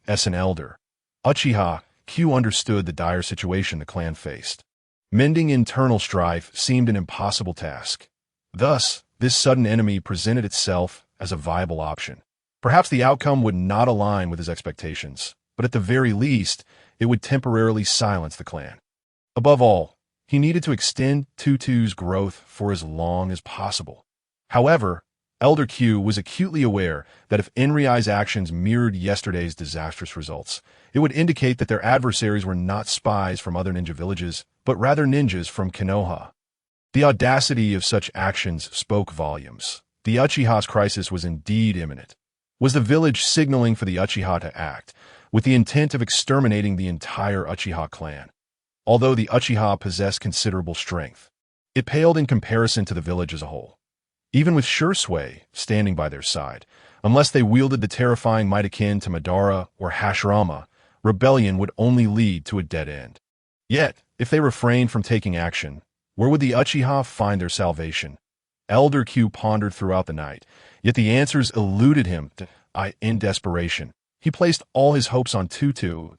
As an elder, Uchiha Q understood the dire situation the clan faced. Mending internal strife seemed an impossible task. Thus, this sudden enemy presented itself as a viable option. Perhaps the outcome would not align with his expectations, but at the very least, it would temporarily silence the clan. Above all, he needed to extend Tutu's growth for as long as possible. However, Elder Q was acutely aware that if Enriai's actions mirrored yesterday's disastrous results, it would indicate that their adversaries were not spies from other ninja villages, but rather ninjas from Konoha. The audacity of such actions spoke volumes. The Uchiha's crisis was indeed imminent. Was the village signaling for the Uchiha to act, with the intent of exterminating the entire Uchiha clan? Although the Uchiha possessed considerable strength, it paled in comparison to the village as a whole. Even with Shui standing by their side, unless they wielded the terrifying might akin to Madara or Hashirama, rebellion would only lead to a dead end. Yet, if they refrained from taking action, where would the Uchiha find their salvation? Elder Q pondered throughout the night, yet the answers eluded him. In desperation, he placed all his hopes on Tutu.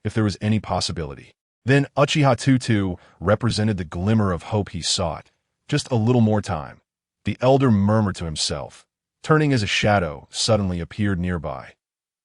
If there was any possibility, then Uchiha Tutu represented the glimmer of hope he sought. Just a little more time. The elder murmured to himself, turning as a shadow suddenly appeared nearby.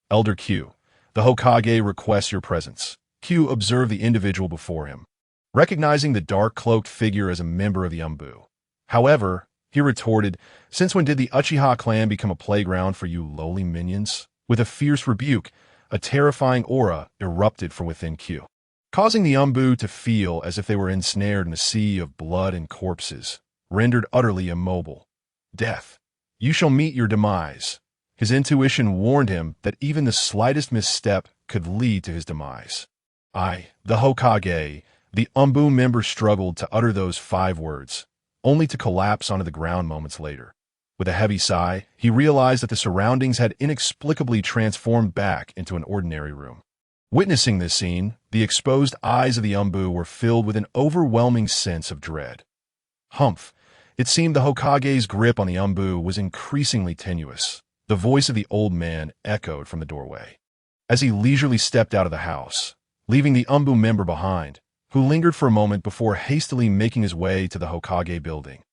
"Elder Q, the Hokage requests your presence." Q observed the individual before him, recognizing the dark-cloaked figure as a member of the Umbu. However, he retorted, "Since when did the Uchiha clan become a playground for you lowly minions?" With a fierce rebuke, a terrifying aura erupted from within Q, causing the Umbu to feel as if they were ensnared in a sea of blood and corpses, rendered utterly immobile. "Death. You shall meet your demise." His intuition warned him that even the slightest misstep could lead to his demise. The Hokage, the Umbu member struggled to utter those 5 words, only to collapse onto the ground moments later. With a heavy sigh, he realized that the surroundings had inexplicably transformed back into an ordinary room. Witnessing this scene, the exposed eyes of the Umbu were filled with an overwhelming sense of dread. Humph! It seemed the Hokage's grip on the Umbu was increasingly tenuous. The voice of the old man echoed from the doorway. As he leisurely stepped out of the house, leaving the Umbu member behind, who lingered for a moment before hastily making his way to the Hokage building.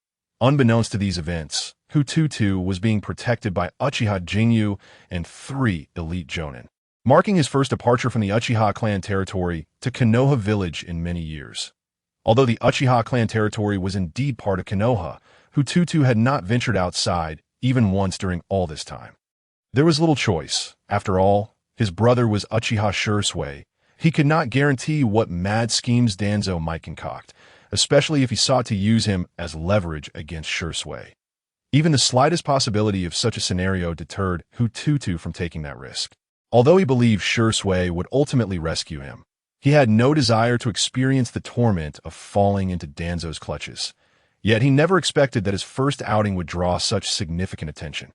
Unbeknownst to these events, Hu Tutu was being protected by Uchiha Jinyu and 3 elite jonin, marking his first departure from the Uchiha clan territory to Konoha village in many years. Although the Uchiha clan territory was indeed part of Konoha, Hu Tutu had not ventured outside even once during all this time. There was little choice. After all, his brother was Uchiha Shui. He could not guarantee what mad schemes Danzo might concoct, especially if he sought to use him as leverage against Shui. Even the slightest possibility of such a scenario deterred Hu Tutu from taking that risk. Although he believed Shui would ultimately rescue him, he had no desire to experience the torment of falling into Danzo's clutches. Yet he never expected that his first outing would draw such significant attention.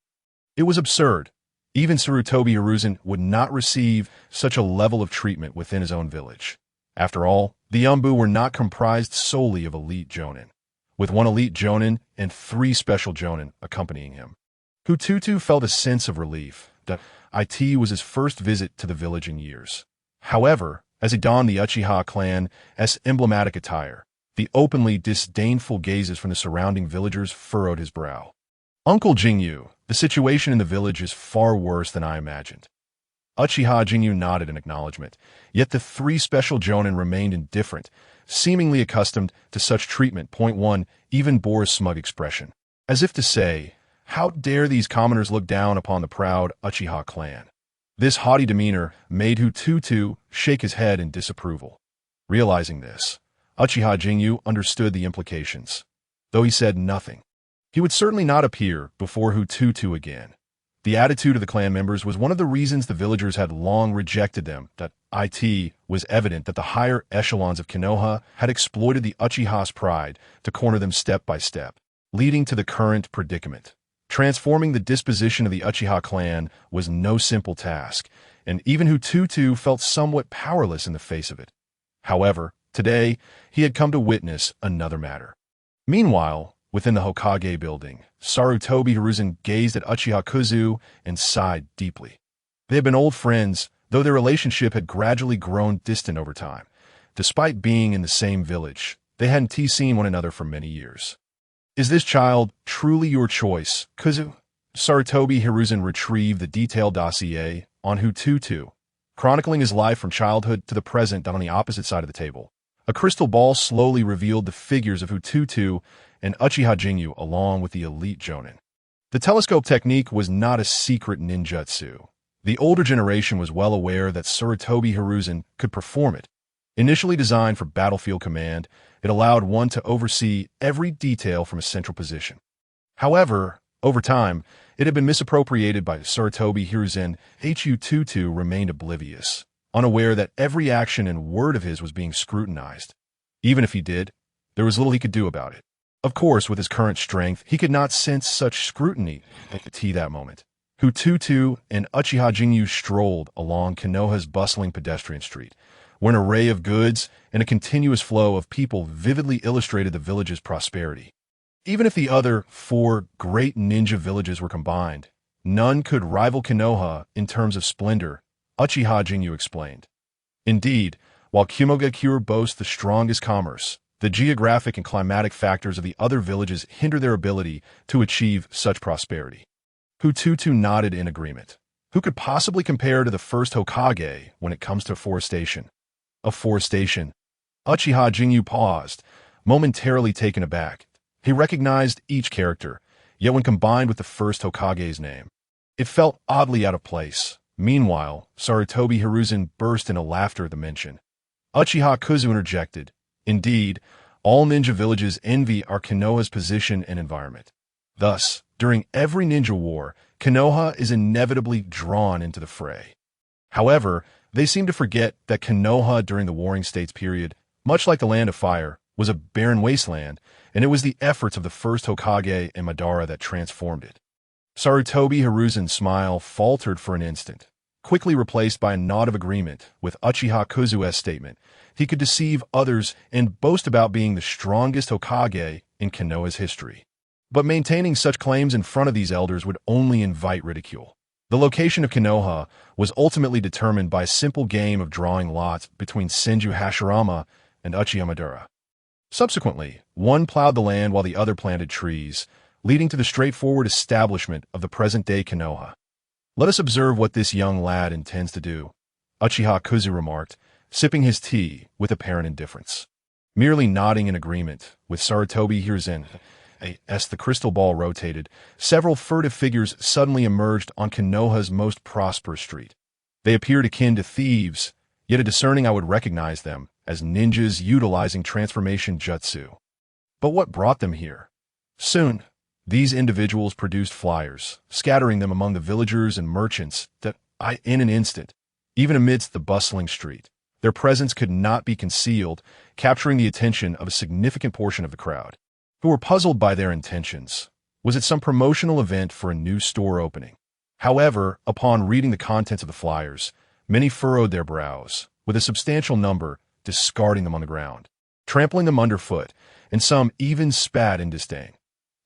It was absurd. Even Sarutobi Hiruzen would not receive such a level of treatment within his own village. After all, the Umbu were not comprised solely of elite jonin, with 1 elite jonin and 3 special jonin accompanying him. Hu Tutu felt a sense of relief that it was his first visit to the village in years. However, as he donned the Uchiha clan's emblematic attire, the openly disdainful gazes from the surrounding villagers furrowed his brow. Uncle Jingyu, the situation in the village is far worse than I imagined. Uchiha Jingyu nodded in acknowledgement, yet the three special jonin remained indifferent, seemingly accustomed to such treatment. Point one even bore a smug expression, as if to say, how dare these commoners look down upon the proud Uchiha clan? This haughty demeanor made Hu Tutu shake his head in disapproval. Realizing this, Uchiha Jingyu understood the implications. Though he said nothing, he would certainly not appear before Hu Tutu again. The attitude of the clan members was one of the reasons the villagers had long rejected them. That it was evident that the higher echelons of Konoha had exploited the Uchiha's pride to corner them step by step, leading to the current predicament. Transforming the disposition of the Uchiha clan was no simple task, and even Hu Tutu felt somewhat powerless in the face of it. However, today, he had come to witness another matter. Meanwhile, within the Hokage building, Sarutobi Hiruzen gazed at Uchiha Kuzu and sighed deeply. They had been old friends, though their relationship had gradually grown distant over time. Despite being in the same village, they hadn't seen one another for many years. Is this child truly your choice, Kuzu? Sarutobi Hiruzen retrieved the detailed dossier on Hu Tutu, chronicling his life from childhood to the present on the opposite side of the table. A crystal ball slowly revealed the figures of Hu Tutu and Uchiha Jingyu along with the elite jonin. The telescope technique was not a secret ninjutsu. The older generation was well aware that Sarutobi Hiruzen could perform it. Initially designed for battlefield command, it allowed one to oversee every detail from a central position. However, over time, it had been misappropriated by Sarutobi Hiruzen. Hu Tutu remained oblivious, unaware that every action and word of his was being scrutinized. Even if he did, there was little he could do about it. Of course, with his current strength, he could not sense such scrutiny at that moment. Hu Tutu and Uchiha Jingyu strolled along Konoha's bustling pedestrian street, where an array of goods and a continuous flow of people vividly illustrated the village's prosperity. Even if the other four great ninja villages were combined, none could rival Konoha in terms of splendor, Uchiha Jingyu explained. Indeed, while Kumogakure boasts the strongest commerce, the geographic and climatic factors of the other villages hinder their ability to achieve such prosperity. Hu Tutu nodded in agreement. Who could possibly compare to the first Hokage when it comes to afforestation? Afforestation. Uchiha Jingyu paused, momentarily taken aback. He recognized each character, yet when combined with the first Hokage's name, it felt oddly out of place. Meanwhile, Sarutobi Hiruzen burst into laughter at the mention. Uchiha Kuzu interjected. Indeed, all ninja villages envy our Konoha's position and environment. Thus, during every ninja war, Konoha is inevitably drawn into the fray. However, they seem to forget that Konoha during the Warring States period, much like the Land of Fire, was a barren wasteland, and it was the efforts of the first Hokage and Madara that transformed it. Sarutobi Hiruzen's smile faltered for an instant, quickly replaced by a nod of agreement with Uchiha Kuzu's statement. He could deceive others and boast about being the strongest Hokage in Konoha's history. But maintaining such claims in front of these elders would only invite ridicule. The location of Konoha was ultimately determined by a simple game of drawing lots between Senju Hashirama and Uchiha Madara. Subsequently, one plowed the land while the other planted trees, leading to the straightforward establishment of the present-day Konoha. Let us observe what this young lad intends to do, Uchiha Kuzu remarked, sipping his tea with apparent indifference. Merely nodding in agreement with Sarutobi Hiruzen, as the crystal ball rotated, several furtive figures suddenly emerged on Konoha's most prosperous street. They appeared akin to thieves, yet a discerning eye would recognize them as ninjas utilizing transformation jutsu. But what brought them here? Soon, these individuals produced flyers, scattering them among the villagers and merchants in an instant, even amidst the bustling street. Their presence could not be concealed, capturing the attention of a significant portion of the crowd, who were puzzled by their intentions. Was it some promotional event for a new store opening? However, upon reading the contents of the flyers, many furrowed their brows, with a substantial number discarding them on the ground, trampling them underfoot, and some even spat in disdain.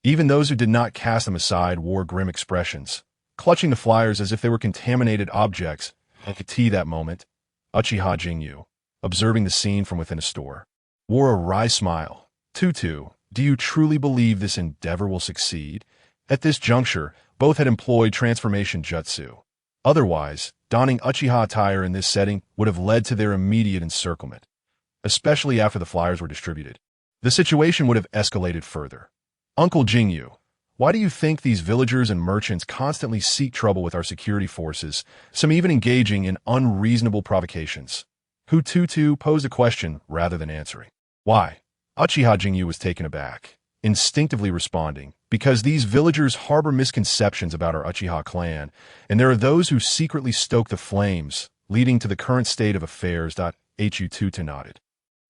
Even those who did not cast them aside wore grim expressions, clutching the flyers as if they were contaminated objects. I could see that moment. Uchiha Jingyu, observing the scene from within a store, wore a wry smile. Tutu, do you truly believe this endeavor will succeed? At this juncture, both had employed transformation jutsu. Otherwise, donning Uchiha attire in this setting would have led to their immediate encirclement, especially after the flyers were distributed. The situation would have escalated further. Uncle Jingyu, why do you think these villagers and merchants constantly seek trouble with our security forces, some even engaging in unreasonable provocations? Hu Tutu posed a question rather than answering. Why? Uchiha Jingyu was taken aback, instinctively responding, because these villagers harbor misconceptions about our Uchiha clan, and there are those who secretly stoke the flames, leading to the current state of affairs. Hu Tutu nodded.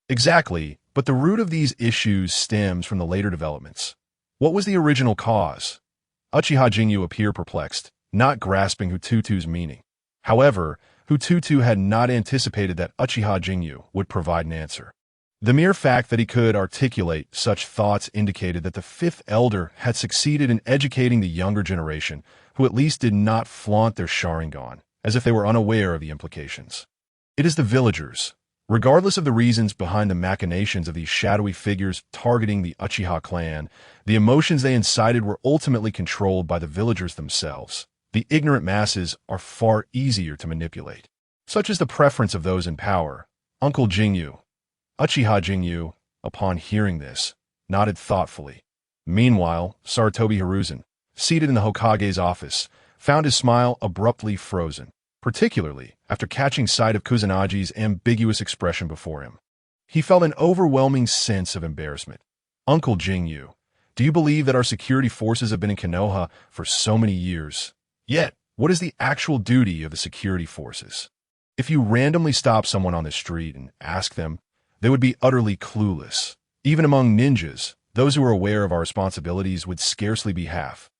Exactly, but the root of these issues stems from the later developments. What was the original cause? Uchiha Jingyu appeared perplexed, not grasping Hu Tutu's meaning. However, Hu Tutu had not anticipated that Uchiha Jingyu would provide an answer. The mere fact that he could articulate such thoughts indicated that the fifth elder had succeeded in educating the younger generation, who at least did not flaunt their Sharingan, as if they were unaware of the implications. It is the villagers. Regardless of the reasons behind the machinations of these shadowy figures targeting the Uchiha clan, the emotions they incited were ultimately controlled by the villagers themselves. The ignorant masses are far easier to manipulate. Such is the preference of those in power. Uncle Jingyu. Uchiha Jingyu, upon hearing this, nodded thoughtfully. Meanwhile, Sarutobi Hiruzen, seated in the Hokage's office, found his smile abruptly frozen, particularly after catching sight of Kusunagi's ambiguous expression before him. He felt an overwhelming sense of embarrassment. Uncle Jingyu, do you believe that our security forces have been in Konoha for so many years? Yet, what is the actual duty of the security forces? If you randomly stop someone on the street and ask them, they would be utterly clueless. Even among ninjas, those who are aware of our responsibilities would scarcely be half.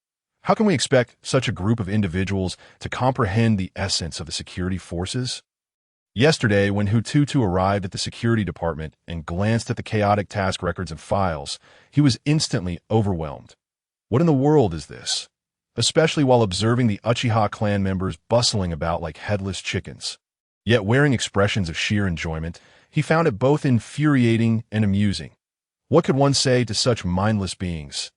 How can we expect such a group of individuals to comprehend the essence of the security forces? Yesterday, when Hu Tutu arrived at the security department and glanced at the chaotic task records and files, he was instantly overwhelmed. What in the world is this? Especially while observing the Uchiha clan members bustling about like headless chickens. Yet wearing expressions of sheer enjoyment, he found it both infuriating and amusing. What could one say to such mindless beings?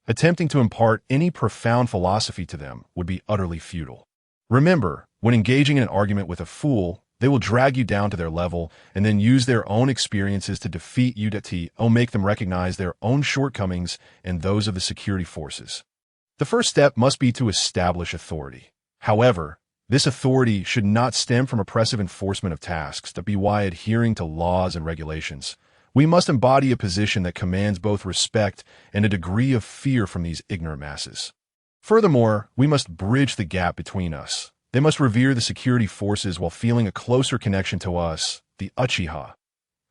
Attempting to impart any profound philosophy to them would be utterly futile. Remember, when engaging in an argument with a fool, they will drag you down to their level and then use their own experiences to defeat you make them recognize their own shortcomings and those of the security forces. The first step must be to establish authority. However, this authority should not stem from oppressive enforcement of tasks, but be by adhering to laws and regulations. We must embody a position that commands both respect and a degree of fear from these ignorant masses. Furthermore, we must bridge the gap between us. They must revere the security forces while feeling a closer connection to us, the Uchiha.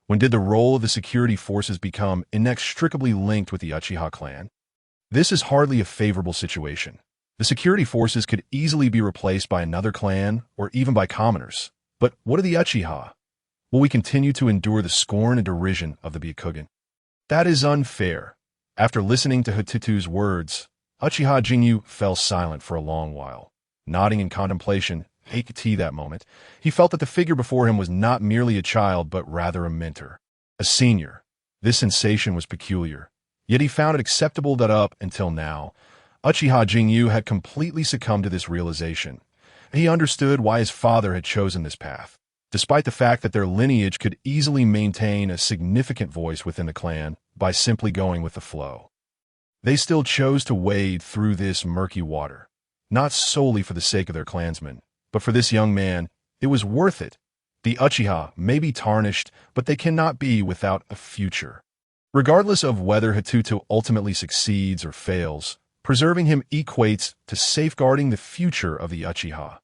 When did the role of the security forces become inextricably linked with the Uchiha clan? This is hardly a favorable situation. The security forces could easily be replaced by another clan or even by commoners. But what are the Uchiha? Will we continue to endure the scorn and derision of the Byakugan? That is unfair. After listening to Hu Tutu's words, Uchiha Jingyu fell silent for a long while. Nodding in contemplation, that moment, he felt that the figure before him was not merely a child but rather a mentor, a senior. This sensation was peculiar, yet he found it acceptable that up until now, Uchiha Jingyu had completely succumbed to this realization. He understood why his father had chosen this path. Despite the fact that their lineage could easily maintain a significant voice within the clan by simply going with the flow. They still chose to wade through this murky water, not solely for the sake of their clansmen, but for this young man. It was worth it. The Uchiha may be tarnished, but they cannot be without a future. Regardless of whether Hu Tutu ultimately succeeds or fails, preserving him equates to safeguarding the future of the Uchiha.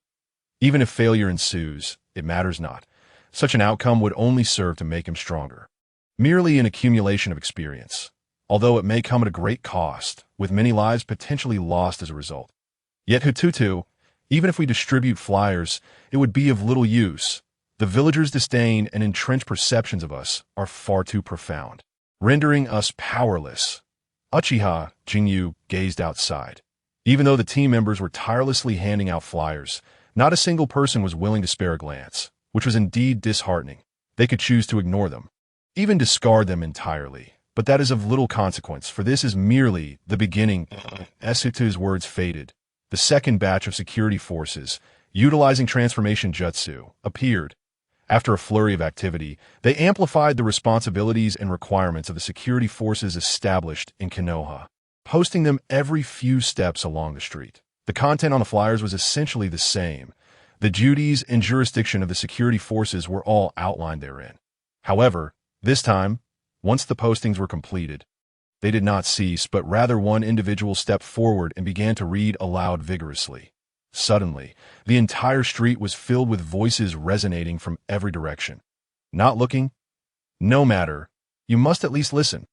Even if failure ensues, it matters not. Such an outcome would only serve to make him stronger. Merely an accumulation of experience, although it may come at a great cost, with many lives potentially lost as a result. Yet Hu Tutu, even if we distribute flyers, it would be of little use. The villagers' disdain and entrenched perceptions of us are far too profound, rendering us powerless. Uchiha Jinyu gazed outside. Even though the team members were tirelessly handing out flyers, not a single person was willing to spare a glance, which was indeed disheartening. They could choose to ignore them, even discard them entirely. But that is of little consequence, for this is merely the beginning. As Hu Tutu's words faded, the second batch of security forces, utilizing transformation jutsu, appeared. After a flurry of activity, they amplified the responsibilities and requirements of the security forces established in Konoha, posting them every few steps along the street. The content on the flyers was essentially the same. The duties and jurisdiction of the security forces were all outlined therein. However, this time, once the postings were completed, they did not cease, but rather one individual stepped forward and began to read aloud vigorously. Suddenly, the entire street was filled with voices resonating from every direction. Not looking? No matter. You must at least listen.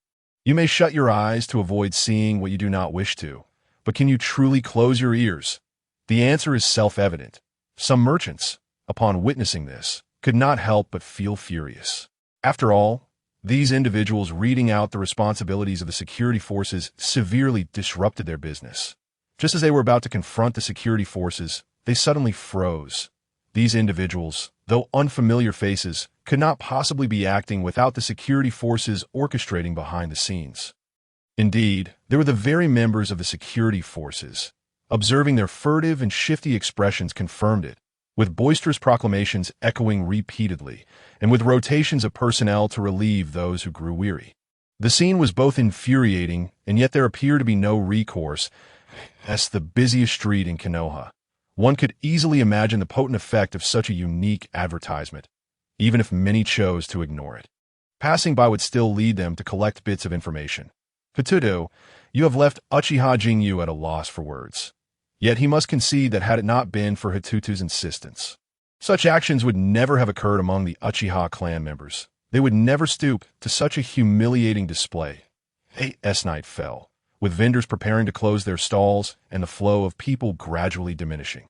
You may shut your eyes to avoid seeing what you do not wish to, but can you truly close your ears? The answer is self-evident. Some merchants, upon witnessing this, could not help but feel furious. After all, these individuals reading out the responsibilities of the security forces severely disrupted their business. Just as they were about to confront the security forces, they suddenly froze. These individuals, though unfamiliar faces, could not possibly be acting without the security forces orchestrating behind the scenes. Indeed, they were the very members of the security forces. Observing their furtive and shifty expressions confirmed it, with boisterous proclamations echoing repeatedly, and with rotations of personnel to relieve those who grew weary. The scene was both infuriating, and yet there appeared to be no recourse. As the busiest street in Konoha, one could easily imagine the potent effect of such a unique advertisement, even if many chose to ignore it. Passing by would still lead them to collect bits of information. Hu Tutu, you have left Uchiha Jinyu at a loss for words. Yet he must concede that had it not been for Hu Tutu's insistence, such actions would never have occurred among the Uchiha clan members. They would never stoop to such a humiliating display. Night fell, with vendors preparing to close their stalls and the flow of people gradually diminishing.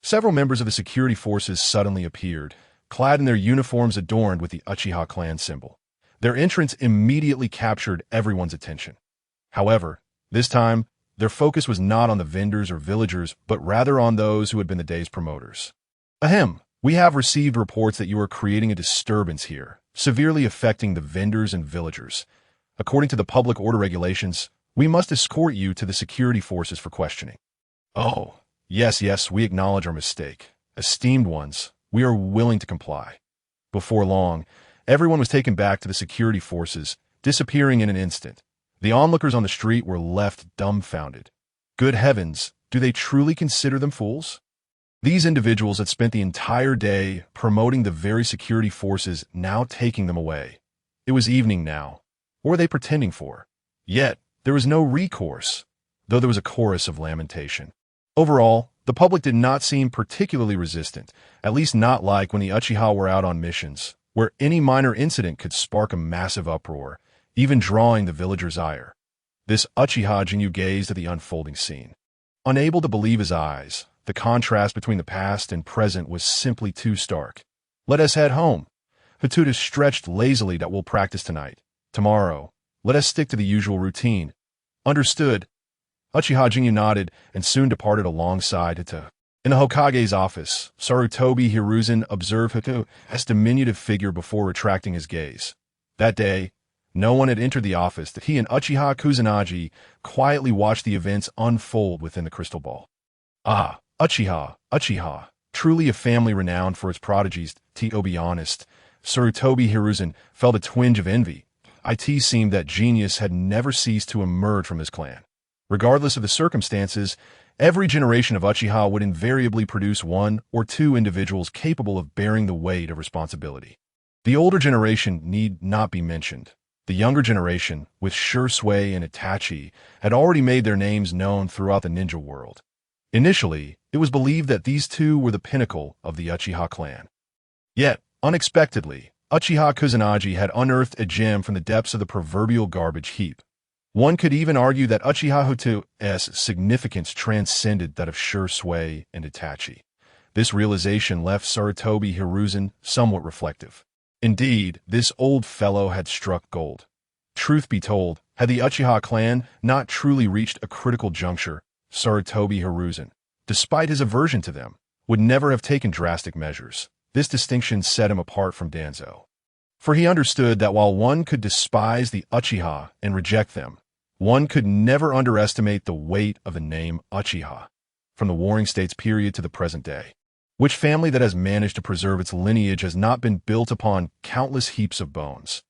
Several members of the security forces suddenly appeared, clad in their uniforms adorned with the Uchiha clan symbol. Their entrance immediately captured everyone's attention. However, this time, their focus was not on the vendors or villagers, but rather on those who had been the day's promoters. Ahem, we have received reports that you are creating a disturbance here, severely affecting the vendors and villagers. According to the public order regulations, we must escort you to the security forces for questioning. Oh, yes, we acknowledge our mistake. Esteemed ones, we are willing to comply. Before long, everyone was taken back to the security forces, disappearing in an instant. The onlookers on the street were left dumbfounded. Good heavens, do they truly consider them fools? These individuals had spent the entire day promoting the very security forces, now taking them away. It was evening now. What were they pretending for? Yet, there was no recourse, though there was a chorus of lamentation. Overall, the public did not seem particularly resistant, at least not like when the Uchiha were out on missions, where any minor incident could spark a massive uproar, even drawing the villagers' ire. This Uchiha Jinyu gazed at the unfolding scene. Unable to believe his eyes, the contrast between the past and present was simply too stark. Let us head home. Hu Tutu stretched lazily. That we'll practice tonight. Tomorrow, let us stick to the usual routine. Understood. Uchiha Jinyu nodded and soon departed alongside Hu Tutu. In the Hokage's office, Sarutobi Hiruzen observed Hu Tutu's diminutive figure before retracting his gaze. That day, no one had entered the office that he and Uchiha Kusanagi quietly watched the events unfold within the crystal ball. Ah, Uchiha, truly a family renowned for its prodigies. To be honest, Sarutobi Hiruzen felt a twinge of envy. It seemed that genius had never ceased to emerge from his clan. Regardless of the circumstances, every generation of Uchiha would invariably produce one or two individuals capable of bearing the weight of responsibility. The older generation need not be mentioned. The younger generation, with Shursui and Itachi, had already made their names known throughout the ninja world. Initially, it was believed that these two were the pinnacle of the Uchiha clan. Yet, unexpectedly, Uchiha Kusanagi had unearthed a gem from the depths of the proverbial garbage heap. One could even argue that Uchiha Hu Tutu's significance transcended that of Shursui and Itachi. This realization left Sarutobi Hiruzen somewhat reflective. Indeed, this old fellow had struck gold. Truth be told, Had the Uchiha clan not truly reached a critical juncture, Sarutobi Hiruzen, despite his aversion to them, would never have taken drastic measures. This distinction set him apart from Danzo. For he understood that while one could despise the Uchiha and reject them, one could never underestimate the weight of the name Uchiha. From the Warring States period to the present day, which family that has managed to preserve its lineage has not been built upon countless heaps of bones?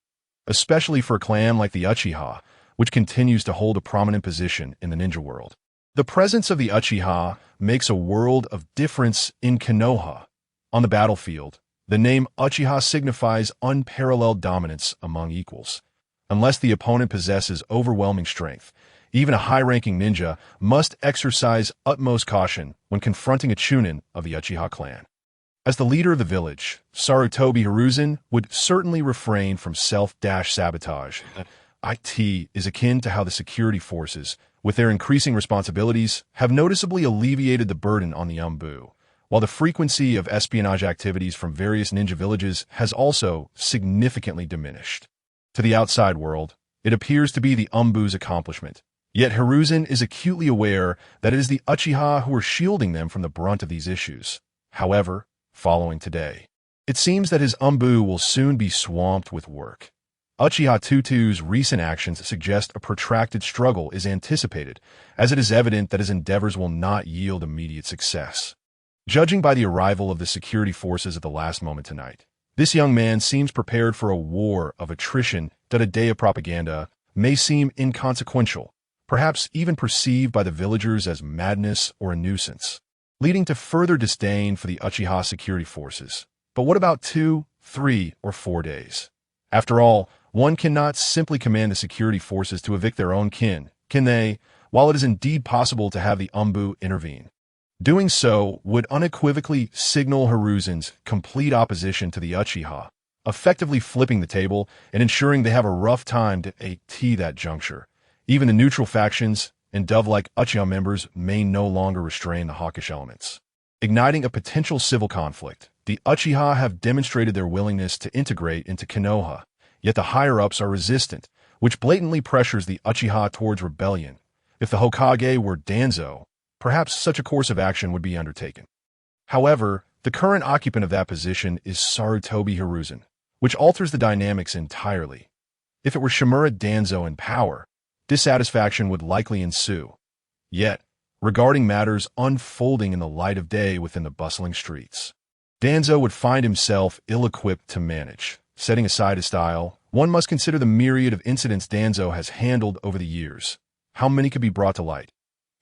Especially for a clan like the Uchiha, which continues to hold a prominent position in the ninja world. The presence of the Uchiha makes a world of difference in Konoha. On the battlefield, the name Uchiha signifies unparalleled dominance among equals. Unless the opponent possesses overwhelming strength, even a high-ranking ninja must exercise utmost caution when confronting a chunin of the Uchiha clan. As the leader of the village, Sarutobi Hiruzen would certainly refrain from self-sabotage. It is akin to how the security forces, with their increasing responsibilities, have noticeably alleviated the burden on the Umbu, while the frequency of espionage activities from various ninja villages has also significantly diminished. To the outside world, it appears to be the Umbu's accomplishment. Yet Hiruzen is acutely aware that it is the Uchiha who are shielding them from the brunt of these issues. However, following today, it seems that his Umbu will soon be swamped with work. Uchiha Tutu's recent actions suggest a protracted struggle is anticipated, as it is evident that his endeavors will not yield immediate success. Judging by the arrival of the security forces at the last moment tonight, this young man seems prepared for a war of attrition that a day of propaganda may seem inconsequential, perhaps even perceived by the villagers as madness or a nuisance, leading to further disdain for the Uchiha security forces. But what about 2, 3, or 4 days? After all, one cannot simply command the security forces to evict their own kin, can they? While it is indeed possible to have the Umbu intervene, doing so would unequivocally signal Hiruzen's complete opposition to the Uchiha, effectively flipping the table and ensuring they have a rough time to at that juncture. Even the neutral factions and dove-like Uchiha members may no longer restrain the hawkish elements, igniting a potential civil conflict. The Uchiha have demonstrated their willingness to integrate into Konoha, yet the higher-ups are resistant, which blatantly pressures the Uchiha towards rebellion. If the Hokage were Danzo, perhaps such a course of action would be undertaken. However, the current occupant of that position is Sarutobi Hiruzen, which alters the dynamics entirely. If it were Shimura Danzo in power, dissatisfaction would likely ensue. Yet, regarding matters unfolding in the light of day within the bustling streets, Danzo would find himself ill-equipped to manage. Setting aside his style, one must consider the myriad of incidents Danzo has handled over the years. How many could be brought to light?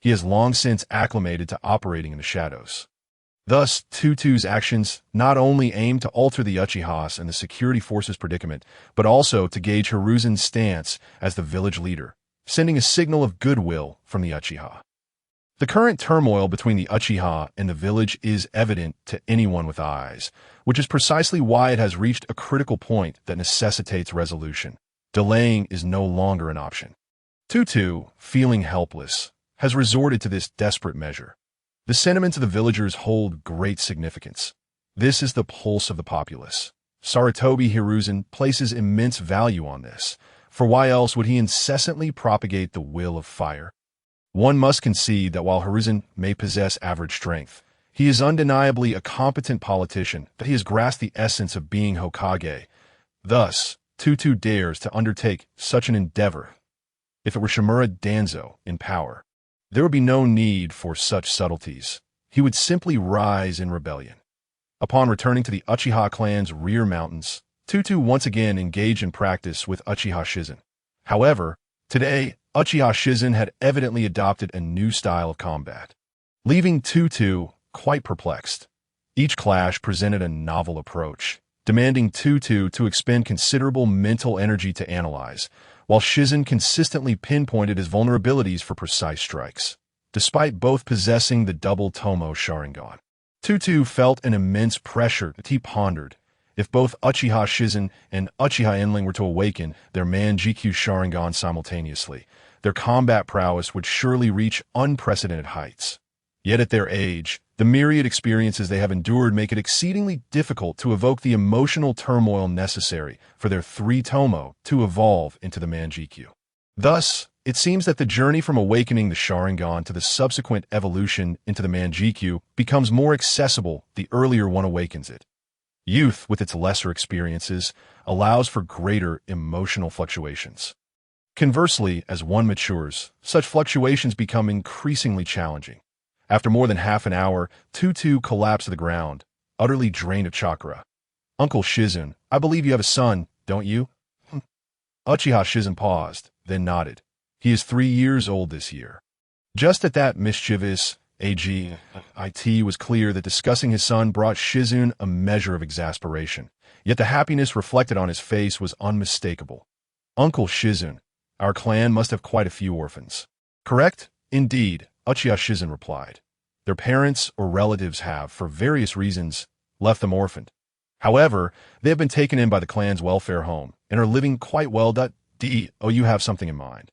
He has long since acclimated to operating in the shadows. Thus, Tutu's actions not only aim to alter the Uchihas and the security forces' predicament, but also to gauge Hiruzen's stance as the village leader, sending a signal of goodwill from the Uchiha. The current turmoil between the Uchiha and the village is evident to anyone with eyes, which is precisely why it has reached a critical point that necessitates resolution. Delaying is no longer an option. Tutu, feeling helpless, has resorted to this desperate measure. The sentiments of the villagers hold great significance. This is the pulse of the populace. Sarutobi Hiruzen places immense value on this, for why else would he incessantly propagate the will of fire? One must concede that while Hiruzen may possess average strength, he is undeniably a competent politician, that he has grasped the essence of being Hokage. Thus, Tutu dares to undertake such an endeavor. If it were Shimura Danzo in power, there would be no need for such subtleties. He would simply rise in rebellion. Upon returning to the Uchiha clan's rear mountains, Tutu once again engaged in practice with Uchiha Shizen. However, today, Uchiha Shizen had evidently adopted a new style of combat, leaving Tutu quite perplexed. Each clash presented a novel approach, demanding Tutu to expend considerable mental energy to analyze, while Shizen consistently pinpointed his vulnerabilities for precise strikes. Despite both possessing the double Tomo Sharingan, Tutu felt an immense pressure that he pondered. If both Uchiha Shizen and Uchiha Enling were to awaken their Manjikyu Sharingan simultaneously, their combat prowess would surely reach unprecedented heights. Yet at their age, the myriad experiences they have endured make it exceedingly difficult to evoke the emotional turmoil necessary for their three Tomo to evolve into the Manjikyu. Thus, it seems that the journey from awakening the Sharingan to the subsequent evolution into the Manjikyu becomes more accessible the earlier one awakens it. Youth, with its lesser experiences, allows for greater emotional fluctuations. Conversely, as one matures, such fluctuations become increasingly challenging. After more than half an hour, Tutu collapsed to the ground, utterly drained of chakra. Uncle Shizun, I believe you have a son, don't you? Uchiha Shizun paused, then nodded. He is 3 years old this year. Just at that mischievous it was clear that discussing his son brought Shizun a measure of exasperation, yet the happiness reflected on his face was unmistakable. Uncle Shizun, our clan must have quite a few orphans. Correct? Indeed, Uchiha Shizun replied. Their parents or relatives have, for various reasons, left them orphaned. However, they have been taken in by the clan's welfare home and are living quite well. You have something in mind.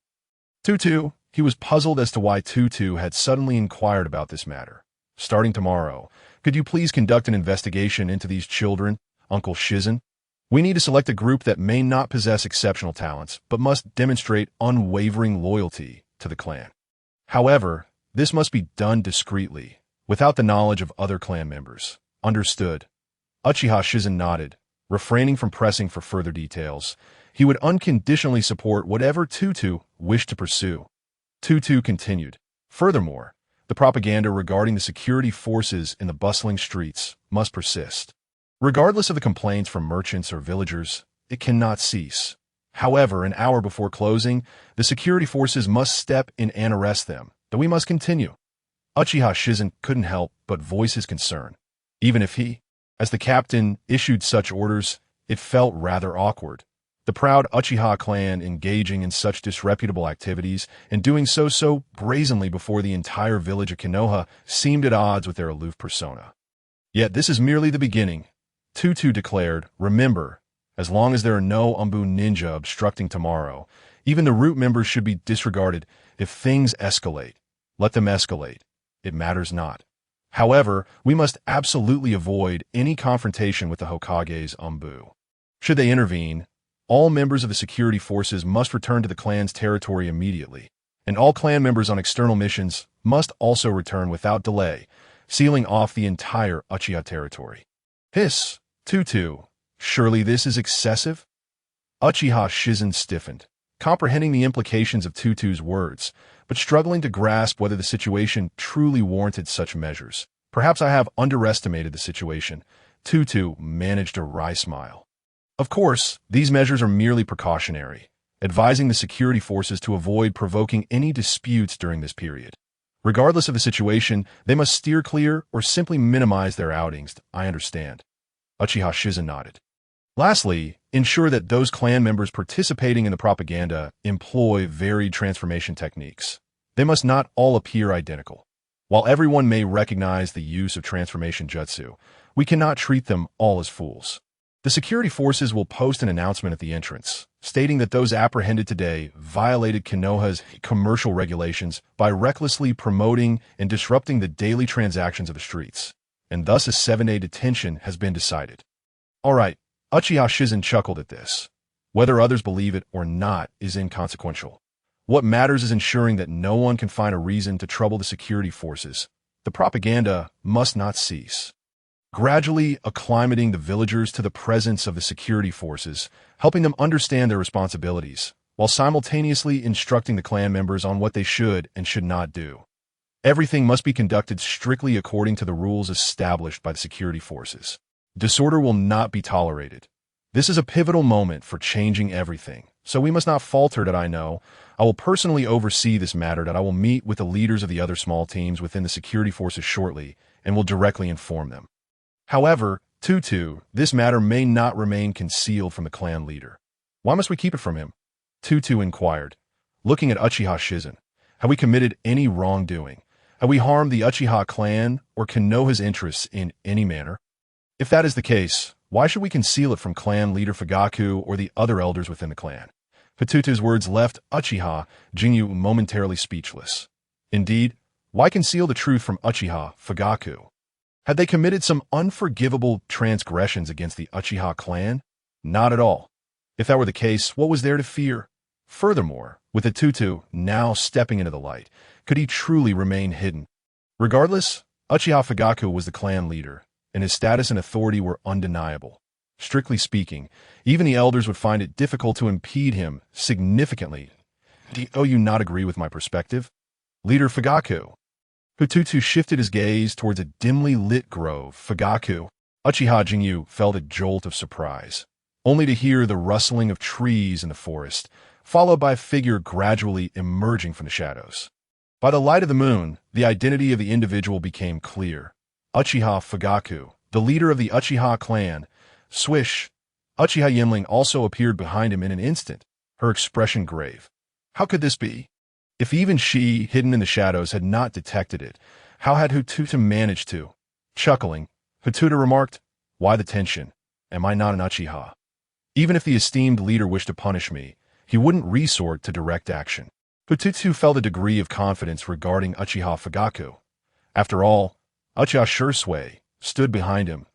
Tutu, he was puzzled as to why Tutu had suddenly inquired about this matter. Starting tomorrow, could you please conduct an investigation into these children, Uncle Shizun? We need to select a group that may not possess exceptional talents, but must demonstrate unwavering loyalty to the clan. However, this must be done discreetly, without the knowledge of other clan members. Understood. Uchiha Shizun nodded, refraining from pressing for further details. He would unconditionally support whatever Tutu wished to pursue. Tutu continued. Furthermore, the propaganda regarding the security forces in the bustling streets must persist. Regardless of the complaints from merchants or villagers, it cannot cease. However, an hour before closing, the security forces must step in and arrest them, though we must continue. Uchiha Shizun couldn't help but voice his concern. Even if he, as the captain, issued such orders, it felt rather awkward. The proud Uchiha clan engaging in such disreputable activities and doing so brazenly before the entire village of Konoha seemed at odds with their aloof persona. Yet this is merely the beginning. Tutu declared, remember, as long as there are no Umbu ninja obstructing tomorrow, even the root members should be disregarded. If things escalate, let them escalate. It matters not. However, we must absolutely avoid any confrontation with the Hokage's Umbu. Should they intervene, all members of the security forces must return to the clan's territory immediately, and all clan members on external missions must also return without delay, sealing off the entire Uchiha territory. Hiss, Tutu, surely this is excessive? Uchiha Shizun stiffened, comprehending the implications of Tutu's words, but struggling to grasp whether the situation truly warranted such measures. Perhaps I have underestimated the situation. Tutu managed a wry smile. Of course, these measures are merely precautionary, advising the security forces to avoid provoking any disputes during this period. Regardless of the situation, they must steer clear or simply minimize their outings. I understand. Uchiha Shizun nodded. Lastly, ensure that those clan members participating in the propaganda employ varied transformation techniques. They must not all appear identical. While everyone may recognize the use of transformation jutsu, we cannot treat them all as fools. The security forces will post an announcement at the entrance, stating that those apprehended today violated Konoha's commercial regulations by recklessly promoting and disrupting the daily transactions of the streets, and thus a 7-day detention has been decided. All right, Uchiha Shizun chuckled at this. Whether others believe it or not is inconsequential. What matters is ensuring that no one can find a reason to trouble the security forces. The propaganda must not cease. Gradually acclimating the villagers to the presence of the security forces, helping them understand their responsibilities, while simultaneously instructing the clan members on what they should and should not do. Everything must be conducted strictly according to the rules established by the security forces. Disorder will not be tolerated. This is a pivotal moment for changing everything, so we must not falter. I know. I will personally oversee this matter. I will meet with the leaders of the other small teams within the security forces shortly and will directly inform them. However, Tutu, this matter may not remain concealed from the clan leader. Why must we keep it from him? Tutu inquired, looking at Uchiha Shizun. Have we committed any wrongdoing? Have we harmed the Uchiha clan or Konoha's interests in any manner? If that is the case, why should we conceal it from clan leader Fugaku or the other elders within the clan? Tutu's words left Uchiha Jinyu momentarily speechless. Indeed, why conceal the truth from Uchiha Fugaku? Had they committed some unforgivable transgressions against the Uchiha clan? Not at all. If that were the case, what was there to fear? Furthermore, with Hu Tutu now stepping into the light, could he truly remain hidden? Regardless, Uchiha Fugaku was the clan leader, and his status and authority were undeniable. Strictly speaking, even the elders would find it difficult to impede him significantly. Do you not agree with my perspective? Leader Fugaku. Hu Tutu shifted his gaze towards a dimly lit grove. Fugaku. Uchiha Jinyu felt a jolt of surprise, only to hear the rustling of trees in the forest, followed by a figure gradually emerging from the shadows. By the light of the moon, the identity of the individual became clear. Uchiha Fugaku, the leader of the Uchiha clan. Swish! Uchiha Yinling also appeared behind him in an instant, her expression grave. How could this be? If even she, hidden in the shadows, had not detected it, how had Hu Tutu managed to? Chuckling, Hu Tutu remarked, "Why the tension? Am I not an Uchiha? Even if the esteemed leader wished to punish me, he wouldn't resort to direct action." Hu Tutu felt a degree of confidence regarding Uchiha Fugaku. After all, Uchiha Shursui stood behind him,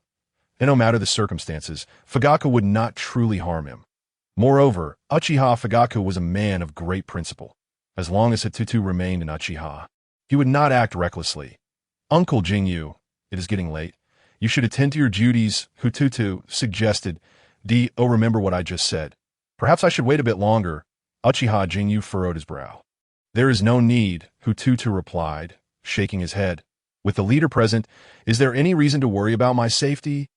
and no matter the circumstances, Fugaku would not truly harm him. Moreover, Uchiha Fugaku was a man of great principle. As long as Hu Tutu remained an Uchiha, he would not act recklessly. "Uncle Jinyu, it is getting late. You should attend to your duties," Hu Tutu suggested. Remember what I just said. Perhaps I should wait a bit longer. Uchiha Jinyu furrowed his brow. "There is no need," Hu Tutu replied, shaking his head. "With the leader present, is there any reason to worry about my safety?"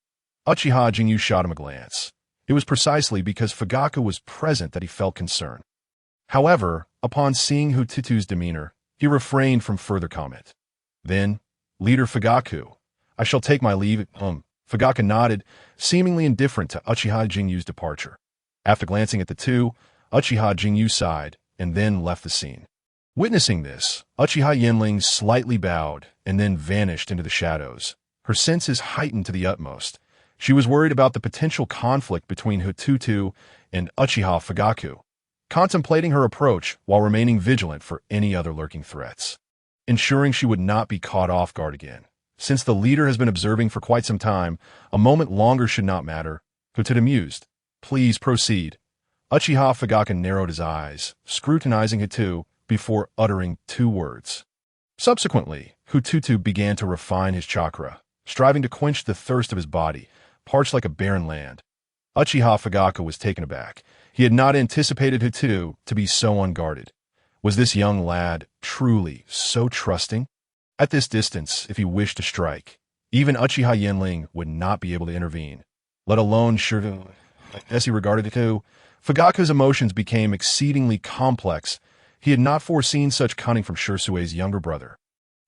Uchiha Jinyu shot him a glance. It was precisely because Fugaku was present that he felt concern. However, upon seeing Hu Tutu's demeanor, he refrained from further comment. Then, "Leader Fugaku, I shall take my leave." Fugaku nodded, seemingly indifferent to Uchiha Jinyu's departure. After glancing at the two, Uchiha Jinyu sighed, and then left the scene. Witnessing this, Uchiha Yinling slightly bowed, and then vanished into the shadows, her senses heightened to the utmost. She was worried about the potential conflict between Hu Tutu and Uchiha Fugaku, contemplating her approach while remaining vigilant for any other lurking threats, ensuring she would not be caught off guard again. Since the leader has been observing for quite some time, a moment longer should not matter. Hu Tutu mused. "Please proceed." Uchiha Fugaku narrowed his eyes, scrutinizing Hu Tutu before uttering two words. Subsequently, Hu Tutu began to refine his chakra, striving to quench the thirst of his body, parched like a barren land. Uchiha Fugaku was taken aback. He had not anticipated Hu Tutu to be so unguarded. Was this young lad truly so trusting? At this distance, if he wished to strike, even Uchiha Yinling would not be able to intervene, let alone as he regarded Hu Tutu. Fugaku's emotions became exceedingly complex. He had not foreseen such cunning from Shursui's younger brother.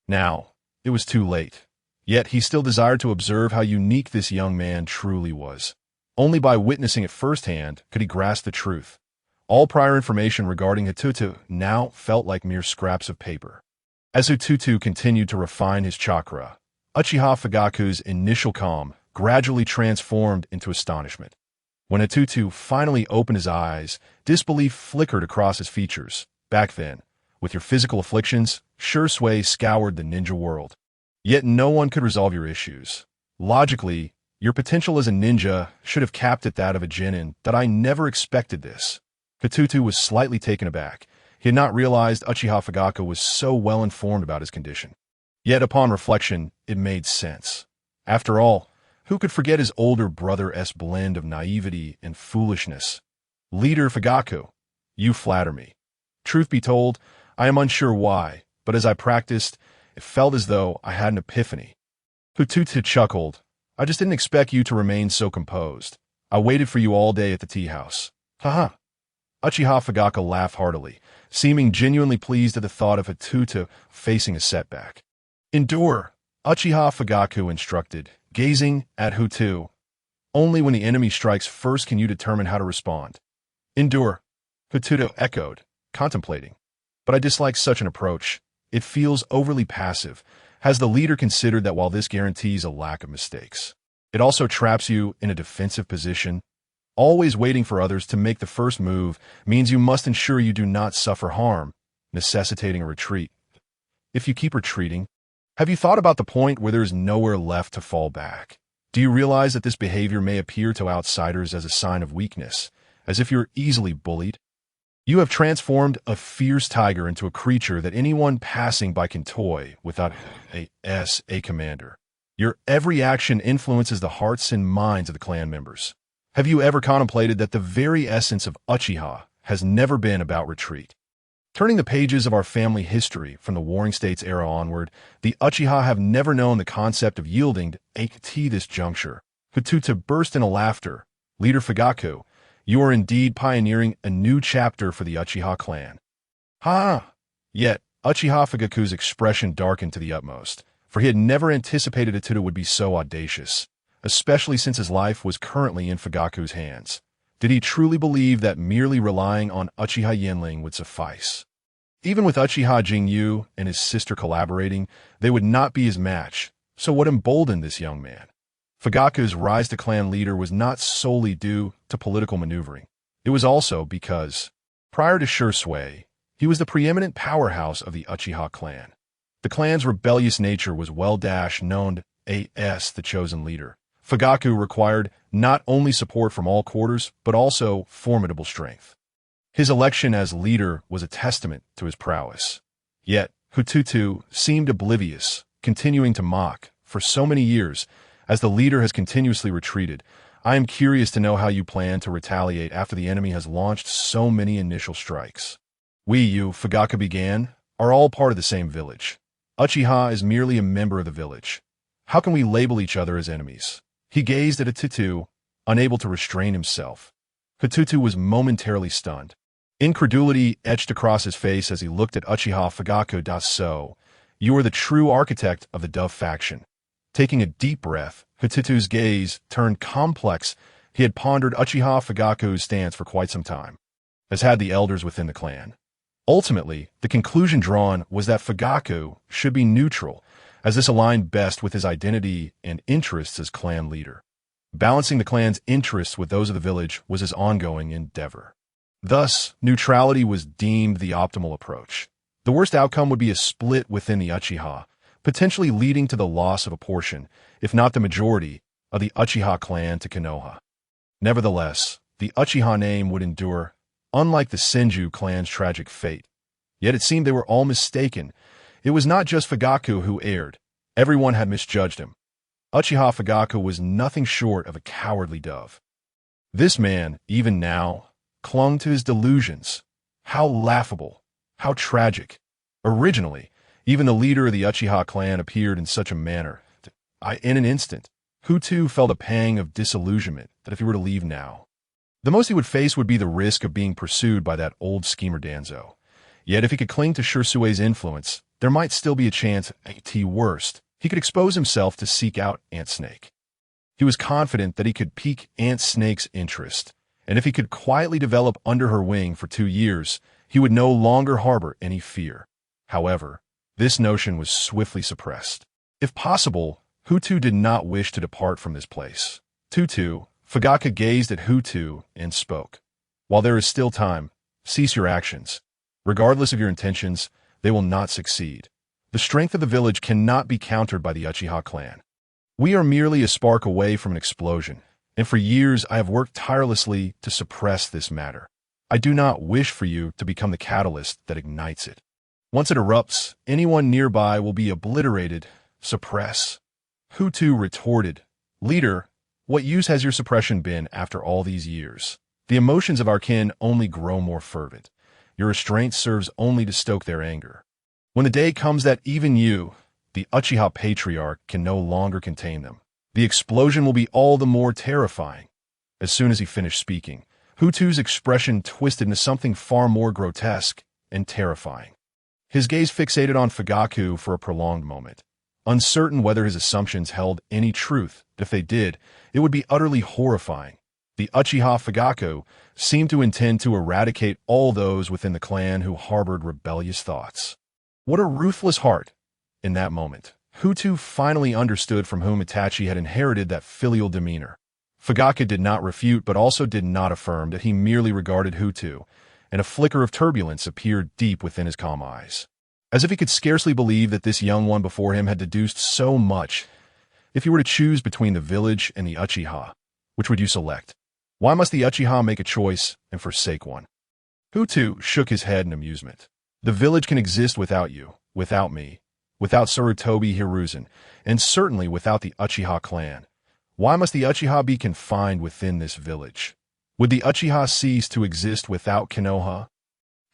Now, it was too late. Yet he still desired to observe how unique this young man truly was. Only by witnessing it firsthand could he grasp the truth. All prior information regarding Hu Tutu now felt like mere scraps of paper. As Hu Tutu continued to refine his chakra, Uchiha Fugaku's initial calm gradually transformed into astonishment. When Hu Tutu finally opened his eyes, disbelief flickered across his features. Back then, with your physical afflictions, Shursui scoured the ninja world. Yet no one could resolve your issues. Logically, your potential as a ninja should have capped at that of a genin. That I never expected this. Hu Tutu was slightly taken aback. He had not realized Uchiha Fugaku was so well informed about his condition. Yet upon reflection, it made sense. After all, who could forget his older brother's blend of naivety and foolishness? "Leader Fugaku, you flatter me. Truth be told, I am unsure why, but as I practiced, it felt as though I had an epiphany." Hu Tutu chuckled. "I just didn't expect you to remain so composed. I waited for you all day at the tea house." "Haha." Uchiha Fugaku laughed heartily, seeming genuinely pleased at the thought of Hu Tutu facing a setback. "Endure," Uchiha Fugaku instructed, gazing at Hu Tutu. "Only when the enemy strikes first can you determine how to respond." "Endure," Hu Tutu echoed, contemplating. "But I dislike such an approach. It feels overly passive. Has the leader considered that while this guarantees a lack of mistakes, it also traps you in a defensive position? Always waiting for others to make the first move means you must ensure you do not suffer harm, necessitating a retreat. If you keep retreating, have you thought about the point where there is nowhere left to fall back? Do you realize that this behavior may appear to outsiders as a sign of weakness, as if you're easily bullied? You have transformed a fierce tiger into a creature that anyone passing by can toy without a commander. Your every action influences the hearts and minds of the clan members. Have you ever contemplated that the very essence of Uchiha has never been about retreat? Turning the pages of our family history from the Warring States era onward, the Uchiha have never known the concept of yielding to this juncture. Hu Tutu burst into laughter. Leader Fugaku, you are indeed pioneering a new chapter for the Uchiha clan. Ha! Yet, Uchiha Fugaku's expression darkened to the utmost, for he had never anticipated Tutu would be so audacious, especially since his life was currently in Fugaku's hands. Did he truly believe that merely relying on Uchiha Yenling would suffice? Even with Uchiha Jingyu and his sister collaborating, they would not be his match, so what emboldened this young man? Fugaku's rise to clan leader was not solely due to political maneuvering. It was also because, prior to Shursui, he was the preeminent powerhouse of the Uchiha clan. The clan's rebellious nature was known as the chosen leader. Fugaku required not only support from all quarters, but also formidable strength. His election as leader was a testament to his prowess. Yet, Hu Tutu seemed oblivious, continuing to mock, for so many years, as the leader has continuously retreated. I am curious to know how you plan to retaliate after the enemy has launched so many initial strikes. Fugaku began, are all part of the same village. Uchiha is merely a member of the village. How can we label each other as enemies? He gazed at Tutu, unable to restrain himself. Tutu was momentarily stunned. Incredulity etched across his face as he looked at Uchiha Fugaku. So, you are the true architect of the Dove faction. Taking a deep breath, Tutu's gaze turned complex. He had pondered Uchiha Fugaku's stance for quite some time, as had the elders within the clan. Ultimately, the conclusion drawn was that Fugaku should be neutral, as this aligned best with his identity and interests as clan leader. Balancing the clan's interests with those of the village was his ongoing endeavor. Thus, neutrality was deemed the optimal approach. The worst outcome would be a split within the Uchiha, potentially leading to the loss of a portion, if not the majority, of the Uchiha clan to Konoha. Nevertheless, the Uchiha name would endure, unlike the Senju clan's tragic fate. Yet it seemed they were all mistaken. It was not just Fugaku who erred. Everyone had misjudged him. Uchiha Fugaku was nothing short of a cowardly dove. This man, even now, clung to his delusions. How laughable, how tragic. Originally, even the leader of the Uchiha clan appeared in such a manner. In an instant, Hu Tutu felt a pang of disillusionment that if he were to leave now, the most he would face would be the risk of being pursued by that old schemer Danzo. Yet if he could cling to Shursui's influence, there might still be a chance, at worst, he could expose himself to seek out Ant Snake. He was confident that he could pique Ant Snake's interest, and if he could quietly develop under her wing for 2 years, he would no longer harbor any fear. However, this notion was swiftly suppressed. If possible, Hu Tutu did not wish to depart from this place. Fugaku gazed at Hu Tutu and spoke. While there is still time, cease your actions. Regardless of your intentions, they will not succeed. The strength of the village cannot be countered by the Uchiha clan. We are merely a spark away from an explosion, and for years I have worked tirelessly to suppress this matter. I do not wish for you to become the catalyst that ignites it. Once it erupts, anyone nearby will be obliterated. Suppress. Hu Tutu retorted, Leader, what use has your suppression been after all these years? The emotions of our kin only grow more fervent. Your restraint serves only to stoke their anger. When the day comes that even you, the Uchiha patriarch, can no longer contain them, the explosion will be all the more terrifying. As soon as he finished speaking, Hu Tutu's expression twisted into something far more grotesque and terrifying. His gaze fixated on Fugaku for a prolonged moment, uncertain whether his assumptions held any truth. If they did, it would be utterly horrifying. The Uchiha Fugaku seemed to intend to eradicate all those within the clan who harbored rebellious thoughts. What a ruthless heart! In that moment, Hu Tutu finally understood from whom Itachi had inherited that filial demeanor. Fugaku did not refute but also did not affirm that he merely regarded Hu Tutu, and a flicker of turbulence appeared deep within his calm eyes. As if he could scarcely believe that this young one before him had deduced so much. If you were to choose between the village and the Uchiha, which would you select? Why must the Uchiha make a choice and forsake one? Hu Tutu shook his head in amusement. The village can exist without you, without me, without Sarutobi Hiruzen, and certainly without the Uchiha clan. Why must the Uchiha be confined within this village? Would the Uchiha cease to exist without Konoha?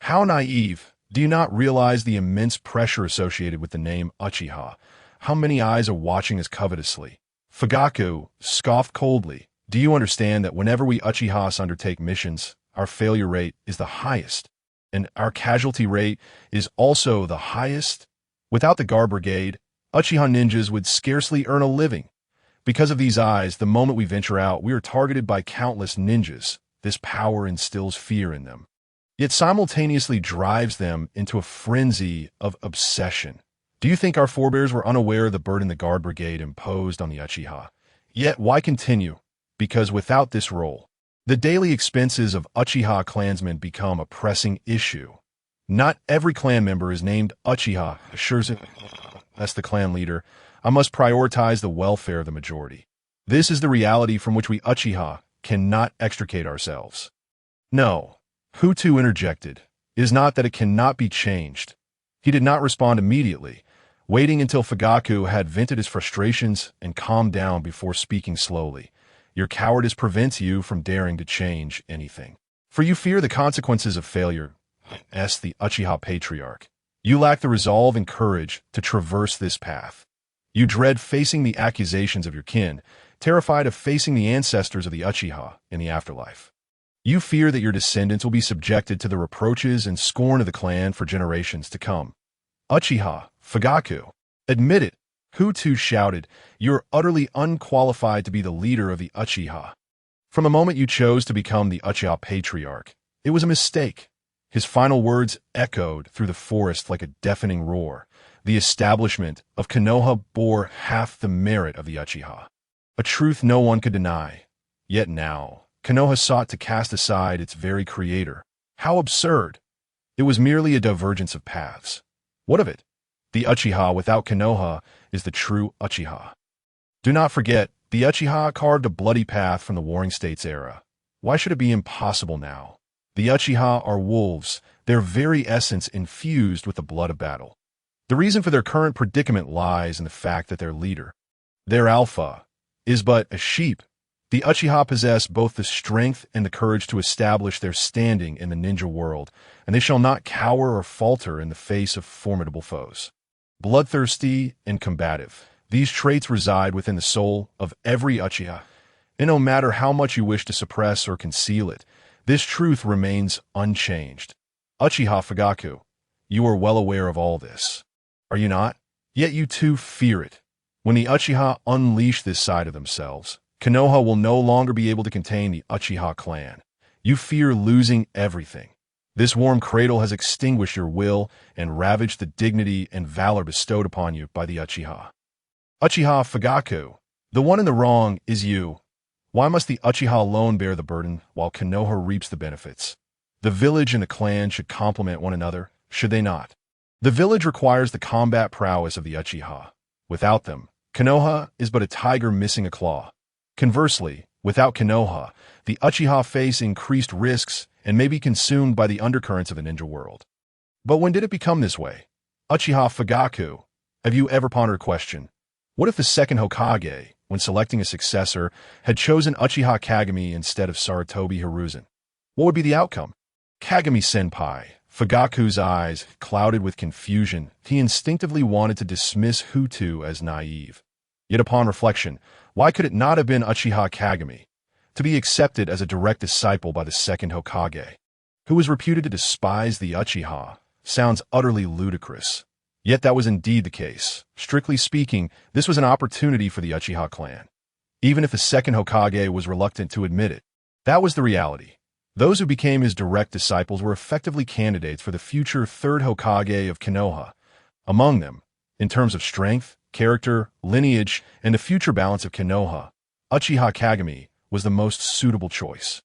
How naive! Do you not realize the immense pressure associated with the name Uchiha? How many eyes are watching us covetously? Fugaku scoffed coldly. Do you understand that whenever we Uchihas undertake missions, our failure rate is the highest, and our casualty rate is also the highest? Without the Guard Brigade, Uchiha ninjas would scarcely earn a living. Because of these eyes, the moment we venture out, we are targeted by countless ninjas. This power instills fear in them, yet simultaneously drives them into a frenzy of obsession. Do you think our forebears were unaware of the burden the Guard Brigade imposed on the Uchiha? Yet why continue? Because without this role, the daily expenses of Uchiha clansmen become a pressing issue. Not every clan member is named Uchiha. Assures that's the clan leader. I must prioritize the welfare of the majority. This is the reality from which we Uchiha cannot extricate ourselves. No, Hu Tutu interjected. It is not that it cannot be changed. He did not respond immediately, waiting until Fugaku had vented his frustrations and calmed down before speaking slowly. Your cowardice prevents you from daring to change anything. For you fear the consequences of failure, asked the Uchiha Patriarch. You lack the resolve and courage to traverse this path. You dread facing the accusations of your kin, terrified of facing the ancestors of the Uchiha in the afterlife. You fear that your descendants will be subjected to the reproaches and scorn of the clan for generations to come. Uchiha, Fugaku, admit it, Hu Tutu shouted. You're utterly unqualified to be the leader of the Uchiha. From the moment you chose to become the Uchiha Patriarch, it was a mistake. His final words echoed through the forest like a deafening roar. The establishment of Konoha bore half the merit of the Uchiha, a truth no one could deny. Yet now, Konoha sought to cast aside its very creator. How absurd! It was merely a divergence of paths. What of it? The Uchiha without Konoha is the true Uchiha. Do not forget, the Uchiha carved a bloody path from the Warring States era. Why should it be impossible now? The Uchiha are wolves, their very essence infused with the blood of battle. The reason for their current predicament lies in the fact that their leader, their alpha, is but a sheep. The Uchiha possess both the strength and the courage to establish their standing in the ninja world, and they shall not cower or falter in the face of formidable foes. Bloodthirsty and combative, these traits reside within the soul of every Uchiha, and no matter how much you wish to suppress or conceal it, this truth remains unchanged. Uchiha Fugaku, you are well aware of all this, are you not? Yet you too fear it. When the Uchiha unleash this side of themselves, Konoha will no longer be able to contain the Uchiha clan. You fear losing everything. This warm cradle has extinguished your will and ravaged the dignity and valor bestowed upon you by the Uchiha. Uchiha Fugaku, the one in the wrong is you. Why must the Uchiha alone bear the burden while Konoha reaps the benefits? The village and the clan should complement one another, should they not? The village requires the combat prowess of the Uchiha. Without them, Konoha is but a tiger missing a claw. Conversely, without Konoha, the Uchiha face increased risks and may be consumed by the undercurrents of the ninja world. But when did it become this way? Uchiha Fugaku, have you ever pondered a question? What if the second Hokage, when selecting a successor, had chosen Uchiha Kagami instead of Sarutobi Hiruzen? What would be the outcome? Kagami-senpai, Fugaku's eyes clouded with confusion. He instinctively wanted to dismiss Hu Tutu as naive. Yet upon reflection, why could it not have been Uchiha Kagami, to be accepted as a direct disciple by the second Hokage, who was reputed to despise the Uchiha? Sounds utterly ludicrous. Yet that was indeed the case. Strictly speaking, this was an opportunity for the Uchiha clan. Even if the second Hokage was reluctant to admit it, that was the reality. Those who became his direct disciples were effectively candidates for the future third Hokage of Konoha. Among them, in terms of strength, character, lineage, and the future balance of Konoha, Uchiha Kagami was the most suitable choice.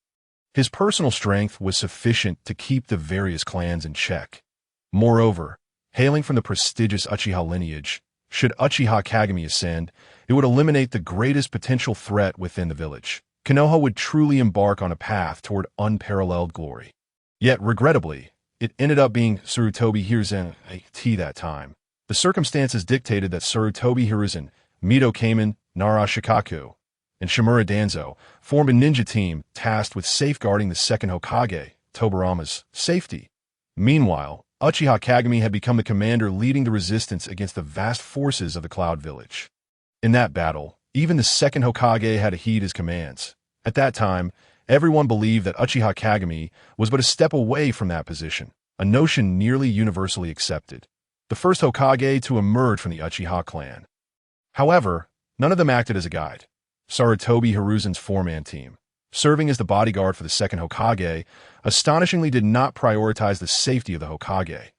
His personal strength was sufficient to keep the various clans in check. Moreover, hailing from the prestigious Uchiha lineage, should Uchiha Kagami ascend, it would eliminate the greatest potential threat within the village. Konoha would truly embark on a path toward unparalleled glory. Yet, regrettably, it ended up being Sarutobi Hiruzen that time. The circumstances dictated that Sarutobi Hiruzen, Mito Kamen, Nara Shikaku, and Shimura Danzo formed a ninja team tasked with safeguarding the second Hokage, Tobarama's, safety. Meanwhile, Uchiha Kagami had become the commander leading the resistance against the vast forces of the Cloud Village. In that battle, even the second Hokage had to heed his commands. At that time, everyone believed that Uchiha Kagami was but a step away from that position, a notion nearly universally accepted. The first Hokage to emerge from the Uchiha clan. However, none of them acted as a guide. Sarutobi Hiruzen's four-man team, serving as the bodyguard for the second Hokage, astonishingly did not prioritize the safety of the Hokage.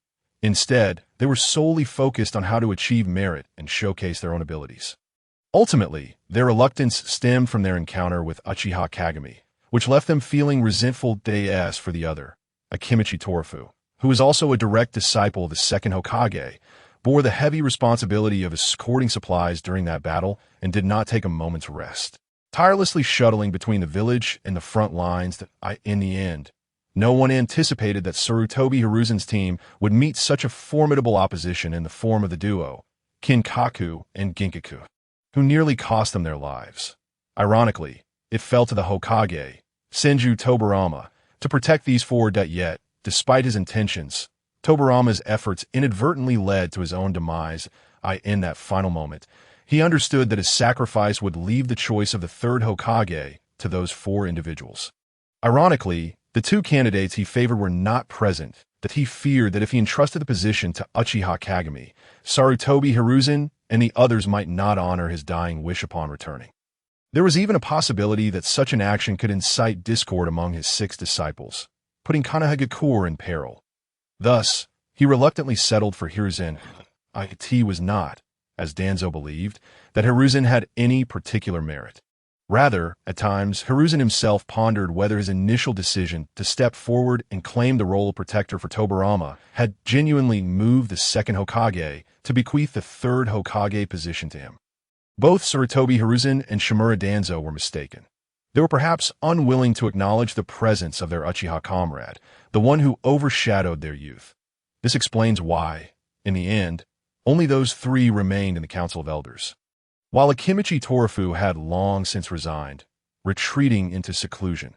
Instead, they were solely focused on how to achieve merit and showcase their own abilities. Ultimately, their reluctance stemmed from their encounter with Uchiha Kagami, which left them feeling resentful for the other. Akimichi Torafu, who was also a direct disciple of the second Hokage, bore the heavy responsibility of escorting supplies during that battle and did not take a moment's rest. Tirelessly shuttling between the village and the front lines in the end, no one anticipated that Sarutobi Hiruzen's team would meet such a formidable opposition in the form of the duo, Kinkaku and Ginkaku, who nearly cost them their lives. Ironically, it fell to the Hokage, Senju Tobarama, to protect these four yet, despite his intentions, Tobarama's efforts inadvertently led to his own demise. In that final moment, he understood that his sacrifice would leave the choice of the third Hokage to those four individuals. Ironically, the two candidates he favored were not present, that he feared that if he entrusted the position to Uchiha Kagami, Sarutobi Hiruzen and the others might not honor his dying wish upon returning. There was even a possibility that such an action could incite discord among his 6 disciples, putting Konohagakure in peril. Thus, he reluctantly settled for Hiruzen. It was not, as Danzo believed, that Hiruzen had any particular merit. Rather, at times, Hiruzen himself pondered whether his initial decision to step forward and claim the role of protector for Tobarama had genuinely moved the second Hokage to bequeath the third Hokage position to him. Both Sarutobi Hiruzen and Shimura Danzo were mistaken. They were perhaps unwilling to acknowledge the presence of their Uchiha comrade, the one who overshadowed their youth. This explains why, in the end, only those 3 remained in the Council of Elders. While Akimichi Torafu had long since resigned, retreating into seclusion.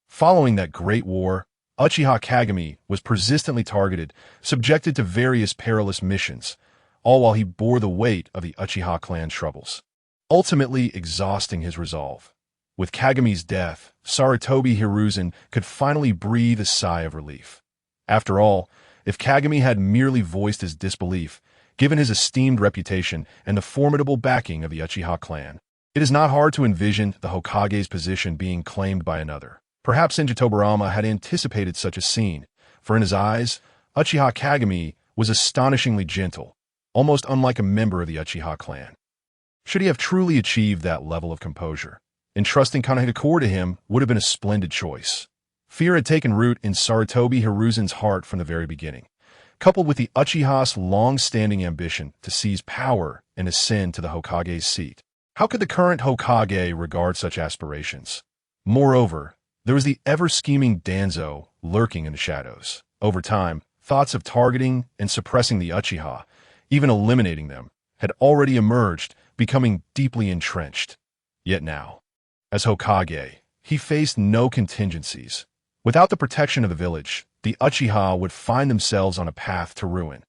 Following that great war, Uchiha Kagami was persistently targeted, subjected to various perilous missions, all while he bore the weight of the Uchiha clan's troubles, ultimately exhausting his resolve. With Kagami's death, Sarutobi Hiruzen could finally breathe a sigh of relief. After all, if Kagami had merely voiced his disbelief, given his esteemed reputation and the formidable backing of the Uchiha clan, it is not hard to envision the Hokage's position being claimed by another. Perhaps Senju Tobarama had anticipated such a scene, for in his eyes, Uchiha Kagami was astonishingly gentle, almost unlike a member of the Uchiha clan. Should he have truly achieved that level of composure, entrusting Konohagakure to him would have been a splendid choice. Fear had taken root in Sarutobi Hiruzen's heart from the very beginning, coupled with the Uchiha's long-standing ambition to seize power and ascend to the Hokage's seat. How could the current Hokage regard such aspirations? Moreover, there was the ever-scheming Danzo lurking in the shadows. Over time, thoughts of targeting and suppressing the Uchiha, even eliminating them, had already emerged, becoming deeply entrenched. Yet now, as Hokage, he faced no contingencies. Without the protection of the village, the Uchiha would find themselves on a path to ruin,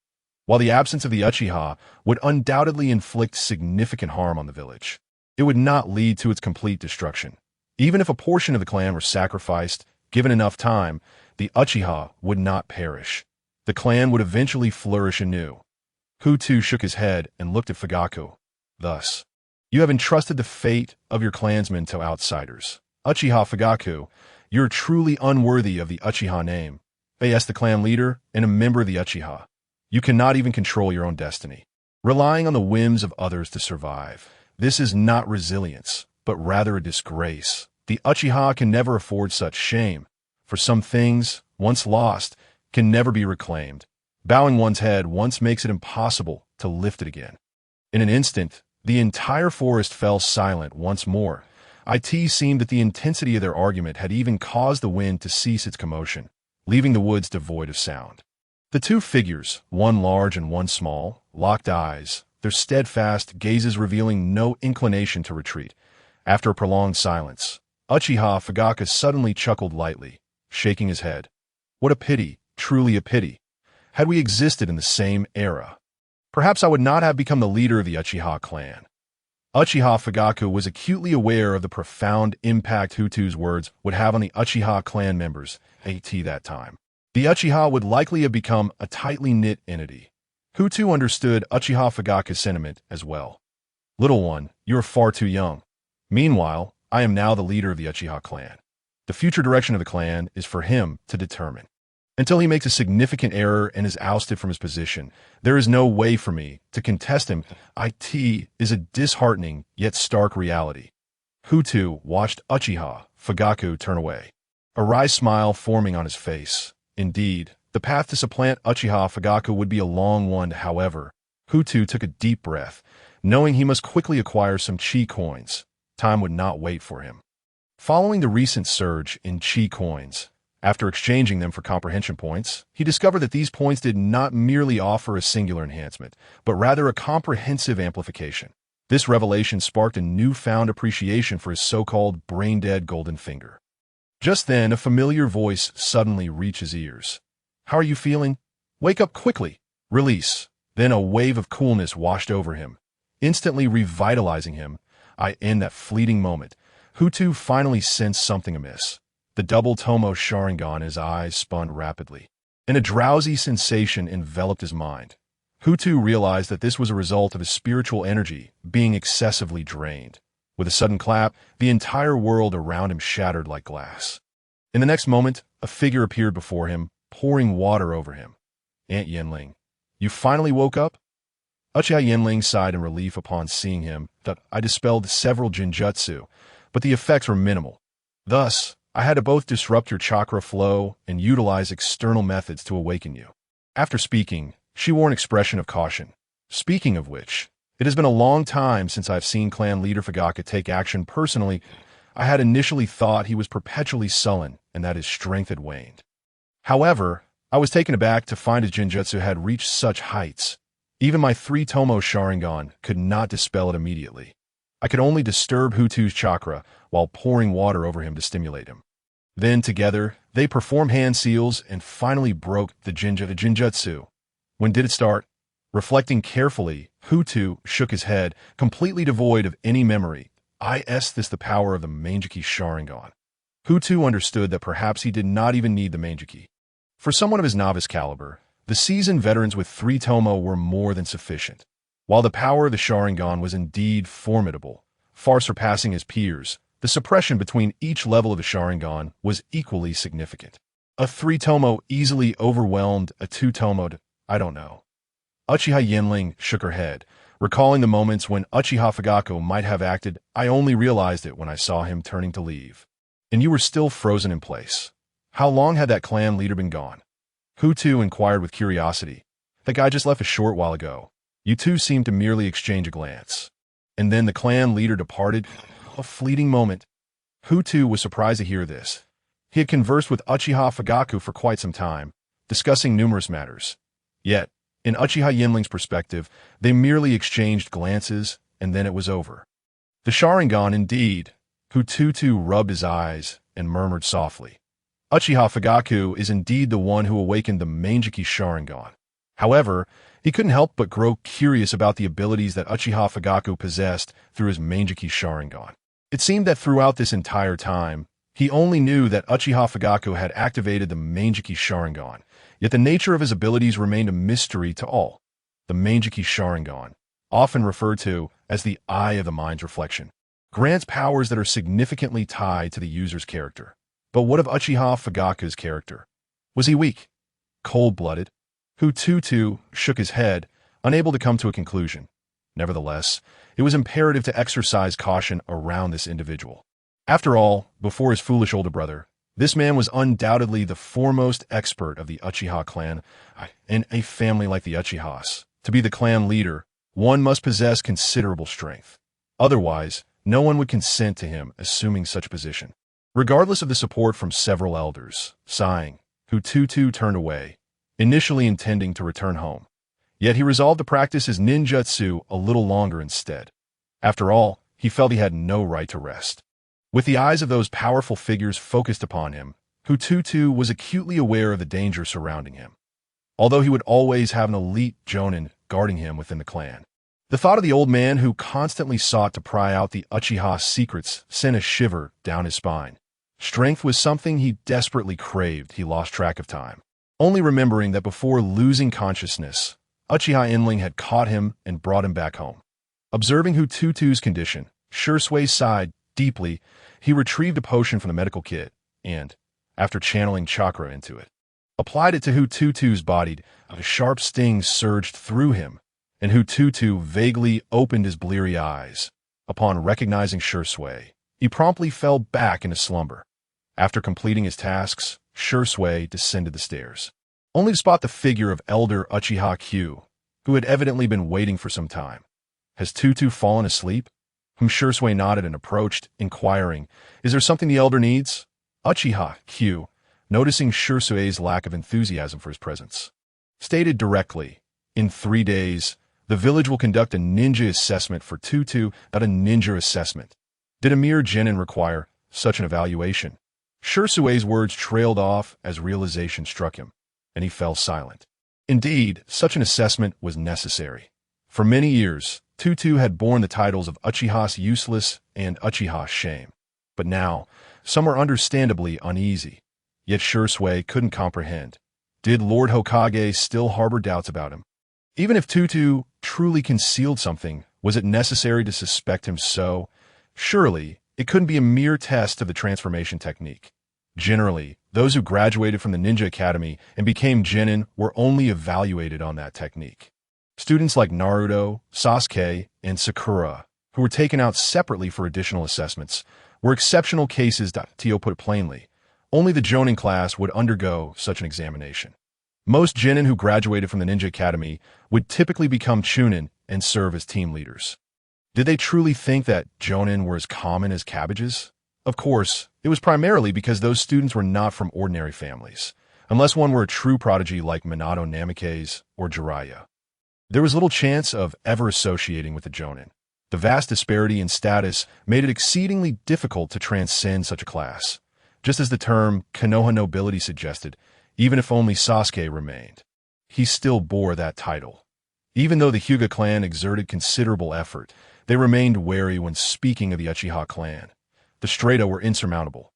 while the absence of the Uchiha would undoubtedly inflict significant harm on the village. It would not lead to its complete destruction. Even if a portion of the clan were sacrificed, given enough time, the Uchiha would not perish. The clan would eventually flourish anew. Hu Tutu shook his head and looked at Fugaku. Thus, you have entrusted the fate of your clansmen to outsiders. Uchiha Fugaku, you're truly unworthy of the Uchiha name. As the clan leader and a member of the Uchiha, you cannot even control your own destiny, relying on the whims of others to survive. This is not resilience, but rather a disgrace. The Uchiha can never afford such shame, for some things, once lost, can never be reclaimed. Bowing one's head once makes it impossible to lift it again. In an instant, the entire forest fell silent once more. It seemed that the intensity of their argument had even caused the wind to cease its commotion, leaving the woods devoid of sound. The two figures, one large and one small, locked eyes, their steadfast gazes revealing no inclination to retreat. After a prolonged silence, Uchiha Fugaka suddenly chuckled lightly, shaking his head. What a pity, truly a pity. Had we existed in the same era, perhaps I would not have become the leader of the Uchiha clan. Uchiha Fugaku was acutely aware of the profound impact Hu Tutu's words would have on the Uchiha clan members at that time. The Uchiha would likely have become a tightly knit entity. Hu Tutu understood Uchiha Fugaku's sentiment as well. Little one, you are far too young. Meanwhile, I am now the leader of the Uchiha clan. The future direction of the clan is for him to determine. Until he makes a significant error and is ousted from his position, there is no way for me to contest him. It is a disheartening yet stark reality. Hu Tutu watched Uchiha Fugaku turn away, a wry smile forming on his face. Indeed, the path to supplant Uchiha Fugaku would be a long one. However, Hu Tutu took a deep breath, knowing he must quickly acquire some chi coins. Time would not wait for him. Following the recent surge in chi coins, after exchanging them for comprehension points, he discovered that these points did not merely offer a singular enhancement, but rather a comprehensive amplification. This revelation sparked a newfound appreciation for his so-called brain-dead golden finger. Just then, a familiar voice suddenly reached his ears. How are you feeling? Wake up quickly. Release. Then a wave of coolness washed over him, instantly revitalizing him. In that fleeting moment, Hu Tutu finally sensed something amiss. The double Tomo Sharingan in his eyes spun rapidly, and a drowsy sensation enveloped his mind. Hu Tutu realized that this was a result of his spiritual energy being excessively drained. With a sudden clap, the entire world around him shattered like glass. In the next moment, a figure appeared before him, pouring water over him. Aunt Yenling, you finally woke up? Uchiha Yenling sighed in relief upon seeing him. That I dispelled several jinjutsu, but the effects were minimal. Thus, I had to both disrupt your chakra flow and utilize external methods to awaken you. After speaking, she wore an expression of caution. Speaking of which, it has been a long time since I've seen clan leader Fugaka take action personally. I had initially thought he was perpetually sullen and that his strength had waned. However, I was taken aback to find his jinjutsu had reached such heights. Even my 3 Tomo Sharingan could not dispel it immediately. I could only disturb Hu Tutu's chakra while pouring water over him to stimulate him. Then, together, they performed hand seals and finally broke the jinjutsu. When did it start? Reflecting carefully, Hu Tutu shook his head, completely devoid of any memory. Is this the power of the Manjiki Sharingan? Hu Tutu understood that perhaps he did not even need the Manjiki. For someone of his novice caliber, the seasoned veterans with 3 Tomo were more than sufficient. While the power of the Sharingan was indeed formidable, far surpassing his peers, the suppression between each level of the Sharingan was equally significant. A 3 Tomo easily overwhelmed a 2 Tomo. I don't know. Uchiha Yenling shook her head, recalling the moments when Uchiha Fugaku might have acted. I only realized it when I saw him turning to leave. And you were still frozen in place. How long had that clan leader been gone? Hu Tutu inquired with curiosity. That guy just left a short while ago. You two seemed to merely exchange a glance. And then the clan leader departed. A fleeting moment. Hu Tutu was surprised to hear this. He had conversed with Uchiha Fugaku for quite some time, discussing numerous matters. Yet, in Uchiha Yenling's perspective, they merely exchanged glances, and then it was over. The Sharingan, indeed. Hu Tutu rubbed his eyes and murmured softly. Uchiha Fugaku is indeed the one who awakened the Manjiki Sharingan. However, he couldn't help but grow curious about the abilities that Uchiha Fugaku possessed through his Manjiki Sharingan. It seemed that throughout this entire time, he only knew that Uchiha Fugaku had activated the Manjiki Sharingan, yet the nature of his abilities remained a mystery to all. The Manjiki Sharingan, often referred to as the eye of the mind's reflection, grants powers that are significantly tied to the user's character. But what of Uchiha Fugaku's character? Was he weak? Cold-blooded? Hu Tutu shook his head, unable to come to a conclusion. Nevertheless, it was imperative to exercise caution around this individual. After all, before his foolish older brother, this man was undoubtedly the foremost expert of the Uchiha clan. In a family like the Uchihas, to be the clan leader, one must possess considerable strength. Otherwise, no one would consent to him assuming such a position. Regardless of the support from several elders, sighing, Hu Tutu turned away, initially intending to return home. Yet he resolved to practice his ninjutsu a little longer instead. After all, he felt he had no right to rest. With the eyes of those powerful figures focused upon him, Hu Tutu was acutely aware of the danger surrounding him. Although he would always have an elite jonin guarding him within the clan, the thought of the old man who constantly sought to pry out the Uchiha secrets sent a shiver down his spine. Strength was something he desperately craved. He lost track of time, only remembering that before losing consciousness, Uchiha Inling had caught him and brought him back home. Observing Hu Tutu's condition, Shui sighed deeply. He retrieved a potion from the medical kit and, after channeling chakra into it, applied it to Hu Tutu's body. A sharp sting surged through him, and Hu Tutu vaguely opened his bleary eyes. Upon recognizing Shui, he promptly fell back into slumber. After completing his tasks, Shui descended the stairs, only to spot the figure of Elder Uchiha Q, who had evidently been waiting for some time. Has Tutu fallen asleep? Shui nodded and approached, inquiring, "Is there something the elder needs?" Uchiha Q, noticing Shui's lack of enthusiasm for his presence, stated directly, "In 3 days, the village will conduct a ninja assessment for Tutu, not a ninja assessment. Did a mere genin require such an evaluation?" Shui's words trailed off as realization struck him, and he fell silent. Indeed, such an assessment was necessary. For many years, Tutu had borne the titles of Uchiha's Useless and Uchiha's Shame. But now, some were understandably uneasy. Yet Shui couldn't comprehend. Did Lord Hokage still harbor doubts about him? Even if Tutu truly concealed something, was it necessary to suspect him so? Surely, it couldn't be a mere test of the transformation technique. Generally, those who graduated from the Ninja Academy and became genin were only evaluated on that technique. Students like Naruto, Sasuke, and Sakura, who were taken out separately for additional assessments, were exceptional cases. Tio put it plainly. Only the Jonin class would undergo such an examination. Most genin who graduated from the Ninja Academy would typically become chunin and serve as team leaders. Did they truly think that jonin were as common as cabbages? Of course, it was primarily because those students were not from ordinary families, unless one were a true prodigy like Minato Namikaze or Jiraiya. There was little chance of ever associating with the jonin. The vast disparity in status made it exceedingly difficult to transcend such a class, just as the term Konoha nobility suggested. Even if only Sasuke remained, he still bore that title. Even though the Hyuga clan exerted considerable effort, they remained wary when speaking of the Uchiha clan. The strata were insurmountable.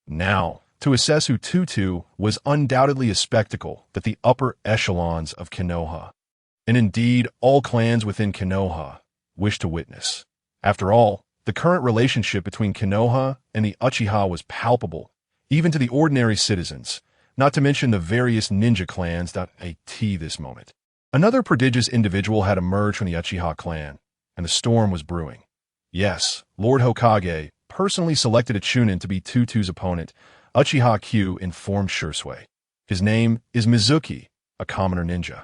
Now, to assess Hu Tutu was undoubtedly a spectacle that the upper echelons of Konoha, and indeed all clans within Konoha, wished to witness. After all, the current relationship between Konoha and the Uchiha was palpable, even to the ordinary citizens, not to mention the various ninja clans. At this moment, another prodigious individual had emerged from the Uchiha clan, and the storm was brewing. Yes, Lord Hokage personally selected a chunin to be Tutu's opponent. Uchiha Q informed Shui. His name is Mizuki, a commoner ninja.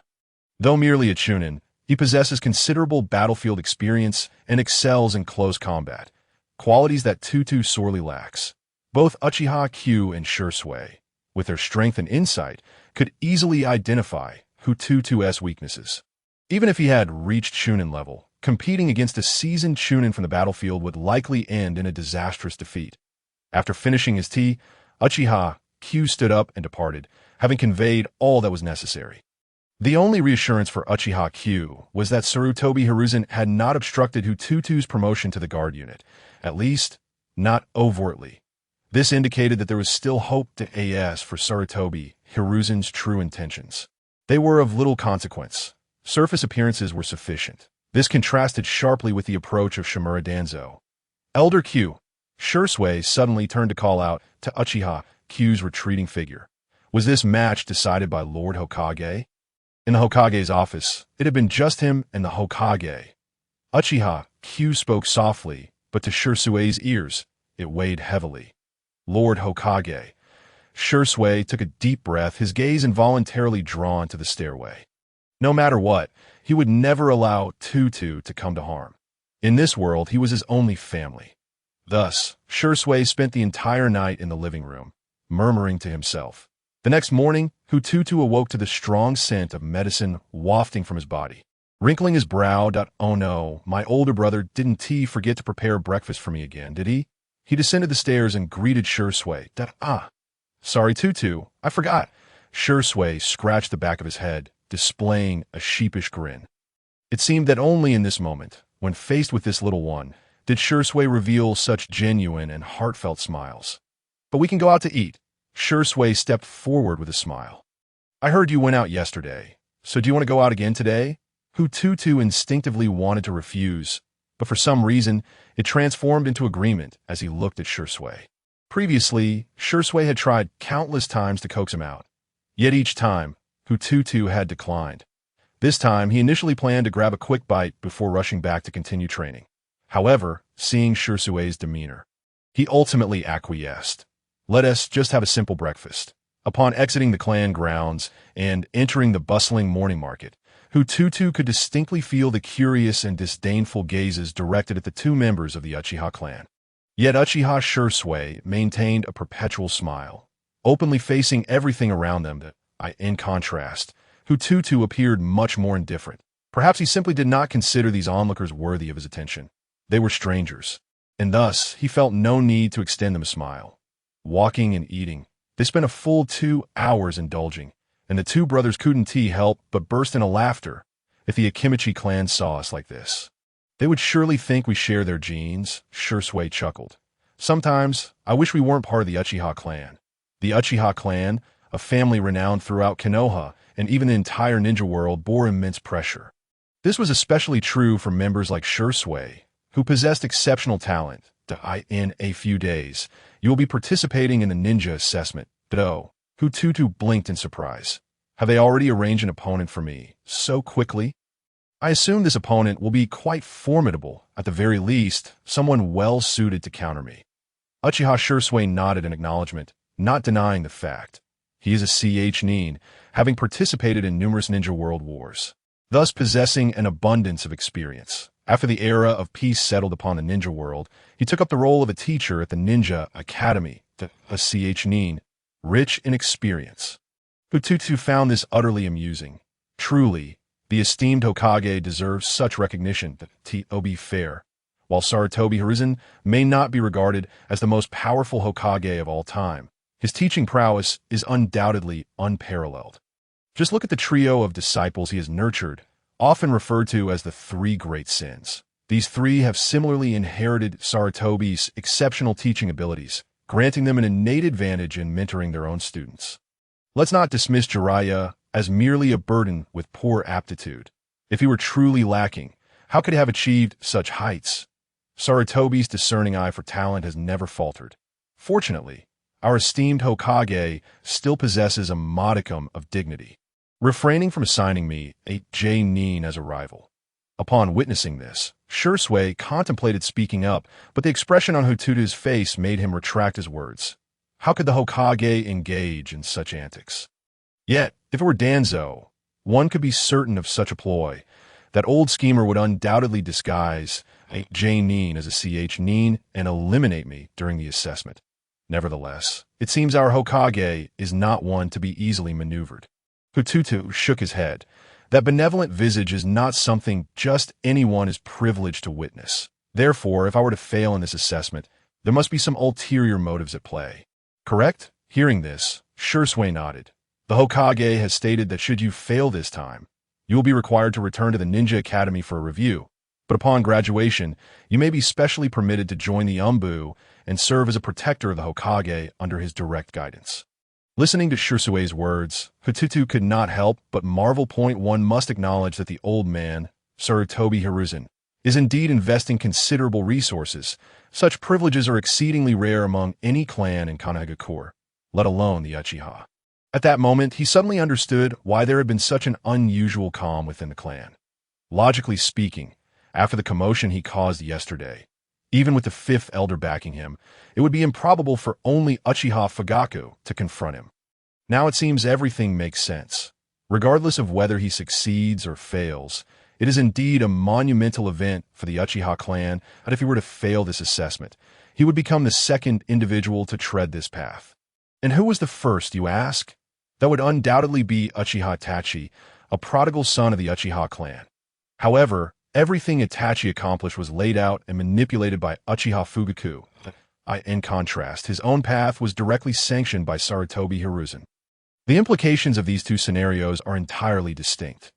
Though merely a chunin, he possesses considerable battlefield experience and excels in close combat, qualities that Tutu sorely lacks. Both Uchiha Q and Shui, with their strength and insight, could easily identify Hu Tutu's weaknesses. Even if he had reached chunin level, competing against a seasoned chunin from the battlefield would likely end in a disastrous defeat. After finishing his tea, Uchiha Q stood up and departed, having conveyed all that was necessary. The only reassurance for Uchiha Q was that Sarutobi Hiruzen had not obstructed Hu Tutu's promotion to the guard unit, at least, not overtly. This indicated that there was still hope to AS for Sarutobi Hiruzen's true intentions. They were of little consequence. Surface appearances were sufficient. This contrasted sharply with the approach of Shimura Danzo. Elder Q. Shui suddenly turned to call out to Uchiha Q's retreating figure. Was this match decided by Lord Hokage? In the Hokage's office, it had been just him and the Hokage. Uchiha Q spoke softly, but to Shui's ears, it weighed heavily. Lord Hokage. Shui took a deep breath, his gaze involuntarily drawn to the stairway. No matter what, he would never allow Tutu to come to harm. In this world, he was his only family. Thus, Shui spent the entire night in the living room, murmuring to himself. The next morning, Hu Tutu awoke to the strong scent of medicine wafting from his body. Wrinkling his brow, "Oh no, my older brother didn't forget to prepare breakfast for me again, did he?" He descended the stairs and greeted Shui. Sorry, Tutu, I forgot." Shui scratched the back of his head, displaying a sheepish grin. It seemed that only in this moment, when faced with this little one, did Shui reveal such genuine and heartfelt smiles. "But we can go out to eat." Shui stepped forward with a smile. "I heard you went out yesterday, so do you want to go out again today?" Hu Tutu instinctively wanted to refuse, but for some reason, it transformed into agreement as he looked at Shui. Previously, Shui had tried countless times to coax him out. Yet each time, Hu Tutu had declined. This time, he initially planned to grab a quick bite before rushing back to continue training. However, seeing Shui's demeanor, he ultimately acquiesced. "Let us just have a simple breakfast." Upon exiting the clan grounds and entering the bustling morning market, Hu Tutu could distinctly feel the curious and disdainful gazes directed at the two members of the Uchiha clan. Yet Uchiha Shui maintained a perpetual smile, openly facing everything around them. In contrast, Hu Tutu appeared much more indifferent. Perhaps he simply did not consider these onlookers worthy of his attention. They were strangers, and thus he felt no need to extend them a smile. Walking and eating, they spent a full 2 hours indulging, and the two brothers couldn't help but burst into laughter. If the Akimichi clan saw us like this, they would surely think we share their genes, Shui chuckled. "Sometimes, I wish we weren't part of the Uchiha clan." The Uchiha clan, a family renowned throughout Konoha and even the entire ninja world, bore immense pressure. This was especially true for members like Shui, who possessed exceptional talent. "In a few days, you will be participating in the ninja assessment." Hu Tutu blinked in surprise. "Have they already arranged an opponent for me so quickly?" "I assume this opponent will be quite formidable, at the very least, someone well-suited to counter me." Uchiha Shui nodded in acknowledgement, not denying the fact. He is a nin, having participated in numerous ninja world wars, thus possessing an abundance of experience. After the era of peace settled upon the ninja world, he took up the role of a teacher at the Ninja Academy, a nin, rich in experience. Hu Tutu found this utterly amusing. Truly, the esteemed Hokage deserves such recognition. To be fair, while Sarutobi Hiruzen may not be regarded as the most powerful Hokage of all time, his teaching prowess is undoubtedly unparalleled. Just look at the trio of disciples he has nurtured, often referred to as the 3 great sins. These 3 have similarly inherited Sarutobi's exceptional teaching abilities, granting them an innate advantage in mentoring their own students. Let's not dismiss Jiraiya as merely a burden with poor aptitude. If he were truly lacking, how could he have achieved such heights? Sarutobi's discerning eye for talent has never faltered. Fortunately, our esteemed Hokage still possesses a modicum of dignity, refraining from assigning me a nin as a rival. Upon witnessing this, Shui contemplated speaking up, but the expression on Hu Tutu's face made him retract his words. How could the Hokage engage in such antics? Yet, if it were Danzo, one could be certain of such a ploy. That old schemer would undoubtedly disguise a nin as a nin and eliminate me during the assessment. Nevertheless, it seems our Hokage is not one to be easily maneuvered. Hu Tutu shook his head. That benevolent visage is not something just anyone is privileged to witness. Therefore, if I were to fail in this assessment, there must be some ulterior motives at play. Correct? Hearing this, Shui nodded. The Hokage has stated that should you fail this time, you will be required to return to the Ninja Academy for a review. But upon graduation, you may be specially permitted to join the Umbu and serve as a protector of the Hokage under his direct guidance. Listening to Shui's words, Hu Tutu could not help but marvel. One must acknowledge that the old man, Sarutobi Hiruzen, is indeed investing considerable resources. Such privileges are exceedingly rare among any clan in Konohagakure, let alone the Uchiha. At that moment, he suddenly understood why there had been such an unusual calm within the clan. Logically speaking, after the commotion he caused yesterday, even with the 5th elder backing him, it would be improbable for only Uchiha Fugaku to confront him. Now it seems everything makes sense. Regardless of whether he succeeds or fails, it is indeed a monumental event for the Uchiha clan that if he were to fail this assessment, he would become the 2nd individual to tread this path. And who was the first, you ask? That would undoubtedly be Uchiha Itachi, a prodigal son of the Uchiha clan. However, everything Itachi accomplished was laid out and manipulated by Uchiha Fugaku. In contrast, his own path was directly sanctioned by Sarutobi Hiruzen. The implications of these two scenarios are entirely distinct.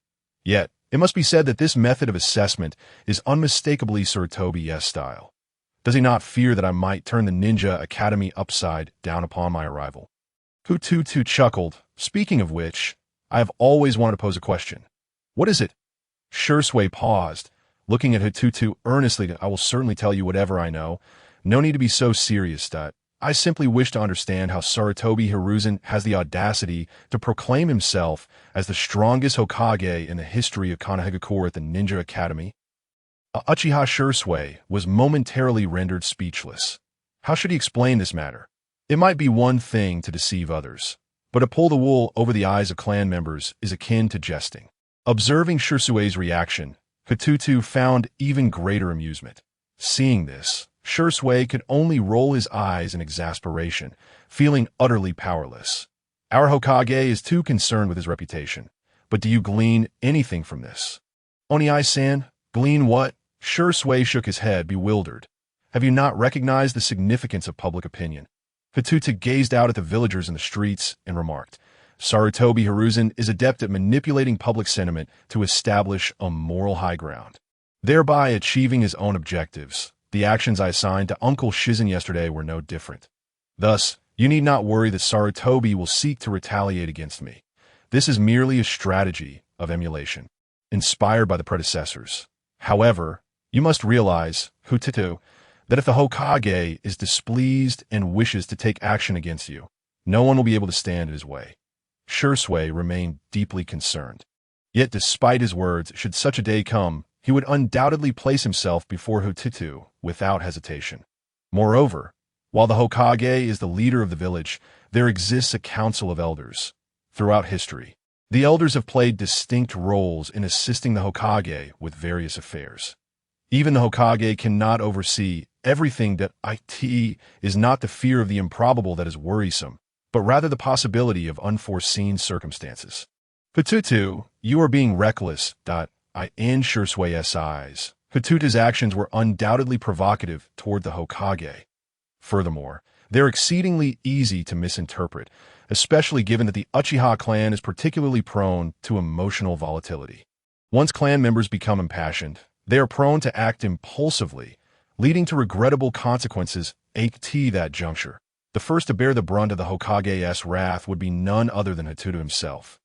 Yet, it must be said that this method of assessment is unmistakably Sarutobi's style. Does he not fear that I might turn the ninja academy upside down upon my arrival? Hu Tutu chuckled. Speaking of which, I have always wanted to pose a question. What is it? Shursui paused, looking at Hu Tutu earnestly. I will certainly tell you whatever I know. No need to be so serious, Dot. I simply wish to understand how Sarutobi Hiruzen has the audacity to proclaim himself as the strongest Hokage in the history of Konohagakure at the Ninja Academy. Uchiha Shursui was momentarily rendered speechless. How should he explain this matter? It might be one thing to deceive others, but to pull the wool over the eyes of clan members is akin to jesting. Observing Shursui's reaction, Hu Tutu found even greater amusement. Seeing this, Shursui could only roll his eyes in exasperation, feeling utterly powerless. Our Hokage is too concerned with his reputation. But do you glean anything from this? Oniai-san, glean what? Shursui shook his head, bewildered. Have you not recognized the significance of public opinion? Hu Tutu gazed out at the villagers in the streets and remarked, Sarutobi Hiruzen is adept at manipulating public sentiment to establish a moral high ground, thereby achieving his own objectives. The actions I assigned to Uncle Shizen yesterday were no different. Thus, you need not worry that Sarutobi will seek to retaliate against me. This is merely a strategy of emulation, inspired by the predecessors. However, you must realize, Hu Tutu, that if the Hokage is displeased and wishes to take action against you, no one will be able to stand in his way. Shursui remained deeply concerned. Yet despite his words, should such a day come, he would undoubtedly place himself before Hu Tutu without hesitation. Moreover, while the Hokage is the leader of the village, there exists a council of elders. Throughout history, the elders have played distinct roles in assisting the Hokage with various affairs. Even the Hokage cannot oversee everything. That it is not the fear of the improbable that is worrisome, but rather the possibility of unforeseen circumstances. Hu Tutu, you are being reckless. In Shursui's eyes, Hu Tutu's actions were undoubtedly provocative toward the Hokage. Furthermore, they're exceedingly easy to misinterpret, especially given that the Uchiha clan is particularly prone to emotional volatility. Once clan members become impassioned, they are prone to act impulsively, leading to regrettable consequences at that juncture. The first to bear the brunt of the Hokage's wrath would be none other than Hu Tutu himself.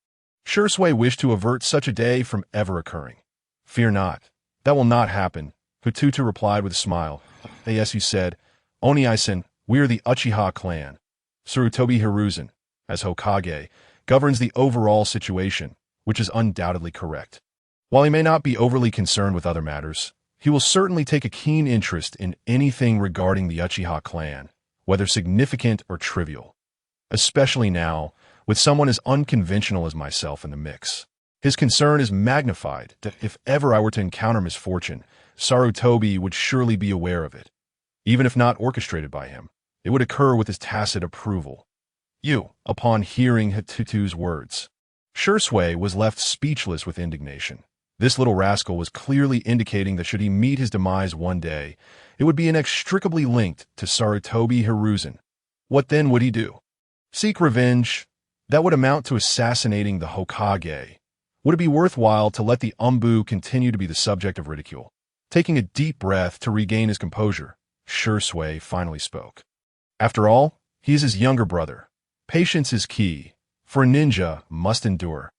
Shursui wished to avert such a day from ever occurring. Fear not. That will not happen, Hu Tutu replied with a smile. Yes, you said. Oniai-san, we are the Uchiha clan. Sarutobi Hiruzen, as Hokage, governs the overall situation, which is undoubtedly correct. While he may not be overly concerned with other matters, he will certainly take a keen interest in anything regarding the Uchiha clan, whether significant or trivial. Especially now, with someone as unconventional as myself in the mix. His concern is magnified that if ever I were to encounter misfortune, Sarutobi would surely be aware of it. Even if not orchestrated by him, it would occur with his tacit approval. Upon hearing Hu Tutu's words, Shursui was left speechless with indignation. This little rascal was clearly indicating that should he meet his demise one day, it would be inextricably linked to Sarutobi Hiruzen. What then would he do? Seek revenge? That would amount to assassinating the Hokage. Would it be worthwhile to let the Umbu continue to be the subject of ridicule? Taking a deep breath to regain his composure, Shursui finally spoke. After all, he is his younger brother. Patience is key, for a ninja must endure.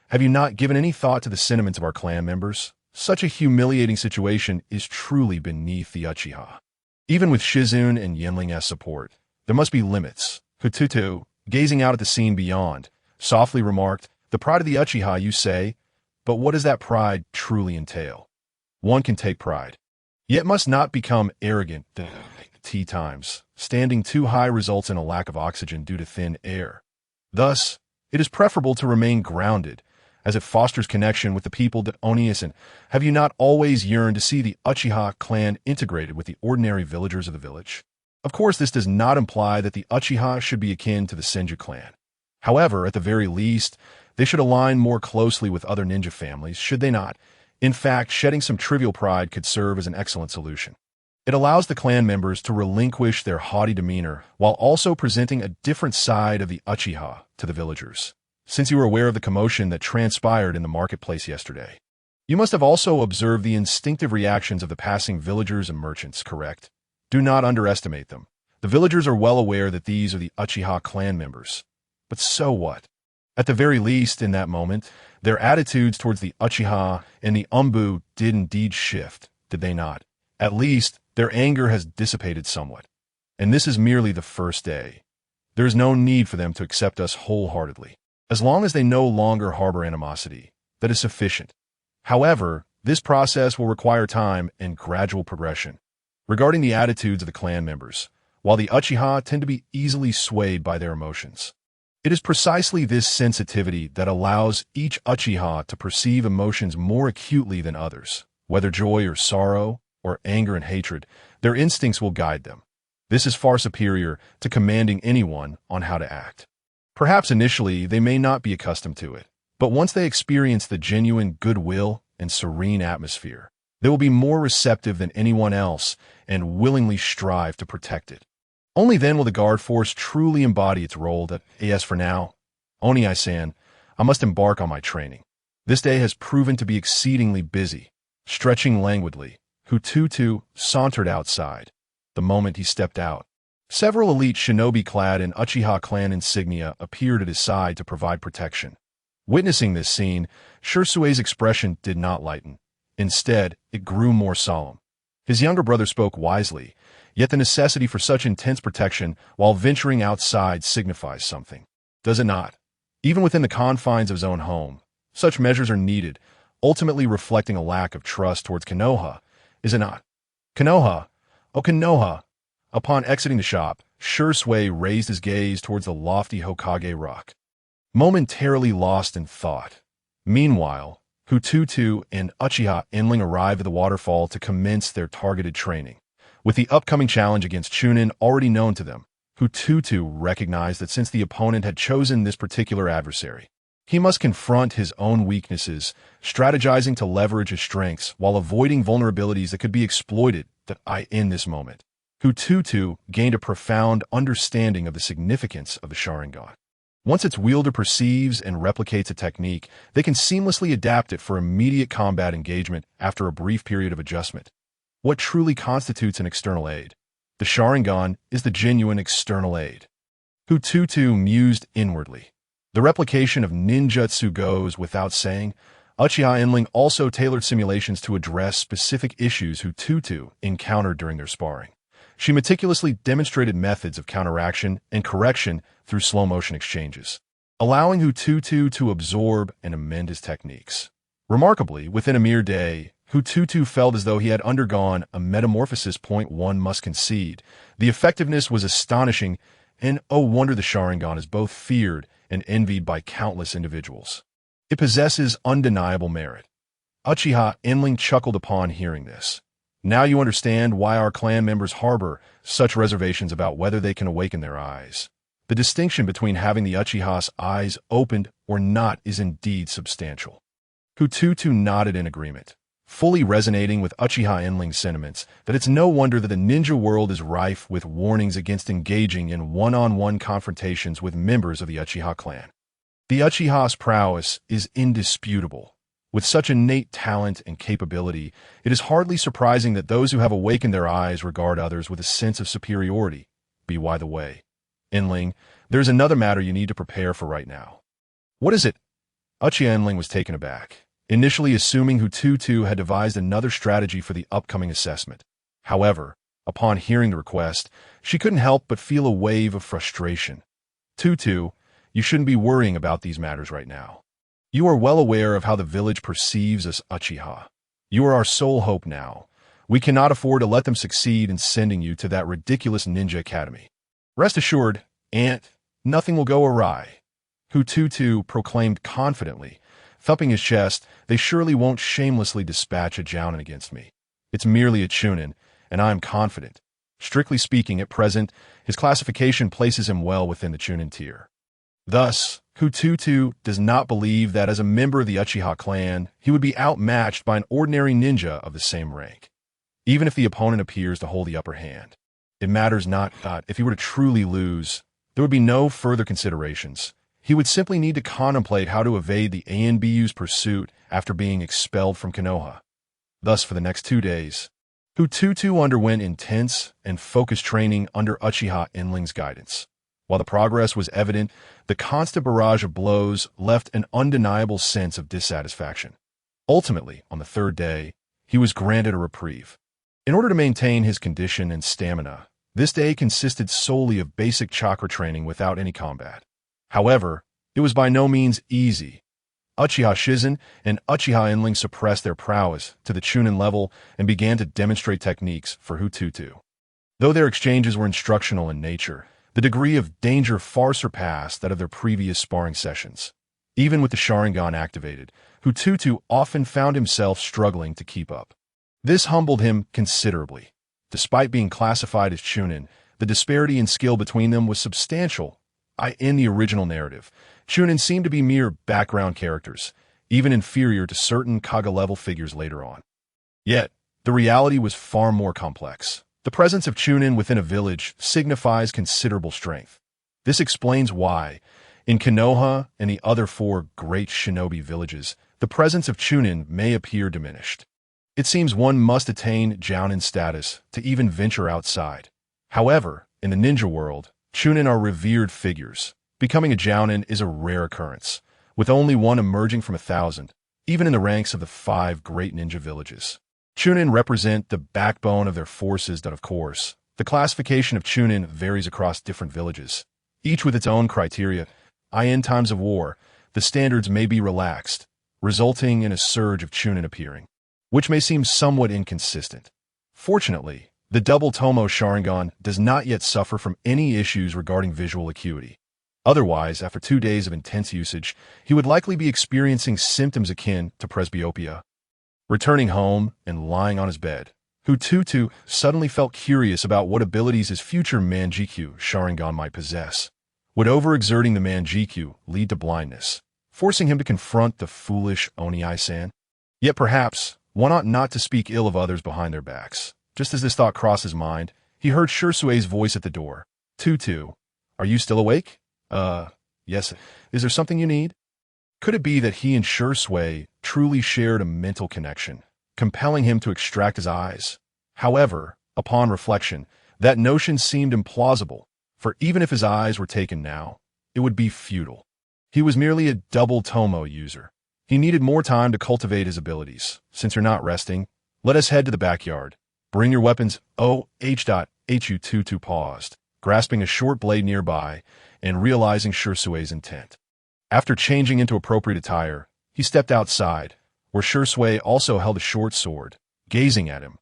Have you not given any thought to the sentiments of our clan members? Such a humiliating situation is truly beneath the Uchiha. Even with Shizune and Yenling's support, there must be limits. Hu Tutu, gazing out at the scene beyond, softly remarked, the pride of the Uchiha, you say, but what does that pride truly entail? One can take pride, yet must not become arrogant. Tea times, standing too high results in a lack of oxygen due to thin air. Thus, it is preferable to remain grounded, as it fosters connection with the people that Oniai-san. Have you not always yearned to see the Uchiha clan integrated with the ordinary villagers of the village? Of course, this does not imply that the Uchiha should be akin to the Senju clan. However, at the very least, they should align more closely with other ninja families, should they not? In fact, shedding some trivial pride could serve as an excellent solution. It allows the clan members to relinquish their haughty demeanor while also presenting a different side of the Uchiha to the villagers. Since you were aware of the commotion that transpired in the marketplace yesterday, you must have also observed the instinctive reactions of the passing villagers and merchants, correct? Do not underestimate them. The villagers are well aware that these are the Uchiha clan members. But so what? At the very least, in that moment, their attitudes towards the Uchiha and the Umbu did indeed shift, did they not? At least, their anger has dissipated somewhat. And this is merely the first day. There is no need for them to accept us wholeheartedly. As long as they no longer harbor animosity, that is sufficient. However, this process will require time and gradual progression. Regarding the attitudes of the clan members, while the Uchiha tend to be easily swayed by their emotions, it is precisely this sensitivity that allows each Uchiha to perceive emotions more acutely than others. Whether joy or sorrow, or anger and hatred, their instincts will guide them. This is far superior to commanding anyone on how to act. Perhaps initially they may not be accustomed to it, but once they experience the genuine goodwill and serene atmosphere, they will be more receptive than anyone else and willingly strive to protect it. Only then will the guard force truly embody its role that, as for now, Oni-san, I must embark on my training. This day has proven to be exceedingly busy. Stretching languidly, Hu Tutu sauntered outside. The moment he stepped out, several elite shinobi clad in Uchiha clan insignia appeared at his side to provide protection. Witnessing this scene, Shirsue's expression did not lighten. Instead, it grew more solemn. His younger brother spoke wisely, yet the necessity for such intense protection while venturing outside signifies something, does it not? Even within the confines of his own home, such measures are needed, ultimately reflecting a lack of trust towards Konoha, is it not? Konoha! Oh, Konoha! Upon exiting the shop, Shirsue raised his gaze towards the lofty Hokage rock, momentarily lost in thought. Meanwhile, Hu Tutu and Uchiha Enling arrive at the waterfall to commence their targeted training. With the upcoming challenge against Chunin already known to them, Hu Tutu recognized that since the opponent had chosen this particular adversary, he must confront his own weaknesses, strategizing to leverage his strengths while avoiding vulnerabilities that could be exploited in this moment. Hu Tutu gained a profound understanding of the significance of the Sharingan. Once its wielder perceives and replicates a technique, they can seamlessly adapt it for immediate combat engagement after a brief period of adjustment. What truly constitutes an external aid? The Sharingan is the genuine external aid. Hu Tutu mused inwardly. The replication of ninjutsu goes without saying. Uchiha Enling also tailored simulations to address specific issues Hu Tutu encountered during their sparring. She meticulously demonstrated methods of counteraction and correction through slow-motion exchanges, allowing Hu Tutu to absorb and amend his techniques. Remarkably, within a mere day, Hu Tutu felt as though he had undergone a metamorphosis. One must concede. The effectiveness was astonishing, and oh wonder the Sharingan is both feared and envied by countless individuals. It possesses undeniable merit. Uchiha Enling chuckled upon hearing this. Now you understand why our clan members harbor such reservations about whether they can awaken their eyes. The distinction between having the Uchiha's eyes opened or not is indeed substantial. Hu Tutu nodded in agreement, fully resonating with Uchiha Enling's sentiments that it's no wonder that the ninja world is rife with warnings against engaging in one-on-one confrontations with members of the Uchiha clan. The Uchiha's prowess is indisputable. With such innate talent and capability, it is hardly surprising that those who have awakened their eyes regard others with a sense of superiority. By the way, Enling, there's another matter you need to prepare for right now. What is it? Uchiha Enling was taken aback, initially assuming Hu Tutu had devised another strategy for the upcoming assessment. However, upon hearing the request, she couldn't help but feel a wave of frustration. Tutu, you shouldn't be worrying about these matters right now. You are well aware of how the village perceives us Uchiha. You are our sole hope now. We cannot afford to let them succeed in sending you to that ridiculous ninja academy. Rest assured, Aunt, nothing will go awry. Hu Tutu proclaimed confidently, thumping his chest. They surely won't shamelessly dispatch a jounin against me. It's merely a chunin, and I am confident. Strictly speaking, at present, his classification places him well within the chunin tier. Thus, Hu Tutu does not believe that as a member of the Uchiha clan, he would be outmatched by an ordinary ninja of the same rank, even if the opponent appears to hold the upper hand. It matters not if he were to truly lose, there would be no further considerations. He would simply need to contemplate how to evade the ANBU's pursuit after being expelled from Konoha. Thus, for the next 2 days, Hu Tutu underwent intense and focused training under Uchiha Enling's guidance. While the progress was evident, the constant barrage of blows left an undeniable sense of dissatisfaction. Ultimately, on the 3rd day, he was granted a reprieve. In order to maintain his condition and stamina, this day consisted solely of basic chakra training without any combat. However, it was by no means easy. Uchiha Shizen and Uchiha Enling suppressed their prowess to the Chunin level and began to demonstrate techniques for Hu Tutu. Though their exchanges were instructional in nature, the degree of danger far surpassed that of their previous sparring sessions. Even with the Sharingan activated, Hu Tutu often found himself struggling to keep up. This humbled him considerably. Despite being classified as Chunin, the disparity in skill between them was substantial. In the original narrative, Chunin seemed to be mere background characters, even inferior to certain Kaga-level figures later on. Yet, the reality was far more complex. The presence of Chunin within a village signifies considerable strength. This explains why, in Konoha and the other 4 great shinobi villages, the presence of Chunin may appear diminished. It seems one must attain Jounin status to even venture outside. However, in the ninja world, Chunin are revered figures. Becoming a Jounin is a rare occurrence, with only one emerging from 1,000, even in the ranks of the 5 great ninja villages. Chunin represent the backbone of their forces that, of course, the classification of Chunin varies across different villages, each with its own criteria. In times of war, the standards may be relaxed, resulting in a surge of Chunin appearing, which may seem somewhat inconsistent. Fortunately, the double Tomo Sharingan does not yet suffer from any issues regarding visual acuity. Otherwise, after 2 days of intense usage, he would likely be experiencing symptoms akin to presbyopia. Returning home and lying on his bed, Hu Tutu suddenly felt curious about what abilities his future Manjikyu Sharingan might possess. Would overexerting the Manjikyu lead to blindness, forcing him to confront the foolish Oni-san? Yet perhaps, one ought not to speak ill of others behind their backs. Just as this thought crossed his mind, he heard Shursue's voice at the door. Tutu, are you still awake? Yes. Is there something you need? Could it be that he and Shursui truly shared a mental connection, compelling him to extract his eyes? However, upon reflection, that notion seemed implausible, for even if his eyes were taken now, it would be futile. He was merely a double Tomo user. He needed more time to cultivate his abilities. Since you're not resting, let us head to the backyard. Bring your weapons. Hu Tutu paused, grasping a short blade nearby and realizing Shursue's intent. After changing into appropriate attire, he stepped outside, where Shursui also held a short sword, gazing at him.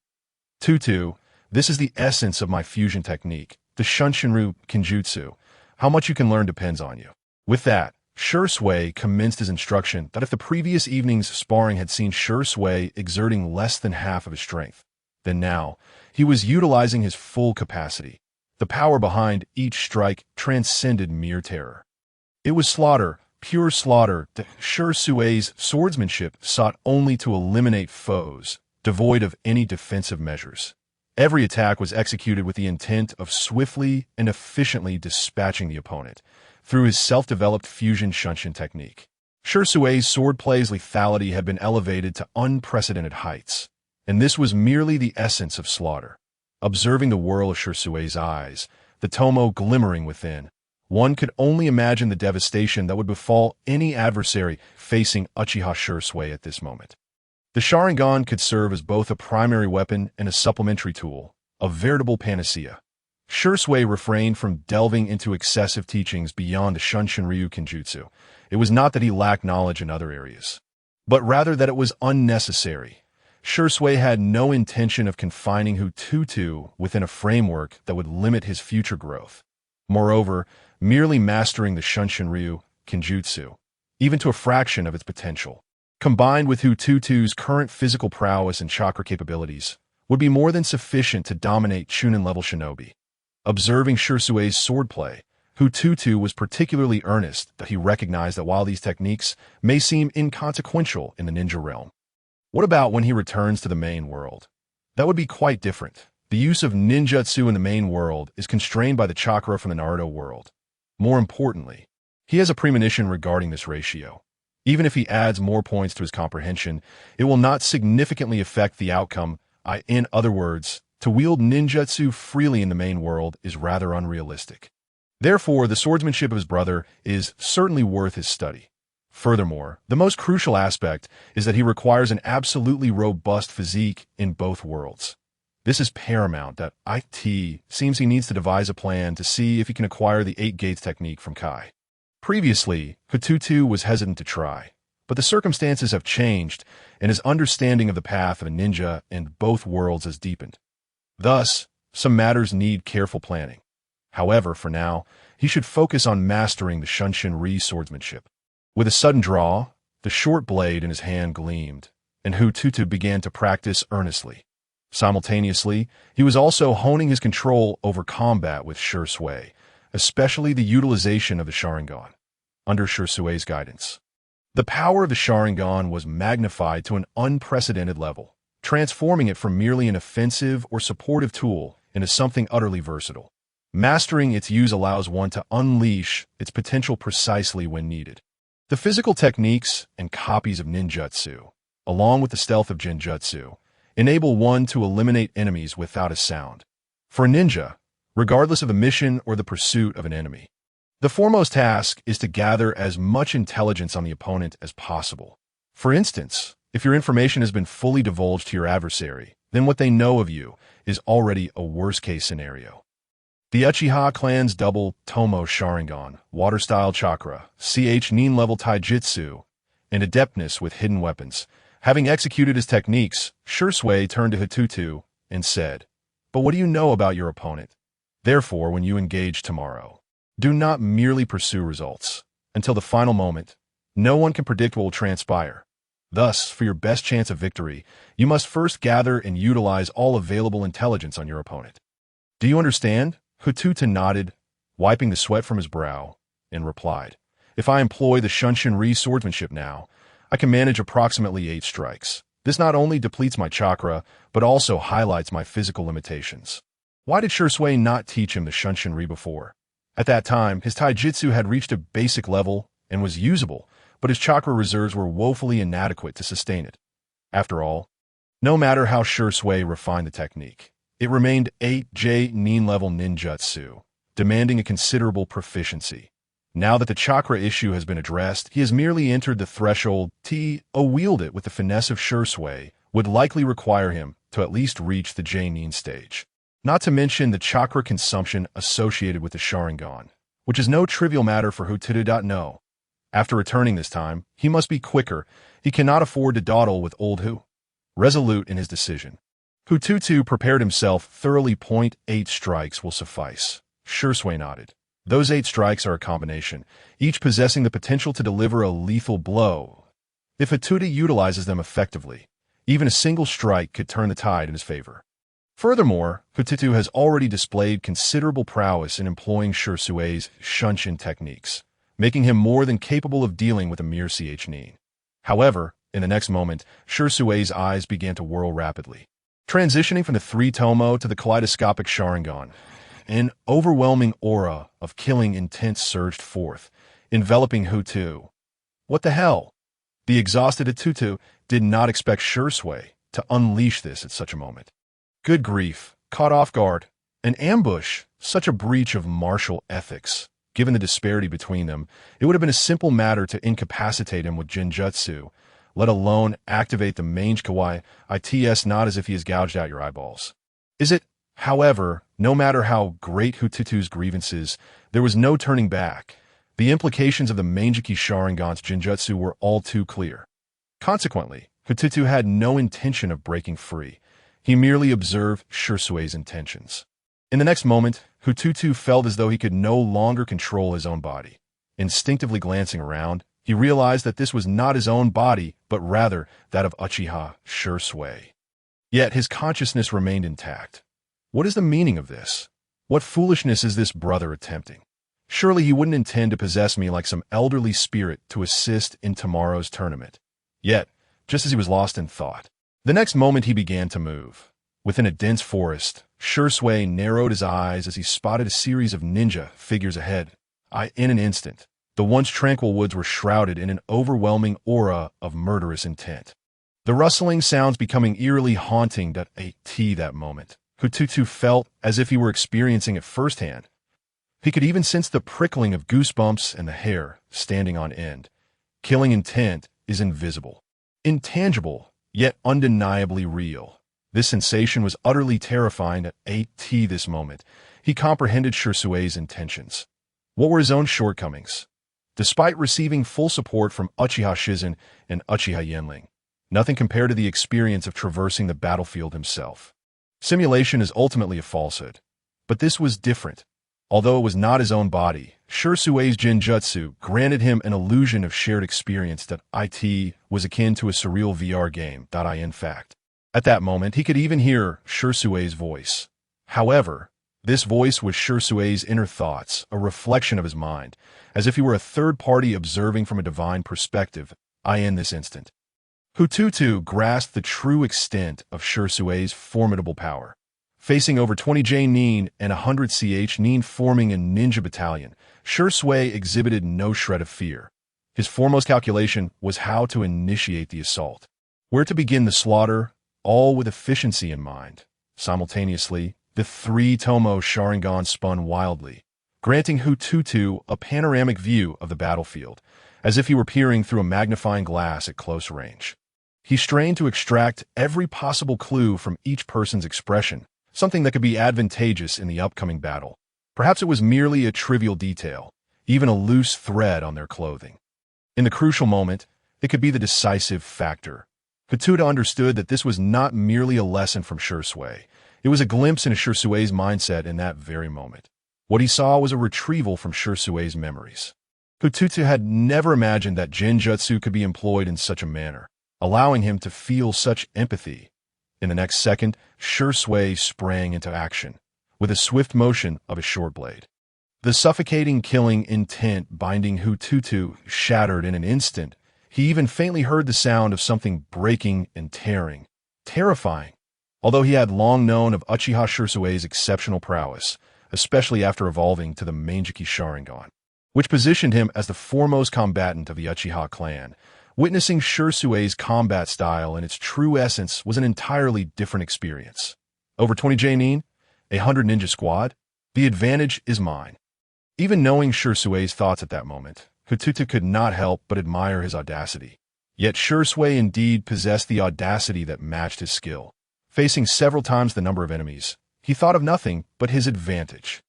Tutu, this is the essence of my fusion technique, the Shunshinryu Kenjutsu. How much you can learn depends on you. With that, Shursui commenced his instruction that if the previous evening's sparring had seen Shursui exerting less than half of his strength, then now he was utilizing his full capacity. The power behind each strike transcended mere terror. It was slaughter, pure slaughter. Shursui's swordsmanship sought only to eliminate foes, devoid of any defensive measures. Every attack was executed with the intent of swiftly and efficiently dispatching the opponent through his self-developed fusion Shunshin technique. Shursui's swordplay's lethality had been elevated to unprecedented heights, and this was merely the essence of slaughter. Observing the whirl of Shursui's eyes, the Tomo glimmering within, one could only imagine the devastation that would befall any adversary facing Uchiha Shursui at this moment. The Sharingan could serve as both a primary weapon and a supplementary tool, a veritable panacea. Shursui refrained from delving into excessive teachings beyond the Shunshinryu Kenjutsu. It was not that he lacked knowledge in other areas, but rather that it was unnecessary. Shursui had no intention of confining Hu Tutu within a framework that would limit his future growth. Moreover, merely mastering the Shunshinryu Kenjutsu, even to a fraction of its potential, combined with Hu Tutu's current physical prowess and chakra capabilities, would be more than sufficient to dominate Chunin-level shinobi. Observing Shursui's swordplay, Hu Tutu was particularly earnest that he recognized that while these techniques may seem inconsequential in the ninja realm, what about when he returns to the main world? That would be quite different. The use of ninjutsu in the main world is constrained by the chakra from the Naruto world. More importantly, he has a premonition regarding this ratio. Even if he adds more points to his comprehension, it will not significantly affect the outcome. In other words, to wield ninjutsu freely in the main world is rather unrealistic. Therefore, the swordsmanship of his brother is certainly worth his study. Furthermore, the most crucial aspect is that he requires an absolutely robust physique in both worlds. This is paramount that it seems he needs to devise a plan to see if he can acquire the 8 gates technique from Kai. Previously, Hu Tutu was hesitant to try, but the circumstances have changed and his understanding of the path of a ninja in both worlds has deepened. Thus, some matters need careful planning. However, for now, he should focus on mastering the Shunshin-Ri swordsmanship. With a sudden draw, the short blade in his hand gleamed, and Hu Tutu began to practice earnestly. Simultaneously, he was also honing his control over combat with sure sway, especially the utilization of the Sharingan, under Sure Sui's guidance. The power of the Sharingan was magnified to an unprecedented level, transforming it from merely an offensive or supportive tool into something utterly versatile. Mastering its use allows one to unleash its potential precisely when needed. The physical techniques and copies of ninjutsu, along with the stealth of genjutsu, enable one to eliminate enemies without a sound. For a ninja, regardless of the mission or the pursuit of an enemy, the foremost task is to gather as much intelligence on the opponent as possible. For instance, if your information has been fully divulged to your adversary, then what they know of you is already a worst-case scenario. The Uchiha clan's double Tomo Sharingan, water-style chakra, Nin-level taijutsu, and adeptness with hidden weapons. Having executed his techniques, Sure Sui turned to Hu Tutu and said, "But what do you know about your opponent? Therefore, when you engage tomorrow, do not merely pursue results. Until the final moment, no one can predict what will transpire. Thus, for your best chance of victory, you must first gather and utilize all available intelligence on your opponent." "Do you understand?" Hu Tutu nodded, wiping the sweat from his brow, and replied, "If I employ the Shunshin-Ri swordsmanship now, I can manage approximately 8 strikes. This not only depletes my chakra, but also highlights my physical limitations." Why did Sure Sui not teach him the Shunshin-Ri before? At that time, his taijutsu had reached a basic level and was usable, but his chakra reserves were woefully inadequate to sustain it. After all, no matter how Sure Sui refined the technique, it remained 8J Nin-level ninjutsu, demanding a considerable proficiency. Now that the chakra issue has been addressed, he has merely entered the threshold. To wield it with the finesse of Sure Sui would likely require him to at least reach the J-Nin stage. Not to mention the chakra consumption associated with the Sharingan, which is no trivial matter for Hu Tutu. No. After returning this time, he must be quicker. He cannot afford to dawdle with old Hu. Resolute in his decision, Hu Tutu prepared himself thoroughly. 8 strikes will suffice. Sure Sui nodded. Those 8 strikes are a combination, each possessing the potential to deliver a lethal blow. If Hu Tutu utilizes them effectively, even a single strike could turn the tide in his favor. Furthermore, Hu Tutu has already displayed considerable prowess in employing Sure Sui's Shunshin techniques, making him more than capable of dealing with a mere Nin. However, in the next moment, Sure Sui's eyes began to whirl rapidly. Transitioning from the 3 Tomo to the kaleidoscopic Sharingan, an overwhelming aura of killing intent surged forth, enveloping Hu Tutu. What the hell? The exhausted Hu Tutu did not expect Sure Sui to unleash this at such a moment. Good grief, caught off guard. An ambush, such a breach of martial ethics. Given the disparity between them, it would have been a simple matter to incapacitate him with Genjutsu, let alone activate the mange kawaii. It's not as if he has gouged out your eyeballs. Is it? However, no matter how great Hu Tutu's grievances, there was no turning back. The implications of the Mangeki Sharingan's Genjutsu were all too clear. Consequently, Hu Tutu had no intention of breaking free. He merely observed Sure Sui's intentions. In the next moment, Hu Tutu felt as though he could no longer control his own body. Instinctively glancing around, he realized that this was not his own body, but rather that of Uchiha Sure Sui. Yet his consciousness remained intact. What is the meaning of this? What foolishness is this brother attempting? Surely he wouldn't intend to possess me like some elderly spirit to assist in tomorrow's tournament. Yet, just as he was lost in thought, the next moment he began to move. Within a dense forest, Shui narrowed his eyes as he spotted a series of ninja figures ahead. In an instant, the once tranquil woods were shrouded in an overwhelming aura of murderous intent. The rustling sounds becoming eerily haunting that moment. Hu Tutu felt as if he were experiencing it firsthand. He could even sense the prickling of goosebumps and the hair standing on end. Killing intent is invisible, intangible, yet undeniably real. This sensation was utterly terrifying this moment. He comprehended Shui's intentions. What were his own shortcomings? Despite receiving full support from Uchiha Shizen and Uchiha Yenling, nothing compared to the experience of traversing the battlefield himself. Simulation is ultimately a falsehood. But this was different. Although it was not his own body, Shui's Jinjutsu granted him an illusion of shared experience that was akin to a surreal VR game. In fact, at that moment, he could even hear Shui's voice. However, this voice was Shui's inner thoughts, a reflection of his mind, as if he were a third party observing from a divine perspective. In this instant, Hu Tutu grasped the true extent of Shui's formidable power. Facing over 20 Nin and 100 Nin forming a ninja battalion, Shui exhibited no shred of fear. His foremost calculation was how to initiate the assault, where to begin the slaughter, all with efficiency in mind. Simultaneously, the three Tomo Sharingan spun wildly, granting Hu Tutu a panoramic view of the battlefield, as if he were peering through a magnifying glass at close range. He strained to extract every possible clue from each person's expression, something that could be advantageous in the upcoming battle. Perhaps it was merely a trivial detail, even a loose thread on their clothing. In the crucial moment, it could be the decisive factor. Hu Tutu understood that this was not merely a lesson from Shui. It was a glimpse into Shui's mindset in that very moment. What he saw was a retrieval from Shui's memories. Hu Tutu had never imagined that Jinjutsu could be employed in such a manner, allowing him to feel such empathy. In the next second, Shui sprang into action, with a swift motion of his short blade. The suffocating killing intent binding Hu Tutu shattered in an instant. He even faintly heard the sound of something breaking and tearing. Terrifying. Although he had long known of Uchiha Shui's exceptional prowess, especially after evolving to the Manjiki Sharingan, which positioned him as the foremost combatant of the Uchiha clan, witnessing Shui's combat style in its true essence was an entirely different experience. Over 20 Nin, 100 ninja squad, the advantage is mine. Even knowing Shui's thoughts at that moment, Hu Tutu could not help but admire his audacity. Yet Shui indeed possessed the audacity that matched his skill. Facing several times the number of enemies, he thought of nothing but his advantage.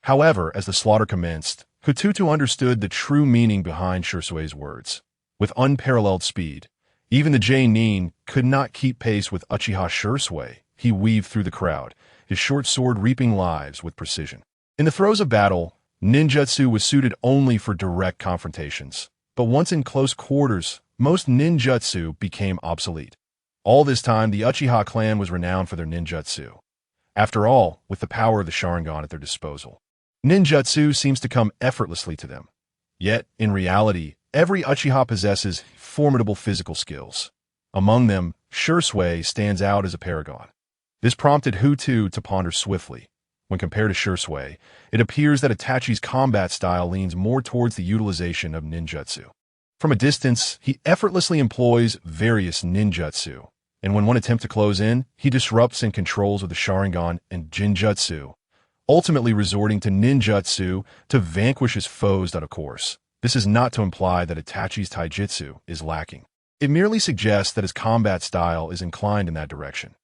However, as the slaughter commenced, Hu Tutu understood the true meaning behind Shui's words. With unparalleled speed, even the Nin could not keep pace with Uchiha Shui. He weaved through the crowd, his short sword reaping lives with precision. In the throes of battle, ninjutsu was suited only for direct confrontations. But once in close quarters, most ninjutsu became obsolete. All this time, the Uchiha clan was renowned for their ninjutsu. After all, with the power of the Sharingan at their disposal, ninjutsu seems to come effortlessly to them. Yet, in reality, every Uchiha possesses formidable physical skills. Among them, Shui stands out as a paragon. This prompted Hu Tutu to ponder swiftly. When compared to Shui, it appears that Itachi's combat style leans more towards the utilization of ninjutsu. From a distance, he effortlessly employs various ninjutsu, and when one attempts to close in, he disrupts and controls with the Sharingan and Jinjutsu, ultimately resorting to ninjutsu to vanquish his foes. Of course, this is not to imply that Itachi's taijutsu is lacking. It merely suggests that his combat style is inclined in that direction.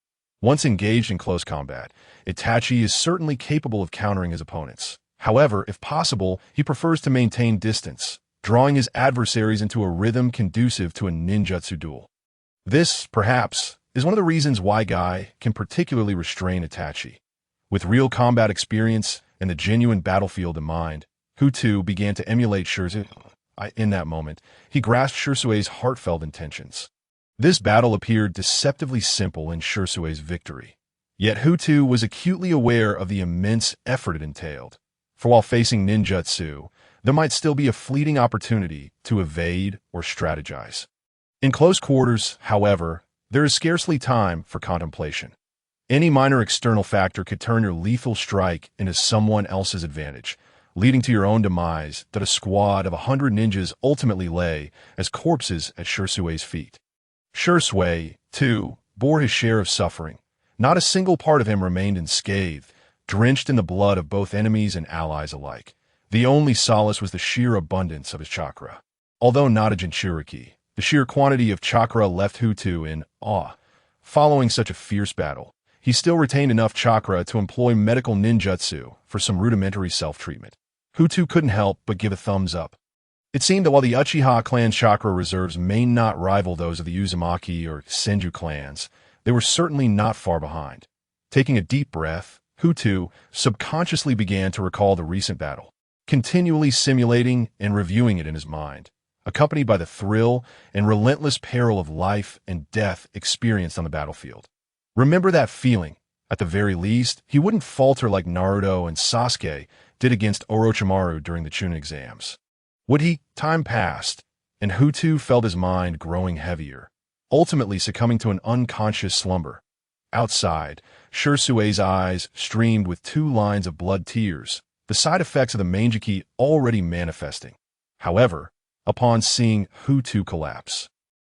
Once engaged in close combat, Itachi is certainly capable of countering his opponents. However, if possible, he prefers to maintain distance, drawing his adversaries into a rhythm conducive to a ninjutsu duel. This, perhaps, is one of the reasons why Guy can particularly restrain Itachi. With real combat experience and the genuine battlefield in mind, Hu Tutu began to emulate Shui. In that moment, he grasped Shui's heartfelt intentions. This battle appeared deceptively simple in Shui's victory. Yet Hu Tutu was acutely aware of the immense effort it entailed. for while facing ninjutsu, there might still be a fleeting opportunity to evade or strategize. In close quarters, however, there is scarcely time for contemplation. Any minor external factor could turn your lethal strike into someone else's advantage, leading to your own demise that a squad of 100 ninjas ultimately lay as corpses at Shusui's feet. Shui, too, bore his share of suffering. Not a single part of him remained unscathed, drenched in the blood of both enemies and allies alike. The only solace was the sheer abundance of his chakra. Although not a Jinchuriki, the sheer quantity of chakra left Hu Tutu in awe. Following such a fierce battle, he still retained enough chakra to employ medical ninjutsu for some rudimentary self-treatment. Hu Tutu couldn't help but give a thumbs up. It seemed that while the Uchiha clan's chakra reserves may not rival those of the Uzumaki or Senju clans, they were certainly not far behind. Taking a deep breath, Hu Tutu subconsciously began to recall the recent battle, continually simulating and reviewing it in his mind, accompanied by the thrill and relentless peril of life and death experienced on the battlefield. Remember that feeling. At the very least, he wouldn't falter like Naruto and Sasuke did against Orochimaru during the Chunin exams. Would he? Time passed, and Hu Tutu felt his mind growing heavier, ultimately succumbing to an unconscious slumber. Outside, Shusui's eyes streamed with 2 lines of blood tears, the side effects of the Manjiki already manifesting. However, upon seeing Hu Tutu collapse,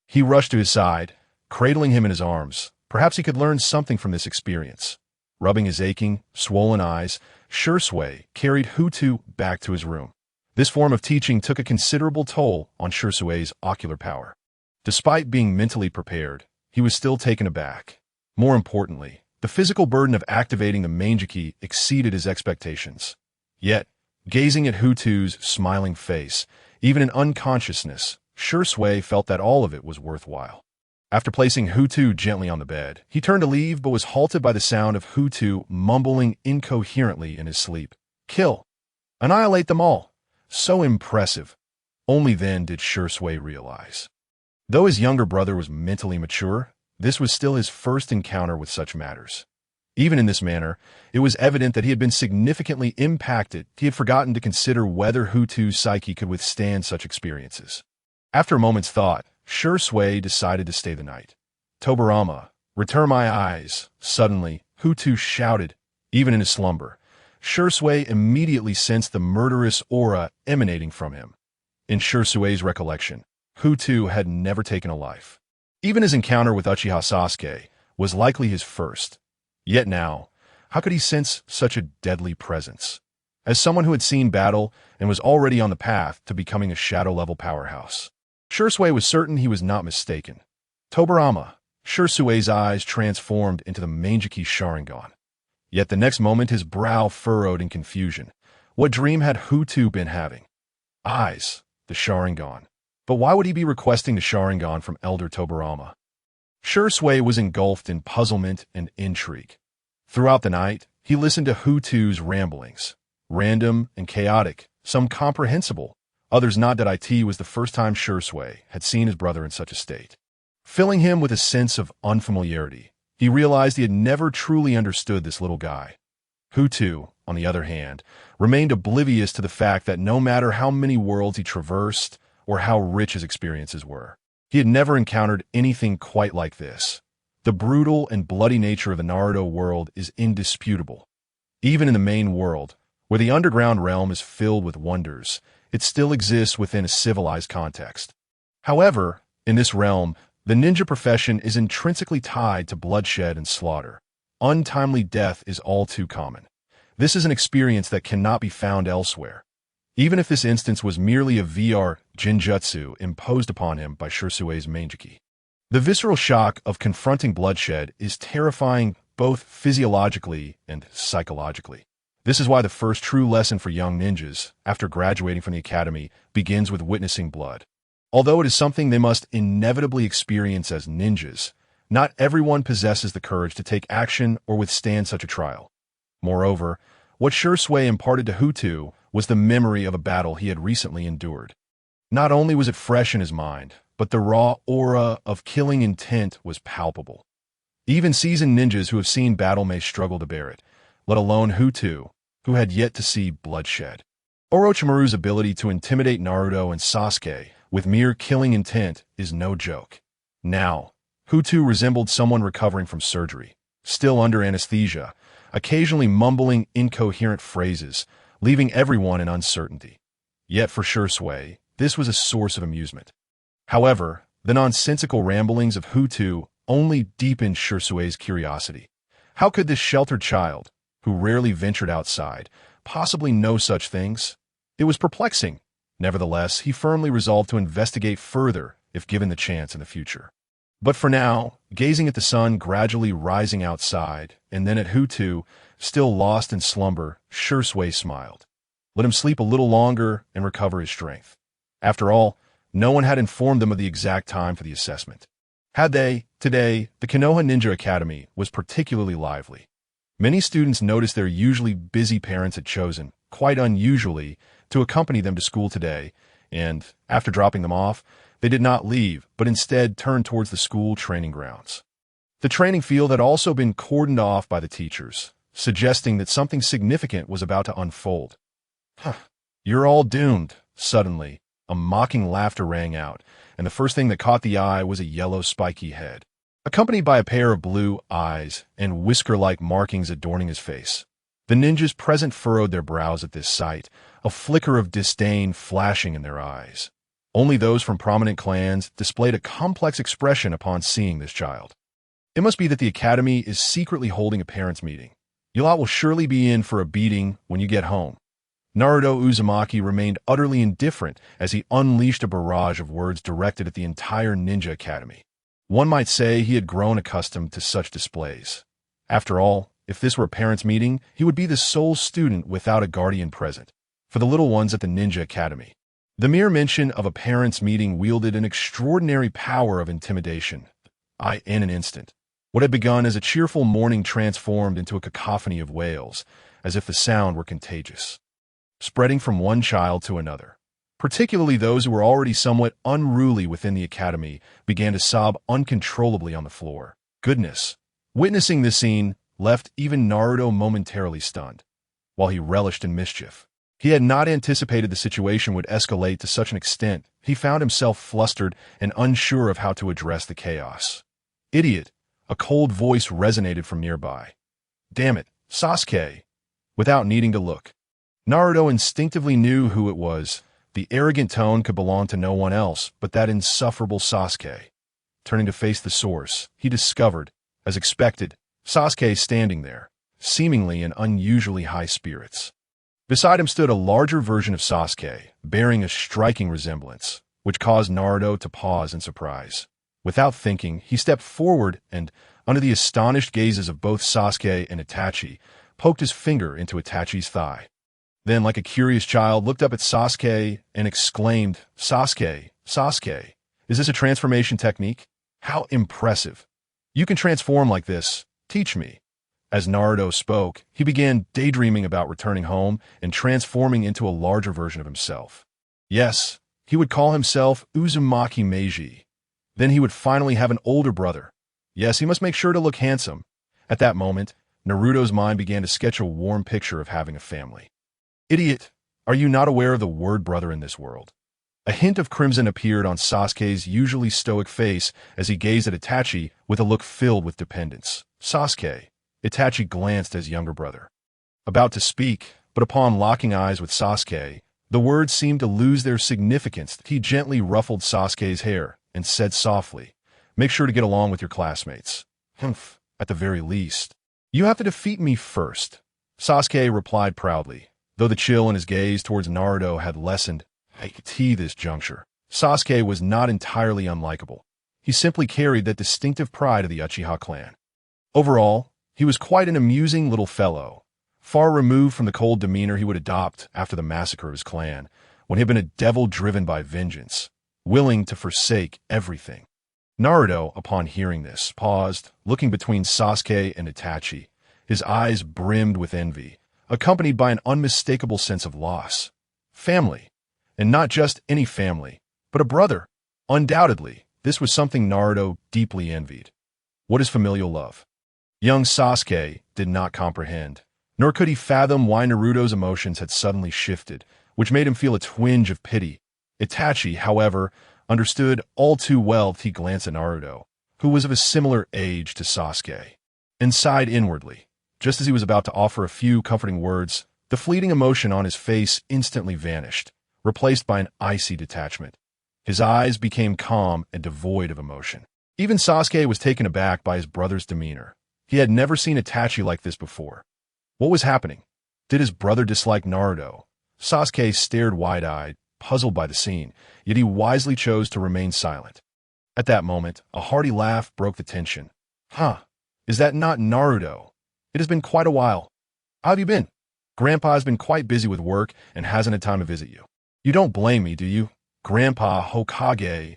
he rushed to his side, cradling him in his arms. Perhaps he could learn something from this experience. Rubbing his aching, swollen eyes, Shui carried Hu Tutu back to his room. This form of teaching took a considerable toll on Shusui's ocular power. Despite being mentally prepared, he was still taken aback. More importantly, the physical burden of activating the Manjiki exceeded his expectations. Yet, gazing at Hu Tutu's smiling face, even in unconsciousness, Shui felt that all of it was worthwhile. After placing Hu Tutu gently on the bed, he turned to leave but was halted by the sound of Hu Tutu mumbling incoherently in his sleep. Kill! Annihilate them all! So impressive. Only then did Shui realize. Though his younger brother was mentally mature, this was still his first encounter with such matters. Even in this manner, it was evident that he had been significantly impacted. He had forgotten to consider whether Hu Tutu's psyche could withstand such experiences. After a moment's thought, Shui decided to stay the night. Tobarama, return my eyes. Suddenly, Hu Tutu shouted, even in his slumber. Shui immediately sensed the murderous aura emanating from him. In Shusui's recollection, Hu Tutu had never taken a life. Even his encounter with Uchiha Sasuke was likely his first. Yet now, how could he sense such a deadly presence? As someone who had seen battle and was already on the path to becoming a shadow-level powerhouse, Shui was certain he was not mistaken. Tobarama, Shusui's eyes transformed into the Manjiki Sharingan. Yet the next moment his brow furrowed in confusion. What dream had Hu Tutu been having? Eyes, the Sharingan. But why would he be requesting the Sharingan from Elder Tobarama? Shui was engulfed in puzzlement and intrigue. Throughout the night, he listened to Hu Tutu's ramblings. Random and chaotic, some comprehensible, others not. It was the first time Shui had seen his brother in such a state. Filling him with a sense of unfamiliarity, he realized he had never truly understood this little guy. Hu Tutu, on the other hand, remained oblivious to the fact that no matter how many worlds he traversed or how rich his experiences were, he had never encountered anything quite like this. The brutal and bloody nature of the Naruto world is indisputable. Even in the main world, where the underground realm is filled with wonders, it still exists within a civilized context. However, in this realm, the ninja profession is intrinsically tied to bloodshed and slaughter. Untimely death is all too common. This is an experience that cannot be found elsewhere. Even if this instance was merely a VR Jinjutsu imposed upon him by Shusui's Manjiki. The visceral shock of confronting bloodshed is terrifying both physiologically and psychologically. This is why the first true lesson for young ninjas, after graduating from the academy, begins with witnessing blood. Although it is something they must inevitably experience as ninjas, not everyone possesses the courage to take action or withstand such a trial. Moreover, what Shui imparted to Hu Tutu was the memory of a battle he had recently endured. Not only was it fresh in his mind, but the raw aura of killing intent was palpable. Even seasoned ninjas who have seen battle may struggle to bear it, let alone Hu Tutu, who had yet to see bloodshed. Orochimaru's ability to intimidate Naruto and Sasuke with mere killing intent is no joke. Now, Hu Tutu resembled someone recovering from surgery, still under anesthesia, occasionally mumbling incoherent phrases, leaving everyone in uncertainty. Yet for Shursui, this was a source of amusement. However, the nonsensical ramblings of Hu Tutu only deepened Shursui's curiosity. How could this sheltered child, who rarely ventured outside, possibly know such things? It was perplexing. Nevertheless, he firmly resolved to investigate further if given the chance in the future. But for now, gazing at the sun gradually rising outside, and then at Hu Tutu, still lost in slumber, Shursui smiled. Let him sleep a little longer and recover his strength. After all, no one had informed them of the exact time for the assessment. Had they, today, the Konoha Ninja Academy was particularly lively. Many students noticed their usually busy parents had chosen, quite unusually, to accompany them to school today, and, after dropping them off, they did not leave, but instead turned towards the school training grounds. The training field had also been cordoned off by the teachers, suggesting that something significant was about to unfold. You're all doomed. Suddenly, a mocking laughter rang out, and the first thing that caught the eye was a yellow spiky head, accompanied by a pair of blue eyes and whisker-like markings adorning his face. The ninjas present furrowed their brows at this sight, a flicker of disdain flashing in their eyes. Only those from prominent clans displayed a complex expression upon seeing this child. It must be that the academy is secretly holding a parents' meeting. You lot will surely be in for a beating when you get home. Naruto Uzumaki remained utterly indifferent as he unleashed a barrage of words directed at the entire ninja academy. One might say he had grown accustomed to such displays. After all, if this were a parents' meeting, he would be the sole student without a guardian present. For the little ones at the ninja academy, the mere mention of a parents' meeting wielded an extraordinary power of intimidation. In an instant, what had begun as a cheerful morning transformed into a cacophony of wails, as if the sound were contagious, spreading from one child to another. Particularly those who were already somewhat unruly within the academy began to sob uncontrollably on the floor. Goodness! Witnessing this scene left even Naruto momentarily stunned. While he relished in mischief, he had not anticipated the situation would escalate to such an extent. He found himself flustered and unsure of how to address the chaos. Idiot! A cold voice resonated from nearby. Damn it, Sasuke! Without needing to look, Naruto instinctively knew who it was. The arrogant tone could belong to no one else but that insufferable Sasuke. Turning to face the source, he discovered, as expected, Sasuke standing there, seemingly in unusually high spirits. Beside him stood a larger version of Sasuke, bearing a striking resemblance, which caused Naruto to pause in surprise. Without thinking, he stepped forward and, under the astonished gazes of both Sasuke and Itachi, poked his finger into Itachi's thigh. Then, like a curious child, looked up at Sasuke and exclaimed, Sasuke, Sasuke, is this a transformation technique? How impressive! You can transform like this. Teach me. As Naruto spoke, he began daydreaming about returning home and transforming into a larger version of himself. Yes, he would call himself Uzumaki Meiji. Then he would finally have an older brother. Yes, he must make sure to look handsome. At that moment, Naruto's mind began to sketch a warm picture of having a family. Idiot! Are you not aware of the word brother in this world? A hint of crimson appeared on Sasuke's usually stoic face as he gazed at Itachi with a look filled with dependence. Sasuke. Itachi glanced at his younger brother, about to speak, but upon locking eyes with Sasuke, the words seemed to lose their significance. He gently ruffled Sasuke's hair and said softly, Make sure to get along with your classmates. Humph, at the very least. You have to defeat me first. Sasuke replied proudly, though the chill in his gaze towards Naruto had lessened. At this juncture, Sasuke was not entirely unlikable. He simply carried that distinctive pride of the Uchiha clan. Overall, he was quite an amusing little fellow, far removed from the cold demeanor he would adopt after the massacre of his clan, when he had been a devil driven by vengeance, willing to forsake everything. Naruto, upon hearing this, paused, looking between Sasuke and Itachi. His eyes brimmed with envy, accompanied by an unmistakable sense of loss. Family. And not just any family, but a brother. Undoubtedly, this was something Naruto deeply envied. What is familial love? Young Sasuke did not comprehend. Nor could he fathom why Naruto's emotions had suddenly shifted, which made him feel a twinge of pity. Itachi, however, understood all too well that he glanced at Naruto, who was of a similar age to Sasuke, and sighed inwardly. Just as he was about to offer a few comforting words, the fleeting emotion on his face instantly vanished, replaced by an icy detachment. His eyes became calm and devoid of emotion. Even Sasuke was taken aback by his brother's demeanor. He had never seen Itachi like this before. What was happening? Did his brother dislike Naruto? Sasuke stared wide-eyed, puzzled by the scene, yet he wisely chose to remain silent. At that moment, a hearty laugh broke the tension. Huh, is that not Naruto? It has been quite a while. How have you been? Grandpa has been quite busy with work and hasn't had time to visit you. You don't blame me, do you? Grandpa Hokage.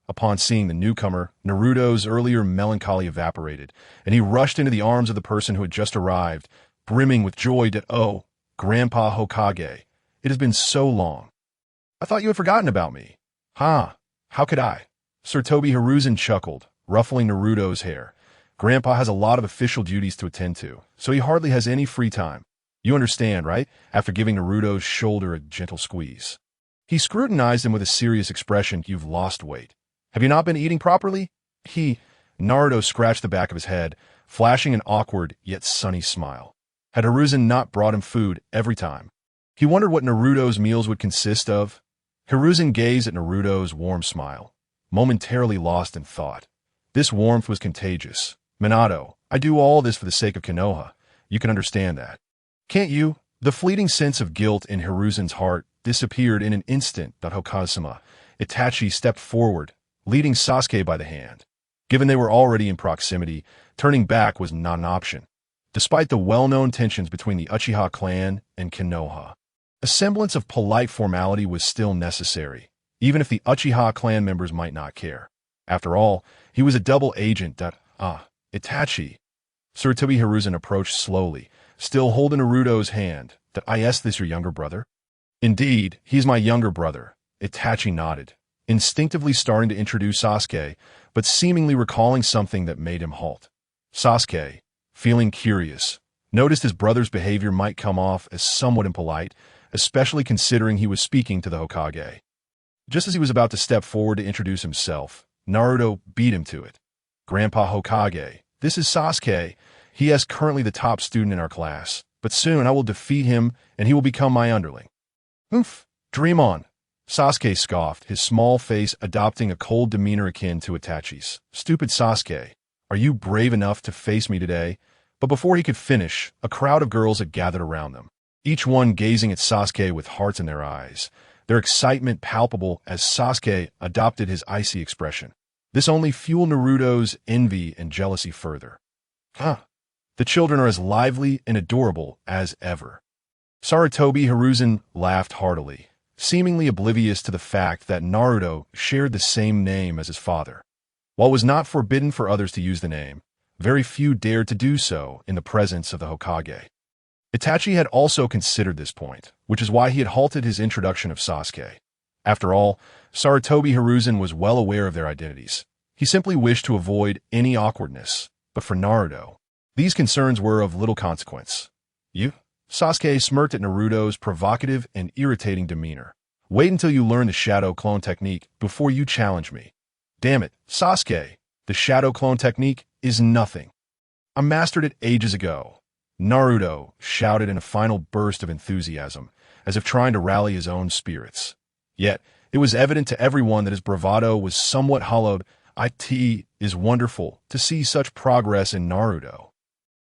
Upon seeing the newcomer, Naruto's earlier melancholy evaporated, and he rushed into the arms of the person who had just arrived, brimming with joy that, oh, Grandpa Hokage, it has been so long. I thought you had forgotten about me. Huh, how could I? Sir Toby Hiruzen chuckled, ruffling Naruto's hair. Grandpa has a lot of official duties to attend to, so he hardly has any free time. You understand, right? After giving Naruto's shoulder a gentle squeeze. He scrutinized him with a serious expression. You've lost weight. Have you not been eating properly? Naruto scratched the back of his head, flashing an awkward yet sunny smile. Had Hiruzen not brought him food every time? He wondered what Naruto's meals would consist of. Hiruzen gazed at Naruto's warm smile, momentarily lost in thought. This warmth was contagious. Minato, I do all this for the sake of Konoha. You can understand that. Can't you? The fleeting sense of guilt in Hiruzen's heart disappeared in an instant. Hokage-sama. Itachi stepped forward, leading Sasuke by the hand. Given they were already in proximity, turning back was not an option. Despite the well-known tensions between the Uchiha clan and Konoha, a semblance of polite formality was still necessary, even if the Uchiha clan members might not care. After all, he was a double agent. Itachi. Sir Toby Hiruzen approached slowly, still holding Naruto's hand. Is this your younger brother? Indeed, he's my younger brother. Itachi nodded, instinctively starting to introduce Sasuke, but seemingly recalling something that made him halt. Sasuke, feeling curious, noticed his brother's behavior might come off as somewhat impolite, especially considering he was speaking to the Hokage. Just as he was about to step forward to introduce himself, Naruto beat him to it. Grandpa Hokage, this is Sasuke. He is currently the top student in our class, but soon I will defeat him and he will become my underling. Oof, dream on. Sasuke scoffed, his small face adopting a cold demeanor akin to Itachi's. Stupid Sasuke, are you brave enough to face me today? But before he could finish, a crowd of girls had gathered around them, each one gazing at Sasuke with hearts in their eyes, their excitement palpable as Sasuke adopted his icy expression. This only fueled Naruto's envy and jealousy further. The children are as lively and adorable as ever. Sarutobi Hiruzen laughed heartily, seemingly oblivious to the fact that Naruto shared the same name as his father. While it was not forbidden for others to use the name, very few dared to do so in the presence of the Hokage. Itachi had also considered this point, which is why he had halted his introduction of Sasuke. After all, Sarutobi Hiruzen was well aware of their identities. He simply wished to avoid any awkwardness, but for Naruto, these concerns were of little consequence. You? Sasuke smirked at Naruto's provocative and irritating demeanor. Wait until you learn the shadow clone technique before you challenge me. Damn it, Sasuke, the shadow clone technique is nothing. I mastered it ages ago. Naruto shouted in a final burst of enthusiasm, as if trying to rally his own spirits. Yet, it was evident to everyone that his bravado was somewhat hollowed. It is wonderful to see such progress in Naruto.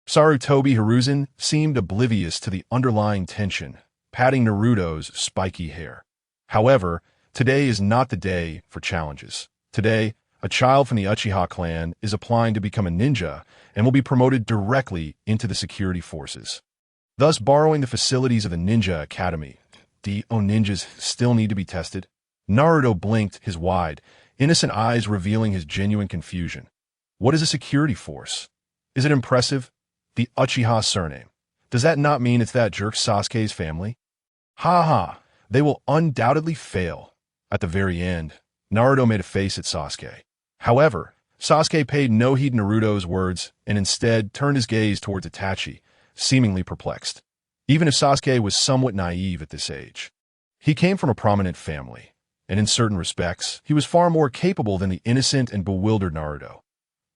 Sarutobi Hiruzen seemed oblivious to the underlying tension, patting Naruto's spiky hair. However, today is not the day for challenges. Today, a child from the Uchiha clan is applying to become a ninja and will be promoted directly into the security forces, thus borrowing the facilities of the Ninja Academy. Ninjas still need to be tested. Naruto blinked, his wide, innocent eyes revealing his genuine confusion. What is a security force? Is it impressive? The Uchiha surname. Does that not mean it's that jerk Sasuke's family? They will undoubtedly fail. At the very end, Naruto made a face at Sasuke. However, Sasuke paid no heed to Naruto's words and instead turned his gaze towards Itachi, seemingly perplexed. Even if Sasuke was somewhat naive at this age, he came from a prominent family, and in certain respects, he was far more capable than the innocent and bewildered Naruto.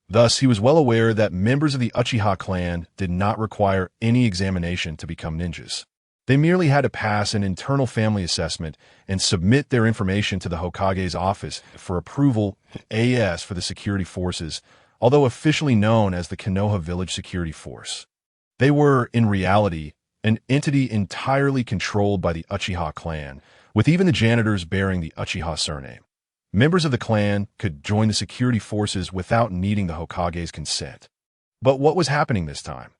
Thus, he was well aware that members of the Uchiha clan did not require any examination to become ninjas. They merely had to pass an internal family assessment and submit their information to the Hokage's office for approval, AS for the security forces, although officially known as the Konoha Village Security Force. They were, in reality, an entity entirely controlled by the Uchiha clan, with even the janitors bearing the Uchiha surname. Members of the clan could join the security forces without needing the Hokage's consent. But what was happening this time?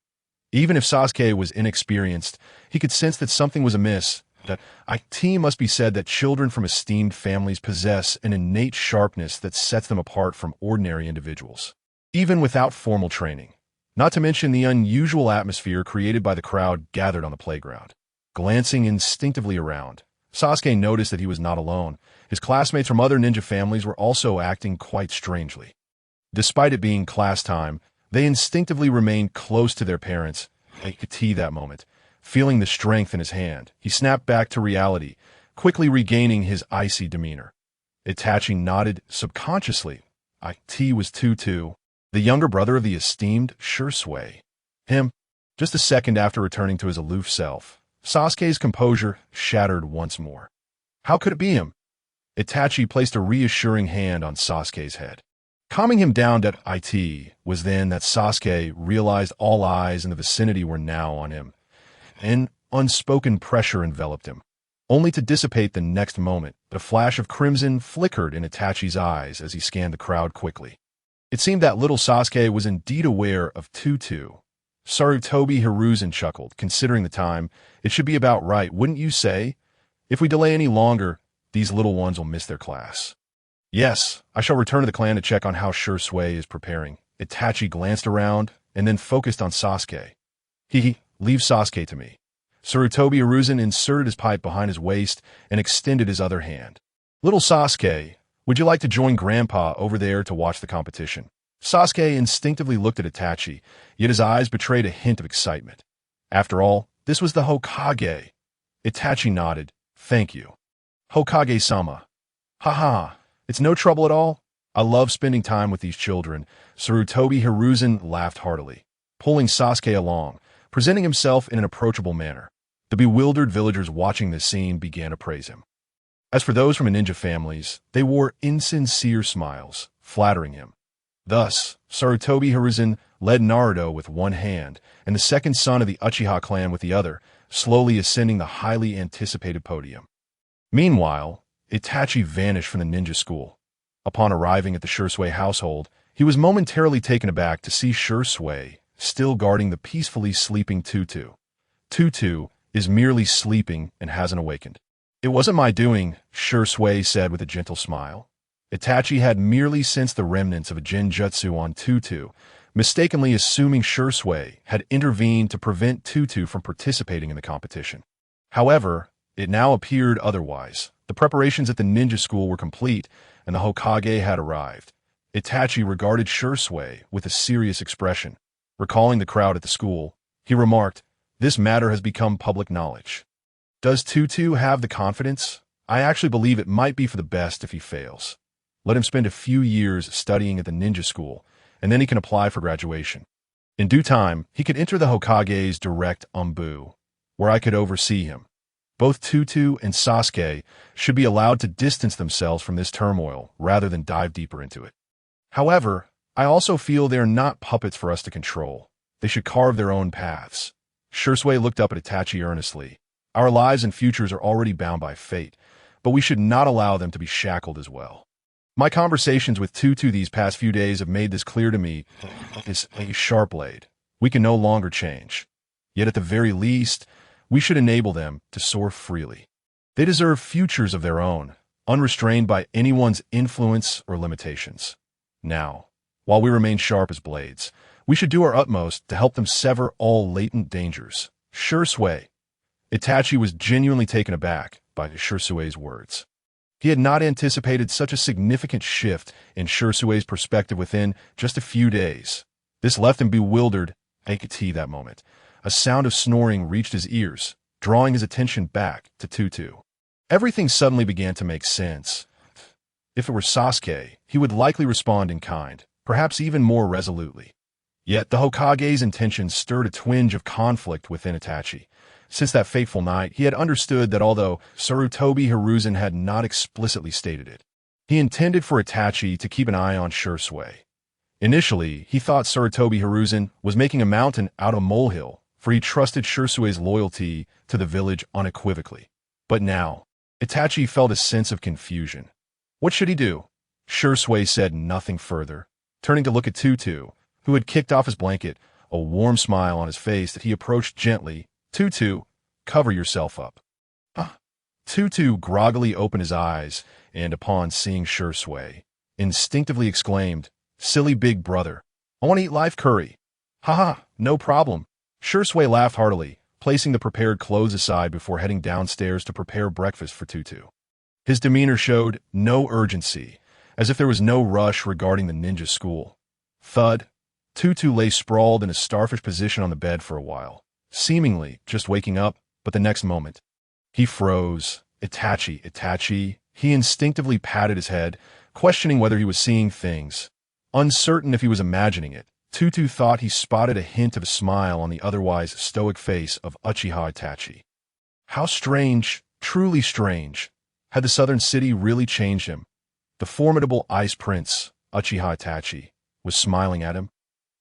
Even if Sasuke was inexperienced, he could sense that something was amiss. That it must be said that children from esteemed families possess an innate sharpness that sets them apart from ordinary individuals, even without formal training. Not to mention the unusual atmosphere created by the crowd gathered on the playground. Glancing instinctively around, Sasuke noticed that he was not alone. His classmates from other ninja families were also acting quite strangely. Despite it being class time, they instinctively remained close to their parents. That moment, feeling the strength in his hand, he snapped back to reality, quickly regaining his icy demeanor. Itachi nodded subconsciously. It was Tutu, the younger brother of the esteemed Shursui. Him. Just a second after returning to his aloof self, Sasuke's composure shattered once more. How could it be him? Itachi placed a reassuring hand on Sasuke's head. Calming him down. It was then that Sasuke realized all eyes in the vicinity were now on him. An unspoken pressure enveloped him, only to dissipate the next moment. A flash of crimson flickered in Itachi's eyes as he scanned the crowd quickly. It seemed that little Sasuke was indeed aware of Tutu. Sarutobi Hiruzen chuckled. Considering the time, it should be about right, wouldn't you say? If we delay any longer, these little ones will miss their class. Yes, I shall return to the clan to check on how Shursui is preparing. Itachi glanced around and then focused on Sasuke. Leave Sasuke to me. Sarutobi Hiruzen inserted his pipe behind his waist and extended his other hand. Little Sasuke, would you like to join Grandpa over there to watch the competition? Sasuke instinctively looked at Itachi, yet his eyes betrayed a hint of excitement. After all, this was the Hokage. Itachi nodded. Thank you. Hokage-sama. Haha. It's no trouble at all. I love spending time with these children. Sarutobi Hiruzen laughed heartily, pulling Sasuke along, presenting himself in an approachable manner. The bewildered villagers watching this scene began to praise him. As for those from the ninja families, they wore insincere smiles, flattering him. Thus, Sarutobi Hiruzen led Naruto with one hand and the second son of the Uchiha clan with the other, slowly ascending the highly anticipated podium. Meanwhile, Itachi vanished from the ninja school. Upon arriving at the Shursui household, he was momentarily taken aback to see Shursui still guarding the peacefully sleeping Tutu. Tutu is merely sleeping and hasn't awakened. It wasn't my doing, Shursui said with a gentle smile. Itachi had merely sensed the remnants of a genjutsu on Tutu, mistakenly assuming Shursui had intervened to prevent Tutu from participating in the competition. However, it now appeared otherwise. The preparations at the ninja school were complete, and the Hokage had arrived. Itachi regarded Shursui with a serious expression. Recalling the crowd at the school, he remarked, "This matter has become public knowledge. Does Tutu have the confidence? I actually believe it might be for the best if he fails. Let him spend a few years studying at the ninja school, and then he can apply for graduation. In due time, he could enter the Hokage's direct umbu, where I could oversee him. Both Tutu and Sasuke should be allowed to distance themselves from this turmoil rather than dive deeper into it. However, I also feel they are not puppets for us to control. They should carve their own paths." Shursui looked up at Itachi earnestly. "Our lives and futures are already bound by fate, but we should not allow them to be shackled as well. My conversations with Tutu these past few days have made this clear to me. It's a sharp blade. We can no longer change. Yet at the very least, we should enable them to soar freely. They deserve futures of their own, unrestrained by anyone's influence or limitations. Now, while we remain sharp as blades, we should do our utmost to help them sever all latent dangers." Shursui. Itachi was genuinely taken aback by Shursui's words. He had not anticipated such a significant shift in Shursui's perspective within just a few days. This left him bewildered. That moment. a sound of snoring reached his ears, drawing his attention back to Tutu. Everything suddenly began to make sense. If it were Sasuke, he would likely respond in kind, perhaps even more resolutely. Yet the Hokage's intentions stirred a twinge of conflict within Itachi. Since that fateful night, he had understood that although Sarutobi Hiruzen had not explicitly stated it, he intended for Itachi to keep an eye on Shisui. Initially, he thought Sarutobi Hiruzen was making a mountain out of a molehill, for he trusted Shisui's loyalty to the village unequivocally. But now, Itachi felt a sense of confusion. What should he do? Shisui said nothing further, turning to look at Tutu, who had kicked off his blanket, a warm smile on his face that he approached gently. Tutu, cover yourself up. Tutu groggily opened his eyes, and upon seeing Shisui, instinctively exclaimed, "Silly big brother, I want to eat live curry." "Haha, no problem." Shisui laughed heartily, placing the prepared clothes aside before heading downstairs to prepare breakfast for Tutu. His demeanor showed no urgency, as if there was no rush regarding the ninja school. Thud. Tutu lay sprawled in a starfish position on the bed for a while, seemingly just waking up, but the next moment, he froze. Itachi. He instinctively patted his head, questioning whether he was seeing things. Uncertain if he was imagining it, Tutu thought he spotted a hint of a smile on the otherwise stoic face of Uchiha Itachi. How strange, truly strange. Had the southern city really changed him? The formidable ice prince, Uchiha Itachi, was smiling at him.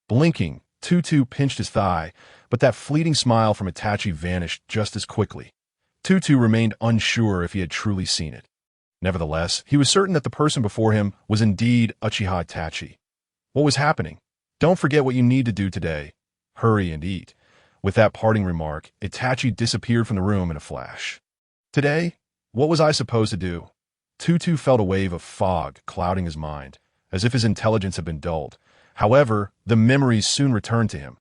Blinking, Tutu pinched his thigh, but that fleeting smile from Itachi vanished just as quickly. Tutu remained unsure if he had truly seen it. Nevertheless, he was certain that the person before him was indeed Uchiha Itachi. What was happening? Don't forget what you need to do today. Hurry and eat. With that parting remark, Itachi disappeared from the room in a flash. Today? What was I supposed to do? Tutu felt a wave of fog clouding his mind, as if his intelligence had been dulled. However, the memories soon returned to him.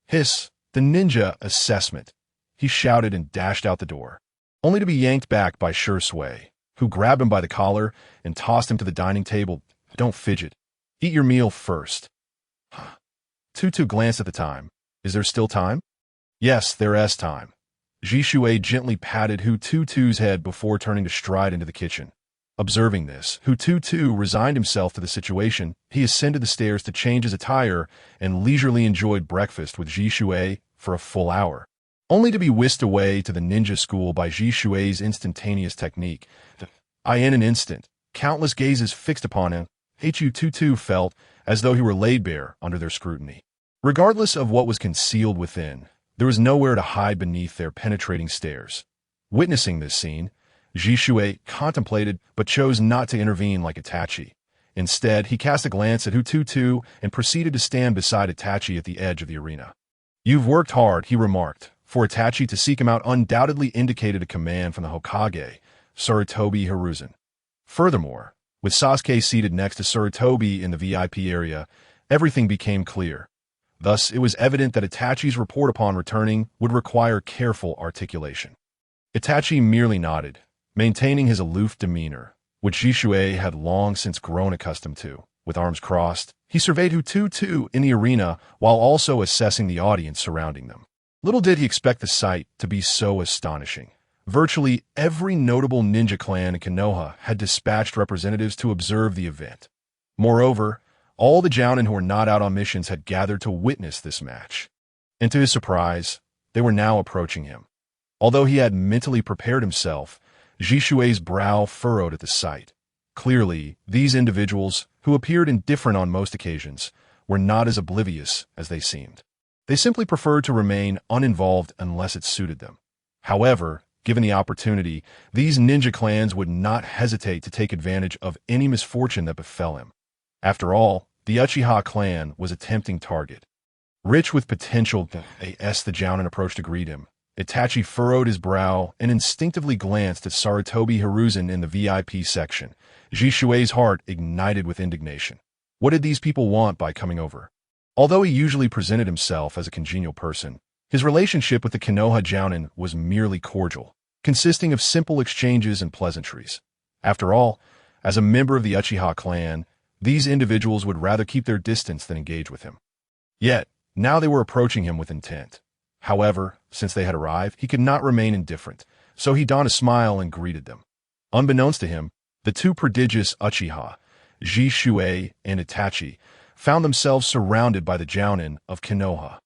Hiss, the ninja assessment. He shouted and dashed out the door, only to be yanked back by Shisui, who grabbed him by the collar and tossed him to the dining table. Don't fidget. Eat your meal first. Tutu glanced at the time. Is there still time? Yes, there is time. Shisui gently patted Hu Tutu's head before turning to stride into the kitchen. Observing this, Hu Tutu resigned himself to the situation. He ascended the stairs to change his attire and leisurely enjoyed breakfast with Shisui for a full hour, only to be whisked away to the ninja school by Jisui's instantaneous technique. In an instant, countless gazes fixed upon him. Hu Tutu felt as though he were laid bare under their scrutiny. Regardless of what was concealed within, there was nowhere to hide beneath their penetrating stares. Witnessing this scene, Jisui contemplated but chose not to intervene like Itachi. Instead, he cast a glance at Hu Tutu and proceeded to stand beside Itachi at the edge of the arena. "You've worked hard," he remarked. For Itachi to seek him out undoubtedly indicated a command from the Hokage, Sarutobi Hiruzen. Furthermore, with Sasuke seated next to Sarutobi in the VIP area, everything became clear. Thus, it was evident that Itachi's report upon returning would require careful articulation. Itachi merely nodded, maintaining his aloof demeanor, which Jisui had long since grown accustomed to. With arms crossed, he surveyed Hu Tutu in the arena while also assessing the audience surrounding them. Little did he expect the sight to be so astonishing. Virtually every notable ninja clan in Konoha had dispatched representatives to observe the event. Moreover, all the Jounin who were not out on missions had gathered to witness this match. And to his surprise, they were now approaching him. Although he had mentally prepared himself, Jisui's brow furrowed at the sight. Clearly, these individuals, who appeared indifferent on most occasions, were not as oblivious as they seemed. They simply preferred to remain uninvolved unless it suited them. However, given the opportunity, these ninja clans would not hesitate to take advantage of any misfortune that befell him. After all, the Uchiha clan was a tempting target. Rich with potential, the Jounin approached to greet him. Itachi furrowed his brow and instinctively glanced at Sarutobi Hiruzen in the VIP section. Jisui's heart ignited with indignation. What did these people want by coming over? Although he usually presented himself as a congenial person, his relationship with the Konoha Jounin was merely cordial, consisting of simple exchanges and pleasantries. After all, as a member of the Uchiha clan, these individuals would rather keep their distance than engage with him. Yet, now they were approaching him with intent. However, since they had arrived, he could not remain indifferent, so he donned a smile and greeted them. Unbeknownst to him, the two prodigious Uchiha, Ji Shuei and Itachi, found themselves surrounded by the Jounin of Konoha.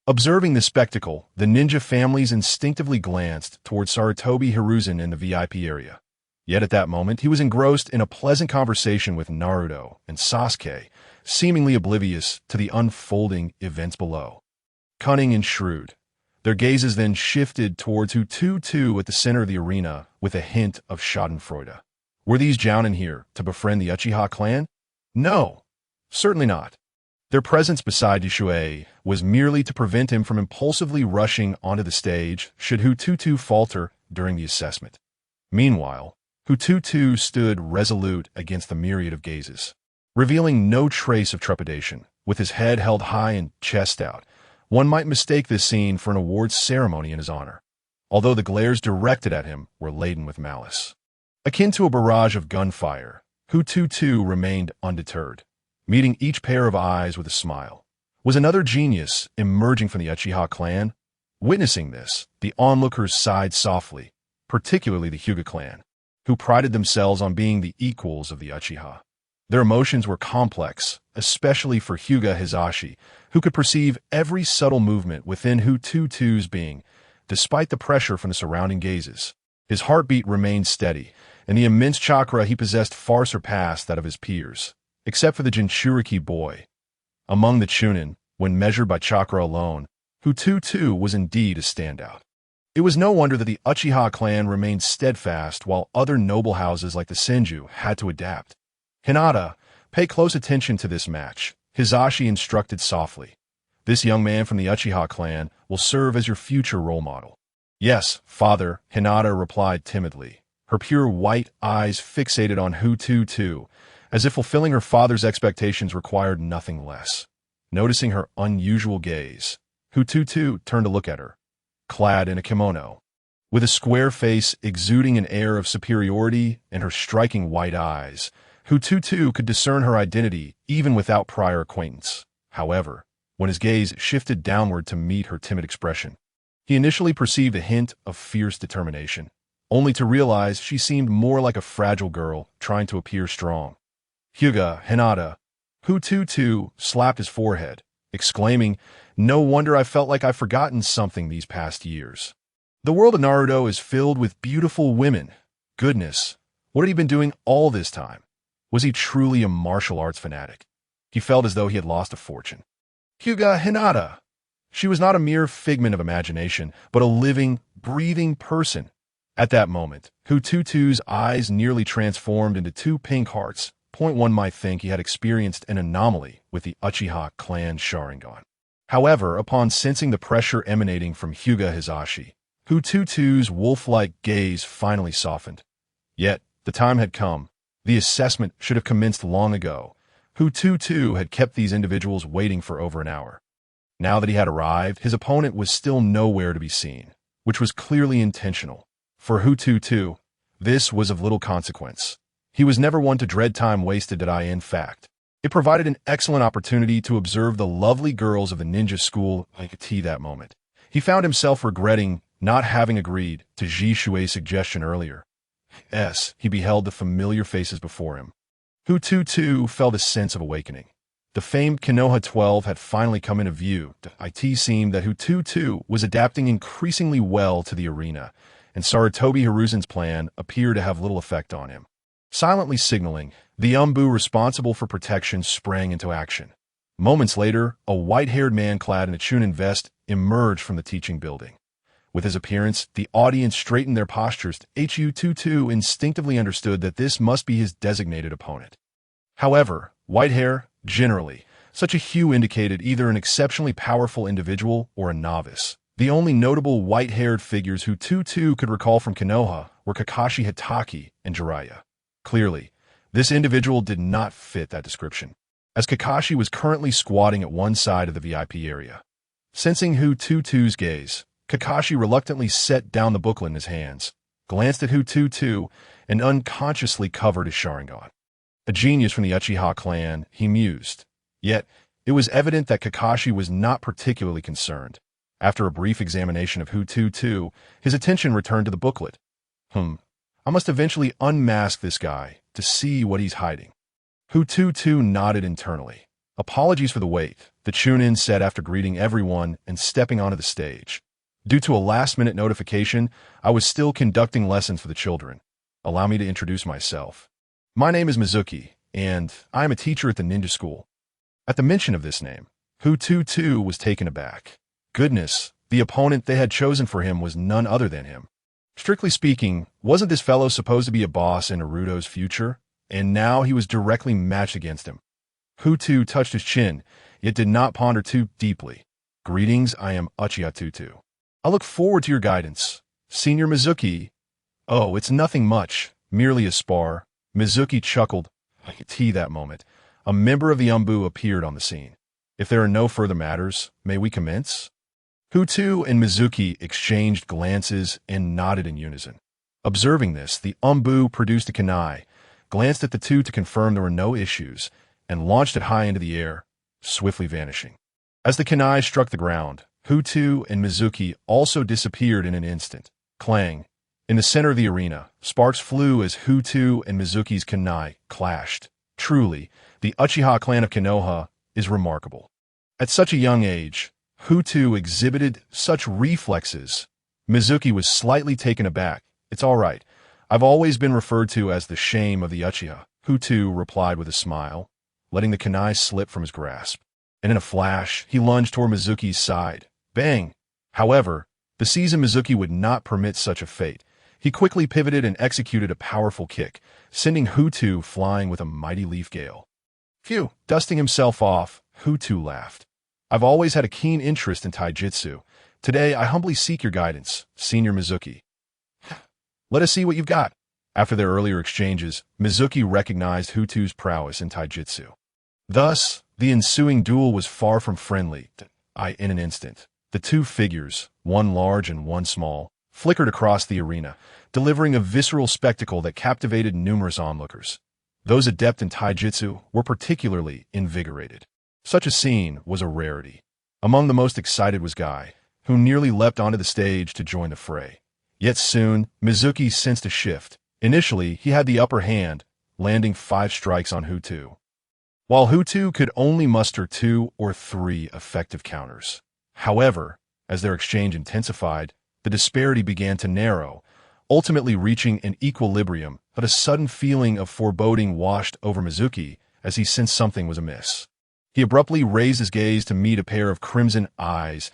Observing this spectacle, the ninja families instinctively glanced toward Sarutobi Hiruzen in the VIP area. Yet at that moment, he was engrossed in a pleasant conversation with Naruto and Sasuke, seemingly oblivious to the unfolding events below. Cunning and shrewd, their gazes then shifted towards Hu Tutu at the center of the arena with a hint of schadenfreude. Were these Jounin here to befriend the Uchiha clan? No, certainly not. Their presence beside Shuei was merely to prevent him from impulsively rushing onto the stage should Hu Tutu falter during the assessment. Meanwhile, Hu Tutu stood resolute against the myriad of gazes, revealing no trace of trepidation. With his head held high and chest out, one might mistake this scene for an awards ceremony in his honor, although the glares directed at him were laden with malice. Akin to a barrage of gunfire, Hu Tutu remained undeterred, meeting each pair of eyes with a smile. Was another genius emerging from the Uchiha clan? Witnessing this, the onlookers sighed softly, particularly the Hyuga clan, who prided themselves on being the equals of the Uchiha. Their emotions were complex, especially for Hyuga Hisashi, who could perceive every subtle movement within Hu Tutu's being, despite the pressure from the surrounding gazes. His heartbeat remained steady, and the immense chakra he possessed far surpassed that of his peers, except for the Jinchuriki boy. Among the Chunin, when measured by chakra alone, Hu Tutu was indeed a standout. It was no wonder that the Uchiha clan remained steadfast while other noble houses like the Senju had to adapt. Hinata, pay close attention to this match, Hisashi instructed softly. This young man from the Uchiha clan will serve as your future role model. Yes, father, Hinata replied timidly, her pure white eyes fixated on Hu Tutu, as if fulfilling her father's expectations required nothing less. Noticing her unusual gaze, Hu Tutu turned to look at her, clad in a kimono, with a square face exuding an air of superiority and her striking white eyes. Hu Tutu could discern her identity even without prior acquaintance. However, when his gaze shifted downward to meet her timid expression, he initially perceived a hint of fierce determination, only to realize she seemed more like a fragile girl trying to appear strong. Hyuga, Hinata, Hu Tutu slapped his forehead, exclaiming, "No wonder I felt like I've forgotten something these past years. The world of Naruto is filled with beautiful women. Goodness, what had he been doing all this time? Was he truly a martial arts fanatic?" He felt as though he had lost a fortune. Hyuga Hinata. She was not a mere figment of imagination, but a living, breathing person. At that moment, Hu Tutu's eyes nearly transformed into two pink hearts. One might think he had experienced an anomaly with the Uchiha clan Sharingan. However, upon sensing the pressure emanating from Hyuga Hisashi, Hu Tutu's wolf-like gaze finally softened. Yet, the time had come. The assessment should have commenced long ago. Hu Tutu had kept these individuals waiting for over an hour. Now that he had arrived, his opponent was still nowhere to be seen, which was clearly intentional. For Hu Tutu, this was of little consequence. He was never one to dread time wasted in fact. It provided an excellent opportunity to observe the lovely girls of the ninja school like tea that moment. He found himself regretting not having agreed to Ji Shuei's suggestion earlier. He beheld the familiar faces before him. Hu Tutu felt a sense of awakening. The famed Konoha 12 had finally come into view. It seemed that Hu Tutu was adapting increasingly well to the arena, and Sarutobi Hiruzen's plan appeared to have little effect on him. Silently signaling, the Umbu responsible for protection sprang into action. Moments later, a white-haired man clad in a Chunin vest emerged from the teaching building. With his appearance, the audience straightened their postures. Hu Tutu instinctively understood that this must be his designated opponent. However, white hair, generally, such a hue indicated either an exceptionally powerful individual or a novice. The only notable white-haired figures Hu Tutu could recall from Konoha were Kakashi Hitaki and Jiraiya. Clearly, this individual did not fit that description, as Kakashi was currently squatting at one side of the VIP area. Sensing Hu Tutu's gaze, Kakashi reluctantly set down the booklet in his hands, glanced at Hu Tutu, and unconsciously covered his Sharingan. A genius from the Uchiha clan, he mused. Yet, it was evident that Kakashi was not particularly concerned. After a brief examination of Hu Tutu, his attention returned to the booklet. I must eventually unmask this guy to see what he's hiding. Hu Tutu nodded internally. Apologies for the wait, the Chunin said after greeting everyone and stepping onto the stage. Due to a last-minute notification, I was still conducting lessons for the children. Allow me to introduce myself. My name is Mizuki, and I am a teacher at the ninja school. At the mention of this name, Hu Tutu was taken aback. Goodness, the opponent they had chosen for him was none other than him. Strictly speaking, wasn't this fellow supposed to be a boss in Naruto's future? And now he was directly matched against him. Hu Tutu touched his chin, yet did not ponder too deeply. Greetings, I am Uchiha Tutu. I look forward to your guidance. Senior Mizuki. Oh, it's nothing much, merely a spar. Mizuki chuckled. I could see that moment. A member of the Umbu appeared on the scene. If there are no further matters, may we commence? Hu Tutu and Mizuki exchanged glances and nodded in unison. Observing this, the Umbu produced a kunai, glanced at the two to confirm there were no issues, and launched it high into the air, swiftly vanishing. As the kunai struck the ground, Hu Tutu and Mizuki also disappeared in an instant. Clang. In the center of the arena, sparks flew as Hu Tutu and Mizuki's kunai clashed. Truly, the Uchiha clan of Konoha is remarkable. At such a young age, Hu Tutu exhibited such reflexes. Mizuki was slightly taken aback. It's all right. I've always been referred to as the shame of the Uchiha, Hu Tutu replied with a smile, letting the kunai slip from his grasp. And in a flash, he lunged toward Mizuki's side. Bang! However, the seasoned Mizuki would not permit such a fate. He quickly pivoted and executed a powerful kick, sending Hu Tutu flying with a mighty leaf gale. Phew! Dusting himself off, Hu Tutu laughed. I've always had a keen interest in taijutsu. Today, I humbly seek your guidance, Senior Mizuki. Let us see what you've got. After their earlier exchanges, Mizuki recognized Hu Tutu's prowess in taijutsu. Thus, the ensuing duel was far from friendly. In an instant, the two figures, one large and one small, flickered across the arena, delivering a visceral spectacle that captivated numerous onlookers. Those adept in taijutsu were particularly invigorated. Such a scene was a rarity. Among the most excited was Guy, who nearly leapt onto the stage to join the fray. Yet soon, Mizuki sensed a shift. Initially, he had the upper hand, landing 5 strikes on Hu Tutu, while Hu Tutu could only muster 2 or 3 effective counters. However, as their exchange intensified, the disparity began to narrow, ultimately reaching an equilibrium, but a sudden feeling of foreboding washed over Mizuki as he sensed something was amiss. He abruptly raised his gaze to meet a pair of crimson eyes.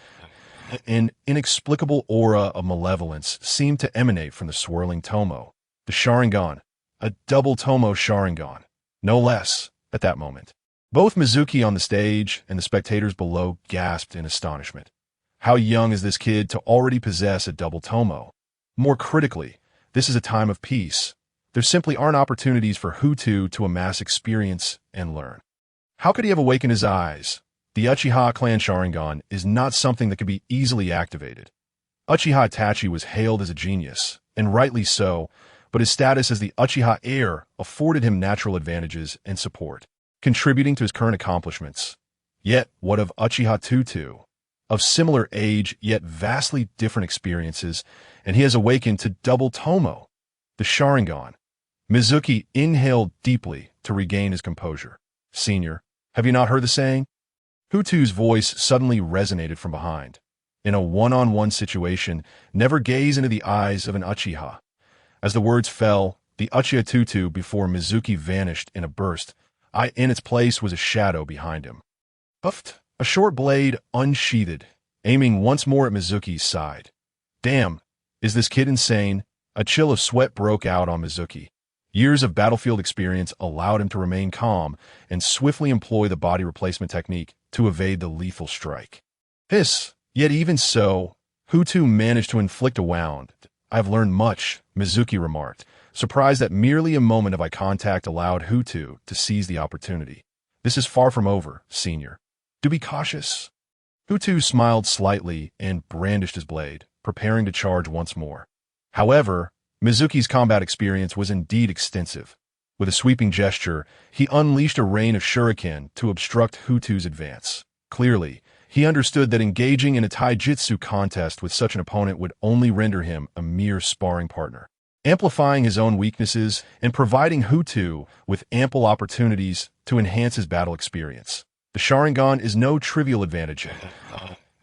An inexplicable aura of malevolence seemed to emanate from the swirling tomo. The Sharingan, a double tomo Sharingan, no less, at that moment. Both Mizuki on the stage and the spectators below gasped in astonishment. How young is this kid to already possess a double tomo? More critically, this is a time of peace. There simply aren't opportunities for Hu Tutu to amass experience and learn. How could he have awakened his eyes? The Uchiha clan Sharingan is not something that could be easily activated. Uchiha Itachi was hailed as a genius, and rightly so, but his status as the Uchiha heir afforded him natural advantages and support, contributing to his current accomplishments. Yet, what of Uchiha Tutu? Of similar age, yet vastly different experiences, and he has awakened to double tomo, the Sharingan. Mizuki inhaled deeply to regain his composure. Senior, have you not heard the saying? Hu Tutu's voice suddenly resonated from behind. In a one-on-one situation, never gaze into the eyes of an Uchiha. As the words fell, the Uchiha Tutu before Mizuki vanished in a burst. In its place was a shadow behind him. Puffed, a short blade unsheathed, aiming once more at Mizuki's side. Damn, is this kid insane? A chill of sweat broke out on Mizuki. Years of battlefield experience allowed him to remain calm and swiftly employ the body replacement technique to evade the lethal strike. Yet even so, Hu Tutu managed to inflict a wound. I've learned much, Mizuki remarked, surprised that merely a moment of eye contact allowed Hu Tutu to seize the opportunity. This is far from over, Senior. Do be cautious. Hu Tutu smiled slightly and brandished his blade, preparing to charge once more. However, Mizuki's combat experience was indeed extensive. With a sweeping gesture, he unleashed a rain of shuriken to obstruct Hu Tutu's advance. Clearly, he understood that engaging in a taijutsu contest with such an opponent would only render him a mere sparring partner, amplifying his own weaknesses and providing Hu Tutu with ample opportunities to enhance his battle experience. The Sharingan is no trivial advantage.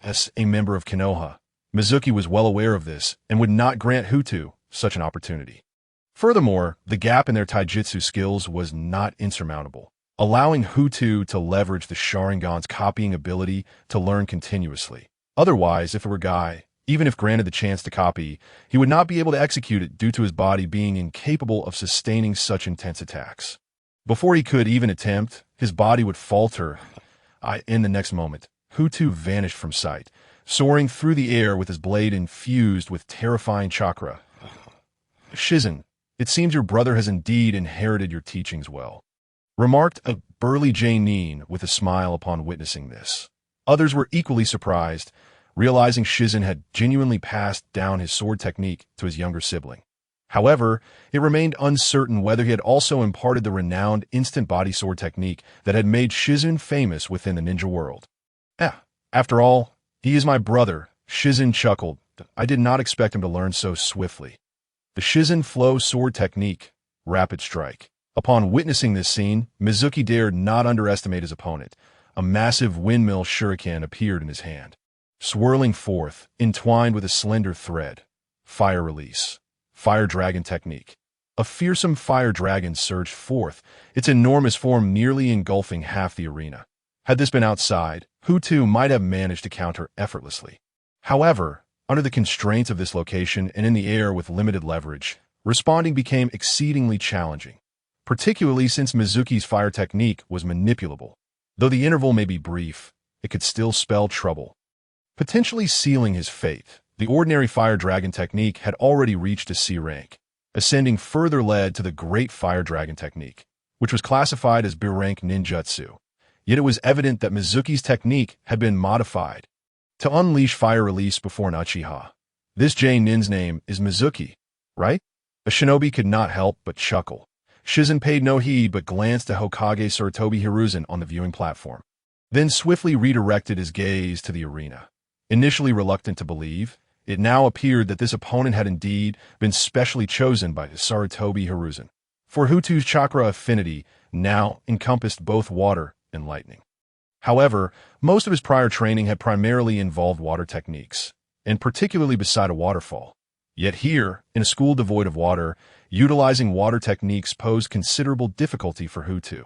As a member of Konoha, Mizuki was well aware of this and would not grant Hu Tutu such an opportunity. Furthermore, the gap in their taijutsu skills was not insurmountable, allowing Hu Tutu to leverage the Sharingan's copying ability to learn continuously. Otherwise, if it were Guy, even if granted the chance to copy, he would not be able to execute it due to his body being incapable of sustaining such intense attacks. Before he could even attempt, his body would falter. In the next moment, Hu Tutu vanished from sight, soaring through the air with his blade infused with terrifying chakra. Shizen, it seems your brother has indeed inherited your teachings well, remarked a burly Jainin with a smile upon witnessing this. Others were equally surprised, realizing Shizen had genuinely passed down his sword technique to his younger sibling. However, it remained uncertain whether he had also imparted the renowned instant body sword technique that had made Shizen famous within the ninja world. After all, he is my brother, Shizen chuckled. I did not expect him to learn so swiftly. The Shizen flow sword technique, rapid strike. Upon witnessing this scene, Mizuki dared not underestimate his opponent. A massive windmill shuriken appeared in his hand, swirling forth, entwined with a slender thread. Fire release. Fire dragon technique. A fearsome fire dragon surged forth, its enormous form nearly engulfing half the arena. Had this been outside, Hu Tutu might have managed to counter effortlessly. However, under the constraints of this location and in the air with limited leverage, responding became exceedingly challenging, particularly since Mizuki's fire technique was manipulable. Though the interval may be brief, it could still spell trouble, potentially sealing his fate. The ordinary fire dragon technique had already reached a C rank. Ascending further led to the great fire dragon technique, which was classified as B rank ninjutsu. Yet it was evident that Mizuki's technique had been modified to unleash fire release before an Uchiha. This J-nin's name is Mizuki, right? A shinobi could not help but chuckle. Shizen paid no heed but glanced at Hokage Sarutobi Hiruzen on the viewing platform, then swiftly redirected his gaze to the arena. Initially reluctant to believe, it now appeared that this opponent had indeed been specially chosen by Sarutobi Hiruzen, for Hu Tutu's chakra affinity now encompassed both water and lightning. However, most of his prior training had primarily involved water techniques, and particularly beside a waterfall. Yet here, in a school devoid of water, utilizing water techniques posed considerable difficulty for Hu Tutu.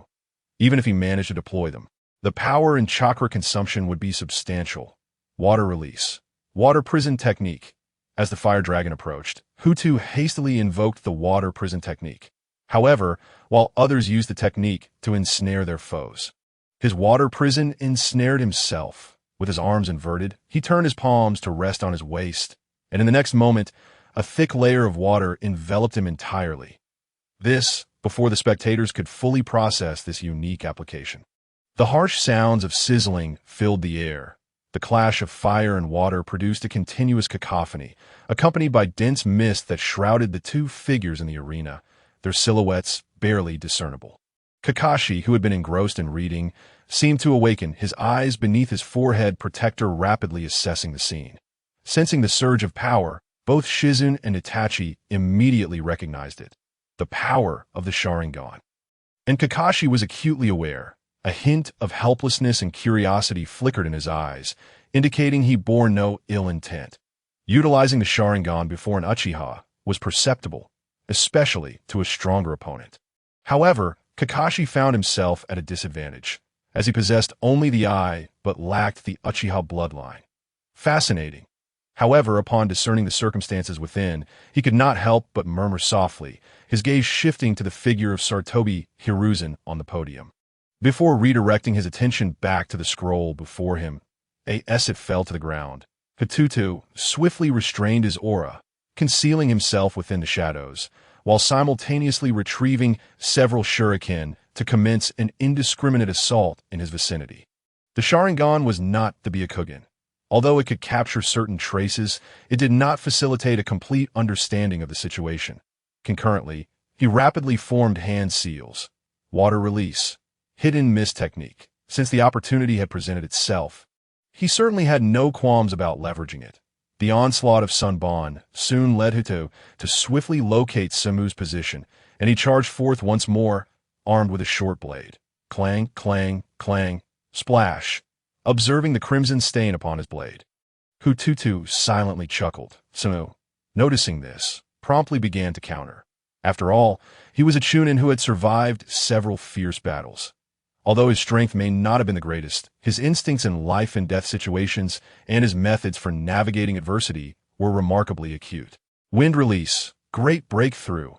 Even if he managed to deploy them, the power and chakra consumption would be substantial. Water release. Water prison technique. As the fire dragon approached, Hu Tutu hastily invoked the water prison technique. However, while others used the technique to ensnare their foes, his water prison ensnared himself. With his arms inverted, he turned his palms to rest on his waist, and in the next moment, a thick layer of water enveloped him entirely. This, before the spectators could fully process this unique application. The harsh sounds of sizzling filled the air. The clash of fire and water produced a continuous cacophony, accompanied by dense mist that shrouded the two figures in the arena, their silhouettes barely discernible. Kakashi, who had been engrossed in reading, seemed to awaken, his eyes beneath his forehead protector rapidly assessing the scene. Sensing the surge of power, both Shizen and Itachi immediately recognized it. The power of the Sharingan. And Kakashi was acutely aware. A hint of helplessness and curiosity flickered in his eyes, indicating he bore no ill intent. Utilizing the Sharingan before an Uchiha was perceptible, especially to a stronger opponent. However, Kakashi found himself at a disadvantage, as he possessed only the eye but lacked the Uchiha bloodline. Fascinating. However, upon discerning the circumstances within, he could not help but murmur softly, his gaze shifting to the figure of Sarutobi Hiruzen on the podium. Before redirecting his attention back to the scroll before him, as it fell to the ground, Hu Tutu swiftly restrained his aura, concealing himself within the shadows, while simultaneously retrieving several shuriken to commence an indiscriminate assault in his vicinity. The Sharingan was not the Byakugan. Although it could capture certain traces, it did not facilitate a complete understanding of the situation. Concurrently, he rapidly formed hand seals, water release, hidden mist technique. Since the opportunity had presented itself, He certainly had no qualms about leveraging it. The onslaught of Sunbon soon led Hu Tutu to swiftly locate Samu's position, and he charged forth once more, armed with a short blade. Clang, clang, clang, splash, observing the crimson stain upon his blade. Hu Tutu silently chuckled. Samu, noticing this, promptly began to counter. After all, he was a Chunin who had survived several fierce battles. Although his strength may not have been the greatest, his instincts in life and death situations and his methods for navigating adversity were remarkably acute. Wind release, great breakthrough.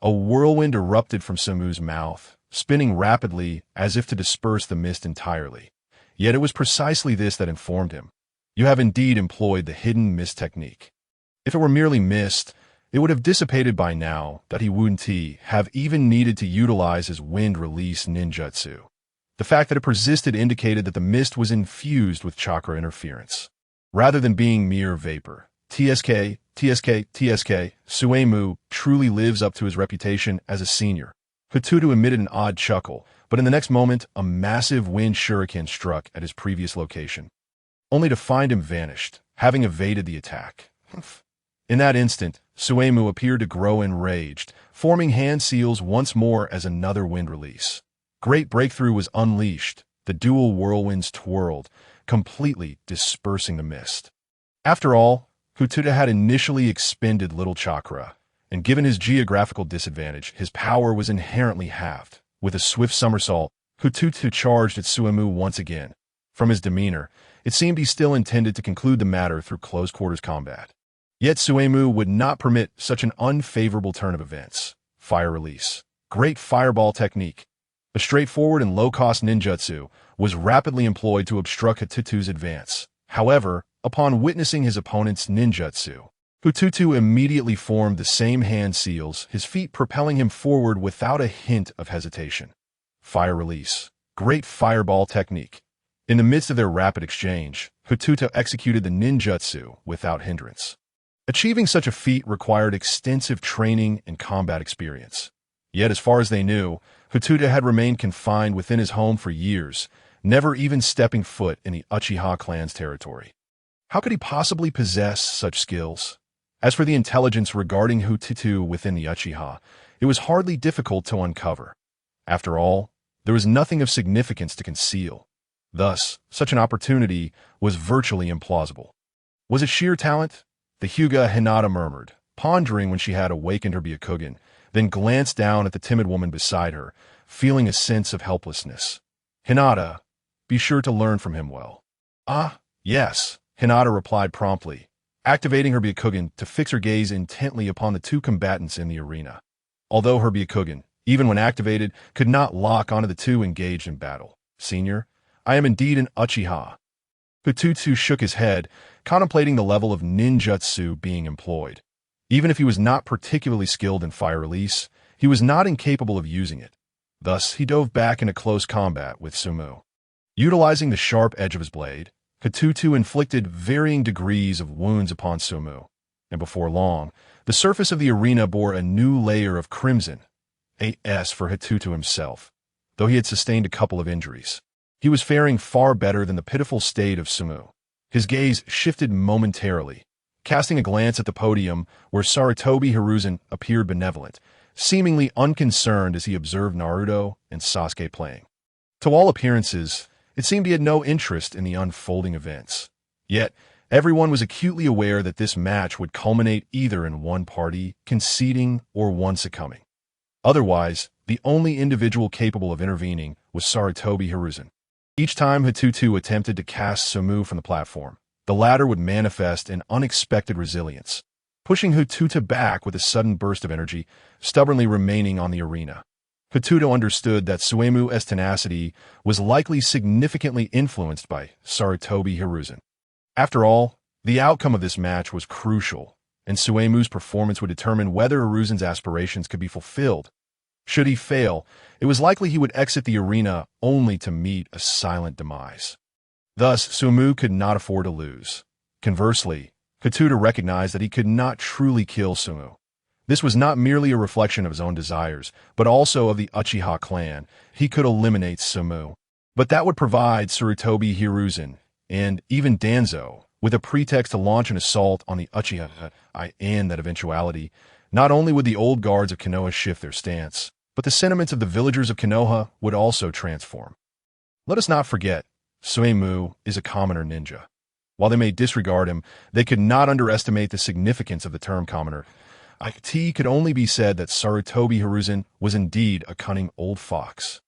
A whirlwind erupted from Samu's mouth, spinning rapidly as if to disperse the mist entirely. Yet it was precisely this that informed him. You have indeed employed the hidden mist technique. If it were merely mist, it would have dissipated by now that he wouldn't have even needed to utilize his wind release ninjutsu. The fact that it persisted indicated that the mist was infused with chakra interference. Rather than being mere vapor, TSK, Suemu truly lives up to his reputation as a senior. Hu Tutu emitted an odd chuckle, but in the next moment, a massive wind shuriken struck at his previous location, only to find him vanished, having evaded the attack. In that instant, Suemu appeared to grow enraged, forming hand seals once more as another wind release. Great breakthrough was unleashed. The dual whirlwinds twirled, completely dispersing the mist. After all, Hu Tutu had initially expended little chakra, and given his geographical disadvantage, his power was inherently halved. With a swift somersault, Hu Tutu charged at Suemu once again. From his demeanor, it seemed he still intended to conclude the matter through close-quarters combat. Yet Suemu would not permit such an unfavorable turn of events. Fire release. Great fireball technique. A straightforward and low-cost ninjutsu was rapidly employed to obstruct Hu Tutu's advance. However, upon witnessing his opponent's ninjutsu, Hu Tutu immediately formed the same hand seals, his feet propelling him forward without a hint of hesitation. Fire release. Great fireball technique. In the midst of their rapid exchange, Hu Tutu executed the ninjutsu without hindrance. Achieving such a feat required extensive training and combat experience. Yet as far as they knew, Hu Tutu had remained confined within his home for years, never even stepping foot in the Uchiha clan's territory. How could he possibly possess such skills? As for the intelligence regarding Hu Tutu within the Uchiha, it was hardly difficult to uncover. After all, there was nothing of significance to conceal. Thus, such an opportunity was virtually implausible. Was it sheer talent? The Hyuga Hinata murmured, pondering when she had awakened her Byakugan, then glanced down at the timid woman beside her, feeling a sense of helplessness. Hinata, be sure to learn from him well. Ah, yes, Hinata replied promptly, activating her Byakugan to fix her gaze intently upon the two combatants in the arena. Although her Byakugan, even when activated, could not lock onto the two engaged in battle. Senior, I am indeed an Uchiha. Hu Tutu shook his head, contemplating the level of ninjutsu being employed. Even if he was not particularly skilled in fire release, he was not incapable of using it. Thus, he dove back into close combat with Sumu. Utilizing the sharp edge of his blade, Hu Tutu inflicted varying degrees of wounds upon Sumu, and before long, the surface of the arena bore a new layer of crimson, a S for Hu Tutu himself. Though he had sustained a couple of injuries, he was faring far better than the pitiful state of Sumu. His gaze shifted momentarily, casting a glance at the podium where Sarutobi Hiruzen appeared benevolent, seemingly unconcerned as he observed Naruto and Sasuke playing. To all appearances, it seemed he had no interest in the unfolding events. Yet, everyone was acutely aware that this match would culminate either in one party conceding or one succumbing. Otherwise, the only individual capable of intervening was Sarutobi Hiruzen. Each time Hu Tutu attempted to cast Sumu from the platform, the latter would manifest an unexpected resilience, pushing Hu Tutu back with a sudden burst of energy, stubbornly remaining on the arena. Hu Tutu understood that Suemu's tenacity was likely significantly influenced by Sarutobi Hiruzen. After all, the outcome of this match was crucial, and Suemu's performance would determine whether Hiruzen's aspirations could be fulfilled. Should he fail, it was likely he would exit the arena only to meet a silent demise. Thus, Sumu could not afford to lose. Conversely, Hu Tutu recognized that he could not truly kill Sumu. This was not merely a reflection of his own desires, but also of the Uchiha clan. He could eliminate Sumu, but that would provide Sarutobi Hiruzen and even Danzo, with a pretext to launch an assault on the Uchiha in that eventuality, not only would the old guards of Konoha shift their stance, but the sentiments of the villagers of Konoha would also transform. Let us not forget, Suemu is a commoner ninja. While they may disregard him, they could not underestimate the significance of the term commoner. It could only be said that Sarutobi Hiruzen was indeed a cunning old fox.